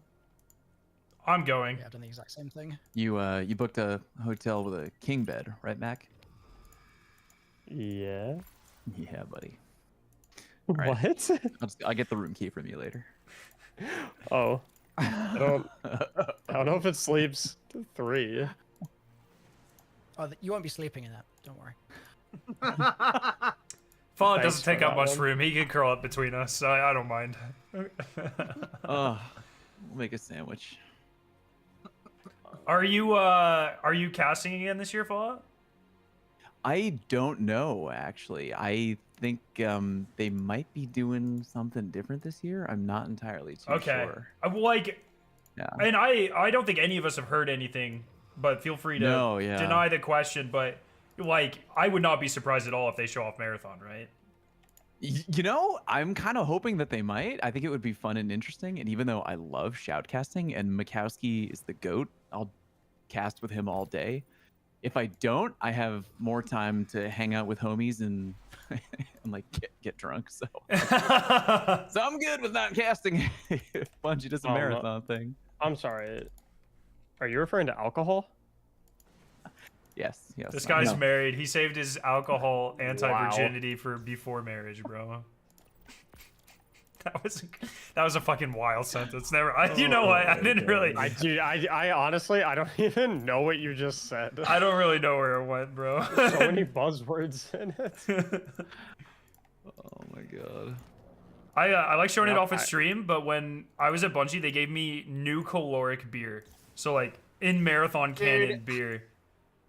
I'm going. Yeah, I've done the exact same thing. You booked a hotel with a king bed, right, Mac? Yeah. Yeah, buddy. What? I'll get the room key from you later. Oh. I don't know if it sleeps 3. Oh, you won't be sleeping in that. Don't worry. Fallout doesn't take up much room. He can curl up between us, so I don't mind. We'll make a sandwich. Are you casting again this year, Fallout? I don't know, actually. I think they might be doing something different this year. I'm not entirely too sure. Yeah. And I don't think any of us have heard anything, but feel free to deny the question. But I would not be surprised at all if they show off Marathon, right? You know, I'm kind of hoping that they might. I think it would be fun and interesting. And even though I love shoutcasting and Mikowski is the GOAT, I'll cast with him all day. If I don't, I have more time to hang out with homies and like get drunk. So I'm good with not casting if Bungie does a marathon thing. I'm sorry. Are you referring to alcohol? Yes. This guy's married. He saved his alcohol anti-virginity for before marriage, bro. That was a fucking wild sentence. You know what? I didn't really. I honestly, I don't even know what you just said. I don't really know where it went, bro. So many buzzwords in it. Oh my god. I like showing it off at stream, but when I was at Bungie, they gave me new caloric beer. So like in marathon canon beer.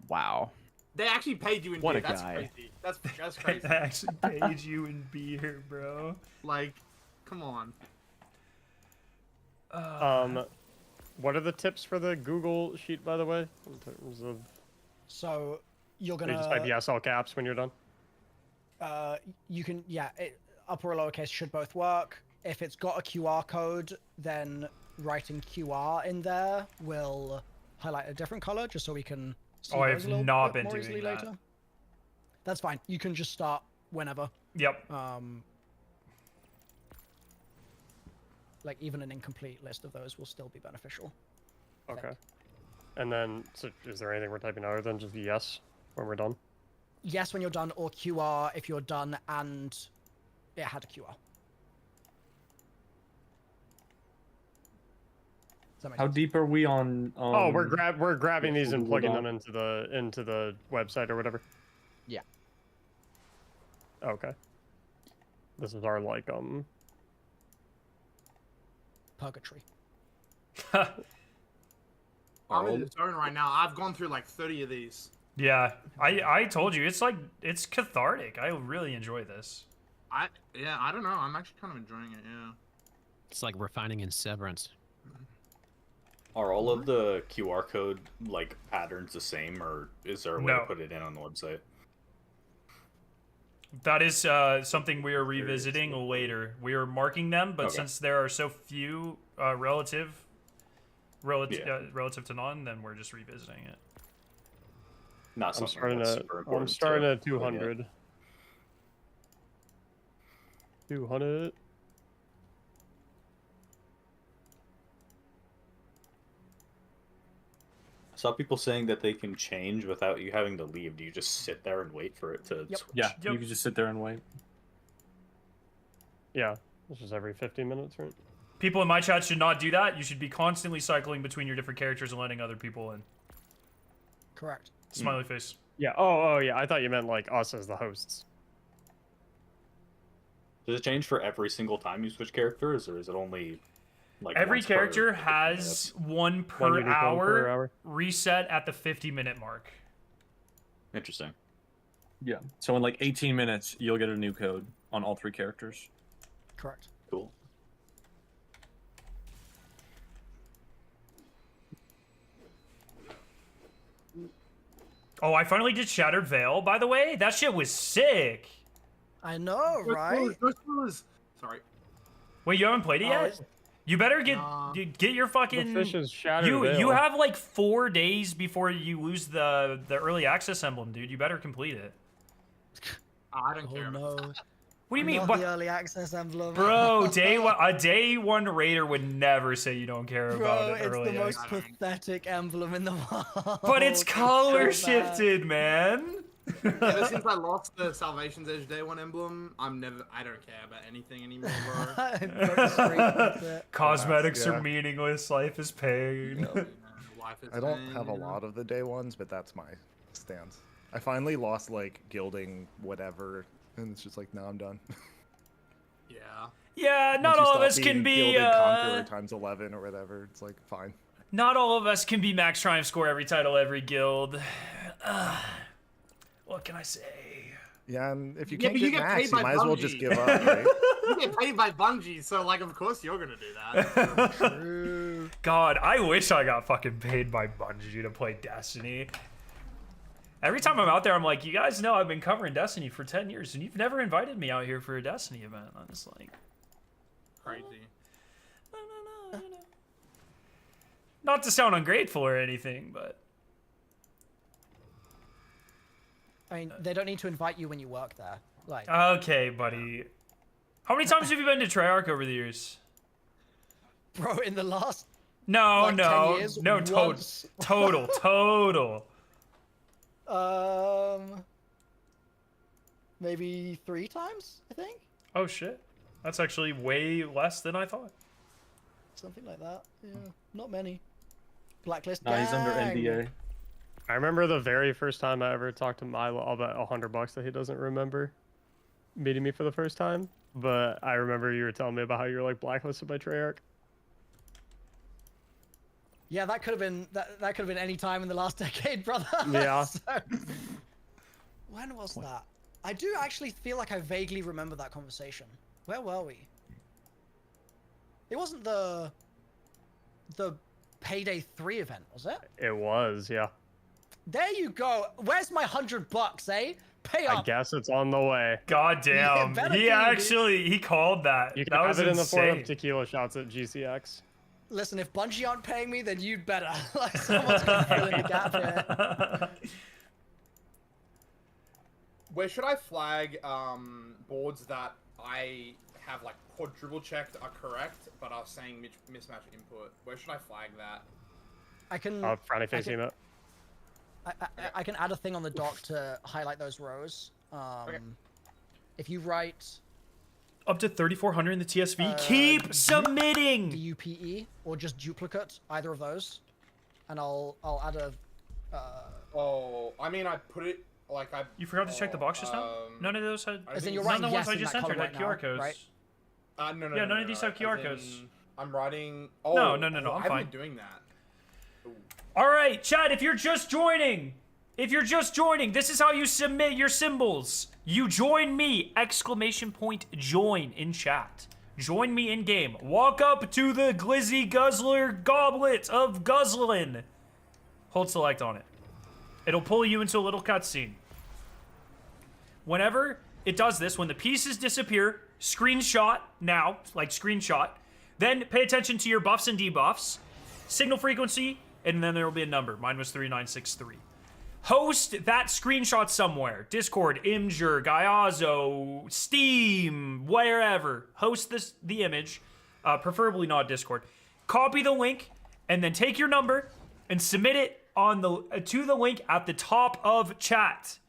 Wow. They actually paid you in What beer. a That's guy. crazy. That's crazy. They actually paid you in beer, bro. Like, come on. What are the tips for the Google sheet, by the way, in terms of? So you're You gonna just type yes all caps when you're done. You can upper or lowercase should both work. If it's got a QR code, then writing QR in there will highlight a different color just so we can see I those have a little not bit been more doing easily that. later. That's fine. You can just start whenever. Yep. Like even an incomplete list of those will still be beneficial. Okay. And then, so is there anything we're typing other than just yes when we're done? Yes when you're done, or QR if you're done and it had a QR. How deep are we on? Oh, we're grabbing these and Google plugging Doc? them into the website or whatever. Yeah. Okay. This is our purgatory. I'm in the zone right now. I've gone through like 30 of these. Yeah, I told you it's cathartic. I really enjoy this. I don't know. I'm actually kind of enjoying it. Yeah. It's like refining in Severance. Are all of the QR code like patterns the same, or is there a way No. to put it in on the website? That is something we are revisiting later. We are marking them, but Okay. since there are so few relative to none, then we're just revisiting it. Not I'm something starting that's at super important I'm starting to at 200. 200. I saw people saying that they can change without you having to leave. Do you just sit there and wait for it to switch? Yeah, you can just sit there and wait. Yeah, it's just every 15 minutes, right? People in my chat should not do that. You should be constantly cycling between your different characters and letting other people in. Correct. Smiley face. Yeah. Oh, yeah. I thought you meant like us as the hosts. Does it change for every single time you switch characters, or is it only like Every once per character 50 has minutes? one One per unique one per hour, hour. reset at the 50-minute mark. Interesting. Yeah. So in like 18 minutes, you'll get a new code on all 3 characters. Correct. Cool. Oh, I finally did Shattered Veil, by the way. That shit was sick. I know, right? Sorry. Wait, you haven't played it yet? it's- You better get your fucking. The fish is Shattered You Veil. have like 4 days before you lose the early access emblem, dude. You better complete it. I don't care. No. What do you mean? Not What? the early access emblem. Bro, a day one raider would never say you don't care Bro, about it it's early the most access. pathetic emblem in the world. But it's color shifted, man. Ever since I lost the Salvation's Edge Day 1 emblem, I don't care about anything anymore, bro. Cosmetics Yeah. are meaningless. Life is pain. I don't have a lot of the day ones, but that's my stance. I finally lost like gilding whatever, and it's just like, no, I'm done. Yeah. Yeah, Once not you all of stop us can being be. Gilded Conqueror times 11 or whatever. It's like fine. Not all of us can be max triumph score every title, every guild. What can I say? Yeah, and if you Yeah, can't but get you get max, paid you by might as well just Bungie. give up, right? You get paid by Bungie, so like, of course you're gonna do that. God, I wish I got fucking paid by Bungie to play Destiny. Every time I'm out there, I'm like, you guys know I've been covering Destiny for 10 years, and you've never invited me out here for a Destiny event. I'm just like, Crazy. not to sound ungrateful or anything, but I mean, they don't need to invite you when you work there. Like, okay, buddy. How many times have you been to Treyarch over the years? bro, in the last No, like, 10 no, years, no, once. total. Maybe 3 times, I think. Oh shit, that's actually way less than I thought. Something like that. Yeah, not many. Blacklist. Nah, he's under gang. NDA. I remember the very first time I ever talked to Milo. I'll bet $100 that he doesn't remember meeting me for the first time. But I remember you were telling me about how you were like blacklisted by Treyarch. Yeah, that could have been that could have been any time in the last decade, brother. Yeah. So, when was that? I do actually feel like I vaguely remember that conversation. Where were we? It wasn't the Payday 3 event, was it? It was, yeah. There you go. Where's my $100, eh? Pay up. I guess it's on the way. God damn, better he be, actually he called that. You can That have was it in the form insane. of tequila shots at GCX. Listen, if Bungie aren't paying me, then you'd better. Like, someone's gonna fill in the gap here. Where should I flag boards that I have like quadruple checked are correct, but are saying mismatch input? Where should I flag that? I can. Frowny face emote. I can add a thing on the doc to highlight those rows. If you write Up to 3,400 in the TSV. Keep submitting. DUPE or just duplicate, either of those, and I'll add a. Oh, I mean, I put it like I. You forgot to check the box just now? None of those had. As in you're none of writing the ones yes I in just that entered column had right QR now, codes. right? No, Yeah, none of these have QR as codes. in, I'm writing. Oh, No, I'm I've fine. been doing that. All right, Chad, if you're just joining, this is how you submit your symbols. You join me, ! Join in chat. Join me in game. Walk up to the Glizzy Guzzler Goblet of Guzzlin. Hold select on it. It'll pull you into a little cutscene. Whenever it does this, when the pieces disappear, screenshot now, like screenshot. Then pay attention to your buffs and debuffs, signal frequency, and then there will be a number. Mine was 3963. Host that screenshot somewhere. Discord, Imgur, Gaiazo, Steam, wherever. Host the image, preferably not Discord. Copy the link, and then take your number and submit it on to the link at the top of chat.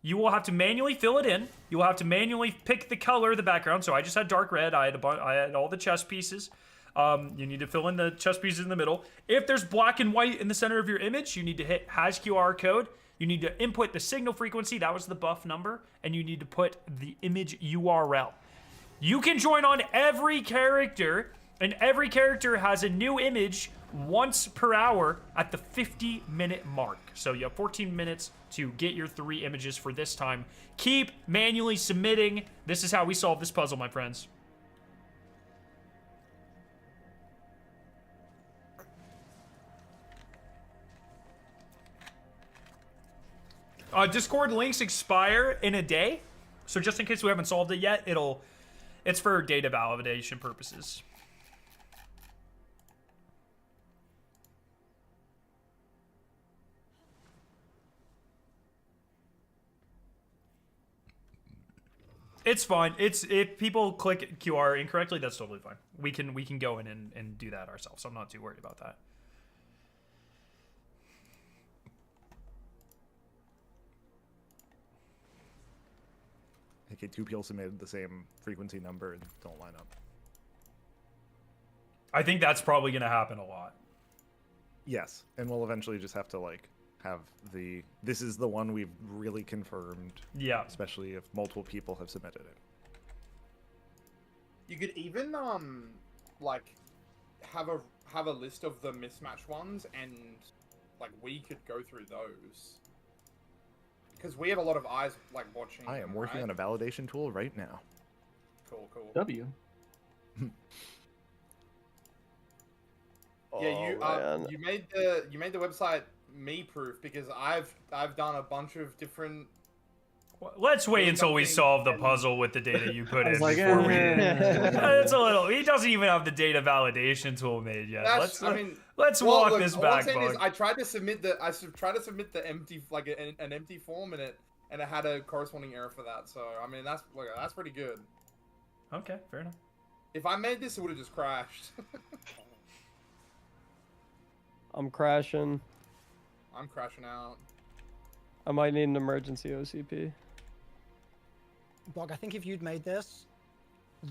you will have to manually fill it in. You will have to manually pick the color of the background. So I just had dark red. I had all the chess pieces. You need to fill in the chess pieces in the middle. If there's black and white in the center of your image, you need to hit hash QR code. You need to input the signal frequency. That was the buff number. And you need to put the image URL. You can join on every character, and every character has a new image once per hour at the 50-minute mark. So you have 14 minutes to get your 3 images for this time. Keep manually submitting. This is how we solve this puzzle, my friends. Discord links expire in a day. So just in case we haven't solved it yet, it's for data validation purposes. It's fine. If people click QR incorrectly, that's totally fine. We can go in and do that ourselves. I'm not too worried about that. Okay, 2 people submitted the same frequency number and don't line up. I think that's probably going to happen a lot. Yes, and we'll eventually just have to like have this is the one we've really confirmed. Yeah. Especially if multiple people have submitted it. You could even like have a list of the mismatched ones, and like we could go through those. Because we have a lot of eyes like watching. I am working on a validation tool right now. Cool. W. Yeah, you made the website me proof because I've done a bunch of different. Let's wait until we solve the puzzle with the data you put in like, before we. It's a little. He doesn't even have the data validation tool made yet. Let's walk this back. Is I tried to submit the empty an empty form in it, and it had a corresponding error for that. So I mean that's pretty good. Okay, fair enough. If I made this, it would have just crashed. I'm crashing. I'm crashing out. I might need an emergency OCP. Bog, I think if you'd made this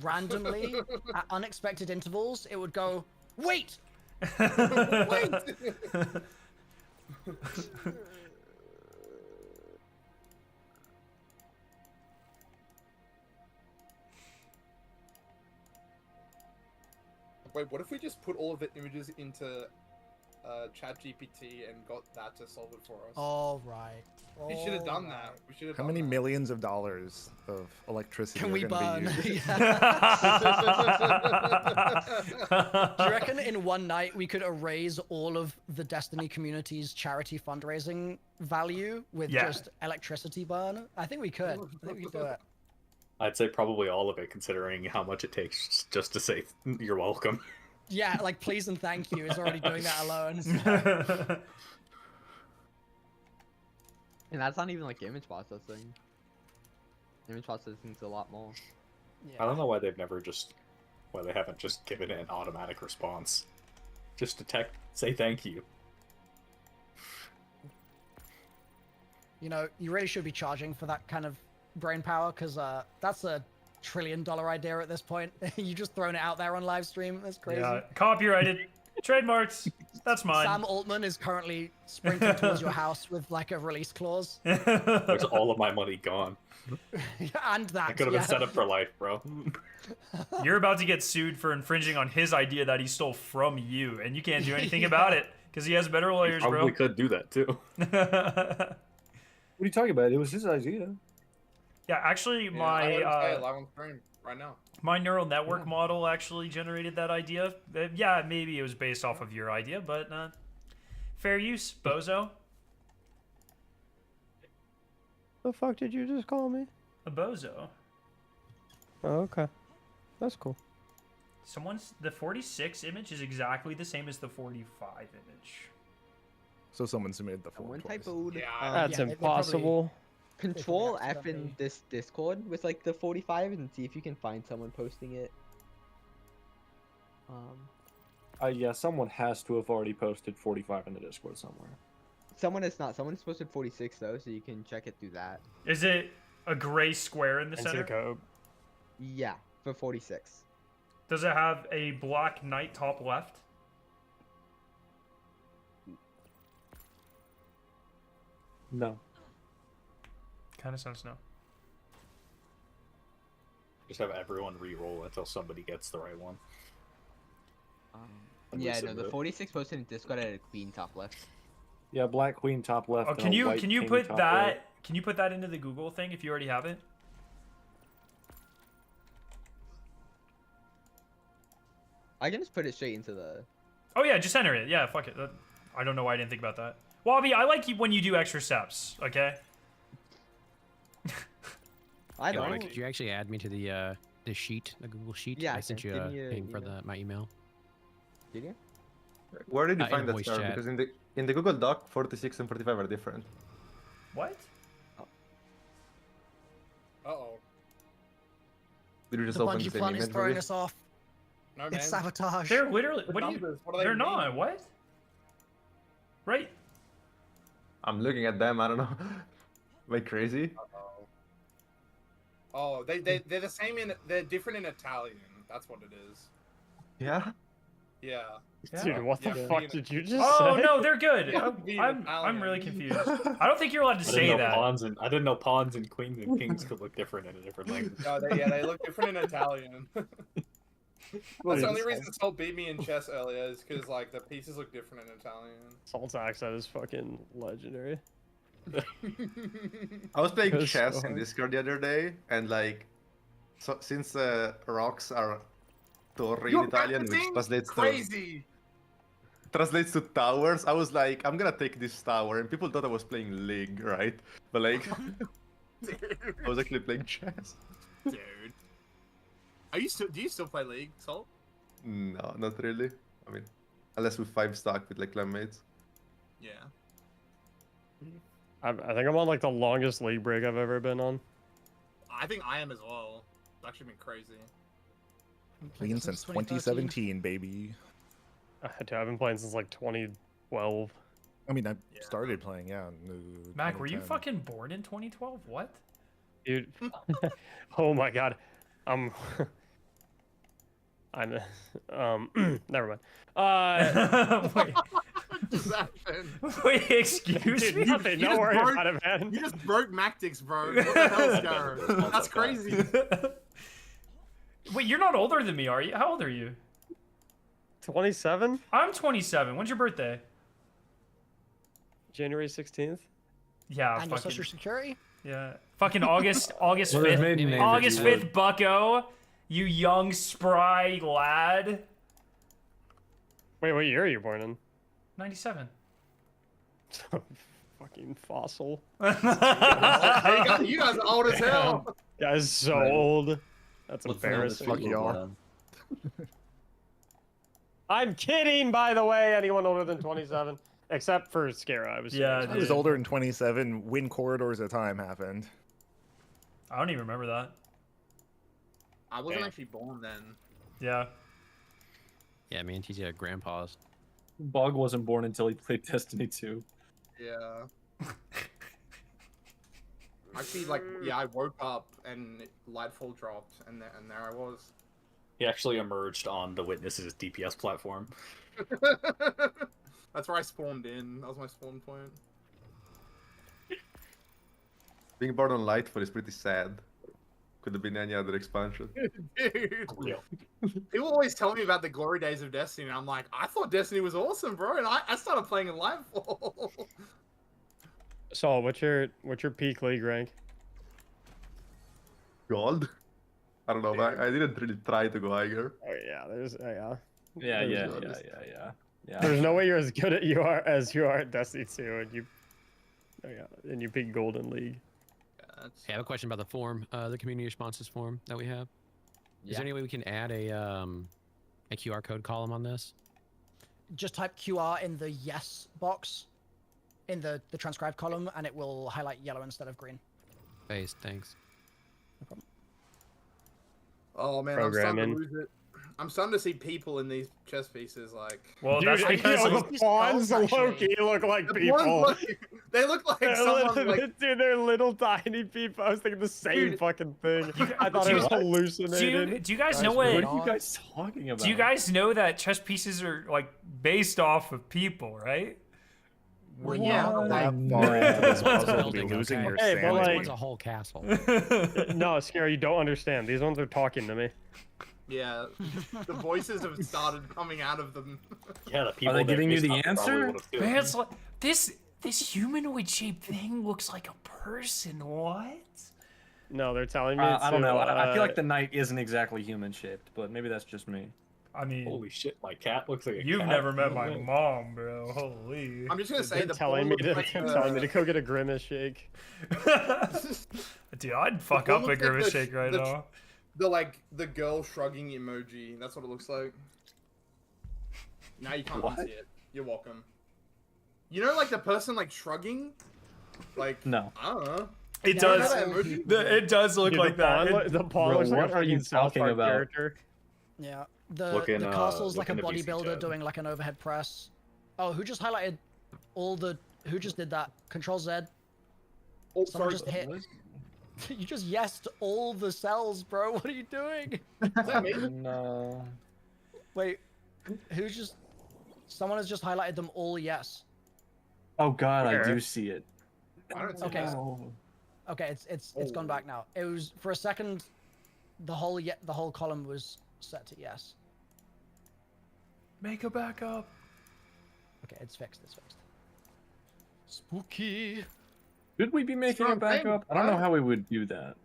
randomly at unexpected intervals, it would go, wait! Wait! Wait, what if we just put all of the images into ChatGPT and got that to solve it for us? All right. We should have done that. We should have. How many millions of dollars of electricity Can are we going to burn? be used? Do you reckon in one night we could erase all of the Destiny community's charity fundraising value with just electricity burn? I think we could. I think we could do it. I'd say probably all of it, considering how much it takes just to say you're welcome. Yeah, like please and thank you is already doing that alone. So. And that's not even like image processing. Image processing's a lot more. I don't know why they haven't just given it an automatic response. Just detect, say thank you. You know, you really should be charging for that kind of brain power, because that's a $1 trillion idea at this point. You just thrown it out there on live stream. That's crazy. Yeah, copyrighted, trademarks. That's mine. Sam Altman is currently sprinting towards your house with like a release clause. There's all of my money gone. And that. I could have been set up for life, bro. You're about to get sued for infringing on his idea that he stole from you, and you can't do anything about it because he has better lawyers, bro. Probably could do that too. What are you talking about? It was his idea. Yeah, actually, right now. My neural network model actually generated that idea. Yeah, maybe it was based off of your idea, but fair use, bozo. The fuck did you just call me? A bozo. Oh, okay. That's cool. The 46 image is exactly the same as the 45 image. So someone submitted the form twice. That's impossible. Control F in this Discord with like the 45 and see if you can find someone posting it. Yeah, someone has to have already posted 45 in the Discord somewhere. Someone is not. Someone's posted 46 though, so you can check it through that. Is it a gray square in the Enter center? the code. Yeah, for 46. Does it have a black knight top left? No. Kind of sounds no. Just have everyone re-roll until somebody gets the right one. Yeah, no, the 46 posted in Discord had a queen top left. Yeah, black queen top left. Oh, and can a you white king put top that right. can you put that into the Google thing if you already have it? I can just put it straight into the. Oh yeah, just enter it. Yeah, fuck it. I don't know why I didn't think about that. Wobby, I like you when you do extra steps. Okay. I Yo, don't. could you actually add me to the sheet, the Google sheet? Yeah, I sent you give a me your thing for email. my email. Did you? Where did you In find a that voice star? chat. Because in the Google Doc, 46 and 45 are different. What? Uh-oh. Did you just The open the Bungie same plan is image? throwing maybe? us off. No, man. It's sabotage. They're literally. The What do you? numbers, what do they They're mean? not. What? Right. I'm looking at them. I don't know. Am I crazy? Oh, they're the same they're different in Italian. That's what it is. Yeah. Yeah. Dude, what the Yeah, fuck being- did you just Oh say? no, they're good. Yeah, being I'm Italian. really confused. I don't think you're allowed to I say didn't know that. I didn't know pawns and queens and kings could look different in a different language. No, they look different in Italian. That's the only reason Salt beat me in chess earlier is because like the pieces look different in Italian. Salt's accent is fucking legendary. I was playing It was chess so in hard. Discord the other day, and like, so since rocks are torre in You're Italian, which practicing? translates to towers, I was like, I'm gonna take this tower, and people thought I was playing League, right? But like, I was actually playing chess. Dude. Do you still play League, Salt? No, not really. I mean, unless with 5-stack with like clan mates. Yeah. I think I'm on like the longest league break I've ever been on. I think I am as well. It's actually been crazy. Playing since 2017, baby. Dude, I've been playing since like 2012. I mean, I started playing, yeah. in Mac, were you 2010. fucking born in 2012? What? Dude, oh my god, I'm never mind. Wait. What just happened? Wait, excuse Dude, me? nothing. Don't worry about it, man. You just broke Mactics, bro. What the hell's going on? That's crazy. Wait, you're not older than me, are you? How old are you? 27? I'm 27. When's your birthday? January 16th. Yeah, And your fucking, social security? yeah. Fucking August What is 5th. maiden name, August if you 5th, bucko. You young, spry lad. Wait, what year are you born in? 97. Fucking fossil. you guys are old as hell. Guys, so old. That's What's embarrassing. Fuck you are. I'm kidding, by the way. Anyone older than 27, except for Scara, I was. Yeah, serious. I was older in 27 when Corridors of Time happened. I don't even remember that. I wasn't Damn. actually born then. Yeah. Yeah, me and TJ are grandpas. Bog wasn't born until he played Destiny 2. Yeah. Actually, like, yeah, I woke up and Lightfall dropped, and there I was. He actually emerged on the Witness's DPS platform. That's where I spawned in. That was my spawn point. Being born on Lightfall is pretty sad. Could have been any other expansion. Dude. People always tell me about the glory days of Destiny, and I'm like, I thought Destiny was awesome, bro, and I started playing in Lightfall. So, what's your peak league rank? Gold? I don't know, man. I didn't really try to go higher. Oh yeah, there's Yeah. There's no way you're as good at as you are at Destiny 2, and you peak golden league. Hey, I have a question about the form, the community responses form that we have. Is Yeah. there any way we can add a QR code column on this? Just type QR in the yes box in the transcribed column, and it will highlight yellow instead of green. Thanks. No problem. Oh man, I'm starting to Programming. lose it. I'm starting to see people in these chess pieces. Like, well, Dude, that's because the pawns low-key look like people. They look like someone like. Dude, they're little tiny people. I was thinking the same fucking thing. I thought I was hallucinating. Do you guys know what? What are you guys talking about? Do you guys know that chess pieces are like based off of people, right? We're not that far into this puzzle to be losing your Hey, but sanity. like, One's a whole castle. No, Scary, you don't understand. These ones are talking to me. Yeah, the voices have started coming out of them. Yeah, the people. Are they that giving you based the off probably answer? would've killed Man, them. it's like this humanoid shaped thing looks like a person. What? No, they're telling me. I don't to, know. I feel like the knight isn't exactly human shaped, but maybe that's just me. I mean, Holy shit, my cat looks like a you've cat. never met my mom, bro. Holy. I'm just gonna say they're the telling me ball to looks like, telling me to go get a grimace shake. Dude, I'd fuck the ball up a looks like grimace the- shake right the- now. The girl shrugging emoji. That's what it looks like. Now you can't What? see it. You're welcome. You know, like the person like shrugging, like No. I don't know. It Yeah, does. that emoji? It does look Dude, like that. The pawn Bro, looks like what a are you fucking South talking Park about? character. Yeah. The Look castle's like a in the VC bodybuilder chat. doing like an overhead press. Oh, who just highlighted all the? Who just did that? Control Z. Oh, Someone sorry. just hit. You just yesed all the cells, bro. What are you doing? Is that me? No. Wait, who's just? Someone has just highlighted them all yes. Oh god, I Where? do see it. I don't see Okay. that. Okay, it's gone back now. It was for a second. The whole column was set to yes. Make a backup. Okay, it's fixed. It's fixed. Spooky. Should we be making a Strong thing, backup? I don't know right? how we would do that.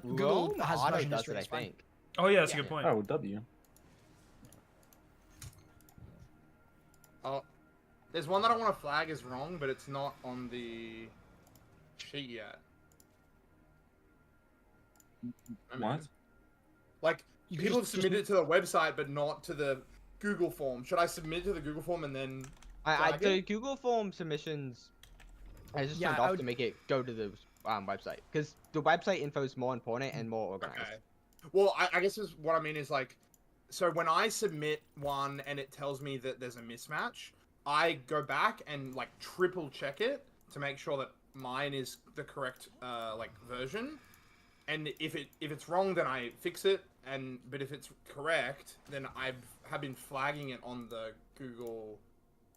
Google Rome has auto version does history. it, I It's fine. think. Oh yeah, that's a Yeah. good point. Oh, W. Oh, there's one that I want to flag as wrong, but it's not on the sheet yet. I mean, What? Like, You people have just- submitted it to the website, but not to the Google form. Should I submit it to the Google form and then flag The it? Google form submissions, I just Yeah, turned I off would- to make it go to the website because the website info is more important and more organized. Okay. Well, I guess is what I mean is like, so when I submit one and it tells me that there's a mismatch, I go back and like triple check it to make sure that mine is the correct like version. And if it's wrong, then I fix it. But if it's correct, then I have been flagging it on the Google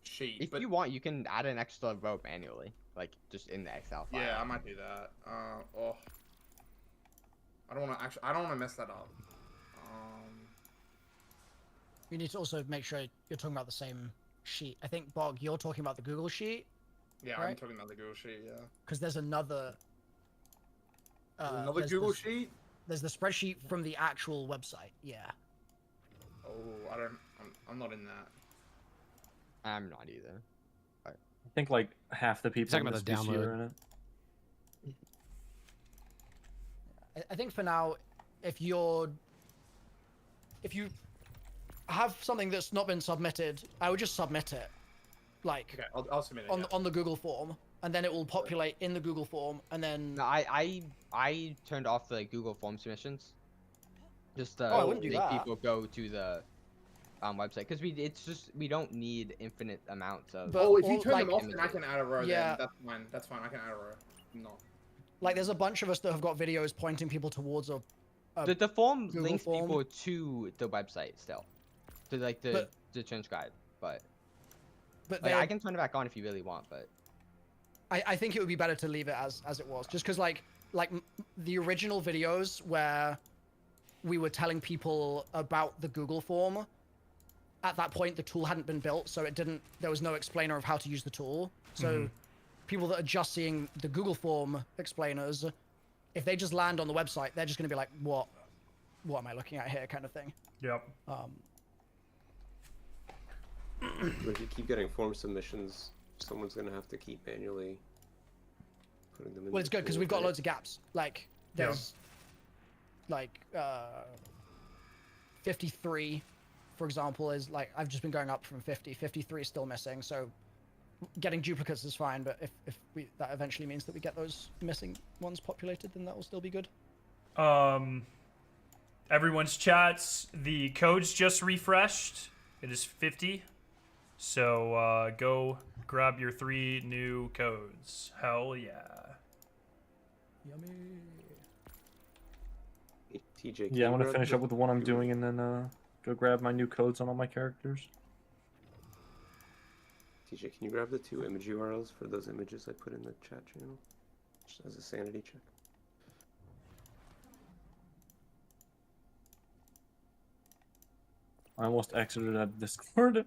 sheet. If but you want, you can add an extra row manually, like just in the Excel file. yeah, I might do that. I don't want to mess that up. You need to also make sure you're talking about the same sheet. I think Bog, you're talking about the Google sheet Yeah, I'm Right. talking about the Google sheet. Yeah. because there's another. Another there's Google this- sheet. There's the spreadsheet from the actual website. Yeah. Oh, I'm not in that. I'm not either. I think like half the people talking in about this the VC are download. in it. I think for now, if you have something that's not been submitted, I would just submit it, like Okay, I'll submit it. on yeah. on the Google form, and then it will populate in the Google form, and then No, I turned off the Google form submissions. Just I wouldn't do make that. people go to the website because we don't need infinite amounts of. But- Oh, if you or, turn like, them off, then I can add a row. Yeah. Then that's fine. That's fine. I can add a row. No. like there's a bunch of us that have got videos pointing people towards a The form Google links form. people to the website still, to like the transcribe, but but like, they're- I can turn it back on if you really want, but I think it would be better to leave it as it was, just because like the original videos where we were telling people about the Google form, at that point the tool hadn't been built, so there was no explainer of how to use the tool. So people that are just seeing the Google form explainers, if they just land on the website, they're just going to be like, what am I looking at here, kind of thing. Yep. If you keep getting form submissions, someone's gonna have to keep manually putting them in. Well, it's good because we've got loads of gaps. Like there's like 53, for example, is like I've just been going up from 50. 53 is still missing, so getting duplicates is fine. But if that eventually means that we get those missing ones populated, then that will still be good. Everyone's chats. The code's just refreshed. It is 50. So go grab your 3 new codes. Hell yeah. Yummy. TJ, Yeah, I want to finish up with the one I'm doing and then go grab my new codes on all my characters. TJ, can you grab the 2 image URLs for those images I put in the chat channel? Just as a sanity check. I almost exited out of Discord.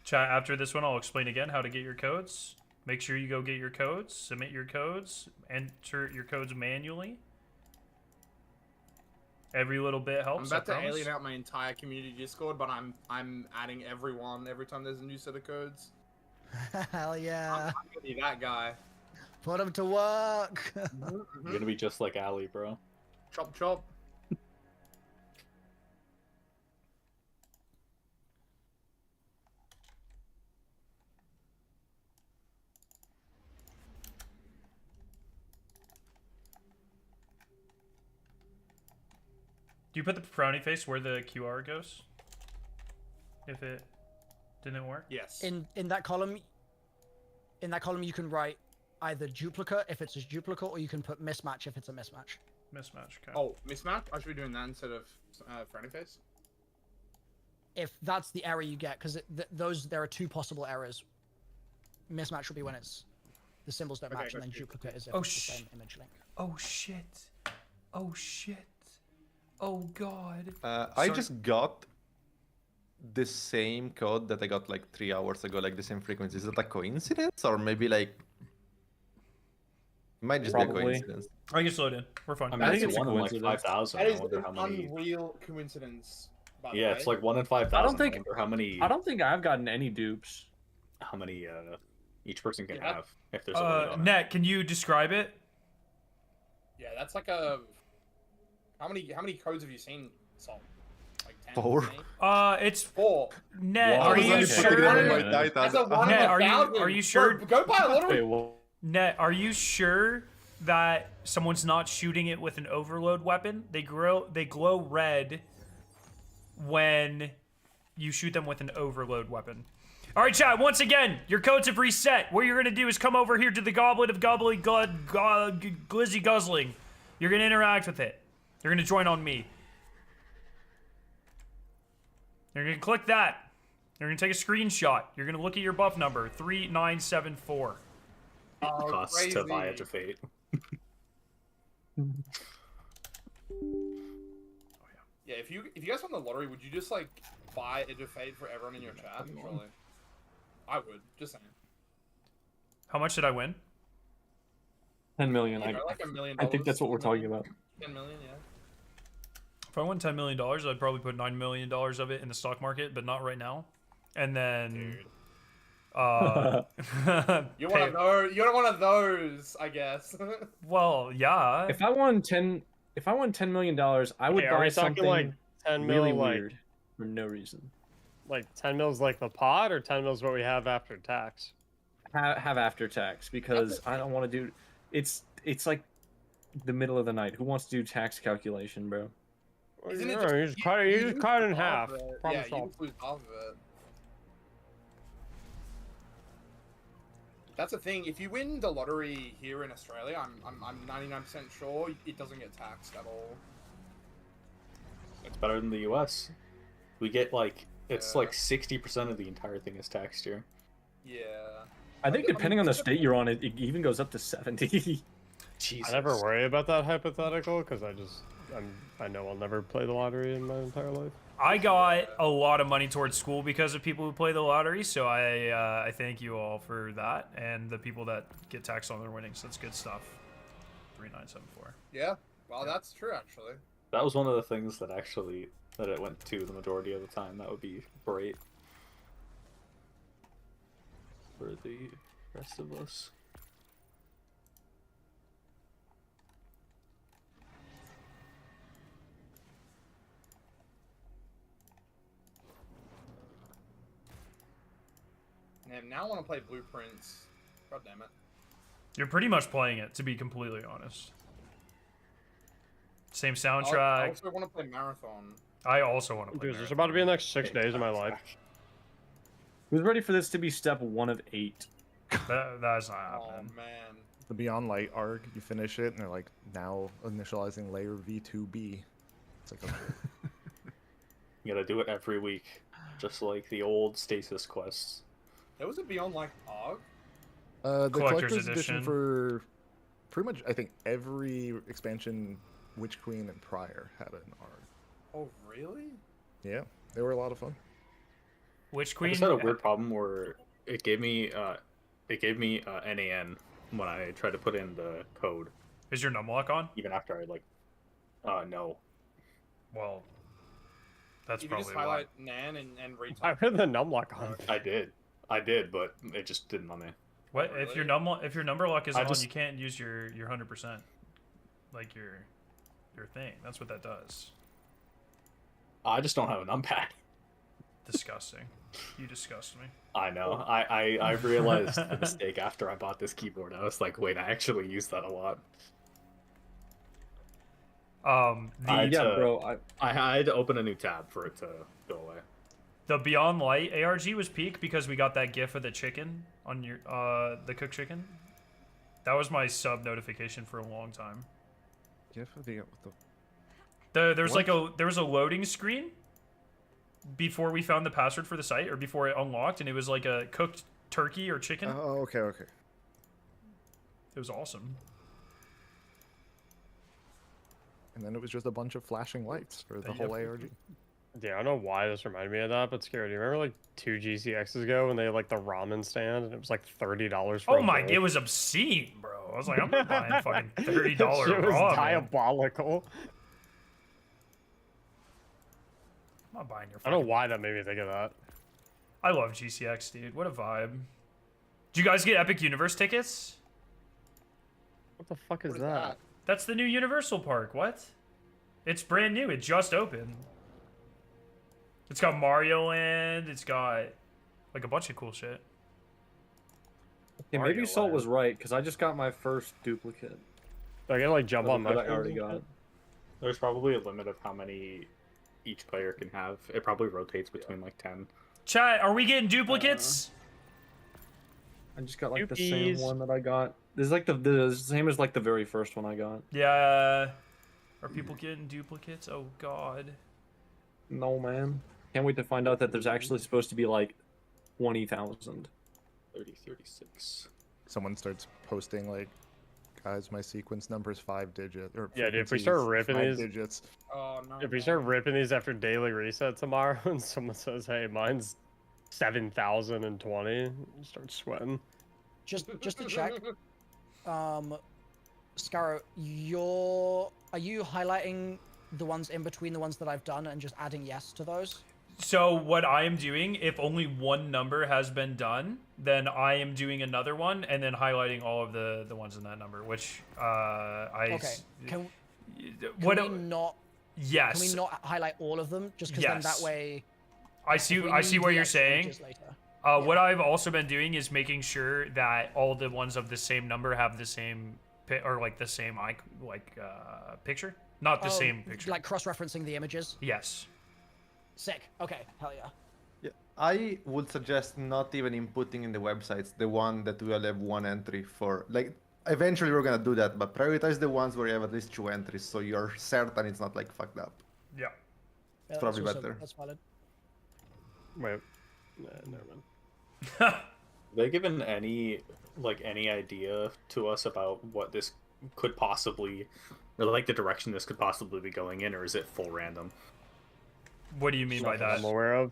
Chat, after this one, I'll explain again how to get your codes. Make sure you go get your codes, submit your codes, enter your codes manually. Every little bit helps. I'm about to alien out my entire community Discord, but I'm adding everyone every time there's a new set of codes. Hell yeah. I'm gonna be that guy. Put him to work. You're gonna be just like Ali, bro. Chop chop. Do you put the frowny face where the QR goes? If it didn't work? Yes. In that column, you can write either duplicate if it's a duplicate, or you can put mismatch if it's a mismatch. Mismatch. Okay. Oh, mismatch? I should be doing that instead of frowny face. If that's the error you get, because there are 2 possible errors. Mismatch will be when it's the symbols don't match, and then duplicate is if it's the same image link. Oh shit. Oh shit. Oh god. I just got the same code that I got like 3 hours ago, like the same frequency. Is that a coincidence, or maybe like it might just be a coincidence? I get slowed in. We're fine. I mean, it's 1 in like 5,000. That I is wonder an how many. unreal coincidence. By the Yeah, way. it's like 1 in 5,000. I don't think. I wonder how many. I don't think I've gotten any dupes. How many each person can Yeah. have if there's a limit on it. Net, can you describe it? Yeah, that's like a. How many codes have you seen, Sol? Like 10? 4. 8? It's 4. Net, Wow, are you that's sure? That's a 1 in Net, 1,000. are you sure? Go buy a lottery. Net, are you sure that someone's not shooting it with an overload weapon? They glow red when you shoot them with an overload weapon. All right, chat. Once again, your codes have reset. What you're gonna do is come over here to the Goblet of Gobbly Glizzy Guzzling. You're gonna interact with it. You're gonna join on me. You're gonna click that. You're gonna take a screenshot. You're gonna look at your buff number 3974. Oh, Costs to buy Edge of Fate. Yeah, if you guys won the lottery, would you just like buy Edge of Fate for everyone in your chat? Surely. I would. Just saying. How much did I win? 10 million. Yeah, like $1 million. I think that's what we're talking about. 10 million, yeah. If I won $10 million, I'd probably put $9 million of it in the stock market, but not right now. And then, You're one of those. You're one of those, I guess. well, yeah. If I won $10 million, I would Are buy we talking something like 10 mil, really like, weird for no reason. Like 10 mils like the pot, or 10 mils what we have after tax? Have after tax, because I don't want to do. It's like the middle of the night. Who wants to do tax calculation, bro? Isn't it No, just, you just cut it in half. Yeah, Problem you solved. lose half of it. That's the thing. If you win the lottery here in Australia, I'm 99% sure it doesn't get taxed at all. It's better than the US. We get like it's like 60% of the entire thing is taxed here. Yeah. I think depending on the state you're on, it even goes up to 70. Jesus. I never worry about that hypothetical because I know I'll never play the lottery in my entire life. I got a lot of money towards school because of people who play the lottery, so I thank you all for that, and the people that get taxed on their winnings. That's good stuff. 3974. Yeah. Well, that's true actually. That was one of the things that it went to the majority of the time. That would be great for the rest of us. And now I want to play Blueprints. God damn it. You're pretty much playing it, to be completely honest. Same I soundtrack. also want to play Marathon. I also want to play. Dude, this is about to be the next 6 days of my life. Who's ready for this to be step 1 of 8? That's not Oh happening. man. The Beyond Light arc, you finish it, and they're like, now initializing layer V2B. It's like, okay. You gotta do it every week, just like the old stasis quests. There was a Beyond like ARG. The Collector's collector's edition edition. for pretty much, I think, every expansion, Witch Queen and prior had an arc. Oh really? Yeah, they were a lot of fun. Witch I Queen. just had a weird problem where it gave me NAN when I tried to put in the code. Is your numlock on? Even after I like, no. Well, that's You probably just why. highlight Nan and retype. I put the numlock on. I did, but it just didn't let me. What if your number lock is I on? just- You can't use your 100%, like your thing. That's what that does. I just don't have a numpad. Disgusting. You disgust me. I know. I realized the mistake after I bought this keyboard. I was like, wait, I actually use that a lot. Bro. I had to open a new tab for it to go away. The Beyond Light ARG was peak because we got that GIF of the chicken on your the cooked chicken. That was my sub notification for a long time. GIF of the There was a loading screen before we found the password for the site, or before it unlocked, and it was like a cooked turkey or chicken. Oh, okay. It was awesome. And then it was just a bunch of flashing lights for the whole ARG. Yeah, I don't know why this reminded me of that, but scary. Do you remember like 2 GCXs ago when they had like the ramen stand and it was like $30 for Oh a my! bowl? It was obscene, bro. I was like, I'm not buying fucking $30 Shit was ramen. diabolical. I'm not buying your. I don't know why that made me think of that. I love GCX, dude. What a vibe. Did you guys get Epic Universe tickets? What the fuck is that? That's the new Universal Park. What? It's brand new. It just opened. It's got Mario Land. It's got like a bunch of cool shit. Yeah, maybe Salt was right because I just got my first duplicate. I gotta like jump on my. I already got. There's probably a limit of how many each player can have. It probably rotates between like 10. Chat, are we getting duplicates? I just got like the same one that I got. This is like the same as like the very first one I got. Yeah. Are people getting duplicates? Oh god. No, man. Can't wait to find out that there's actually supposed to be like 20,000. 36. Someone starts posting like, guys, my sequence number's 5 digits. Or Yeah, dude, if we start frequency's ripping 5 these, digits. Oh no. if we start ripping these after daily reset tomorrow, and someone says, "Hey, mine's 7,020," start sweating. Just to check, Scarrow, are you highlighting the ones in between the ones that I've done and just adding yes to those? So what I am doing, if only one number has been done, then I am doing another one and then highlighting all of the ones in that number, which Okay. Can we not? Yes. Can we not highlight all of them? Just because then that way. I see what you're saying. What I've also been doing is making sure that all the ones of the same number have the same or like the same picture, not the same picture. Like cross-referencing the images. Yes. Sick. Okay. Hell yeah. Yeah, I would suggest not even inputting in the websites the one that will have one entry for. Like, eventually we're gonna do that, but prioritize the ones where you have at least 2 entries, so you're certain it's not like fucked up. Yeah. It's probably better. That's valid. Wait. Never mind. Have they given any idea to us about what this could possibly, or like the direction this could possibly be going in, or is it full random? What do you mean by that? I'm aware of.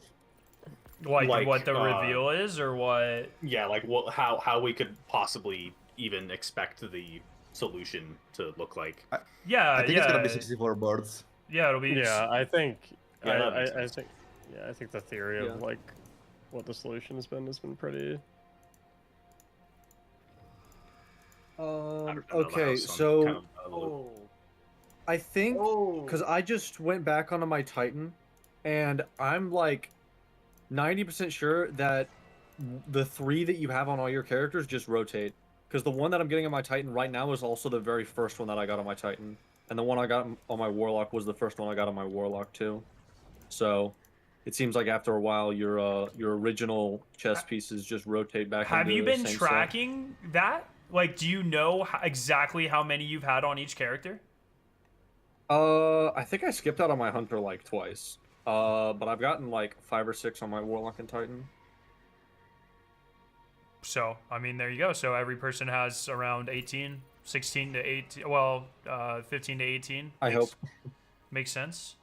Like what the reveal is, or what? Yeah, like how we could possibly even expect the solution to look like. I think it's gonna be 64 boards. Yeah, it'll be. Yeah, I think. Yeah, I think. Yeah, I think the theory of like what the solution has been pretty. Okay, so I think because I just went back onto my Titan, and I'm like 90% sure that the 3 that you have on all your characters just rotate. Because the one that I'm getting on my Titan right now is also the very first one that I got on my Titan. and the one I got on my Warlock was the first one I got on my Warlock too. So, it seems like after a while, your original chess pieces just rotate back. Have into you the been same tracking that? Like, do you know exactly how many you've had on each character? I think I skipped out on my Hunter like twice. But I've gotten like 5 or 6 on my Warlock and Titan. So, I mean, there you go. So every person has around 18, 16 to 18, well, 15 to 18. I hope. Makes sense.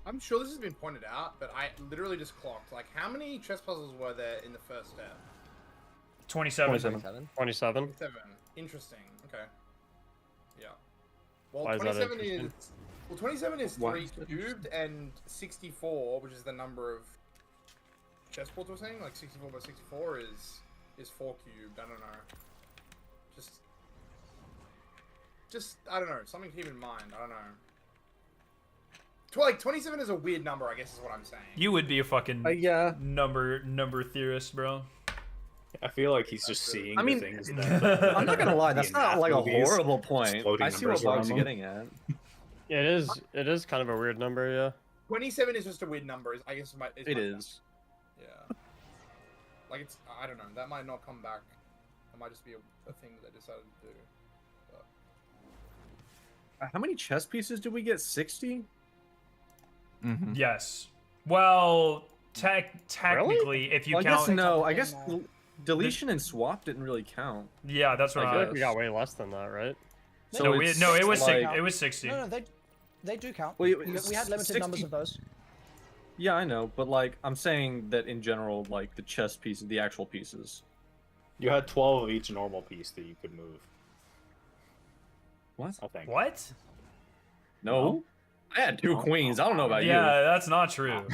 I'm sure this has been pointed out, but I literally just clocked. Like, how many chess puzzles were there in the first step? 27. 27. Interesting. Okay. Yeah. Well, Why is that 27 is... Well, 27 is Why 3 is that cubed, and 64, which is the number of chessboards we're saying, like 64 by 64 is 4 cubed. I don't know. Just I don't know. Something to keep in mind. I don't know. Like 27 is a weird number, I guess is what I'm saying. You would be a fucking yeah. number theorist, bro. I feel like he's just seeing I mean, the things that I'm not gonna lie, that's not like a movies, horrible point. floating I see what numbers around Bob's them. getting at. Yeah, it is kind of a weird number, yeah. 27 is just a weird number. I guess It is. Yeah. Like it's I don't know. That might not come back. That might just be a thing that they decided to do. But... How many chess pieces did we get? 60? Mm-hmm. Yes. Well, technically, if you Well, count... I guess deletion and swap didn't really count. Yeah, that's what I feel like we got way less than that, right? So it was like, it was 60. No, they do count. Well, We had limited numbers of those. Yeah, I know, but like I'm saying that in general, like the chess pieces, the actual pieces. You had 12 of each normal piece that you could move. What? I think. What? No. I had 2 queens. I don't know about you. Yeah, that's not true.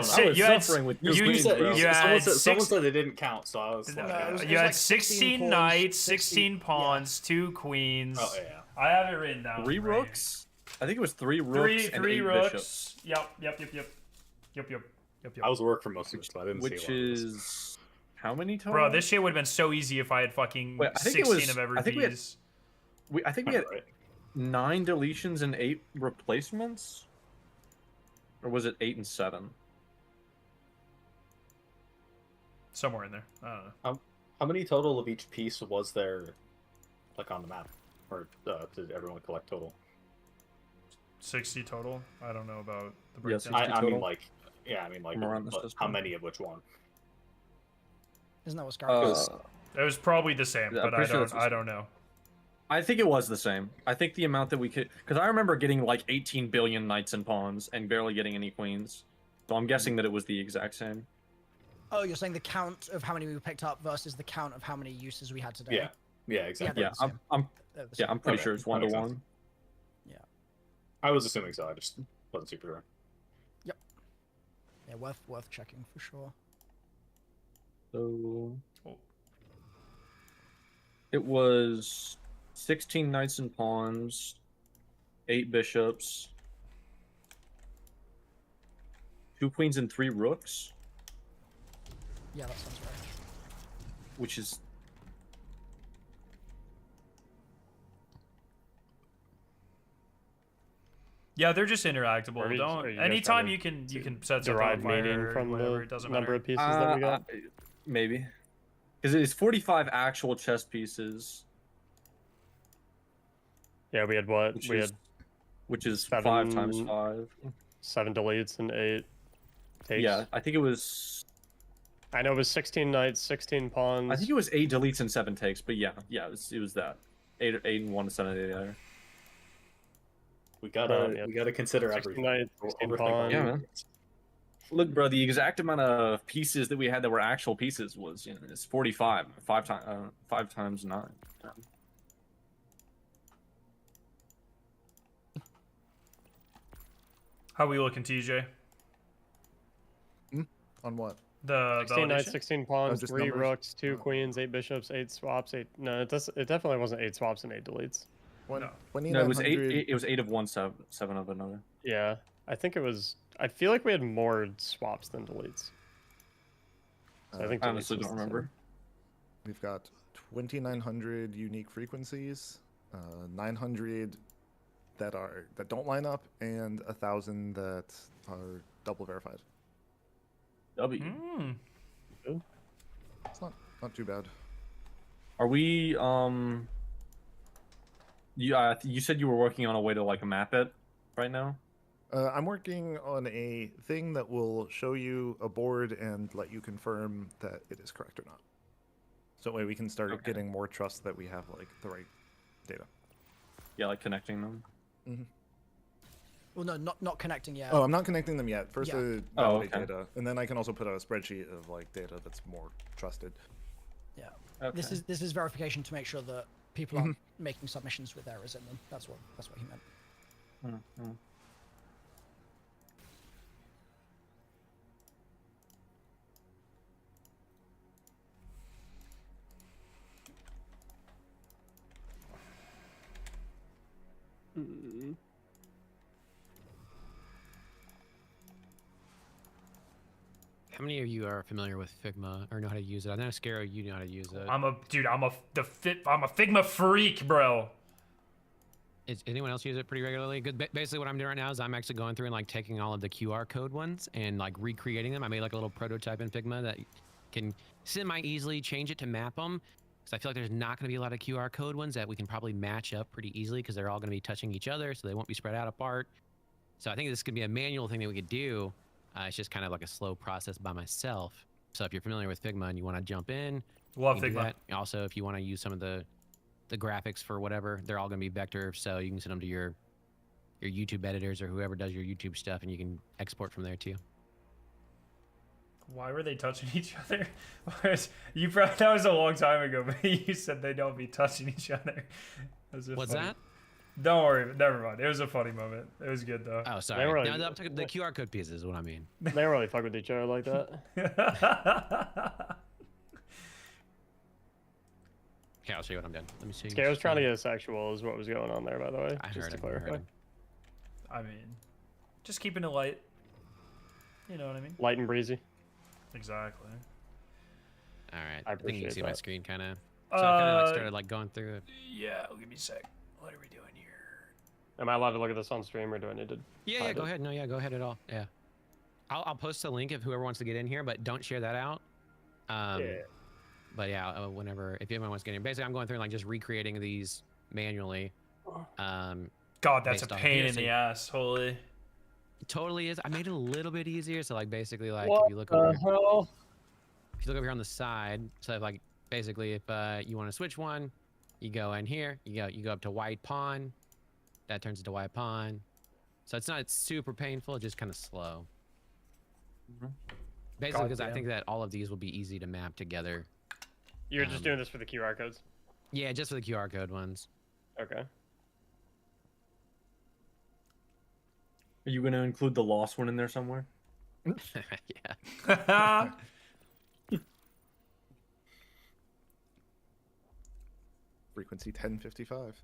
Someone said they didn't count, so I was like... You had 16 knights, 16 pawns, 2 queens. Oh, yeah. I have it written down. 3 rooks? I think it was 3 rooks and 8 rooks. bishops. Yep. I was working for most of it, so I didn't Which see a lot of this. is... How many total? Bro, this shit would have been so easy if I had fucking 16 of every piece. I think we had 9 deletions and 8 replacements? Or was it 8 and 7? Somewhere in there. I don't know. How many total of each piece was there, like, on the map? Or did everyone collect total? 60 total? I don't know about the Yeah, breakdown. I mean, like, Around this but system. how many of which one? Isn't that what Scar It was probably the same, Yeah, but I'm pretty sure I don't know. I think it was the same. I think the amount that we could... Because I remember getting like 18 billion knights and pawns and barely getting any queens. So I'm guessing that it was the exact same. Oh, you're saying the count of how many we picked up versus the count of how many uses we had today? Yeah. Yeah, exactly. Yeah, I'm pretty sure it's 1 to 1. Yeah. I was assuming so. I just wasn't super sure. Yep. Yeah, worth checking for sure. So it was 16 knights and pawns, 8 bishops, 2 queens and 3 rooks. Yeah, that sounds right. Which is... Yeah, they're just interactable. Are you Don't guys anytime trying you can set something derive on fire meaning or from whatever, the it doesn't number matter. of pieces that we got? Maybe. Because it is 45 actual chess pieces. Yeah, we had what? Which is 7 5 times 5. 7 deletes and 8 takes. Yeah, I think it was... I know it was 16 knights, 16 pawns. I think it was 8 deletes and 7 takes, but yeah, it was that. 8 and 1 to 7 of the other. We gotta consider 16 everything. knights, 16 Overthink pawns. Yeah, man. Look, bro, the exact amount of pieces that we had that were actual pieces was, it's 45. 5 times 9. How we looking, TJ? On what? The 16 knights, 16 pawns, just 3 numbers? rooks, 2 queens, 8 bishops, 8 swaps, 8. No, it definitely wasn't 8 swaps and 8 deletes. No. No, it was 8. It was 8 of one, 7 of another. Yeah, I think it was. I feel like we had more swaps than deletes. So I think I deletes honestly was don't the same. remember. We've got 2,900 unique frequencies, 900 that don't line up, and 1,000 that are double verified. W. Good. It's not too bad. Are we you said you were working on a way to like map it right now? I'm working on a thing that will show you a board and let you confirm that it is correct or not. So that way we can start getting more trust that we have like the right data. Yeah, like connecting them. Mm-hmm. Well, no, not connecting yet. Oh, I'm not connecting them yet. First, validate okay. data, and then I can also put out a spreadsheet of like data that's more trusted. Yeah. Okay. This is verification to make sure that people aren't making submissions with errors in them. That's what he meant. Mm-hmm. How many of you are familiar with Figma or know how to use it? I know Scaro, you know how to use it. I'm a Figma freak, bro. Is anyone else use it pretty regularly? Good. Basically, what I'm doing right now is I'm actually going through and like taking all of the QR code ones and like recreating them. I made like a little prototype in Figma that can semi-easily change it to map them. Because I feel like there's not going to be a lot of QR code ones that we can probably match up pretty easily because they're all going to be touching each other, so they won't be spread out apart. So I think this could be a manual thing that we could do. It's just kind of like a slow process by myself. So if you're familiar with Figma and you want to jump in, love you can do Figma. that. Also, if you want to use some of the graphics for whatever, they're all going to be vector, so you can send them to your YouTube editors or whoever does your YouTube stuff, and you can export from there too. Why were they touching each other? That was a long time ago, but you said they don't be touching each other. What's that? Don't worry, never mind. It was a funny moment. It was good though. Oh, sorry. Really, No, the QR code pieces is what I mean. They don't really fuck with each other like that. Okay, I'll show you what I'm done. Let me see. Scare was trying to get sexual is what was going on there, by the way. I just heard to him, clarify. I mean, just keeping it light. You know what I mean? Light and breezy. Exactly. All right. I think you can appreciate see my that. screen kind of. So I kind of like started like going through it. Yeah, give me a sec. What are we doing here? Am I allowed to look at this on stream, or do I need to? Yeah, go ahead. No, yeah, go ahead at all. Yeah. I'll post a link if whoever wants to get in here, but don't share that out. Yeah. But yeah, whenever, if anyone wants to get in, basically I'm going through and like just recreating these manually. God, that's a based on pain here, in so the ass. Holy. It totally is. I made it a little bit easier. So like basically like What if you look over, the hell? if you look over here on the side, so if, like basically if you want to switch one, you go in here, you go up to white pawn, that turns into white pawn. So it's not super painful, just kind of slow. Basically, because I think that all of these will be easy to map together. You're just doing this for the QR codes? Yeah, just for the QR code ones. Okay. Are you going to include the lost one in there somewhere? Yeah. Frequency 1055.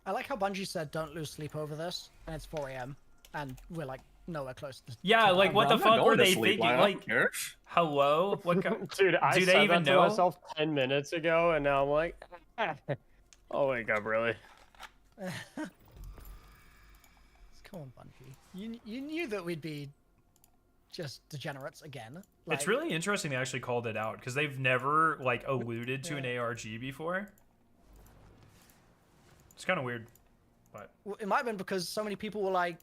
I like how Bungie said don't lose sleep over this, and it's 4 a.m. and we're like nowhere close to Yeah, like what the fuck were they thinking? Like, hello? What Dude, I do said they even that know? to myself 10 minutes ago, and now I'm like, oh, wake up, really? Come on, Bungie. You knew that we'd be just degenerates again. It's really interesting they actually called it out because they've never like alluded to an ARG before. It's kind of weird, but Well, it might have been because so many people were like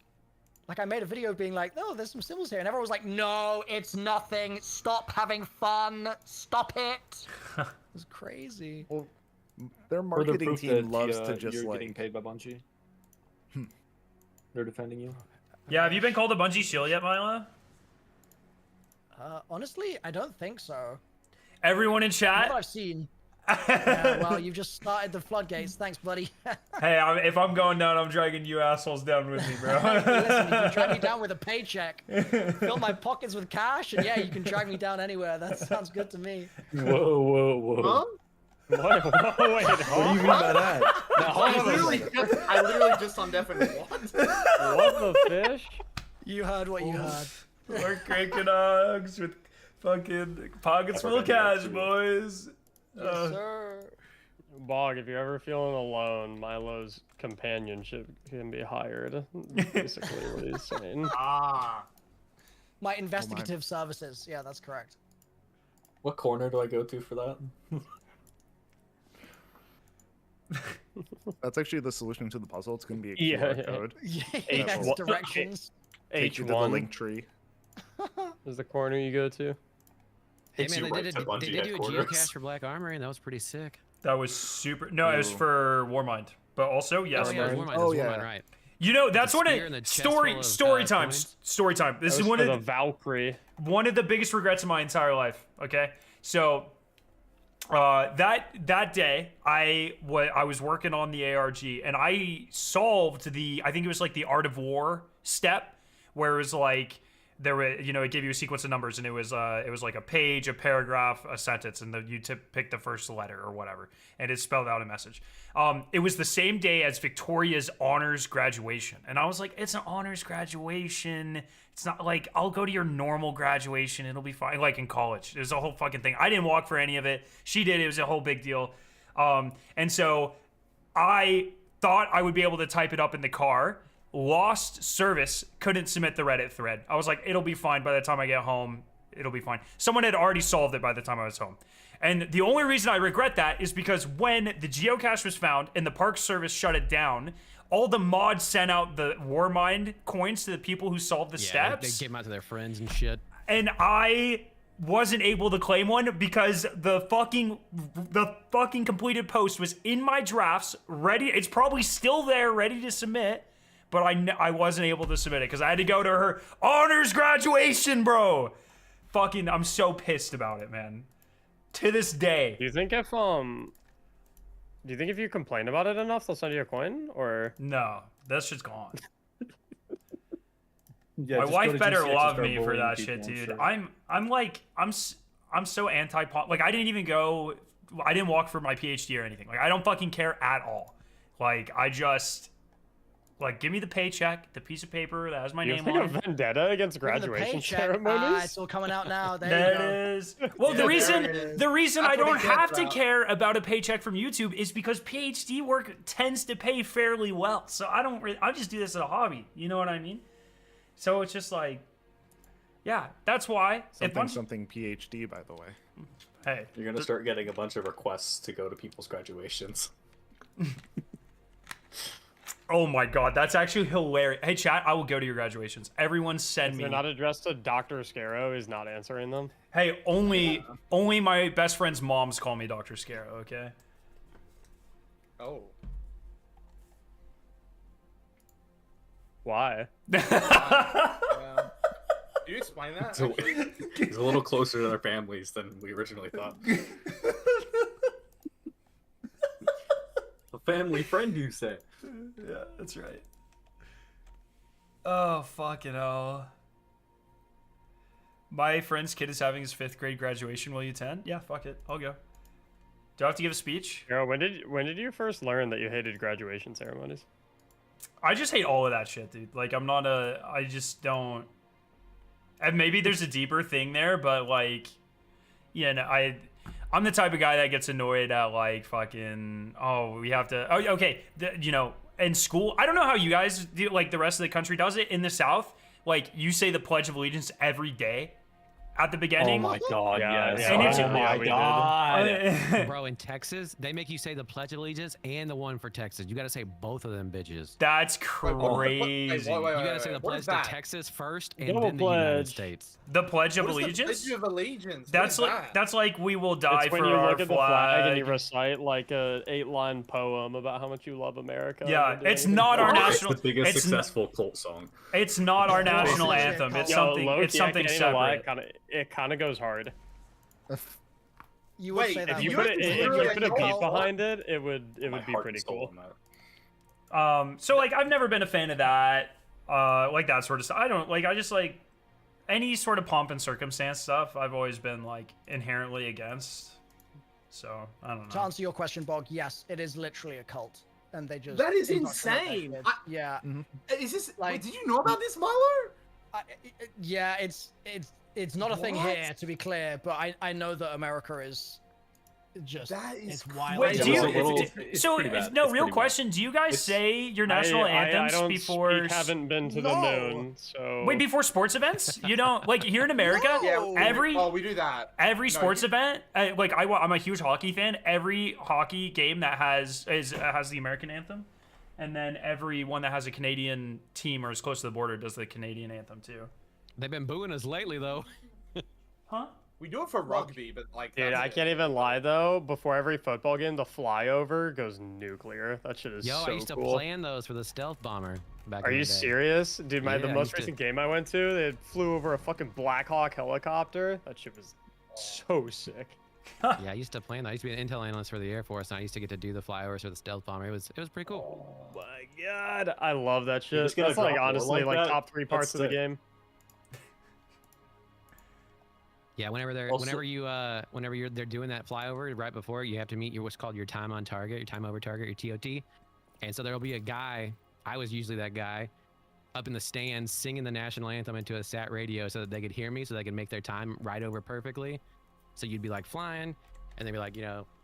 I made a video being like, oh, there's some symbols here, and everyone was like, no, it's nothing. Stop having fun. Stop it. It was crazy. Well, their Further marketing proof team that loves to just you're like. getting paid by Bungie. They're defending you. yeah. Have you been called a Bungie shill yet, Mila? Honestly, I don't think so. Everyone in Not chat. that I've seen. Yeah, well, you've just started the floodgates. Thanks, buddy. Hey, if I'm going down, I'm dragging you assholes down with me, bro. Listen, you can drag me down with a paycheck. Fill my pockets with cash, and yeah, you can drag me down anywhere. That sounds good to me. Whoa, whoa, whoa. Huh? What? Whoa, wait, What do you mean by that? I literally just on deafened. What? What the fish? You heard what you heard. We're cranking hugs with Fucking pockets full of cash, boys. Yes, sir. Bog, if you're ever feeling alone, Milo's companionship can be hired. Basically, what he's saying. My investigative services. Yeah, that's correct. What corner do I go to for that? That's actually the solution to the puzzle. It's going to be a Yeah, QR yeah. code. Yes, that will directions. take you to the H1 link tree. is the corner you go to. Hey Takes man, you they right did, to they Bungie did do a headquarters. geocache for Black Armory, and that was pretty sick. That was super. No, it was for Warmind, but also yes. Oh, yeah, it was Warmind, Oh, it was yeah. Warmind, right. You know, that's The one spear and the of chest story full of, story time. coins? Story time. This That is was one for of the Valkyrie. one of the biggest regrets of my entire life. Okay, so that day I was working on the ARG and I solved I think it was like the Art of War step, where it was like there were, you know, it gave you a sequence of numbers and it was like a page, a paragraph, a sentence, and you pick the first letter or whatever, and it spelled out a message. It was the same day as Victoria's honors graduation, and I was like, it's an honors graduation. It's not like I'll go to your normal graduation. It'll be fine. Like in college, there's a whole fucking thing. I didn't walk for any of it. She did. It was a whole big deal. And so I thought I would be able to type it up in the car. Lost service, couldn't submit the Reddit thread. I was like, it'll be fine by the time I get home. It'll be fine. Someone had already solved it by the time I was home. And the only reason I regret that is because when the geocache was found and the Park Service shut it down, all the mods sent out the Warmind coins to the people who solved the steps. They gave them out to their friends and shit. And I wasn't able to claim one because the fucking completed post was in my drafts, ready. It's probably still there, ready to submit. But I wasn't able to submit it because I had to go to her honors graduation, bro. Fucking, I'm so pissed about it, man. To this day. Do you think if you complain about it enough, they'll send you a coin, or No, that shit's gone. Yeah, My just go wife to better GCX and love start me for bullying that people, shit, I'm dude. sure. I'm so anti-pop. Like I didn't walk for my PhD or anything. Like I don't fucking care at all. Like I just. Like, give me the paycheck, the piece of paper that has my name on it. You have a vendetta against graduation ceremonies? It's all coming out now. There That you go. is. Well, the reason I don't have to care about a paycheck from YouTube is because PhD work tends to pay fairly well. So I just do this as a hobby. You know what I mean? So it's just like, yeah, that's why. Something PhD, by the way. Hey, you're gonna start getting a bunch of requests to go to people's graduations. Oh my god, that's actually hilarious. Hey chat, I will go to your graduations. Everyone send If me. they're not addressed to Dr. Scarrow, is not answering them. Hey, only my best friend's moms call me Dr. Scarrow, okay? Oh. Why? Can you explain that? He's a little closer to their families than we originally thought. A family friend, you say? Yeah, that's right. Oh, fucking hell. My friend's kid is having his 5th grade graduation. Will you attend? Yeah, fuck it. I'll go. Do I have to give a speech? Yo, when did you first learn that you hated graduation ceremonies? I just hate all of that shit, dude. Like, I just don't. And maybe there's a deeper thing there, but like, yeah, no, I'm the type of guy that gets annoyed at like fucking, we have to, okay, you know, in school, I don't know how you guys do, like the rest of the country does it. In the South, like you say the Pledge of Allegiance every day at the beginning. Oh my god, yes. And it's, oh my god. Bro, in Texas, they make you say the Pledge of Allegiance and the one for Texas. You gotta say both of them bitches. That's crazy. You gotta say the Pledge to Texas first and then the pledge. United States. The Pledge of What is Allegiance? the Pledge of Allegiance? That's What is like that? that's like we will die It's when for you our look at the flag and you flag. recite like a 8-line poem about how much you love America. Yeah, and you're it's doing not it. our national. It's the biggest it's successful cult song. It's not our national anthem. It's Yo, something. low-key, It's something I can't even lie, separate. it kind of goes hard. You would say that. If you put a beat behind it, it would be pretty cool. So like I've never been a fan of that. Like that sort of stuff. I don't like. I just like any sort of pomp and circumstance stuff. I've always been like inherently against. So I don't know. To answer your question, Bog, yes, it is literally a cult, and they just. That is indoctrinate their insane. kids. Yeah. Is this Like- wait, did you know about this, Milo? Yeah, it's It's not a thing here, to be clear, but I know that America is just it's wild. Wait, do you, it's so pretty bad. no It's real pretty bad. question? Do you guys say your national anthems I before? haven't been to the moon, so Wait, before sports events? You don't like here in America? we do that. Every sports event, I'm a huge hockey fan. Every hockey game that has the American anthem, and then every one that has a Canadian team or is close to the border does the Canadian anthem too. They've been booing us lately, though. Huh? We do it for rugby, but like. Dude, I can't even lie though. Before every football game, the flyover goes nuclear. That shit is Yo, so I used to cool. plan those for the stealth bomber back Are in the you day. serious? Dude, the Yeah, I most used to- recent game I went to, they flew over a fucking Black Hawk helicopter. That shit was so sick. Yeah, I used to plan that. I used to be an intel analyst for the Air Force, and I used to get to do the flyovers for the stealth bomber. It was pretty cool. Oh my god, I love that You're shit. just gonna That's like drop more honestly like like that? top 3 parts That's of the sick. game. Yeah, whenever they're Also- whenever they're doing that flyover right before, you have to meet your what's called your time on target, your time over target, your TOT. And so there'll be a guy, I was usually that guy, up in the stands singing the national anthem into a sat radio so that they could hear me, so they could make their time right over perfectly. So you'd be like flying, and they'd be like,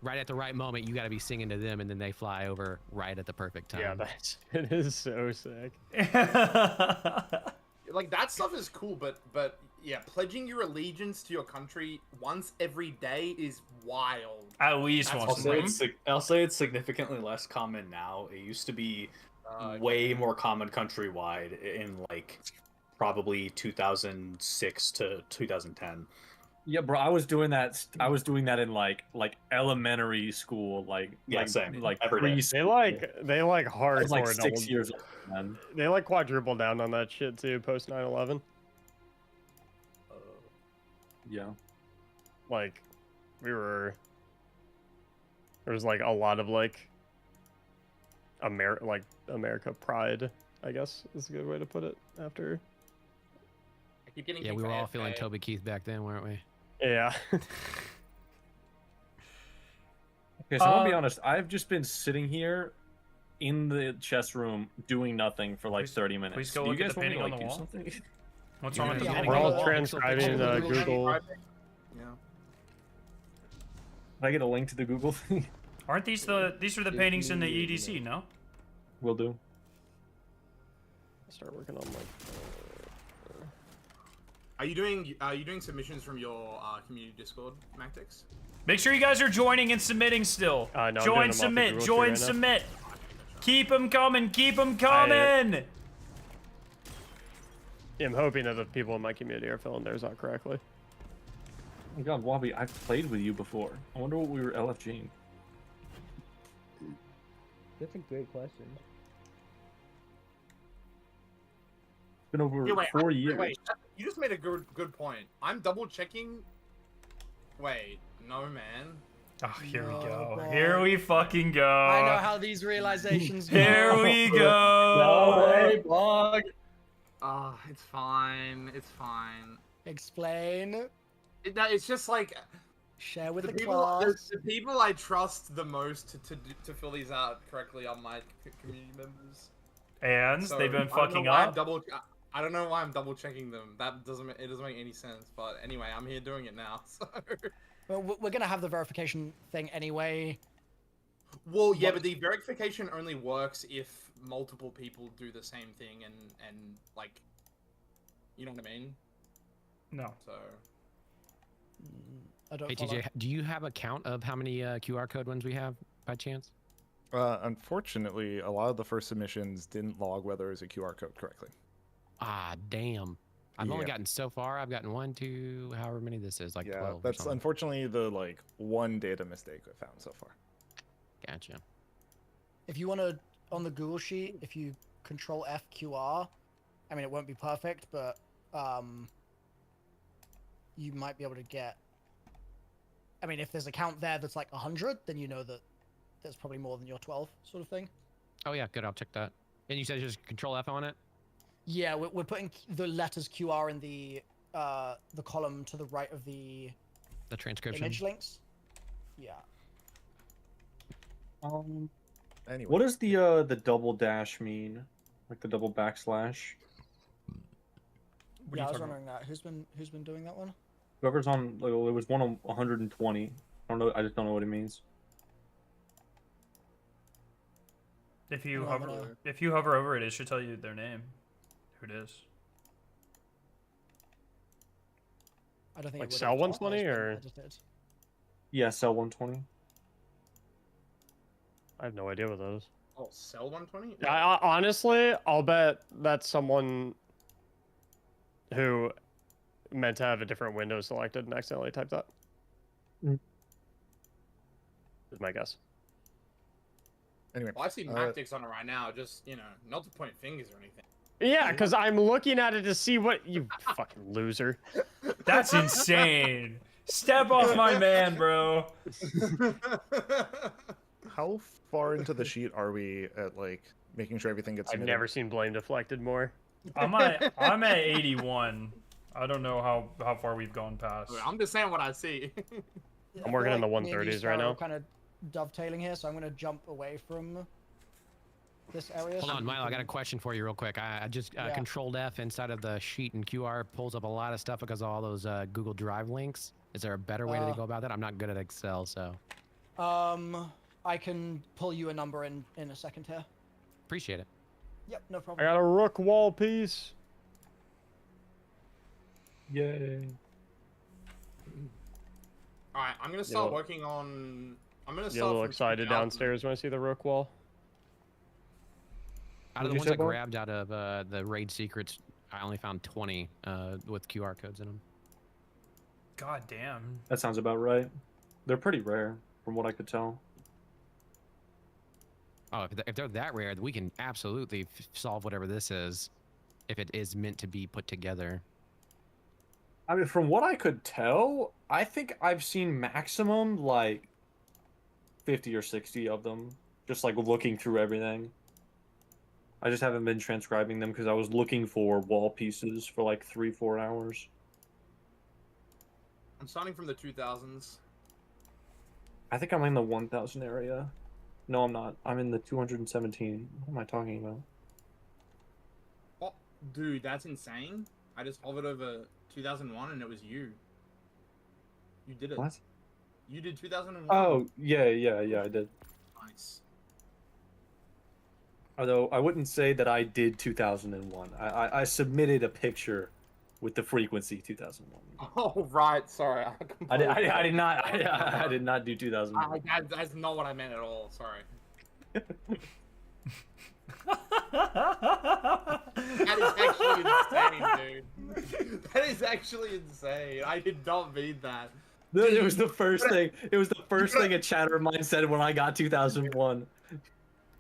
right at the right moment, you got to be singing to them, and then they fly over right at the perfect time. Yeah, that shit is so sick. Like that stuff is cool, but yeah, pledging your allegiance to your country once every day is wild. At least That's once. I'll say it's significantly less common now. It used to be way more common countrywide in like probably 2006 to 2010. Yeah, bro, I was doing that. I was doing that in like elementary school, Same. like Every day. They like I was hardcore like 6 double- years old, man. They like quadruple down on that shit too post 9/11. Yeah. Like there was like a lot of like America pride, I guess is a good way to put it after. I keep getting Yeah, we were all feeling Toby Keith back then, weren't we? Yeah. Okay, so I'll be honest. I've just been sitting here in the chess room doing nothing for like 30 minutes. please go Do you look at guys the want me to painting on like the do wall. something? What's wrong with the Yeah, painting we're on the all wall? transcribing Google. Yeah. Can I get a link to the Google thing? Aren't these are the paintings in the EDC? No. Will do. Start working on like. Are you doing submissions from your community Discord, Mactix? Make sure you guys are joining and submitting still. No, I'm doing Join, them off the submit, Google join, Sheet right now. submit. Keep them coming. Keep them coming. I'm hoping that the people in my community are filling theirs out correctly. Oh my god, Wabi, I've played with you before. I wonder what we were LFGing. That's a great question. It's been over 4 years. Wait, you just made a good point. I'm double checking. Wait, no man. Oh, here we go. boy. Here we fucking go. I know how these realizations go. Here we go. No way, Bog. Ah, it's fine. It's fine. Explain. It's just like Share with the people. class. The people I trust the most to fill these out correctly are my community members. And So, they've been I don't know fucking why up. I don't know why I'm double checking them. That doesn't make any sense. But anyway, I'm here doing it now. So. Well, we're gonna have the verification thing anyway. Well, yeah, but the verification only works if multiple people do the same thing and like, you know what I mean? No. So. I don't Hey follow. TJ, do you have a count of how many QR code ones we have by chance? Unfortunately, a lot of the first submissions didn't log whether it was a QR code correctly. Ah, damn. I've only Yeah. gotten so far. I've gotten 1, 2, however many this is, like 12. or That's something. unfortunately the one data mistake I found so far. Gotcha. If you want to, on the Google Sheet, if you Control F QR, I mean, it won't be perfect, but you might be able to get. I mean, if there's a count there that's like 100, then you know that there's probably more than your 12, sort of thing. Oh yeah, good. I'll check that. And you said just Control F on it. Yeah, we're putting the letters QR in the column to the right of the transcription. image links. Yeah. Anyway. What does the double dash mean? Like the double backslash? What Yeah, are I you was talking wondering that. Who's been doing that one? Whoever's on, like, it was one on 120. I don't know. I just don't know what it means. If you No, I'm hover over it, it should tell you their name, who it is. I don't think Like it would Cell have 120 otherwise been or edited. Yeah, Cell 120. I have no idea what that is. Oh, Cell 120? Honestly, I'll bet that's someone who meant to have a different window selected and accidentally typed that. Is my guess. Anyway, Well, I see Mactics on it right now. Just not to point fingers or anything. Yeah, because I'm looking at it to see what you fucking loser. That's insane. Step off my man, bro. How far into the sheet are we at like making sure everything gets I've submitted? never seen blame deflected more. I'm at 81. I don't know how far we've gone past. I'm just saying what I see. Yeah, I'm I working feel on the me and you, 130s right now. Kind of dovetailing here, so I'm going to jump away from this area. Hold so on, we Milo, I got a can- question for you real quick. I just Yeah. Controlled F inside of the sheet and QR pulls up a lot of stuff because of all those Google Drive links. Is there a better way to go about that? I'm not good at Excel, so. I can pull you a number in a second here. Appreciate it. Yep, no I problem. got a rook wall piece. Yay. All right, I'm gonna start working on. I'm gonna Get a start. little from excited something else. downstairs when I see the rook wall. Out of What'd the you ones say, I Bo? grabbed out of the raid secrets, I only found 20 with QR codes in them. God damn. That sounds about right. They're pretty rare, from what I could tell. Oh, if they're that rare, we can absolutely solve whatever this is, if it is meant to be put together. I mean, from what I could tell, I think I've seen maximum like 50 or 60 of them, just like looking through everything. I just haven't been transcribing them because I was looking for wall pieces for like 3-4 hours. I'm starting from the 2000s. I think I'm in the 1000 area. No, I'm not. I'm in the 217. What am I talking about? Oh, dude, that's insane. I just hovered over 2001 and it was you. You did it. What? You did 2001. Oh, yeah, I did. Nice. Although I wouldn't say that I did 2001. I submitted a picture with the frequency 2001. Oh right, sorry. I did not. I did not do 2001. That's not what I meant at all. Sorry. That is actually insane, dude. That is actually insane. I did not mean that. It was the first thing. It was the first thing a chatter of mine said when I got 2001.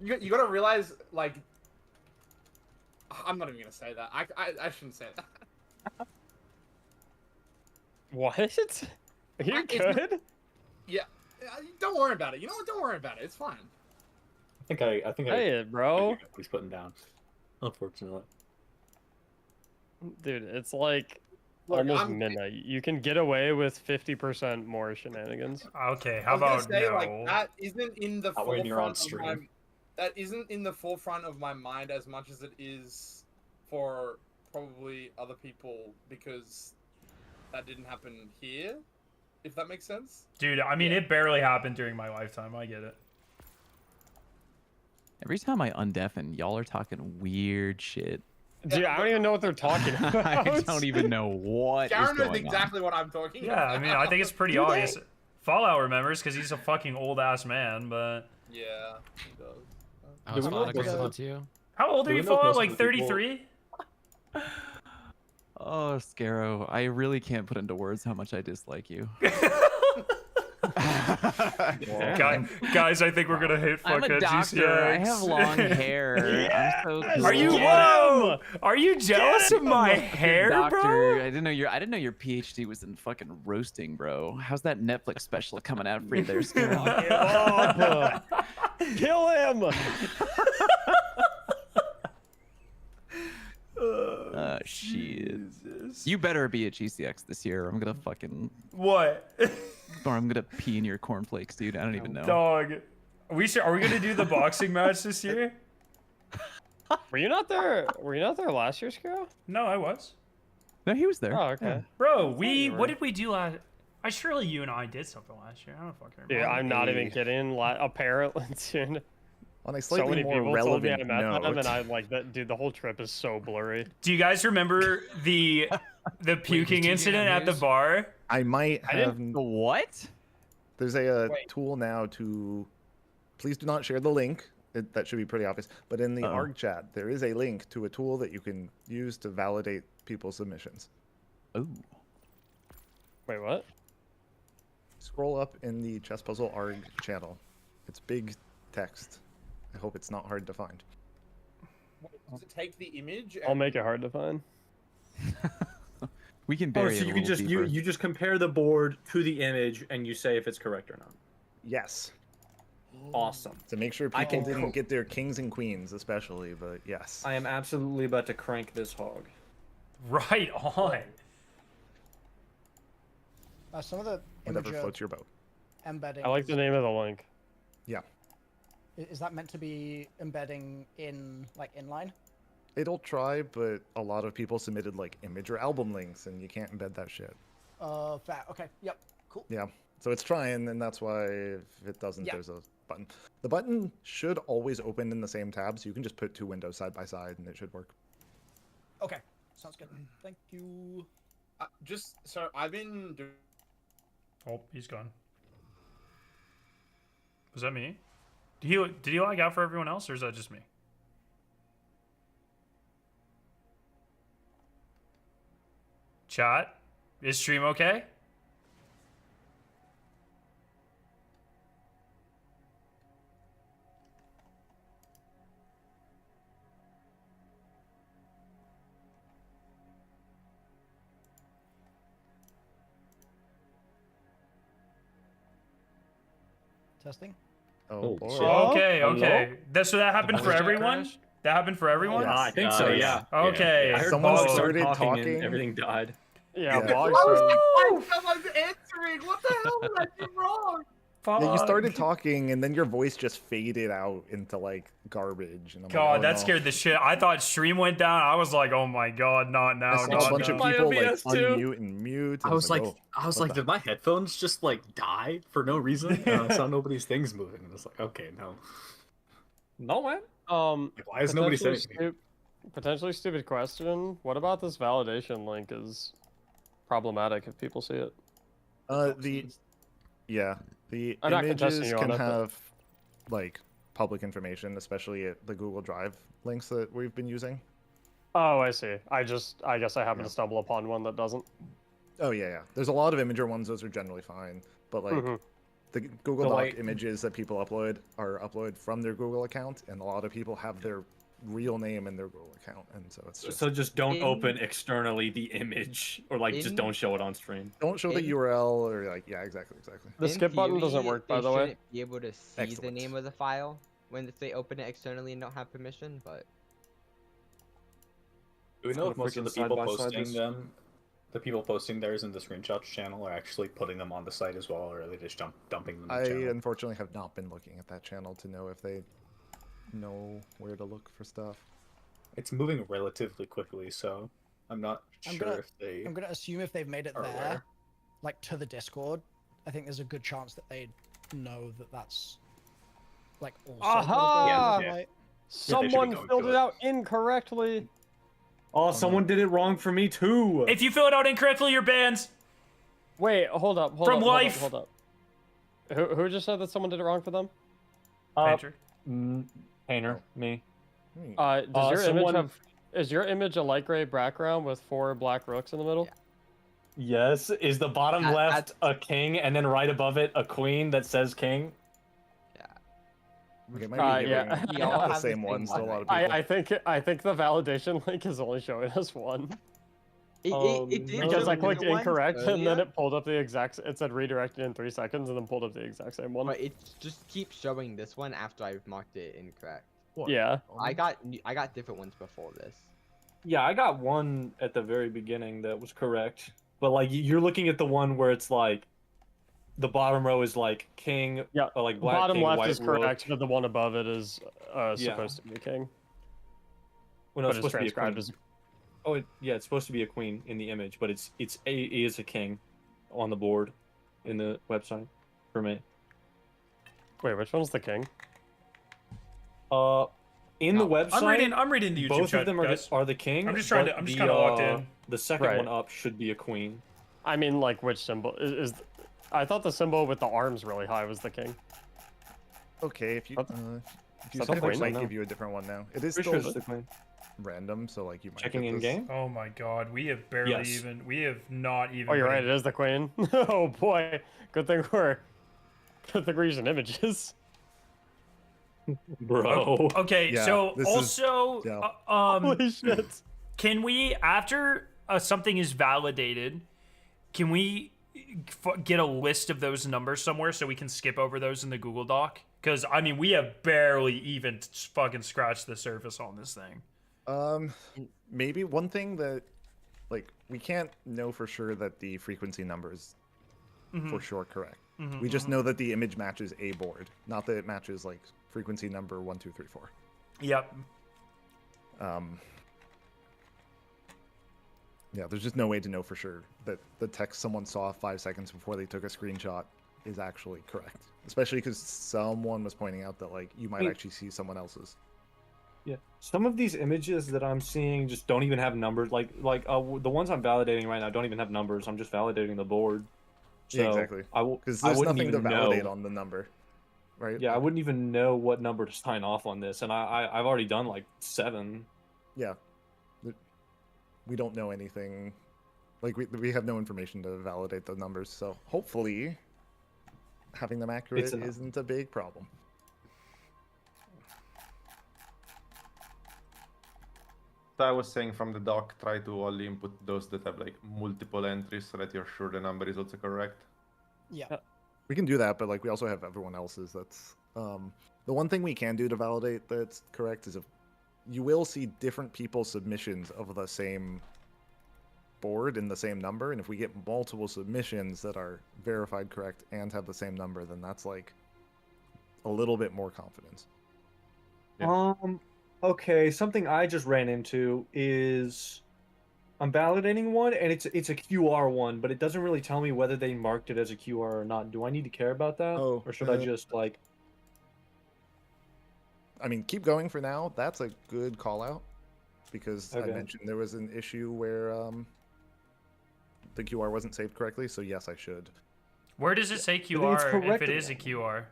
You gotta realize, like, I'm not even gonna say that. I shouldn't say that. What? Are you good? Yeah. Don't worry about it. You know what? Don't worry about it. It's fine. I think Hey, bro. He's putting down. Unfortunately. Dude, it's like Look, almost I'm- midnight. You can get away with 50% more shenanigans. Okay, I how was gonna about say, no? like, that isn't in the Not when you're on forefront of my. stream. That isn't in the forefront of my mind as much as it is for probably other people because that didn't happen here. If that makes sense. Dude, I mean, it barely happened during my lifetime. I get it. Every time I undeafen, y'all are talking weird shit. Dude, I don't even know what they're talking about. I don't even know what is Sharon knows going exactly what I'm talking Yeah, about. I mean, I think it's pretty obvious. Fallout remembers because he's a fucking old ass man, but. Yeah, he does. Oh, is Fallout agrees with you? How old are Do you, we know if Fallout? most Like of the people- 33? Oh, Scarrow, I really can't put into words how much I dislike you. Guys, I think we're gonna hit I'm fuck a doctor. I GCX. have long hair. I'm so cool. Are you? Whoa! Are you jealous of my Fucking hair, doctor. bro? I didn't know your PhD was in fucking roasting, bro. How's that Netflix special coming out for you there, Scarrow? Kill him! Shit. You better be at GCX this year. I'm gonna fucking. What? Or I'm gonna pee in your cornflakes, dude. I don't even know. Dog. Are we gonna do the boxing match this year? Were you not there? Were you not there last year, Scarrow? No, I was. No, he was there. Oh, okay. Yeah. Bro, what did we do last? Surely you and I did something last year. I don't fucking remember. Yeah, I'm not even kidding. Apparently, dude. On a So slightly many more people told me I relevant met them, note, and I like that. Dude, the whole trip is so blurry. Do you guys remember the puking incident at the bar? I might I have. didn't- What? There's a tool now to. Please do not share the link. That should be pretty obvious. But in the ARG chat, there is a link to a tool that you can use to validate people's submissions. Ooh. Wait, what? Scroll up in the Chess Puzzle ARG channel. It's big text. I hope it's not hard to find. Does it take the image? I'll make it hard to find. We can Oh, bury so it a you can little just deeper. you just compare the board to the image and you say if it's correct or not. Yes. Awesome. To make sure people didn't get their kings and queens, especially, but yes. I am absolutely about to crank this hog. Right on. Some of the Whatever image floats your boat. embedding. I like the name of the link. Yeah. Is that meant to be embedding in like inline? It'll try, but a lot of people submitted like image or album links, and you can't embed that shit. Fair. Okay. Yep. Cool. Yeah. So it's trying, and that's why if it doesn't, Yeah. there's a button. The button should always open in the same tab, so you can just put two windows side by side, and it should work. Okay. Sounds good. Thank you. So I've been doing. Oh, he's gone. Was that me? Did he lag out for everyone else, or is that just me? Chat, is stream okay? Testing. Oh, boy. Okay, Hello? okay. So that happened for everyone? That happened for everyone? Yeah, I think so. Yeah. Okay. I heard Someone Bog started talking talking. and everything died. Yeah, Yeah. Bog I started. was answering. What the hell did I do wrong? Yeah, you started talking, and then your voice just faded out into like garbage. And I'm God, like, oh, that no. scared the shit. I thought stream went down. I was like, oh my God, not now. I saw not a bunch now. of people like OBS too. unmute and mute. And I was like, oh, I was what like, the- did my headphones just like die for no reason? And I saw nobody's things moving. And I was like, okay, no. No man. Like, why is nobody saying anything? Potentially stupid question. What about this validation link is problematic if people see it? The I'm not contesting images you on can it, but- have like public information, especially at the Google Drive links that we've been using. Oh, I see. I guess I happened to stumble upon one that doesn't. Oh yeah. There's a lot of Imager ones; those are generally fine. But like the Google So, Doc like- images that people upload are uploaded from their Google account, and a lot of people have their real name in their Google account, and so it's just So just don't open externally the image, or like just don't show it on stream. don't show the URL or like exactly. The skip button doesn't work, by the way. Shouldn't be able to see the name of the file when if they open it externally and don't have permission, but Do we know if It's most of the freaking people side-by-side posting this. them, the people posting theirs in the screenshots channel, are actually putting them on the site as well, or are they just dumping them in I the channel? unfortunately have not been looking at that channel to know if they know where to look for stuff. It's moving relatively quickly, so I'm not sure if they. I'm gonna assume if they've made it are there, aware. like to the Discord, I think there's a good chance that they know that that's like also. Aha! Yeah. Right? Someone going filled to it it. out incorrectly. Oh, someone did it wrong for me too. If you fill it out incorrectly, you're banned. Wait, hold up. From life. Hold up. Who just said that someone did it wrong for them? Painter. Painter, me. Does your someone- image have? Is your image a light gray background with 4 black rooks in the middle? Yes. Is the bottom left a king, and then right above it a queen that says king? Okay, maybe Yeah. giving all the same ones to a lot of people. I think the validation link is only showing us one. it did Because show I clicked the one incorrect and then earlier, it pulled up the exact. It said redirected in 3 seconds and then pulled up the exact same one. but it just keeps showing this one after I've marked it incorrect. Yeah. I got different ones before this. Yeah, I got one at the very beginning that was correct. But like you're looking at the one where it's like the bottom row is like king, or like black Bottom king, left white is rook. correct, but the one above it is supposed to be king. Well, no, but it's it's supposed to be a transcribed queen. as. Oh, yeah, it's supposed to be a queen in the image, but it is a king on the board in the website for me. Wait, which one's the king? In the website, I'm reading the YouTube both chat, of them guys. are the king. I'm just trying to. but I'm just the, kind of locked in. The second Right. one up should be a queen. I mean, like, which symbol is? I thought the symbol with the arms really high was the king. Okay, if you Is that said the it queen? might No. give you a different one now. It is Pretty still sure it's the queen. random, so like you might Checking get in this. game. Oh my god, we have barely Yes. even. We have not even. Oh, you're been- right. It is the queen. Oh boy, good thing we're using images. Bro. Okay, Yeah, so this is- also, yeah. Holy shit! can we, after something is validated, can we get a list of those numbers somewhere so we can skip over those in the Google Doc? Because I mean, we have barely even fucking scratched the surface on this thing. Maybe one thing that, like, we can't know for sure that the frequency number is for sure correct. We just know that the image matches a board, not that it matches like frequency number 1, 2, 3, 4. Yep. Yeah, there's just no way to know for sure that the text someone saw 5 seconds before they took a screenshot is actually correct. Especially because someone was pointing out that like you might actually see someone else's. Yeah, some of these images that I'm seeing just don't even have numbers. Like the ones I'm validating right now don't even have numbers. I'm just validating the board. So Yeah, exactly. Because I there's wouldn't nothing to even validate know. on the number, right? Yeah, I wouldn't even know what number to sign off on this, and I've already done like 7. Yeah. We don't know anything. Like we have no information to validate the numbers, so hopefully having them accurate enough. isn't a big problem. So I was saying from the doc, try to only input those that have like multiple entries so that you're sure the number is also correct. Yeah. We can do that, but like we also have everyone else's. That's the one thing we can do to validate that's correct is if you will see different people's submissions of the same board in the same number, and if we get multiple submissions that are verified correct and have the same number, then that's like a little bit more confidence. Okay, something I just ran into is I'm validating one, and it's a QR one, but it doesn't really tell me whether they marked it as a QR or not. Do I need to care about that, or should I just like? I mean, keep going for now. That's a good call out because Okay. I mentioned there was an issue where the QR wasn't saved correctly. So yes, I should. Where does it say it's QR if correct. it is a QR?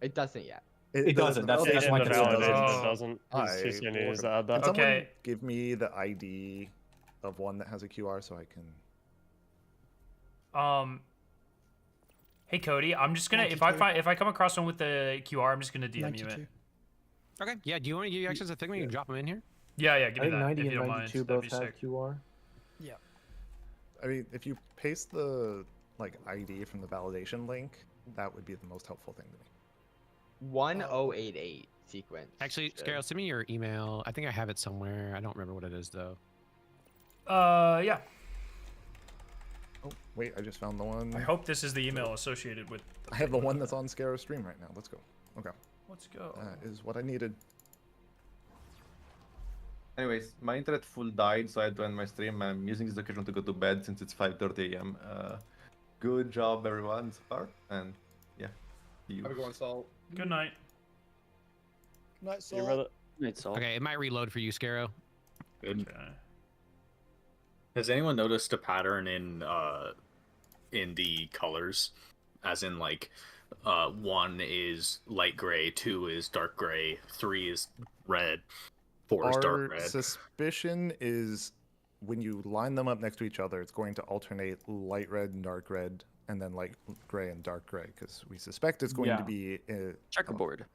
It doesn't yet. It doesn't. That's In my the concern. validation, Oh. it doesn't. He's gonna will use work. that. Can someone Okay. give me the ID of one that has a QR so I can? Hey Cody, I'm just gonna if I come across one with the QR, I'm just gonna DM you it. Okay. Yeah. Do you want to give you access to Figma? You can drop them in here. Yeah, give I me think that 90 if and you don't mind. 92 That'd both be have sick. QR. Yeah. I mean, if you paste the like ID from the validation link, that would be the most helpful thing to me. 1088 sequence. Actually, Scarrow, send me your email. I think I have it somewhere. I don't remember what it is though. Yeah. Oh, wait, I just found the one. I hope this is the email associated with. I have the one that's on Scarrow's stream right now. Let's go. Okay. Let's go. That is what I needed. Anyways, my internet full died, so I had to end my stream. I'm using this occasion to go to bed since it's 5:30 a.m. Good job, everyone, so far, and yeah, see you. Have a good one, Sol. Good night. Night, You brother. Okay, it might reload for you, Scarrow. Good. Has anyone noticed a pattern in the colors? As in like 1 is light gray, 2 is dark gray, 3 is red, 4 is Our dark red. suspicion is when you line them up next to each other, it's going to alternate light red and dark red, and then light gray and dark gray, because we suspect it's going to be a checkerboard.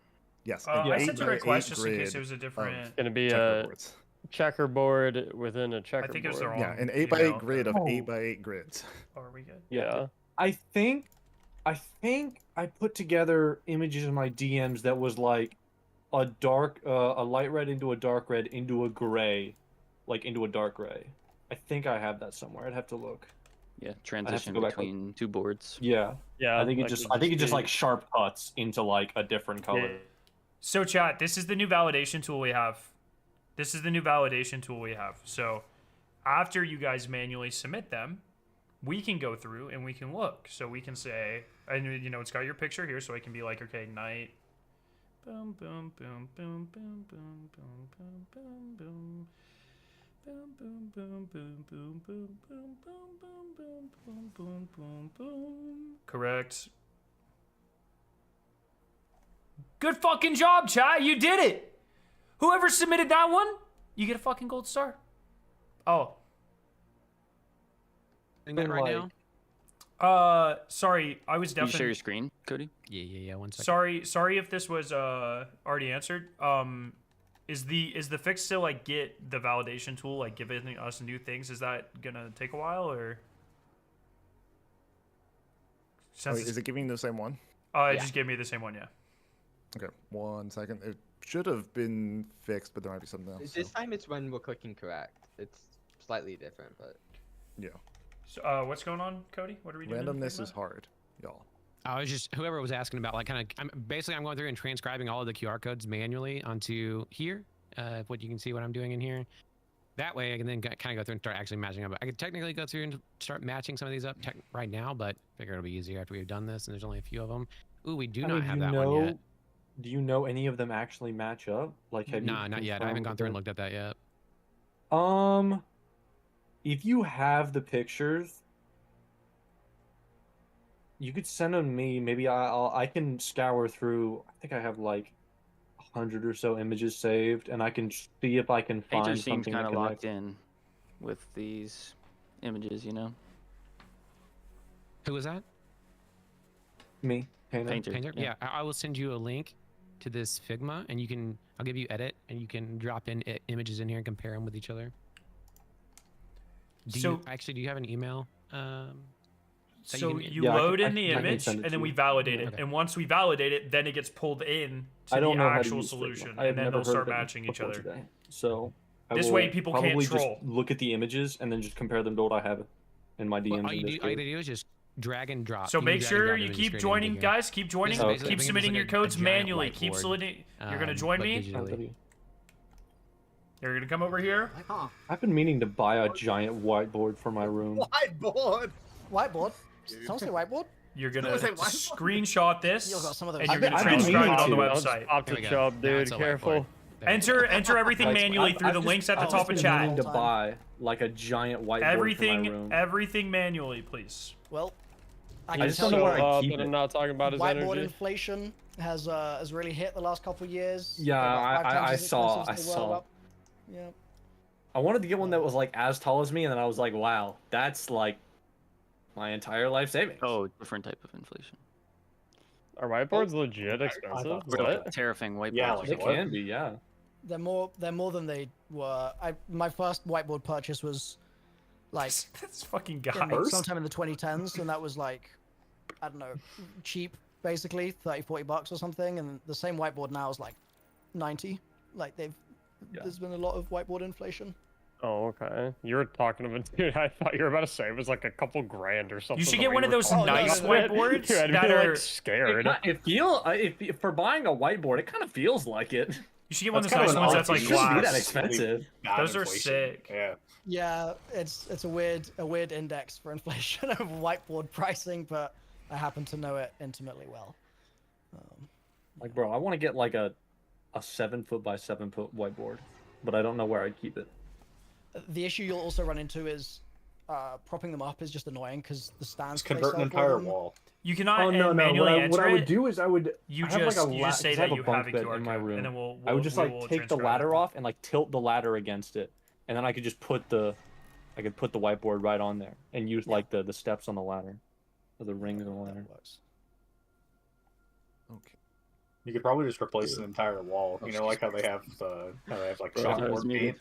Yes. I sent a request just in case it was a different. It's gonna be a checkerboard within a checkerboard. I think it was the wrong. Yeah, an 8x8 grid of 8x8 grids. Oh, are we good? Yeah. I think I put together images in my DMs that was like a light red into a dark red into a gray, like into a dark gray. I think I have that somewhere. I'd have to look. Yeah, I'd have to transition go back between two boards. Yeah. Yeah. I think it just be- like sharp cuts into like a different color. So chat, this is the new validation tool we have. This is the new validation tool we have. So after you guys manually submit them, we can go through and we can look. So we can say, and you know, it's got your picture here, so I can be like, okay, night. Boom, boom, boom, boom, boom, boom, boom, boom, boom, boom. Boom, boom, boom, boom, boom, boom, boom, boom, boom, boom, boom, boom, boom, boom. Correct. Good fucking job, chat. You did it. Whoever submitted that one, you get a fucking gold star. Oh. Doing that right now? Sorry, I was Can you definitely. share your screen, Cody? Yeah. 1 second. Sorry if this was already answered. Is the fix still like get the validation tool, like giving us new things? Is that gonna take a while or? Is it giving you the same one? It just gave me the same one, yeah. Okay, 1 second. It should have been fixed, but there might be something else. This time it's when we're clicking correct. It's slightly different, but yeah. So what's going on, Cody? What are we doing? Randomness is hard, y'all. I was just, whoever was asking about, like, I'm going through and transcribing all of the QR codes manually onto here. What you can see what I'm doing in here. That way I can then kind of go through and start actually matching up. I could technically go through and start matching some of these up right now, but I figure it'll be easier after we've done this, and there's only a few of them. Ooh, we do not have that one yet. Do you know any of them actually match up? Like, have Nah, you not yet. I haven't gone through and looked at that yet. If you have the pictures, you could send them to me. Maybe I can scour through. I think I have like 100 or so images saved, and I can see if I can find Painter seems something kind that of connects. locked in with these images, you know. Who was that? Me, Painter. Painter. Yeah, I will send you a link to this Figma, and I'll give you edit, and you can drop in images in here and compare them with each other. Do you have an email? So you load in the image, and then we validate it. And once we validate it, then it gets pulled in to the actual solution, and then they'll start matching each other. Today. So this way, people can't probably troll. just look at the images and then just compare them to what I have in my DMs. Well, all you gotta do is just drag and drop. So make drag and sure drop you images keep straight joining, into here. guys. Keep joining. Basically, Keep think of it as submitting like your a codes giant manually. Keep whiteboard, submitting. You're gonna join but me. digitally. You're gonna come over here. I've been meaning to buy a giant whiteboard for my room. Whiteboard. Whiteboard. Someone say whiteboard. You're gonna screenshot this, You've got some of those. and you're gonna transcribe it on the website. Off the job, dude. Careful. Enter everything manually through the I've links at the just top of been chat. meaning to buy like a giant whiteboard for my room. Everything manually, please. Well, I just don't know where I keep but it. I'm not talking about his whiteboard energy. inflation has really hit the last couple of years. Yeah, They're about 5 times I as saw. expensive as they were up. Yeah. I wanted to get one that was like as tall as me, and then I was like, wow, that's like my entire life savings. Oh, different type of inflation. Are whiteboards legit expensive? What? Terrifying whiteboards. Yeah, they can be. Yeah. They're more than they were. My first whiteboard purchase was like that's fucking sometime in the 2010s, and that was like, I don't know, cheap, basically $30-40 or something. And the same whiteboard now is like 90. Like there's been a lot of whiteboard inflation. Oh, okay. You were talking about, dude, I thought you were about to say it was like a couple grand or something. You should get one of those nice whiteboards Dude, I'd that be are like scared. If for buying a whiteboard, it kind of feels like it. You should get one of those nice ones that's like shouldn't be glass. that expensive. Those are sick. Yeah. Yeah, it's a weird index for inflation of whiteboard pricing, but I happen to know it intimately well. Like, bro, I want to get like a 7-foot by 7-foot whiteboard, but I don't know where I'd keep it. The issue you'll also run into is propping them up is just annoying because the stands Convert an entire wall. You cannot manually enter what I would do is I would just say that you have a QR in my code, room. and then we'll I would just we like will take the transcribe ladder it. off and like tilt the ladder against it, and then I could just put the whiteboard right on there and use like the steps on the ladder, or the rings on the ladder. Okay. You could probably just replace an entire wall. You know, like how they have like chalkboard paint.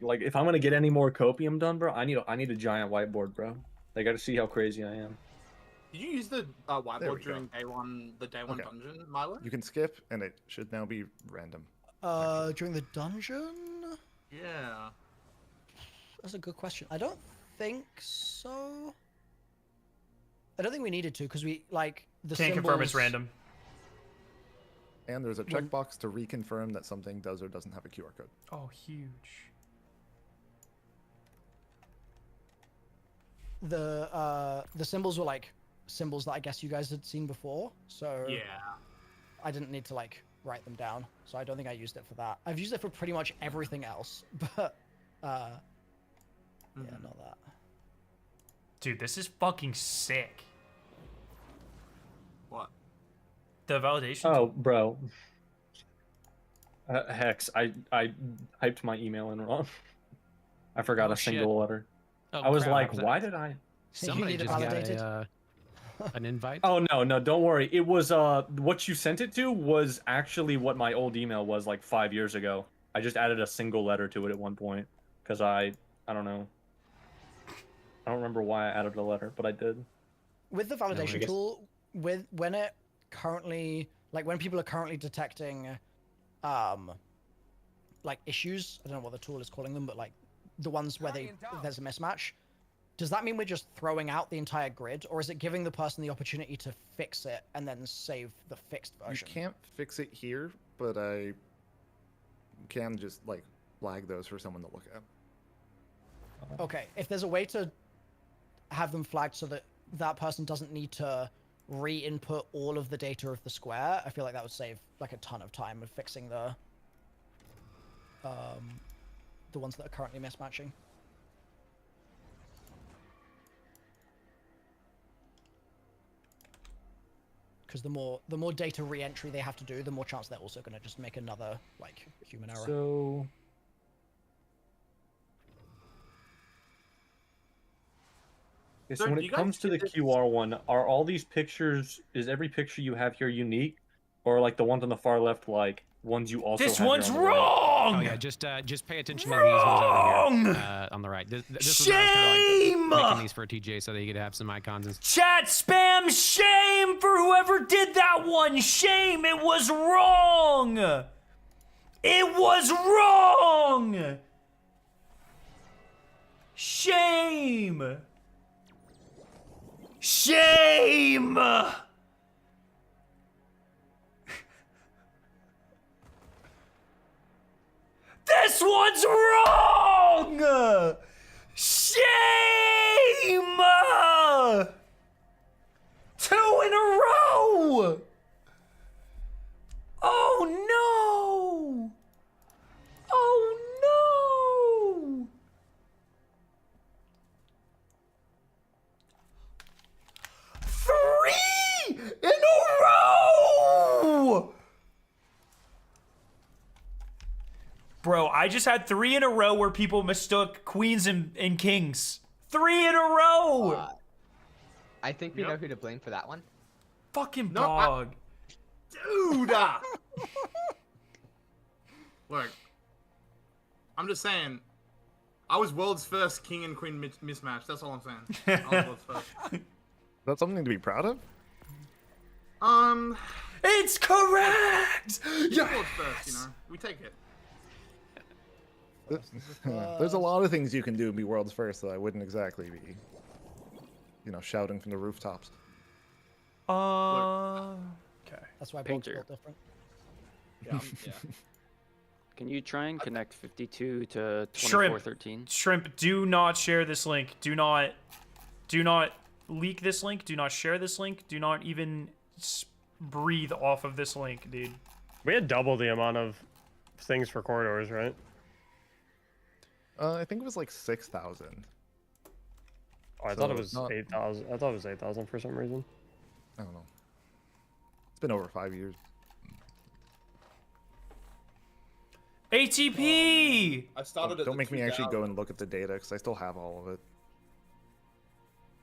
Like if I'm gonna get any more copium done, bro, I need a giant whiteboard, bro. They got to see how crazy I am. Did you use the There we whiteboard during go. the day one dungeon, Milo? You can skip, and it should now be random. During the dungeon? Yeah. That's a good question. I don't think so. I don't think we needed to because we like the Can't confirm it's symbols- random. And there's a checkbox to reconfirm that something does or doesn't have a QR code. Oh, huge. The symbols were like symbols that I guess you guys had seen before, so Yeah. I didn't need to like write them down, so I don't think I used it for that. I've used it for pretty much everything else, but yeah, not that. Dude, this is fucking sick. What? The validation. Oh, bro. Hex, I typed my email in wrong. I forgot Oh, a shit. single letter. Oh, I was crap. like, why did I? Somebody just got an invite. Oh no, don't worry. It was what you sent it to was actually what my old email was like 5 years ago. I just added a single letter to it at one point because I don't know. I don't remember why I added a letter, but I did. With the validation tool, when it currently, like when people are currently detecting, like issues, I don't know what the tool is calling them, but like the ones where there's a mismatch, does that mean we're just throwing out the entire grid, or is it giving the person the opportunity to fix it and then save the fixed version? You can't fix it here, but I can just like flag those for someone to look at. Okay, if there's a way to have them flagged so that that person doesn't need to re-input all of the data of the square, I feel like that would save like a ton of time of fixing the ones that are currently mismatching. Because the more data re-entry they have to do, the more chance they're also going to just make another like human error. So. Okay, so when it comes to the QR one, are all these pictures, is every picture you have here unique? Or like the ones on the far left, like ones you also This have one's here on the right? wrong! Oh yeah, just pay attention to these ones over here on the right. This was what I was kinda, like, making these for TJ so that he could have some icons. And... Chat spam shame for whoever did that one. Shame, it was wrong. It was wrong. Shame. Shame. This one's wrong! Shame! 2 in a row! Oh no! Oh no! Three in a row! Bro, I just had 3 in a row where people mistook queens and kings. 3 in a row! I think we know who to blame for that one. Fucking dog. Dude! Look, I'm just saying, I was world's first king and queen mismatch. That's all I'm saying. I was world's first. That's something to be proud of? It's correct! Yeah. World's first, you know. We take it. There's a lot of things you can do and be world's first that I wouldn't exactly be, shouting from the rooftops. Okay. That's why Painter. built different. Yeah. Can you try and connect 52 to Shrimp. 2413? Shrimp, do not share this link. Do not leak this link. Do not share this link. Do not even breathe off of this link, dude. We had double the amount of things for corridors, right? I think it was like 6,000. Oh, I thought it was 8,000. I thought it was 8,000 for some reason. I don't know. It's been over 5 years. ATP! I started at Don't the make me actually 2000. go and look at the data because I still have all of it.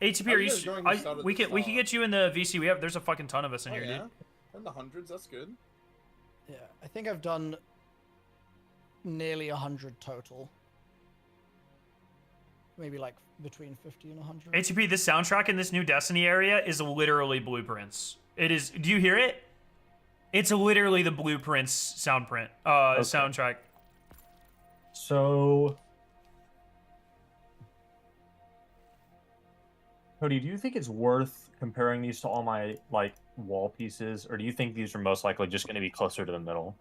ATP, How are are you you? guys going to start at We the can get you in the VC. There's a fucking ton of us in here, yeah? dude. In the hundreds, that's good. Yeah, I think I've done nearly 100 total. Maybe like between 50 and 100. ATP, this soundtrack in this new Destiny area is literally blueprints. It is. Do you hear it? It's literally the blueprints soundtrack. So Cody, do you think it's worth comparing these to all my like wall pieces, or do you think these are most likely just going to be closer to the middle?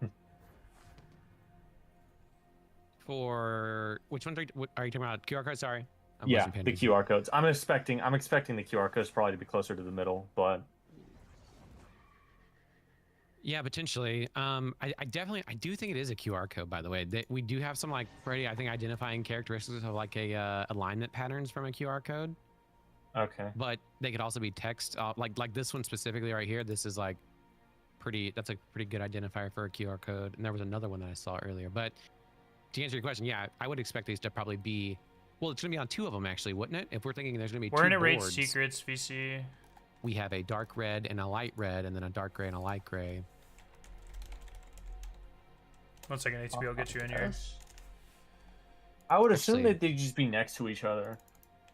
For which one are you talking about? QR code? Sorry. Yeah, the QR codes. I'm expecting the QR codes probably to be closer to the middle, but yeah, potentially. I do think it is a QR code. By the way, we do have some like pretty, I think, identifying characteristics of like a alignment patterns from a QR code. Okay. But they could also be text, like this one specifically right here. This is like pretty. That's a pretty good identifier for a QR code. And there was another one that I saw earlier. But to answer your question, yeah, I would expect these to probably be. Well, it's gonna be on 2 of them actually, wouldn't it? If we're thinking there's gonna be 2 boards. We're gonna rate secrets, VC. We have a dark red and a light red, and then a dark gray and a light gray. 1 second, HB, I'll get you in here. I would assume that they'd just be next to each other.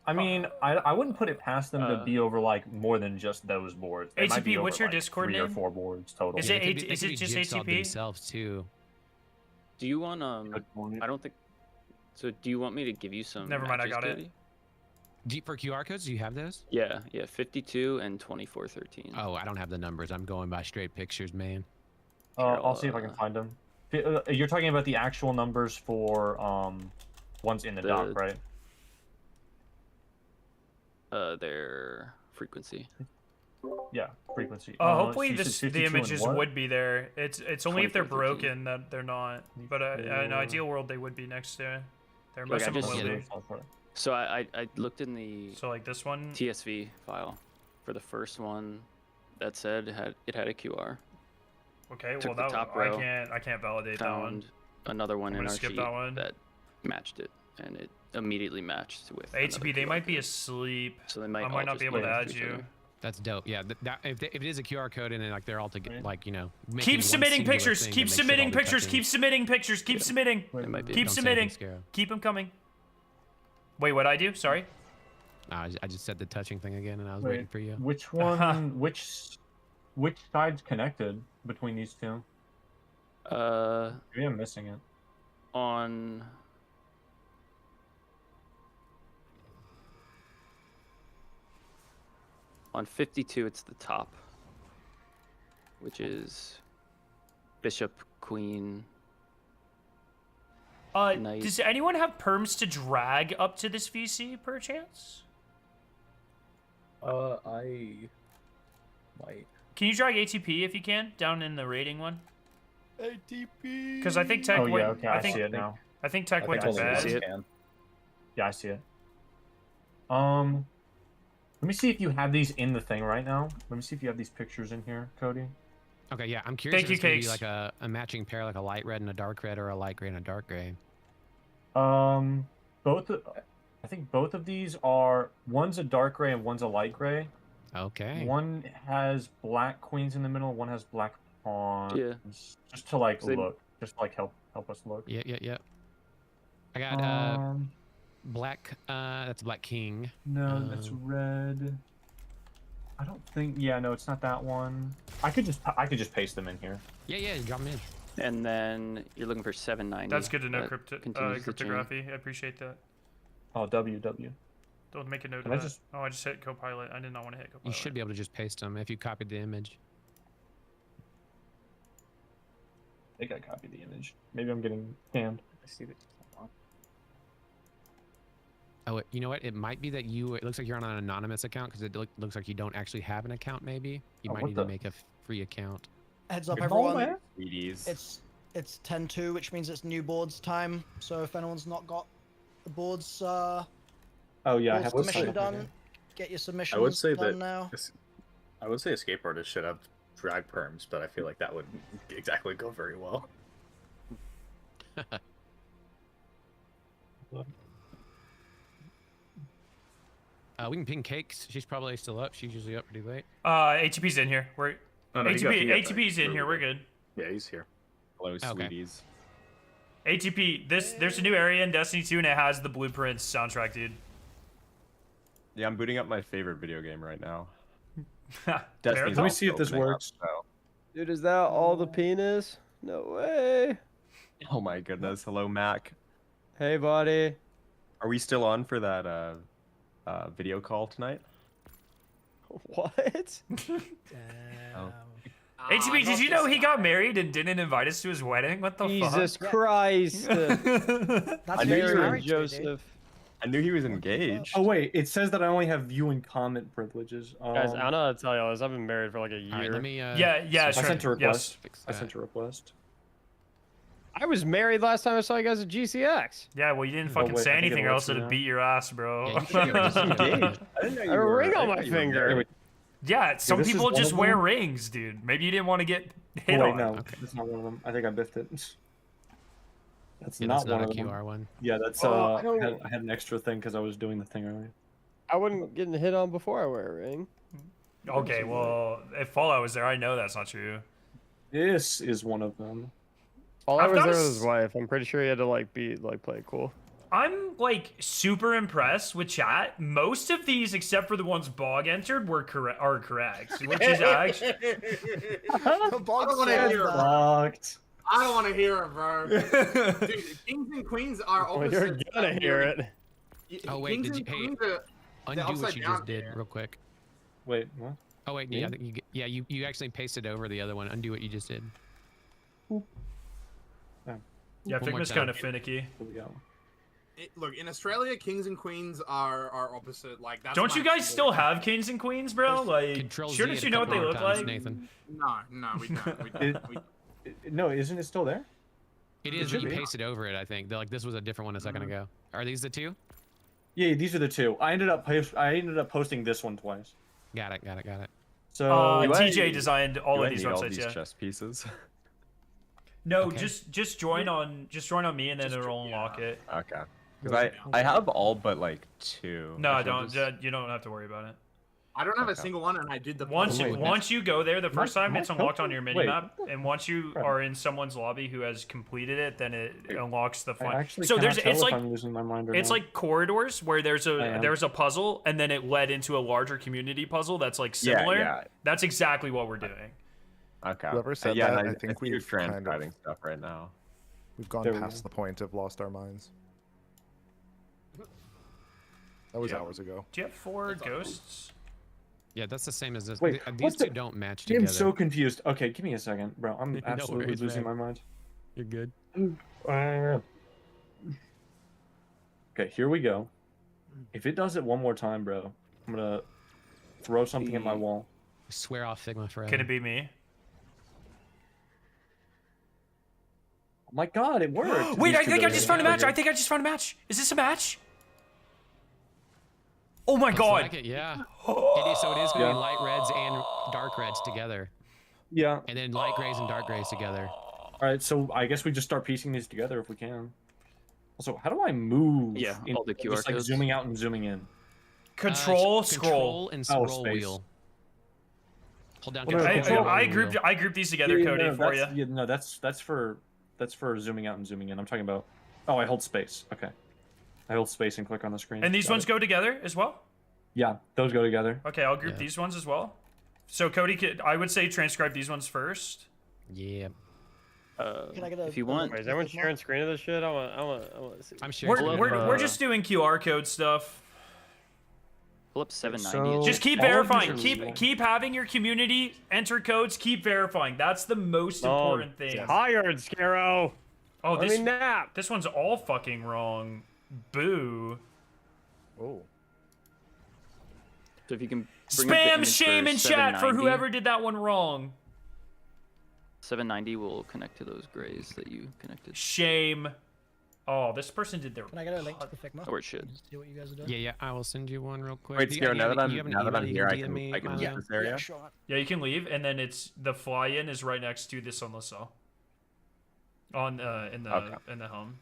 I mean, I wouldn't put it past them to be over like more than just those boards. They might be ATP, over, what's your like, Discord 3 name? or 4 boards total. Is it just ATP? Themselves too. Do you want I don't think. So do you want me to give you some? Never mind, I got matches, it. For QR codes, do you have those? Yeah, 52 and 2413. Oh, I don't have the numbers. I'm going by straight pictures, man. I'll see if I can find them. You're talking about the actual numbers for ones in the dock, right? Their frequency. Yeah, frequency. Hopefully the images would be there. It's only if they're broken that they're not. But in an ideal world, they would be next to. There most of them will be. So I looked in the like this one TSV file for the first one that said it had a QR. Okay, Took well the top I row, can't validate that one. Another one I'm in gonna our skip sheet that one. that matched it, and it immediately matched with ATP. They might be asleep. So they might. I might not be able to add you. That's dope. Yeah, if it is a QR code and then like they're all together, like keep submitting pictures. Keep submitting pictures. Keep submitting pictures. Keep submitting. Keep submitting. Keep them coming. Wait, what'd I do? Sorry. I just said the touching thing again, and I was waiting for you. Which one? which side's connected between these 2? Maybe I'm missing it. On 52, it's the top, which is bishop, queen. Knight. Does anyone have perms to drag up to this VC per chance? I might. Can you drag ATP if you can down in the rating one? ATP. Because I think Tech went. Yeah, okay, I see it now. I think Tech went to bed. Yeah, I see it. Let me see if you have these in the thing right now. Let me see if you have these pictures in here, Cody. Okay, yeah, I'm curious Thank if it's you, gonna be Cakes. like a matching pair, like a light red and a dark red, or a light gray and a dark gray. I think both of these are, one's a dark gray and one's a light gray. Okay. One has black queens in the middle, one has black pawns. Yeah. Just to like look, just to like help us look. Yeah. I got black. That's black king. No, that's red. I don't think. Yeah, no, it's not that one. I could just paste them in here. Yeah, you drop them in. And then you're looking for 790. That's good to know. Continues the chain. Cryptography. I appreciate that. Oh, W. Don't make a note Can of I that. just- Oh, I just hit Copilot. I did not want to hit Copilot. You should be able to just paste them if you copied the image. I think I copied the image. Maybe I'm getting scammed. I see that. Oh, you know what? It might be that it looks like you're on an anonymous account because it looks like you don't actually have an account. Maybe you might what need the- to make a free account. Heads up, Good everyone. call, man. It's 10-2, which means it's new boards time. So if anyone's not got the boards, Oh yeah, I have submission to done. Get your submissions I would say done that now. I would say a skateboarder should have drag perms, but I feel like that wouldn't exactly go very well. We can ping Cakes. She's probably still up. She's usually up pretty late. ATP's in here. We're Oh, no, he got ATP's in back. here. We're good. Yeah, he's here. Hello, sweeties. ATP. There's a new area in Destiny 2 and it has the Blueprints soundtrack, dude. Yeah, I'm booting up my favorite video game right now. Let me see if this works. Dude, is that all the penis? No way. Oh my goodness. Hello, Mac. Hey, buddy. Are we still on for that video call tonight? What? ATB, did you know he got married and didn't invite us to his wedding? What the Jesus fuck? Christ. I knew you were Joseph. I knew he was engaged. Oh wait, it says that I only have view and comment privileges. Guys, I don't know how to tell y'all this. I've been married for like a year. All right, let me. Yeah, I sure. sent a request. Yes. I sent a request. I was married last time I saw you guys at GCX. Yeah, well, you didn't fucking say anything or else it'd beat your ass, bro. I have a ring on my finger. Yeah, some this is people one just of wear them? rings, dude. Maybe you didn't want to get hit Oh, wait, on. no, that's not one of them. I think I biffed it. That's Yeah, not that's one not of a them. QR one. Yeah, that's Oh, I had an extra thing because I was doing the thing earlier. I wouldn't get hit on before I wear a ring. Okay, well, if Fallout was there, I know that's not true. This is one of them. All I I've was got there a with his wife. I'm pretty sure he had to like play it cool. I'm like super impressed with chat. Most of these, except for the ones Bog entered, are correct, which is actually. I don't want to hear it. Fucked. I don't want to hear it, bro. Dude, kings and queens are Well, opposite. you're gonna hear it. Oh wait, Kings did you and hey, queens are- they're undo what upside you down just did here. real quick? Wait, what? Oh wait, Me? yeah, I think you actually pasted over the other one. Undo what you just did. Yeah, One more Figma's time. kind of finicky. Look, in Australia, kings and queens are opposite. Like that's. Don't you my- guys still have kings and queens, bro? Like, Control Z shouldn't it you a know what couple they more look times, like? Nathan. No, we don't. We don't. No, isn't it still there? It It is, should but you be. pasted over it. I think. Like this was a different one a second ago. Are these the two? Yeah, these are the two. I ended up posting this one twice. Got it. So TJ designed all do of I these need all websites. these Yeah. chess pieces? No, Okay. just join on me and then it'll unlock it. Okay. Because I have all but like 2. No, I should don't. just- You don't have to worry about it. I don't have a Okay. single one, and I did the. Once puzzle. once you go there the first time, my it's unlocked on your wait. minimap, and once you are in someone's lobby who has completed it, then it unlocks the I fun. actually So cannot there's tell it's if like I'm losing my mind or it's not. like corridors where there's I a am. puzzle, and then it led into a larger community puzzle that's like similar. yeah. That's exactly what we're doing. Okay. Whoever said yeah, that, and I think you're we've kind of- transcribing stuff right now. We've gone There we past go. the point of lost our minds. That was hours ago. Do you have 4 ghosts? Yeah, that's the same as this. Wait, These what the- two don't match I'm together. so confused. Okay, give me a second, bro. I'm No absolutely worries, losing man. my mind. You're good. Okay, here we go. If it does it one more time, bro, I'm gonna throw something at my wall. Swear off Figma forever. Can it be me? Oh my god, it worked! Wait, These I two think I guys just are found a match. together. I think I just found a match. Is this a match? Oh my Looks god! like it, yeah. It is, so it is going to Yeah. be light reds and dark reds together. Yeah. And then light grays and dark grays together. All right, so I guess we just start piecing these together if we can. Also, how do I move? Yeah, in, all the QR just like codes. zooming out and zooming in. Control Control and Oh, scroll space. wheel. Hold down Well, no, control. control. I grouped these together, Cody, no, for you. that's- Yeah, no, that's for zooming out and zooming in. I'm talking about. Oh, I hold space. Okay. I hold space and click on the screen. And these Got ones it. go together as well? Yeah, those go together. Okay, I'll group Yeah. these ones as well. So Cody, I would say transcribe these ones first. Yeah. Can I get a, if you want. Wait, is everyone sharing screen of this shit? I want to see. I'm sharing. We're just doing QR code stuff. Pull up 790. Just keep all of verifying. these are- Keep having your community enter codes. Keep verifying. That's the most important thing. Tired, Scarrow. Oh, Let me nap. this one's all fucking wrong. Boo. Oh. So if you can bring up the Spam image shame in chat for 790, whoever did that one wrong. 790 will connect to those grays that you connected. Shame. Oh, this person did their. Can I get a link to the Figma? Or it should. See what you guys are doing. Yeah, I will send you one real quick. Wait, Do you- Sierra, you now have- that you have an I'm email you here, I DM me, can Milo? leave this area. Yeah, sure. Yeah, you can leave, and then it's the fly-in is right next to this on the cell. On in the home.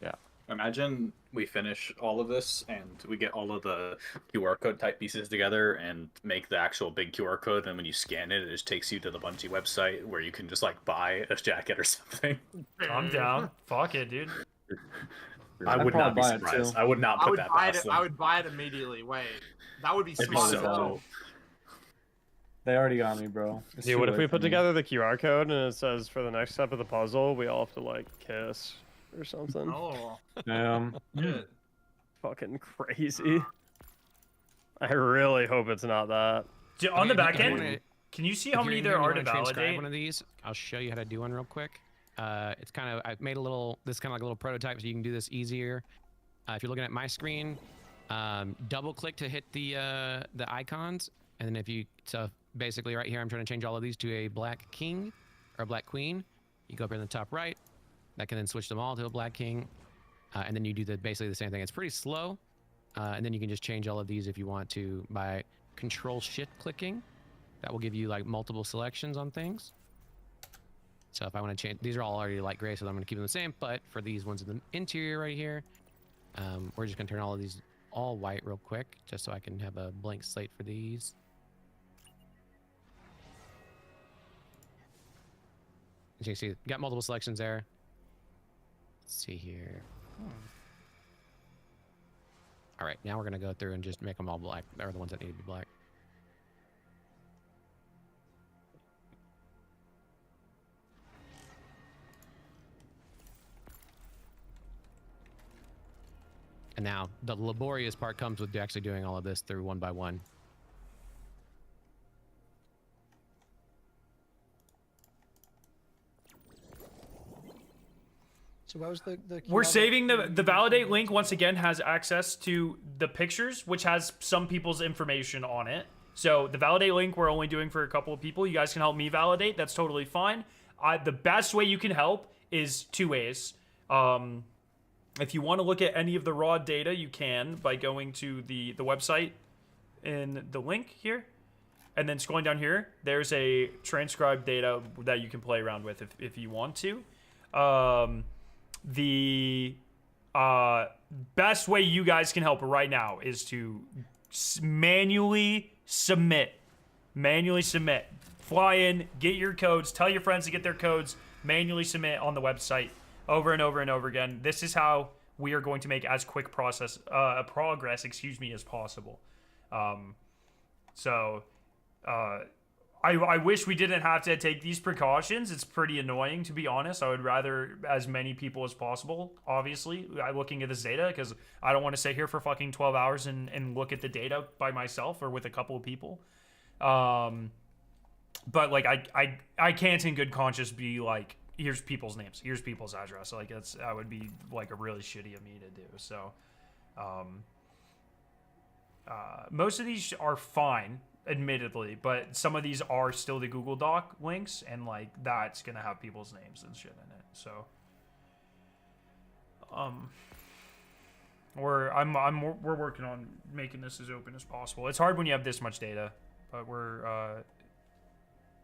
Yeah. Imagine we finish all of this and we get all of the QR code type pieces together and make the actual big QR code. And when you scan it, it just takes you to the Bungie website where you can just like buy a jacket or something. I'm down. Fuck it, dude. I would not be buy it, surprised. too. I would not I put would that buy past it. them. I would buy it immediately. Wait, that would be It'd be smart as so- hell. They already got me, bro. It's Dude, too what if late we for put me. together the QR code and it says for the next step of the puzzle, we all have to like kiss or something? Oh. Damn. Shit. Fucking crazy. I really hope it's not that. On the back if you end, wanna- can you see if how you're many in there here and are you to wanna transcribe validate? one of these, I'll show you how to do one real quick. It's kind of, I've made a little, this is kind of like a little prototype so you can do this easier. If you're looking at my screen, double click to hit the icons. And then if you, so basically right here, I'm trying to change all of these to a black king or a black queen. You go up here in the top right, that can then switch them all to a black king. And then you do basically the same thing. It's pretty slow. And then you can just change all of these if you want to by control shift clicking. That will give you like multiple selections on things. So if I want to change, these are all already light gray, so I'm going to keep them the same. But for these ones in the interior right here, we're just going to turn all of these all white real quick, just so I can have a blank slate for these. As you can see, got multiple selections there. Let's see here. All right, now we're going to go through and just make them all black, or the ones that need to be black. And now the laborious part comes with actually doing all of this through one by one. So where was the We're QR saving the validate link once again has access to the pictures, which has some people's information on it. So the validate link we're only doing for a couple of people. You guys can help me validate. That's totally fine. The best way you can help is two ways. If you want to look at any of the raw data, you can by going to the website in the link here. And then scrolling down here, there's a transcribed data that you can play around with if you want to. The best way you guys can help right now is to manually submit. Fly in, get your codes, tell your friends to get their codes, manually submit on the website over and over and over again. This is how we are going to make as quick progress, as possible. I wish we didn't have to take these precautions. It's pretty annoying, to be honest. I would rather as many people as possible, obviously, looking at this data, because I don't want to sit here for fucking 12 hours and look at the data by myself or with a couple of people. But, like, I can't in good conscience be like, here's people's names, here's people's address. Like, that would be, like, a really shitty of me to do. So, most of these are fine, admittedly, but some of these are still the Google Doc links, and like that's gonna have people's names and shit in it. So we're working on making this as open as possible. It's hard when you have this much data, but we're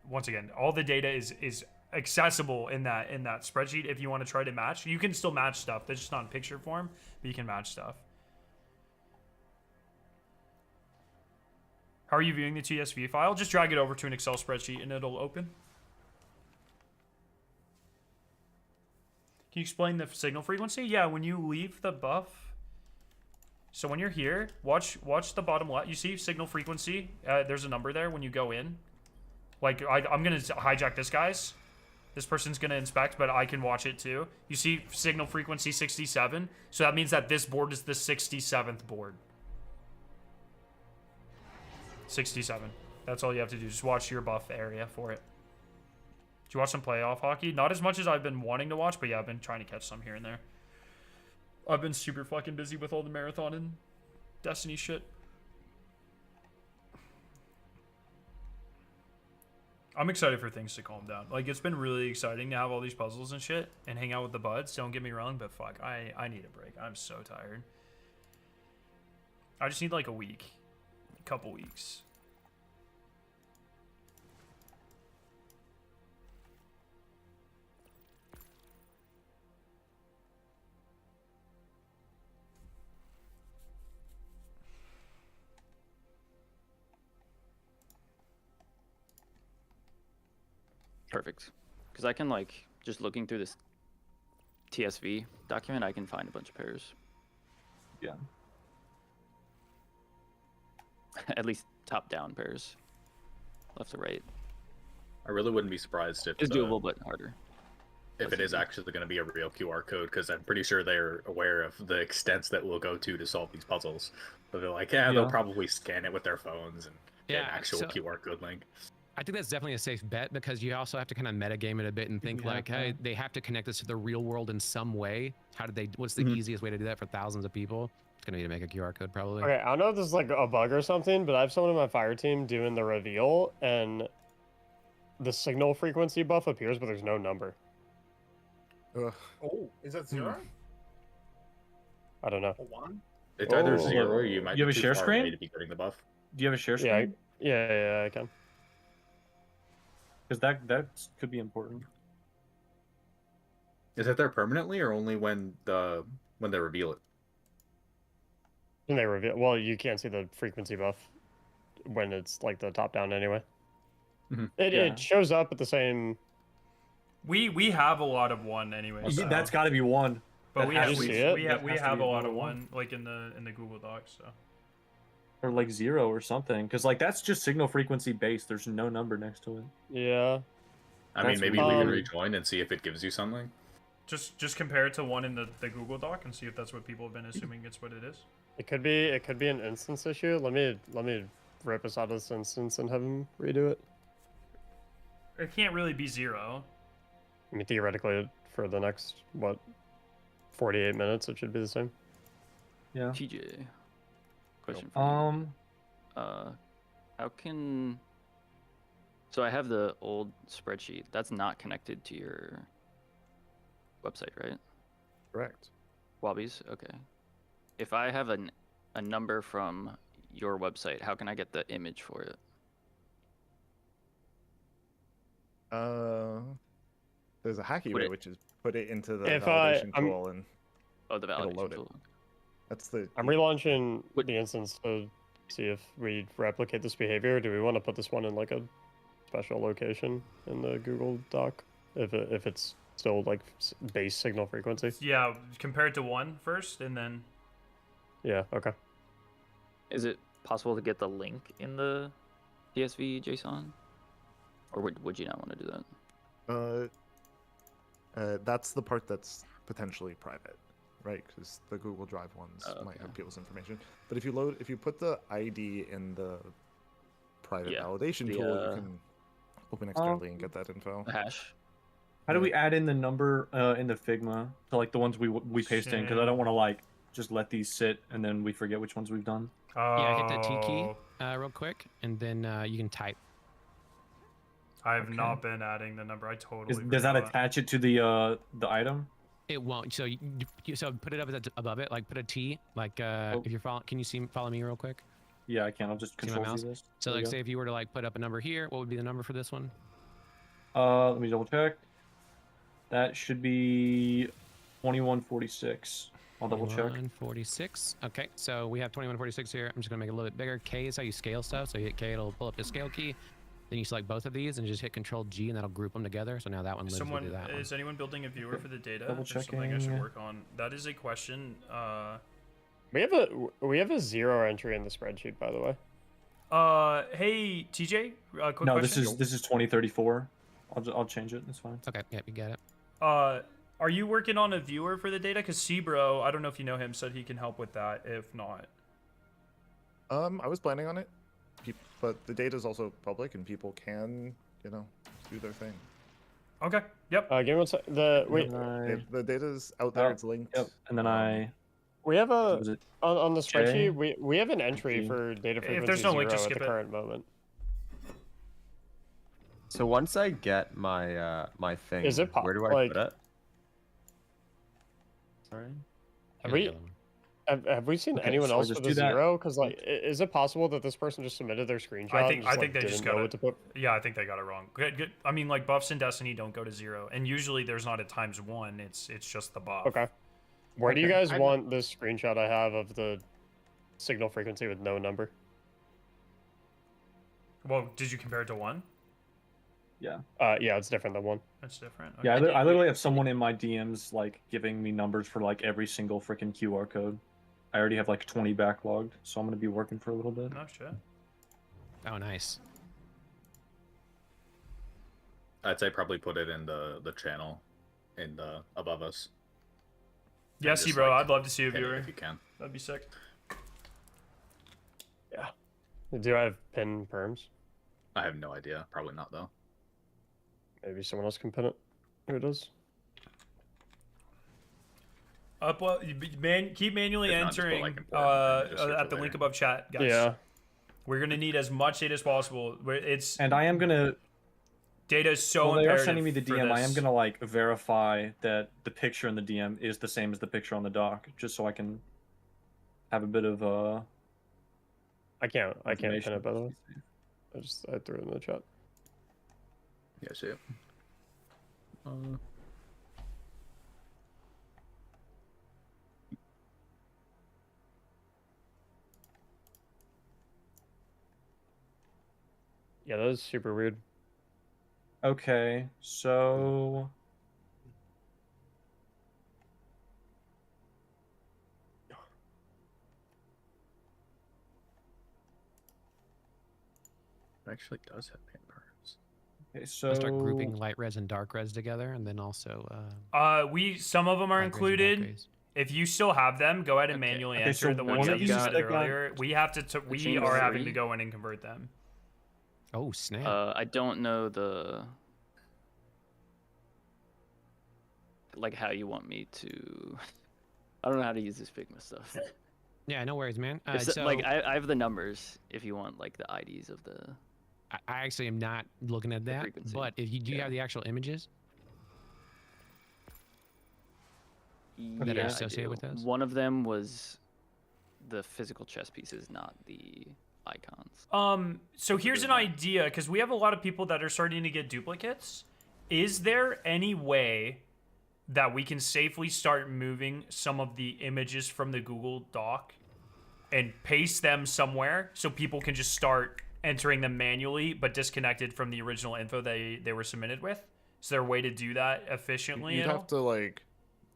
once again, all the data is accessible in that spreadsheet. If you want to try to match, you can still match stuff. That's just not in picture form, but you can match stuff. How are you viewing the TSV file? Just drag it over to an Excel spreadsheet and it'll open. Can you explain the signal frequency? Yeah, when you leave the buff. So when you're here, watch the bottom left. You see signal frequency? There's a number there when you go in. Like, I'm going to hijack this guy's. This person's going to inspect, but I can watch it too. You see signal frequency 67. So that means that this board is the 67th board. 67. That's all you have to do. Just watch your buff area for it. Did you watch some playoff hockey? Not as much as I've been wanting to watch, but yeah, I've been trying to catch some here and there. I've been super fucking busy with all the marathon and Destiny shit. I'm excited for things to calm down. Like, it's been really exciting to have all these puzzles and shit and hang out with the buds. Don't get me wrong, but fuck, I need a break. I'm so tired. I just need like a week. Couple weeks. Perfect. Because I can, like, just looking through this TSV document, I can find a bunch of pairs. Yeah. At least top-down pairs. Left to right. I really wouldn't be surprised if It's doable, but harder. if it is actually going to be a real QR code, because I'm pretty sure they're aware of the extents that we'll go to solve these puzzles. So they're like, yeah, they'll probably scan it with their phones and get an actual QR code link. I think that's definitely a safe bet, because you also have to kind of metagame it a bit and think like, hey, they have to connect this to the real world in some way. What's the easiest way to do that for thousands of people? It's gonna be to make a QR code probably. Okay, I don't know if this is like a bug or something, but I have someone in my fire team doing the reveal, and the signal frequency buff appears, but there's no number. Oh, is that 0? I don't know. Or 1? It's either 0 or you might You have be a too share far screen? away to be getting the buff. Do you have a share screen? Yeah, I can. Because that could be important. Is it there permanently or only when they reveal it? When they reveal, well, you can't see the frequency buff when it's like the top down anyway. It shows up at the same. We have a lot of 1 anyway. So. That's got to be 1. But we have a a lot of 1 like in the Google Docs. So. Or like 0 or something, because like that's just signal frequency based. There's no number next to it. Yeah. I mean, maybe we can rejoin and see if it gives you something. Just compare it to 1 in the Google Doc and see if that's what people have been assuming it's what it is. It could be an instance issue. Let me rip us out of this instance and have him redo it. It can't really be 0. I mean, theoretically, for the next 48 minutes, it should be the same. Yeah. TJ, question for you. How can? So I have the old spreadsheet. That's not connected to your website, right? Correct. Wobbies. Okay. If I have a number from your website, how can I get the image for it? There's a hacky way, which is put it into the If validation tool and the validation it'll load tool. it. That's the. I'm relaunching the instance to see if we replicate this behavior. Do we want to put this one in like a special location in the Google Doc if it's still like base signal frequency? Yeah, compare it to 1 first, and then. Yeah. Okay. Is it possible to get the link in the CSV JSON, or would you not want to do that? That's the part that's potentially private, right? Because the Google Drive ones might have people's information. But if you put the ID in the private validation tool, you can open externally and get that info. The hash. How do we add in the number in the Figma to like the ones we paste in? Because I don't want to like just let these sit and then we forget which ones we've done. Yeah, hit the T key real quick, and then you can type. I have not been adding the number. I totally. Does that attach it to the item? It won't. So so put it up above it, like put a T. Like if you're following, can you follow me real quick? Yeah, I can. I'll just control mouse. this. So like, say if you were to like put up a number here, what would be the number for this one? Let me double check. That should be 2146. I'll double check. 2146. Okay, so we have 2146 here. I'm just gonna make it a little bit bigger. K is how you scale stuff. So you hit K, it'll pull up the scale key. Then you select both of these and just hit Control G, and that'll group them together. So now that one lives with that one. Is anyone building a viewer for the data? Double That's something I should checking. work on. That is a question. We have a 0 entry in the spreadsheet, by the way. Hey TJ, quick No, question. this is 2034. I'll change it. It's fine. Okay, yeah, you got it. Are you working on a viewer for the data? Because Cbro, I don't know if you know him, said he can help with that. If not, I was planning on it, but the data is also public and people can, do their thing. Okay. Yep. Give me one sec. The data's out there. It's linked. Yep. And then we have a was it on the J? spreadsheet. We have an entry for data frequency If there's no link, 0 just at skip the it. current moment. So once I get my my thing, Is it where do I put it? Sorry. Have we seen Okay, anyone so I'll else just with a do that. 0? Because like, is it possible that this person just submitted their screenshot? I and think they didn't just know got what it. to put? Yeah, I think they got it wrong. Good. I mean, like buffs in Destiny don't go to 0, and usually there's not a ×1. It's just the buff. Okay. Where do you guys want this screenshot I have of the signal frequency with no number? Well, did you compare it to 1? Yeah. Yeah, it's different than 1. That's different. Yeah, Okay. I literally have someone in my DMs like giving me numbers for like every single freaking QR code. I already have like 20 backlogged, so I'm gonna be working for a little bit. No shit. Oh, nice. I'd say probably put it in the channel. in the above us. Yeah, And see, just, bro, like, I'd love to see a hit it viewer. if you can. That'd be sick. Yeah. Do I have pin perms? I have no idea. Probably not though. Maybe someone else can pin it. Who does? Keep manually If not, just put, entering like, important and just search at it the link later. above chat, guys. Yeah. We're gonna need as much data as possible. And I am gonna. Data is so Well, they are imperative sending me the for DM. I am this. gonna like verify that the picture in the DM is the same as the picture on the doc, just so I can have a bit of I can't pin information. it, by the way. I threw it in the chat. Yeah, see it. Yeah, that was super weird. Okay, so It actually does have pin perms. okay, so I'll start grouping light res and dark res together, and then also. Some of them are light res and dark included. res. If you still have them, go ahead and manually Okay, enter so the one ones of that you these submitted that got- earlier. We have to. We change are having three? to go in and convert them. Oh snap! I don't know the like how you want me to. I don't know how to use this Figma stuff. Yeah, no worries, man. If so, like I have the numbers if you want like the IDs of the. I actually am not looking at that, frequency. but if you do you have the actual images that are Yeah, I associated do. with those? One of them was the physical chess pieces, not the icons. So here's an idea, because we have a lot of people that are starting to get duplicates. Is there any way that we can safely start moving some of the images from the Google Doc and paste them somewhere so people can just start entering them manually but disconnected from the original info they were submitted with? Is there a way to do that efficiently? You'd at all? have to like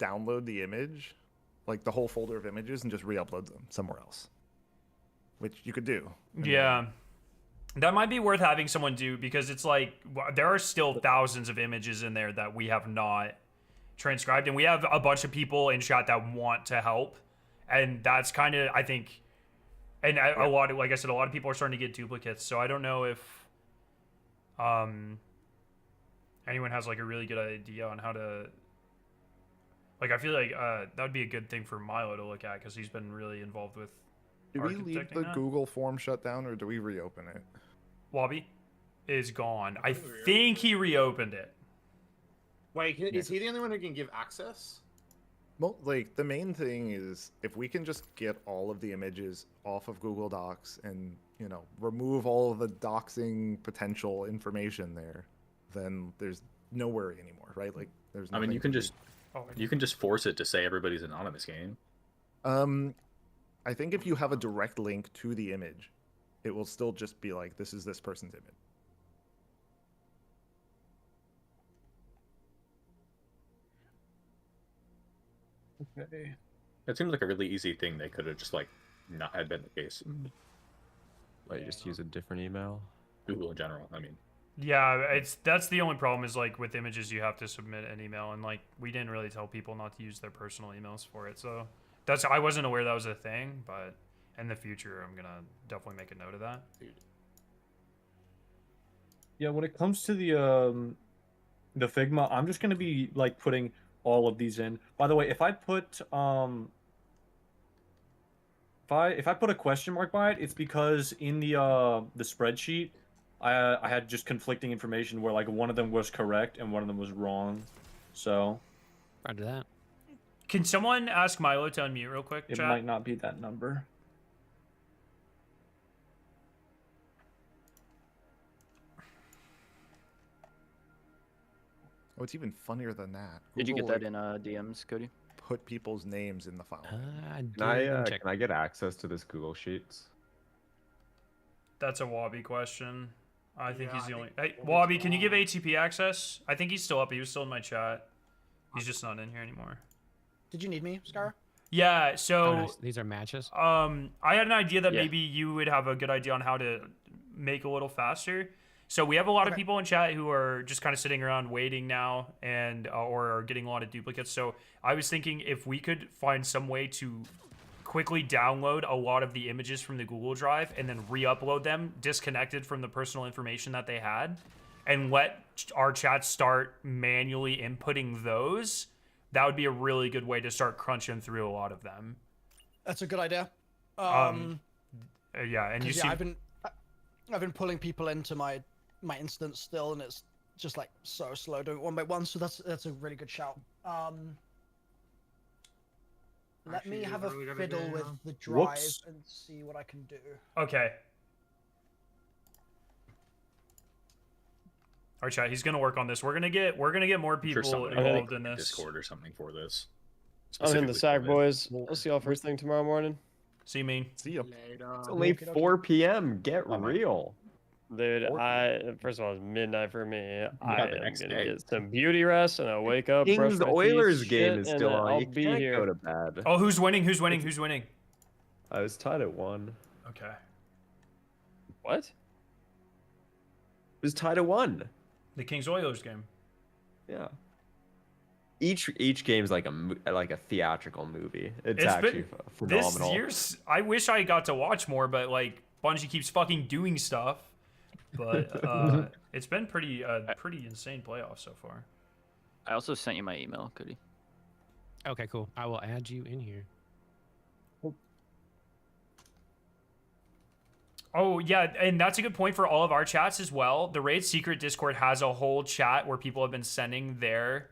download the image, like the whole folder of images, and just re-upload them somewhere else, which you could do. Yeah. That might be worth having someone do, because it's like there are still thousands of images in there that we have not transcribed, and we have a bunch of people in chat that want to help, and that's kind of, I think, and a lot of, like I said, a lot of people are starting to get duplicates, so I don't know if anyone has like a really good idea on how to, like, I feel like that would be a good thing for Milo to look at, because he's been really involved with Do we leave architecting the that. Google form shut down, or do we reopen it? Wabi is gone. I think he reopened it. Wait, is he the only one who can give access? Well, like, the main thing is if we can just get all of the images off of Google Docs and, you know, remove all of the doxing potential information there, then there's no worry anymore, right? Like, there's I mean, nothing you can to just force it to say everybody's anonymous game. I think if you have a direct link to the image, it will still just be like, this is this person's image. Okay. It seems like a really easy thing. They could have just like not had been the case. Like just use a different email. Google in general. I mean. Yeah, that's the only problem is, like, with images you have to submit an email, and like we didn't really tell people not to use their personal emails for it, so I wasn't aware that was a thing, but in the future I'm gonna definitely make a note of that. Yeah, when it comes to the Figma, I'm just gonna be like putting all of these in. By the way, if I put if I put a question mark by it, it's because in the spreadsheet I had just conflicting information where like one of them was correct and one of them was wrong. So Roger that. Can someone ask Milo to unmute real quick, it chat? might not be that number. Oh, it's even funnier than that. Did you get Google, that in DMs, Cody? Put people's names in the file. Can I get access to this Google Sheets? That's a Wabi question. I think he's the only. Hey, Wabi, can you give ATP access? I think he's still up. He was still in my chat. He's just not in here anymore. Did you need me, Scar? Yeah, so Oh, nice. These are matches. I had an idea that Yeah. maybe you would have a good idea on how to make a little faster. So we have a lot of people in chat who are just kind of sitting around waiting now, and or are getting a lot of duplicates. So I was thinking if we could find some way to quickly download a lot of the images from the Google Drive and then re-upload them disconnected from the personal information that they had, and let our chat start manually inputting those, that would be a really good way to start crunching through a lot of them. That's a good idea. Yeah, and you see, I've been pulling people into my instance still, and it's just like so slow doing it one by one. So that's a really good shout. Let me have a fiddle with the drive and see what I can do. Okay. All right, chat. He's gonna work on this. We're gonna get more people involved in this. Discord or something for this. I'm in the sack, boys. We'll see y'all first thing tomorrow morning. See you, mean. See you. It's only 4 p.m. Get real. Dude, first of all, it's midnight for me. I am gonna get some beauty rest, and I'll wake up. Kings Oilers game is still on. I'll You be can't here. go to bed. Oh, who's winning? Who's winning? Who's winning? I was tied at 1. Okay. What? It was tied at 1. The Kings Oilers game. Yeah. Each game's like a theatrical movie. It's actually phenomenal. This year's. I wish I got to watch more, but like Bungie keeps fucking doing stuff. But it's been pretty insane playoffs so far. I also sent you my email, Cody. Okay, cool. I will add you in here. Oh yeah, and that's a good point for all of our chats as well. The Raid Secret Discord has a whole chat where people have been sending their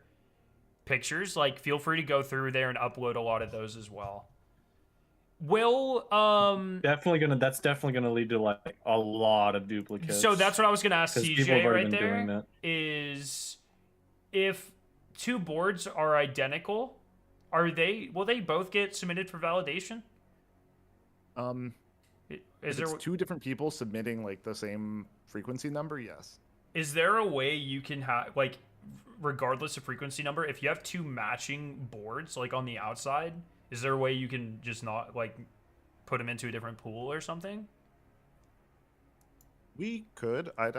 pictures. Like, feel free to go through there and upload a lot of those as well. That's definitely gonna lead to like a lot of duplicates. So that's what I was gonna ask CJ right doing there. that. Is if two boards are identical, will they both get submitted for validation? If it's two different people submitting like the same frequency number, yes. Is there a way you can have, like, regardless of frequency number, if you have two matching boards like on the outside, is there a way you can just not like put them into a different pool or something? We could. I'd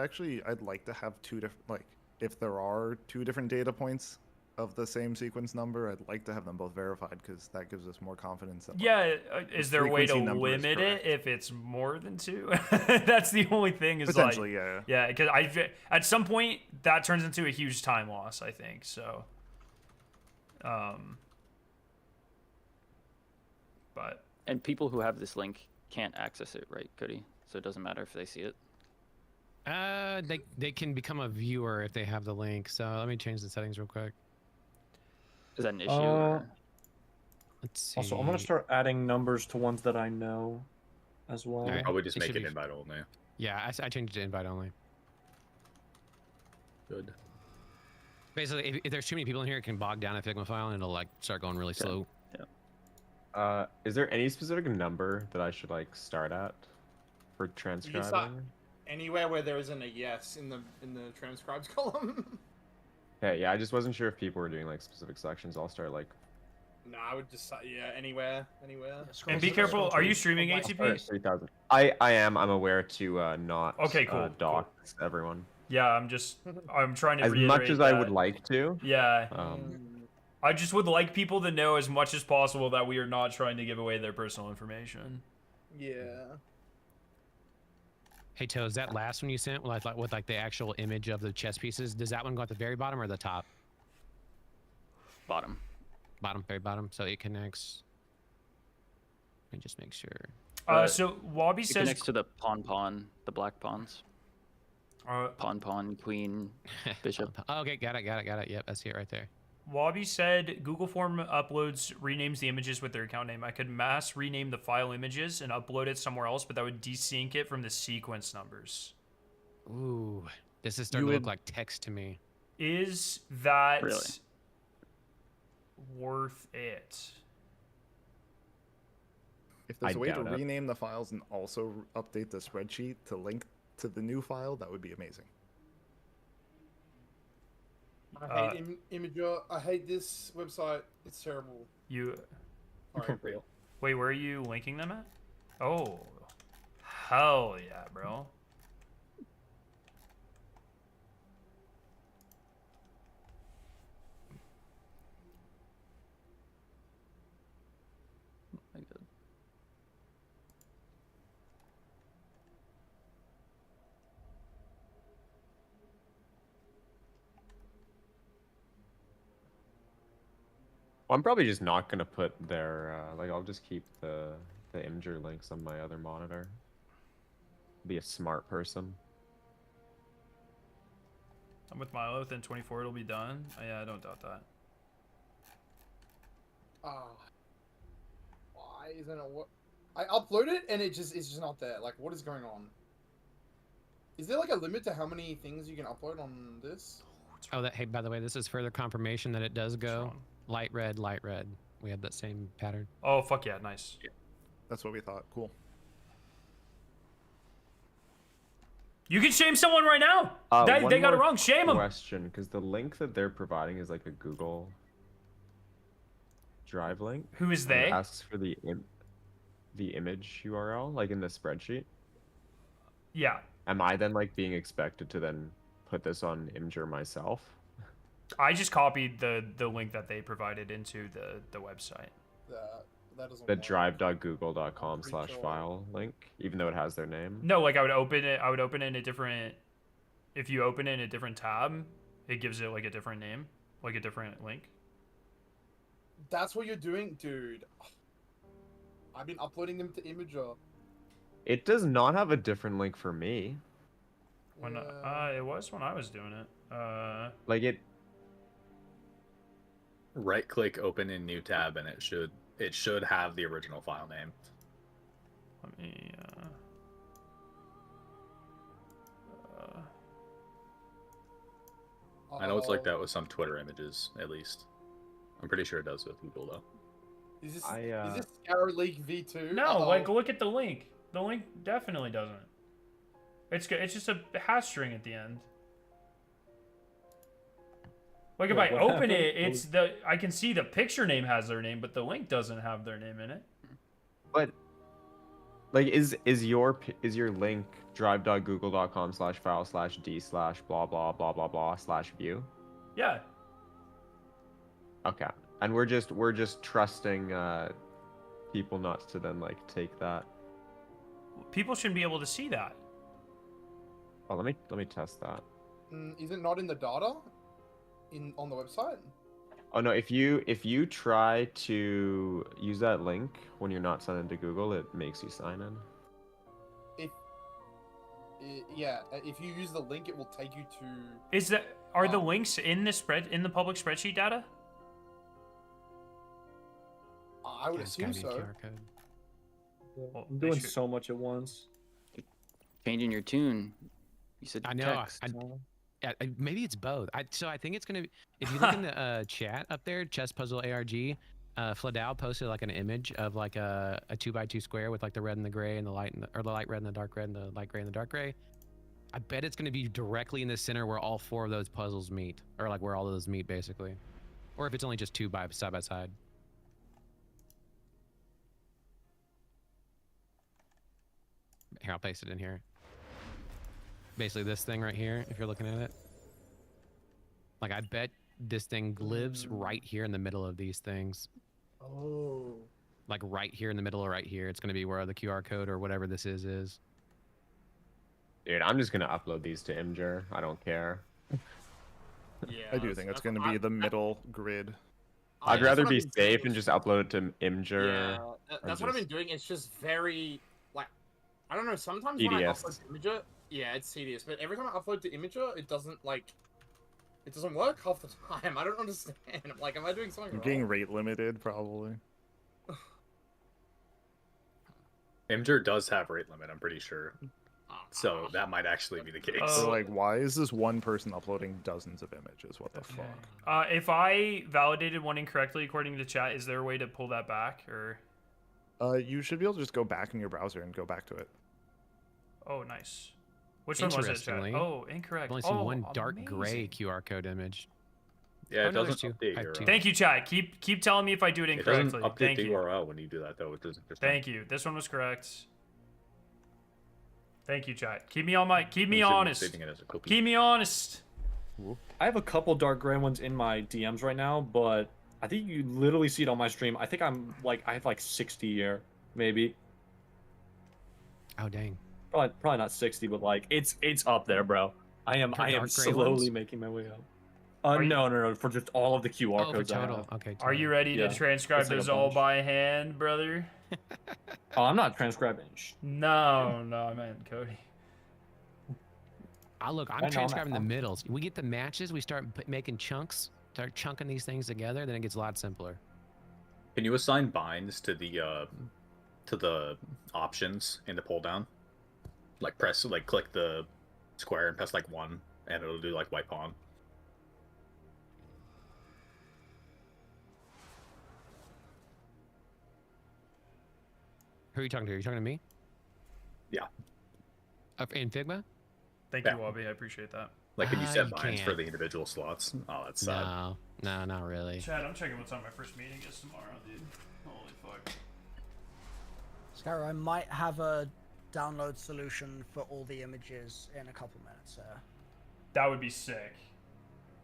like to have two different, like, if there are two different data points of the same sequence number, I'd like to have them both verified because that gives us more confidence. That, is there a way to limit it if it's more than two? That's the only thing. Is potentially, yeah. Because at some point that turns into a huge time loss, I think. So, but and people who have this link can't access it, right, Cody? So it doesn't matter if they see it. They can become a viewer if they have the link. So let me change the settings real quick. Is that an issue? Or... Let's see. Also, I'm gonna start adding numbers to ones that I know, as well. Right. Probably just make it invite only. Yeah, I changed it to invite only. Good. Basically, if there's too many people in here, it can bog down a Figma file and it'll like start going really slow. Yeah. Is there any specific number that I should like start at for transcribing? Anywhere where there isn't a yes in the transcribes column. Okay, yeah, I just wasn't sure if people were doing like specific sections. I'll start like. No, I would just anywhere. And be careful. Are you streaming ATP? 3,000. I am. I'm aware to not. Okay, cool. Dox everyone. Yeah, I'm trying to as reiterate much as that. I would like to. Yeah. I just would like people to know as much as possible that we are not trying to give away their personal information. Yeah. Hey Toes, that last one you sent with like the actual image of the chess pieces, does that one go at the very bottom or the top? Bottom. Bottom, very bottom. So it connects. Let me just make sure. So Wobby says connects to the pawn, the black pawns. Pawn, queen, bishop. Okay, got it. Yep, I see it right there. Wobby said Google Form uploads renames the images with their account name. I could mass rename the file images and upload it somewhere else, but that would desync it from the sequence numbers. Ooh, this is starting to look like text to me. Is that really worth it? If there's a way to rename the files and also update the spreadsheet to link to the new file, that would be amazing. I hate Imager. I hate this website. It's terrible. For real. Wait, where are you linking them at? Oh, hell yeah, bro. Well, I'm probably just not gonna put their like I'll just keep the Imgur links on my other monitor. Be a smart person. I'm with Milo. Within 24, it'll be done. Oh, yeah, I don't doubt that. Why isn't it what? I upload it and it's just not there. Like, what is going on? Is there like a limit to how many things you can upload on this? Oh, hey, by the way, this is further confirmation that it does go light red, light red. We had that same pattern. Oh, fuck yeah, nice. Yeah. That's what we thought. Cool. You can shame someone right now. They got it wrong. Shame them. Question, because the link that they're providing is like a Google Drive link. Who is and it they? asks for the image URL, like in the spreadsheet. Yeah. Am I then like being expected to then put this on Imgur myself? I just copied the link that they provided into the website. That doesn't The work. drive.google.com/file link, even though it has their name. No, like I would open it in a different. If you open it in a different tab, it gives it like a different name, like a different link. That's what you're doing, dude. I've been uploading them to Imgur. It does not have a different link for me. When it was when I was doing it. Like it. Right click, open in new tab, and it should have the original file name. Let me. I know it's like that with some Twitter images, at least. I'm pretty sure it does with Google though. Is this Scarrow League V2? No, like look at the link. The link definitely doesn't. It's good. It's just a hash string at the end. Like if I open it, it's I can see the picture name has their name, but the link doesn't have their name in it. But like is your link drive.google.com/file/d/blah blah blah blah blah /view? Yeah. Okay. And we're just trusting people not to then like take that. People shouldn't be able to see that. Oh, let me test that. Is it not in the data? On the website? Oh no, if you try to use that link when you're not signed into Google, it makes you sign in. If you use the link, it will take you to. Are the links in the public spreadsheet data? I would assume so. I'm doing so much at once. Changing your tune. You said I know. text. Maybe it's both. So I think it's gonna be. If you look in the chat up there, Chess Puzzle ARG, Fladao posted like an image of like a 2x2 square with like the red and the gray and the light or the light red and the dark red and the light gray and the dark gray. I bet it's gonna be directly in the center where all four of those puzzles meet, or like where all of those meet basically, or if it's only just two side by side. Here, I'll paste it in here. Basically this thing right here, if you're looking at it. Like I bet this thing lives right here in the middle of these things. Oh. Like right here in the middle or right here. It's gonna be where the QR code or whatever this is. Dude, I'm just gonna upload these to Imgur. I don't care. Yeah. I do think it's going to be the middle grid. I'd rather be safe and just upload it to Imgur. Yeah, that's what I've been doing. It's just very like I don't know. Sometimes when I tedious. upload to Imgur, yeah, it's tedious. But every time I upload to Imgur, it doesn't work half the time. I don't understand. Like, am I doing something You're wrong? getting rate limited, probably. Imgur does have rate limit, I'm pretty sure. So that might actually be the case. So, like, why is this one person uploading dozens of images? What the fuck? If I validated one incorrectly according to chat, is there a way to pull that back or? You should be able to just go back in your browser and go back to it. Oh, nice. Which one was it, chat? Oh, incorrect. I've only seen one dark gray QR code image. Yeah, it no, doesn't there's update I have your. two. Thank you, chat. Keep telling me if I do it It incorrectly. doesn't update Thank the you. URL when you do that, though. It doesn't. Thank you. This one was correct. Thank you, chat. Keep me honest. saving it as a cookie. Keep me honest. I have a couple dark gray ones in my DMs right now, but I think you literally see it on my stream. I think I have like 60 here, maybe. Oh dang. Probably not 60, but like it's up there, bro. I am dark gray slowly ones? making my way up. No, for just all of the QR Oh, codes. for I total. have. Okay. Are you ready to Yeah, transcribe it's like a those all bunch. by hand, brother? Oh, I'm not transcribing. No, I meant Cody. Look, I'm transcribing the middles. We get the matches, we start making chunks, start chunking these things together, then it gets a lot simpler. Can you assign binds to the options in the pull down? Like click the square and press like 1, and it'll do like white pawn. Who are you talking to? Are you talking to me? Yeah. In Figma? Thank you, Wobby. I appreciate that. Like, can you set you binds for can't. the individual slots? Oh, that's sad. No, not really. Chad, I'm checking what time my first meeting is tomorrow, dude. Holy fuck. Scarrow, I might have a download solution for all the images in a couple minutes. That would be sick.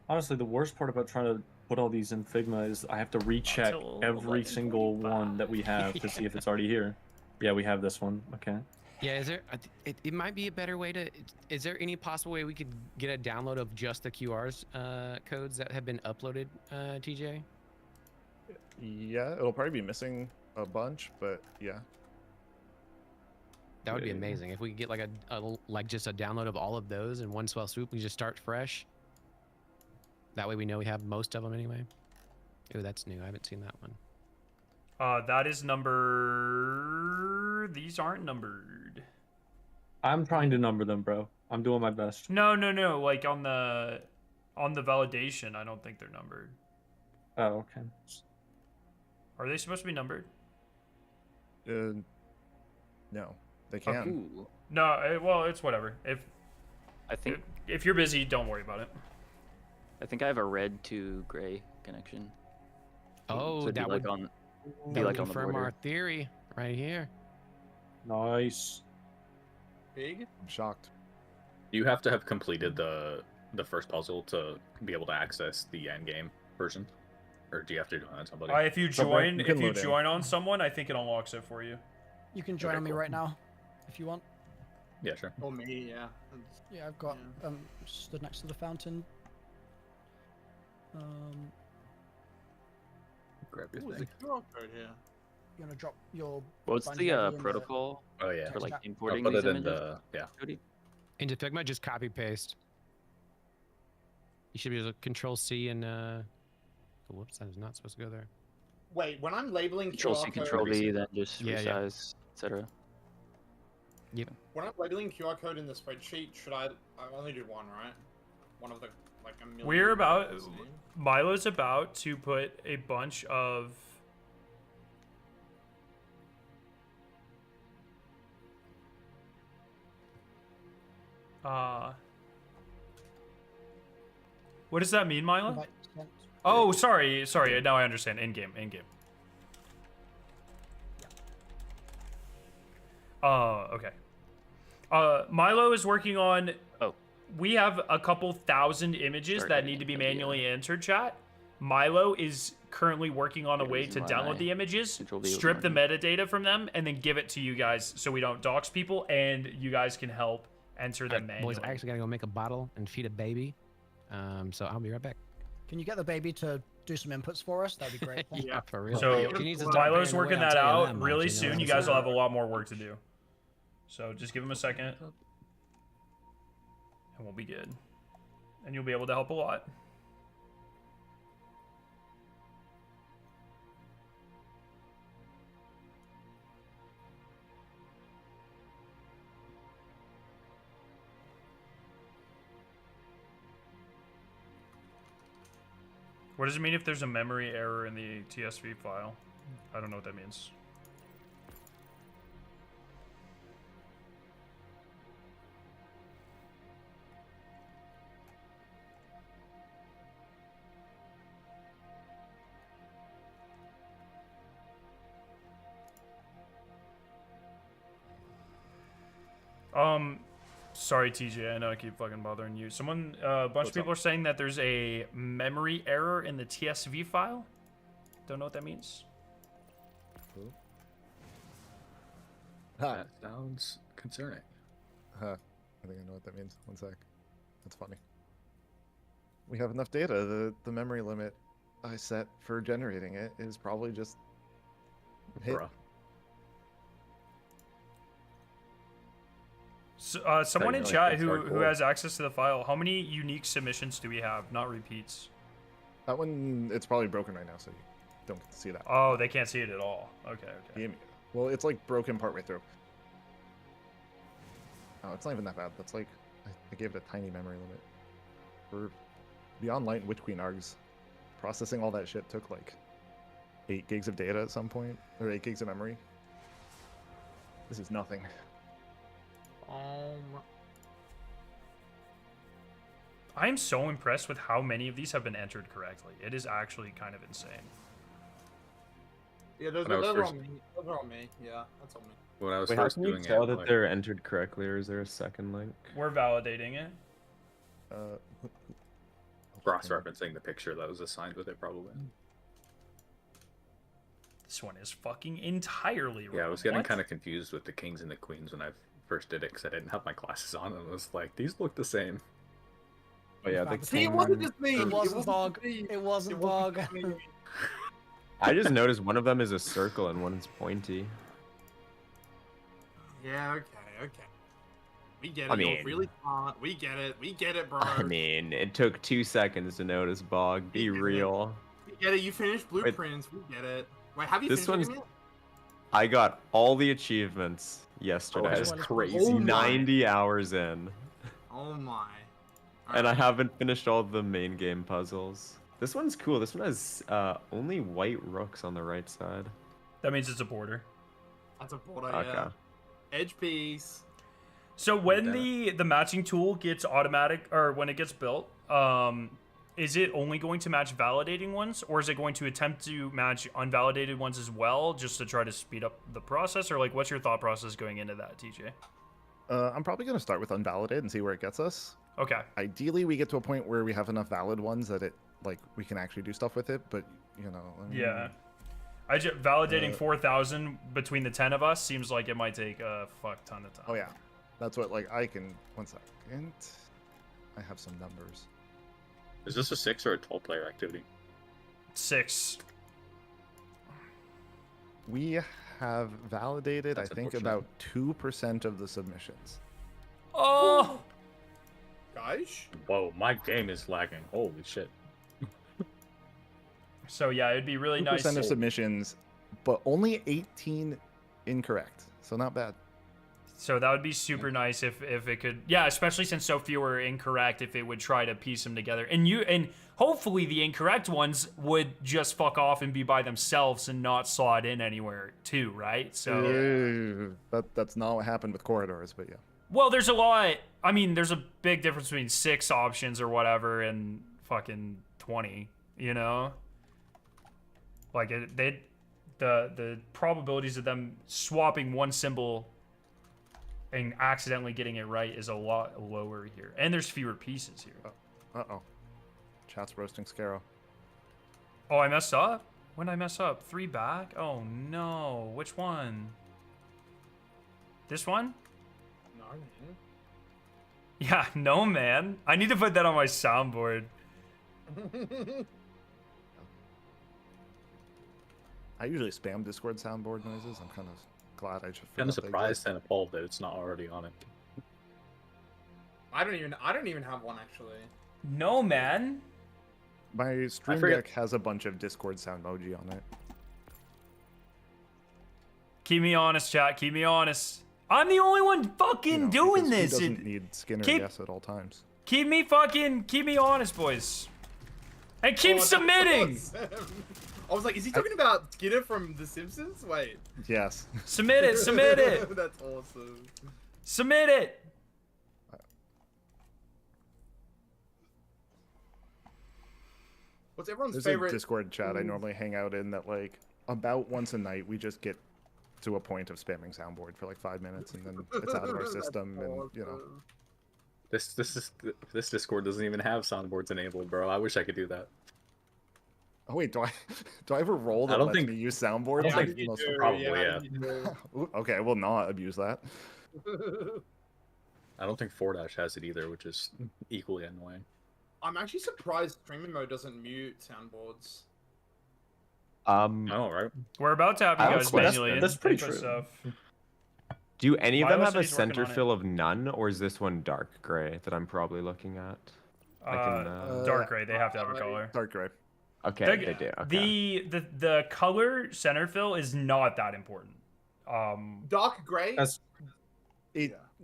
Honestly, the worst part about trying to put all these in Figma is I have to recheck every single one that we have to see if it's already here. Yeah, we have this one. Okay. Yeah, is there? It might be a better way to. Is there any possible way we could get a download of just the QRs codes that have been uploaded, TJ? Yeah, it'll probably be missing a bunch, but yeah. That would be amazing if we could get like just a download of all of those in one swell swoop. We just start fresh. That way we know we have most of them anyway. Ooh, that's new. I haven't seen that one. That is number. These aren't numbered. I'm trying to number them, bro. I'm doing my best. No. Like on the validation, I don't think they're numbered. Oh, okay. Are they supposed to be numbered? No, they can. No, well, it's whatever. If you're busy, don't worry about it. I think I have a red to gray connection. Oh, so it'd that be like would on, that would on the confirm border. our theory right here. Nice. Big? I'm shocked. You have to have completed the first puzzle to be able to access the end game version, or do you have to do it on somebody? If you join on someone, I think it unlocks it for you. You can join on me right now, if you want. Yeah, sure. Or me, yeah. Yeah, I've got stood next to the fountain. Grab your Ooh, thing. the QR code here. You want to drop your. What's bungie the ID in protocol? Oh yeah. For like I'll importing put these it in images? the Into Figma, just copy paste. You should be able to Control C and whoops, that is not supposed to go there. Wait, when I'm labeling Control QR C, code, Control V, then just Yeah, resize, etc. Yep. when I'm labeling QR code in the spreadsheet, should I only do one, right? One of the like a million. Milo's about to put a bunch of what does that mean, Milo? Oh, sorry. Now I understand. In game. Okay. Milo is working on. Oh. We have a couple thousand images Sorry, that need to be manually entered, chat. Milo is currently working on a way to download the images, strip the metadata from them, and then give it to you guys so we don't dox people and you guys can help enter them manually. Boys, I actually gotta go make a bottle and feed a baby. So I'll be right back. Can you get the baby to do some inputs for us? That'd be great. Yeah, for real. So She needs to start Milo's bearing working away, I'll that tell you out that really much, you know soon. what You I'm guys will saying? have a lot more work to do. So just give him a second, and we'll be good. And you'll be able to help a lot. What does it mean if there's a memory error in the TSV file? I don't know what that means. Sorry, TJ. I know I keep fucking bothering you. A bunch of people are saying that there's a memory error in the TSV file. Don't know what that means. That sounds concerning. I think I know what that means. One sec. That's funny. we have enough data. The memory limit I set for generating it is probably just hit. Bruh. So, someone in really chat it's who hardcore. has access to the file, how many unique submissions do we have? Not repeats. That one, it's probably broken right now, so you don't get to see that. Oh, they can't see it at all. Okay, okay. Well, it's like broken partway through. Oh, it's not even that bad. That's like, I gave it a tiny memory limit. For Beyond Light and Witch Queen ARGs, processing all that shit took like 8 gigs of data at some point, or 8 gigs of memory. This is nothing. I'm so impressed with how many of these have been entered correctly. It is actually kind of insane. Yeah, those When I was are first- on me. Those are on me. Yeah, that's on me. When I was Wait, how first can you doing tell it, that like, they're entered correctly, or is there a second link? We're validating it. cross-referencing the picture that was assigned with it, probably. This one is fucking entirely wrong. Yeah, I was getting What? kind of confused with the kings and the queens when I first did it because I didn't have my glasses on, and I was like, these look the same. But yeah, the See, it wasn't just me. It wasn't just bug. me. It wasn't bug. just me. I just noticed one of them is a circle and one is pointy. Yeah, okay. We get it. I You're mean- really smart. We get it, bro. I mean, it took 2 seconds to notice, Bog. Be real. We get it. You finished blueprints. We get it. Wait, have you This finished one's- it yet? I got all the achievements yesterday. that is crazy. Oh my. 90 hours in. Oh my. And I haven't finished all the main game puzzles. This one's cool. This one has only white rooks on the right side. That means it's a border. That's a border, Okay. yeah. Edge piece. So when the matching tool gets automatic, or when it gets built, is it only going to match validating ones, or is it going to attempt to match unvalidated ones as well, just to try to speed up the process? Or like, what's your thought process going into that, TJ? I'm probably going to start with unvalidated and see where it gets us. Okay. Ideally, we get to a point where we have enough valid ones that we can actually do stuff with it, but, you know. Yeah. Validating 4,000 between the 10 of us seems like it might take a fuck ton of time. Oh, yeah. That's what, I can... 1 second. I have some numbers. Is this a 6 or a 12-player activity? 6. We have validated, That's I think, unfortunate. about 2% of the submissions. Oh! Guys? Whoa, my game is lagging. Holy shit. So yeah, it'd be really 2% nice. of submissions, but only 18 incorrect. So not bad. So that would be super nice if it could, yeah, especially since so few are incorrect, if it would try to piece them together. And hopefully the incorrect ones would just fuck off and be by themselves and not slot in anywhere too, right? So That's not what happened with corridors, but yeah. well, there's a lot. I mean, there's a big difference between 6 options or whatever and fucking 20, you know? Like the probabilities of them swapping one symbol and accidentally getting it right is a lot lower here. And there's fewer pieces here. Uh-oh. Chat's roasting Scarrow. Oh, I messed up? When did I mess up? 3 back? Oh no. Which one? This one? No, man. Yeah, no man. I need to put that on my soundboard. I usually spam Discord soundboard noises. I'm kind of glad I just I'm forgot they surprised and appalled that it's not already on it. I don't even have one actually. No man. My stream forget- deck has a bunch of Discord soundmoji on it. Keep me honest, chat. Keep me honest. I'm the only one fucking doing Because this. He doesn't need Skinner keep- yes at all times. Keep me honest, boys. And keep Oh, that's submitting. awesome. I was like, is he talking about Skinner from The Simpsons? Wait. Yes. Submit it. Submit it. That's awesome. Submit it. What's everyone's There's favorite a Discord chat I normally hang out in that about once a night we just get to a point of spamming soundboard for 5 minutes and then it's out of our system and This Discord doesn't even have soundboards enabled, bro. I wish I could do that. Oh wait, do I have a role that I don't lets think- me use soundboard? I don't think you do, probably, yeah. Ooh, okay, I will not abuse that. I don't think 4- has it either, which is equally annoying. I'm actually surprised streaming mode doesn't mute soundboards. Oh, right. We're about to have you I have a guys question. manually That's pretty input true. stuff. Do any of them have a Velocity's working center on it. fill of none, or is this one dark gray that I'm probably looking at? Dark gray. They have to have a color. Dark gray. Okay, they do. Okay. The color center fill is not that important. Dark gray.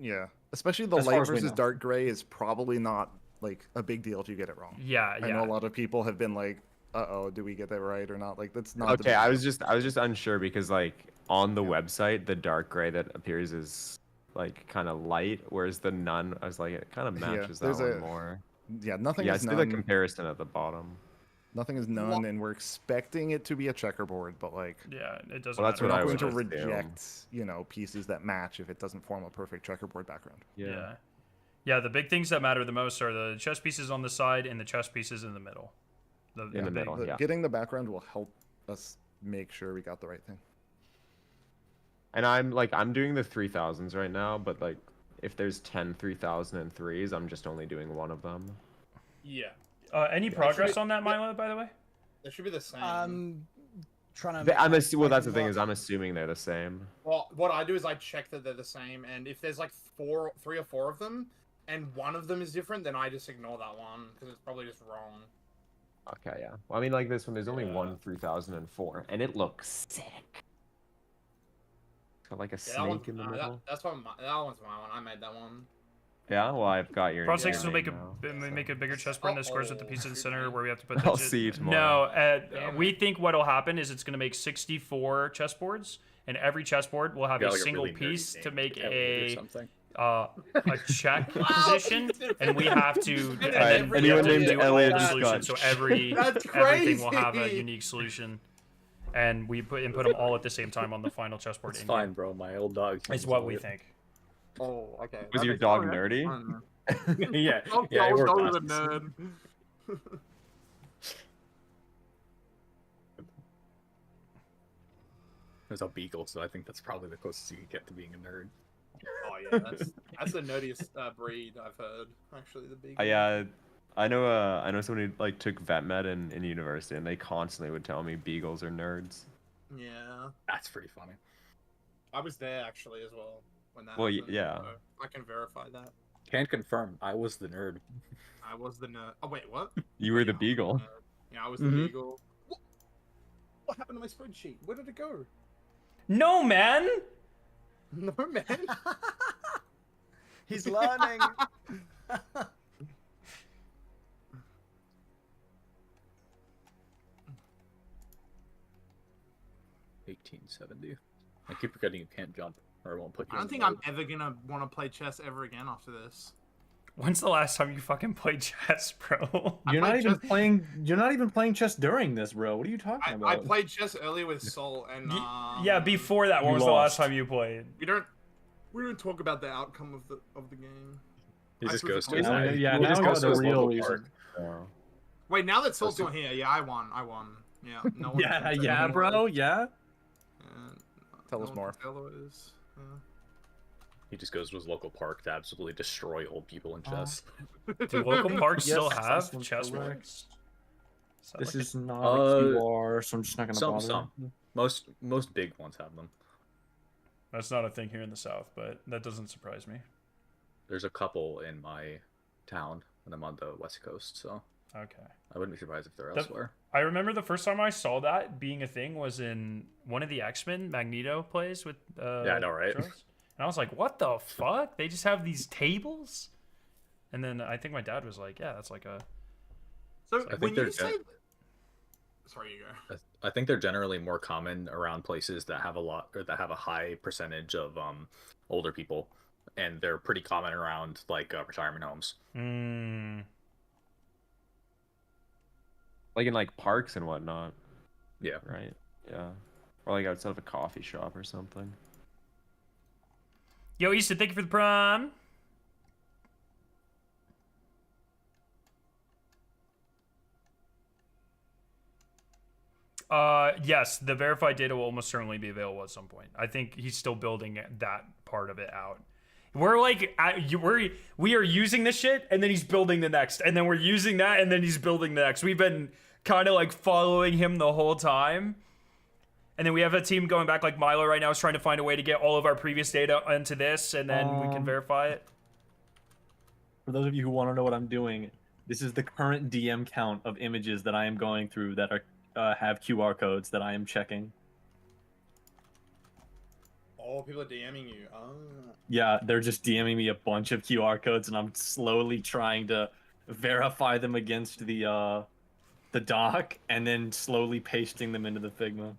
Yeah. Especially the As far light as we versus know. dark gray is probably not like a big deal if you get it wrong. Yeah, I know a lot of people have been like, "Uh-oh, do we get that right or not?" Like that's not. the Okay, big I deal. was just unsure because like on the website, the dark gray that appears is like kind of light, whereas the none, I was like, it kind of matches that there's one a- more. Yeah, nothing Yeah, I is see none. the comparison at the bottom. Nothing is none, and we're expecting it to be a checkerboard, but like, yeah, it doesn't. Well, that's we're what not I going to would assume. reject, pieces that match if it doesn't form a perfect checkerboard background. Yeah. Yeah, the big things that matter the most are the chess pieces on the side and the chess pieces in the middle. Getting the background will help us make sure we got the right thing. And I'm doing the 3000s right now, but like if there's 10 3003s, I'm just only doing one of them. Yeah. Any progress on that, Milo, by the way? They should be the same. Trying Well, that's the to thing is I'm assuming they're the same. Well, what I do is I check that they're the same, and if there's like 3 or 4 of them, and one of them is different, then I just ignore that one because it's probably just wrong. Okay, yeah. Well, I mean, like this one, there's only one 3004, and it looks sick. It's got like a snake in the middle. That one's my one. I made that one. Yeah, well, I've got your. Pro 6 will name make a bigger chessboard and the squares at the piece in the center where we have to put. I'll see you tomorrow. No, we think what'll happen is it's going to make 64 chessboards, and every chessboard will have Yeah, a like a single really nerdy piece name, to make like a something. check position, and we have to, and Alright, then we have anyone to named do Elliot all the just solutions. So got- everything will have a unique solution, and we put them all at the same time on the final chessboard. It's fine, bro. My old dog. Is what we think. Oh, okay. Was your dog nerdy? Yeah, Oh, yeah, I it was worked always a fast. nerd. There's a beagle, so I think that's probably the closest you can get to being a nerd. Oh yeah, that's the nerdiest breed I've heard. Actually, the beagle. Yeah, I know somebody like took vet med in university, and they constantly would tell me beagles are nerds. Yeah. That's pretty funny. I was there actually as well when that. Well, happened, yeah. so I can verify that. Can confirm. I was the nerd. I was the nerd. Oh wait, what? You were the beagle. Yeah, I was the beagle. What happened to my spreadsheet? Where did it go? No, man. No, man. He's learning. 1870. I keep forgetting you can't jump, or it won't put you. I don't in think mode. I'm ever gonna want to play chess ever again after this. When's the last time you fucking played chess, bro? You're not even playing. You're not even playing chess during this, bro. What are you talking about? I played chess earlier with Soul, and Yeah, before that, when You was the last lost. time you played? we don't talk about the outcome of the game. He just I goes to was- his Yeah, he now just we goes got to his the real local reason. park. Wait, now that Soul's not here, yeah, I won. Yeah, no one. Yeah, can tell yeah, me bro. what- Yeah. Tell no us one more. can tell what it is. Yeah. He just goes to his local park to absolutely destroy old people in chess. Do local parks still Yes, have that's chess correct. boards? Is that This like is not a QR, so I'm just not gonna some, bother. some. Most big ones have them. That's not a thing here in the South, but that doesn't surprise me. There's a couple in my town, and I'm on the West Coast, so Okay. I wouldn't be surprised if they're The- elsewhere. I remember the first time I saw that being a thing was in one of the X-Men. Magneto plays with. Yeah, I know, right? Dres. And I was like, "What the fuck? They just have these tables?" And then I think my dad was like, "Yeah, that's like a." So I think when they're you say, sorry, you go. I think they're generally more common around places that have a lot or that have a high percentage of older people, and they're pretty common around like retirement homes. Like in like parks and whatnot. Yeah. Right. Yeah. Or like outside of a coffee shop or something. Yo, Easton, thank you for the prime. Yes, the verified data will almost certainly be available at some point. I think he's still building that part of it out. We're like, we are using this shit, and then he's building the next, and then we're using that, and then he's building the next. We've been kind of like following him the whole time. And then we have a team going back, like Milo right now is trying to find a way to get all of our previous data into this, and then we can verify it. For those of you who want to know what I'm doing, this is the current DM count of images that I am going through that are have QR codes that I am checking. Oh, people are DMing you. Oh. Yeah, they're just DMing me a bunch of QR codes, and I'm slowly trying to verify them against the doc, and then slowly pasting them into the Figma.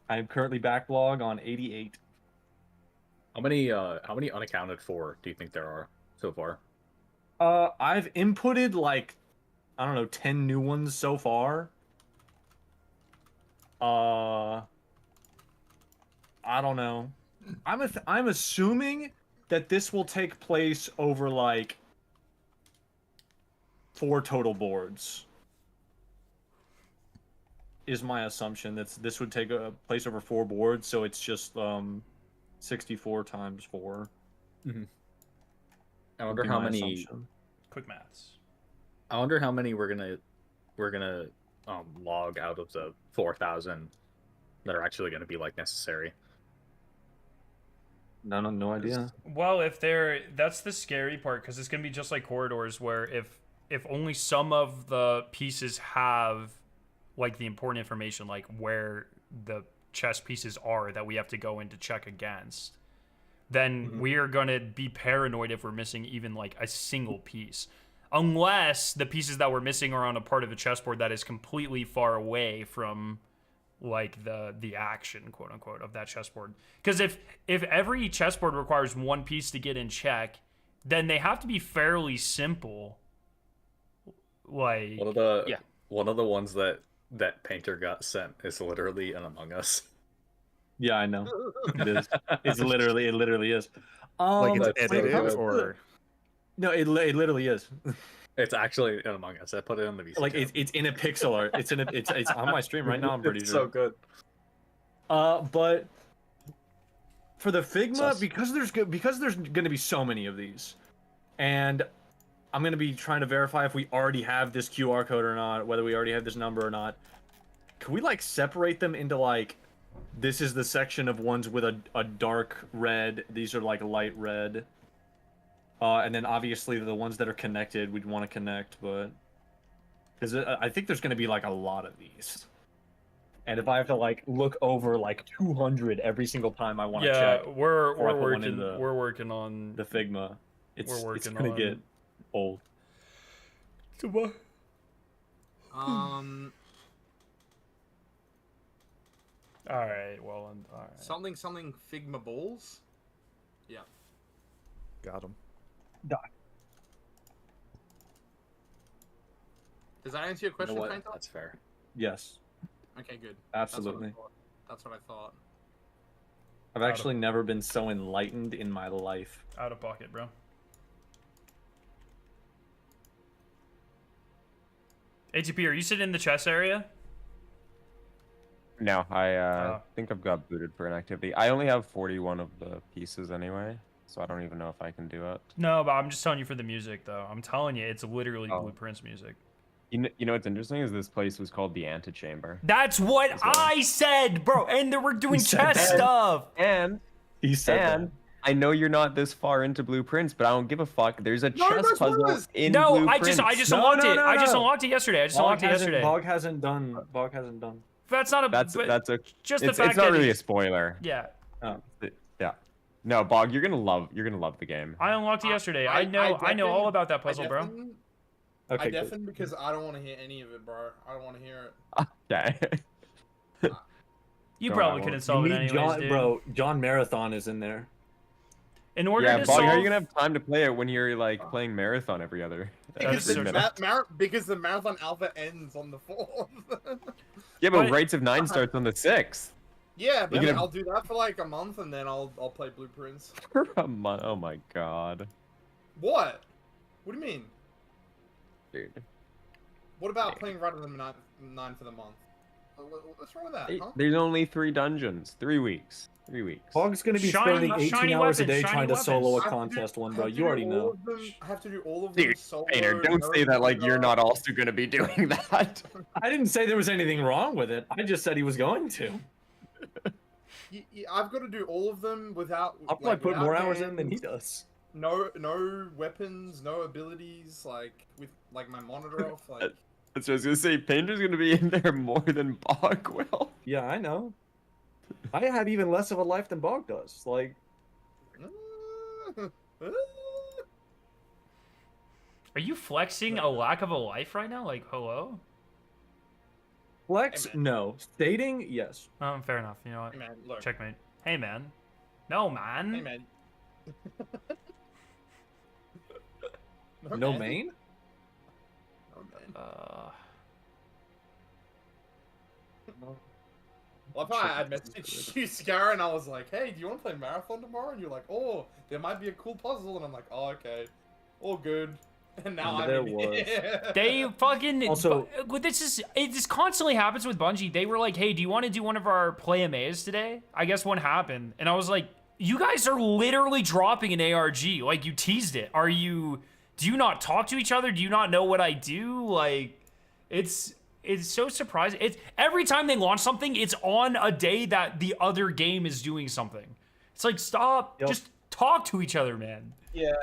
I am currently backlog on 88. How many unaccounted for do you think there are so far? I've inputted like, I don't know, 10 new ones so far. I don't know. I'm assuming that this will take place over like 4 total boards. Is my assumption that this would take place over 4 boards, so it's just 64 times 4. Mm-hmm. I wonder how many. Quick maths. I wonder how many we're gonna log out of the 4,000 that are actually gonna be like necessary. No idea. Well, that's the scary part, because it's gonna be just like corridors, where if only some of the pieces have like the important information, like where the chess pieces are that we have to go in to check against, then we are gonna be paranoid if we're missing even like a single piece, unless the pieces that we're missing are on a part of the chessboard that is completely far away from like the action, quote unquote, of that chessboard. Because if every chessboard requires one piece to get in check, then they have to be fairly simple. Like one of the ones that Painter got sent is literally an Among Us. Yeah, I know. It is. It literally is. Like it's edited or no, it literally is. It's actually an Among Us. I put it in the VC. Like it's in a pixel art. It's on my stream right now. I'm pretty it's sure. so good. But for the Figma, because there's going to be so many of these, and I'm going to be trying to verify if we already have this QR code or not, whether we already have this number or not. Can we like separate them into like, this is the section of ones with a dark red, these are like light red, and then obviously the ones that are connected we'd want to connect, but because I think there's going to be like a lot of these, and if I have to like look over like 200 every single time I want to check, we're working on the Figma. It's going to get old. All right. Well, all right. Something Figma balls. Yeah. Got him. Does that answer your question, You know what? Painter? That's fair. Yes. Okay, good. Absolutely. That's what I thought. I've actually never been so enlightened in my life. Out of pocket, bro. ATP, are you sitting in the chess area? No, I think I've got booted for an activity. I only have 41 of the pieces anyway, so I don't even know if I can do it. No, but I'm just telling you for the music, though. I'm telling you, it's literally Blueprints music. You know what's interesting is this place was called the Antechamber. That's what I said, bro. And we're doing chess stuff. And he said that. I know you're not this far into Blueprints, but I don't give a fuck. There's a chess puzzle in Blueprints. I just unlocked it. I just unlocked it yesterday. Bog hasn't done. That's not a. That's a. Just it's, the fact it's not that really a spoiler. Yeah. Yeah. No, Bog, you're gonna love the game. I unlocked it yesterday. I know all about that puzzle, bro. I deafened because I don't want to hear any of it, bro. I don't want to hear it. Okay. You probably could install it anyways, dude. Bro, John Marathon is in there. In order to Bog, solve... how are you gonna have time to play it when you're like playing Marathon every other? Because the Marathon Alpha ends on the 4th. Yeah, but Rights of 9 starts on the 6th. Yeah, but I'll do that for like a month and then I'll play Blueprints. For a month? Oh my god. What? What do you mean? Dude. What about playing Right of the 9 for the month? What's wrong with that? Huh? There's only 3 dungeons. 3 weeks. 3 weeks. Hog's gonna be spending 18 hours a day trying to solo a contest one, bro. You already know. I have to do all of them Dude, solo. Painter, don't say that like you're not also gonna be doing that. I didn't say there was anything wrong with it. I just said he was going to. I've got to do all of them without. I'll probably put without more hours in hands, than he does. No weapons, no abilities. Like with my monitor off. Like That's what I was gonna say. Painter's gonna be in there more than Bog will. Yeah, I know. I have even less of a life than Bog does. Like, Are you flexing a lack of a life right now? Like, hello? flex? No. Stating? Yes. Fair enough. You know what? Hey, man, look. Checkmate. Hey, man. No, man. Hey, man. No main? Well, I messaged you, Scar, and I was like, "Hey, do you want to play Marathon tomorrow?" And you're like, "Oh, there might be a cool puzzle," and I'm like, "Oh, okay, all good." And now there I'm in was. here. They fucking Also- this constantly happens with Bungie. They were like, "Hey, do you want to do one of our play AMAs today?" I guess one happened, and I was like, "You guys are literally dropping an ARG. Like, you teased it. Do you not talk to each other? Do you not know what I do? Like, it's so surprising. It's every time they launch something, it's on a day that the other game is doing something. It's like, stop, just talk to each other, man." Yeah,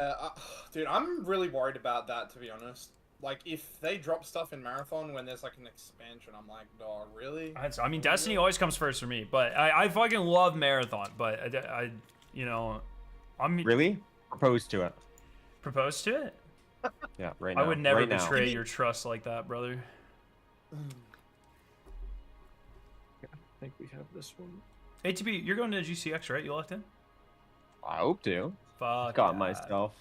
dude, I'm really worried about that, to be honest. Like, if they drop stuff in Marathon when there's like an expansion, I'm like, dog, really? I mean, Destiny always comes first for me, but I fucking love Marathon, but I'm Really? Propose to it. Propose to it? Yeah, right now. I would never right now. betray your trust like that, brother. I think we have this one. ATB, you're going to GCX, right? You locked in? I hope to. Fuck Got that. myself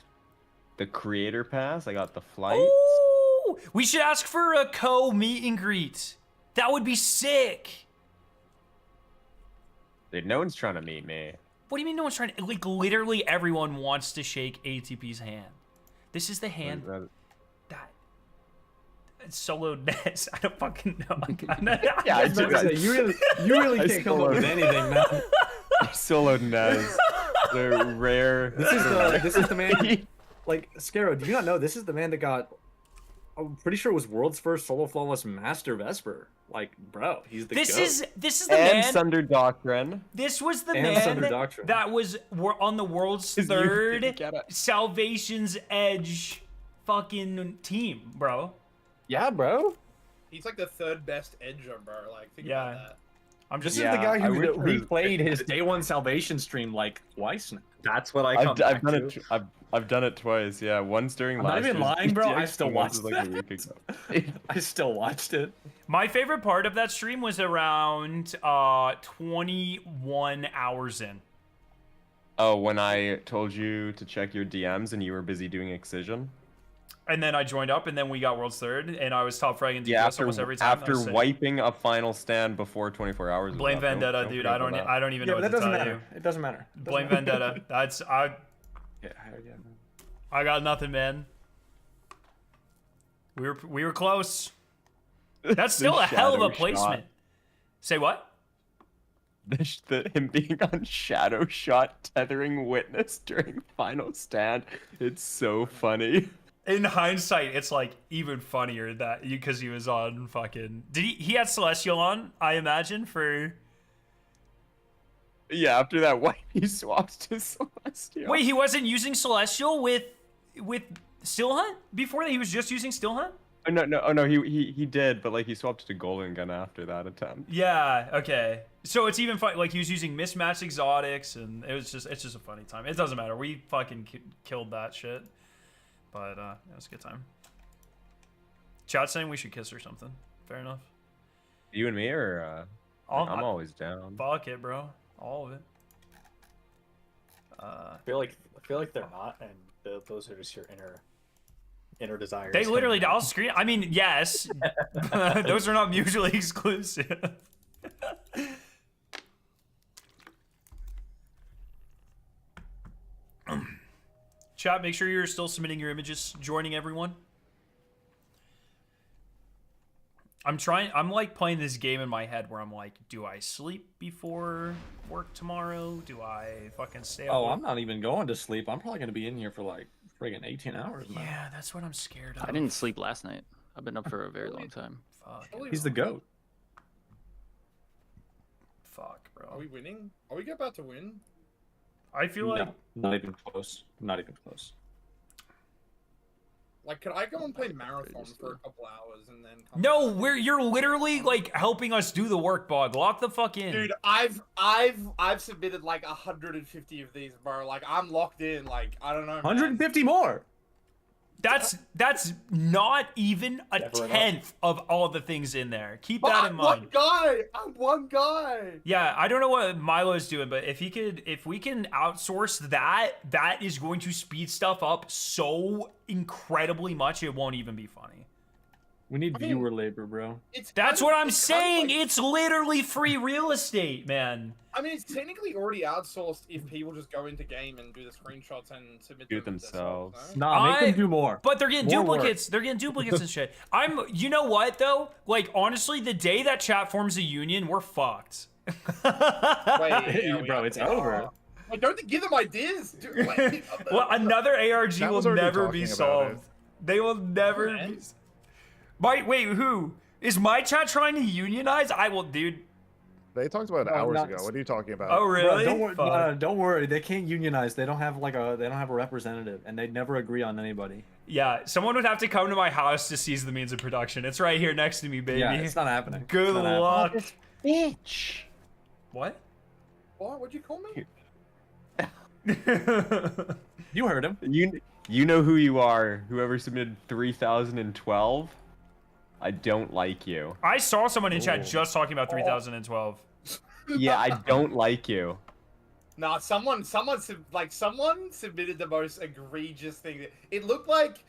the creator pass. I got the flight. Ooh, we should ask for a meet and greet. That would be sick. Dude, no one's trying to meet me. What do you mean no one's trying to? Like, literally everyone wants to shake ATP's hand. This is the hand that solo Nez. I don't fucking know. Yeah, I just, you really can't come up with anything, man. Soloed Nez. They're rare. This is the man. Like, Scarrow, do you not know this is the man that got? I'm pretty sure it was world's first solo flawless master Vesper. Like, bro, he's the. This goat. is the and man. Sunder Doctrine. This was the And man Sunder Doctrine. that was on the world's third Salvation's Edge fucking team, bro. Yeah, bro. He's like the third best edger, bro. Like, think about that. This is the guy who replayed his Day One Salvation stream like twice now. That's what I I've done it. I've done it twice. Yeah, once during I'm last. not even year's lying, bro. I GTX, still and once watched was, like a week ago. I still watched it. My favorite part of that stream was around 21 hours in. Oh, when I told you to check your DMs and you were busy doing Excision. And then I joined up, and then we got world's third, and I was top fragging DPS Yeah, after, almost every time. after wiping a final stand before 24 hours. was Blame up. Don't Vendetta, dude. forget I about don't that. even Yeah, know but what that to doesn't tell matter. you. It doesn't matter. Blame Vendetta. Yeah. I got nothing, man. We were close. That's still a hell of a shadow placement. shot. Say what? Him being on Shadow Shot tethering Witness during Final Stand. It's so funny. In hindsight, it's like even funnier that because he was on fucking. Did he had Celestial on? I imagine for. Yeah, after that wipe, he swapped to Celestial. Wait, he wasn't using Celestial with Still Hunt before that. He was just using Still Hunt. Oh no, he did, but like he swapped to Golden Gun after that attempt. Yeah. Okay. So it's even fun. Like he was using mismatched exotics, and it's just a funny time. It doesn't matter. We fucking killed that shit. But it was a good time. Chat saying we should kiss or something. Fair enough. You and me, or I'm always down. Fuck it, bro. All of it. I feel like they're not, and those are just your inner desires. They literally. I'll screen. I mean, yes. Those are not mutually exclusive. Chat, make sure you're still submitting your images, joining everyone. I'm like playing this game in my head where I'm like, do I sleep before work tomorrow? Do I fucking stay up? Oh, I'm not even going to sleep. I'm probably gonna be in here for like friggin' 18 hours, man. Yeah, that's what I'm scared of. I didn't sleep last night. I've been up for a very long time. Fuck. He's the goat. Fuck, bro. Are we winning? Are we about to win? I feel like not even close. Not even close. Like, could I go and play Marathon for a couple hours and then come no, you're literally like helping us do the work, Bog. Lock the fuck in. Dude, I've submitted like 150 of these, bro. Like, I'm locked in. Like, I don't know. 150 more. That's not even a tenth of all the things in there. Keep that in mind. I'm one guy. Yeah, I don't know what Milo's doing, but if we can outsource that is going to speed stuff up so incredibly much it won't even be funny. We need viewer labor, bro. That's what I'm saying. It's literally free real estate, man. I mean, it's technically already outsourced if people just go into game and do the screenshots and submit Do it them themselves. Nah, make them do more. But they're getting More duplicates. They're getting duplicates and shit. You know what though? Like honestly, the day that chat forms a union, we're fucked. Wait, bro, it's over. Like, don't they give them ideas? Dude, like, Well, another ARG That will was already never be talking about solved. They will never be. Wait, who is my chat trying to unionize? I will, dude. They talked about it No, hours not- ago. What are you talking about? Oh, really? Bro, don't worry. They can't unionize. They don't have a representative, and they never agree on anybody. Yeah, someone would have to come to my house to seize the means of production. It's right here next to me, baby. Yeah, it's not happening. Good It's not luck. happening. Bitch. What? What? What'd you call me? You heard him. You know who you are. Whoever submitted 3012. I don't like you. I saw someone in chat just talking about 3012. Yeah, I don't like you. Nah, someone submitted the most egregious thing. It looked like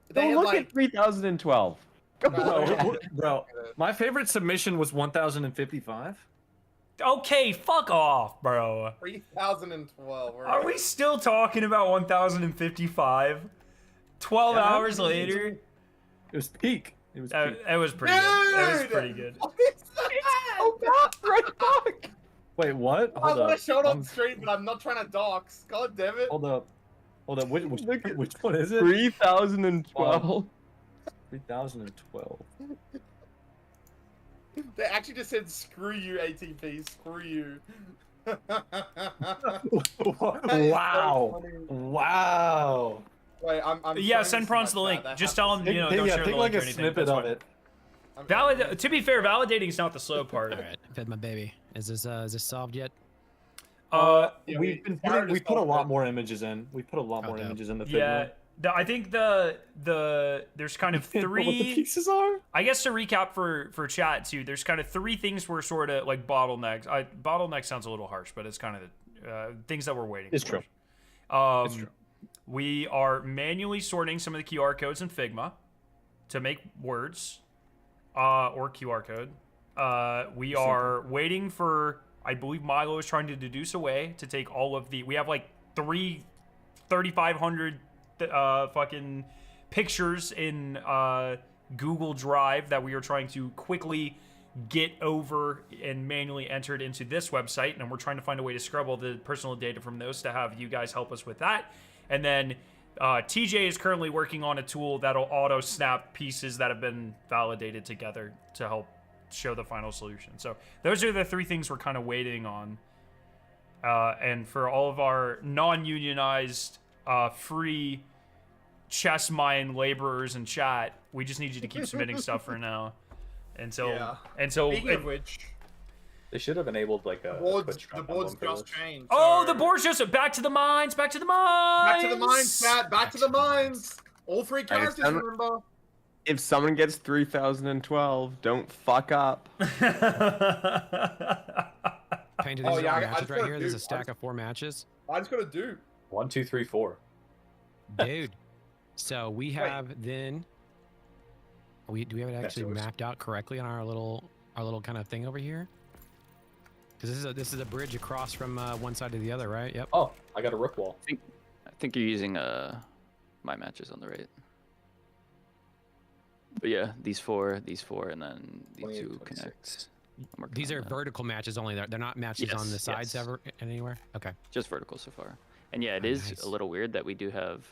they had Look like at 3012. Bro, my favorite submission was 1055. Okay, fuck off, bro. 3012. Are we still talking about 1055? 12 hours later? It was peak. It was peak. It was pretty good. It was pretty good. Oh god, right back. Wait, what? I Hold want up. to show it on stream, but I'm not trying to dox. God damn it. Hold up. Which one is it? 3012. 3012. They actually just said, "Screw you, ATP. Screw you." Wow. Wow. Wait, I'm Yeah, send prawns the link. Just tell them, don't share the take link like or a anything. snippet That's of fine. it. To be fair, validating is not the slow part. All right, fed my baby. Is this solved yet? We put a lot more images in. We put a lot more images in the Figma. Yeah, I think there's kind of three. What the pieces are? I guess to recap for chat too, there's kind of three things we're sort of like bottlenecks. Bottleneck sounds a little harsh, but it's kind of the things that we're waiting for. It's true. It's true. We are manually sorting some of the QR codes in Figma to make words or QR code. We are waiting for, I believe Milo is trying to deduce a way to take all of the, we have like 3,500 fucking pictures in Google Drive that we are trying to quickly get over and manually entered into this website, and we're trying to find a way to scrub all the personal data from those to have you guys help us with that. And then TJ is currently working on a tool that'll auto snap pieces that have been validated together to help show the final solution. So those are the three things we're kind of waiting on. And for all of our non-unionized free chess mine laborers in chat, we just need you to keep submitting stuff for now. Until Speaking of which, they should have enabled like a the board's just changed. Oh, the board's just back to the mines, back to the mines. Back to the mines, chat. Back to the mines. All three characters, remember? If someone gets 3012, don't fuck up. Painted these matches right here. There's a stack of 4 matches. I just gotta do 1, 2, 3, 4. Dude. So we have then. Do we have it actually mapped out correctly on our little kind of thing over here? Because this is a bridge across from one side to the other, right? Yep. Oh, I got a rook wall. I think you're using my matches on the right. But yeah, these four, and then these two connect. These are vertical matches only. They're not matches on the sides ever anywhere. Okay. Just vertical so far. And yeah, it is a little weird that we do have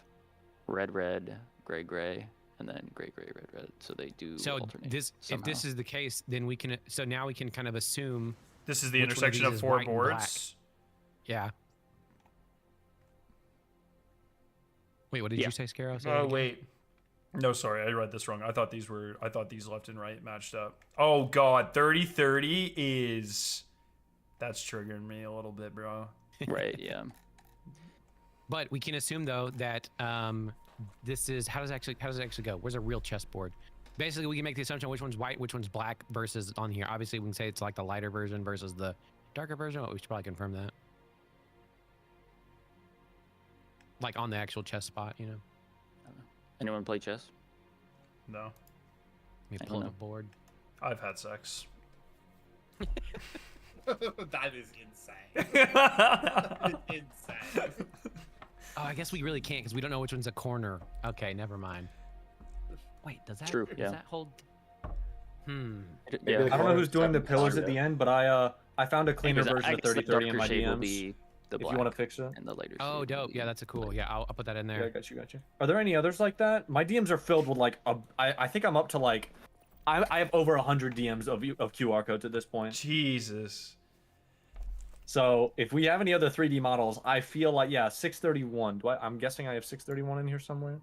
red, gray, and then gray, red. So they do. So alternate if somehow. this is the case, then we can. So now we can kind of assume this is the which one intersection these of is 4 white and black. boards. Yeah. Wait, what did you say, Scarrow? Say Oh that again? wait. No, sorry, I read this wrong. I thought these left and right matched up. Oh god, 30-30 is that's triggering me a little bit, bro. Right, yeah. But we can assume though that this is how does it actually go? Where's a real chessboard? Basically, we can make the assumption which one's white, which one's black versus on here. Obviously, we can say it's like the lighter version versus the darker version. Oh, we should probably confirm that. Like on the actual chess spot, you know. Anyone play chess? No. We I pull don't the board. I've had sex. That is insane. Insane. Oh, I guess we really can't because we don't know which one's a corner. Okay, never mind. Wait, does that True, does yeah. that hold? Yeah, I don't know who's doing the pillars at the end, but I found a cleaner version of 30-30 in my DMs. If you want to fix it. And the lighter Oh, dope. Yeah, that's a cool. Yeah, I'll put that in there. Yeah, got you. Are there any others like that? My DMs are filled with like I think I'm up to like I have over 100 DMs of QR codes at this point. Jesus. So if we have any other 3D models, I feel like 631. I'm guessing I have 631 in here somewhere.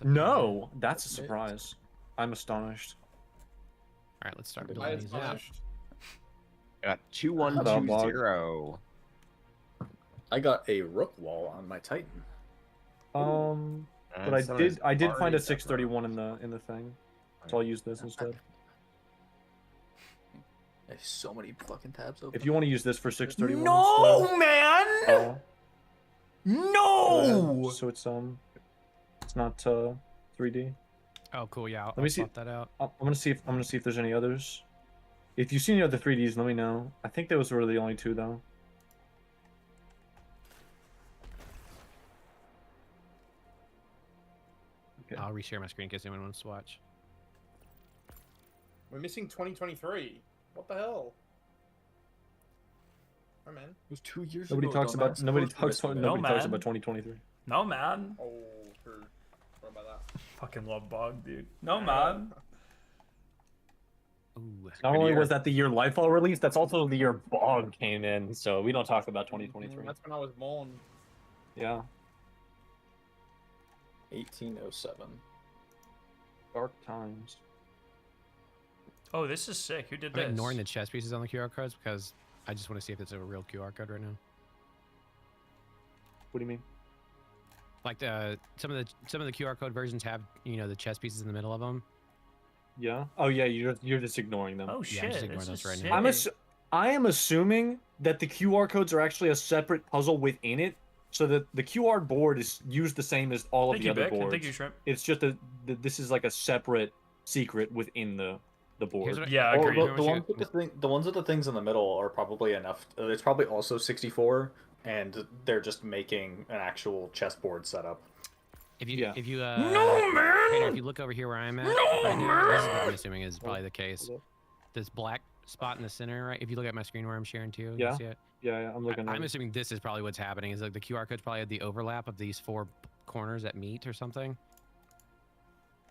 No, that's a surprise. I'm astonished. All right, let's start building these out. Got 2120. I got a rook wall on my Titan. But I did find a 631 in the thing, so I'll use this instead. There's so many fucking tabs open. If you want to use this for 631. No, instead. man. No. So it's not 3D. Oh, cool. Yeah, Let me see. That out. I'm gonna see if there's any others. If you see any other 3Ds, let me know. I think those were the only two though. Okay. I'll reshare my screen in case anyone wants to watch. We're missing 2023. What the hell? Oh man. It was 2 years Nobody ago. talks about 2023. No, man. Oh, true. What about that? Fucking love Bog, dude. No, man. Ooh, Not only was that the year Lightfall released, that's also the year Bog came in. So we don't talk about 2023. That's when I was born. Yeah. 1807. Dark times. Oh, this is sick. Who did I'm this? ignoring the chess pieces on the QR codes because I just want to see if it's a real QR code right now. What do you mean? Like some of the QR code versions have the chess pieces in the middle of them. Yeah. Oh yeah, you're just ignoring them. Oh Yeah, shit. I'm just ignoring this those is right now. sick. I am assuming that the QR codes are actually a separate puzzle within it, so that the QR board is used the same as all of Thank the you, other Vic, and boards. thank you, Shrimp. It's just this is like a separate secret within the board. Yeah, I agree. The ones with the things in the middle are probably enough. It's probably also 64, and they're just making an actual chessboard setup. If you No, man! Tanner, if you look over here where I'm at, right now, this is what I'm assuming is probably the case. This black spot in the center, right? If you look at my screen where I'm sharing too, Yeah. you see it? Yeah, I'm looking. I'm assuming this is probably what's happening. Is like the QR code's probably at the overlap of these 4 corners that meet or something.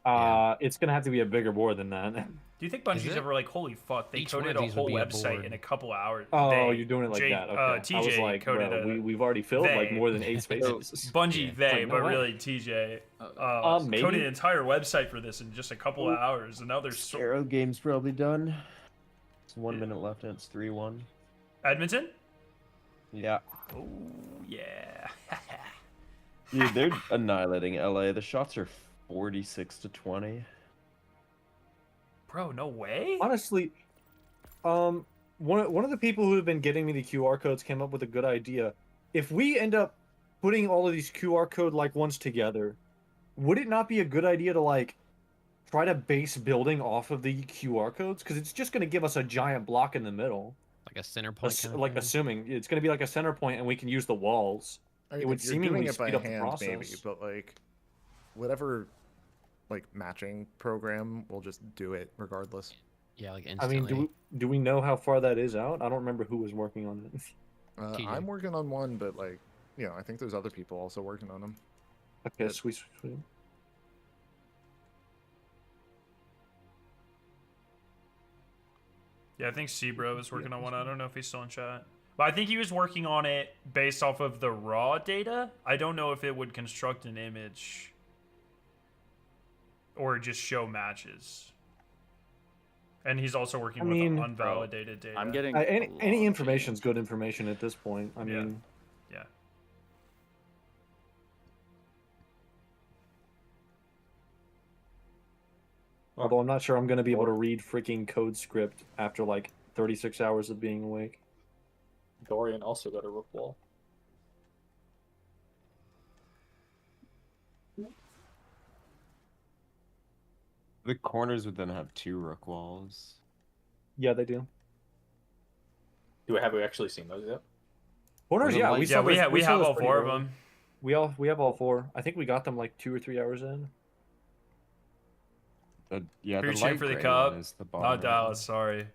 It's gonna have to be a bigger board than that. Do you think Bungie's ever like, holy fuck, they Each one coded of a these would whole be a website board. in a couple hours? Oh, you're doing it like Jake, that. Okay. TJ I was like, coded bro, we've already filled like more than 8 spaces. Bungie, they, Like, no but way. really TJ maybe. coded an entire website for this in just a couple of hours, and now there's Arrow game's probably done. It's 1 minute left and it's 3-1. Edmonton. Yeah. Oh yeah. Dude, they're annihilating LA. The shots are 46-20. Bro, no way. Honestly, one of the people who have been getting me the QR codes came up with a good idea. If we end up putting all of these QR code like ones together, would it not be a good idea to like try to base building off of the QR codes? Because it's just going to give us a giant block in the middle. Like a center point. kind of Like thing? assuming it's going to be like a center point, and we can use the walls. I mean, It would if you're doing seemingly it by speed up the hand, process. maybe, but like, whatever like matching program will just do it regardless. Yeah, like I instantly. mean, do we know how far that is out? I don't remember who was working on it. I'm working on one, but like, you know, I think there's other people also working on them. Okay, sweet. Yeah, I think Sebro was working on one. I don't know if he's still in chat. But I think he was working on it based off of the raw data. I don't know if it would construct an image or just show matches. And he's also working with unvalidated data. I'm getting any information's good information at this point. I mean, yeah. Although I'm not sure I'm going to be able to read freaking code script after like 36 hours of being awake. Dorian also got a rook wall. The corners would then have 2 rook walls. Yeah, they do. Have we actually seen those yet? Corners, yeah, we saw those, we saw have those all pretty 4 of early. them. We have all 4. I think we got them like 2 or 3 hours in. Yeah, Who the you cheering light for the gray cup? one is the Oh, bottom. Dallas, sorry.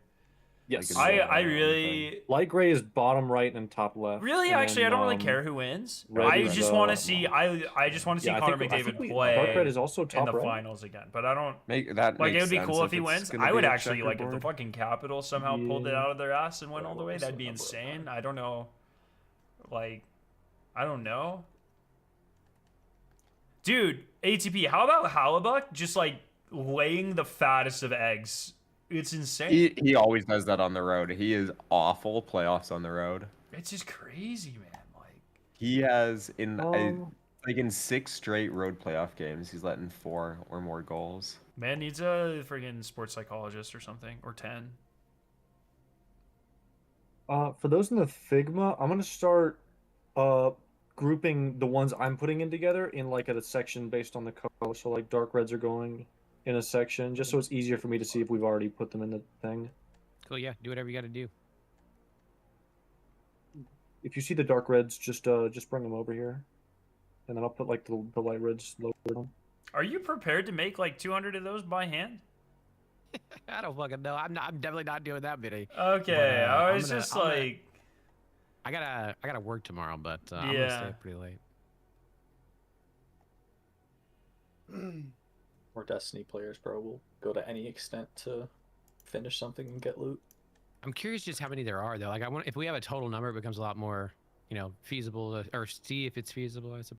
Yes, I really light gray is bottom right and top left. really and actually then, I don't really care who wins. red I is, just want to see I just want to see yeah, I Connor think- I McDavid think play dark red is also in top the right. finals again. But I don't That like it makes would be sense cool if he it's wins. gonna I be would a actually like if the checkerboard. fucking Capitals somehow pulled it Yeah. out of their ass and went all the way. That'd be insane. I don't know. Like I don't know. Dude, ATP, how about Hallebuck just like laying the fattest of eggs? It's insane. He always does that on the road. He is awful playoffs on the road. It's just crazy, man. Like He has in in 6 straight road playoff games, he's letting 4 or more goals. man needs a friggin' sports psychologist or something, or 10. For those in the Figma, I'm gonna start grouping the ones I'm putting in together in like a section based on the color. So like dark reds are going in a section, just so it's easier for me to see if we've already put them in the thing. Cool, yeah. Do whatever you got to do. If you see the dark reds, just bring them over here, and then I'll put like the light reds lower down. Are you prepared to make like 200 of those by hand? I don't fucking know. I'm definitely not doing that many. Okay, But, I I'm was gonna- just I'm gonna- like, I gotta work tomorrow, but I'm gonna Yeah. stay up pretty late. Or Destiny players, bro, will go to any extent to finish something and get loot. I'm curious just how many there are though. Like I want if we have a total number, it becomes a lot more, feasible to, or see if it's feasible. I suppose.